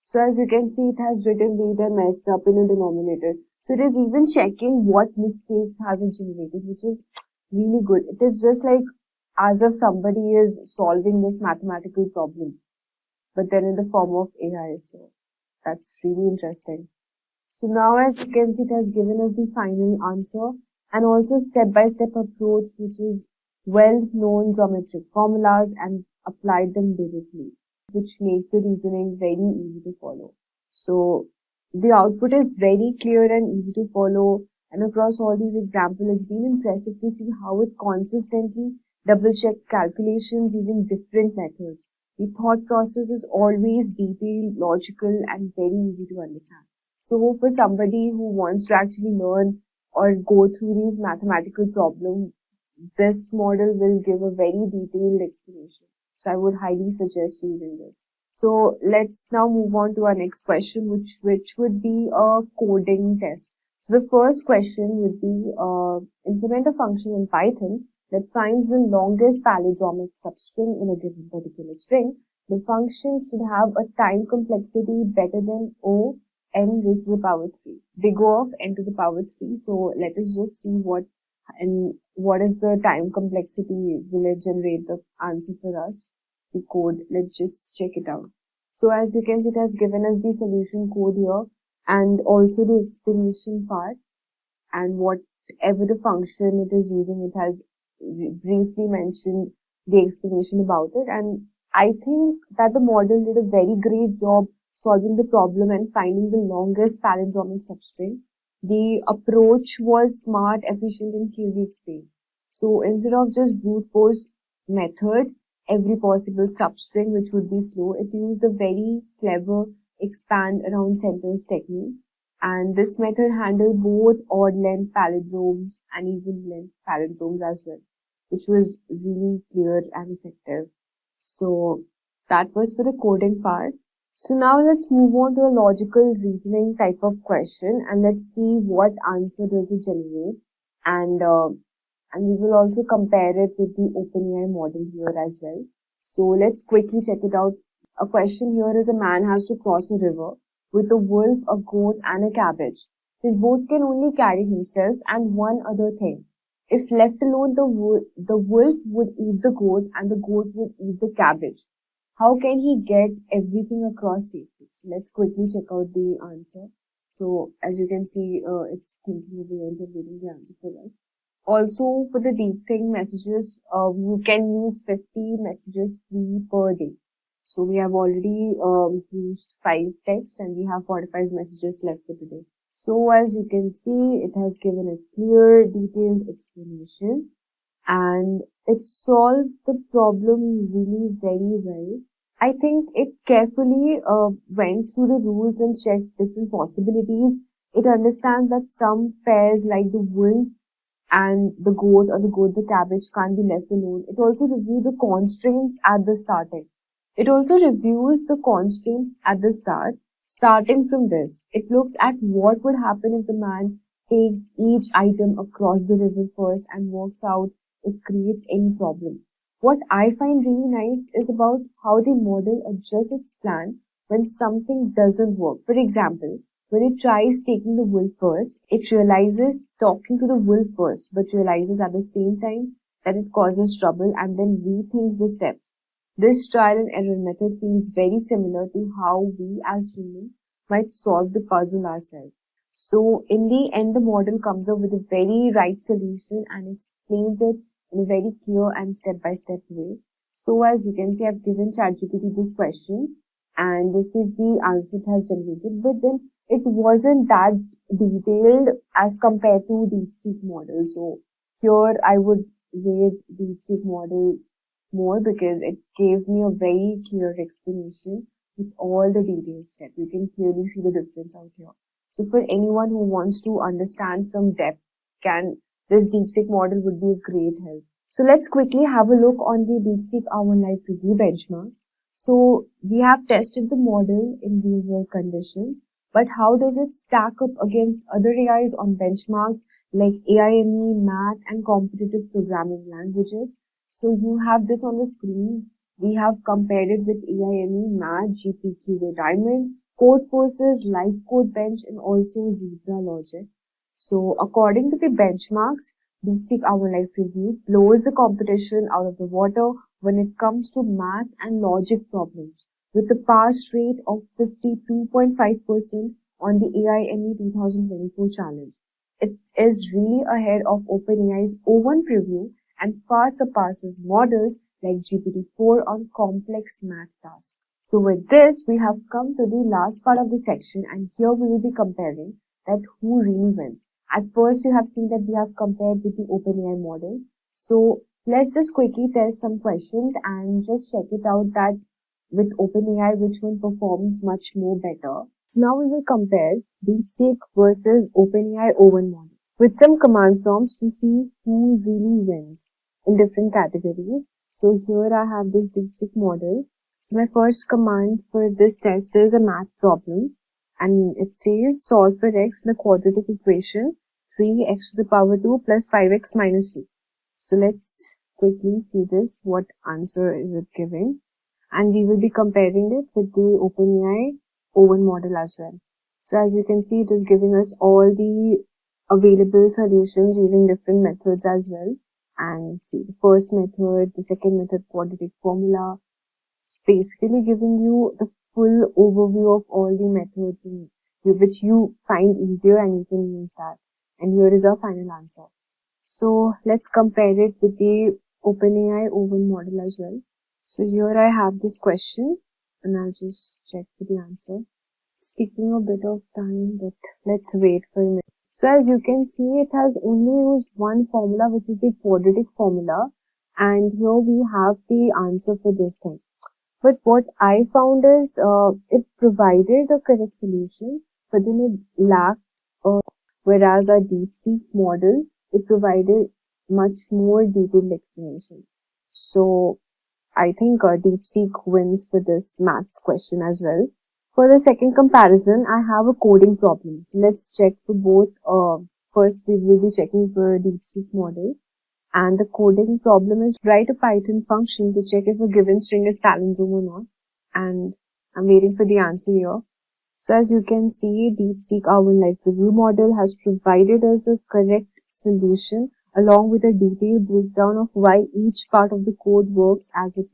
So as you can see, it has written weight and messed up in a denominator. So it is even checking what mistakes has it generated, which is really good. It is just like as if somebody is solving this mathematical problem, but then in the form of AI. So that's really interesting. So now as you can see, it has given us the final answer and also step-by-step approach, which is well-known geometric formulas and applied them directly, which makes the reasoning very easy to follow. So the output is very clear and easy to follow, And across all these examples, it's been impressive to see how it consistently double-checked calculations using different methods. The thought process is always detailed, logical, and very easy to understand. So for somebody who wants to actually learn or go through these mathematical problems, this model will give a very detailed explanation. So I would highly suggest using this. So let's now move on to our next question, which would be a coding test. So the first question would be implement a function in Python that finds the longest palindromic substring in a given particular string. The function should have a time complexity better than O n raised to the power 3. They go of n to the power 3. So let us just see what is the time complexity. Will it generate the answer for us? The code. Let's just check it out. So as you can see, it has given us the solution code here and also the explanation part, and whatever the function it is using, it has briefly mentioned the explanation about it. And I think that the model did a very great job solving the problem and finding the longest palindromic substring. The approach was smart, efficient, and clearly explained. So instead of just brute force method, every possible substring which would be slow, it used a very clever expand around centers technique. And this method handled both odd length palindromes and even length palindromes as well, which was really clear and effective. So that was for the coding part. So now let's move on to a logical reasoning type of question, and let's see what answer does it generate. And we will also compare it with the OpenAI model here as well. So let's quickly check it out. A question here is: a man has to cross a river with a wolf, a goat, and a cabbage. His boat can only carry himself and one other thing. If left alone, the wolf would eat the goat and the goat would eat the cabbage. How can he get everything across safely? So let's quickly check out the answer. So as you can see, it's thinking of the end of reading the answer for us. Also, for the Deepseek messages, you can use 50 messages free per day. So we have already used 5 texts and we have 45 messages left for today. So as you can see, it has given a clear, detailed explanation and it solved the problem really very well. I think it carefully went through the rules and checked different possibilities. It understands that some pairs like the wolf and the goat or the goat, the cabbage can't be left alone. It also reviewed the constraints at the starting. It also reviews the constraints at the start. Starting from this, it looks at what would happen if the man takes each item across the river first and works out if it creates any problem. What I find really nice is about how the model adjusts its plan when something doesn't work. For example, when it tries taking the wolf first, it realizes talking to the wolf first, but realizes at the same time that it causes trouble and then rethinks the step. This trial and error method feels very similar to how we as humans might solve the puzzle ourselves. So in the end, the model comes up with a very right solution and explains it in a very clear and step-by-step way. So as you can see, I've given ChatGPT this question and this is the answer it has generated, but then it wasn't that detailed as compared to Deepseek model. So here I would rate Deepseek model more because it gave me a very clear explanation with all the details steps. You can clearly see the difference out here. So for anyone who wants to understand from depth, this Deepseek model would be a great help. So let's quickly have a look on the Deepseek Hour Live Review benchmarks. So we have tested the model in real world conditions, but how does it stack up against other AIs on benchmarks like AIME, math, and competitive programming languages? So you have this on the screen. We have compared it with AIME, math, GPQA Diamond, Codeforces, Live Code Bench, and also Zebra Logic. So according to the benchmarks, Deepseek Hour Live Review blows the competition out of the water when it comes to math and logic problems, with a pass rate of 52.5% on the AIME 2024 challenge. It is really ahead of OpenAI's O1 preview and far surpasses models like GPT-4 on complex math tasks. So with this, we have come to the last part of the section, and here we will be comparing that who really wins. At first, you have seen that we have compared with the OpenAI model. So let's just quickly test some questions and just check it out that with OpenAI, which one performs much more better. So now we will compare Deepseek versus OpenAI O1 model with some command prompts to see who really wins in different categories. So here I have this Deepseek model. So my first command for this test is a math problem, and it says solve for x in the quadratic equation 3x to the power 2 plus 5x minus 2. So let's quickly see this, what answer is it giving, and we will be comparing it with the OpenAI O1 model as well. So as you can see, it is giving us all the available solutions using different methods as well. And see the first method, the second method, quadratic formula. It's basically giving you the full overview of all the methods which you find easier, and you can use that. And here is our final answer. So let's compare it with the OpenAI O1 model as well. So here I have this question, and I'll just check for the answer. It's taking a bit of time, but let's wait for a minute. So as you can see, it has only used one formula, which is the quadratic formula, and here we have the answer for this thing. But what I found is it provided a correct solution, but then it lacked, whereas our Deepseek model, it provided much more detailed explanation. So I think Deepseek wins for this maths question as well. For the second comparison, I have a coding problem. So let's check for both. First, we will be checking for Deepseek model. And the coding problem is write a Python function to check if a given string is palindrome or not. And I'm waiting for the answer here. So as you can see, Deepseek R1 Live Review model has provided us a correct solution along with a detailed breakdown of why each part of the code works as it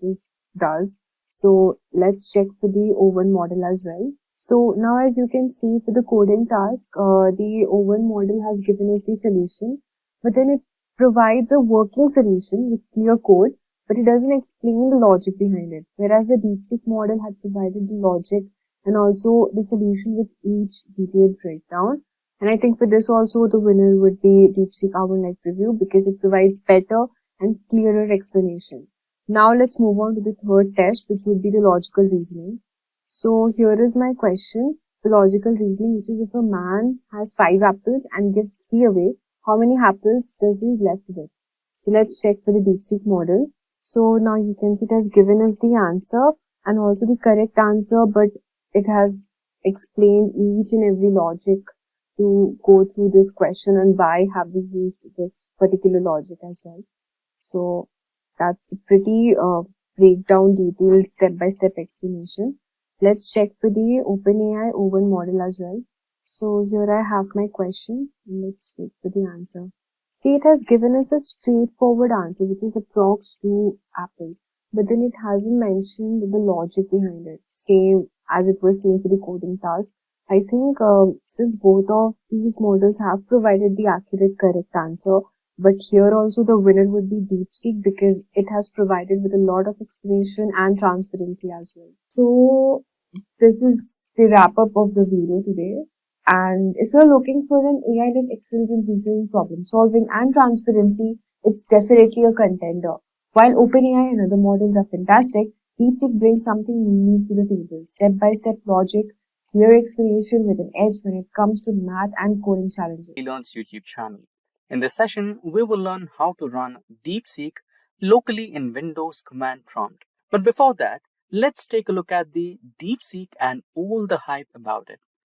does. So let's check for the O1 model as well. So now as you can see, for the coding task, the O1 model has given us the solution, but then it provides a working solution with clear code, but it doesn't explain the logic behind it. Whereas the Deepseek model had provided the logic and also the solution with each detailed breakdown. And I think for this also the winner would be Deepseek R1 Live Review because it provides better and clearer explanation. Now let's move on to the third test, which would be the logical reasoning. So here is my question, the logical reasoning, which is if a man has 5 apples and gives 3 away, how many apples does he left with? So let's check for the Deepseek model. So now you can see it has given us the answer and also the correct answer, but it has explained each and every logic to go through this question and why have we used this particular logic as well. So that's a pretty breakdown, detailed step-by-step explanation. Let's check for the OpenAI O1 model as well. So here I have my question. Let's wait for the answer. See, it has given us a straightforward answer, which is approx 2 apples. But then it hasn't mentioned the logic behind it. Same as it was same for the coding task. I think since both of these models have provided the accurate, correct answer, but here also the winner would be Deepseek because it has provided with a lot of explanation and transparency as well. So this is the wrap up of the video today. And if you're looking for an AI that excels in reasoning, problem solving, and transparency, it's definitely a contender. While OpenAI and other models are fantastic, Deepseek brings something unique to the table. Step-by-step logic, clear explanation with an edge when it comes to math and coding challenges. Learn's YouTube channel. In this session, we will learn how to run Deepseek locally in Windows command prompt. But before that, let's take a look at the Deepseek and all the hype about it.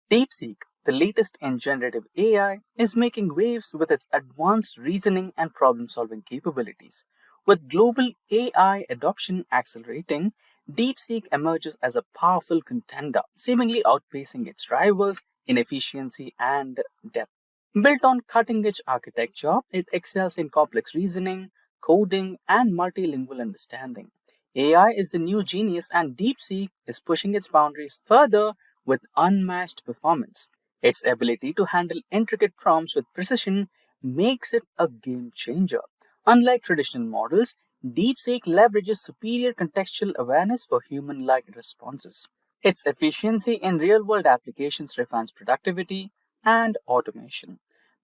Deepseek, the latest in generative AI, is making waves with its advanced reasoning and problem-solving capabilities. With global AI adoption accelerating, Deepseek emerges as a powerful contender, seemingly outpacing its rivals in efficiency and depth. Built on cutting-edge architecture, it excels in complex reasoning, coding, and multilingual understanding. AI is the new genius, and Deepseek is pushing its boundaries further with unmatched performance. Its ability to handle intricate prompts with precision makes it a game changer. Unlike traditional models, Deepseek leverages superior contextual awareness for human-like responses. Its efficiency in real-world applications refines productivity and automation.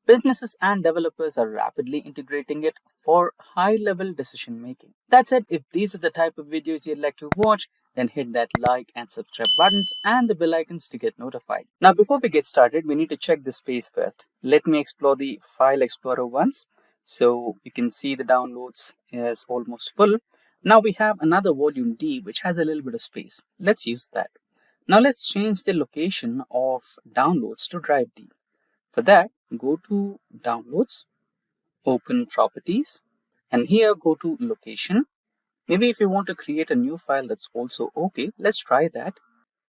Businesses and developers are rapidly integrating it for high-level decision making. That said, if these are the type of videos you'd like to watch, then hit that like and subscribe buttons and the bell icons to get notified. Now, before we get started, we need to check the space first. Let me explore the File Explorer once. So you can see the downloads is almost full. Now we have another volume D which has a little bit of space. Let's use that. Now let's change the location of downloads to drive D. For that, go to Downloads, open Properties, and here go to Location. Maybe if you want to create a new file, that's also okay. Let's try that.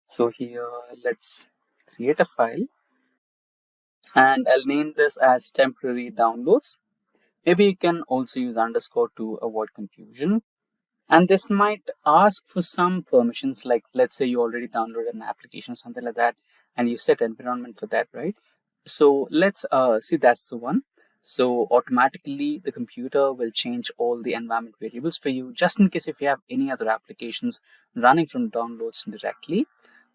So here, let's create a file, and I'll name this as temporary downloads. Maybe you can also use underscore to avoid confusion. And this might ask for some permissions, like let's say you already downloaded an application or something like that, and you set environment for that, right? So let's see, that's the one. So automatically the computer will change all the environment variables for you, just in case if you have any other applications running from downloads directly.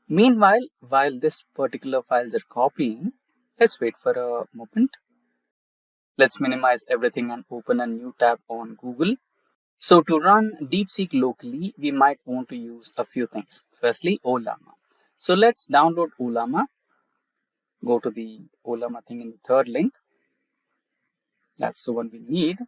Meanwhile, while this particular files are copying, let's wait for a moment. Let's minimize everything and open a new tab on Google. So to run Deepseek locally, we might want to use a few things. Firstly, LLaMA. So let's download LLaMA. Go to the LLaMA thing in the third link. That's the one we need.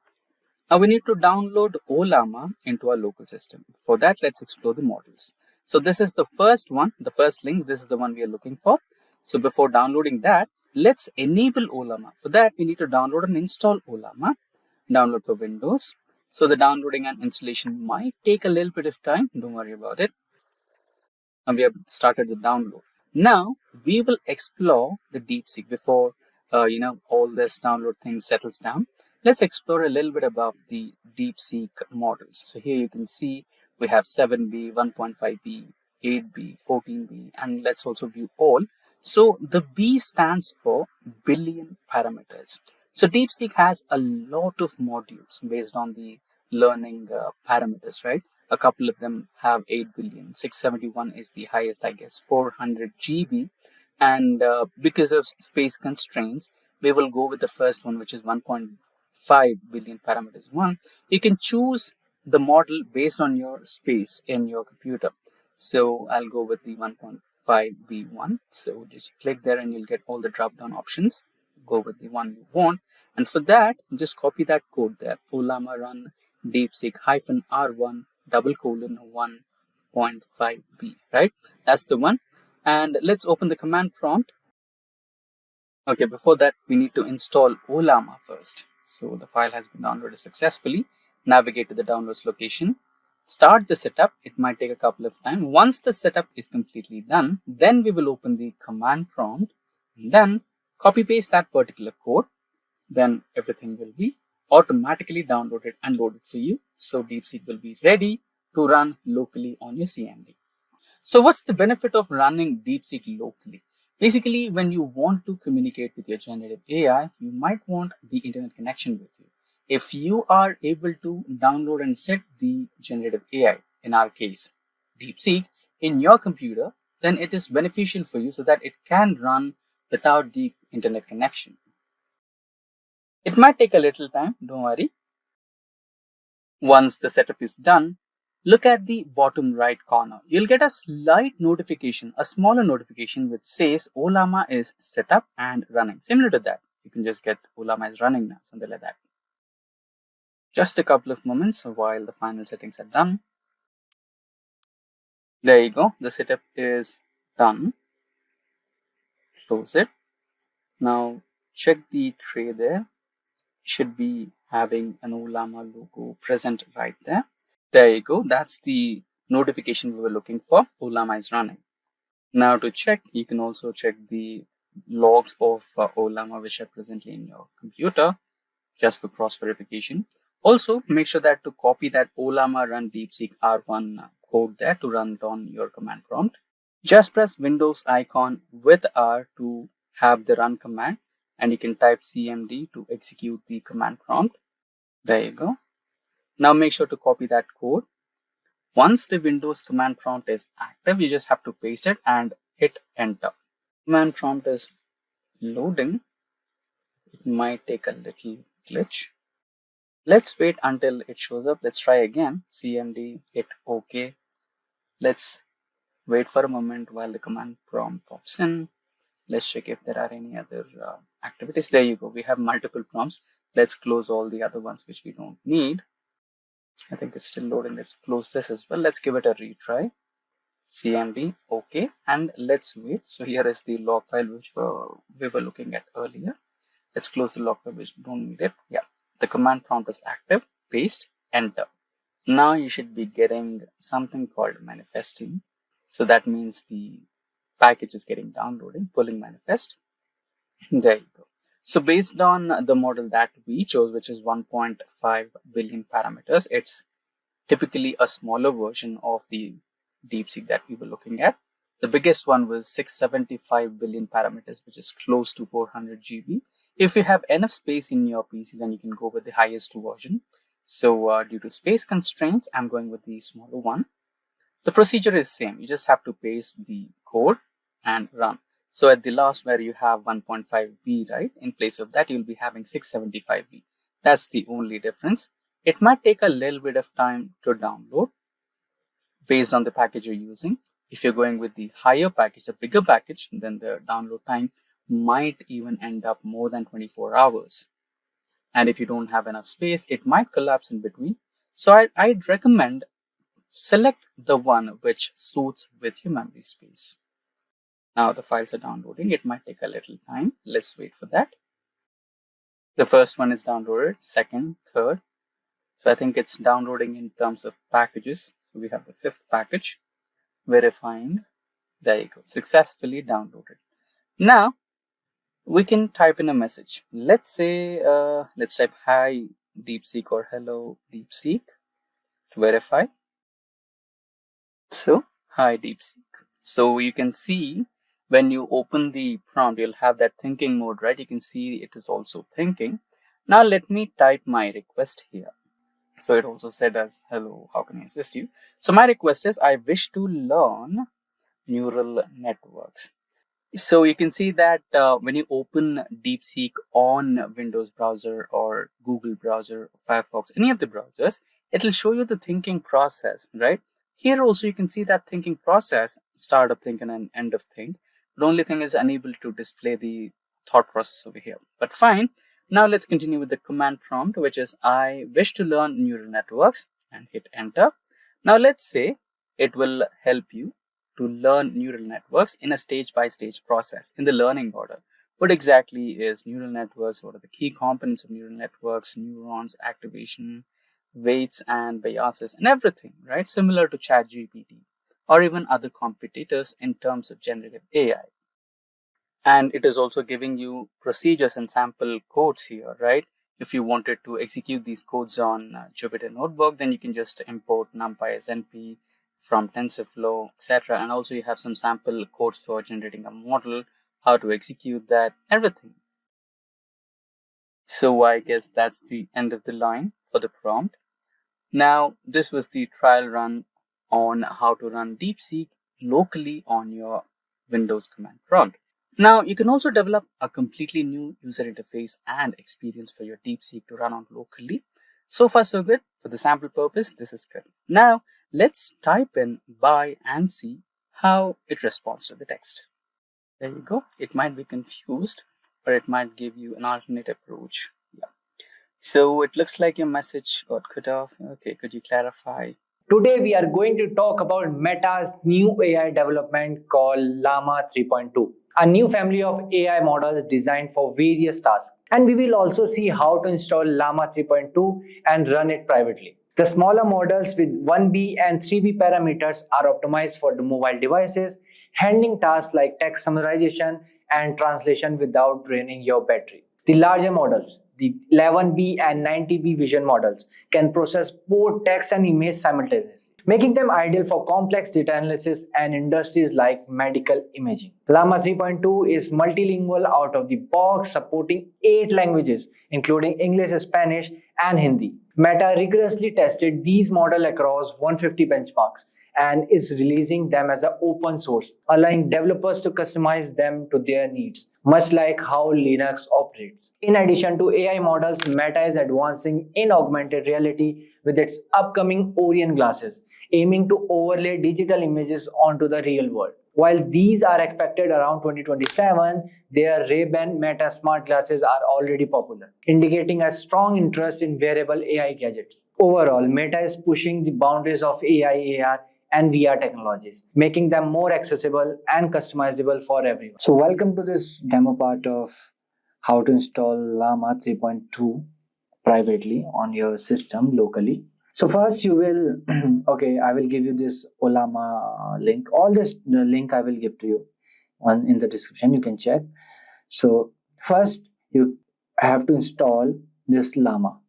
Now we need to download LLaMA into our local system. For that, let's explore the models. So this is the first one, the first link. This is the one we are looking for. So before downloading that, let's enable LLaMA. For that, we need to download and install LLaMA. Download for Windows. So the downloading and installation might take a little bit of time. Don't worry about it. And we have started the download. Now we will explore the Deepseek before all this download thing settles down. Let's explore a little bit about the Deepseek models. So here you can see we have 7B, 1.5B, 8B, 14B, and let's also view all. So the B stands for billion parameters. So Deepseek has a lot of modules based on the learning parameters, right? A couple of them have 8 billion. 671 is the highest, I guess, 400 GB. And because of space constraints, we will go with the first one, which is 1.5 billion parameters one. You can choose the model based on your space in your computer. So I'll go with the 1.5B1. So just click there and you'll get all the drop down options. Go with the one you want. And for that, just copy that code there. LLaMA run Deepseek -R1 1.5B, right? That's the one. And let's open the command prompt. Okay, before that, we need to install LLaMA first. So the file has been downloaded successfully. Navigate to the downloads location. Start the setup. It might take a couple of time. Once the setup is completely done, then we will open the command prompt. And then copy paste that particular code. Then everything will be automatically downloaded and loaded for you. So Deepseek will be ready to run locally on your CMD. So what's the benefit of running Deepseek locally? Basically, when you want to communicate with your generative AI, you might want the internet connection with you. If you are able to download and set the generative AI, in our case, Deepseek, in your computer, then it is beneficial for you so that it can run without the internet connection. It might take a little time, don't worry. Once the setup is done, look at the bottom right corner. You'll get a slight notification, a smaller notification which says LLaMA is set up and running. Similar to that, you can just get LLaMA is running now, something like that. Just a couple of moments while the final settings are done. There you go, the setup is done. Close it. Now check the tray there. Should be having an LLaMA logo present right there. There you go. That's the notification we were looking for. LLaMA is running. Now to check, you can also check the logs of LLaMA which are presently in your computer just for cross verification. Also, make sure that to copy that LLaMA run Deepseek R1 code there to run it on your command prompt. Just press Windows icon with R to have the run command, and you can type CMD to execute the command prompt. There you go. Now make sure to copy that code. Once the Windows command prompt is active, you just have to paste it and hit enter. Command prompt is loading. It Might take a little glitch. Let's wait until it shows up. Let's try again. CMD, hit OK. Let's wait for a moment while the command prompt pops in. Let's check if there are any other activities. There you go. We have multiple prompts. Let's close all the other ones which we don't need. I think it's still loading. Let's close this as well. Let's give it a retry. CMD, OK. And let's wait. So here is the log file which we were looking at earlier. Let's close the log file which we don't need it. Yeah. The command prompt is active. Paste, enter. Now you should be getting something called manifesting. So that means the package is getting downloading, pulling manifest. There you go. So based on the model that we chose, which is 1.5 billion parameters, it's typically a smaller version of the Deepseek that we were looking at. The biggest one was 675 billion parameters, which is close to 400 GB. If you have enough space in your PC, then you can go with the highest version. So due to space constraints, I'm going with the smaller one. The procedure is same. You just have to paste the code and run. So at the last where you have 1.5B, right? In place of that, you'll be having 675B. That's the only difference. It might take a little bit of time to download based on the package you're using. If you're going with the higher package, a bigger package, then the download time might even end up more than 24 hours. And if you don't have enough space, it might collapse in between. So I'd recommend select the one which suits with your memory space. Now the files are downloading. It might take a little time. Let's wait for that. The first one is downloaded, second, third. So I think it's downloading in terms of packages. So we have the fifth package, verifying. There you go, successfully downloaded. Now we can type in a message. Let's say, let's type hi Deepseek or hello Deepseek to verify. So hi Deepseek. So you can see when you open the prompt, you'll have that thinking mode, right? You can see it is also thinking. Now let me type my request here. So it also said as hello, how can I assist you? So my request is I wish to learn neural networks. So you can see that when you open Deepseek on Windows browser or Google browser, Firefox, any of the browsers, it'll show you the thinking process, right? Here also you can see that thinking process, start of think and end of think. The only thing is unable to display the thought process over here, but fine. Now let's continue with the command prompt, which is I wish to learn neural networks, and hit enter. Now let's say it will help you to learn neural networks in a stage-by-stage process in the learning order. What exactly is neural networks? What are the key components of neural networks? Neurons, activation, weights and biases and everything, right? Similar to ChatGPT or even other competitors in terms of generative AI. And it is also giving you procedures and sample codes here, right? If you wanted to execute these codes on Jupyter Notebook, then you can just import NumPy as NP from TensorFlow, etc. And also you have some sample codes for generating a model, how to execute that, everything. So I guess that's the end of the line for the prompt. Now, this was the trial run on how to run Deepseek locally on your Windows command prompt. Now, you can also develop a completely new user interface and experience for your Deepseek to run on locally. So far, so good. For the sample purpose, this is good. Now, let's type in buy and see how it responds to the text. There you go. It might be confused, but it might give you an alternate approach. Yeah. So it looks like your message got cut off. Okay, could you clarify? Today we are going to talk about Meta's new AI development called Llama 3.2, a new family of AI models designed for various tasks. And we will also see how to install Llama 3.2 and run it privately. The smaller models with 1B and 3B parameters are optimized for the mobile devices, handling tasks like text summarization and translation without draining your battery. The larger models, the 11B and 90B vision models, can process both text and image simultaneously, making them ideal for complex data analysis and industries like medical imaging. Llama 3.2 is multilingual out of the box, supporting 8 languages, including English, Spanish, and Hindi. Meta rigorously tested these models across 150 benchmarks and is releasing them as an open source, allowing developers to customize them to their needs. much like how Linux operates. In addition to AI models, Meta is advancing in augmented reality with its upcoming Orion glasses, aiming to overlay digital images onto the real world. While these are expected around 2027, their Ray-Ban Meta smart glasses are already popular, indicating a strong interest in wearable AI gadgets. Overall, Meta is pushing the boundaries of AI, AR, and VR technologies, making them more accessible and customizable for everyone. So welcome to this demo part of how to install Llama 3.2 privately on your system locally. So first you will, okay, I will give you this Olama link. All this the link I will give to you on in the description. You can check. So first you have to install this Llama.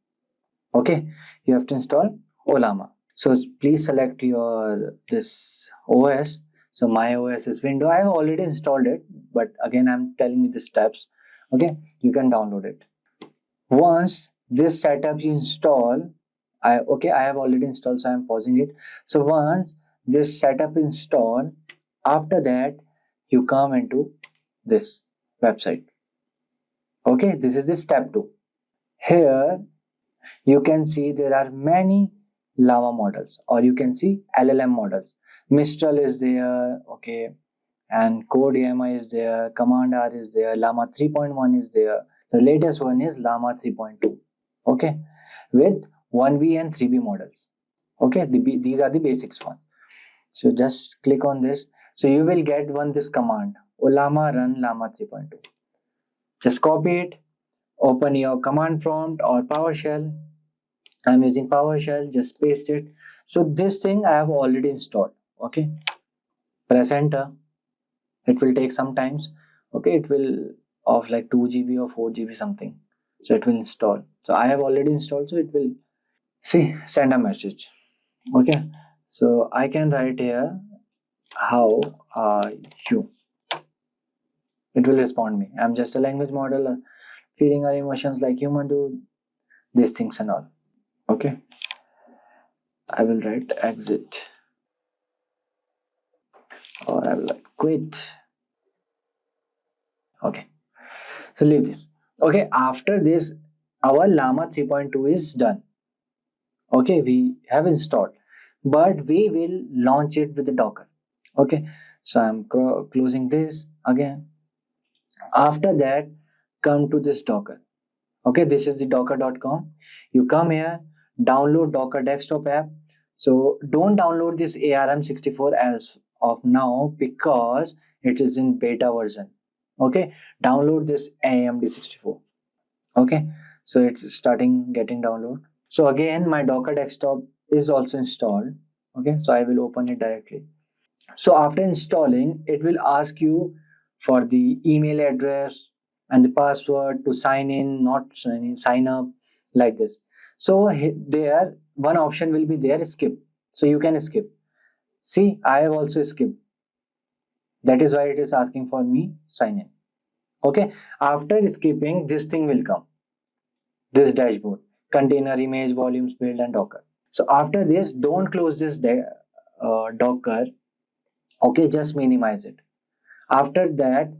Okay, you have to install Olama. So please select your this OS. So my OS is Windows. I have already installed it, but again I'm telling you the steps. Okay, you can download it. Once this setup you install, I have already installed, so I'm pausing it. So once this setup install, after that you come into this website. Okay, this is the step 2. Here you can see there are many Llama models, or you can see LLM models. Mistral is there, okay, and Code AMI is there, Command R is there, Llama 3.1 is there. The latest one is Llama 3.2, okay, with 1B and 3B models. Okay, these are the basics ones. So just click on this. So you will get this command, Llama run Llama 3.2. Just copy it, open your command prompt or PowerShell. I'm using PowerShell, just paste it. So this thing I have already installed. Okay, press enter. It will take some times. Okay, it will of like 2 GB or 4 GB something. So it will install. So I have already installed, so it will see send a message. Okay, so I can write here, how are you? It will respond me. I'm just a language model, feeling our emotions like human do, these things and all. Okay, I will write exit, or I will like quit. Okay, so leave this. Okay, after this our Llama 3.2 is done. Okay, we have installed, but we will launch it with the Docker. Okay, so I'm closing this again. After that, come to this Docker. Okay, this is the docker.com. You come here, download Docker desktop app. So don't download this ARM64 as of now because it is in beta version. Okay, download this AMD64. Okay, so it's starting getting download. So again, my Docker desktop is also installed. Okay, so I will open it directly. So after installing, it will ask you for the email address and the password to sign in, not sign in, sign up, like this. So there one option will be there, skip. So you can skip. See, I have also skipped. That is why it is asking for me sign in. Okay, after skipping, this thing will come. This dashboard, container, image, volumes, build, and Docker. So after this, don't close this Docker. Okay, just minimize it. After that,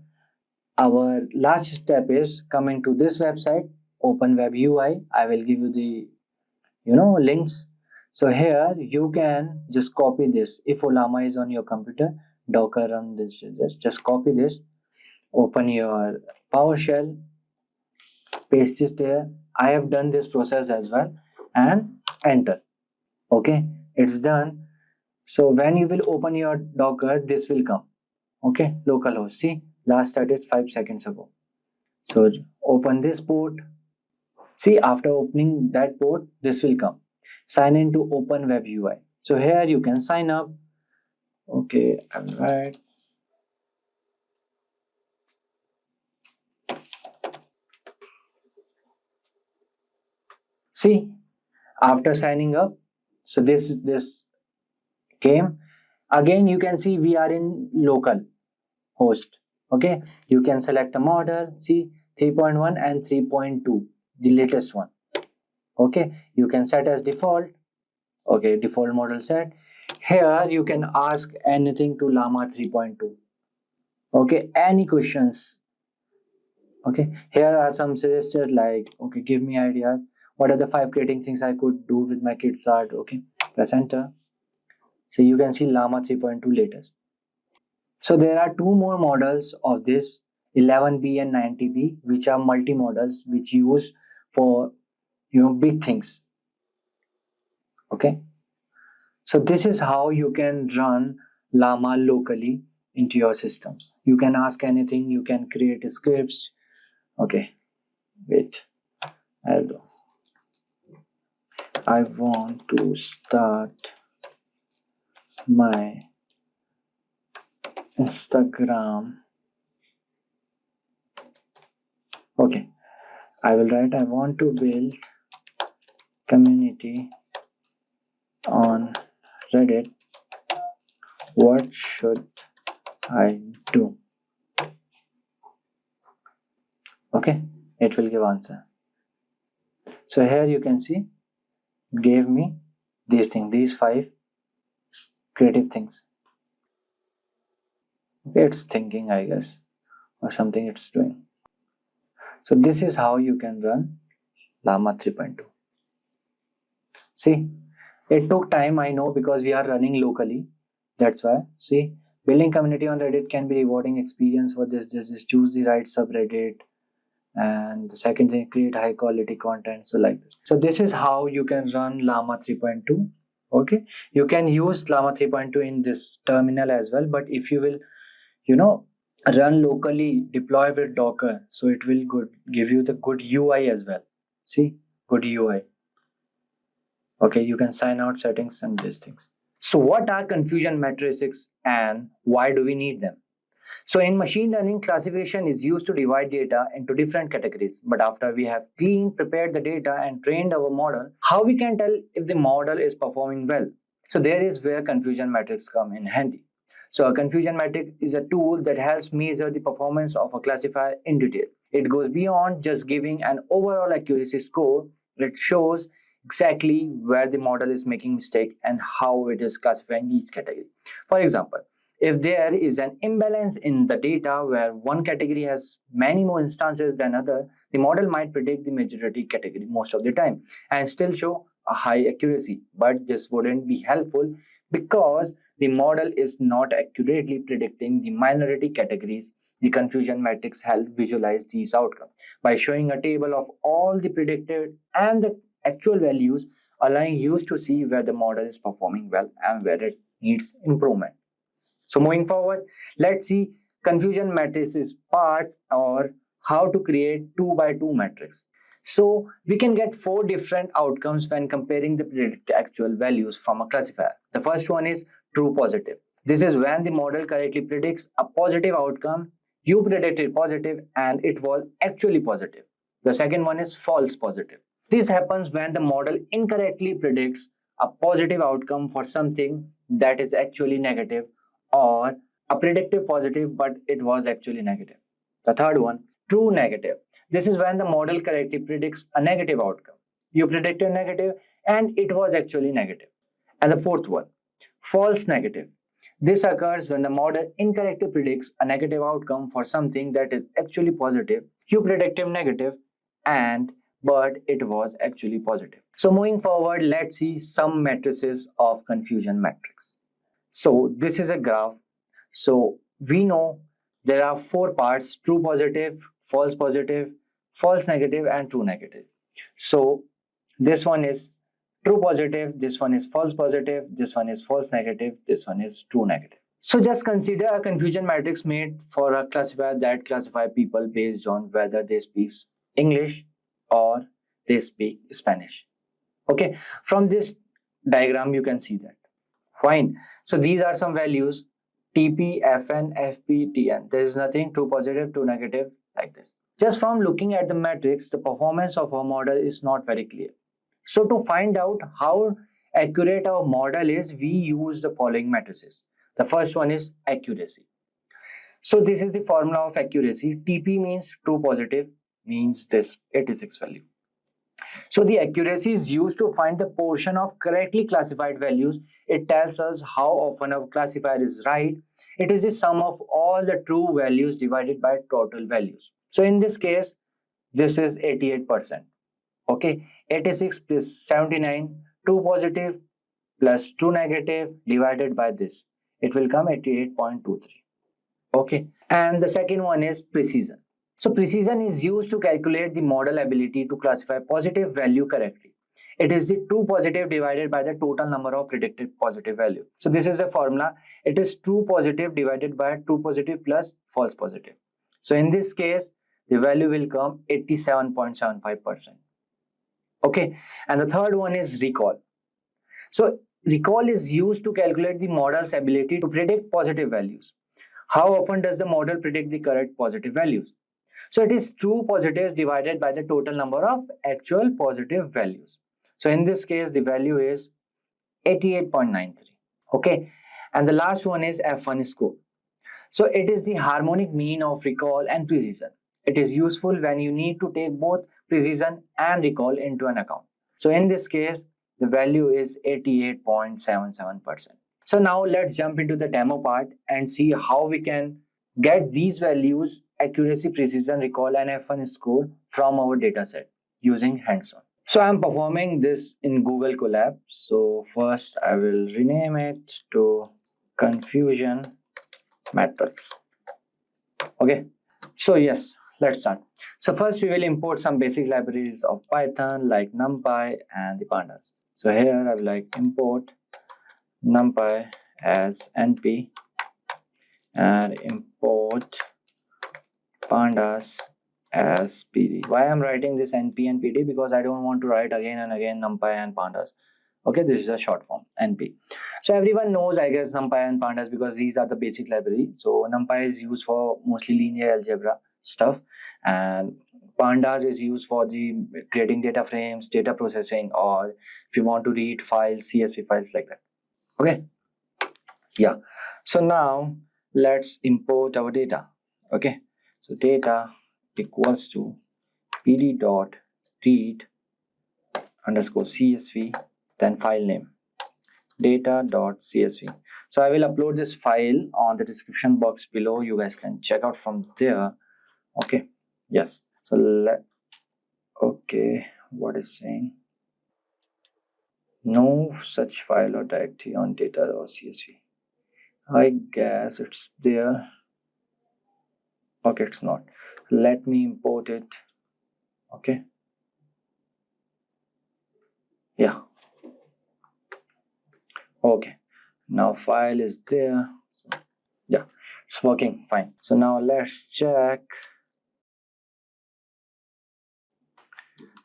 our last step is coming to this website, open web UI. I will give you the links. So here you can just copy this. If Olama is on your computer, Docker run this. Just copy this, open your PowerShell, paste it there. I have done this process as well, and enter. Okay, it's done. So when you will open your Docker, this will come. Okay, localhost. See, last started 5 seconds ago. So open this port. See, after opening that port, this will come. Sign in to open web UI. So here you can sign up. Okay, all right. See, after signing up, so this came. Again, you can see we are in local host. Okay, you can select a model. See, 3.1 and 3.2, the latest one. Okay, you can set as default. Okay, default model set. Here you can ask anything to Llama 3.2. Okay, any questions Okay, here are some suggested, like, okay, give me ideas. What are the 5 creating things I could do with my kids' art? Okay, press enter. So you can see Llama 3.2 latest. So there are 2 more models of this, 11B and 90B, which are multi-models which use for big things. Okay, so this is how you can run Llama locally into your systems. You can ask anything, you can create scripts. Okay, wait, I want to start my Instagram. Okay, I will write, I want to build community on Reddit. What should I do? Okay, it will give answer. So here you can see, gave me these things, these 5 creative things. Okay, it's thinking, I guess, or something it's doing. So this is how you can run Llama 3.2. See, it took time, I know, because we are running locally. That's why. See, building community on Reddit can be rewarding experience for this. This is choose the right subreddit. And the second thing, create high quality content. So like this. So this is how you can run Llama 3.2. Okay, you can use Llama 3.2 in this terminal as well. But if you will, run locally, deploy with Docker, so it will give you the good UI as well. See, good UI. Okay, you can sign out settings and these things. So what are confusion matrices and why do we need them? So in machine learning, classification is used to divide data into different categories. But after we have cleaned, prepared the data and trained our model, how we can tell if the model is performing well? So there is where confusion matrix come in handy. So a confusion matrix is a tool that helps measure the performance of a classifier in detail. It goes beyond just giving an overall accuracy score. It shows exactly where the model is making mistake and how it is classifying each category. For example, if there is an imbalance in the data where one category has many more instances than other, the model might predict the majority category most of the time and still show a high accuracy. But this wouldn't be helpful because the model is not accurately predicting the minority categories. The confusion matrix helps visualize these outcomes by showing a table of all the predicted and the actual values, allowing you to see where the model is performing well and where it needs improvement. So moving forward, let's see confusion matrices parts or how to create 2 by 2 matrix. So we can get 4 different outcomes when comparing the predicted actual values from a classifier. The first one is true positive. This is when the model correctly predicts a positive outcome. You predicted positive and it was actually positive. The second one is false positive. This happens when the model incorrectly predicts a positive outcome for something that is actually negative, or a predictive positive but it was actually negative. The third one, true negative. This is when the model correctly predicts a negative outcome. You predicted negative and it was actually negative. And the fourth one, false negative. This occurs when the model incorrectly predicts a negative outcome for something that is actually positive. You predicted negative and but it was actually positive. So moving forward, let's see some matrices of confusion matrix. So this is a graph. So we know there are 4 parts: true positive, false negative, and true negative. So this one is true positive, this one is false positive, this one is false negative, this one is true negative. So just consider a confusion matrix made for a classifier that classify people based on whether they speak English or they speak Spanish. Okay, from this diagram you can see that. Fine. So these are some values: TP, FN, FP, TN. There is nothing true positive, true negative like this. Just from looking at the matrix, the performance of our model is not very clear. So to find out how accurate our model is, we use the following matrices. The first one is accuracy. So this is the formula of accuracy. TP means true positive, means this 86 value. So the accuracy is used to find the portion of correctly classified values. It tells us how often a classifier is right. It is the sum of all the true values divided by total values. So in this case, this is 88%. Okay, 86 plus 79, 2 positive plus 2 negative divided by this. It will come 88.23. Okay, and the second one is precision. So precision is used to calculate the model ability to classify positive value correctly. It is the true positive divided by the total number of predicted positive value. So this is the formula. It is true positive divided by true positive plus false positive. So in this case, the value will come 87.75%. Okay, and the third one is recall. So recall is used to calculate the model's ability to predict positive values. How often does the model predict the correct positive values? So it is true positives divided by the total number of actual positive values. So in this case, the value is 88.93. Okay. And the last one is F1 score. So it is the harmonic mean of recall and precision. It is useful when you need to take both precision and recall into an account. So in this case, the value is 88.77%. So now let's jump into the demo part and see how we can get these values, accuracy, precision, recall, and F1 score from our dataset using hands-on. So I'm performing this in Google Colab. So first I will rename it to confusion matrix. Okay, so yes, let's start. So first we will import some basic libraries of Python like NumPy and the pandas. So here I will like import NumPy as np and import pandas as pd. Why I'm writing this np and pd? Because I don't want to write again and again NumPy and pandas. Okay, this is a short form, NP. So everyone knows, I guess, NumPy and pandas because these are the basic library. So NumPy is used for mostly linear algebra stuff, and pandas is used for the creating data frames, data processing, or if you want to read files, CSV files like that. Okay, yeah. So now let's import our data. Okay, so data equals to pd dot read underscore CSV, then file name data.csv. So I will upload this file on the description box below. You guys can check out from there. Okay, yes. So okay, what is saying? No such file or directory on data.csv. I guess it's there. Okay, it's not. Let me import it. Okay, yeah. Okay, now file is there. So, yeah, it's working fine. So now let's check.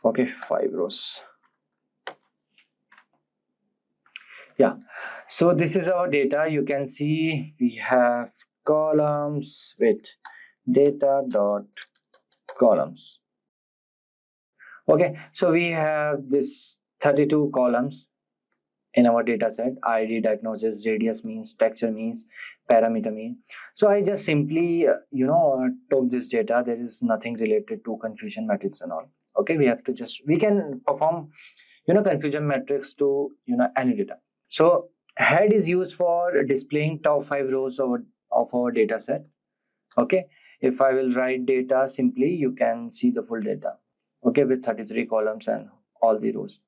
Okay, 5 rows. Yeah, so this is our data. You can see we have columns with data dot columns. Okay, so we have this 32 columns in our data set: ID, diagnosis, radius means, texture means, parameter mean. So I just simply took this data. There is nothing related to confusion matrix and all. Okay, we can perform confusion matrix to any data. So head is used for displaying top 5 rows of our data set. Okay, if I will write data simply, you can see the full data. Okay, with 33 columns and all the rows,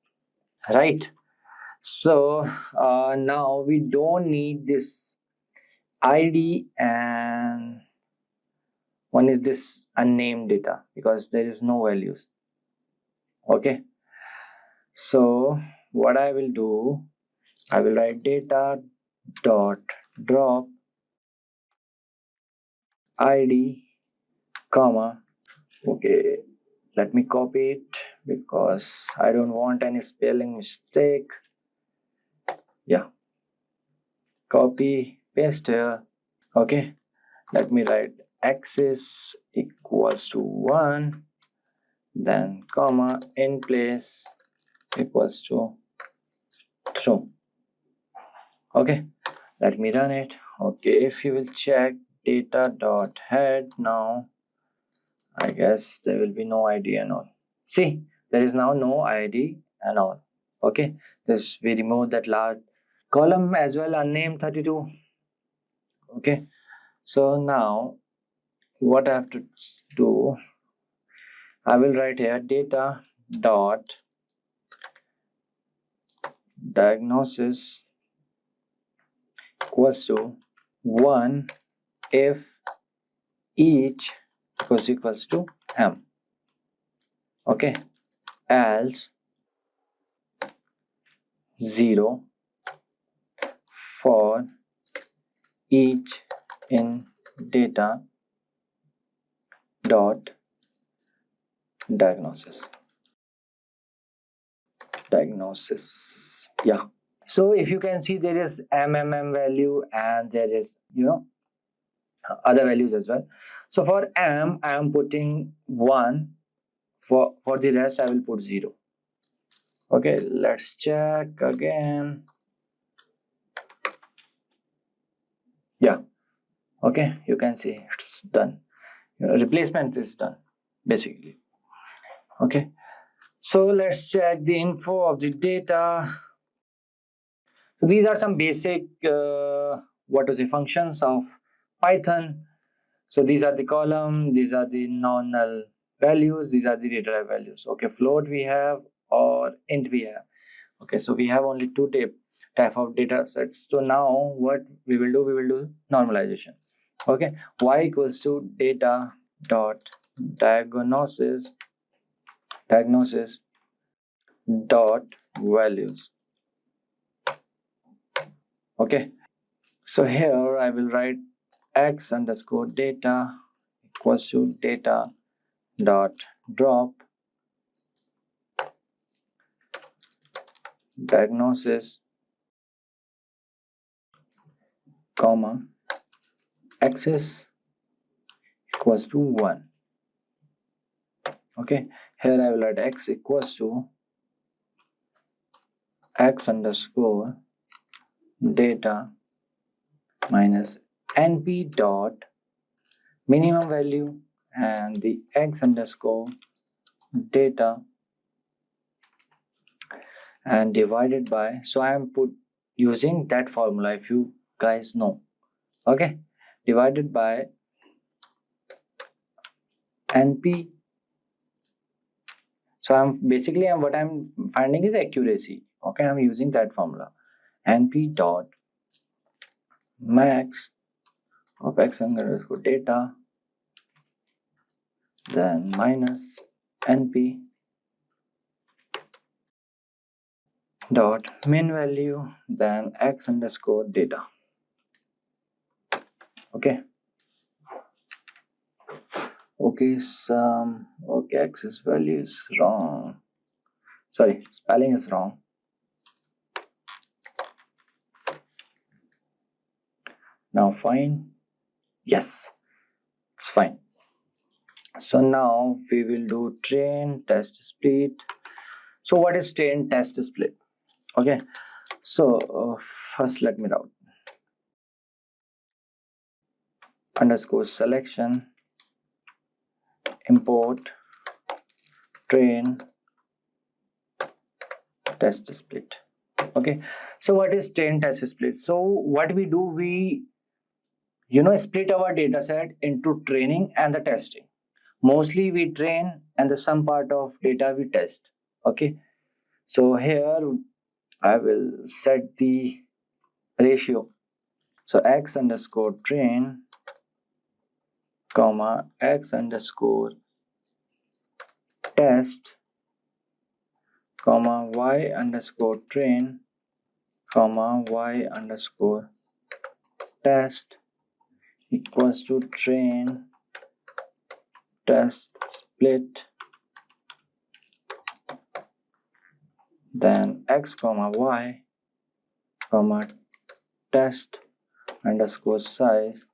right? So now we don't need this ID, and one is this unnamed data because there is no values. Okay, so what I will do, I will write data dot drop ID comma. Okay, let me copy it because I don't want any spelling mistake. Yeah, copy, paste here. Okay, let me write axis equals to 1, then comma in place equals to true. Okay, let me run it. Okay, if you will check data dot head, now I guess there will be no ID and all. See, there is now no ID and all. Okay, this we remove that large column as well, unnamed 32. Okay, so now what I have to do, I will write here data dot diagnosis equals to 1 if each equals to m. Okay, else 0 for each in data dot diagnosis. Yeah, so if you can see, there is mmm value and there is other values as well. So for m I am putting 1, for the rest I will put 0. Okay, let's check again. Yeah, okay, you can see it's done. Replacement is done basically. Okay, so let's check the info of the data. So these are some basic functions of Python. So these are the column, these are the non-null values, these are the data type values. Okay, float we have or int we have. Okay, so we have only two type of data sets. So now what we will do normalization. Okay, y equals to data dot diagnosis dot values. Okay, so here I will write x underscore data equals to data dot drop diagnosis comma axis equals to 1. Okay, here I will write x equals to x underscore data minus np dot minimum value and the x underscore data and divided by, so I am using that formula if you guys know. Okay, divided by np. So what I'm finding is accuracy. Okay, I'm using that formula, np dot max of x underscore data, then minus np dot min value, then x underscore data. Okay, x's value is wrong, sorry, spelling is wrong. Now fine, yes, it's fine. So now we will do train test split. So what is train test split? Okay, so first let me route underscore selection import train test split. Okay, so what is train test split? So what we do, we split our data set into training and the testing. Mostly we train and the some part of data we test. Okay, so here I will set the ratio. So x underscore train comma x underscore test comma y underscore train comma y underscore test equals to train test split, then x comma y comma test underscore size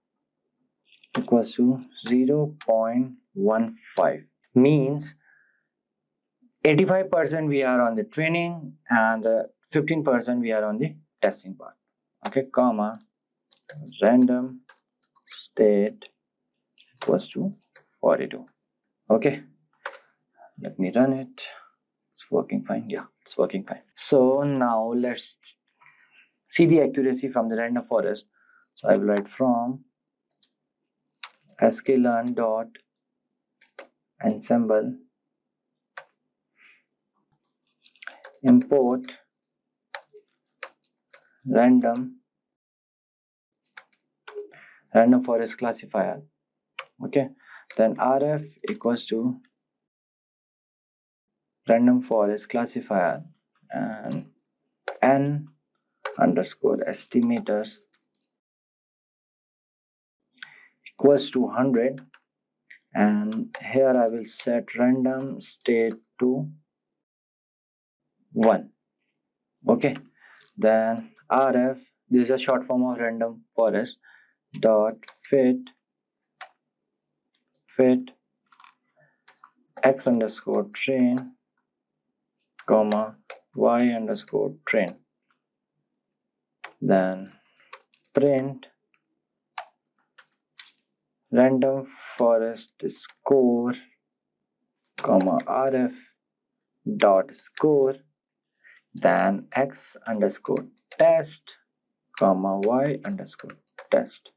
equals to 0.15. Means 85% we are on the training and 15% we are on the testing part. Okay, comma random state equals to 42. Okay, let me run it. it's working fine. Yeah, it's working fine. So now let's see the accuracy from the random forest. So I will write from sklearn dot ensemble import random forest classifier. Okay, then rf equals to random forest classifier and n underscore estimators equals to 100, and here I will set random state to 1. Okay, then rf, this is a short form of random forest, dot fit x underscore train comma y underscore train, then print random forest score comma rf dot score, then x underscore test comma y underscore test.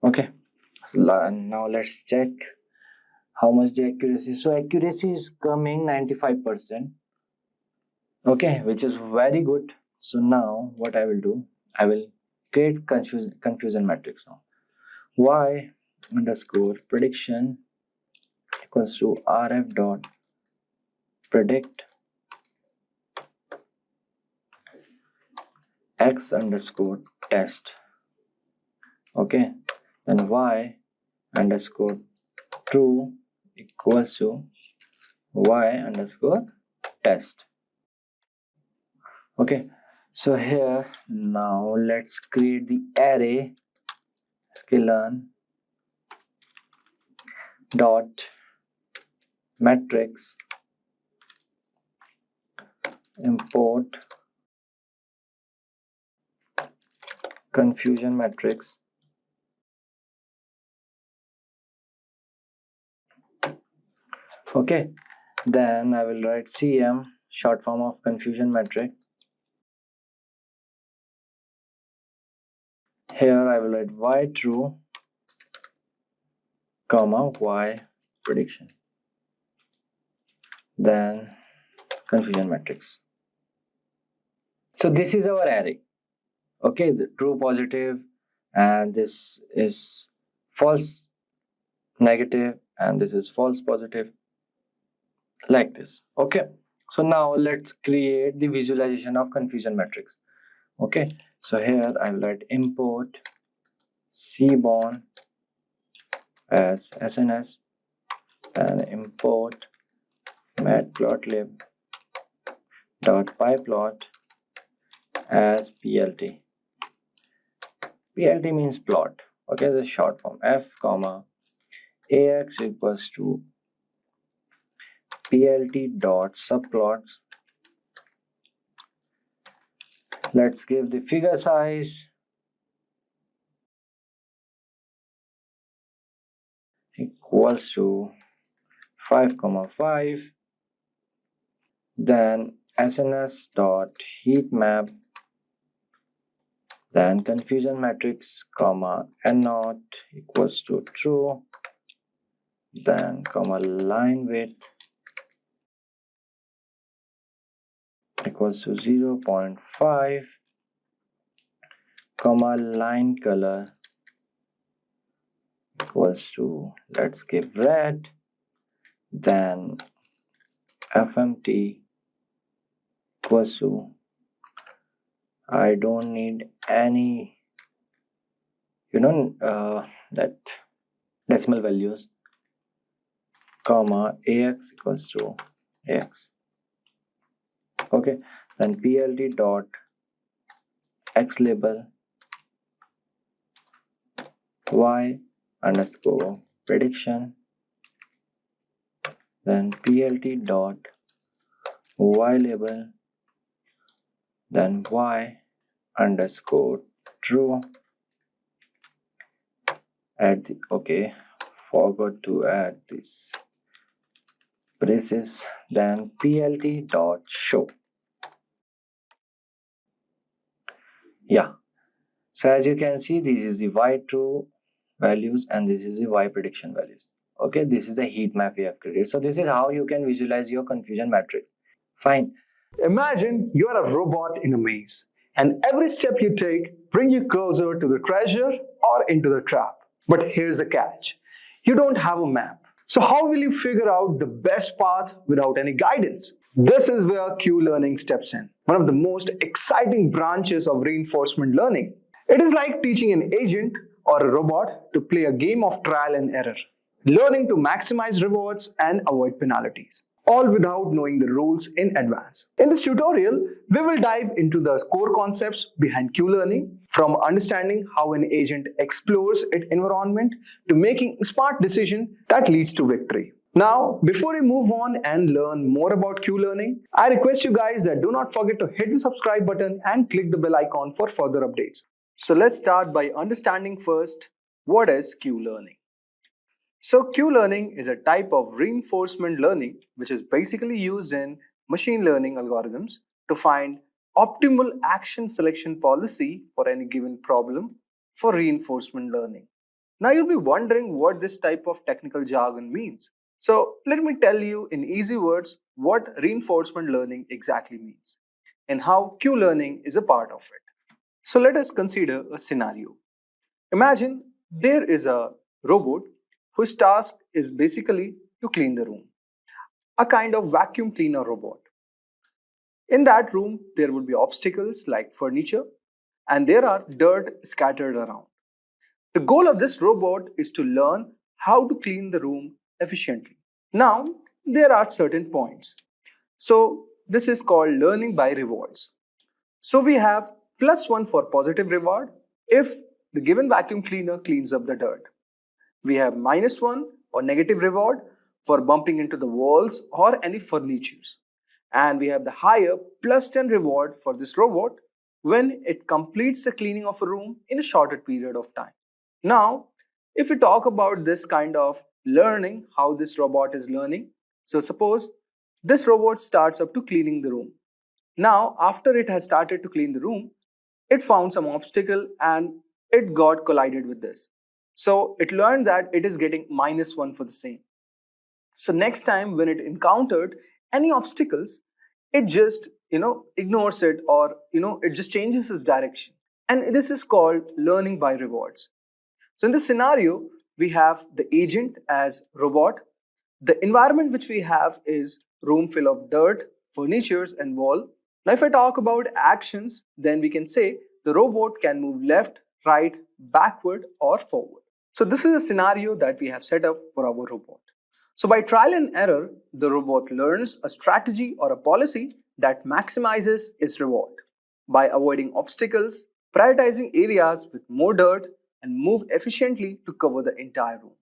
Okay, now let's check how much the accuracy. So accuracy is coming 95%. Okay, which is very good. So now what I will do, I will create confusion matrix now. Y underscore prediction equals to rf dot predict x underscore test. Okay, then y underscore true equals to y underscore test. Okay, so here now let's create the array sklearn dot matrix import confusion matrix. Okay, then I will write cm, short form of confusion matrix. Here I will write y true comma y prediction, then confusion matrix. So this is our array. Okay, the true positive, and this is false negative, and this is false positive, like this. Okay, so now let's create the visualization of confusion matrix. Okay, so here I will write import cborn as SNS, and import matplotlib dot pyplot as plt. plt means plot. Okay, the short form f comma ax equals to plt dot subplots. Let's give the figure size equals to 5,5. Then SNS dot heat map, then confusion matrix comma n naught equals to true, then comma line width equals to 0.5, comma line color equals to, let's give red, then fmt equals to, I don't need any that decimal values, comma ax equals to ax. Okay, then plt dot x label y underscore prediction, then plt dot y label, then y underscore true. Add the, okay, forgot to add this braces, then plt.show. Yeah, so as you can see, this is the y true values and this is the y prediction values. Okay, this is the heat map we have created. So this is how you can visualize your confusion matrix. Fine. Imagine you are a robot in a maze, and every step you take brings you closer to the treasure or into the trap. But here's the catch. You don't have a map. So how will you figure out the best path without any guidance? This is where Q-learning steps in, one of the most exciting branches of reinforcement learning. It is like teaching an agent or a robot to play a game of trial and error, learning to maximize rewards and avoid penalties, all without knowing the rules in advance. In this tutorial, we will dive into the core concepts behind Q-learning, from understanding how an agent explores its environment to making smart decisions that leads to victory. Now, before we move on and learn more about Q-learning, I request you guys that do not forget to hit the subscribe button and click the bell icon for further updates. So let's start by understanding first what is Q-learning. So Q-learning is a type of reinforcement learning which is basically used in machine learning algorithms to find optimal action selection policy for any given problem for reinforcement learning. Now you'll be wondering what this type of technical jargon means. So let me tell you in easy words what reinforcement learning exactly means and how Q-learning is a part of it. So let us consider a scenario. Imagine there is a robot whose task is basically to clean the room, a kind of vacuum cleaner robot. In that room, there would be obstacles like furniture, and there are dirt scattered around. The goal of this robot is to learn how to clean the room efficiently. Now, there are certain points. So, this is called learning by rewards. So, we have +1 for positive reward if the given vacuum cleaner cleans up the dirt. We have -1 or negative reward for bumping into the walls or any furnitures. And we have the higher +10 reward for this robot when it completes the cleaning of a room in a shorter period of time. Now, if we talk about this kind of learning, how this robot is learning, so suppose this robot starts up to cleaning the room. Now, after it has started to clean the room, it found some obstacle and it got collided with this. So it learned that it is getting -1 for the same. So next time when it encountered any obstacles, it just ignores it, or it just changes its direction. And this is called learning by rewards. So in this scenario, we have the agent as robot. The environment which we have is room full of dirt, furnitures and wall. Now if I talk about actions, then we can say the robot can move left, right, backward or forward. So this is a scenario that we have set up for our robot. So by trial and error, the robot learns a strategy or a policy that maximizes its reward by avoiding obstacles, prioritizing areas with more dirt, and move efficiently to cover the entire room.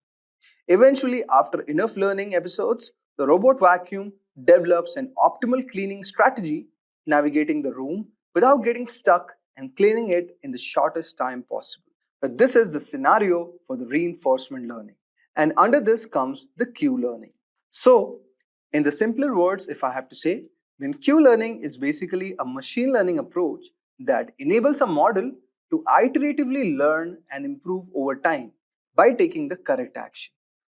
Eventually, after enough learning episodes, the robot vacuum develops an optimal cleaning strategy, navigating the room without getting stuck and cleaning it in the shortest time possible. But this is the scenario for the reinforcement learning. And under this comes the Q-learning. So, in the simpler words, if I have to say, then Q-learning is basically a machine learning approach that enables a model to iteratively learn and improve over time by taking the correct action,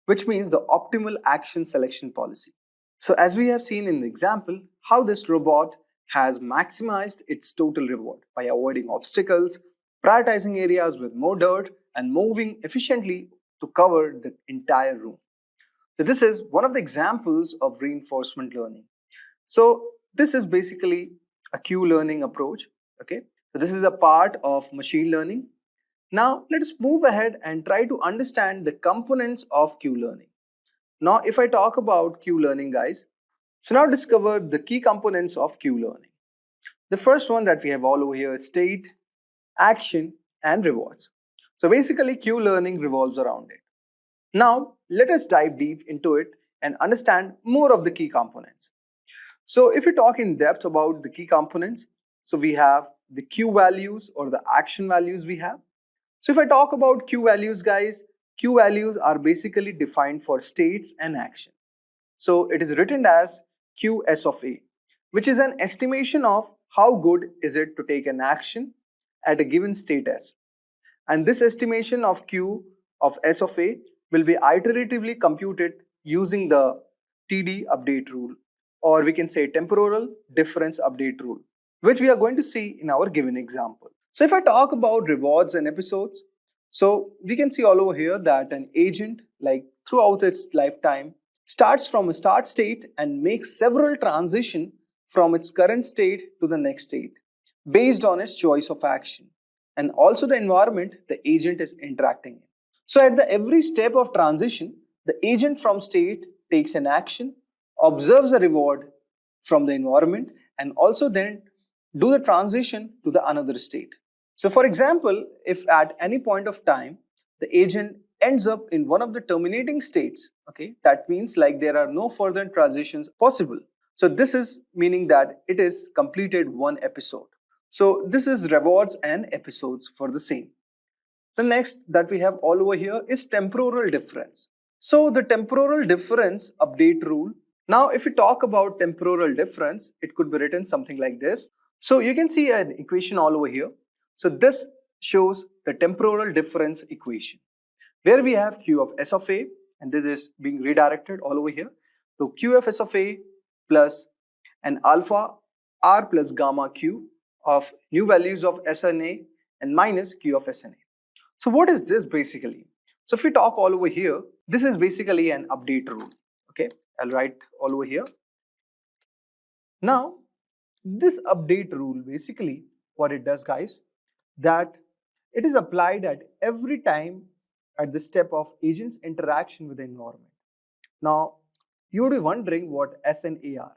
which means the optimal action selection policy. So as we have seen in the example, how this robot has maximized its total reward by avoiding obstacles, prioritizing areas with more dirt, and moving efficiently to cover the entire room. So this is one of the examples of reinforcement learning. So this is basically a Q-learning approach. Okay, so this is a part of machine learning. Now let us move ahead and try to understand the components of Q-learning. Now if I talk about Q-learning, guys, so now discover the key components of Q-learning. The first one that we have all over here is state, action, and rewards. So basically Q-learning revolves around it. Now let us dive deep into it and understand more of the key components. So if we talk in depth about the key components, so we have the Q values or the action values we have. So if I talk about Q values, guys, Q values are basically defined for states and action. So it is written as QS of A, which is an estimation of how good is it to take an action at a given state S. And this estimation of Q of S of A will be iteratively computed using the TD update rule, or we can say temporal difference update rule, which we are going to see in our given example. So if I talk about rewards and episodes, so we can see all over here that an agent, like throughout its lifetime, starts from a start state and makes several transitions from its current state to the next state based on its choice of action and also the environment the agent is interacting in. So at the every step of transition, the agent from state takes an action, observes the reward from the environment, and also then do the transition to the another state. So for example, if at any point of time the agent ends up in one of the terminating states, okay, that means like there are no further transitions possible. So this is meaning that it is completed one episode. So this is rewards and episodes for the same. The next that we have all over here is temporal difference. So the temporal difference update rule. Now if we talk about temporal difference, it could be written something like this. So you can see an equation all over here. So this shows the temporal difference equation, where we have Q of S of A, and this is being redirected all over here to Q of S of A plus an alpha R plus gamma Q of new values of SNA and minus Q of SNA. So what is this basically? So if we talk all over here, this is basically an update rule. Okay, I'll write all over here. Now, this update rule basically what it does, guys, that it is applied at every time at the step of agent's interaction with the environment. Now, you would be wondering what S and A are.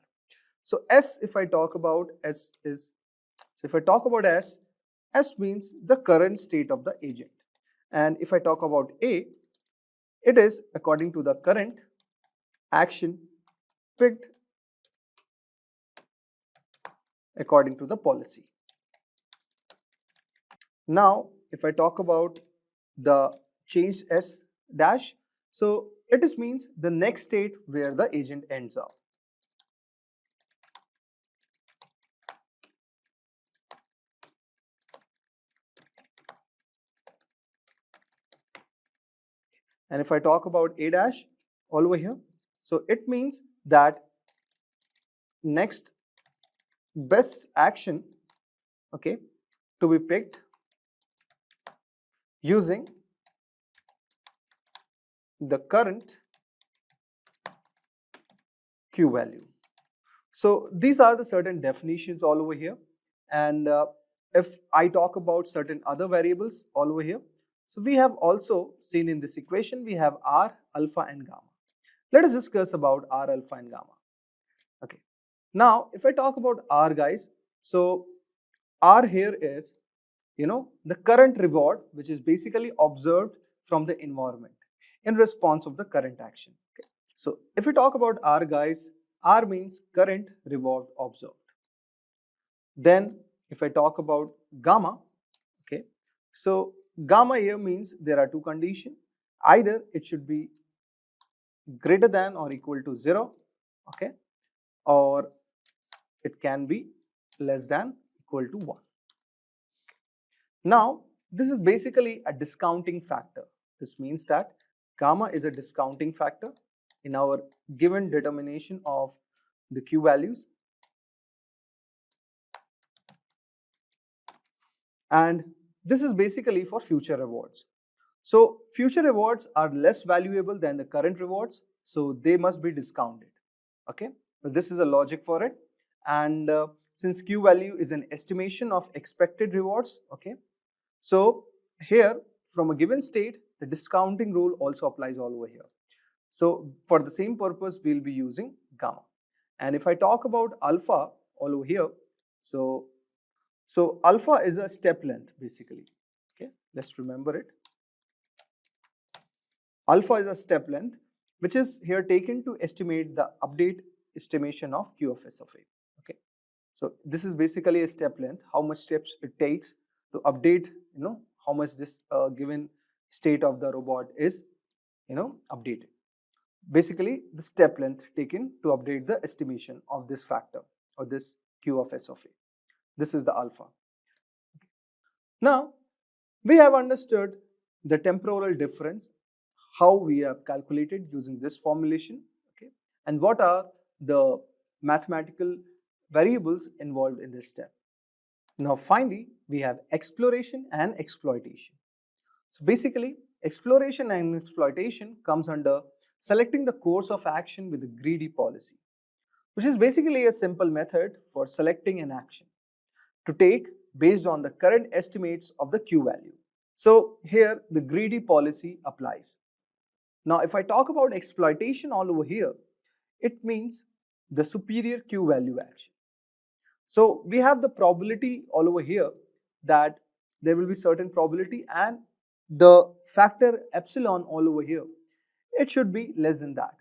So S, if I talk about S is, so if I talk about S means the current state of the agent. And if I talk about A, it is according to the current action picked according to the policy. Now, if I talk about the change S dash, so it is means the next state where the agent ends up. And if I talk about A dash all over here, so it means that next best action, okay, to be picked using the current Q value. So these are the certain definitions all over here. And if I talk about certain other variables all over here, so we have also seen in this equation, we have R, alpha and gamma. Let us discuss about R, alpha and gamma. Okay. Now, if I talk about R, guys, so R here is, the current reward, which is basically observed from the environment in response of the current action. Okay. So if we talk about R, guys, R means current reward observed. Then if I talk about gamma, okay, so gamma here means there are two conditions. Either it should be greater than or equal to 0, okay, or it can be less than equal to 1. Now, this is basically a discounting factor. This means that gamma is a discounting factor in our given determination of the Q values. And this is basically for future rewards. So future rewards are less valuable than the current rewards, so they must be discounted. Okay, so this is a logic for it. And since Q value is an estimation of expected rewards, okay, so here from a given state, the discounting rule also applies all over here. So for the same purpose, we'll be using gamma. And if I talk about alpha all over here, so alpha is a step length basically. Okay, let's remember it. Alpha is a step length which is here taken to estimate the update estimation of Q of S of A. Okay, so this is basically a step length, how much steps it takes to update, how much this given state of the robot is, updated. basically the step length taken to update the estimation of this factor or this Q of S of A. This is the alpha. Now, we have understood the temporal difference, how we have calculated using this formulation, okay, and what are the mathematical variables involved in this step. Now, finally, we have exploration and exploitation. So basically, exploration and exploitation comes under selecting the course of action with a greedy policy, which is basically a simple method for selecting an action to take based on the current estimates of the Q value. So here the greedy policy applies. Now if I talk about exploitation all over here, it means the superior Q value action. So we have the probability all over here that there will be certain probability, and the factor epsilon all over here, it should be less than that.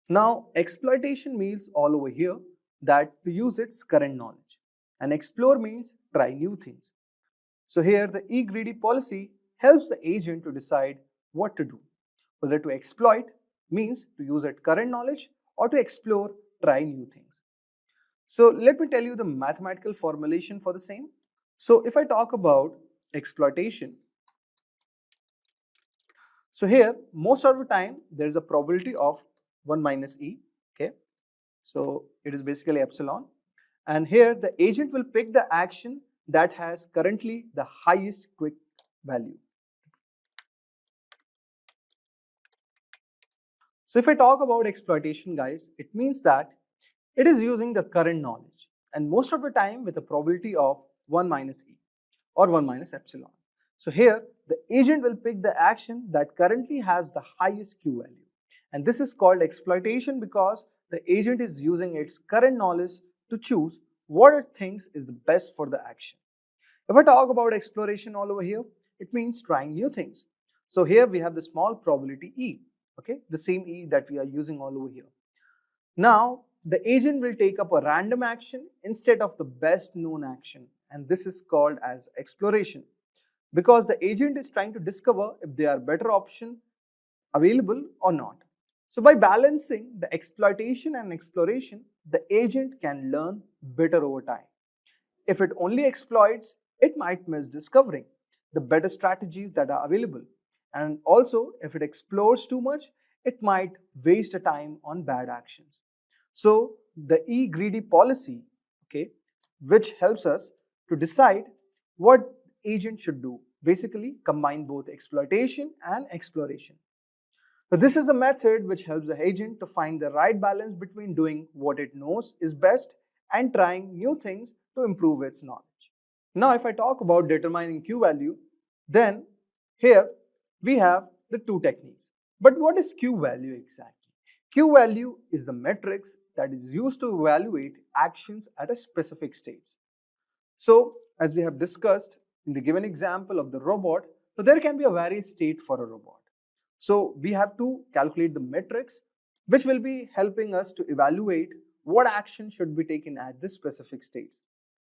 Now exploitation means all over here that to use its current knowledge, and explore means try new things. So here the e-greedy policy helps the agent to decide what to do, whether to exploit means to use its current knowledge or to explore, try new things. So let me tell you the mathematical formulation for the same. So if I talk about exploitation, so here most of the time there is a probability of 1 minus e, okay, so it is basically epsilon, and here the agent will pick the action that has currently the highest quick value. So if I talk about exploitation, guys, it means that it is using the current knowledge, and most of the time with a probability of 1 minus e or 1 minus epsilon. So here the agent will pick the action that currently has the highest Q value, and this is called exploitation because the agent is using its current knowledge to choose what it thinks is the best for the action. If I talk about exploration all over here, it means trying new things. So here we have the small probability E, okay, the same E that we are using all over here. Now the agent will take up a random action instead of the best known action, and this is called as exploration because the agent is trying to discover if there are better options available or not. So by balancing the exploitation and exploration, the agent can learn better over time. If it only exploits, it might miss discovering the better strategies that are available. And also, if it explores too much, it might waste the time on bad actions. So the e-greedy policy, okay, which helps us to decide what agent should do, basically combine both exploitation and exploration. So this is a method which helps the agent to find the right balance between doing what it knows is best and trying new things to improve its knowledge. Now if I talk about determining Q value, then here we have the two techniques. But what is Q value exactly? Q value is the matrix that is used to evaluate actions at a specific state. So as we have discussed in the given example of the robot, so there can be a various state for a robot. So we have to calculate the matrix which will be helping us to evaluate what action should be taken at this specific states.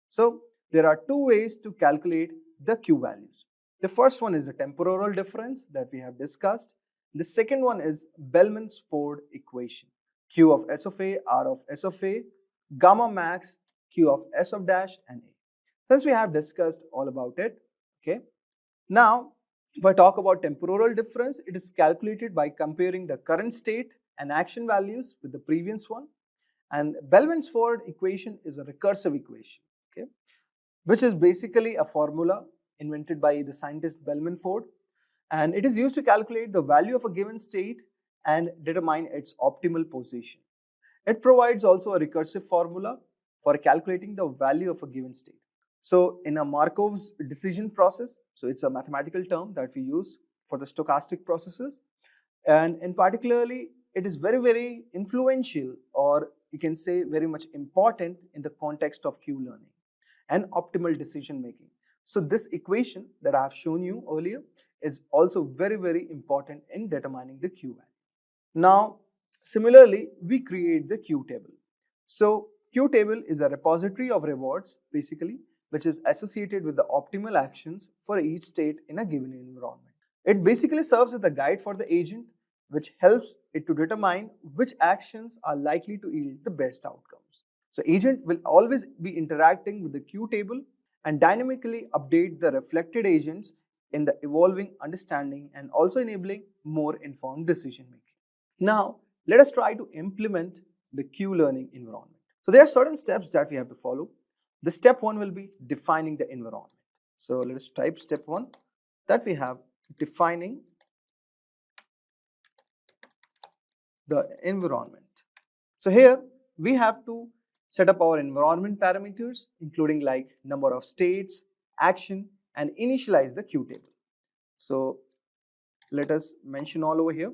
So there are two ways to calculate the Q values. The first one is the temporal difference that we have discussed. The second one is Bellman's Ford equation. Q of S of A, R of S of A, gamma max, Q of S of dash and A. Since we have discussed all about it, okay. Now, if I talk about temporal difference, it is calculated by comparing the current state and action values with the previous one. And Bellman's Ford equation is a recursive equation, okay, which is basically a formula invented by the scientist Bellman Ford, and it is used to calculate the value of a given state and determine its optimal position. It provides also a recursive formula for calculating the value of a given state. So in a Markov's decision process, so it's a mathematical term that we use for the stochastic processes, and in particularly it is very influential, or you can say very much important in the context of Q learning and optimal decision making. So this equation that I have shown you earlier is also very important in determining the Q value. Now similarly we create the Q table. So Q table is a repository of rewards basically, which is associated with the optimal actions for each state in a given environment. It basically serves as a guide for the agent which helps it to determine which actions are likely to yield the best outcomes. So agent will always be interacting with the queue table and dynamically update the reflected agents in the evolving understanding and also enabling more informed decision making. Now, let us try to implement the queue learning environment. So there are certain steps that we have to follow. The step 1 will be defining the environment. So let us type step 1 that we have defining the environment. So here we have to set up our environment parameters, including like number of states, action, and initialize the queue table. So let us mention all over here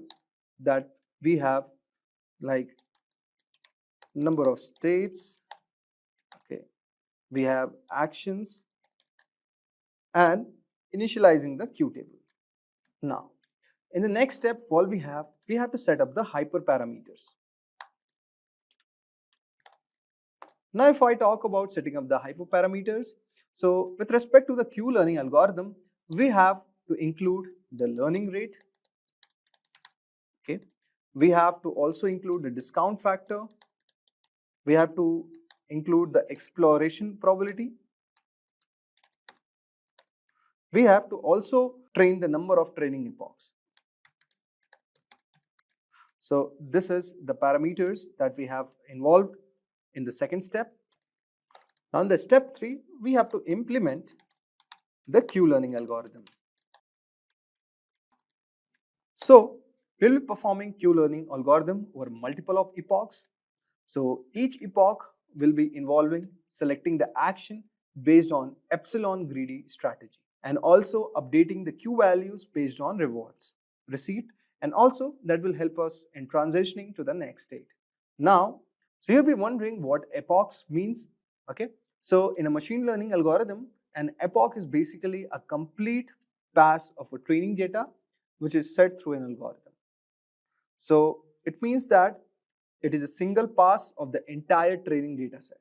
that we have like number of states, okay, we have actions and initializing the queue table. Now, in the next step, all we have to set up the hyperparameters. Now, if I talk about setting up the hyperparameters, so with respect to the queue learning algorithm, we have to include the learning rate. Okay, we have to also include the discount factor. We have to include the exploration probability. We have to also train the number of training epochs. So this is the parameters that we have involved in the second step. Now in the step 3, we have to implement the queue learning algorithm. So we will be performing queue learning algorithm over multiple of epochs. So each epoch will be involving selecting the action based on epsilon greedy strategy and also updating the queue values based on rewards received, and also that will help us in transitioning to the next state. Now, so you'll be wondering what epochs means. Okay, so in a machine learning algorithm, an epoch is basically a complete pass of a training data which is set through an algorithm. So it means that it is a single pass of the entire training data set.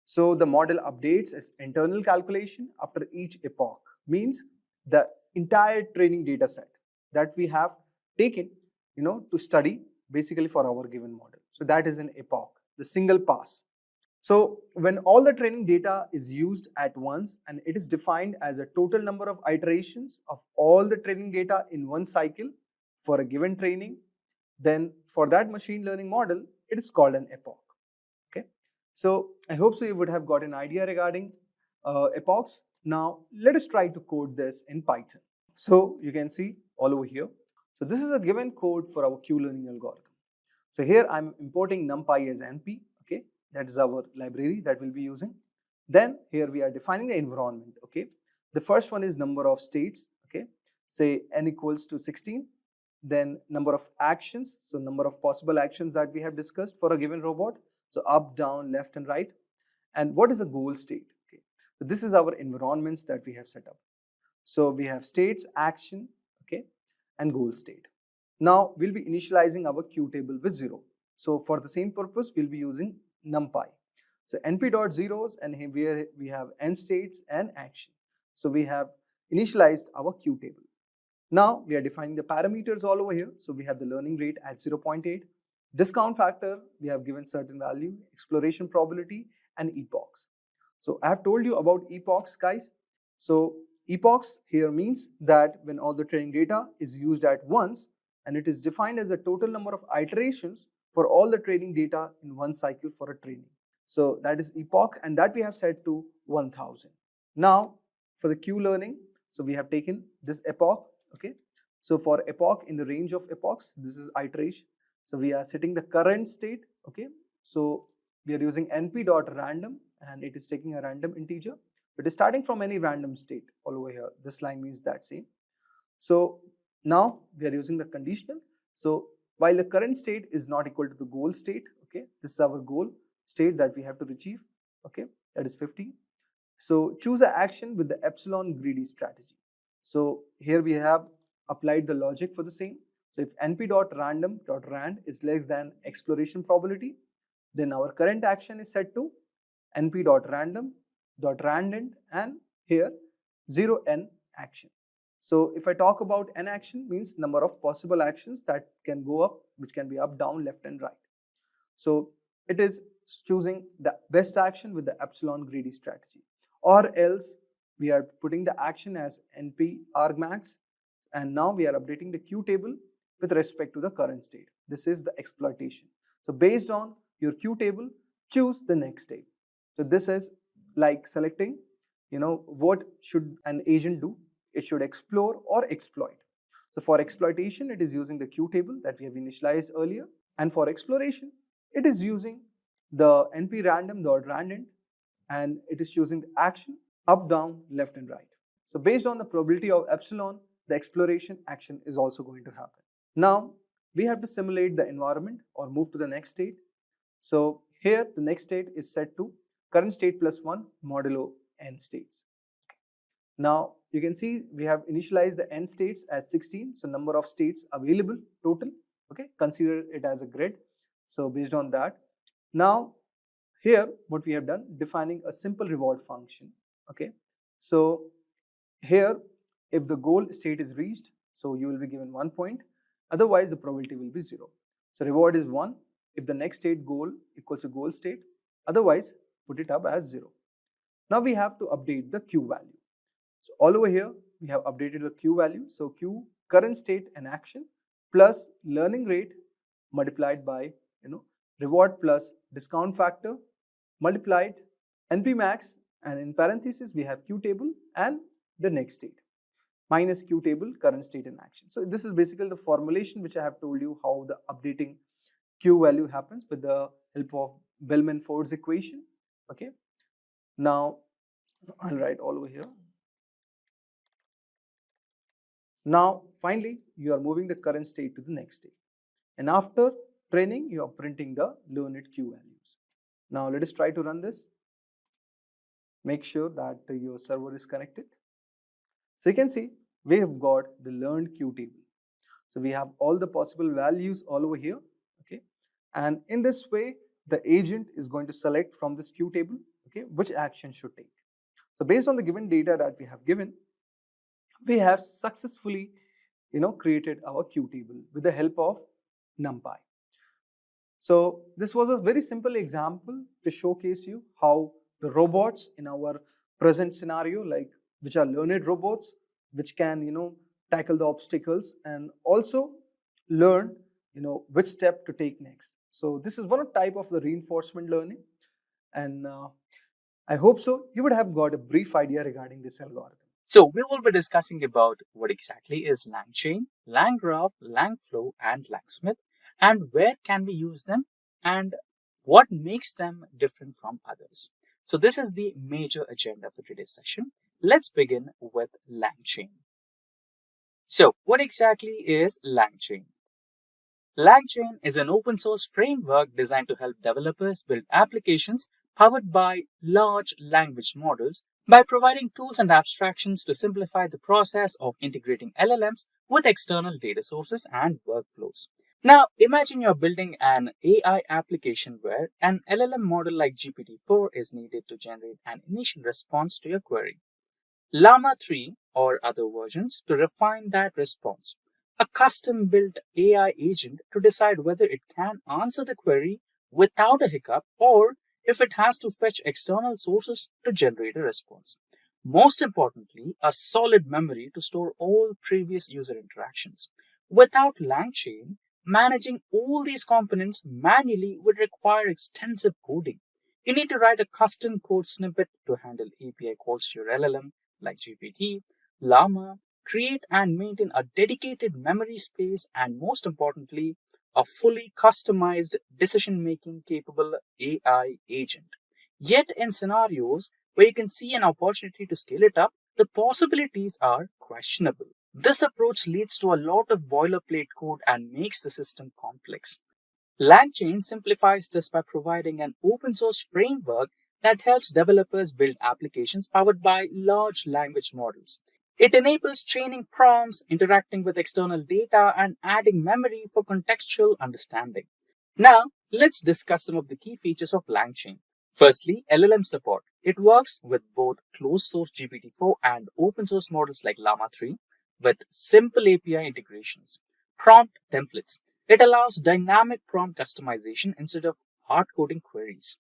So the model updates its internal calculation after each epoch, means the entire training data set that we have taken, to study basically for our given model. So that is an epoch, the single pass. So when all the training data is used at once and it is defined as a total number of iterations of all the training data in one cycle for a given training, then for that machine learning model, it is called an epoch. Okay, so I hope so you would have got an idea regarding epochs. Now let us try to code this in Python. So you can see all over here. So this is a given code for our queue learning algorithm. So here I'm importing numpy as np. Okay, that is our library that we'll be using. Then here we are defining the environment. Okay, the first one is number of states. Okay, say n equals to 16. Then number of actions, so number of possible actions that we have discussed for a given robot. So up, down, left and right. And what is the goal state? Okay, so this is our environments that we have set up. So we have states, action, okay, and goal state. Now we'll be initializing our queue table with 0. So for the same purpose, we'll be using numpy. So np.zeros, and here we have n states and action. So we have initialized our queue table. Now we are defining the parameters all over here. So we have the learning rate at 0.8, discount factor, we have given certain value, exploration probability, and epochs. So I have told you about epochs, guys. So epochs here means that when all the training data is used at once, and it is defined as a total number of iterations for all the training data in one cycle for a training. So that is epoch, and that we have set to 1000. Now for the queue learning, so we have taken this epoch. Okay, so for epoch, in the range of epochs, this is iteration. So we are setting the current state. Okay, so we are using np.random, and it is taking a random integer. It is starting from any random state all over here. This line means that same. So now we are using the conditional. So while the current state is not equal to the goal state, okay, this is our goal state that we have to achieve. Okay, that is 50. So choose an action with the epsilon greedy strategy. So here we have applied the logic for the same. So if np.random.rand is less than exploration probability, then our current action is set to np.random.randint and here 0n action. So if I talk about n action, means number of possible actions that can go up, which can be up, down, left and right. So it is choosing the best action with the epsilon greedy strategy, or else we are putting the action as np argmax, and now we are updating the Q table with respect to the current state. This is the exploitation. So based on your Q table, choose the next state. So this is like selecting, what should an agent do? It should explore or exploit. So for exploitation, it is using the Q table that we have initialized earlier. And for exploration, it is using the np random.randint, and it is choosing the action up, down, left and right. So based on the probability of epsilon, the exploration action is also going to happen. Now we have to simulate the environment or move to the next state. So here the next state is set to current state plus 1 modulo n states. Now you can see we have initialized the n states as 16, so number of states available total. Okay, consider it as a grid. So based on that, now here what we have done, defining a simple reward function. Okay, so here if the goal state is reached, so you will be given 1 point, otherwise the probability will be 0. So reward is 1 if the next state goal equals to goal state, otherwise put it up as 0. Now we have to update the Q value. So all over here we have updated the Q value. So Q current state and action plus learning rate multiplied by reward plus discount factor multiplied np max, and in parentheses we have Q table and the next state minus Q table current state and action. So this is basically the formulation which I have told you how the updating Q value happens with the help of Bellman-Ford's equation. Okay, now I'll write all over here. Now finally you are moving the current state to the next state, and after training you are printing the learned Q values. Now let us try to run this. Make sure that your server is connected. So you can see we have got the learned Q table. So we have all the possible values all over here. Okay, and in this way the agent is going to select from this Q table, okay, which action should take. So based on the given data that we have given, we have successfully created our Q table with the help of NumPy. So this was a very simple example to showcase you how the robots in our present scenario, like which are learned robots, which can tackle the obstacles and also learn which step to take next. So this is one type of the reinforcement learning, and I hope so you would have got a brief idea regarding this algorithm. So we will be discussing about what exactly is Langchain, Langgraph, Langflow and Langsmith, and where can we use them and what makes them different from others. So this is the major agenda for today's session. Let's begin with Langchain. So what exactly is Langchain? Langchain is an open source framework designed to help developers build applications powered by large language models by providing tools and abstractions to simplify the process of integrating LLMs with external data sources and workflows. Now, imagine you're building an AI application where an LLM model like GPT-4 is needed to generate an initial response to your query. Llama 3 or other versions to refine that response. A custom-built AI agent to decide whether it can answer the query without a hiccup or if it has to fetch external sources to generate a response. Most importantly, a solid memory to store all previous user interactions. Without Langchain, managing all these components manually would require extensive coding. You need to write a custom code snippet to handle API calls to your LLM like GPT, Lama, create and maintain a dedicated memory space, and most importantly, a fully customized decision-making capable AI agent. Yet in scenarios where you can see an opportunity to scale it up, the possibilities are questionable. This approach leads to a lot of boilerplate code and makes the system complex. Langchain simplifies this by providing an open source framework that helps developers build applications powered by large language models. It enables training prompts, interacting with external data, and adding memory for contextual understanding. Now, let's discuss some of the key features of Langchain. Firstly, LLM support. It works with both closed source GPT-4 and open source models like Llama 3. with simple API integrations. Prompt templates. It allows dynamic prompt customization instead of hard coding queries.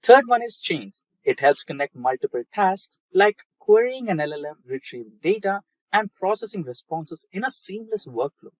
Third one is chains. It helps connect multiple tasks like querying an LLM, retrieving data, and processing responses in a seamless workflow.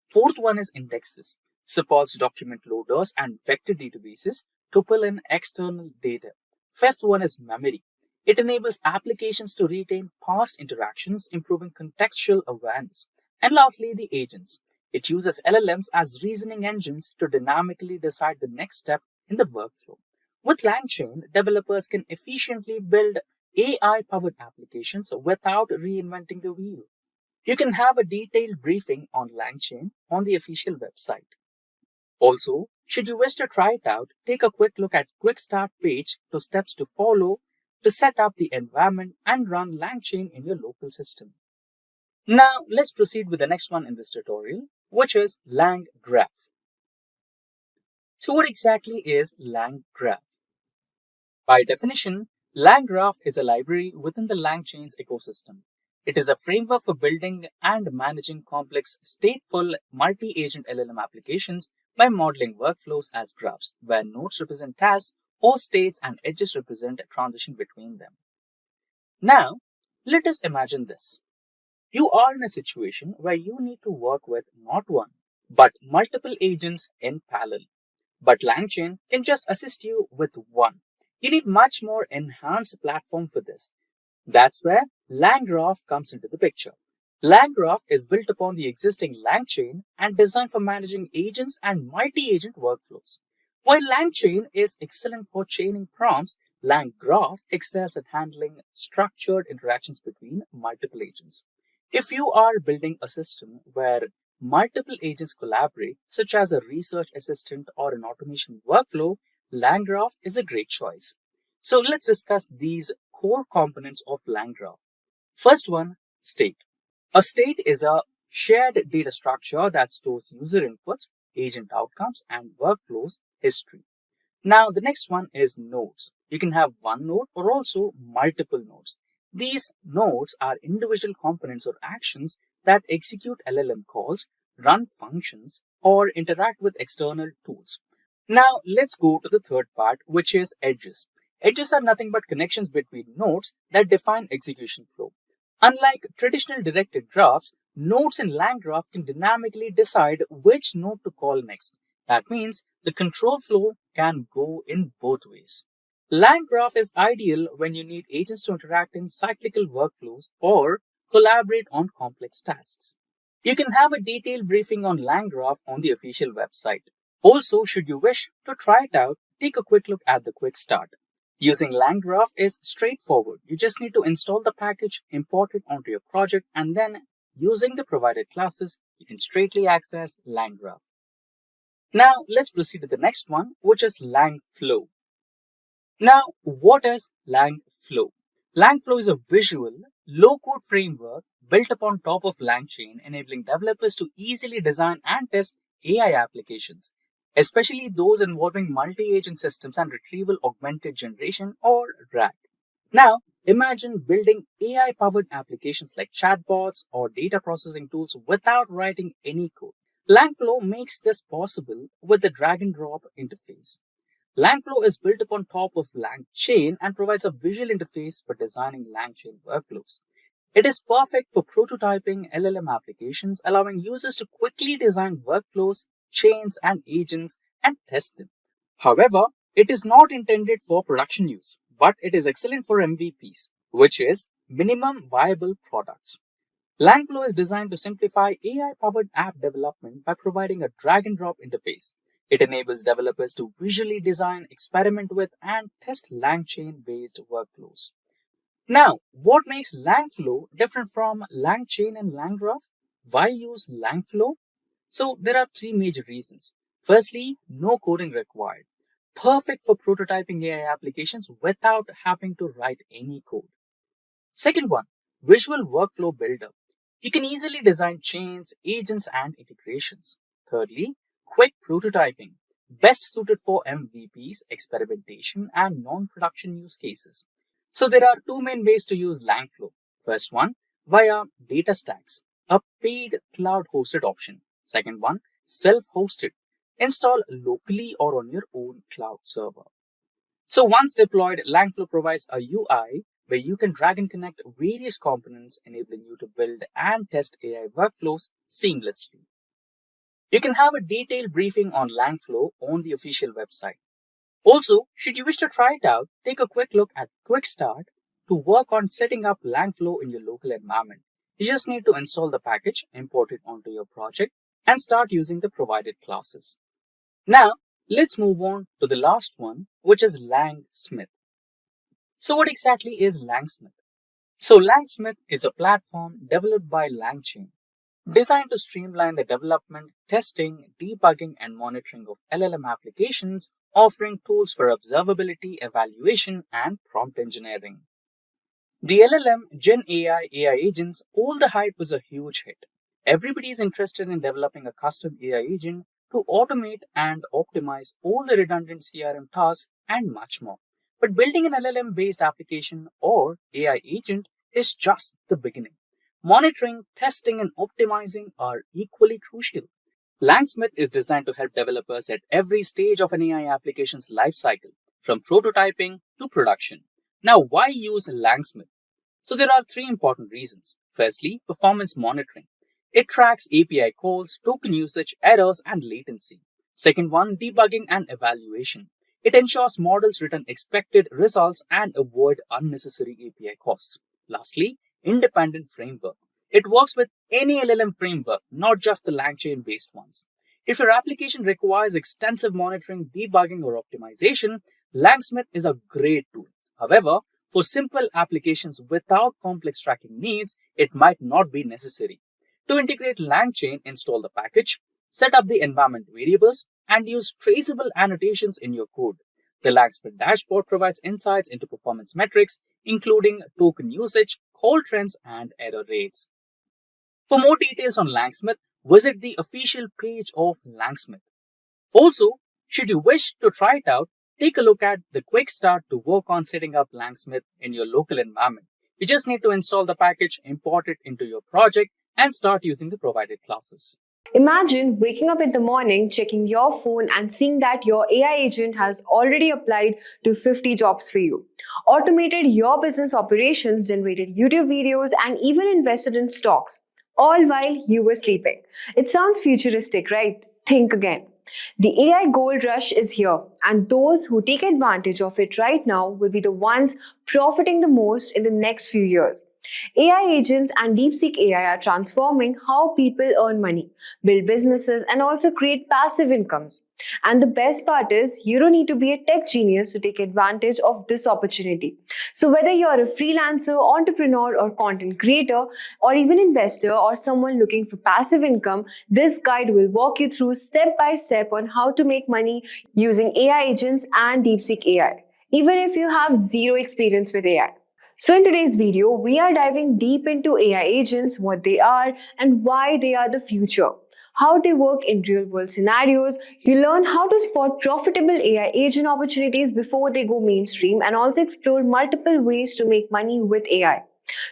Fourth one is indexes. Supports document loaders and vector databases to pull in external data. Fifth one is memory. It enables applications to retain past interactions, improving contextual awareness. And lastly, the agents. It uses LLMs as reasoning engines to dynamically decide the next step in the workflow. With Langchain, developers can efficiently build AI-powered applications without reinventing the wheel. You can have a detailed briefing on Langchain on the official website. Also, should you wish to try it out, take a quick look at Quick Start page to steps to follow to set up the environment and run Langchain in your local system. Now, let's proceed with the next one in this tutorial, which is Langgraph. So what exactly is Langgraph? By definition, Langgraph is a library within the Langchain's ecosystem. It is a framework for building and managing complex stateful multi-agent LLM applications by modeling workflows as graphs, where nodes represent tasks or states and edges represent a transition between them. Now, let us imagine this. You are in a situation where you need to work with not one, but multiple agents in parallel. But Langchain can just assist you with one. You need much more enhanced platform for this. That's where Langgraph comes into the picture. Langgraph is built upon the existing Langchain and designed for managing agents and multi-agent workflows. While Langchain is excellent for chaining prompts, Langgraph excels at handling structured interactions between multiple agents. If you are building a system where multiple agents collaborate, such as a research assistant or an automation workflow, Langgraph is a great choice. So let's discuss these core components of Langgraph. First one, state. A state is a shared data structure that stores user inputs, agent outcomes, and workflows history. Now, the next one is nodes. You can have one node or also multiple nodes. These nodes are individual components or actions that execute LLM calls, run functions, or interact with external tools. Now, let's go to the third part, which is edges. Edges are nothing but connections between nodes that define execution flow. Unlike traditional directed graphs, nodes in Langgraph can dynamically decide which node to call next. That means the control flow can go in both ways. Langgraph is ideal when you need agents to interact in cyclical workflows or collaborate on complex tasks. You can have a detailed briefing on Langgraph on the official website. Also, should you wish to try it out, take a quick look at the quick start. Using Langgraph is straightforward. You just need to install the package, import it onto your project, and then using the provided classes, you can straightly access Langgraph. Now, let's proceed to the next one, which is Langflow. Now, what is Langflow? Langflow is a visual, low-code framework built upon top of Langchain, enabling developers to easily design and test AI applications, especially those involving multi-agent systems and retrieval augmented generation or RAG. Now, imagine building AI-powered applications like chatbots or data processing tools without writing any code. Langflow makes this possible with the drag and drop interface. Langflow is built upon top of Langchain and provides a visual interface for designing Langchain workflows. It is perfect for prototyping LLM applications, allowing users to quickly design workflows, chains, and agents and test them. However, it is not intended for production use, but it is excellent for MVPs, which is minimum viable products. Langflow is designed to simplify AI-powered app development by providing a drag-and-drop interface. It enables developers to visually design, experiment with, and test Langchain-based workflows. Now, what makes Langflow different from Langchain and Langgraph? Why use Langflow? So, there are three major reasons. Firstly, no coding required. Perfect for prototyping AI applications without having to write any code. Second one, visual workflow builder. You can easily design chains, agents, and integrations. Thirdly, quick prototyping. Best suited for MVPs, experimentation, and non-production use cases. So there are two main ways to use Langflow. First one, via data stacks. a paid cloud-hosted option. Second one, self-hosted. Install locally or on your own cloud server. So once deployed, Langflow provides a UI where you can drag and connect various components, enabling you to build and test AI workflows seamlessly. You can have a detailed briefing on Langflow on the official website. Also, should you wish to try it out, take a quick look at Quick Start to work on setting up Langflow in your local environment. You just need to install the package, import it onto your project, and start using the provided classes. Now, let's move on to the last one, which is Langsmith. So what exactly is Langsmith? So Langsmith is a platform developed by Langchain, designed to streamline the development, testing, debugging, and monitoring of LLM applications, offering tools for observability, evaluation, and prompt engineering. The LLM, Gen AI, AI agents, all the hype was a huge hit. Everybody is interested in developing a custom AI agent to automate and optimize all the redundant CRM tasks and much more. But building an LLM-based application or AI agent is just the beginning. Monitoring, testing, and optimizing are equally crucial. Langsmith is designed to help developers at every stage of an AI application's lifecycle, from prototyping to production. Now, why use Langsmith? So there are three important reasons. Firstly, performance monitoring. It tracks API calls, token usage, errors, and latency. Second one, debugging and evaluation. It ensures models return expected results and avoid unnecessary API costs. Lastly, independent framework. It works with any LLM framework, not just the Langchain-based ones. If your application requires extensive monitoring, debugging, or optimization, Langsmith is a great tool. However, for simple applications without complex tracking needs, it might not be necessary. To integrate Langchain, install the package, set up the environment variables, and use traceable annotations in your code. The Langsmith dashboard provides insights into performance metrics, including token usage, call trends, and error rates. For more details on Langsmith, visit the official page of Langsmith. Also, should you wish to try it out, take a look at the quick start to work on setting up Langsmith in your local environment. You just need to install the package, import it into your project, and start using the provided classes. Imagine waking up in the morning, checking your phone and seeing that your AI agent has already applied to 50 jobs for you, automated your business operations, generated YouTube videos, and even invested in stocks, all while you were sleeping. It sounds futuristic, right? Think again. The AI gold rush is here, and those who take advantage of it right now will be the ones profiting the most in the next few years. AI agents and Deepseek AI are transforming how people earn money, build businesses, and also create passive incomes. And the best part is, you don't need to be a tech genius to take advantage of this opportunity. So, whether you're a freelancer, entrepreneur, or content creator, or even investor, or someone looking for passive income, this guide will walk you through step by step on how to make money using AI agents and Deepseek AI, even if you have zero experience with AI. So in today's video, we are diving deep into AI agents, what they are and why they are the future, how they work in real-world scenarios. You learn how to spot profitable AI agent opportunities before they go mainstream and also explore multiple ways to make money with AI.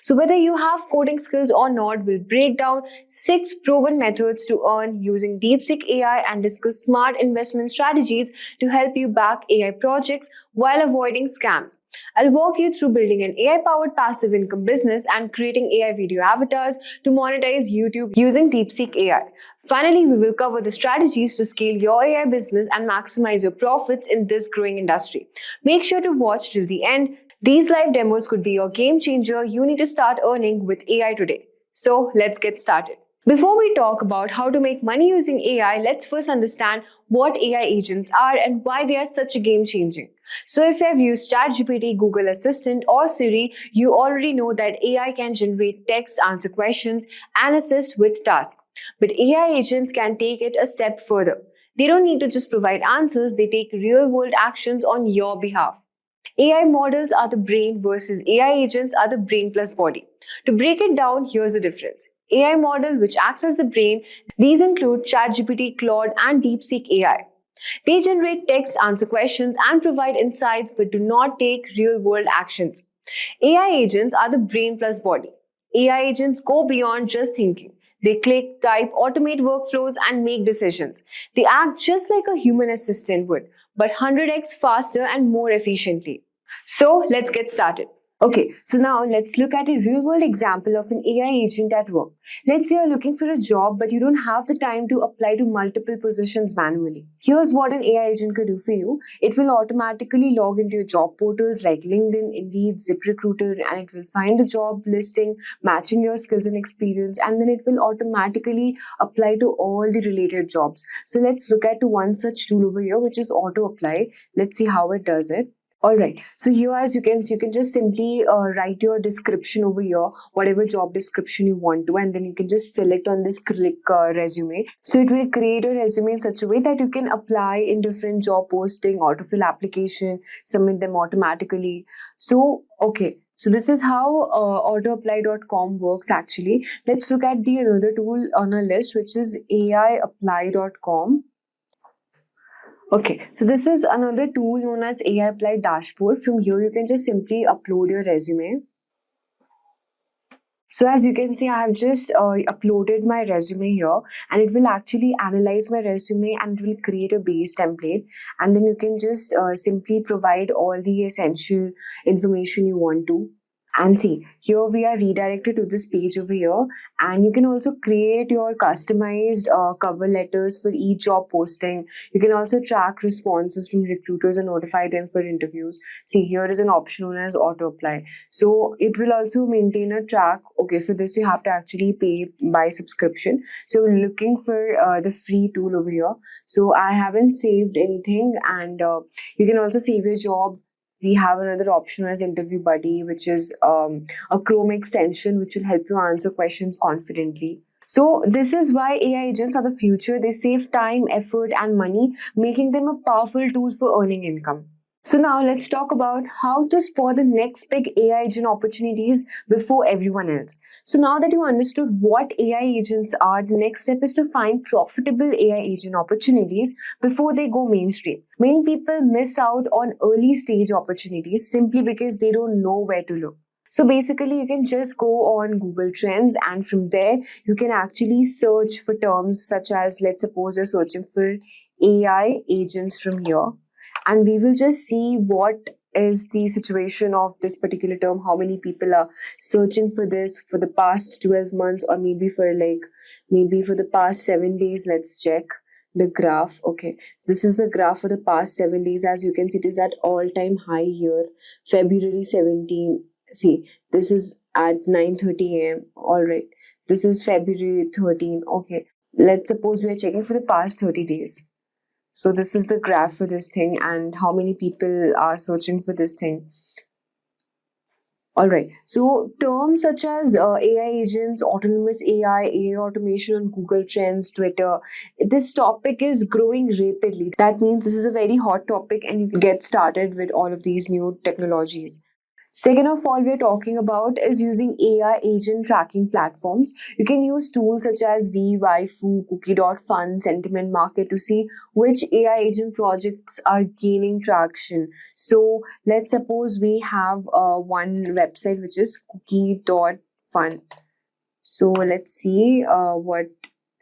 So whether you have coding skills or not, we'll break down 6 proven methods to earn using Deepseek AI and discuss smart investment strategies to help you back AI projects while avoiding scams. I'll walk you through building an AI-powered passive income business and creating AI video avatars to monetize YouTube using Deepseek AI. Finally, we will cover the strategies to scale your AI business and maximize your profits in this growing industry. Make sure to watch till the end. These live demos could be your game changer. You need to start earning with AI today. So let's get started. Before we talk about how to make money using AI, let's first understand what AI agents are and why they are such a game changing. So if you have used ChatGPT, Google Assistant, or Siri, you already know that AI can generate text, answer questions, and assist with tasks. But AI agents can take it a step further. They don't need to just provide answers, they take real-world actions on your behalf. AI models are the brain versus AI agents are the brain plus body. To break it down, here's the difference. AI model, which acts as the brain, these include ChatGPT, Claude, and Deepseek AI. They generate text, answer questions, and provide insights but do not take real-world actions. AI agents are the brain plus body. AI agents go beyond just thinking. They click, type, automate workflows, and make decisions. They act just like a human assistant would, but 100x faster and more efficiently. So let's get started. Okay, so now let's look at a real-world example of an AI agent at work. Let's say you're looking for a job, but you don't have the time to apply to multiple positions manually. Here's what an AI agent could do for you. It will automatically log into your job portals like LinkedIn, Indeed, ZipRecruiter, and it will find the job listing matching your skills and experience, and then it will automatically apply to all the related jobs. So let's look at one such tool over here, which is auto apply. Let's see how it does it. Alright, so here as you can just simply write your description over here, whatever job description you want to, and then you can just select on this click resume. So it will create a resume in such a way that you can apply in different job posting, autofill application, submit them automatically. So, okay. So this is how autoapply.com works actually. Let's look at the another tool on our list, which is aiapply.com. Okay, so this is another tool known as AI Apply Dashboard. From here, you can just simply upload your resume. So as you can see, I have just uploaded my resume here, and it will actually analyze my resume and it will create a base template. And then you can just simply provide all the essential information you want to. And see, here we are redirected to this page over here, and you can also create your customized cover letters for each job posting. You can also track responses from recruiters and notify them for interviews. See, here is an option known as auto apply. So it will also maintain a track. Okay, for this you have to actually pay by subscription. So we're looking for the free tool over here. So I haven't saved anything, and you can also save your job. We have another option as Interview Buddy, which is a Chrome extension which will help you answer questions confidently. So this is why AI agents are the future. They save time, effort, and money, making them a powerful tool for earning income. So now let's talk about how to spot the next big AI agent opportunities before everyone else. So now that you understood what AI agents are, the next step is to find profitable AI agent opportunities before they go mainstream. Many people miss out on early stage opportunities simply because they don't know where to look. So basically, you can just go on Google Trends, and from there, you can actually search for terms such as, let's suppose you're searching for AI agents from here. And we will just see what is the situation of this particular term, how many people are searching for this for the past 12 months, or maybe for the past 7 days. Let's check the graph. Okay, so this is the graph for the past 7 days. As you can see, it is at all-time high here, February 17. See, this is at 9:30 a.m. All right, this is February 13. Okay, let's suppose we are checking for the past 30 days. So this is the graph for this thing and how many people are searching for this thing. Alright, so terms such as AI agents, autonomous AI, AI automation on Google Trends, Twitter, this topic is growing rapidly. That means this is a very hot topic and you can get started with all of these new technologies. Second of all, we're talking about is using AI agent tracking platforms. You can use tools such as Waifu, Cookie.fun, Sentiment Market to see which AI agent projects are gaining traction. So let's suppose we have one website which is Cookie.fun. So let's see what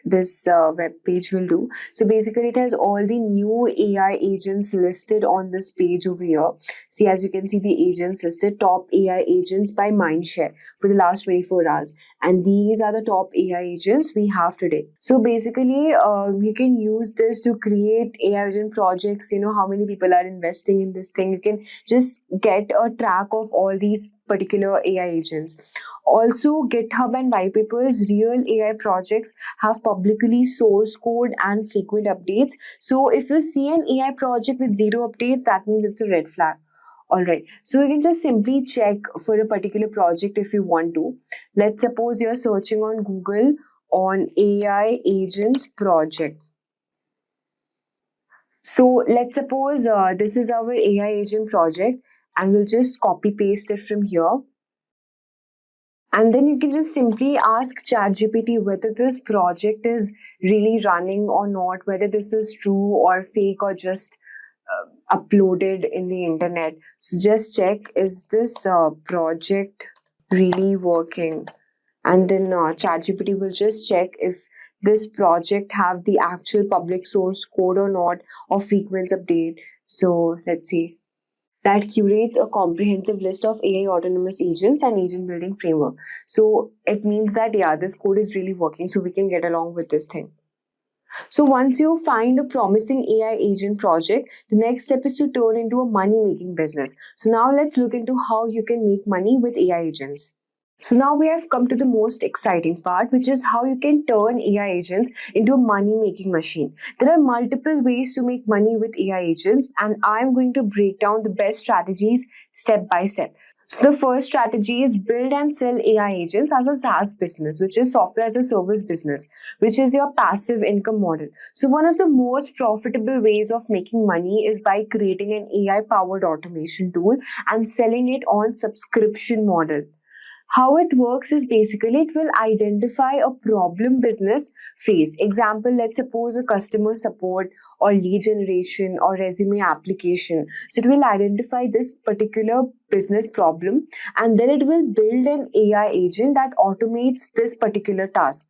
this web page will do. So basically it has all the new AI agents listed on this page over here. See, as you can see, the agents listed, top AI agents by mindshare for the last 24 hours. And these are the top AI agents we have today. So basically, you can use this to create AI agent projects. You know how many people are investing in this thing. You can just get a track of all these particular AI agents. Also, GitHub and white papers, real AI projects have publicly source code and frequent updates. So if you see an AI project with 0 updates, that means it's a red flag. Alright, so you can just simply check for a particular project if you want to. Let's suppose you're searching on Google on AI agents project. So let's suppose this is our AI agent project, and we'll just copy paste it from here. And then you can just simply ask ChatGPT whether this project is really running or not, whether this is true or fake or just uploaded in the internet. So just check, is this project really working? and then ChatGPT will just check if this project have the actual public source code or not, or frequent update. So let's see. That curates a comprehensive list of AI autonomous agents and agent building framework. So it means that, yeah, this code is really working, so we can get along with this thing. So once you find a promising AI agent project, the next step is to turn into a money-making business. So now let's look into how you can make money with AI agents. So now we have come to the most exciting part, which is how you can turn AI agents into a money-making machine. There are multiple ways to make money with AI agents, and I'm going to break down the best strategies step by step. So the first strategy is build and sell AI agents as a SaaS business, which is software as a service business, which is your passive income model. So one of the most profitable ways of making money is by creating an AI powered automation tool and selling it on subscription model. How it works is basically it will identify a problem business face. Example, let's suppose a customer support or lead generation or resume application. So it will identify this particular business problem, and then it will build an AI agent that automates this particular task.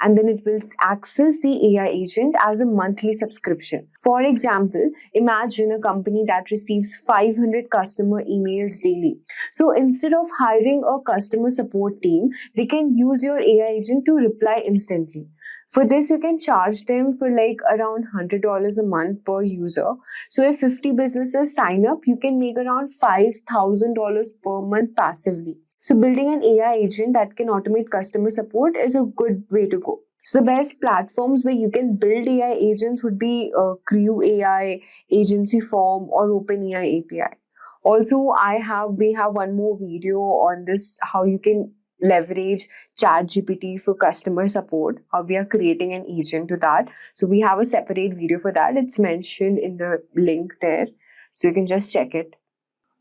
And then it will access the AI agent as a monthly subscription. For example, imagine a company that receives 500 customer emails daily. So instead of hiring a customer support team, they can use your AI agent to reply instantly. For this, you can charge them for like around $100 a month per user. So if 50 businesses sign up, you can make around $5,000 per month passively. So building an AI agent that can automate customer support is a good way to go. So the best platforms where you can build AI agents would be Crew AI, Agency Form, or OpenAI API. Also, we have one more video on this, how you can leverage ChatGPT for customer support, how we are creating an agent to that. So we have a separate video for that. It's mentioned in the link there. So you can just check it.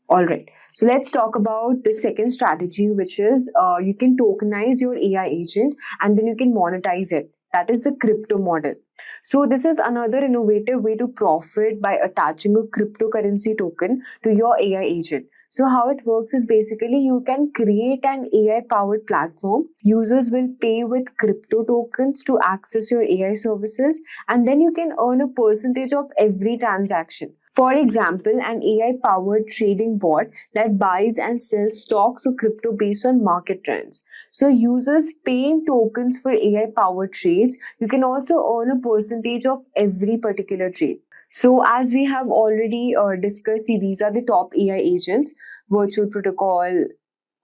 All right. So let's talk about the second strategy, which is you can tokenize your AI agent and then you can monetize it. That is the crypto model. So this is another innovative way to profit by attaching a cryptocurrency token to your AI agent. So how it works is basically you can create an AI powered platform. Users will pay with crypto tokens to access your AI services, and then you can earn a percentage of every transaction. For example, an AI-powered trading bot that buys and sells stocks or crypto based on market trends. So users pay in tokens for AI-powered trades. You can also earn a percentage of every particular trade. So as we have already discussed, see, these are the top AI agents: Virtual Protocol,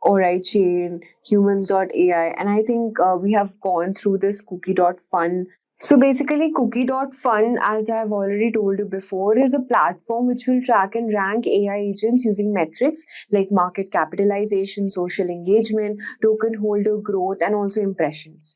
Alright Chain, Humans.ai, and I think we have gone through this Cookie.fun. So basically, Cookie.fun, as I've already told you before, is a platform which will track and rank AI agents using metrics like market capitalization, social engagement, token holder growth, and also impressions.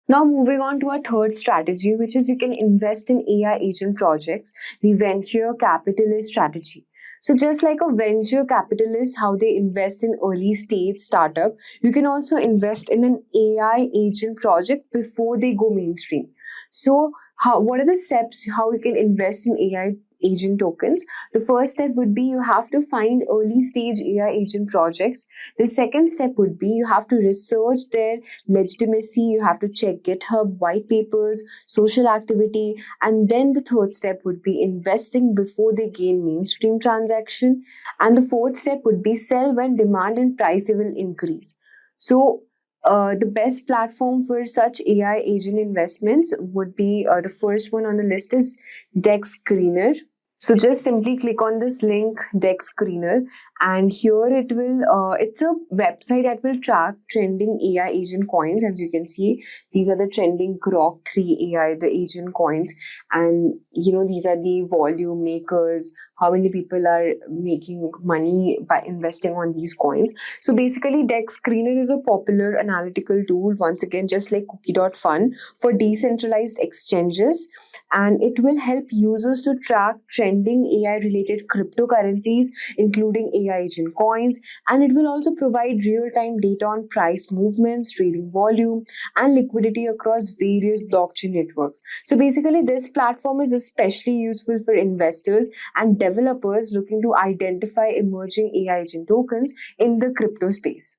Now moving on to our third strategy, which is you can invest in AI agent projects, the venture capitalist strategy. So just like a venture capitalist, how they invest in early stage startup, you can also invest in an AI agent project before they go mainstream. So what are the steps how you can invest in AI agent tokens? The first step would be you have to find early stage AI agent projects. The second step would be you have to research their legitimacy, you have to check GitHub, white papers, social activity, and then the third step would be investing before they gain mainstream transaction. And the fourth step would be sell when demand and price will increase. So the best platform for such AI agent investments would be the first one on the list is Dex Screener. So just simply click on this link, Dex Screener, and here it will, it's a website that will track trending AI agent coins. As you can see, these are the trending Grok 3 AI, the agent coins, and these are the volume makers, how many people are making money by investing on these coins. So basically, Dex Screener is a popular analytical tool, once again, just like Cookie.fun, for decentralized exchanges, and it will help users to track trending AI-related cryptocurrencies, including AI agent coins, and it will also provide real-time data on price movements, trading volume, and liquidity across various blockchain networks. So basically, this platform is especially useful for investors and developers looking to identify emerging AI agent tokens in the crypto space.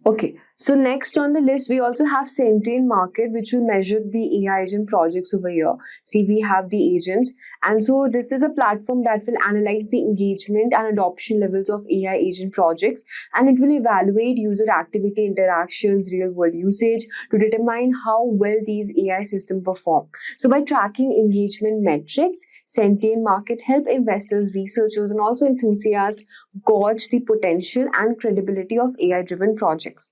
Okay, So next on the list, we also have Sentient Market, which will measure the AI agent projects over here. See, we have the agents. And so this is a platform that will analyze the engagement and adoption levels of AI agent projects, and it will evaluate user activity, interactions, real world usage to determine how well these AI systems perform. So by tracking engagement metrics, Sentient Market help investors, researchers, and also enthusiasts gauge the potential and credibility of AI-driven projects.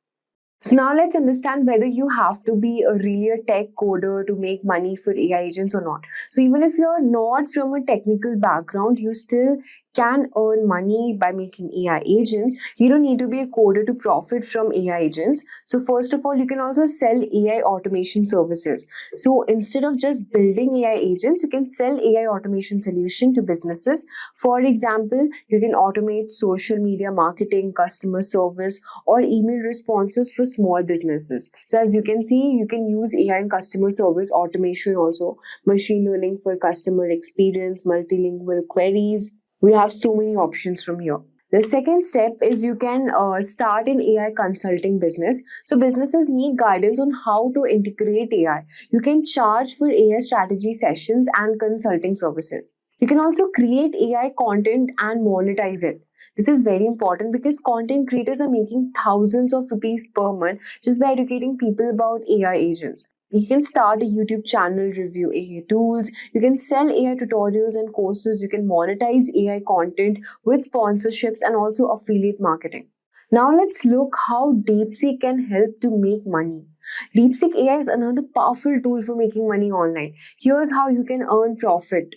So now let's understand whether you have to be really a tech coder to make money for AI agents or not. So even if you're not from a technical background, you still can earn money by making AI agents. You don't need to be a coder to profit from AI agents. So first of all, you can also sell AI automation services. So instead of just building AI agents, you can sell AI automation solution to businesses. For example, you can automate social media marketing, customer service, or email responses for small businesses. So as you can see, you can use AI in customer service automation also, machine learning for customer experience, multilingual queries. We have so many options from here. The second step is you can start an AI consulting business. So businesses need guidance on how to integrate AI. You can charge for AI strategy sessions and consulting services. You can also create AI content and monetize it. This is very important because content creators are making thousands of rupees per month just by educating people about AI agents. You can start a YouTube channel, review AI tools, you can sell AI tutorials and courses, you can monetize AI content with sponsorships and also affiliate marketing. Now let's look how Deepseek can help to make money. Deepseek AI is another powerful tool for making money online. Here's how you can earn profit.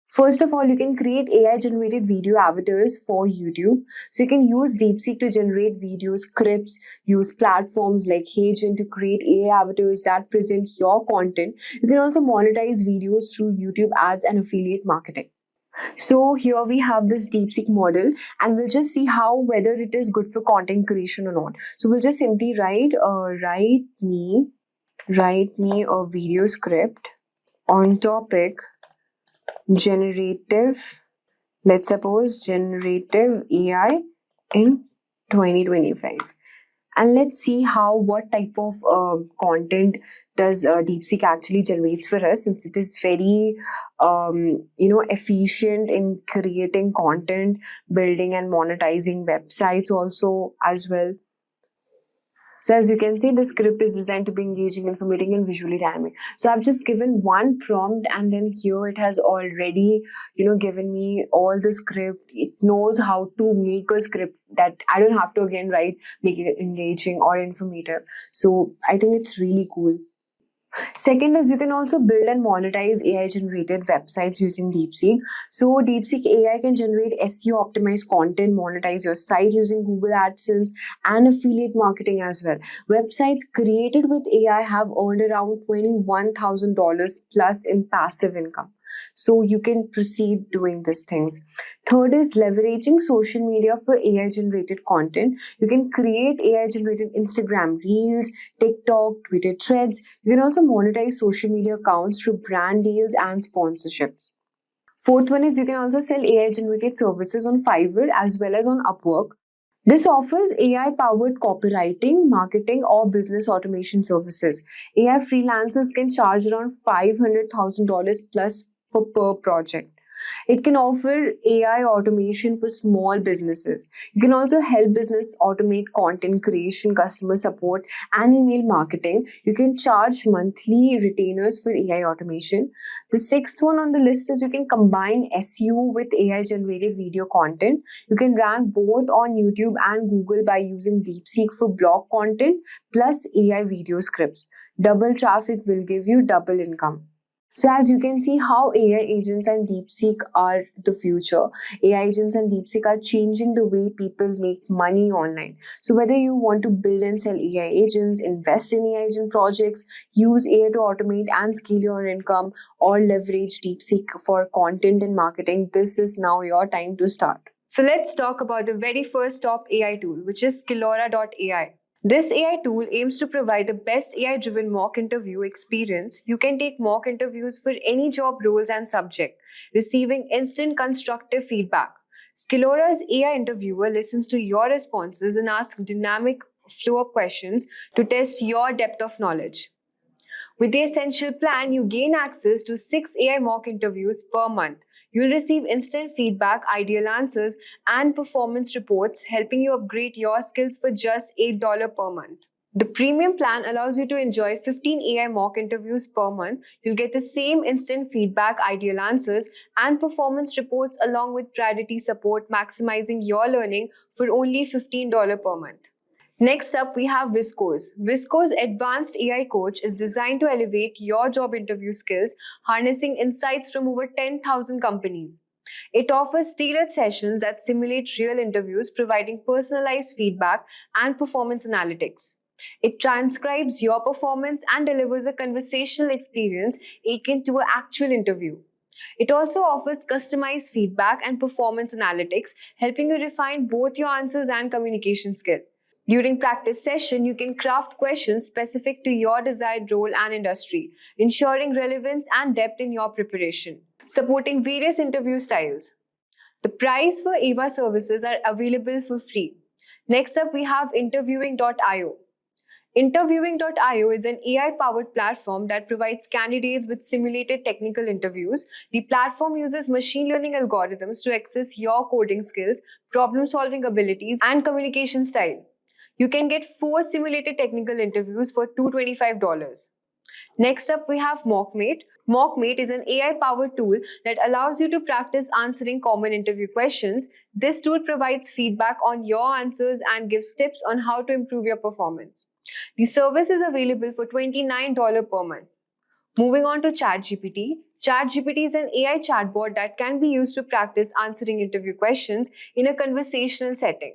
First of all, you can create AI generated video avatars for YouTube. So you can use Deepseek to generate video scripts, use platforms like Agent to create AI avatars that present your content. You can also monetize videos through YouTube ads and affiliate marketing. So here we have this Deepseek model, and we'll just see how whether it is good for content creation or not. So we'll just simply write me a video script on topic generative, let's suppose generative AI in 2025. And let's see what type of content does Deepseek actually generates for us, since it is very efficient in creating content, building and monetizing websites also as well. So as you can see, the script is designed to be engaging, informative, and visually dynamic. So I've just given one prompt, and then here it has already, given me all the script. It knows how to make a script that I don't have to again write, make it engaging or informative. So I think it's really cool. Second is you can also build and monetize AI generated websites using Deepseek. So Deepseek AI can generate SEO optimized content, monetize your site using Google AdSense and affiliate marketing as well. Websites created with AI have earned around $21,000 plus in passive income. So you can proceed doing these things. Third is leveraging social media for AI generated content. You can create AI generated Instagram Reels, TikTok, Twitter threads. You can also monetize social media accounts through brand deals and sponsorships. Fourth one is you can also sell AI generated services on Fiverr as well as on Upwork. This offers AI powered copywriting, marketing, or business automation services. AI freelancers can charge around $500,000 plus for per project. It can offer AI automation for small businesses. You can also help business automate content creation, customer support, and email marketing. You can charge monthly retainers for AI automation. The sixth one on the list is you can combine SEO with AI generated video content. You can rank both on YouTube and Google by using Deepseek for blog content plus AI video scripts. Double traffic will give you double income. So as you can see how AI agents and Deepseek are the future. AI agents and Deepseek are changing the way people make money online. So whether you want to build and sell AI agents, invest in AI agent projects, use AI to automate and scale your income, or leverage Deepseek for content and marketing, this is now your time to start. So let's talk about the very first top AI tool, which is Skillora.ai. This AI tool aims to provide the best AI-driven mock interview experience. You can take mock interviews for any job roles and subject, receiving instant constructive feedback. Skillora's AI interviewer listens to your responses and asks dynamic flow of questions to test your depth of knowledge. With the Essential plan, you gain access to 6 AI mock interviews per month. You'll receive instant feedback, ideal answers, and performance reports, helping you upgrade your skills for just $8 per month. The premium plan allows you to enjoy 15 AI mock interviews per month. You'll get the same instant feedback, ideal answers, and performance reports along with priority support, maximizing your learning for only $15 per month. Next up, we have Visco's. Visco's advanced AI coach is designed to elevate your job interview skills, harnessing insights from over 10,000 companies. It offers tailored sessions that simulate real interviews, providing personalized feedback and performance analytics. It transcribes your performance and delivers a conversational experience akin to an actual interview. It also offers customized feedback and performance analytics, helping you refine both your answers and communication skill. During practice session, you can craft questions specific to your desired role and industry, ensuring relevance and depth in your preparation. Supporting various interview styles. The price for AVA services are available for free. Next up, we have interviewing.io. Interviewing.io is an AI-powered platform that provides candidates with simulated technical interviews. The platform uses machine learning algorithms to assess your coding skills, problem-solving abilities, and communication style. You can get 4 simulated technical interviews for $225. Next up, we have MockMate. MockMate is an AI-powered tool that allows you to practice answering common interview questions. This tool provides feedback on your answers and gives tips on how to improve your performance. The service is available for $29 per month. Moving on to ChatGPT. ChatGPT is an AI chatbot that can be used to practice answering interview questions in a conversational setting.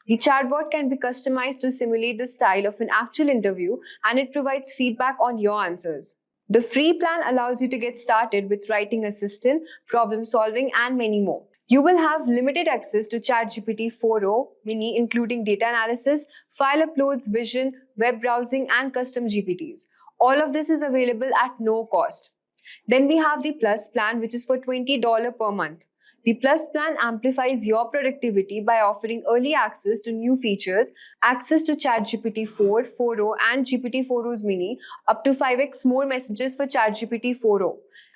The chatbot can be customized to simulate the style of an actual interview, and it provides feedback on your answers. The free plan allows you to get started with writing assistant, problem solving, and many more. You will have limited access to ChatGPT 4o mini, including data analysis, file uploads, vision, web browsing, and custom GPTs. All of this is available at no cost. Then we have the Plus plan, which is for $20 per month. The Plus plan amplifies your productivity by offering early access to new features, access to ChatGPT 4, 4o, and GPT 4o's mini, up to 5x more messages for ChatGPT 4o.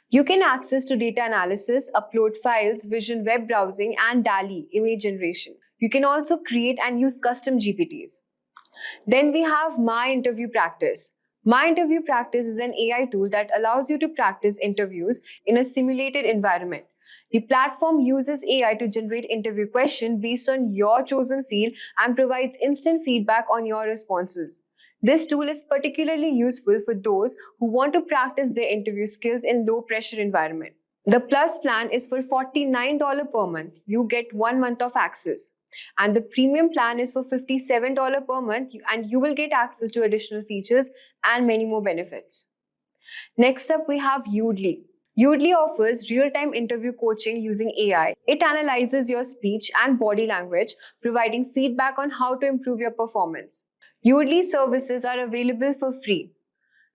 You can access to data analysis, upload files, vision web browsing, and DALL-E image generation. You can also create and use custom GPTs. Then we have My Interview Practice. My Interview Practice is an AI tool that allows you to practice interviews in a simulated environment. The platform uses AI to generate interview questions based on your chosen field and provides instant feedback on your responses. This tool is particularly useful for those who want to practice their interview skills in low-pressure environment. The Plus plan is for $49 per month. You get 1 month of access. And the Premium plan is for $57 per month, and you will get access to additional features and many more benefits. Next up, we have Udly. Udly offers real-time interview coaching using AI. It analyzes your speech and body language, providing feedback on how to improve your performance. Udly services are available for free.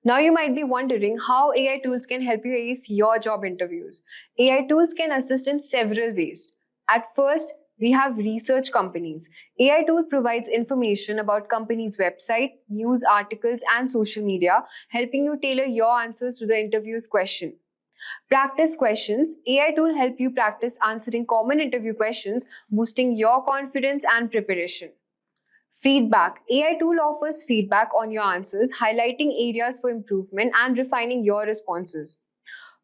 Now you might be wondering how AI tools can help you ace your job interviews. AI tools can assist in several ways. At first, we have research companies. AI tool provides information about companies' website, news articles, and social media, helping you tailor your answers to the interview's question. Practice questions. AI tool help you practice answering common interview questions, boosting your confidence and preparation. Feedback. AI tool offers feedback on your answers, highlighting areas for improvement and refining your responses.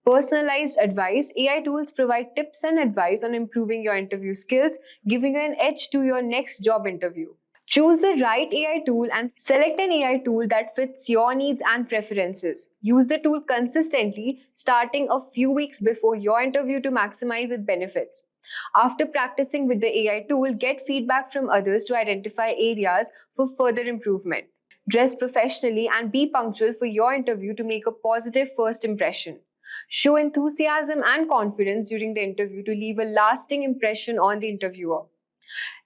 Personalized advice. AI tools provide tips and advice on improving your interview skills, giving you an edge to your next job interview. Choose the right AI tool and select an AI tool that fits your needs and preferences. Use the tool consistently, starting a few weeks before your interview to maximize its benefits. After practicing with the AI tool, get feedback from others to identify areas for further improvement. Dress professionally and be punctual for your interview to make a positive first impression. Show enthusiasm and confidence during the interview to leave a lasting impression on the interviewer.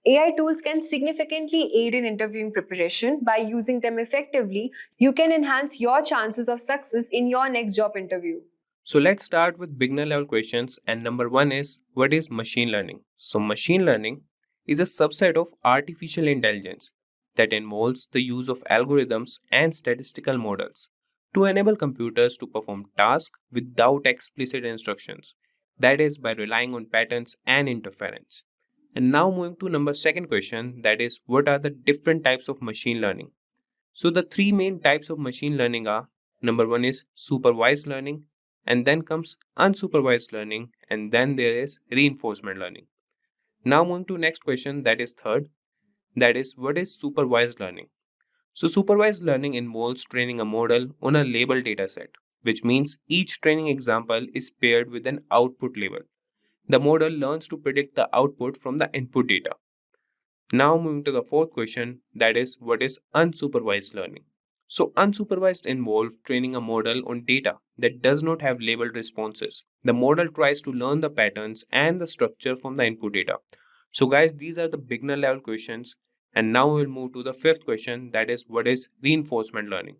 AI tools can significantly aid in interviewing preparation. By using them effectively, you can enhance your chances of success in your next job interview. So let's start with beginner level questions, and number 1 is, what is machine learning? So machine learning is a subset of artificial intelligence. that involves the use of algorithms and statistical models to enable computers to perform tasks without explicit instructions, that is, by relying on patterns and interference. And now moving to number second question, that is, what are the different types of machine learning? So the three main types of machine learning are: number one is supervised learning, and then comes unsupervised learning, and then there is reinforcement learning. Now moving to next question, that is third, that is, what is supervised learning? So supervised learning involves training a model on a labeled dataset, which means each training example is paired with an output label. The model learns to predict the output from the input data. Now moving to the fourth question, that is, what is unsupervised learning? So unsupervised involves training a model on data that does not have labeled responses. The model tries to learn the patterns and the structure from the input data. So guys, these are the beginner level questions. And now we'll move to the fifth question, that is, what is reinforcement learning?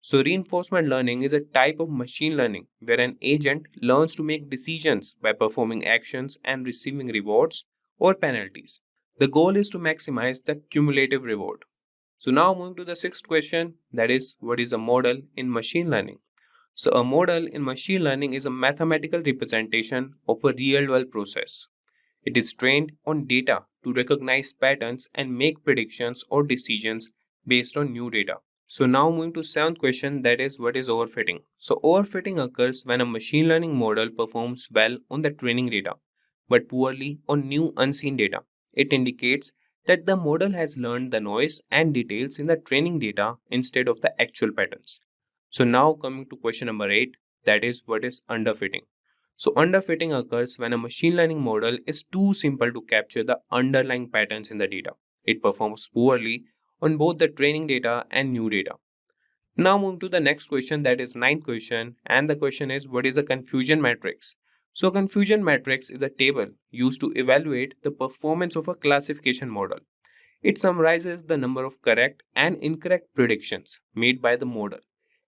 So reinforcement learning is a type of machine learning where an agent learns to make decisions by performing actions and receiving rewards or penalties. The goal is to maximize the cumulative reward. So now moving to the sixth question, that is, what is a model in machine learning? So a model in machine learning is a mathematical representation of a real-world process. It is trained on data to recognize patterns and make predictions or decisions based on new data. So now moving to seventh question, that is, what is overfitting? So overfitting occurs when a machine learning model performs well on the training data but poorly on new unseen data. It indicates that the model has learned the noise and details in the training data instead of the actual patterns. So now coming to question number 8, that is, what is underfitting? So underfitting occurs when a machine learning model is too simple to capture the underlying patterns in the data. It performs poorly on both the training data and new data. Now moving to the next question, that is ninth question, and the question is, what is a confusion matrix? So confusion matrix is a table used to evaluate the performance of a classification model. It summarizes the number of correct and incorrect predictions made by the model,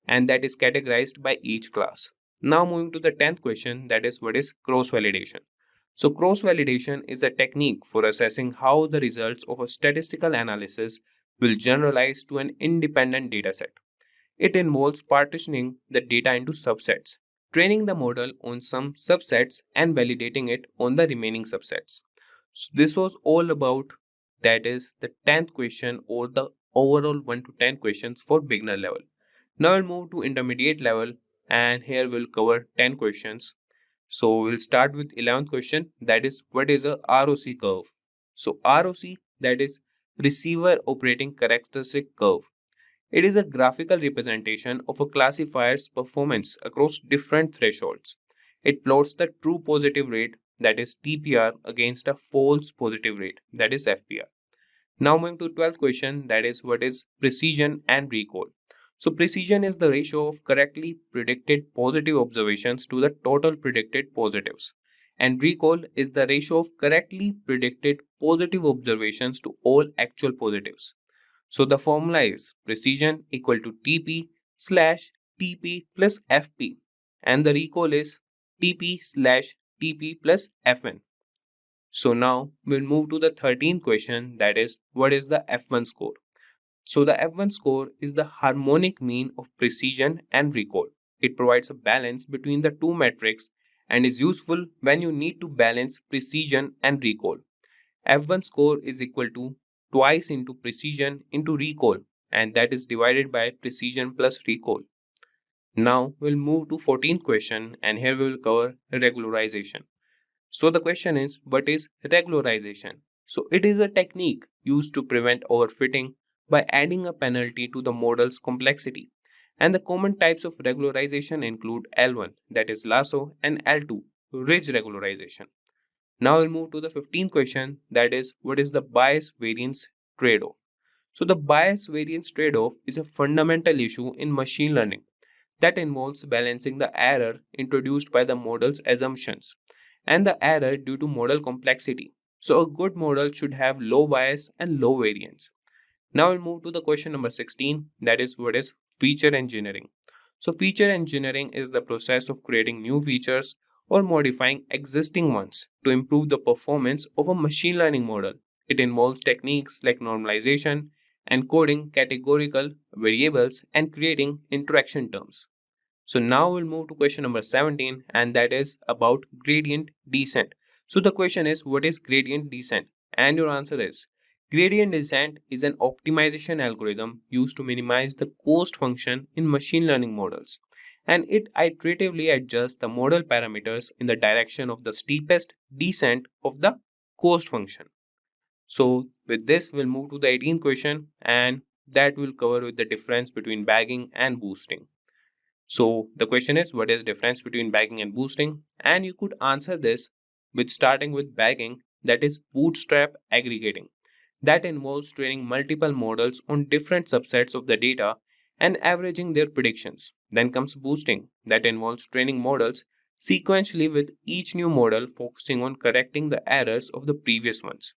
and that is categorized by each class. Now moving to the 10th question, that is, what is cross-validation? So cross-validation is a technique for assessing how the results of a statistical analysis will generalize to an independent dataset. It involves partitioning the data into subsets, training the model on some subsets and validating it on the remaining subsets. So this was all about, that is, the 10th question or the overall 1 to 10 questions for beginner level. Now we'll move to intermediate level, and here we'll cover 10 questions. So we'll start with 11th question, that is, what is a ROC curve? So ROC, that is, receiver operating characteristic curve. It is a graphical representation of a classifier's performance across different thresholds. It plots the true positive rate, that is TPR, against a false positive rate, that is FPR. Now moving to 12th question, that is, what is precision and recall? So precision is the ratio of correctly predicted positive observations to the total predicted positives. And recall is the ratio of correctly predicted positive observations to all actual positives. So the formula is precision equal to TP slash TP plus FP, and the recall is TP slash TP plus FN. So now we'll move to the 13th question, that is, what is the F1 score? So the F1 score is the harmonic mean of precision and recall. It provides a balance between the two metrics and is useful when you need to balance precision and recall. F1 score is equal to twice into precision into recall, and that is divided by precision plus recall. Now we'll move to 14th question, and here we will cover regularization. So the question is, what is regularization? So it is a technique used to prevent overfitting by adding a penalty to the model's complexity. And the common types of regularization include L1, that is lasso, and L2, ridge regularization. Now we'll move to the 15th question, that is, what is the bias variance trade-off? So the bias variance trade-off is a fundamental issue in machine learning that involves balancing the error introduced by the model's assumptions and the error due to model complexity. So a good model should have low bias and low variance. Now we'll move to the question number 16, that is, what is feature engineering? So feature engineering is the process of creating new features or modifying existing ones to improve the performance of a machine learning model. It involves techniques like normalization, encoding categorical variables, and creating interaction terms. So now we'll move to question number 17, and that is about gradient descent. So the question is, what is gradient descent? And your answer is, gradient descent is an optimization algorithm used to minimize the cost function in machine learning models, and it iteratively adjusts the model parameters in the direction of the steepest descent of the cost function. So with this, we'll move to the 18th question, and that will cover with the difference between bagging and boosting. So the question is, what is difference between bagging and boosting? And you could answer this with starting with bagging, that is bootstrap aggregating. That involves training multiple models on different subsets of the data and averaging their predictions. Then comes boosting, that involves training models sequentially with each new model focusing on correcting the errors of the previous ones.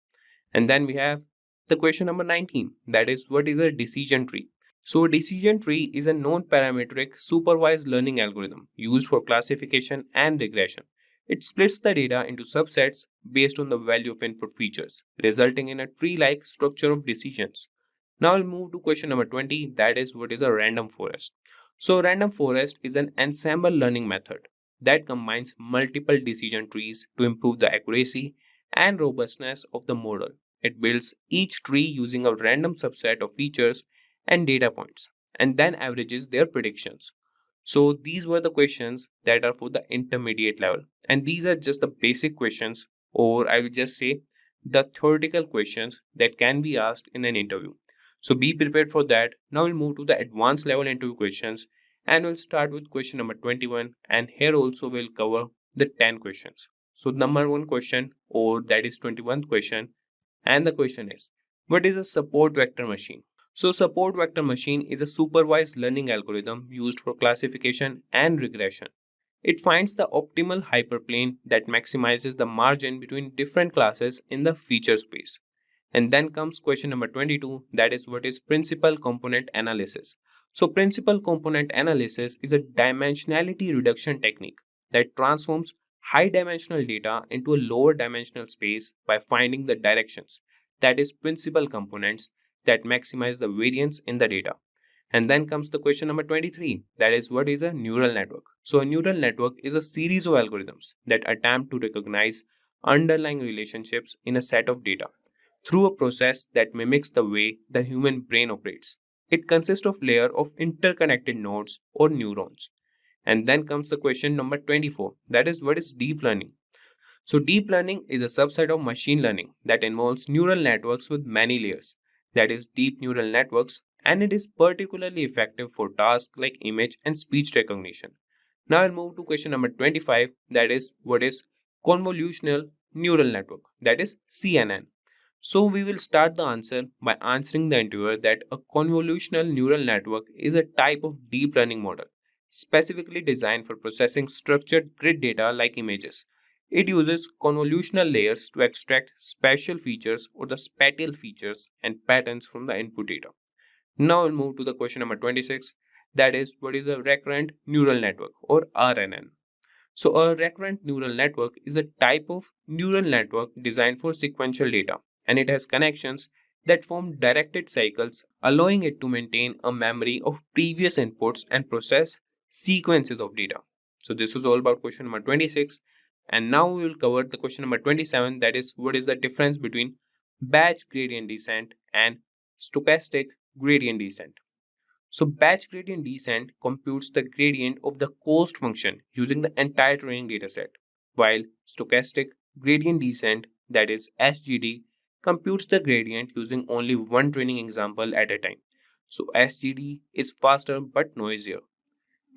And then we have the question number 19, that is, what is a decision tree? So, a decision tree is a non-parametric supervised learning algorithm used for classification and regression. It splits the data into subsets based on the value of input features, resulting in a tree-like structure of decisions. Now we'll move to question number 20, that is, what is a random forest? So, random forest is an ensemble learning method that combines multiple decision trees to improve the accuracy and robustness of the model. It builds each tree using a random subset of features and data points and then averages their predictions. So these were the questions that are for the intermediate level, and these are just the basic questions, or I will just say the theoretical questions that can be asked in an interview. So be prepared for that. Now we'll move to the advanced level interview questions, and we'll start with question number 21, and here also we'll cover the 10 questions. So number one question, or that is 21st question, and the question is, what is a support vector machine? So support vector machine is a supervised learning algorithm used for classification and regression. It finds the optimal hyperplane that maximizes the margin between different classes in the feature space. And then comes question number 22, that is, what is principal component analysis? So principal component analysis is a dimensionality reduction technique that transforms high dimensional data into a lower dimensional space by finding the directions, that is principal components, that maximize the variance in the data. And then comes the question number 23, that is, what is a neural network? So a neural network is a series of algorithms that attempt to recognize underlying relationships in a set of data through a process that mimics the way the human brain operates. It consists of layer of interconnected nodes or neurons. And then comes the question number 24, that is, what is deep learning? So deep learning is a subset of machine learning that involves neural networks with many layers, that is deep neural networks, and it is particularly effective for tasks like image and speech recognition. Now I'll move to question number 25, that is, what is convolutional neural network, that is CNN. So we will start the answer by answering the interviewer that a convolutional neural network is a type of deep learning model specifically designed for processing structured grid data like images. It uses convolutional layers to extract spatial features or the spatial features and patterns from the input data. Now we'll move to the question number 26, that is, what is a recurrent neural network or RNN? So a recurrent neural network is a type of neural network designed for sequential data, and it has connections that form directed cycles, allowing it to maintain a memory of previous inputs and process sequences of data. So this was all about question number 26. And now we will cover the question number 27, that is, what is the difference between batch gradient descent and stochastic gradient descent? So batch gradient descent computes the gradient of the cost function using the entire training dataset, while stochastic gradient descent, that is SGD, computes the gradient using only one training example at a time. So SGD is faster but noisier.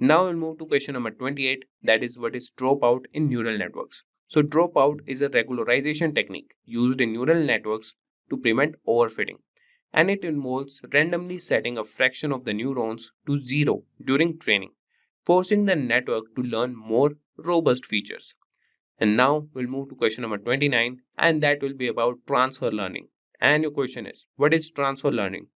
Now we'll move to question number 28, that is, what is dropout in neural networks? So dropout is a regularization technique used in neural networks to prevent overfitting, and it involves randomly setting a fraction of the neurons to zero during training, forcing the network to learn more robust features. And now we'll move to question number 29, and that will be about transfer learning. And your question is, what is transfer learning?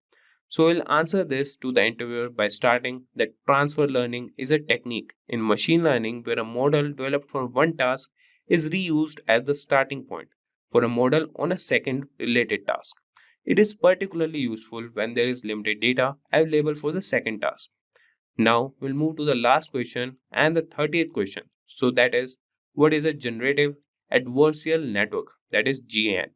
So we'll answer this to the interviewer by starting that transfer learning is a technique in machine learning where a model developed for one task is reused as the starting point for a model on a second related task. It is particularly useful when there is limited data available for the second task. Now we'll move to the last question and the 30th question. So that is, what is a generative adversarial network? That is GAN.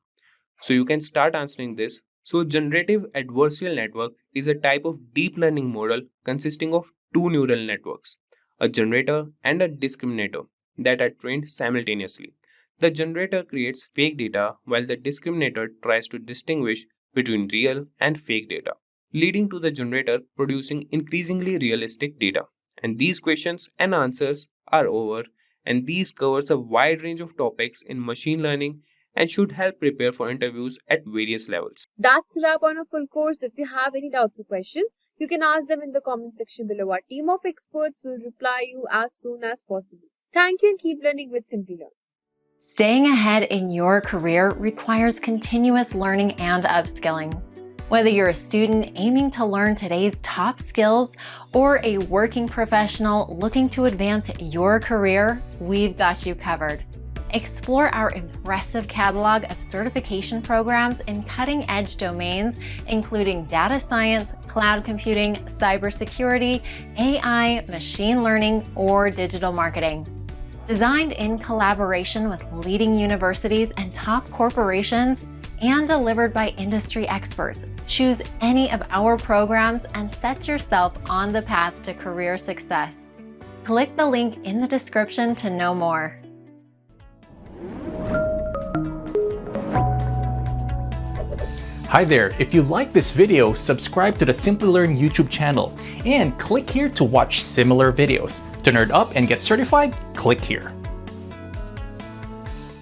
So you can start answering this. So generative adversarial network is a type of deep learning model consisting of two neural networks, a generator and a discriminator, that are trained simultaneously. The generator creates fake data while the discriminator tries to distinguish between real and fake data, leading to the generator producing increasingly realistic data. And these questions and answers are over, and these covers a wide range of topics in machine learning and should help prepare for interviews at various levels. That's a wrap on a full course. If you have any doubts or questions, you can ask them in the comment section below. Our team of experts will reply you as soon as possible. Thank you and keep learning with Simplilearn. Staying ahead in your career requires continuous learning and upskilling. Whether you're a student aiming to learn today's top skills or a working professional looking to advance your career, we've got you covered. Explore our impressive catalog of certification programs in cutting-edge domains, including data science, cloud computing, cybersecurity, AI, machine learning, or digital marketing. Designed in collaboration with leading universities and top corporations, and delivered by industry experts, choose any of our programs and set yourself on the path to career success. Click the link in the description to know more. Hi there, if you like this video, subscribe to the Simplilearn YouTube channel and click here to watch similar videos. To nerd up and get certified, click here.